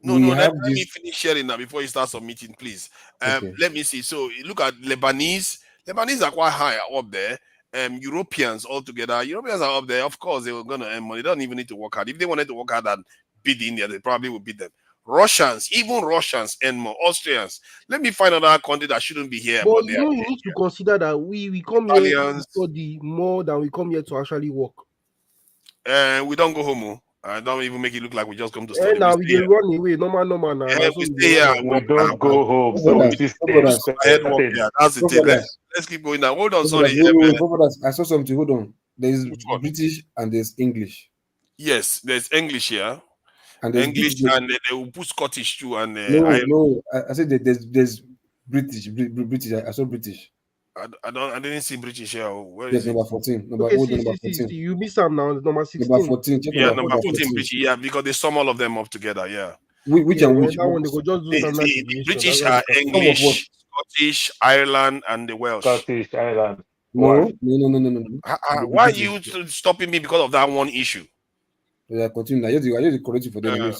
Let me finish sharing now before you start submitting, please. Let me see. So look at Lebanese. Lebanese are quite high up there. Europeans altogether. Europeans are up there. Of course, they were gonna earn money. They don't even need to work hard. If they wanted to work hard and beat India, they probably would beat them. Russians, even Russians and more. Austrians. Let me find another country that shouldn't be here. But you need to consider that we come here to study more than we come here to actually work. We don't go home. I don't even make it look like we just come to study. Now we run away. Normal. We stay here. We don't go home. That's the thing. Let's keep going now. Hold on, sorry. I saw something. Hold on. There's British and there's English. Yes, there's English here. And English and they will put Scottish too. And no, I said there's British. I saw British. I didn't see British here. Where is number 14? Number 14. You miss some now. Number 16. Number 14. Number 14 British. Yeah, because they sum all of them up together. Yeah. Which and which? That one they go just do the British are English, Scottish, Ireland, and the Welsh. Scottish, Ireland. No. Why are you stopping me because of that one issue? Yeah, continue. I just correct you for them.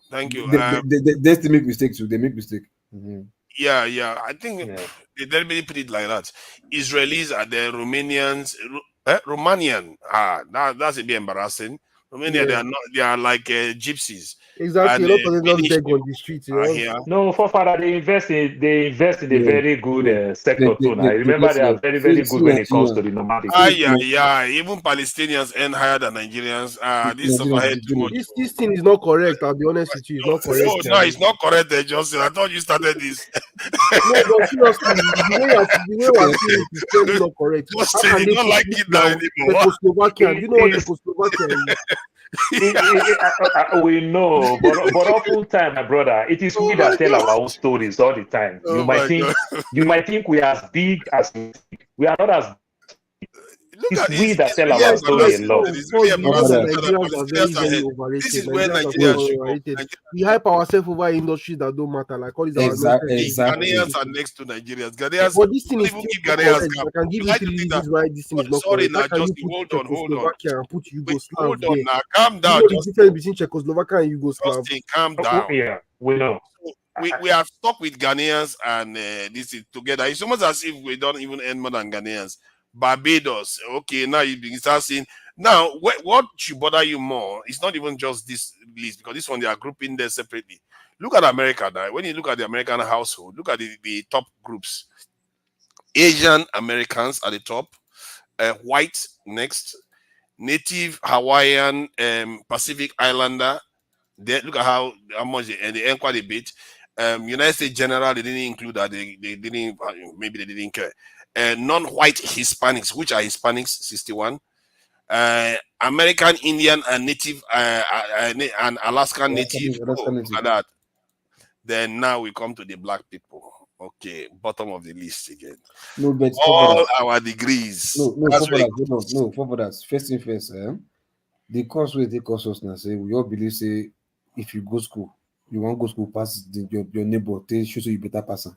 Thank you. They make mistakes too. They make mistake. Mm-hmm. Yeah. I think they deliberately put it like that. Israelis are there. Romanians, Romanian. That's a bit embarrassing. Romania, they are like gypsies. Exactly. A lot of them just beg on the streets. No, forefather, they invest in a very good sector too. I remember they are very, very good when it comes to the nomadic. Even Palestinians earn higher than Nigerians. This thing is not correct. I'll be honest with you, it's not correct. No, it's not correct, Justin. I thought you started this. No, but seriously, the way we're seeing it is totally not correct. Justin, you don't like it now anymore. Czechoslovakia. Do you know what Czechoslovakia is? We know, but oftentimes, my brother, it is we that tell our own stories all the time. You might think we are as big as we are not as. It's we that sell our story a lot. Nigerians are very, very overrated. This is where Nigerians Nigeria are should go. overrated. We hype ourselves over industries that don't matter, like all these our Ghanaians are next to Nigerians. Ghanaians, but this thing don't is even still give Ghanaians correct. cap. I can give You you like to 3 think that. reasons why this thing is not Sorry, correct. now Why can you Justin, put hold on. Czechoslovakia and put Yugoslav Hold on there? now, calm You down. know the difference between Czechoslovakia and Yugoslav. Justin, calm down. Yeah, we know. We are stuck with Ghanaians and this is together. It's almost as if we don't even earn more than Ghanaians. Barbados, okay, now you begin start seeing. Now, what should bother you more? It's not even just this list, because this one they are grouping them separately. Look at America now. When you look at the American household, look at the top groups. Asian Americans at the top, white next, Native Hawaiian, Pacific Islander. Look at how much they enquire a bit. United States General, they didn't include that. They didn't, maybe they didn't care. Non-white Hispanics, which are Hispanics, 61. American Indian and Native and Alaskan Native. Look at that. Then now we come to the black people. Okay, bottom of the list again. No, but all our degrees. No, for that. First thing first, the course where they course us now say we all believe say if you go school, you want go school pass your neighbor, they show you better person.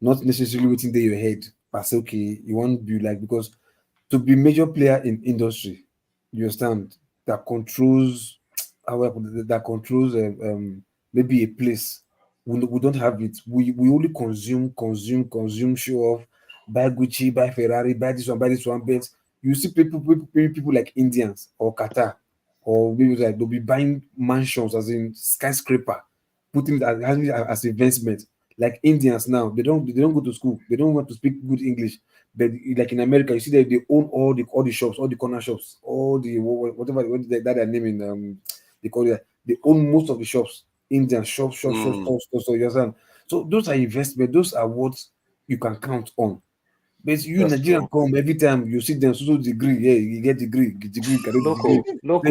Not necessarily waiting there your head. Pass okay, you want to be like, because to be major player in industry, you understand, that controls maybe a place. We don't have it. We only consume, show off, buy Gucci, buy Ferrari, buy this one, but you see people like Indians or Qatar, or maybe like they'll be buying mansions as in skyscraper, putting it as investment. Like Indians now, they don't go to school, they don't want to speak good English. But like in America, you see that they own all the shops, all the corner shops, all the whatever that they're naming, they call it. They own most of the shops. Indian shops, stores. So you understand? So those are investment. Those are what you can count on. But you Nigerian come every time you see them so degree, yeah, you get degree. Local.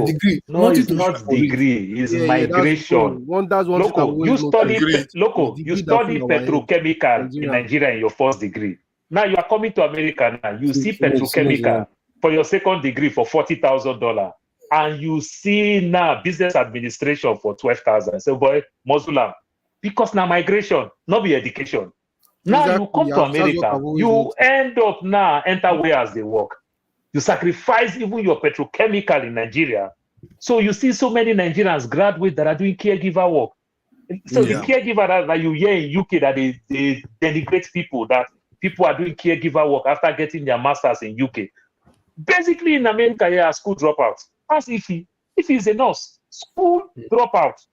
Degree. No, it's not degree. It's migration. You study petrochemical in Nigeria in your first degree. Now you are coming to America now. You see petrochemical for your second degree for $40,000, and you see now business administration for 12,000. So boy, Muslim, because now migration, not be education. Now you come to America, you end up now enter warehouse they work. You sacrifice even your petrochemical in Nigeria. So you see so many Nigerians graduate that are doing caregiver work. So the caregiver that you hear in UK that they denigrate people, that people are doing caregiver work after getting their masters in UK. Basically in America, school dropouts. As if he's a nurse, school dropout.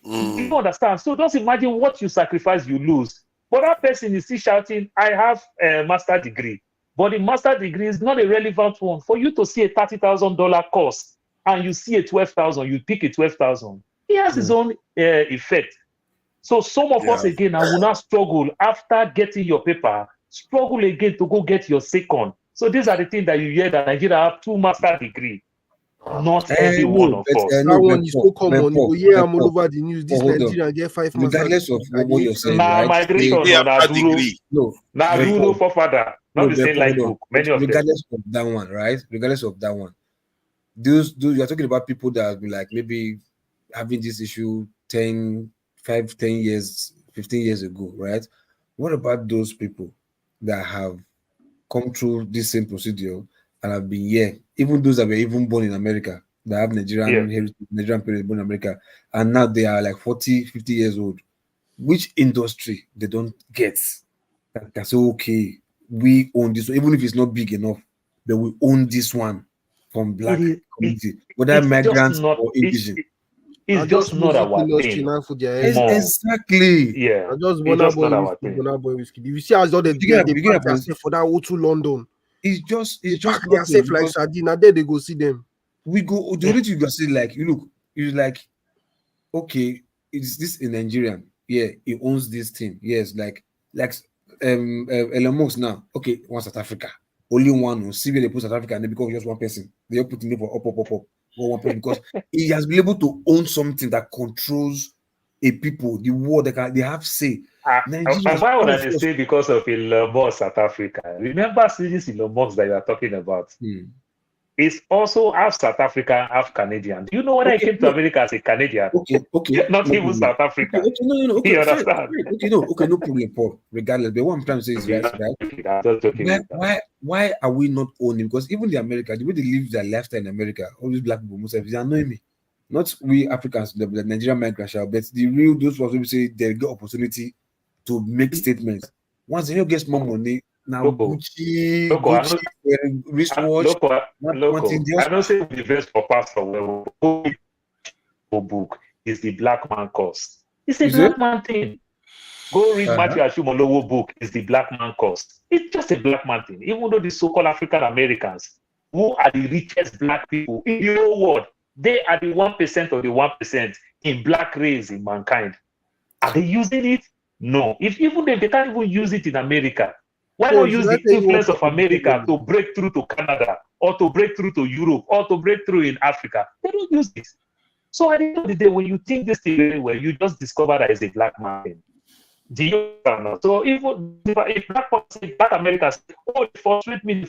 You don't understand. So just imagine what you sacrifice, you lose. But that person is still shouting, I have a master's degree. But the master's degree is not a relevant one. For you to see a $30,000 course and you see a 12,000, you pick a 12,000. He has his own effect. So some of us again, I will not struggle after getting your paper, struggle again to go get your second. So these are the things that you hear that Nigeria have 2 master's degrees. Not every one of us. That one is so common. You I'm all over the news. This Nigerian get 5 regardless of what you're saying, right? Migration, no for father. Not the same like book. Many of regardless them. of that one, right? Regardless of that one, those you're talking about people that have been like maybe having this issue 10 years, 15 years ago, right? What about those people that have come through this same procedure and have been here, even those that were even born in America, that have Nigerian heritage, Nigerian parents born in America, and now they are like 40, 50 years old? Which industry they don't get that say, okay, we own this one, even if it's not big enough, but we own this one from black community, whether migrants or indigenous. It's just not our thing. Exactly. Yeah. Just not our thing. If you see as all they pack themselves for that O2 London, it's just pack themselves like sardine. There they go see them. We go. The only thing you can see, like, you look, it's like, okay, is this a Nigerian? Yeah, he owns this thing. Yes, like Elon Musk now. Okay, one South Africa, only one. See where they put South Africa, and they become just one person. They all put in for up. One person, because he has been able to own something that controls a people, the world, they have say. Nigerians, why would I say because of Elon Musk South Africa? Remember this Elon Musk that you are talking about? It's also half South African, half Canadian. Do you know when I came to America as a Canadian? Okay. Not even South Africa. No. You understand? No problem, Paul. Regardless, but what I'm trying to say is why are we not owning? Because even the America, the way they live their lifestyle in America, all these black people, Muslims, they annoy me. Not we Africans, the Nigerian migrants, but the real those who say they get opportunity to make statements. Once they get more money, now Gucci, wristwatch. I don't say the best for pastor. Book is the black man cause. It's a black man thing. Go read Matthew Ashimolowo book. Is the black man cause. It's just a black man thing. Even though the so-called African Americans, who are the richest black people in the whole world, they are the 1% of the 1% in black race in mankind. Are they using it? No. If they can't even use it in America, why not use the influence of America to break through to Canada or to break through to Europe or to break through in Africa? They don't use it. So at the end of the day, when you think this thing very well, you just discover that it's a black man thing. Do you know? So if black Americans say, oh, it frustrates me,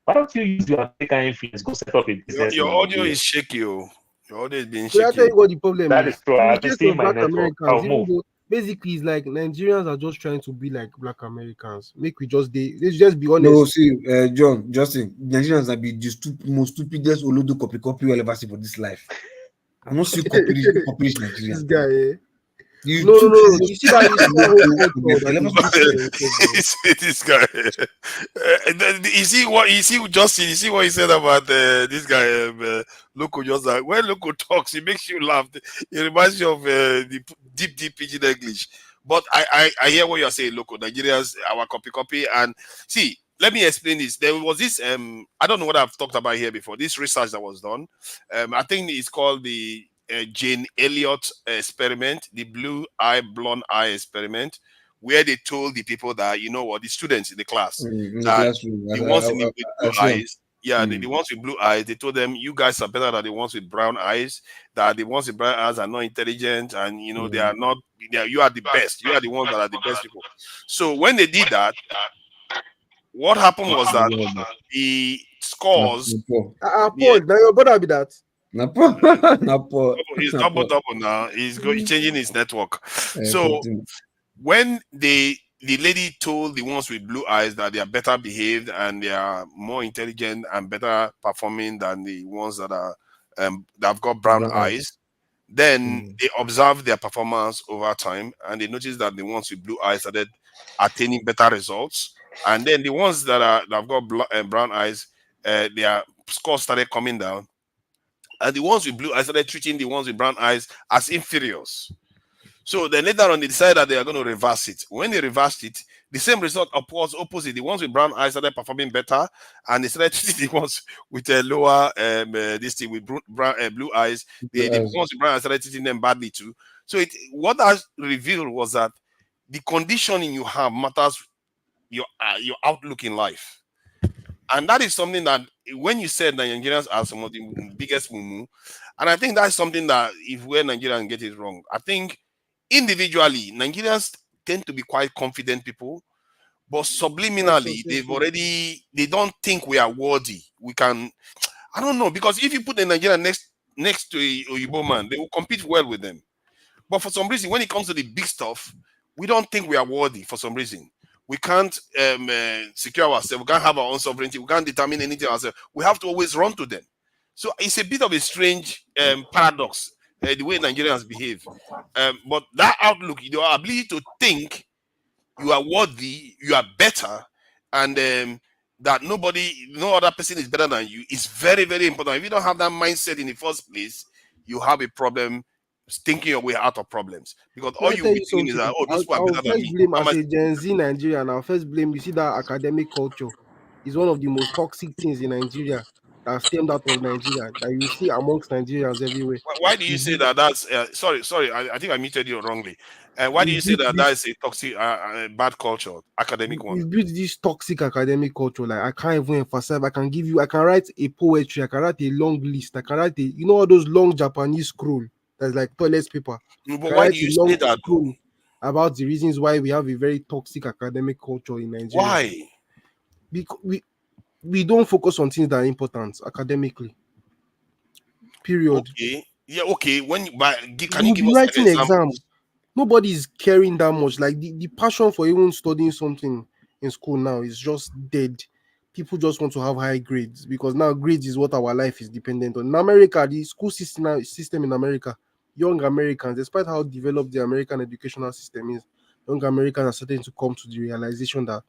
why don't you use your American influence, go set up a business? Your audio is shaky, Your audio is being shaky. I tell you what the problem that is true. In the case of black Americans, basically, it's like Nigerians are just trying to be like black Americans. Let's just be honest. No, see, John, Justin, Nigerians are be the most stupidest Olodo copy you'll ever see for this life. I'm not still copying Nigerians. This guy, eh? No. You see that? This guy. You see what he said about this guy, Loco. Just like when Loco talks, he makes you laugh. It reminds you of the deep pidgin English. But I hear what you're saying, Loco. Nigerians, our copy, and see. Let me explain this. There was this, I don't know what I've talked about here before, this research that was done. I think it's called the Jane Elliott experiment, the blue eye, blonde eye experiment, where they told the people that, the students in the class, the ones with blue eyes, the ones with blue eyes, they told them, you guys are better than the ones with brown eyes, that the ones with brown eyes are not intelligent, and, they are not, you are the best. You are the ones that are the best people. So when they did that, what happened was that the scores. Paul, now your brother be that. He's double now. He's changing his network. So when the lady told the ones with blue eyes that they are better behaved and they are more intelligent and better performing than the ones that are that have got brown eyes, then they observed their performance over time and they noticed that the ones with blue eyes started attaining better results. And then the ones that have got brown eyes, their scores started coming down. And the ones with blue eyes started treating the ones with brown eyes as inferiors. So then later on, they decided that they are going to reverse it. When they reversed it, the same result was opposite. The ones with brown eyes started performing better, and they started treating the ones with a lower with blue eyes. The ones with brown eyes started treating them badly too. So what that revealed was that the conditioning you have matters your outlook in life. And that is something that when you said that Nigerians are some of the biggest mumu, and I think that's something that if we're Nigerians get it wrong, I think individually Nigerians tend to be quite confident people, but subliminally they don't think we are worthy. I don't know, because if you put a Nigerian next to a Oyibo man, they will compete well with them. But for some reason, when it comes to the big stuff, we don't think we are worthy for some reason. We can't secure ourselves. We can't have our own sovereignty. We can't determine anything ourselves. We have to always run to them. So it's a bit of a strange paradox, the way Nigerians behave. But that outlook, your ability to think you are worthy, you are better, and that no other person is better than you is very, very important. If you don't have that mindset in the first place, you have a problem thinking your way out of problems, because all you be thinking is that those people are better than me. Blame as a Gen Z Nigerian, I'll first blame. You see that academic culture is one of the most toxic things in Nigeria that stemmed out of Nigeria that you see amongst Nigerians everywhere. Why do you say that? That's sorry. I think I muted you wrongly. Why do you say that is a toxic, bad culture, academic one? We've built this toxic academic culture. Like I can't even emphasize. I can write a poetry. I can write a long list. I can write all those long Japanese scroll That's like toilet paper. But why do you say that? About the reasons why we have a very toxic academic culture in Nigeria. Why? Because we don't focus on things that are important academically. Period. Okay. Yeah, okay. Can you give us writing exams? Nobody's caring that much. Like the passion for even studying something in school now is just dead. People just want to have high grades because now grades is what our life is dependent on. In America, the school system in America, young Americans, despite how developed the American educational system is, young Americans are starting to come to the realization that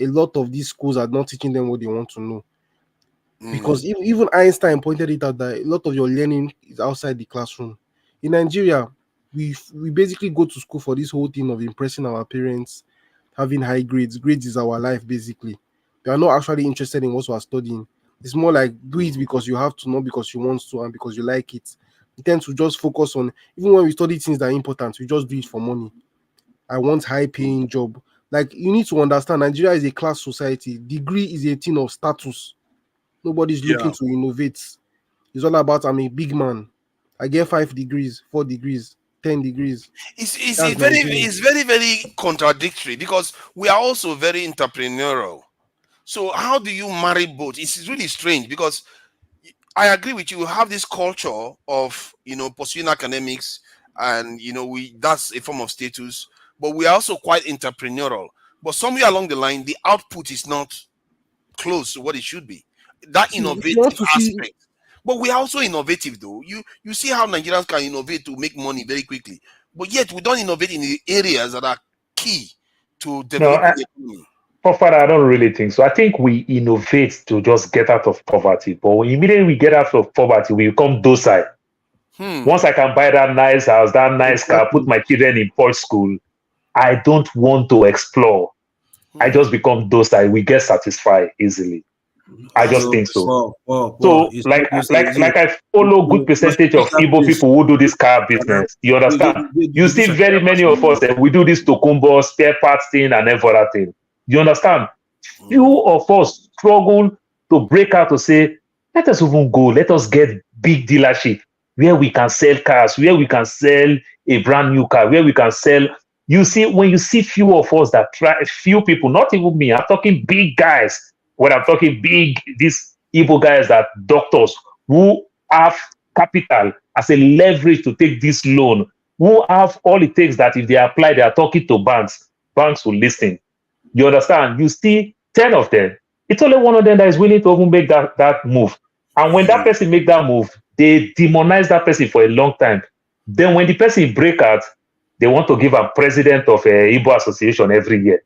a lot of these schools are not teaching them what they want to know. Because even Einstein pointed it out that a lot of your learning is outside the classroom. In Nigeria, we basically go to school for this whole thing of impressing our parents, having high grades. Grades is our life, basically. We are not actually interested in what we are studying. It's more like do it because you have to, not because you want to and because you like it. We tend to just focus on, even when we study things that are important, we just do it for money. I want high-paying job. Like, you need to understand, Nigeria is a class society. Degree is a thing of status. Nobody's looking to innovate. It's all about, I'm a big man. I get 5 degrees, 4 degrees, 10 degrees. It's very, very contradictory because we are also very entrepreneurial. So how do you marry both? It's really strange because I agree with you. We have this culture of, pursuing academics and, that's a form of status, but we are also quite entrepreneurial. But somewhere along the line, the output is not close to what it should be. That innovative aspect. But we are also innovative, though. You see how Nigerians can innovate to make money very quickly. But yet we don't innovate in the areas that are key to developing the economy. Father, I don't really think so. I think we innovate to just get out of poverty. But immediately we get out of poverty, we become docile. Once I can buy that nice house, that nice car, put my children in posh school, I don't want to explore. I just become docile. We get satisfied easily. I just think so. So, like I follow good percentage of Igbo people who do this car business. You understand? You see very many of us, we do this Tokumbo, spare parts thing and everything. You understand? Few of us struggle to break out to say, let us even go. Let us get big dealership where we can sell cars, where we can sell a brand new car, where we can sell. You see, when you see few of us that try, few people, not even me, I'm talking big guys. When I'm talking big, these Igbo guys that doctors who have capital as a leverage to take this loan, who have all it takes that if they apply, they are talking to banks will listen. You understand? You see 10 of them. It's only one of them that is willing to even make that move. And when that person make that move, they demonize that person for a long time. Then when the person break out, they want to give a president of a Igbo association every year.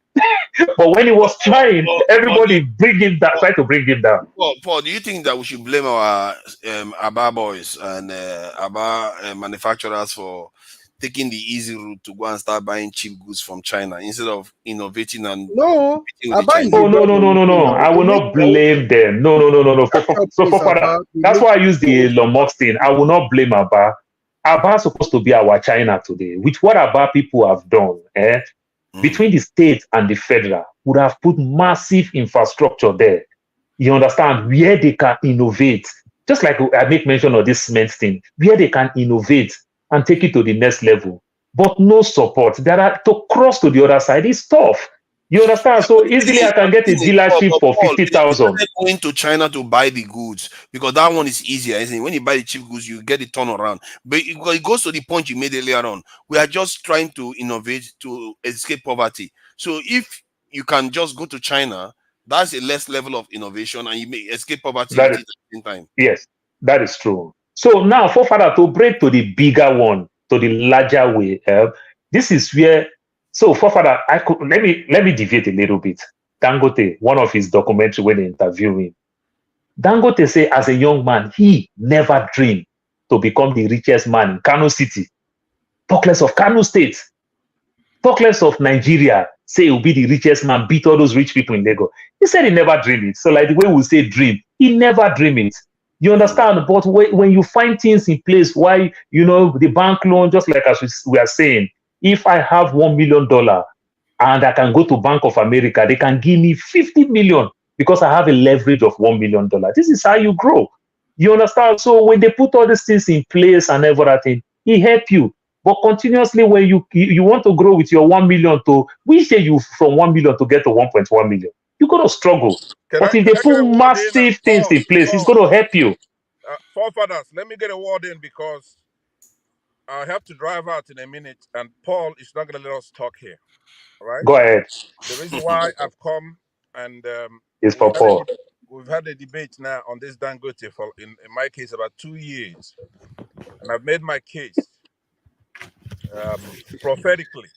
But when he was trying, everybody try to bring him down. Well, Paul, do you think that we should blame our Aba boys and Aba manufacturers for taking the easy route to go and start buying cheap goods from China instead of innovating and no? No. I will not blame them. No. That's why I use the Elon Musk thing. I will not blame Aba. Aba is supposed to be our China today. With what Aba people have done, between the state and the federal, would have put massive infrastructure there. You understand? Where they can innovate. Just like I make mention of this cement thing, where they can innovate and take it to the next level. But no support. To cross to the other side is tough. You understand? So easily I can get a dealership for 50,000. Going to China to buy the goods because that one is easier. Isn't it? When you buy the cheap goods, you get the turnaround. But it goes to the point you made earlier on. We are just trying to innovate to escape poverty. So if you can just go to China, that's a less level of innovation and you may escape poverty at the same time. Yes, that is true. So now, for further to break to the bigger one, to the larger way, this is where. So, for further, let me deviate a little bit. Dangote, one of his documentary when they interview him, Dangote say as a young man, he never dreamed to become the richest man in Kano City. Talk less of Kano State. Talk less of Nigeria. Say he'll be the richest man, beat all those rich people in Lagos. He said he never dreamed it. So, like the way we say dream, he never dreamed it. You understand? But when you find things in place, why, the bank loan, just like as we are saying, if I have $1 million and I can go to Bank of America, they can give me 50 million because I have a leverage of $1 million. This is how you grow. You understand? So when they put all these things in place and everything, he help you. But continuously, when you want to grow with your 1 million to, we say you from 1 million to get to 1.1 million, you're going to struggle. But if they put massive things in place, it's going to help you. Forefathers, let me get a word in because I have to drive out in a minute, and Paul is not going to let us talk here. All right? Go ahead. The reason why I've come and It's for Paul. we've had a debate now on this Dangote for, in my case, about 2 years, and I've made my case prophetically.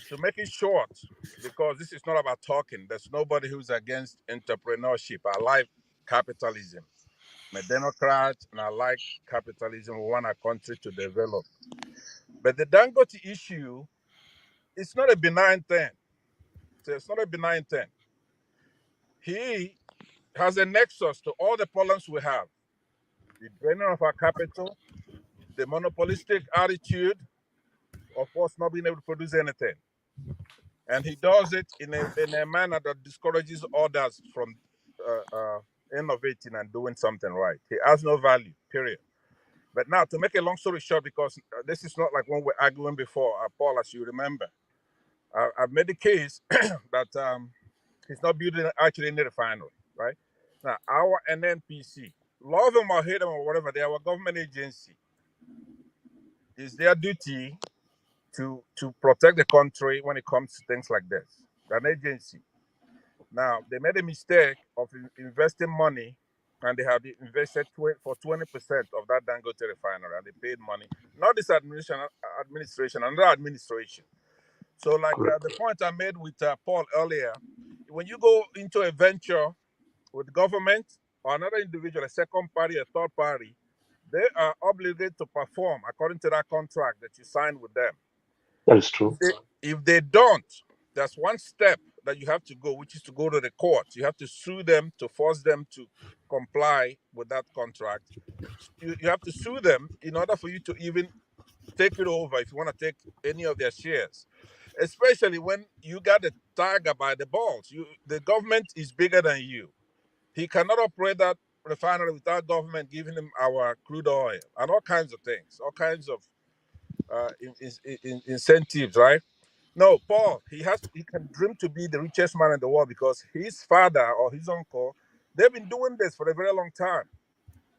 To make it short, because this is not about talking, there's nobody who's against entrepreneurship. I like capitalism. I'm a Democrat, and I like capitalism. We want our country to develop. But the Dangote issue, it's not a benign thing. It's not a benign thing. He has a nexus to all the problems we have. The draining of our capital, the monopolistic attitude of us not being able to produce anything. And he does it in a manner that discourages others from innovating and doing something right. He has no value, period. But now, to make a long story short, because this is not like when we're arguing before, Paul, as you remember, I've made the case that he's not building actually any refinery, right? Now, our NNPC, love them or hate them or whatever, they are a government agency. It's their duty to protect the country when it comes to things like this. They're an agency. Now, they made a mistake of investing money, and they have invested for 20% of that Dangote refinery, and they paid money. Not this administration, another administration. So, like the point I made with Paul earlier, when you go into a venture with government or another individual, a second party, a third party, they are obligated to perform according to that contract that you signed with them. That is true. If they don't, that's one step that you have to go, which is to go to the courts. You have to sue them to force them to comply with that contract. You have to sue them in order for you to even take it over if you want to take any of their shares. Especially when you got the tiger by the balls. The government is bigger than you. He cannot operate that refinery without government giving him our crude oil and all kinds of things, all kinds of incentives, right? No, Paul, he can dream to be the richest man in the world because his father or his uncle, they've been doing this for a very long time.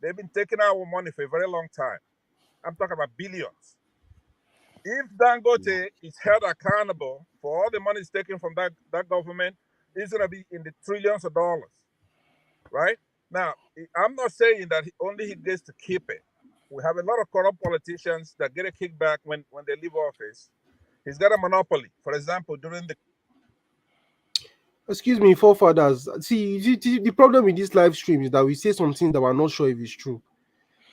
They've been taking our money for a very long time. I'm talking about billions. If Dangote is held accountable for all the money is taken from that government, it's going to be in the trillions of dollars, right? Now, I'm not saying that only he gets to keep it. We have a lot of corrupt politicians that get a kickback when they leave office. He's got a monopoly. For example, during the... Excuse me, forefathers. See, the problem with this live stream is that we say something that we're not sure if it's true.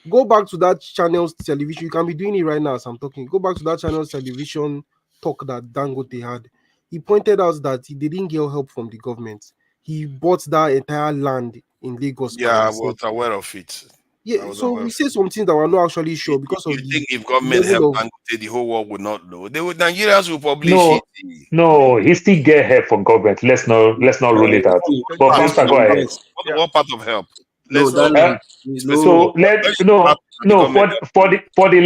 Go back to that channel's television. You can be doing it right now as I'm talking. Go back to that channel's television talk that Dangote had. He pointed out that he didn't get help from the government. He bought that entire land in Lagos. Yeah, I was aware of it. Yeah, so we say something that we're not actually sure because of the think if government helped Dangote, the whole world would not know. Nigerians will publish it. No, he still get help from government. Let's not rule it out. But Pastor, go ahead. What part of help? For the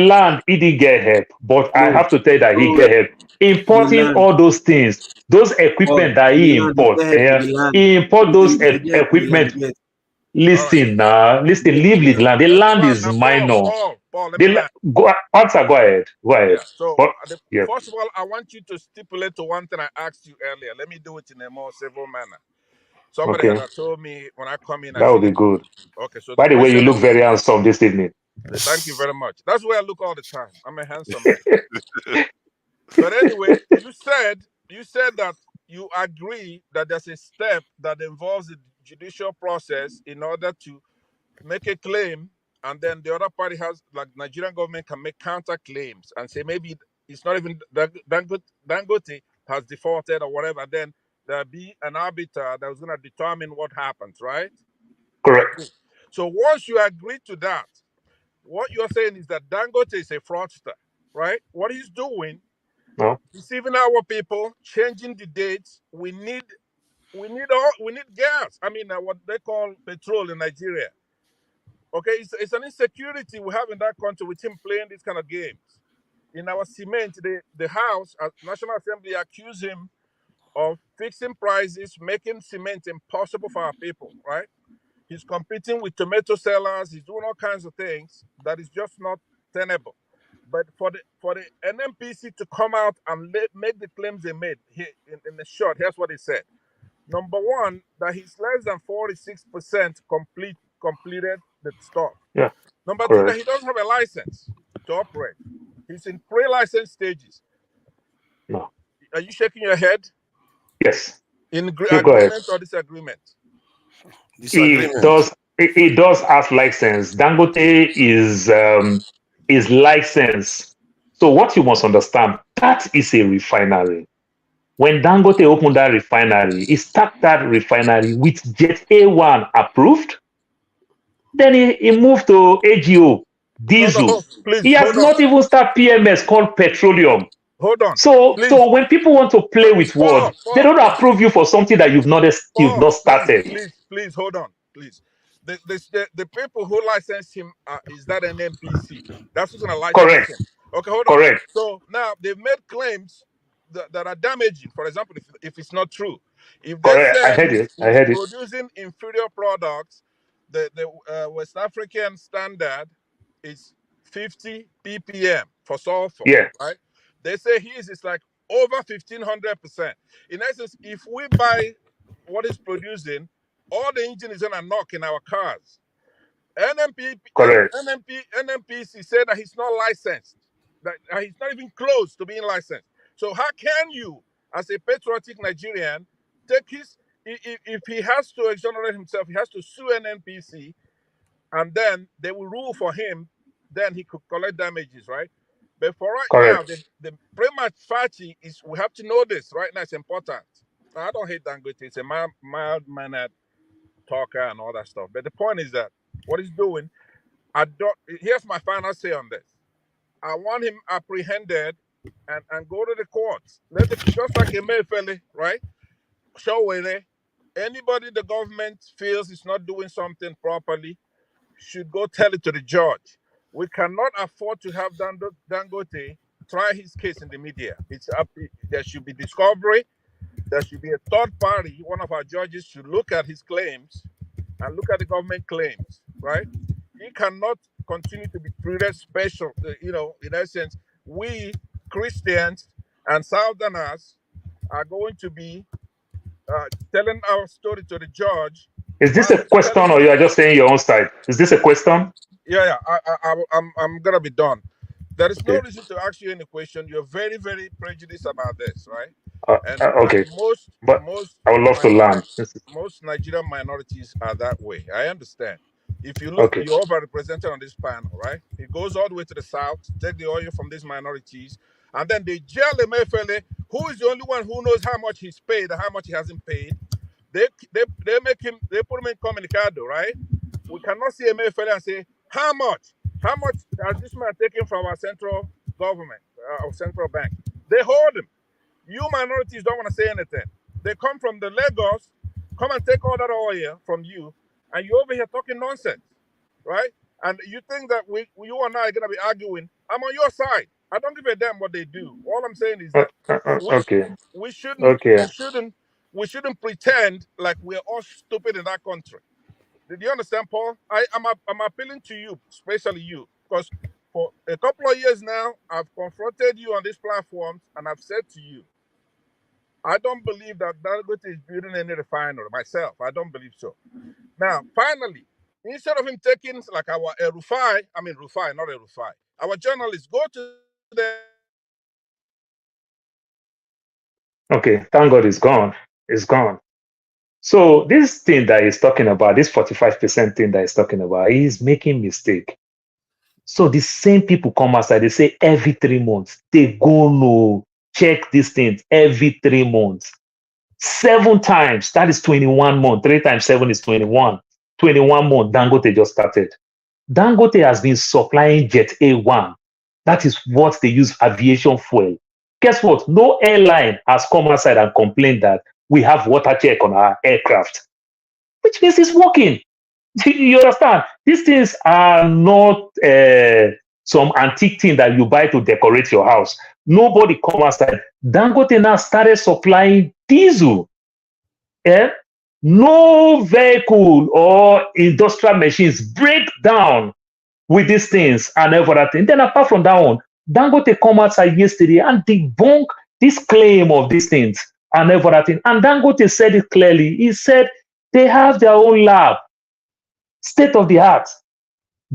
land, he didn't get help. But I have to tell you that he get help. Importing all those things, those equipment that he import, he import those equipment. Listen, leave the land. The land is minor. Paul, go ahead. Yeah. So, first of all, I want you to stipulate to one thing I asked you earlier. Let me do it in a more civil manner. Somebody had told me when I come in. That would be good. Okay. So by the way, you look very handsome this evening. Thank you very much. That's where I look all the time. I'm a handsome man. But anyway, you said that you agree that there's a step that involves the judicial process in order to make a claim, and then the other party has, like Nigerian government, can make counter claims and say maybe it's not even Dangote has defaulted or whatever. Then there'll be an arbiter that was going to determine what happens, right? Correct. So once you agree to that, what you're saying is that Dangote is a fraudster, right? What he's doing, deceiving our people, changing the dates. We need gas. I mean, what they call petrol in Nigeria. Okay, it's an insecurity we have in that country with him playing these kind of games. In our cement, the House, National Assembly accused him of fixing prices, making cement impossible for our people, right? He's competing with tomato sellers. He's doing all kinds of things that is just not tenable. But for the NMPC to come out and make the claims they made here in the short, here's what he said. Number one, that he's less than 46% completed the stock. Yeah. Number two, that Correct. he doesn't have a license to operate. He's in pre-license stages. No. Are you shaking your head? Yes. In You go ahead. agreement or disagreement? It does have license. Dangote is licensed. So what you must understand, that is a refinery. When Dangote opened that refinery, he started that refinery with Jet A1 approved. Then he moved to AGO, diesel. No, please, he has not even started PMS called petroleum. Hold on. So when people want to play Please, with words, they don't approve you for something that you've not started. Please, hold on, please. The people who licensed him is that an NMPC. That's who's gonna license him. Okay, hold on. Correct. So now they've made claims that are damaging. For example, if it's not true, if they say he's producing inferior products, the West African standard is 50 ppm for sulfur. Yeah. Right? They say his is like over 1,500%. In essence, if we buy what he's producing, all the engine is gonna knock in our cars. NMPC said that he's not licensed, that he's not even close to being licensed. So how can you, as a patriotic Nigerian, take his, if he has to exonerate himself, he has to sue NMPC, and then they will rule for him, then he could collect damages, right? But for right now, the prima facie is, we have to know this right now, it's important. I don't hate Dangote, it's a mild-mannered talker and all that stuff. But the point is that what he's doing, here's my final say on this. I want him apprehended and go to the courts. Just like a Mayfele, right? Show anybody the government feels is not doing something properly should go tell it to the judge. We cannot afford to have Dangote try his case in the media. There should be discovery. There should be a third party. One of our judges should look at his claims and look at the government claims, right? He cannot continue to be treated special. In essence, we Christians and Southerners are going to be telling our story to the judge. Is this a question, or you are just saying your own side? Is this a question? Yeah. I'm gonna be done. There is no reason to ask you any question. You're very, very prejudiced about this, right? Okay. But I would love to learn. Most Nigerian minorities are that way. I understand. If you look, you're overrepresented on this panel, right? It goes all the way to the south, take the oil from these minorities, and then they jail Emefiele, who is the only one who knows how much he's paid and how much he hasn't paid. They put him in communicado, right? We cannot see Emefiele and say, how much has this man taken from our central government, our central bank? They hold him. You minorities don't want to say anything. They come from the Lagos, come and take all that oil from you, and you're over here talking nonsense, right? And you think that you and I are going to be arguing. I'm on your side. I don't give a damn what they do. All I'm saying is that we shouldn't pretend like we're all stupid in that country. Did you understand, Paul? I'm appealing to you, especially you, because for a couple of years now, I've confronted you on these platforms, and I've said to you, I don't believe that Dangote is building any refinery myself. I don't believe so. Now, finally, instead of him taking like our Rufai, not a Rufai, our journalists go to the. Okay, thank God it's gone. It's gone. So this thing that he's talking about, this 45% thing that he's talking about, he's making mistake. So the same people come outside, they say every 3 months, they go no check these things every 3 months. 7 times, that is 21 months. 3 times 7 is 21. 21 months, Dangote just started. Dangote has been supplying Jet A1. That is what they use aviation fuel. Guess what? No airline has come outside and complained that we have water check on our aircraft, which means it's working. You understand? These things are not some antique thing that you buy to decorate your house. Nobody come outside. Dangote now started supplying diesel. Yeah? No vehicle or industrial machines break down with these things and everything. Then apart from that one, Dangote come outside yesterday and debunk this claim of these things and everything. And Dangote said it clearly. He said they have their own lab, state of the art.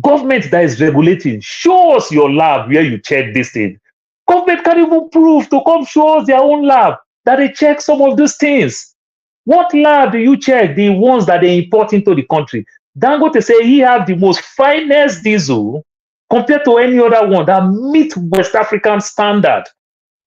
Government that is regulating, show us your lab where you check this thing. Government can even prove to come show us their own lab that they check some of these things. What lab do you check? The ones that they import into the country. Dangote say he have the most finest diesel compared to any other one that meet West African standard.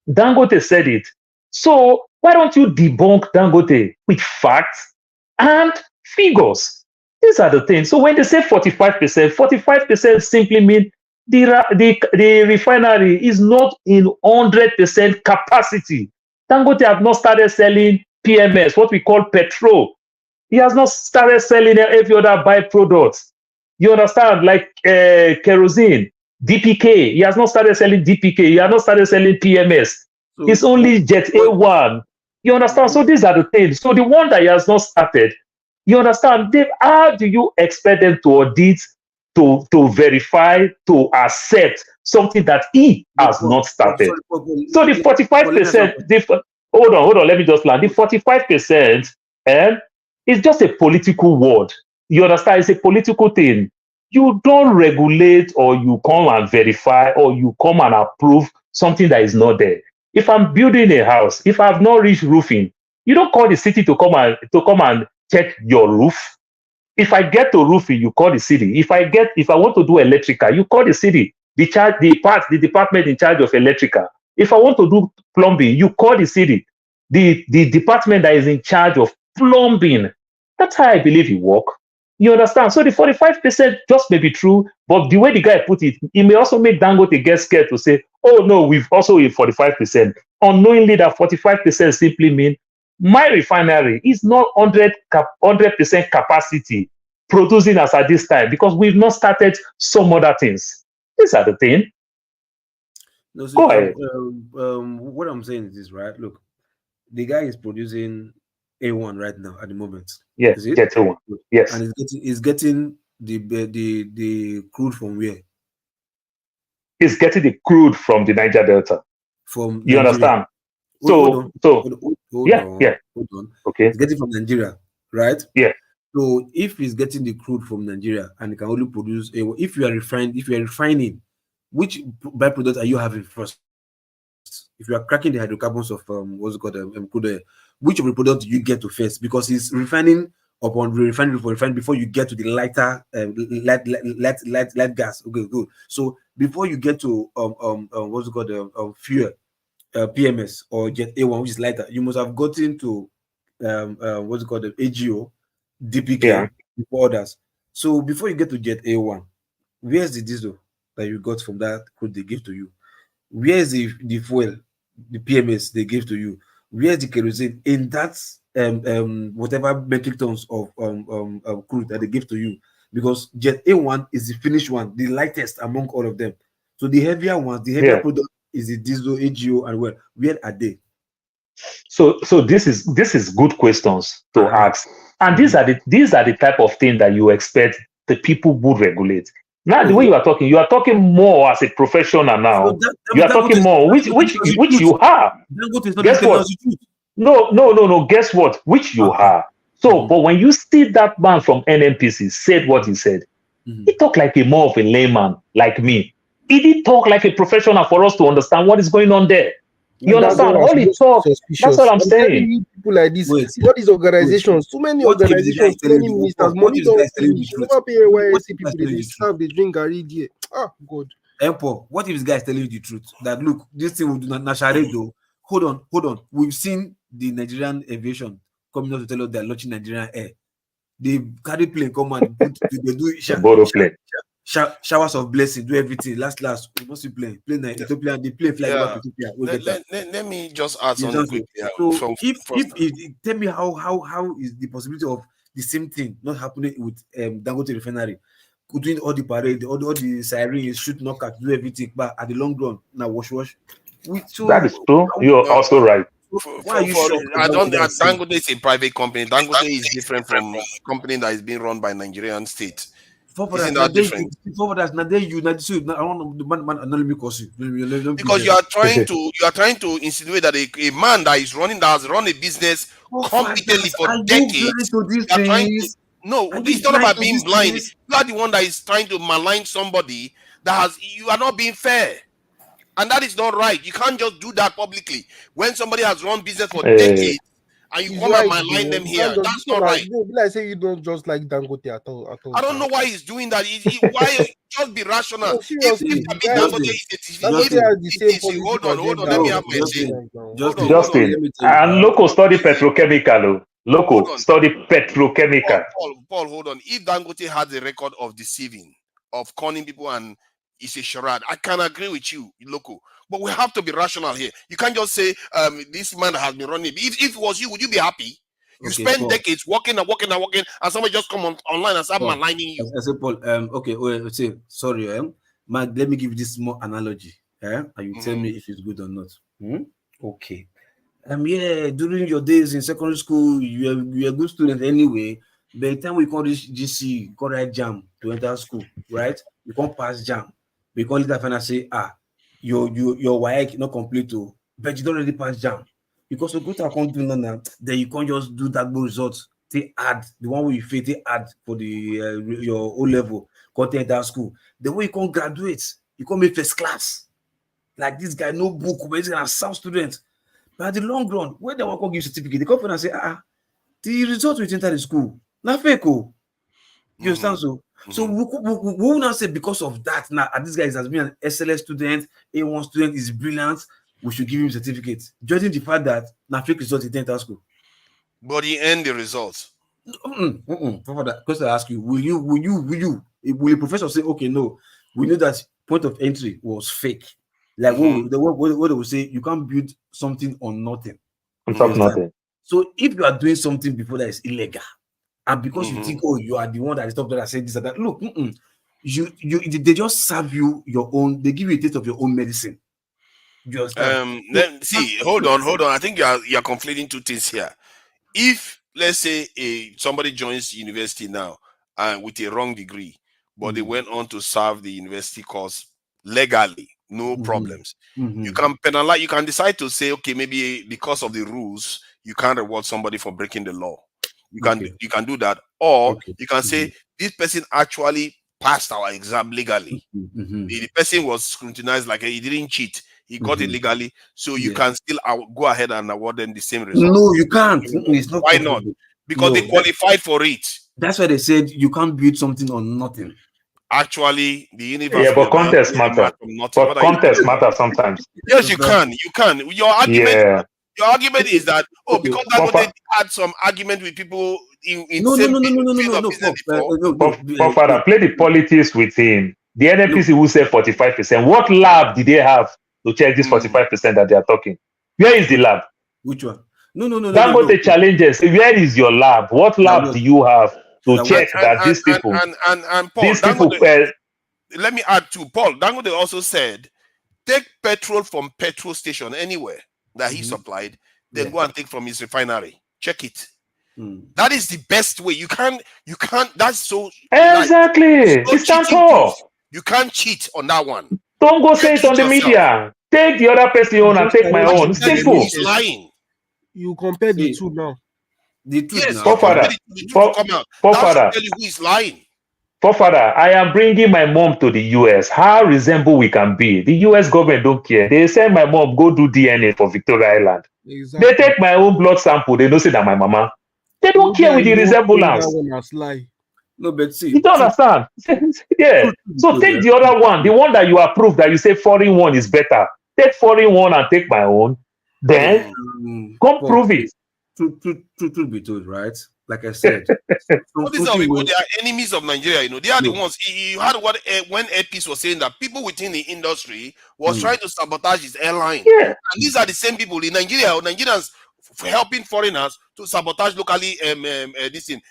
Dangote said it. So why don't you debunk Dangote with facts and figures? These are the things. So when they say 45%, 45% simply mean the refinery is not in 100% capacity. Dangote have not started selling PMS, what we call petrol. He has not started selling every other byproducts. You understand? Like kerosene, DPK. He has not started selling DPK. He has not started selling PMS. It's only Jet A1. You understand? So these are the things. So the one that he has not started, you understand, Dave, how do you expect them to audit, to verify, to accept something that he has not started? So the 45%, hold on, let me just land. The 45% is just a political word. You understand? It's a political thing. You don't regulate or you come and verify or you come and approve something that is not there. If I'm building a house, if I have not reached roofing, you don't call the city to come and check your roof. If I get to roofing, you call the city. If I want to do electrical, you call the city. The department in charge of electrical. If I want to do plumbing, you call the city. The department that is in charge of plumbing. That's how I believe it works. You understand? So the 45% just may be true, but the way the guy put it, it may also make Dangote get scared to say, oh no, we've also hit 45%. Unknowingly, that 45% simply mean my refinery is not 100% capacity producing as at this time because we've not started some other things. These are the things. No, so, go ahead. What I'm saying is this, right? Look, the guy is producing A1 right now at the moment. Yes, Jet A1. Yes, and he's getting the crude from where? He's getting the crude from the Niger Delta. From you Nigeria. understand? Hold Yeah. on. Okay. He's getting from Nigeria, right? Yeah. So if he's getting the crude from Nigeria and he can only produce if you are refining, which byproduct are you having first? If you are cracking the hydrocarbons of what's it called crude oil, which of the product do you get to first? Because he's refining upon refining before you get to the lighter light gas. Okay, good. So before you get to what's it called fuel, PMS or Jet A1, which is lighter, you must have gotten to what's it called AGO, DPK, before others. So before you get to Jet A1, where's the diesel that you got from that crude they give to you? Where's the fuel, the PMS they give to you? Where's the kerosene in that whatever metric tons of crude that they give to you? Because Jet A1 is the finished one, the lightest among all of them. So the heavier ones, the heavier product is the diesel, AGO, and well, where are they? So this is good questions to ask, and these are the type of thing that you expect the people would regulate. Now, the way you are talking more as a professional now. So you are talking more, which you are. Guess what? No. Guess what? Which you are. So, but when you see that man from NNPC said what he said, he talked like a more of a layman like me. He did talk like a professional for us to understand what is going on there. You understand? All he talk. That's what I'm saying. People like this, all these organizations, too many organizations, too many ministers, money don't finish. Never pay NYSC people. They serve, they drink Gary there. Ah, God. Empo, what if this guy is telling you the truth? That look, this thing will do not naturally though. Hold on. We've seen the Nigerian aviation coming out to tell us they're launching Nigerian air. They carry plane, come and they do showers of blessing, do everything. Last, we must be playing Ethiopia, the plane fly back to Ethiopia. Let me just add something quickly. So if tell me how is the possibility of the same thing not happening with Dangote Refinery? doing all the parade, all the sirens, shoot knockout, do everything, but at the long run, now wash. That is true. You're also right. Why are you shocked? Dangote is a private company. Dangote is different from company that is being run by Nigerian state. Isn't that different? Because you are trying to insinuate that a man that has run a business competently for decades. No, it's not about being blind. You are the one that is trying to malign somebody you are not being fair. And that is not right. You can't just do that publicly. When somebody has run business for decades and you come and malign them here, that's not right. Like say you don't just like Dangote at all. I don't know why he's doing that. Why just be rational? No, seriously, Dangote has the same policy. Hold on. Let me have my say. Justin, and local study petrochemical. Study petrochemical. Paul, hold on. If Dangote has a record of deceiving, of conning people, and it's a charade, I can agree with you, local. But we have to be rational here. You can't just say this man has been running. If it was you, would you be happy? You spend decades working, and somebody just come online and start maligning you. I say, Paul, say sorry, man. Let me give you this small analogy, and you tell me if it's good or not. Okay. During your days in secondary school, you're a good student anyway. By the time we call this GC, you call that jam to enter school, right? You can't pass jam. We call it and say, your WAEC not complete, but you don't really pass jam. Because you go to a country now, then you can't just do that good results. They add the one where you fail, they add for the your O level, content that school. The way you can't graduate, you can't make first class. Like this guy, no book, but he's gonna sound student. But at the long run, when they want to give certificate, they come and say, the result will enter the school. Not fake. You understand? So we will not say because of that now, this guy has been an excellent student, A1 student, is brilliant, we should give him certificate. Judging the fact that now fake results in enter school. But he earned the results. For that, because I ask you, will the professor say, okay, no, we know that point of entry was fake. Like what they will say, you can't build something on nothing. On top nothing. So if you are doing something before that is illegal, and because you think, you are the one that is top there that said this and that, look, they just serve you your own, they give you a taste of your own medicine. You understand? Hold on. I think you're conflating two things here. If let's say somebody joins university now with a wrong degree, but they went on to serve the university course legally, no problems. You can penalize, you can decide to say, okay, maybe because of the rules, you can't reward somebody for breaking the law. You can do that, or you can say this person actually passed our exam legally. The person was scrutinized like he didn't cheat. He got it legally, so you can still go ahead and award them the same result. No, you can't. It's not. Why not? Because they qualified for it. That's why they said you can't build something on nothing. Actually, the universe. But context matter. But context matter sometimes. Yes, you can. Your argument. Your argument is that because Dangote had some argument with people in no. Father, play the politics with him. The NNPC will say 45%. What lab did they have to check this 45% that they are talking? Where is the lab? Which one? No. Dangote challenges. Where is your lab? What lab do you have to check that these people? And Paul, these people. Let me add to Paul. Dangote also said, take petrol from petrol station anywhere that he supplied, then go and take from his refinery. Check it. That is the best way. You can't. That's so exactly. It's that all. You can't cheat on that one. Don't go say it on the media. Take the other person's own and take my own. Simple. He's lying. You compare the two now. The two. Yes, Father. Tell you who is lying. Father, I am bringing my mom to the US. How resemble we can be? The US government don't care. They send my mom go do DNA for Victoria Island. Exactly. They take my own blood sample. They don't say that my mama. They don't care with the resemblance. No, but see, you don't understand. Yeah. So take the other one, the one that you approve that you say foreign one is better. Take foreign one and take my own. Then come prove it. Truth be told, right? Like I said, all these people, they are enemies of Nigeria. They are the ones. You heard what when Airpeace was saying that people within the industry was trying to sabotage his airline. Yeah. And these are the same people in Nigeria. Nigerians helping foreigners to sabotage locally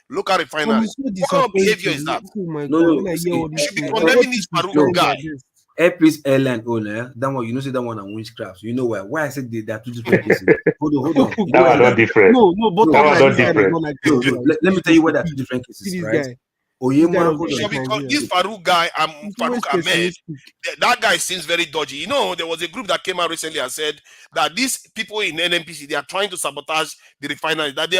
local refineries. What kind of behavior is that? Oh my No, God, no, when I hear all You these should be things, condemning this Farouk guy. Airpeace airline owner, that one, you know, say that one and witchcraft. You know why? Why I said they are two different cases. Hold on. That one not different. No, but that one not different. Let me tell you why there are two different cases, right? Oyema, because this Farouk guy, Farouk Ahmed, that guy seems very dodgy. You know, there was a group that came out recently and said that these people in NNPC, they are trying to sabotage the refineries. That they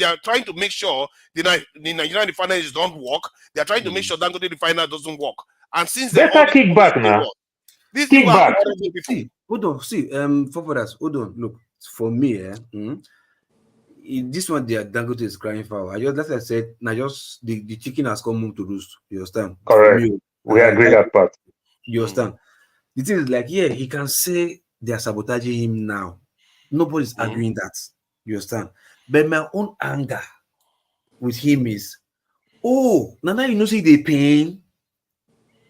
are trying to make sure the Nigerian refineries don't work. They are trying to make sure Dangote refinery doesn't work. And since they better kick back now. These people are horrible people. See, hold on. For us, hold on. Look, for me, this one there, Dangote is crying foul. That's I said, now just the chicken has come home to roost. You understand? Correct. We agree that part. You understand? The thing is like, yeah, he can say they are sabotaging him now. Nobody's arguing that. You understand? But my own anger with him is, oh, now you know see the pain.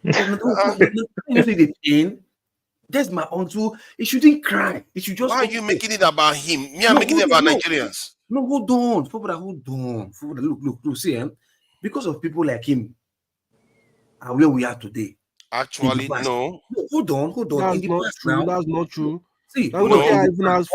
You know see the pain. That's my own too. It shouldn't cry. It should just. Why are you making it about him? Me, I'm making it about Nigerians. No, hold on. Hold on. Look, see, because of people like him and where we are today. Actually, no. Hold on. That's not true. That's not true. See, all the business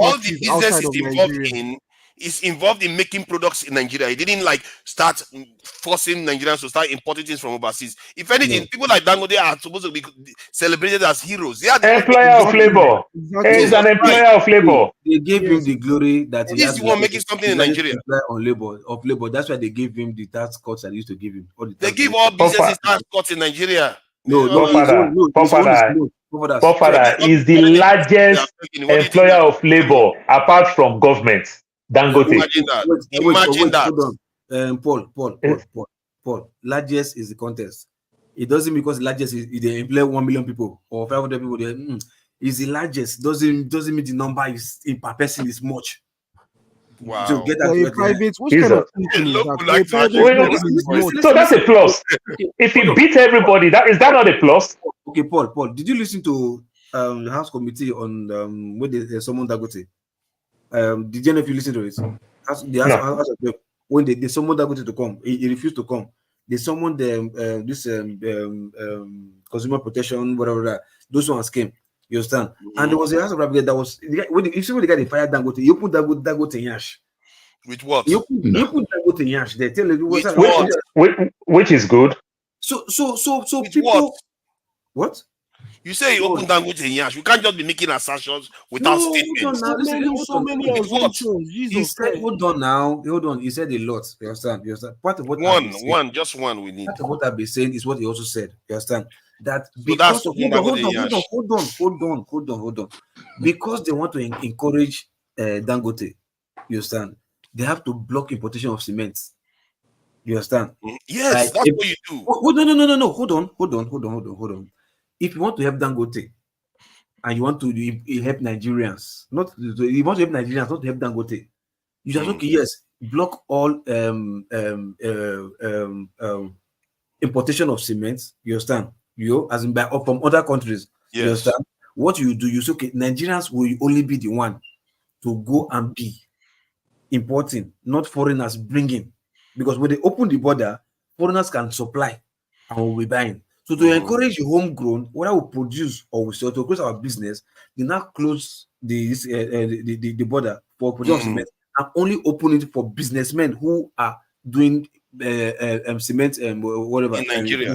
is involved in making products in Nigeria. He didn't like start forcing Nigerians to start importing things from overseas. If anything, people like Dangote are supposed to be celebrated as heroes. They are the employer of labor. He's an employer of labor. They gave him the glory that he is the one making something in Nigeria. On labor. That's why they gave him the tax cuts that they used to give him. They give all businesses tax cuts in Nigeria. Poppada is the largest employer of labor apart from government. Dangote. Imagine that. Hold on. Paul. Largest is the contest. It doesn't mean because the largest is they employ 1 million people or 500 people. Is the largest doesn't mean the number is per person is much. Wow. So get that private. What kind of so that's a plus. If he beats everybody, is that not a plus? Okay, Paul. Did you listen to the House Committee on when they summoned Dangote? Did you know if you listen to it? When they summoned Dangote to come, he refused to come. They summoned this consumer protection, whatever. Those ones came. You understand? And there was a House of Representatives that was if somebody got fired Dangote, you put Dangote in Yash. With what? You put Dangote in Yash. They tell you which is good. So people. What? You say you open Dangote in Yash. You can't just be making assertions without statements. So many assumptions. He said, hold on. He said a lot. You understand? Part of what just one we need. Part of what I've been saying is what he also said. You understand? That because hold on. Because they want to encourage Dangote, you understand? They have to block importation of cement. You understand? Yes, that's what you do. No. Hold on. If you want to help Dangote and you want to help Nigerians, not to help Dangote, you just block all importation of cement. You understand? As in from other countries. Yes. You understand? What you do, you say, okay, Nigerians will only be the one to go and be importing, not foreigners bringing. Because when they open the border, foreigners can supply and will be buying. So to encourage the homegrown, whether we produce or we sell, to close our business, they now close the border for production cement and only open it for businessmen who are doing cement and whatever. In Nigeria.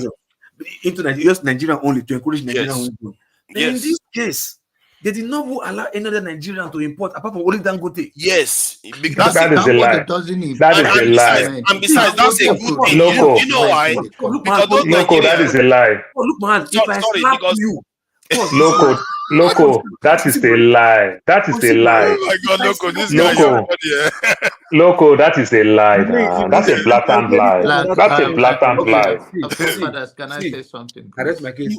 Into Nigeria, just Nigeria only to encourage Nigerian homegrown. In this case, they did not allow any other Nigerian to import apart from only Dangote. Yes, that is a lie. That is a lie. And besides, that's a good thing. Loco. You know why? Loco, that is a lie. Look, man, if I slap you, Loco, that is a lie. That is a lie. Oh my God, Loco, this guy is Loco, that is a lie. That's a blatant lie. That's a blatant lie. Can I say something? Arrest my case.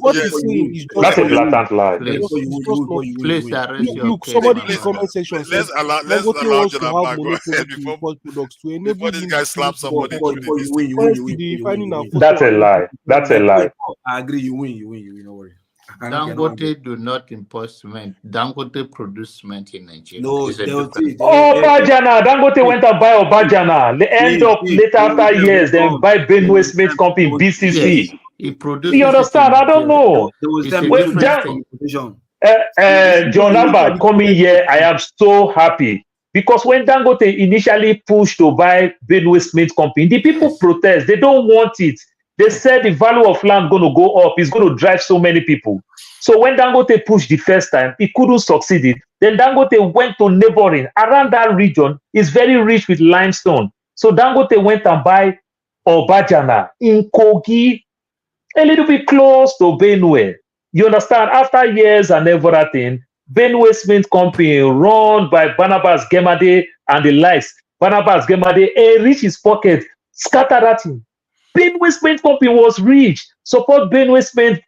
That's a blatant lie. Please arrest your Look, somebody in the comment section let's allow Jonah before this guy slaps somebody. That's a lie. That's a lie. I agree. You win. Don't worry. Dangote do not import cement. Dangote produce cement in Nigeria. No, Obajana, Dangote went and buy Obajana. They end up later after years, then buy Benue Cement Company, BCC. Yes, he produces. You understand? I don't know. It's a different thing. John Abba coming here, I am so happy. Because when Dangote initially pushed to buy Benue Cement Company, the people protest. They don't want it. They said the value of land going to go up. It's going to drive so many people. So when Dangote pushed the first time, he couldn't succeed it. Then Dangote went to neighboring. Around that region is very rich with limestone. So Dangote went and buy Obajana in Kogi, a little bit close to Benue. You understand? After years and everything, Benue Cement Company run by Barnabas Gemade and the likes. Barnabas Gemade reached his pocket, scattered at him. Benue Cement Company was rich. Support Benue Cement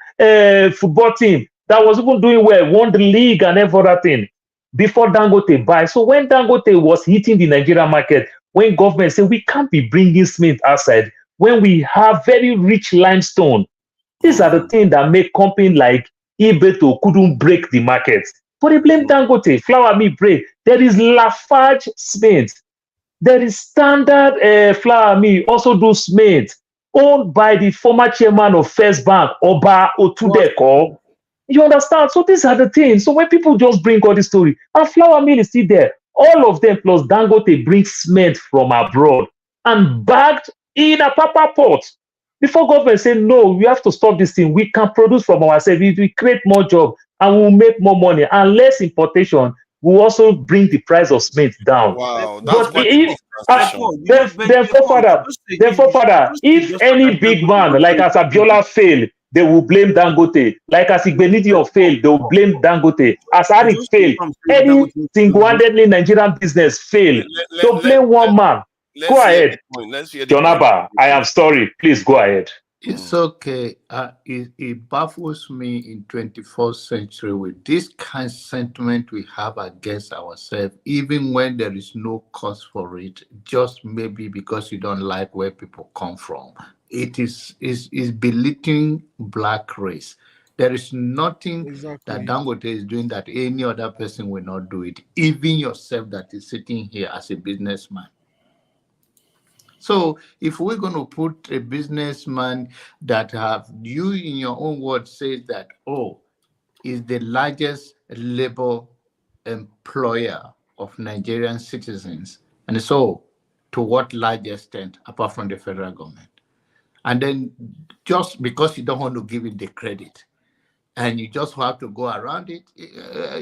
football team that was even doing well, won the league and everything before Dangote buy. So when Dangote was hitting the Nigerian market, when government said we can't be bringing cement outside when we have very rich limestone, these are the things that make companies like Ibeto couldn't break the market. But they blame Dangote, flour mill break. There is Lafarge cement. There is Standard Flour Mill, also do cement, owned by the former chairman of First Bank, Oba Otudeko. You understand? So these are the things. So when people just bring all this story, and Flour Mill is still there, all of them plus Dangote brings cement from abroad and bagged in a Papa port. Before government say, no, we have to stop this thing. We can produce from ourselves. We create more jobs and we'll make more money and less importation. Will also bring the price of cement down. Wow, but if if any big man like as Abiola fail, they will blame Dangote. Like as Igbenidio failed, they will blame Dangote. As Arik failed, any single-handedly Nigerian business failed. So blame one man. Go ahead, John Abba. I am sorry. Please go ahead. It's okay. It baffles me in 21st century with this kind of sentiment we have against ourselves, even when there is no cause for it, just maybe because you don't like where people come from. It is belittling black race. There is nothing that Dangote is doing that any other person will not do it, even yourself that is sitting here as a businessman. So if we're going to put a businessman that have you in your own words say that, oh, is the largest labor employer of Nigerian citizens. And so to what large extent apart from the federal government? And then just because you don't want to give it the credit and you just have to go around it,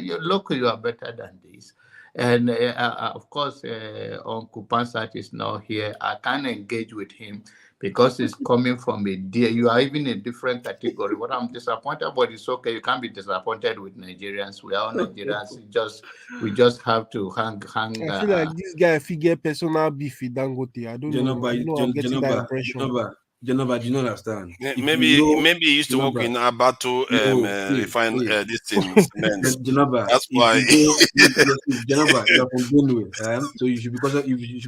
you're local, you are better than this. And of course, Uncle Pansat is not here. I can't engage with him because he's coming from a dear. You are even in a different category. What I'm disappointed, but it's okay. You can't be disappointed with Nigerians. We are all Nigerians. We just have to hang. I feel like this guy figure personal beef with Dangote. I don't know. I'm getting that impression. Genova, do you not understand? Maybe he used to work in Abato refine this thing. Genova, that's why. Genova, you're from Benue, so you should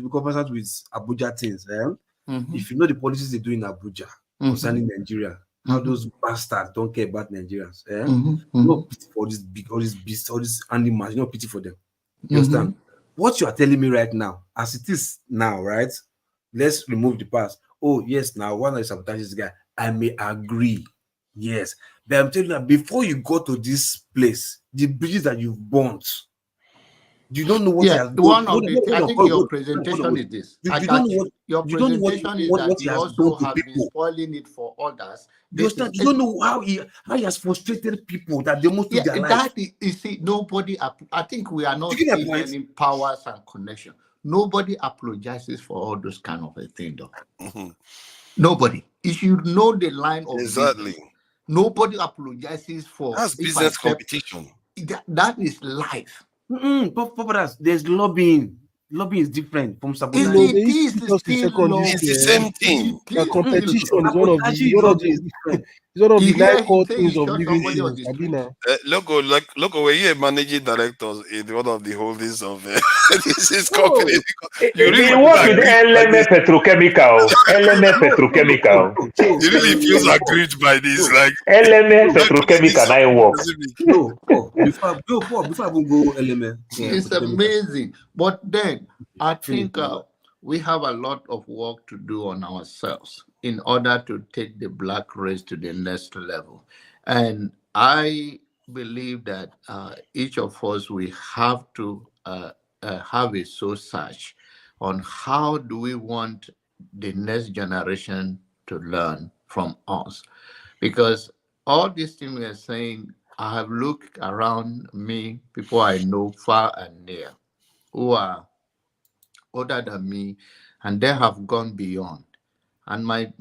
be conversant with Abuja things. If you know the policies they do in Abuja concerning Nigeria, how those bastards don't care about Nigerians. No pity for this big, all these beasts, all these animals. No pity for them. You understand? What you are telling me right now, as it is now, right? Let's remove the past. Oh, yes, now one of the sabotage this guy, I may agree. Yes. But I'm telling you that before you go to this place, the bridges that you've burnt, you don't know what he has done. I think your presentation is this. Your presentation is that he also has been spoiling it for others. You don't know how he has frustrated people that they must do their life. You see, nobody, I think we are not seeing any powers and connection. Nobody apologizes for all those kind of a thing, though. Nobody. If you know the line of business, nobody apologizes for. That's business competition. That is life. There's lobbying. Lobbying is different from You sabotage. know, they used to teach us in secondary It's the school. same thing. Competition is one of the You nine hear him core say things he of shot living somebody on things. the street. Abina. Loco, were you a managing director in one of the holdings of this company? You really He worked with LMA Petrochemical. LMA Petrochemical. You really feels aggrieved by this, like LMA Petrochemical. I work. Before I even go element. It's amazing. But then I think we have a lot of work to do on ourselves in order to take the black race to the next level. And I believe that each of us, we have to have a soul search on how do we want the next generation to learn from us. Because all these things we are saying, I have looked around me, people I know far and near, who are older than me, and they have gone beyond. And my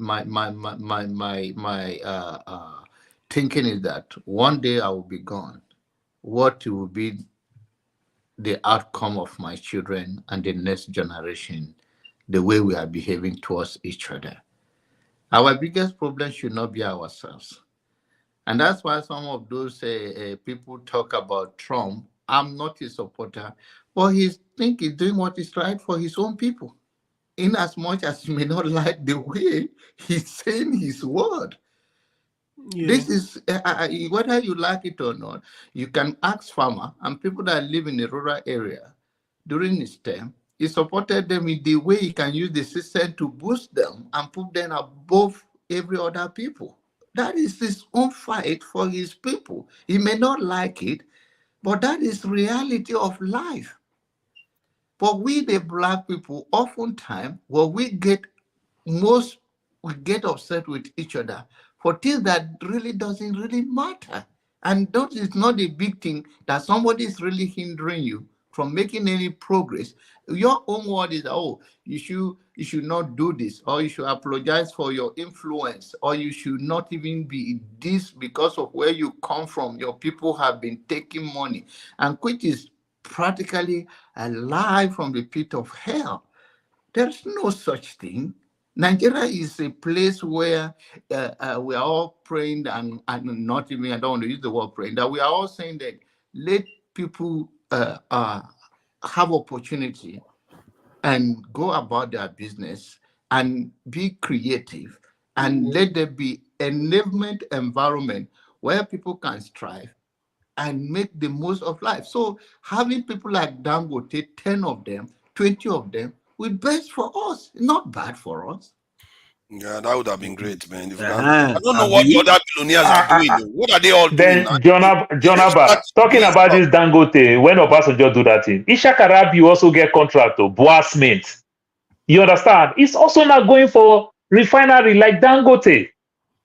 thinking is that one day I will be gone. What will be the outcome of my children and the next generation, the way we are behaving towards each other? Our biggest problem should not be ourselves. And that's why some of those people talk about Trump. I'm not his supporter, but he think he's doing what is right for his own people. In as much as you may not like the way he's saying his word. Yeah. This is, whether you like it or not, you can ask farmer and people that live in the rural area during his term, he supported them in the way he can use the system to boost them and put them above every other people. That is his own fight for his people. He may not like it, but that is reality of life. But we, the black people, oftentimes, we get upset with each other for things that really doesn't really matter. And that is not a big thing that somebody is really hindering you from making any progress. Your own word is, oh, you should not do this, or you should apologize for your influence, or you should not even be this because of where you come from. Your people have been taking money, and which is practically a lie from the pit of hell. There's no such thing. Nigeria is a place where we are all praying, and not even, I don't want to use the word praying, that we are all saying that let people have opportunity and go about their business and be creative, and let there be enablement environment where people can strive and make the most of life. So having people like Dangote, 10 of them, 20 of them, will be best for us, not bad for us. Yeah, that would have been great, man. If I don't know what the other billionaires are doing. What are they all doing? Then Jonaba, talking about this Dangote, when Obasanjo do that thing, Ishak Arabi also get contract to Boas Mint. You understand? It's also not going for refinery like Dangote.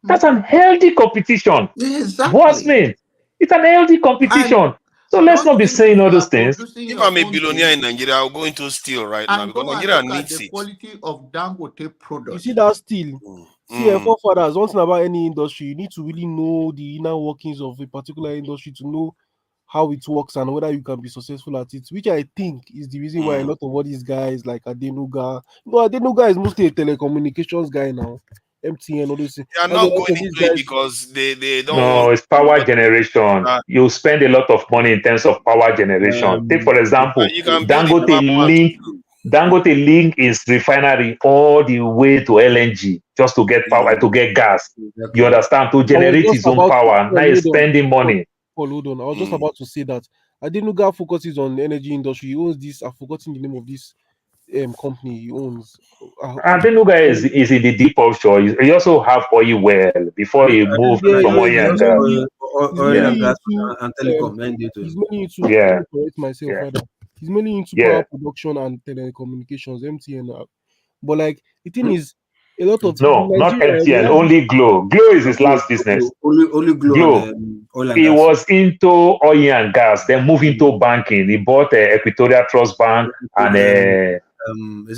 That's an healthy competition. Exactly. Boas Mint. It's an healthy competition. So let's not be saying all those things. If I'm a billionaire in Nigeria, I'll go into steel right now because Nigeria needs the it. quality of Dangote product. You see that steel? See, forefathers, once about any industry, you need to really know the inner workings of a particular industry to know how it works and whether you can be successful at it, which I think is the reason why a lot of all these guys like Adenuga, Adenuga is mostly a telecommunications guy now. MTN, all those things. They are not going into it because they don't No, want. it's power generation. You spend a lot of money in terms of power generation. Take for example, you can build it Dangote link is refinery all the way to LNG just to get power, to get gas. You understand? To generate his own power. Now he's spending money. Hold on. I was just about to say that Adenuga focuses on the energy industry. He owns this. I've forgotten the name of this company he owns. Adenuga is in the deep offshore. He also have oil well before he moved from oil and gas. Oil and gas and telecom. He's mainly into. Let me correct myself rather. He's mainly into power production and telecommunications, MTN. But like the thing is, a lot of not MTN, only Glow. Glow is his last business. Only Glow. He was into oil and gas, then moved into banking. He bought Equatorial Trust Bank and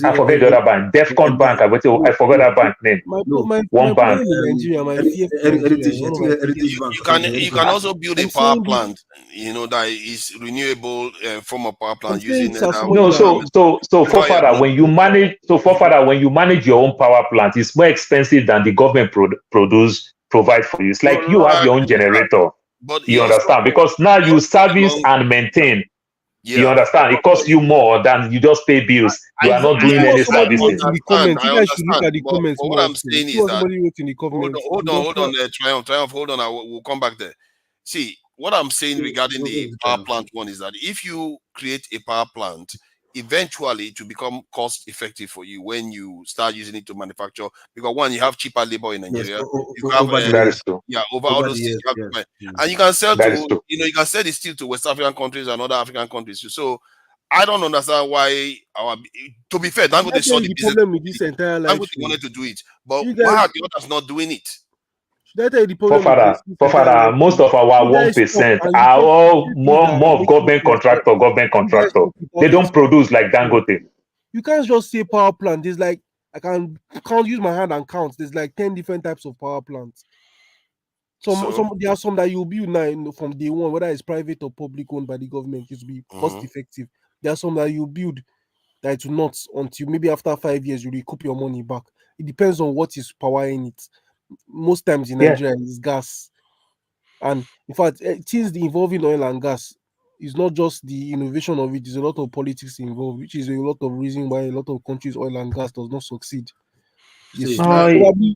I forget the other bank, Defcon Bank. I forgot that bank name. One bank. In Nigeria, my fear for Nigeria, you can also build a power plant, that is renewable form of power plant using no. So for father, when you manage your own power plant, it's more expensive than the government provide for you. It's like you have your own generator. But you understand? Because now you service and maintain. You understand? It costs you more than you just pay bills. You are not doing any servicing. But what I'm saying is that hold on, Triumph, hold on. We'll come back there. See, what I'm saying regarding the power plant one is that if you create a power plant, eventually it will become cost effective for you when you start using it to manufacture, because one, you have cheaper labor in Nigeria. You have over all those things. And you can sell to you can sell the steel to West African countries and other African countries too. So I don't understand why to be fair, Dangote saw the problem with this entire life. Dangote wanted to do it, but why are the others not doing it? For father, most of our 1% are all more of government contractor. They don't produce like Dangote. You can't just say power plant. There's like, I can't use my hand and count. There's like 10 different types of power plants. There are some that you'll build now from day one, whether it's private or public owned by the government, it will be cost effective. There are some that you build that it will not until maybe after 5 years you recoup your money back. It depends on what is powering it. Most times in Nigeria is gas, and in fact, things involving oil and gas is not just the innovation of it. There's a lot of politics involved, which is a lot of reason why a lot of countries' oil and gas does not succeed. You can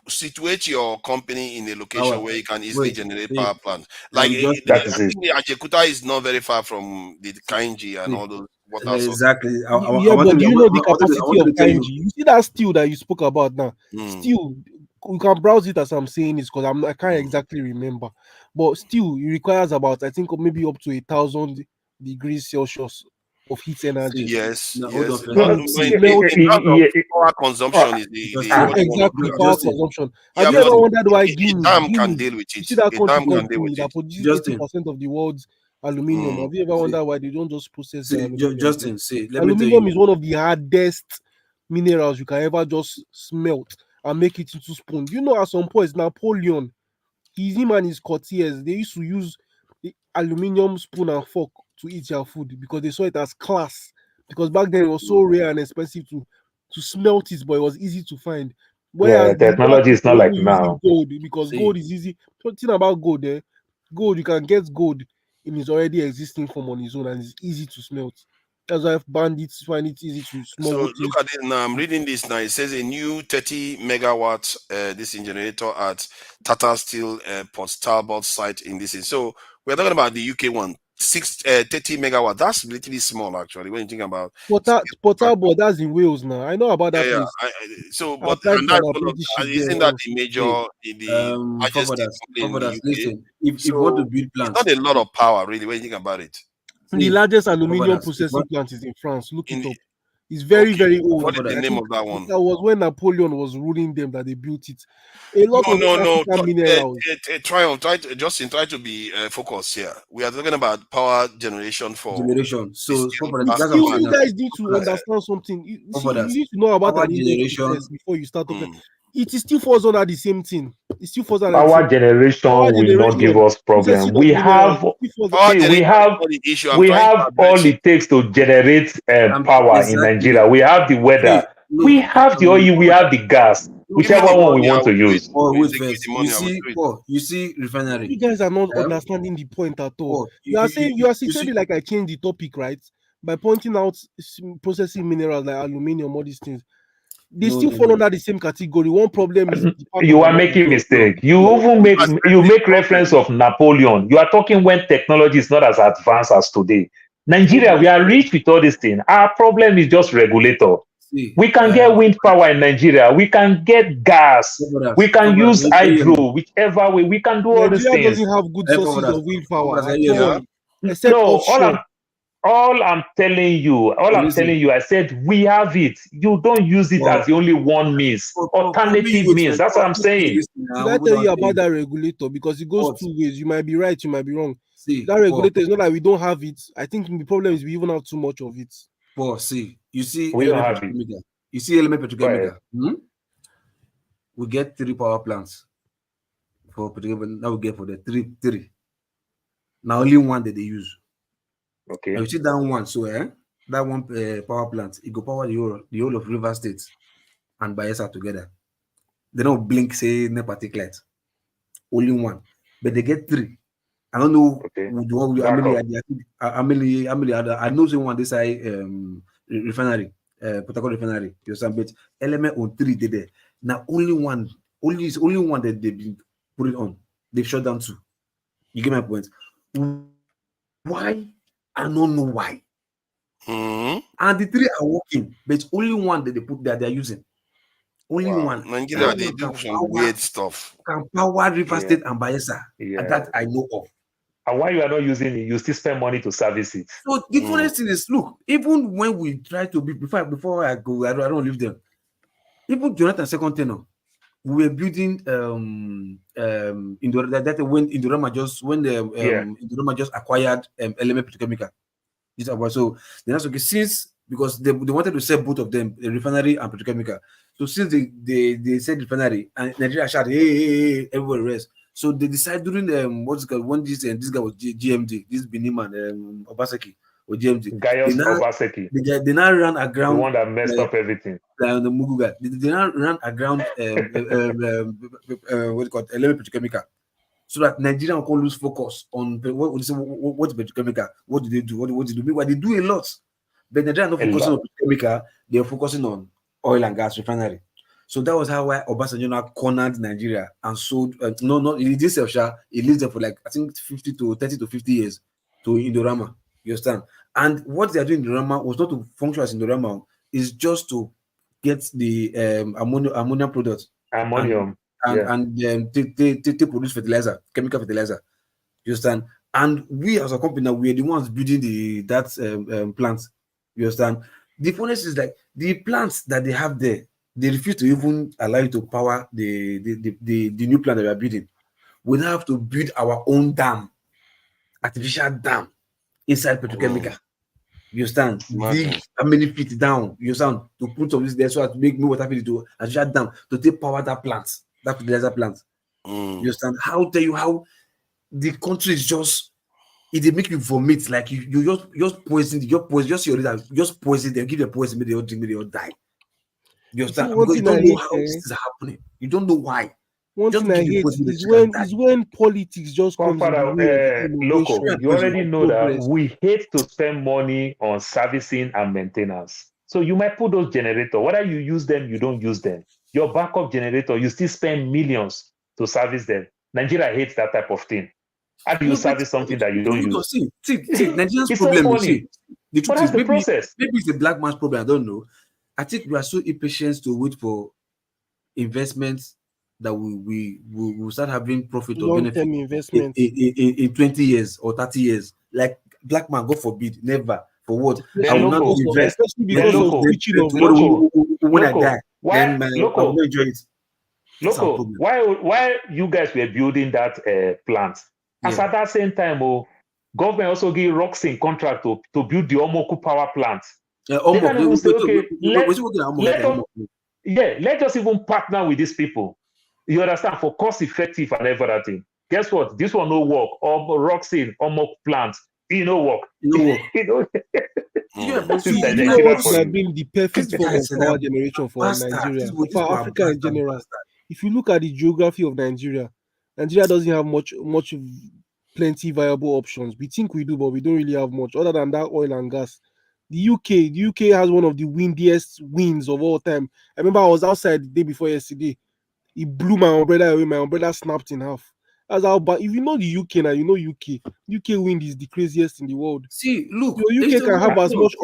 situate your company in a location where you can easily generate power plant. Like I think Ajekuta is not very far from the Kainji and all those water sources. Exactly. But do you know the capacity of Kainji? You see that steel that you spoke about now? Steel, you can browse it as I'm saying this because I can't exactly remember. But still, it requires about, I think, maybe up to 1,000 degrees Celsius of heat energy. Yes. Power consumption is exactly power consumption. Have you ever wondered why Guinea can deal with it? You see that country that produces 80% of the world's aluminium. Have you ever wondered why they don't just process the aluminium? Justin, aluminium is one of the hardest minerals you can ever just smelt and make it into spoon. You know, at some point, Napoleon, him and his courtiers, they used to use the aluminium spoon and fork to eat their food because they saw it as class. Because back then it was so rare and expensive to smelt it, but it was easy to find. Whereas technology is not like now. Gold, because gold is easy. Something about gold, gold, you can get gold in its already existing form on its own, and it's easy to smelt. That's why bandits find it easy to smelt. So look at it now. I'm reading this now. It says a new 30 megawatt this generator at Tata Steel Port Talbot site in this. So we're talking about the UK one. 30 megawatt. That's literally small, actually. When you think about Port Talbot, that's in Wales now. I know about that place. But isn't that the major the largest in the UK? Listen, if you want to build plants, it's not a lot of power, really, when you think about it. The largest aluminium processing plant is in France. Look it up. It's very, very old. What is the name of that one? That was when Napoleon was ruling them that they built it. A lot of African minerals. Justin, try to be focused here. We are talking about power generation for generation. So you guys need to understand something. You need to know about an generation before you start talking. It is still falls under the same thing. It still falls under power generation will not give us problem. We have all it takes to generate power in Nigeria. We have the weather, we have the oil, we have the gas, whichever one we want to use. You see refinery. You guys are not understanding the point at all. You are saying like I changed the topic, right? By pointing out processing minerals like aluminium, all these things. They still fall under the same category. One problem is you are making mistake. You even make reference of Napoleon. You are talking when technology is not as advanced as today. Nigeria, we are rich with all these things. Our problem is just regulator. We can get wind power in Nigeria. We can get gas. We can use hydro, whichever way. We can do all these things. Nigeria doesn't have good sources of wind power. All I'm telling you, I said we have it. You don't use it as the only one means. Alternative means. That's what I'm saying. Did I tell you about that regulator? Because it goes two ways. You might be right, you might be wrong. That regulator is not like we don't have it. I think the problem is we even have too much of it. You see, we don't have it. You see, element petrochemical. We get 3 power plants for petrochemical. Now we get for the three. Now only one that they use. Okay. Now you see that one, so that one power plant, it go power the whole of River State and Bayelsa together. They don't blink, say no particulate. Only one, but they get 3. I don't know how many I know someone this side refinery, Port Harcourt refinery. You understand? But element on 3 they there. Now only one that they've been put it on. They've shut down 2. You get my point? Why? I don't know why. And the 3 are working, but it's only one that they put there they're using. Only one. Nigeria, they do some weird stuff. Can power River State and Bayelsa. And that I know of. And why you are not using it, you still spend money to service it. So the funniest thing is, look, even when we try to be before I go, I don't leave them. Even Jonathan second tenor, we were building in the when Indorama just acquired Element Petrochemical. So then that's okay since because they wanted to sell both of them, the refinery and petrochemical. So since they said refinery and Nigeria shouted hey everywhere rest. So they decided during what's it called when this guy was GMD, this Biniman Obaseki or GMD. Gaius Obaseki. They now ran aground. The one that messed up everything. The Muguga. They now ran aground what's it called Element Petrochemical. So that Nigeria can lose focus on what's petrochemical. What do they do? What do they do? Meanwhile, they do a lot. But Nigeria not focusing on petrochemical, they're focusing on oil and gas refinery. So that was how Obasanjo now cornered Nigeria and sold. He lived there for like I think 30 to 50 years to Indorama. You understand? And what they are doing in Indorama was not to function as Indorama, is just to get the ammonia products. Ammonium. And to produce fertilizer, chemical fertilizer. You understand? And we as a company, we are the ones building that plants. You understand? The funniest is like the plants that they have there, they refuse to even allow you to power the new plant that we are building. We now have to build our own dam, artificial dam inside petrochemical. You understand? Dig how many feet down? You understand? To put some this there so as to make me water feed to artificial dam to take power that plant. That fertilizer plant. You understand? How tell you how the country is just it make you vomit like you just poison just your leader, just poison them, give them poison, maybe they all drink, maybe they all die. You understand? Because you don't know how this is happening. You don't know why. One thing I hate is when politics just comes in the way. Loco, you already know that we hate to spend money on servicing and maintenance. So you might put those generators. Whether you use them, you don't use them. Your backup generator, you still spend millions to service them. Nigeria hates that type of thing. How do you service something that you don't use? See, Nigeria's problem. The truth is, maybe it's a black man's problem. I don't know. I think we are so impatient to wait for investments that we will start having profit or benefit investment in 20 years or 30 years. Like black man, God forbid, never. For what? I will not invest. When I die, then I will enjoy it. Loco, why you guys were building that plant? As at that same time, government also give Roxin contract to build the Omoku power plant. Let's just even partner with these people. You understand? For cost effective and everything. Guess what? This one no work. Roxin, Omok plant, it no work. Has been the perfect form of power generation for Nigeria, for Africa in general. If you look at the geography of Nigeria, Nigeria doesn't have plenty viable options. We think we do, but we don't really have much other than that oil and gas. The UK has one of the windiest winds of all time. I remember I was outside the day before yesterday. It blew my umbrella away. My umbrella snapped in half. That's how bad. If you know the UK now, you know UK wind is the craziest in the world. See, look, UK can have as much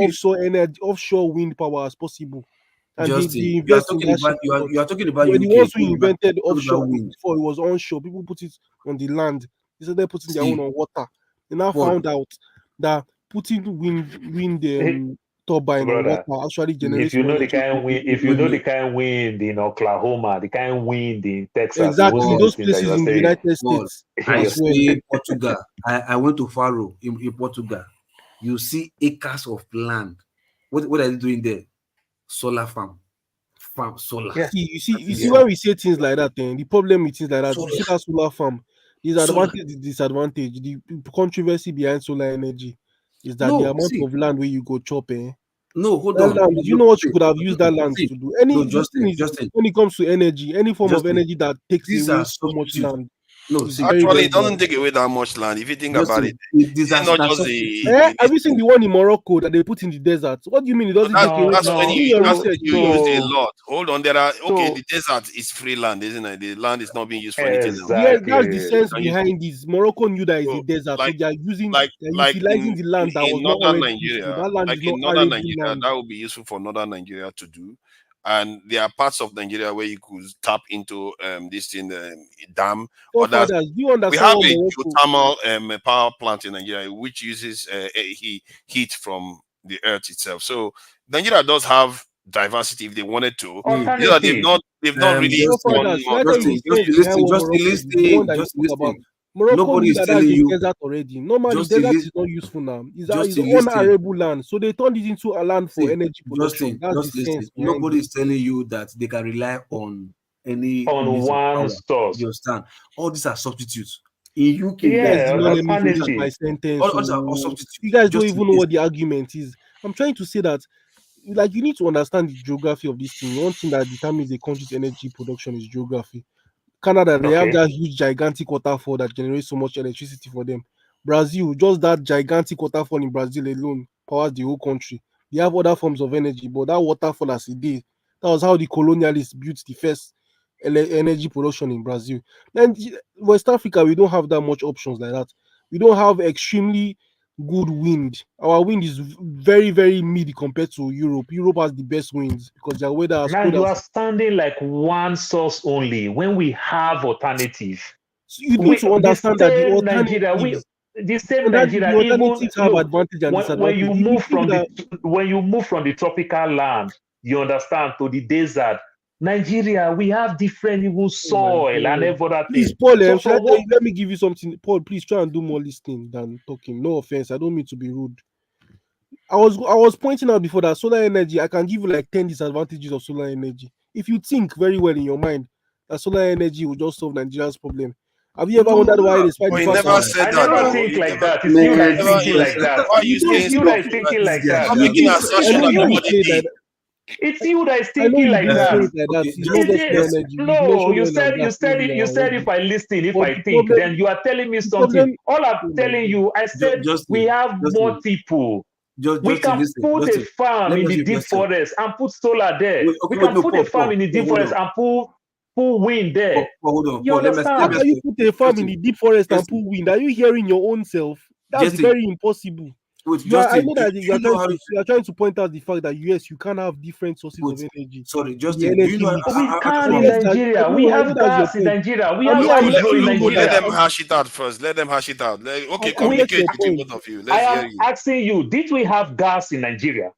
offshore wind power as possible. And they invest in that. You are talking about the UK. ones who invented offshore wind before it was onshore. People put it on the land. They started putting their own on water. They now found out that putting wind turbine on Brother, water actually if generates you more know the energy. kind wind, if you know the kind wind in Oklahoma, the kind wind in Texas, you won't Exactly, say those these things that you places are in the saying. United God, States I as well. stay in Portugal. I went to Faro in Portugal. You see acres of land. What are they doing there? Solar farm. Solar. Yeah. You see when we say things like that, then the problem with things like that, you see that solar farm, disadvantage, the disadvantage, the controversy behind solar energy is that the No, amount see. of land where you go chop, No, hold that on. land, you know what you could have used that land See, to do. no, The thing is, Justin. when it comes to energy, any form of Justin, energy that takes these away are so much substitutes. land No, is see, very, Actually, very it doesn't bad. take away that much land. If you think about it, these it's are not just substitutes. Have you seen the one in Morocco that they put in the desert? What do you mean it doesn't take away? That's when Do your that's when research, you please. use a lot. Hold on, there are So the desert is free land, isn't it? The land is not being used for anything else. Yeah, that's the exactly. sense You can use behind this. Morocco knew that it's a so desert, so like they are using, they're like utilizing the land that was in not northern already useful. Nigeria, That land is like not in northern arable Nigeria, land. that would be useful for northern Nigeria to do. And there are parts of Nigeria where you could tap into this thing, dam. So Others, fathers, do you we understand have what a Morocco? geothermal power plant in Nigeria which uses heat from the earth itself. So Nigeria does have diversity if they wanted to. These are Alternative. they've not really So done fathers, should I much tell you to. the sense behind what Morocco is? The one that you spoke about. Morocco Nobody knew is that telling that's a you. desert already. Normally, Justin, desert is not useful now. It's Justin, listen. unarable land. So they turned it into a land for See, energy production. That's the just listen. sense behind Nobody it. is telling you that they can rely on any On means of one power. source. You understand? All these are substitutes. In UK, You guys Yeah, did not let me finish my alternative. sentence. all these are all So substitutes. you guys don't Justin, even know what the argument is. I'm trying to say that, like, you need to understand the geography of this thing. One thing that determines a country's energy production is geography. Canada, they have Okay. that huge, gigantic waterfall that generates so much electricity for them. Brazil, just that gigantic waterfall in Brazil alone powers the whole country. They have other forms of energy, but that waterfall as a day, that was how the colonialists built the first energy production in Brazil. And West Africa, we don't have that much options like that. We don't have extremely good wind. Our wind is very, very mid compared to Europe. Europe has the best winds because their weather has Now cold you as. are standing like one source only when we have alternative. So you need to The understand that the same Nigeria, alternatives, the same and that the Nigeria, even alternatives have look, advantage and when disadvantage. you If you move think from that the tropical land, you understand, to the desert. Nigeria, we have different even oh my soil and God. every other Please, thing. Paul, So should I for tell what you, let me give you something. Paul, please try and do more listening than talking. No offense, I don't mean to be rude. I was pointing out before that solar energy, I can give you like 10 disadvantages of solar energy. If you think very well in your mind that solar energy will just solve Nigeria's problem. Have you ever wondered why, despite But the he fact never that said I that never though. think He like never, that. It's you that is never thinking like that. why are you you don't saying It's you stuff that is like thinking this? like that. You're I'm making making I assertion know that you nobody say did. that It's you that is I know thinking you like do say that. it like that. Okay, It's not just no just energy. You've No, mentioned you oil and said gas earlier you said if already. I listen, if But I think, then you are telling me the something. problem, All I'm oh my telling God. you, I said we have Justin, multiple. We Justin, can listen, put a Justin. farm Let me in ask the you a deep question. forest and put solar there. Wait, We okay, wait, can no, put a farm Paul, in the deep hold forest on. and pull wind there. Paul, hold on, You Paul. How Let me understand? ask can you you, put a farm in Justin, the deep forest and Justin, put wind? Are you hearing your own self? That's Justin. very impossible. Wait, You are. I Justin, know do that you you are know trying how? to point out the fact that yes, you can have different sources of Wait, energy sorry, in the Justin. Do you energy know? mix. We I can I come in up. get that. Nigeria. We I know have that's your gas in point. Nigeria. We And have me, I'm hydro in letting you know Let that. Nigeria. them hash it out first. Let them hash it out. Okay, I get communicate your between point. both of you. I Let's hear am you. asking you, did we have gas in Nigeria?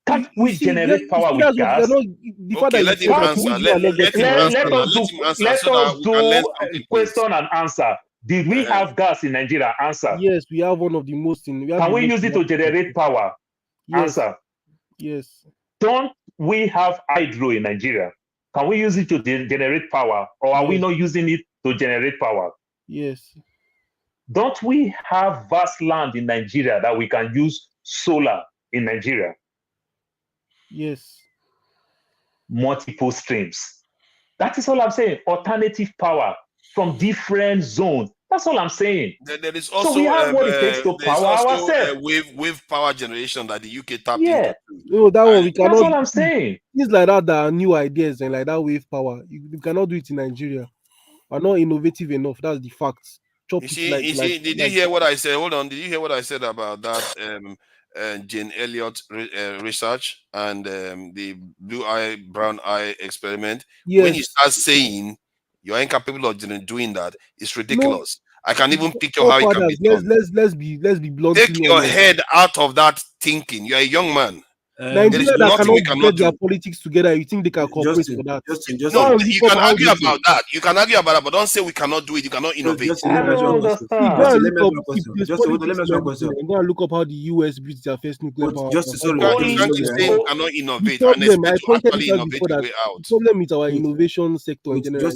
Can't You we see, generate you power see, with that's what you're gas? not. The fact Okay, that you let him said that Can't answer. we, means you are not Let him getting it. answer let now. us Let do him answer let so us that we can learn do something, please. question and answer. Did we have gas in Nigeria? Answer. Yes, we have one of the most in. We have Can the we most use in it to Africa. generate power? Yes, Answer. yes, Don't we have hydro in Nigeria? Can we use it to generate power, or are we yes, not using it to generate power? yes, Don't we have vast land in Nigeria that we can use solar in Nigeria? yes. Multiple streams. That is all I'm saying. Alternative power from different zones. That's all I'm saying. There is So we also have what it takes to power ourselves. wave power generation that the UK tapped Yeah, into. No, that one we that's cannot. all I'm saying. Things like that are new ideas and like that wave power. You cannot do it in Nigeria. We're not innovative enough. That's the fact. Chop You it see, did you hear what I said? Hold on, did you hear what I said about that Jane Elliott research and the blue eye, brown eye experiment? When you yes. start saying you're incapable of doing that, it's No, ridiculous. I can even picture how it can be done. Let's be blunt. Take your head out of that thinking. You are a young man. Nigeria that cannot get their politics together, you think they can cooperate for that? No, you can argue about that. You can argue about that, but don't say we cannot do it. You cannot innovate. I don't understand. Go and look up if there's politics. Go and look up how the US built their first nuclear power. You can't keep saying we cannot innovate and expect to actually innovate the way out. The problem with our innovation sector in general.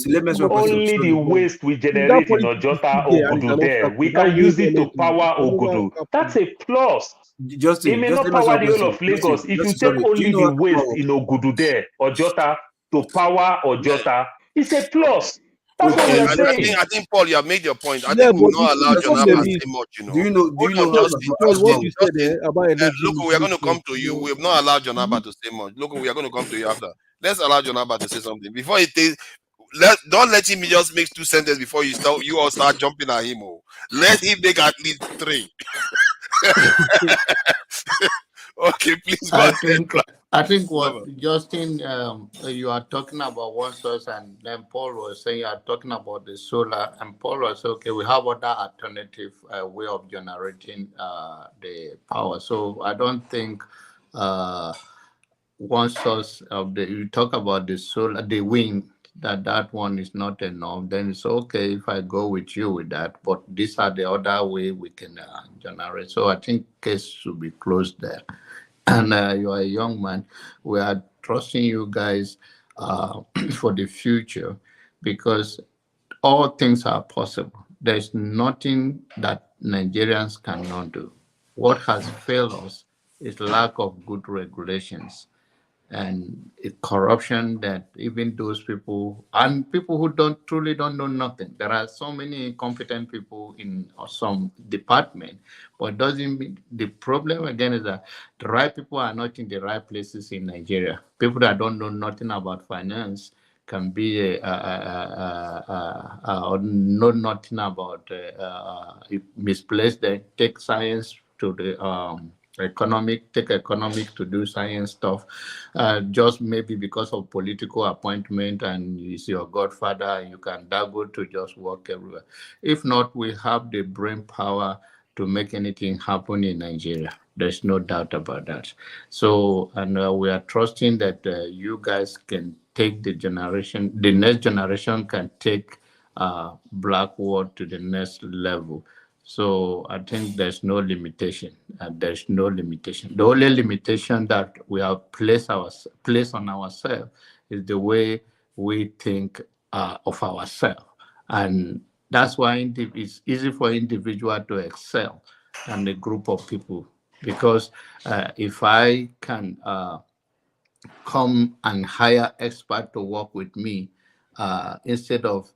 Only the waste we generate in Ojota Ogudu there, we can use it to power Ogudu. That's a plus. It may not power the whole of Lagos. If you take only the waste in Ogudu there, Ojota, to power Ojota, it's a plus. That's what we are saying. I think, Paul, you have made your point. I think we will not allow Jonathan to say much, you know. Do you know what you said there about energy? Look, we are going to come to you. We have not allowed Jonathan to say much. Look, we are going to come to you after. Let's allow Jonathan to say something. Before he takes... Don't let him just make 2 sentences before you all start jumping at him. Oh. Let him make at least 3. Okay, please. I think what Justin, you are talking about one source, and then Paul was saying you are talking about the solar, and Paul was okay. We have other alternative way of generating the power. So I don't think one source of you talk about the solar, the wind. That one is not enough, then it's okay if I go with you with that. But these are the other way we can generate. So I think case should be closed there. And you are a young man. We are trusting you guys for the future because all things are possible. There's nothing that Nigerians cannot do. What has failed us is lack of good regulations and corruption that even those people and people who truly don't know nothing. There are so many incompetent people in some department, but doesn't mean the problem again is that the right people are not in the right places in Nigeria. People that don't know nothing about finance can be know nothing about misplaced. They take science to the take economic to do science stuff, just maybe because of political appointment and he's your godfather and you can go to just work everywhere. If not, we have the brain power to make anything happen in Nigeria. There's no doubt about that. So, and we are trusting that you guys can take the next generation can take Black World to the next level. So I think there's no limitation. There's no limitation. The only limitation that we have placed on ourselves is the way we think of ourselves. And that's why it's easy for individual to excel than a group of people. Because if I can come and hire expert to work with me, instead of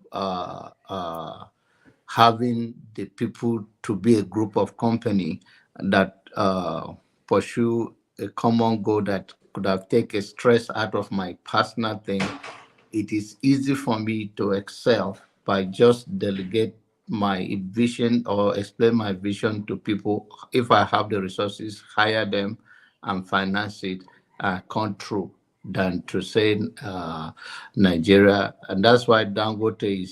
having the people to be a group of company that pursue a common goal that could have taken stress out of my personal thing, it is easy for me to excel by just delegate my vision or explain my vision to people. If I have the resources, hire them and finance it, come through than to say Nigeria. And that's why Dangote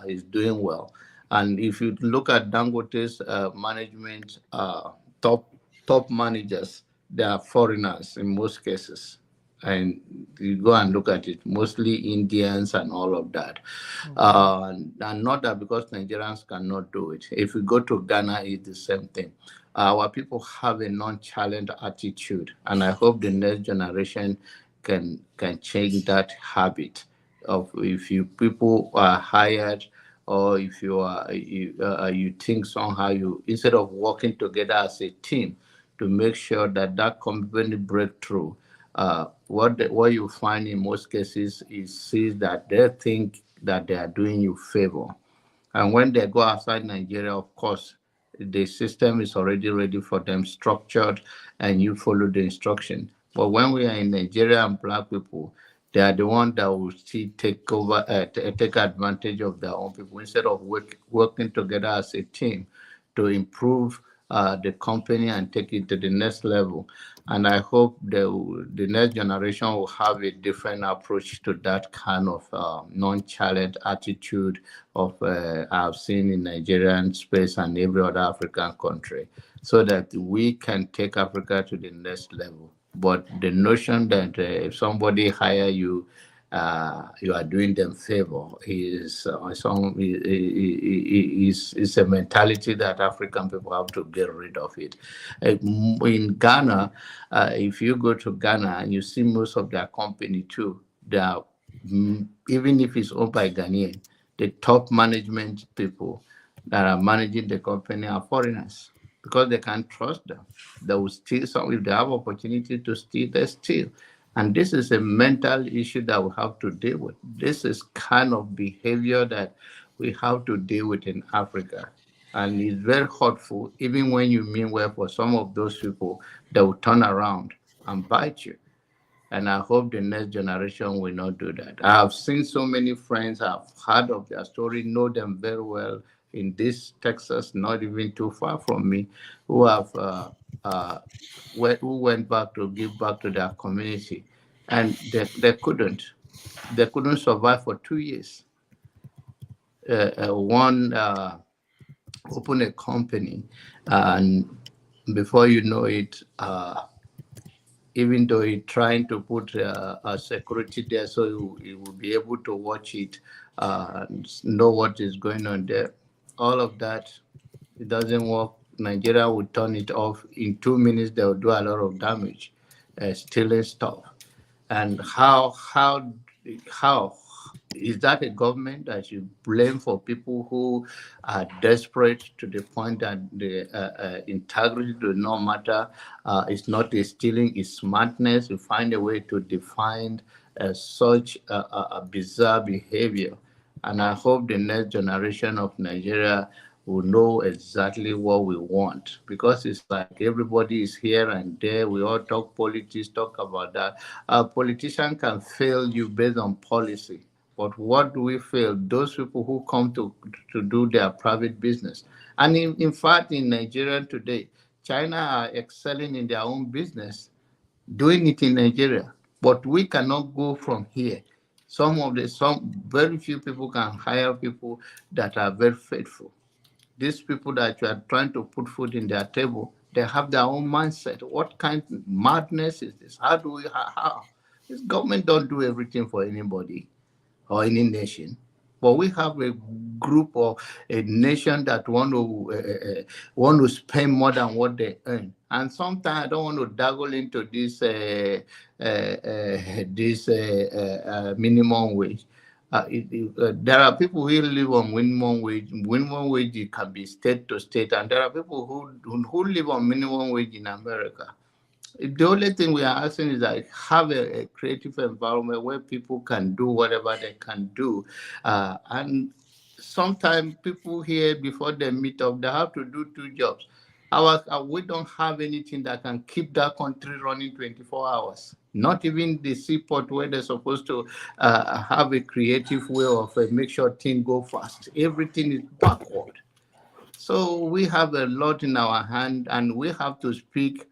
is doing well. And if you look at Dangote's management, top managers, they are foreigners in most cases. And you go and look at it, mostly Indians and all of that. And not that because Nigerians cannot do it. If we go to Ghana, it's the same thing. Our people have a nonchalant attitude, and I hope the next generation can change that habit of if you people are hired or if you think somehow instead of working together as a team to make sure that company breakthrough, what you find in most cases is that they think that they are doing you favor. And when they go outside Nigeria, of course, the system is already ready for them, structured, and you follow the instruction. But when we are in Nigeria and Black people, they are the ones that will still take advantage of their own people instead of working together as a team to improve the company and take it to the next level. And I hope the next generation will have a different approach to that kind of non-challenge attitude of I've seen in Nigerian space and every other African country, so that we can take Africa to the next level. But the notion that if somebody hire you, you are doing them favor is a mentality that African people have to get rid of it. In Ghana, if you go to Ghana and you see most of their company too, they are, even if it's owned by Ghanaian, the top management people that are managing the company are foreigners because they can't trust them. They will steal some. If they have opportunity to steal, they steal. And this is a mental issue that we have to deal with. This is kind of behavior that we have to deal with in Africa. And it's very hurtful, even when you mean well for some of those people, they will turn around and bite you. And I hope the next generation will not do that. I have seen so many friends, I've heard of their story, know them very well in this Texas, not even too far from me, who have who went back to give back to their community, and they couldn't survive for 2 years. One opened a company, and before you know it, even though he's trying to put a security there so he will be able to watch it, know what is going on there, all of that, it doesn't work. Nigeria will turn it off. In 2 minutes, they will do a lot of damage, stealing stuff. And how is that a government that you blame for people who are desperate to the point that the integrity does not matter? It's not a stealing, it's smartness. You find a way to define such a bizarre behavior. And I hope the next generation of Nigeria will know exactly what we want, because it's like everybody is here and there. We all talk politics, talk about that. A politician can fail you based on policy. But what do we fail? Those people who come to do their private business. And in fact, in Nigeria today, China are excelling in their own business, doing it in Nigeria. But we cannot go from here. Some very few people can hire people that are very faithful. These people that you are trying to put food in their table, they have their own mindset. What kind of madness is this? How? This government don't do everything for anybody or any nation. But we have a group or a nation that want to spend more than what they earn. And sometimes I don't want to dabble into this minimum wage. There are people who live on minimum wage. Minimum wage can be state to state, and there are people who live on minimum wage in America. The only thing we are asking is that have a creative environment where people can do whatever they can do. And sometimes people here, before they meet up, they have to do 2 jobs. We don't have anything that can keep that country running 24 hours. Not even the seaport where they're supposed to have a creative way of make sure things go fast. Everything is backward. So we have a lot in our hand, and we have to speak.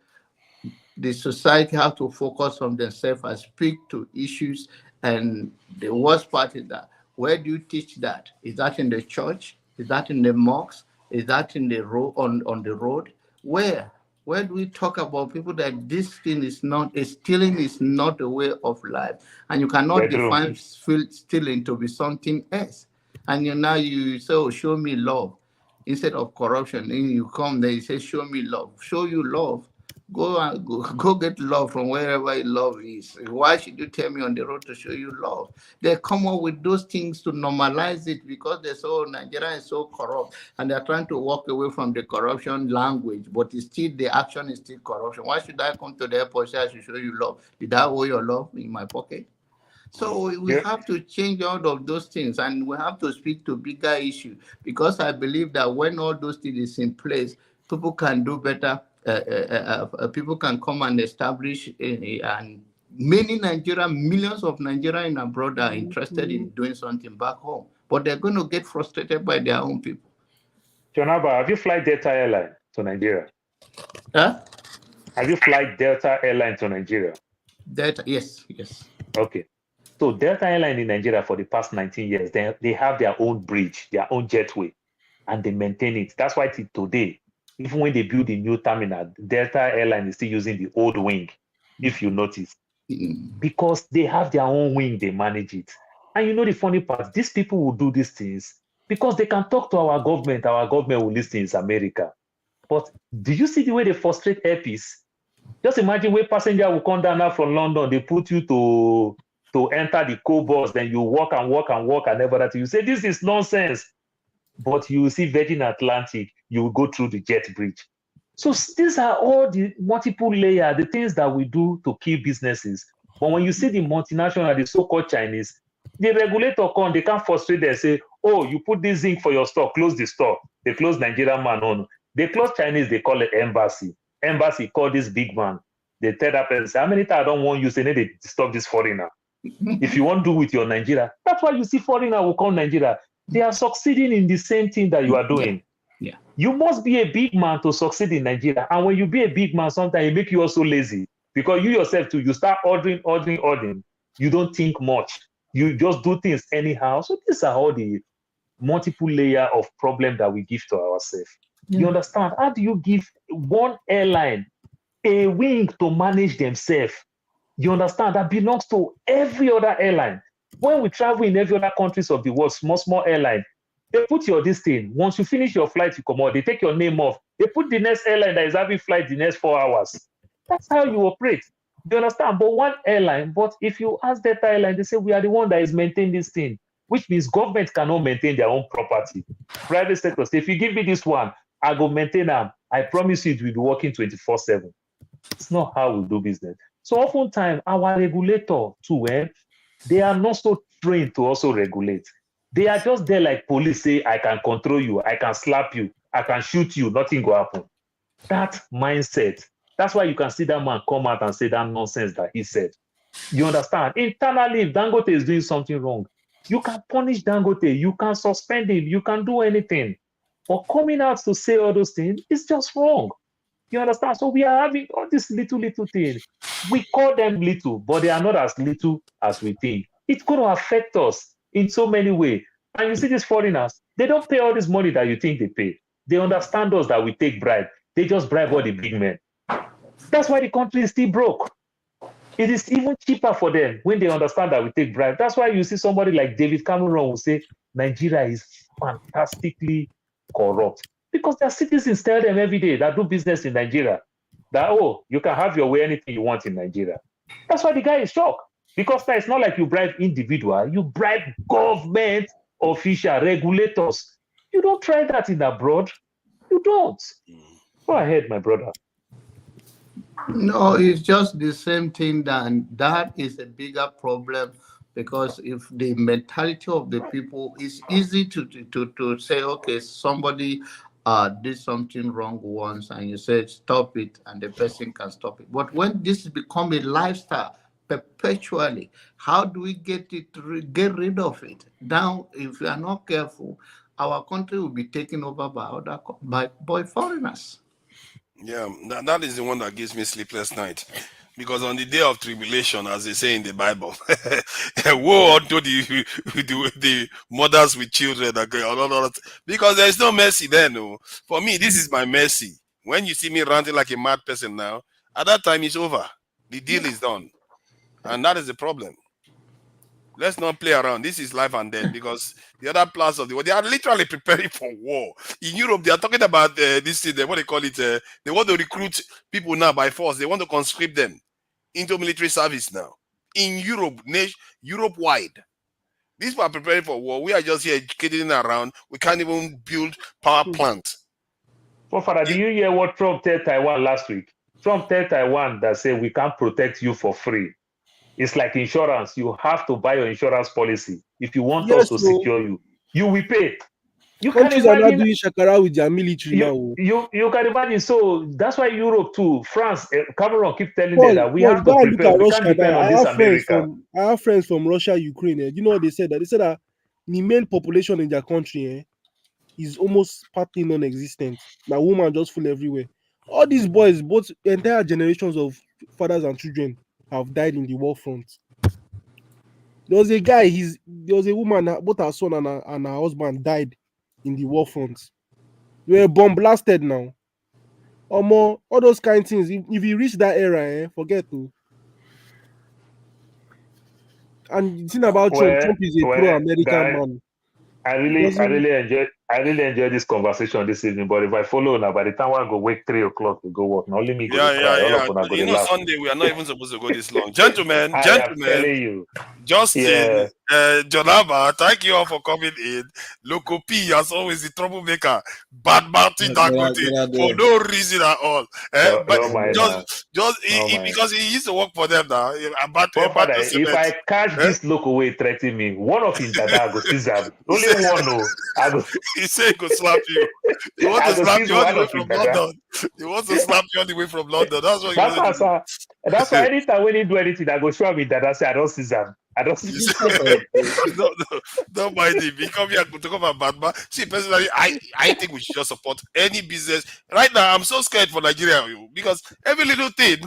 The society has to focus on themselves and speak to issues. And the worst part is that, where do you teach that? Is that in the church? Is that in the mosques? Is that in the road, on the road? Where do we talk about people that this thing is not, stealing is not a way of life, and you cannot define stealing to be something else? And you say, oh, show me love instead of corruption. Then you come there, you say, show me love. Show you love. Go get love from wherever love is. Why should you tell me on the road to show you love? They come up with those things to normalize it because they saw Nigeria is so corrupt, and they're trying to walk away from the corruption language, but it's still, the action is still corruption. Why should I come to the airport and say I should show you love? Did I owe your love in my pocket? So we have to change all of those things, and we have to speak to bigger issues, because I believe that when all those things is in place, people can do better. People can come and establish, and many millions of Nigerians abroad are interested in doing something back home, but they're going to get frustrated by their own people. Jonaba, have you fly Delta Airline? to Nigeria? Huh? Have you flight Delta Airline to Nigeria? Delta, yes. Okay. So Delta Airline in Nigeria for the past 19 years, they have their own bridge, their own jetway, and they maintain it. That's why today, even when they build a new terminal, Delta Airline is still using the old wing, if you notice. Because they have their own wing, they manage it. And you know the funny part, these people will do these things because they can talk to our government will listen. It's America. But do you see the way they frustrate airpiece? Just imagine where passenger will come down now from London, they put you to enter the co bus, then you walk and everything. You say this is nonsense. But you see Virgin Atlantic, you will go through the jet bridge. So these are all the multiple layers, the things that we do to kill businesses. But when you see the multinational, the so-called Chinese, the regulator come, they can't frustrate them, say, oh, you put this zinc for your store, close the store. They close Nigerian man on. They close Chinese, they call it embassy. Embassy call this big man. They tell that person, say, how many times I don't want you, say, they stop this foreigner. If you want to do with your Nigeria, that's why you see foreigner will come Nigeria. They are succeeding in the same thing that you are doing. Yeah. You must be a big man to succeed in Nigeria. And when you be a big man, sometimes it make you also lazy. Because you yourself too, you start ordering. You don't think much. You just do things anyhow. So these are all the multiple layer of problem that we give to ourselves. You understand? How do you give one airline a wing to manage themselves? You understand? That belongs to every other airline. When we travel in every other countries of the world, small airline, they put your this thing. Once you finish your flight, you come out. They take your name off. They put the next airline that is having flight the next 4 hours. That's how you operate. You understand? But one airline, but if you ask that airline, they say we are the one that is maintaining this thing, which means government cannot maintain their own property. Private sector say, if you give me this one, I go maintain them. I promise you it will be working 24/7. It's not how we do business. So oftentimes, our regulator too, they are not so trained to also regulate. They are just there like police say, I can control you, I can slap you, I can shoot you, nothing will happen. That mindset, that's why you can see that man come out and say that nonsense that he said. You understand? Internally, if Dangote is doing something wrong, you can punish Dangote, you can suspend him, you can do anything. But coming out to say all those things is just wrong. You understand? So we are having all these little things. We call them little, but they are not as little as we think. It's going to affect us in so many ways. And you see these foreigners, they don't pay all this money that you think they pay. They understand us that we take bribe. They just bribe all the big men. That's why the country is still broke. It is even cheaper for them when they understand that we take bribe. That's why you see somebody like David Cameron will say, Nigeria is fantastically corrupt. Because their citizens tell them every day that do business in Nigeria that, oh, you can have your way anything you want in Nigeria. That's why the guy is shocked. Because now it's not like you bribe individual, you bribe government, official, regulators. You don't try that in abroad. You don't. Go ahead, my brother. No, it's just the same thing. That is a bigger problem, because if the mentality of the people is easy to say, okay, somebody did something wrong once and you said stop it and the person can stop it. But when this become a lifestyle perpetually, how do we get rid of it? Now, if we are not careful, our country will be taken over by foreigners. Yeah, that is the one that gives me sleepless night. Because on the day of tribulation, as they say in the Bible, woe unto the mothers with children that go, because there is no mercy there. No, for me, this is my mercy. When you see me ranting like a mad person now, at that time it's over. The deal is done, and that is the problem. Let's not play around. This is life and death, because the other parts of the world, they are literally preparing for war. In Europe, they are talking about this thing, what they call it. They want to recruit people now by force. They want to conscript them into military service now. In Europe, Europe-wide. These people are preparing for war. We are just here kidding around. We can't even build power plants. So, Father, do you hear what Trump told Taiwan last week? Trump told Taiwan that said, we can't protect you for free. It's like insurance. You have to buy your insurance policy. If you want us to secure you, you will pay. You Countries can imagine, are not doing shakara with their military now. You can imagine. So that's why Europe too, France, Cameron keep telling them that we have to prepare. We can't depend on this America. I have friends from Russia, Ukraine. You know what they said? They said that the male population in their country, is almost partly non-existent. Now woman just full everywhere. All these boys, both entire generations of fathers and children have died in the war front. There was a guy, there was a woman, both her son and her husband died in the war front. They were bomb blasted now. All those kind of things. If you reach that era, forget to. And the thing about Trump is a pro-American guy, man. I really enjoy this conversation this evening. But if I follow now, by the time I go wake 3 o'clock to go work, now only me go cry. All of them go You know, laugh. Sunday we are not even supposed to go this long, gentlemen. I am telling you. Justin, Jonaba, thank you all for coming in. Loco P, as always, the troublemaker, bad mouthing Dangote for no reason at all. Because he used to work for them now. Father, if I catch this local way threatening me, one of him that I go seize him. Only one, no. He said he could slap you. He wants to slap you all the way from London. He wants to slap you all the way from London. That's what he wants to do. That's why anytime when he do anything, I go show me that I say I don't see them. I don't see don't mind him. He come here to talk about Batman. See, personally, I think we should just support any business. Right now, I'm so scared for Nigeria because every little thing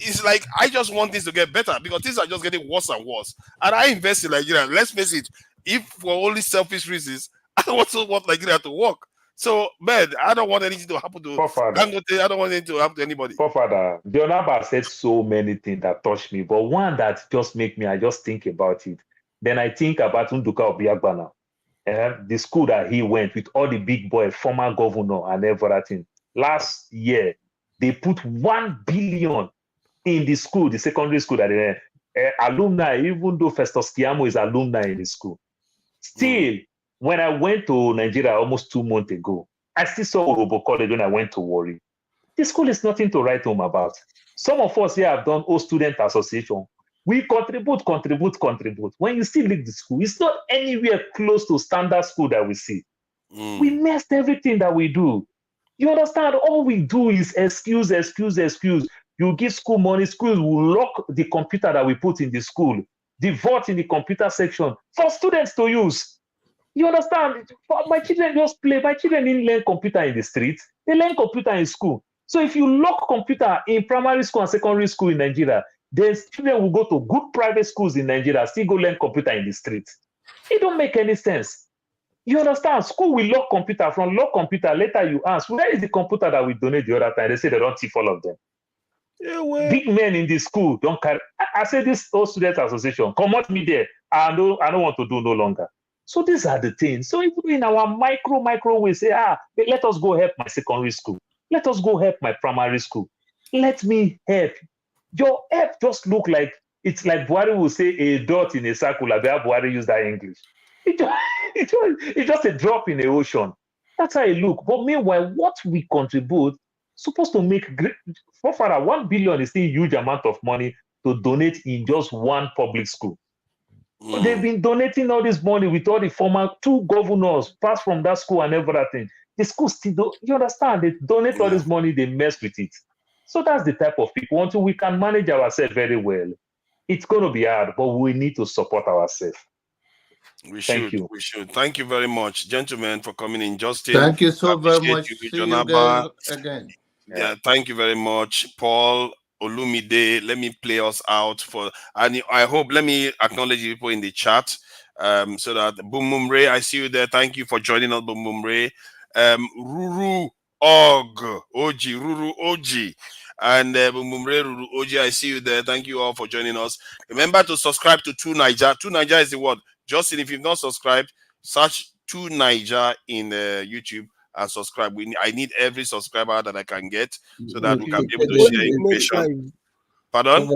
is like I just want things to get better because things are just getting worse and worse. And I invest in Nigeria. Let's face it, if for only selfish reasons, I also want Nigeria to work. So, man, I don't want anything to happen to Dangote. I don't want anything to happen to anybody. Father, Dionaba said so many things that touched me, but one that just make me, I just think about it. Then I think about Nduka Obiagbana, the school that he went with all the big boys, former governor and everything. Last year, they put 1 billion in the school, the secondary school that they alumni, even though Festus Kiamo is alumni in the school. Still, when I went to Nigeria almost 2 months ago, I still saw Urobo College when I went to Warri. The school is nothing to write home about. Some of us here have done old student association. We contribute. When you still leave the school, it's not anywhere close to standard school that we see. We messed everything that we do. You understand? All we do is excuse. You give school money, schools will lock the computer that we put in the school, the vault in the computer section for students to use. You understand? My children just play. My children didn't learn computer in the streets. They learn computer in school. So if you lock computer in primary school and secondary school in Nigeria, then children will go to good private schools in Nigeria, still go learn computer in the streets. It don't make any sense. You understand? School will lock computer. From lock computer, later you ask, where is the computer that we donate the other time? They say they don't thief all of them. Big men in the school don't carry. I say this old student association, come out me there. I don't want to do no longer. So these are the things. So even in our micro way, say, let us go help my secondary school. Let us go help my primary school. Let me help. Your help just look like, it's like Buhari will say a dot in a circle. Like Buhari use that English. It's just a drop in the ocean. That's how it look. But meanwhile, what we contribute supposed to make great. So far, 1 billion is still a huge amount of money to donate in just one public school. But they've been donating all this money with all the former 2 governors passed from that school and everything. The school still don't, you understand? They donate all this money, they mess with it. So that's the type of people. Until we can manage ourselves very well, it's going to be hard, but we need to support ourselves. We should. Thank you very much, gentlemen, for coming in. Justin, thank you so very much. See you guys again. Yeah, thank you very much, Paul. Olumide, let me play us out and I hope, let me acknowledge people in the chat so that Boom Boom Ray, I see you there. Thank you for joining us, Boom Boom Ray. Ruru Oji, and Boom Boom Ray, Ruru Oji, I see you there. Thank you all for joining us. Remember to subscribe to 2Naija. 2Naija is the word. Justin, if you've not subscribed, search 2Naija in YouTube and subscribe. I need every subscriber that I can get so that we can be able to share information. Pardon?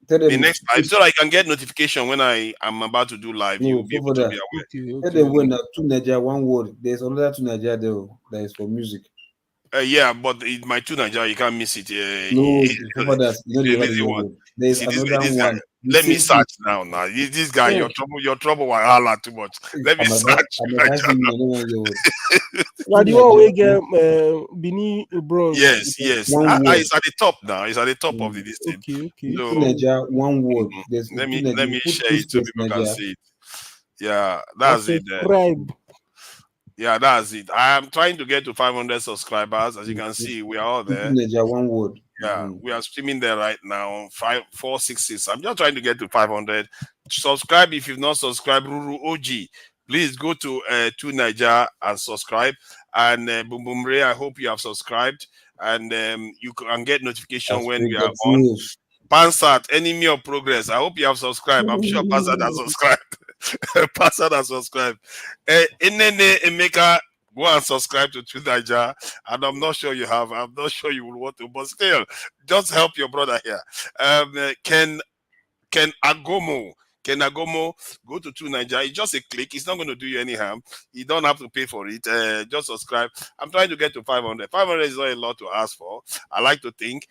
The next live, so I can get notification when I am about to do live. You'll be able to be aware. Tell them when 2Naija, one word. There's another 2Naija there that is for music. Yeah, but my 2Naija, you can't miss it. No, for that. There's another one. Let me search now. This guy, your trouble will holler too much. Let me search. Now the one we get Bini bro. Yes. It's at the top now. It's at the top of the listing. Okay. So, 2Naija, one word. Let me share it so people can see it. Yeah, that's it. Yeah, that's it. I am trying to get to 500 subscribers. As you can see, we are all there. One word. Yeah, we are streaming there right now. 5466. I'm just trying to get to 500. Subscribe if you've not subscribed. Ruru OG, please go to 2Niger and subscribe. And Boom Boom Ray, I hope you have subscribed, and you can get notification when we are on. Pansat, enemy of progress. I hope you have subscribed. I'm sure Pansat has subscribed. Pansat has subscribed. Enene Emeka, go and subscribe to 2Niger. And I'm not sure you have. I'm not sure you will want to, but still, just help your brother here. Ken Agomo. Ken Agomo, go to 2Niger. It's just a click. It's not going to do you any harm. You don't have to pay for it. Just subscribe. I'm trying to get to 500. 500 is not a lot to ask for. I like to think.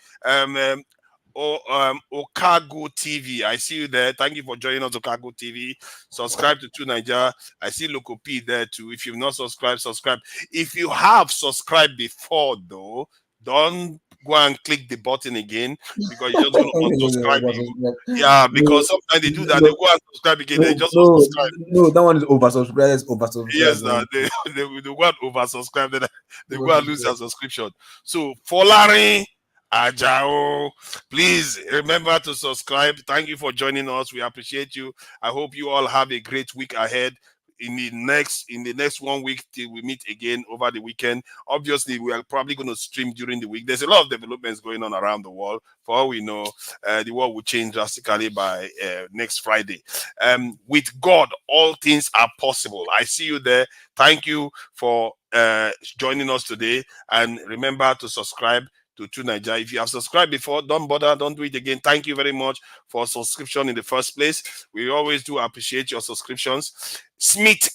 Okago TV, I see you there. Thank you for joining us, Okago TV. Subscribe to 2Niger. I see Loco P there too. If you've not subscribed, subscribe. If you have subscribed before, though, don't go and click the button again, because you're just going to unsubscribe you. Yeah, because sometimes they do that. They go and subscribe again. They just unsubscribe. No, that one is oversubscribed. Yes, they go and oversubscribe. Then they go and lose their subscription. So, Folari Ajao, please remember to subscribe. Thank you for joining us. We appreciate you. I hope you all have a great week ahead. In the next 1 week till we meet again over the weekend. Obviously, we are probably going to stream during the week. There's a lot of developments going on around the world. For all we know, the world will change drastically by next Friday. With God, all things are possible. I see you there. Thank you for joining us today. And remember to subscribe to 2Niger. If you have subscribed before, don't bother, don't do it again. Thank you very much for subscription in the first place. We always do appreciate your subscriptions. Smith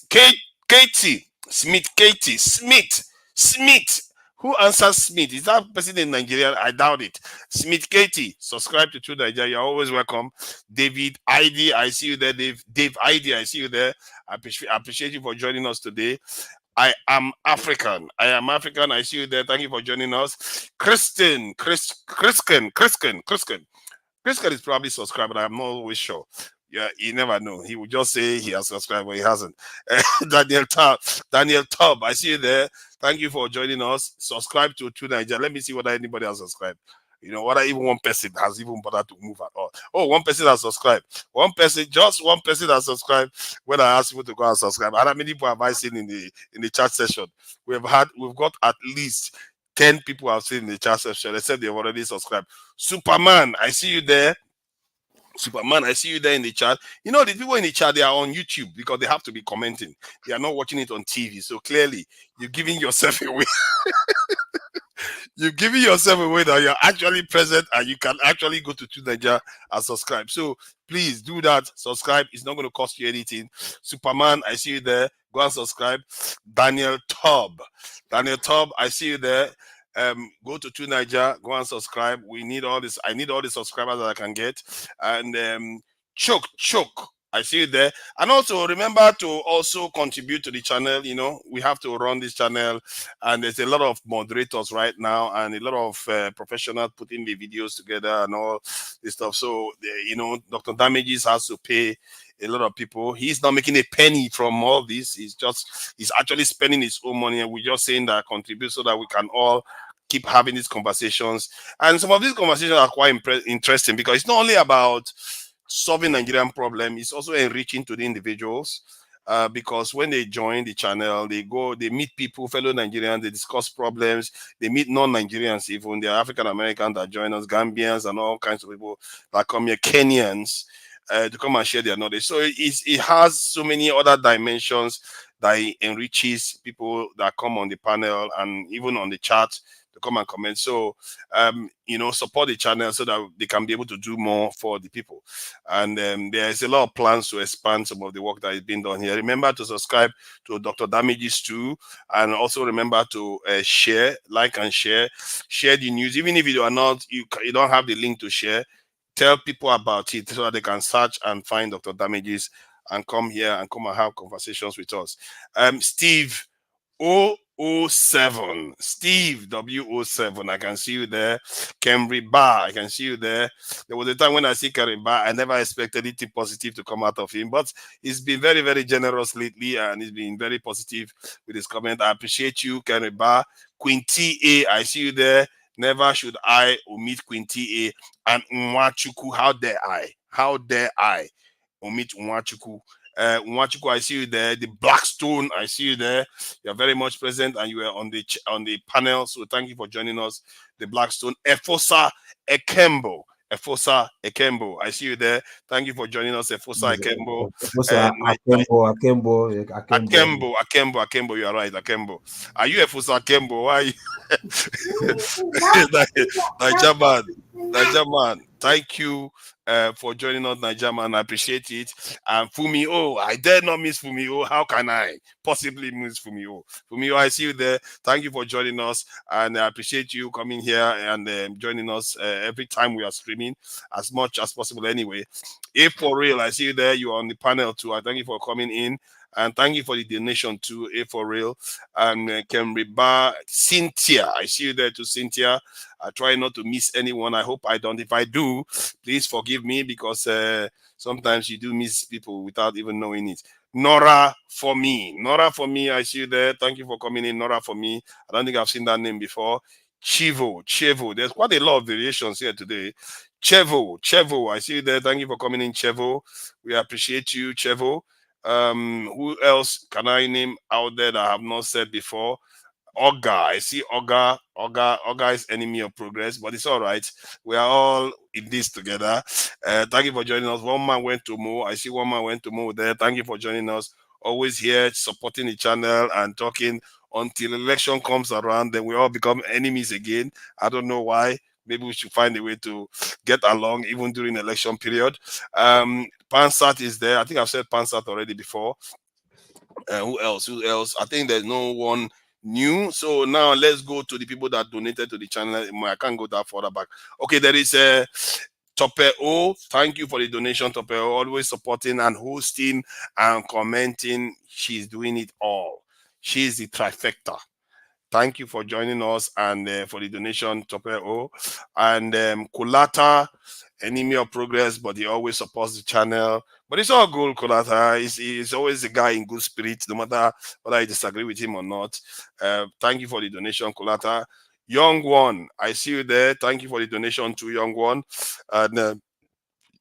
who answers Smith? Is that person in Nigeria? I doubt it. Smith Katie, subscribe to 2Niger. You're always welcome. David ID, I see you there. Dave ID, I see you there. I appreciate you for joining us today. I am African. I see you there. Thank you for joining us. Kristen is probably subscribed, but I'm not always sure. Yeah, you never know. He will just say he has subscribed, but he hasn't. Daniel Tubb, I see you there. Thank you for joining us. Subscribe to 2Niger. Let me see whether anybody has subscribed. You know, whether even one person has even bothered to move at all. Oh, one person has subscribed. Just one person has subscribed when I asked people to go and subscribe. How many people have I seen in the chat session? We've got at least 10 people I've seen in the chat session. They said they've already subscribed. Superman, I see you there. Superman, I see you there in the chat. You know, the people in the chat, they are on YouTube because they have to be commenting. They are not watching it on TV. So clearly, you're giving yourself away. You're giving yourself away that you're actually present and you can actually go to 2Niger and subscribe. So please do that. Subscribe. It's not going to cost you anything. Superman, I see you there. Go and subscribe. Daniel Tubb, I see you there. Go to 2Niger, go and subscribe. We need all this. I need all the subscribers that I can get. And Choke, I see you there. And also remember to also contribute to the channel. You know, we have to run this channel, and there's a lot of moderators right now and a lot of professionals putting the videos together and all this stuff. So, you know, Dr. Damages has to pay a lot of people. He's not making a penny from all this. He's actually spending his own money, and we're just saying that contribute so that we can all keep having these conversations. And some of these conversations are quite interesting because it's not only about solving Nigerian problem, it's also enriching to the individuals. Because when they join the channel, they meet people, fellow Nigerians, they discuss problems, they meet non-Nigerians, even the African Americans that join us, Gambians, and all kinds of people that come here, Kenyans, to come and share their knowledge. So it has so many other dimensions that it enriches people that come on the panel and even on the chat to come and comment. So, you know, support the channel so that they can be able to do more for the people. And there's a lot of plans to expand some of the work that is being done here. Remember to subscribe to Dr. Damages too. And also remember to share, like and share the news. Even if you are not, you don't have the link to share, tell people about it so that they can search and find Dr. Damages and come here and come and have conversations with us. Steve W07. Steve W07. I can see you there. Kemri Bar. I can see you there. There was a time when I see Kemri Bar, I never expected anything positive to come out of him, but he's been very, very generous lately, and he's been very positive with his comment. I appreciate you, Kemri Bar. Quinty A. I see you there. Never should I omit Quinty A and Nwachuku. How dare I? How dare I omit Nwachuku? Nwachuku, I see you there. The Blackstone, I see you there. You're very much present, and you were on the panel. So thank you for joining us. The Blackstone, Efosa Ekembo. Efosa Ekembo, I see you there. Thank you for joining us, Efosa Ekembo. Akembo. You are right, Akembo. Are you Efosa Ekembo? Why? Nigerman. Thank you for joining us, Nigerman. I appreciate it. And Fumio, I dare not miss Fumio. How can I possibly miss Fumio? Fumio, I see you there. Thank you for joining us, and I appreciate you coming here and joining us every time we are streaming, as much as possible anyway. If for real, I see you there. You are on the panel too. I thank you for coming in. And thank you for the donation to A for Real. And Kemriba, Cynthia, I see you there too, Cynthia. I try not to miss anyone. I hope I don't. If I do, please forgive me, because sometimes you do miss people without even knowing it. Nora for me, I see you there. Thank you for coming in, Nora for me. I don't think I've seen that name before. Chevo. There's quite a lot of variations here today. Chevo, I see you there. Thank you for coming in, Chevo. We appreciate you, Chevo. Who else can I name out there that I have not said before? Oga, I see Oga. Oga is enemy of progress, but it's all right. We are all in this together. Thank you for joining us. One man went to Mo. I see one man went to Mo there. Thank you for joining us. Always here supporting the channel and talking until election comes around. Then we all become enemies again. I don't know why. Maybe we should find a way to get along even during election period. Pansat is there. I think I've said Pansat already before. Who else? I think there's no one new. So now let's go to the people that donated to the channel. I can't go that further back. Okay, there is Tope O. Thank you for the donation, Tope O. Always supporting and hosting and commenting. She's doing it all. She's the trifecta. Thank you for joining us and for the donation, Tope O. And Kulata, enemy of progress, but he always supports the channel. But it's all good, Kulata. He's always a guy in good spirits, no matter whether I disagree with him or not. Thank you for the donation, Kulata. Young One, I see you there. Thank you for the donation to Young One. And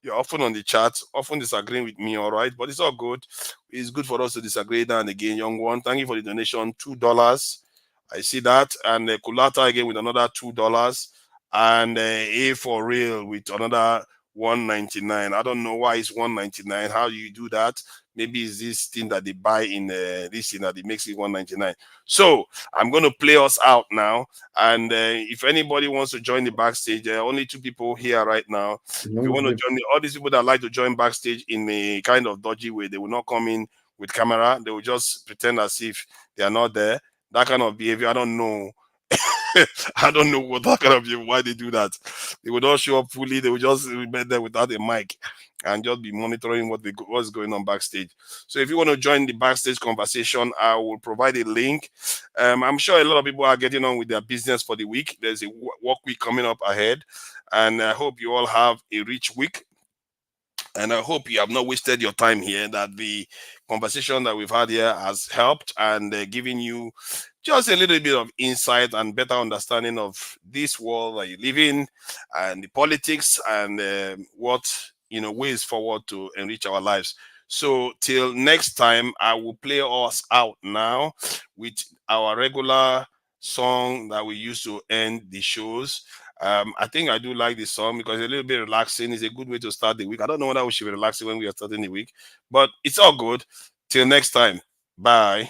you're often on the chat, often disagreeing with me, all right? But it's all good. It's good for us to disagree now and again, Young One. Thank you for the donation, $2. I see that. And Kulata again with another $2. And A for Real with another $1.99. I don't know why it's $1.99. How do you do that? Maybe it's this thing that they buy in this thing that it makes it $1.99. So I'm going to play us out now. And if anybody wants to join the backstage, there are only 2 people here right now. If you want to join all these people that like to join backstage in a kind of dodgy way, they will not come in with camera. They will just pretend as if they are not there. That kind of behavior, I don't know. I don't know what that kind of behavior, why they do that. They would not show up fully. They would just remain there without a mic and just be monitoring what's going on backstage. So if you want to join the backstage conversation, I will provide a link. I'm sure a lot of people are getting on with their business for the week. There's a work week coming up ahead, and I hope you all have a rich week. And I hope you have not wasted your time here, that the conversation that we've had here has helped and given you just a little bit of insight and better understanding of this world that you live in and the politics and what, ways forward to enrich our lives. So till next time, I will play us out now with our regular song that we used to end the shows. I think I do like this song because it's a little bit relaxing. It's a good way to start the week. I don't know whether we should be relaxing when we are starting the week, but it's all good. Till next time. Bye.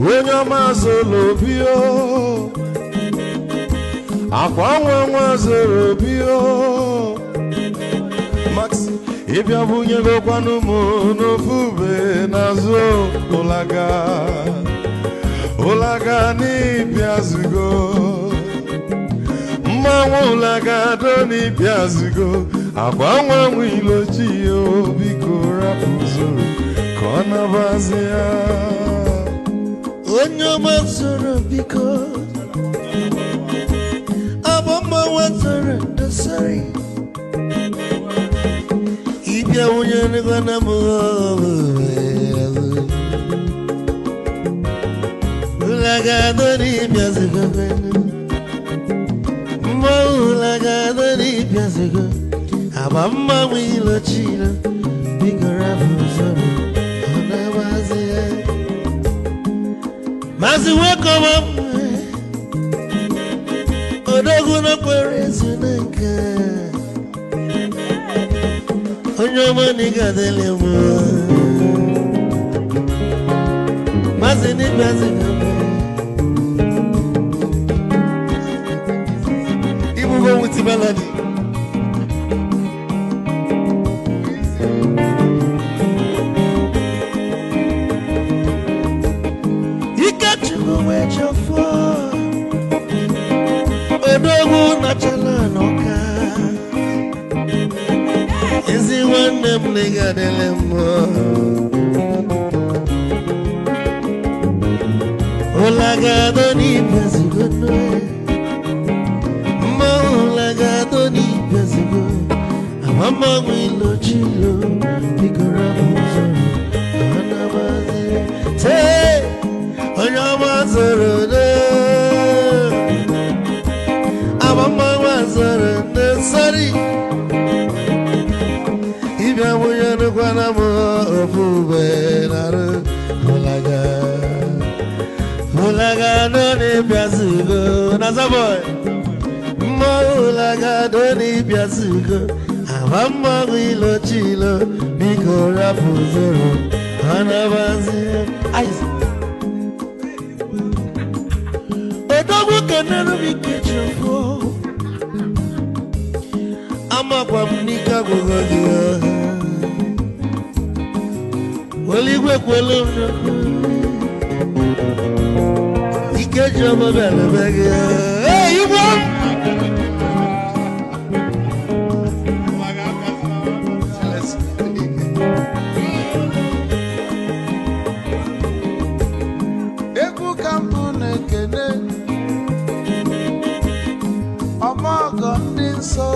Onye mazolo bio akwa nwa mazolo bio Max Ibia bunye go kwanumo no fube nazo Olaga ni piazugo Mmanwu ulaga do ni piazugo Akwa nwa wilochi yo biko rapuzuru Kona bazia Onyo mazuru biko Abama wazuru dosari Ibia unye ni gwana Ulaga do ni piazugo Ulaga do ni piazugo Abama wilochi yo biko rapuzuru Kona bazia Mazi welcome up Odoguno Kweresunaka Onyomo Nigadelemo Mazi Nibazigame Ibu go with the melody Odogu nachala noka Izi wande mliga delemo Olaga doni pezigono Ma olaga doni pezigo Amama wilo chilo Bikora muzoro Anabazi Te Onyama zoro Mama was sorry. Ibia moya no kwana mo ofube naro Molaga no ne piazugo Nazaboy Molaga no ne piazugo Amama wilo chilo Biko rapuzoro Anabazi Odogu kenero bikechofo Ama kwa mnika kugogia Waligwe kwelo Ikejo mabele bege Hey, you want? Eku kampune kene Amago ndi nso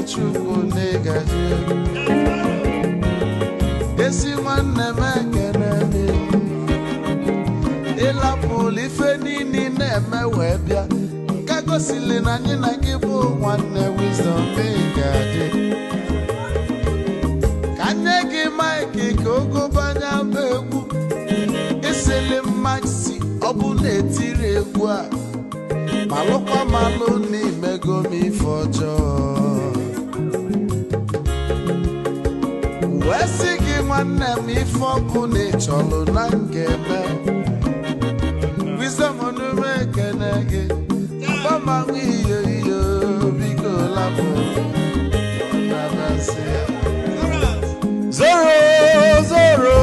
Chukwu negaji Esi nwanne mekene Ịlapụl ife nini na-eme wee bịa Ka gosili na anyị na gị bụ nwanne wisdom gaji Ka nye gị maịkị ka ogobanya bụ egwu Isili maxi ọ bụ na-etiri egwu a Malụkwa malụ n'imego m ife ọjọọ Wesi gị nwanne m ife ọkụ na-echọlụ na ngeme Wisdom onume ekene gị Gbamanwe iyo iyo biko lapụ Zoro, zoro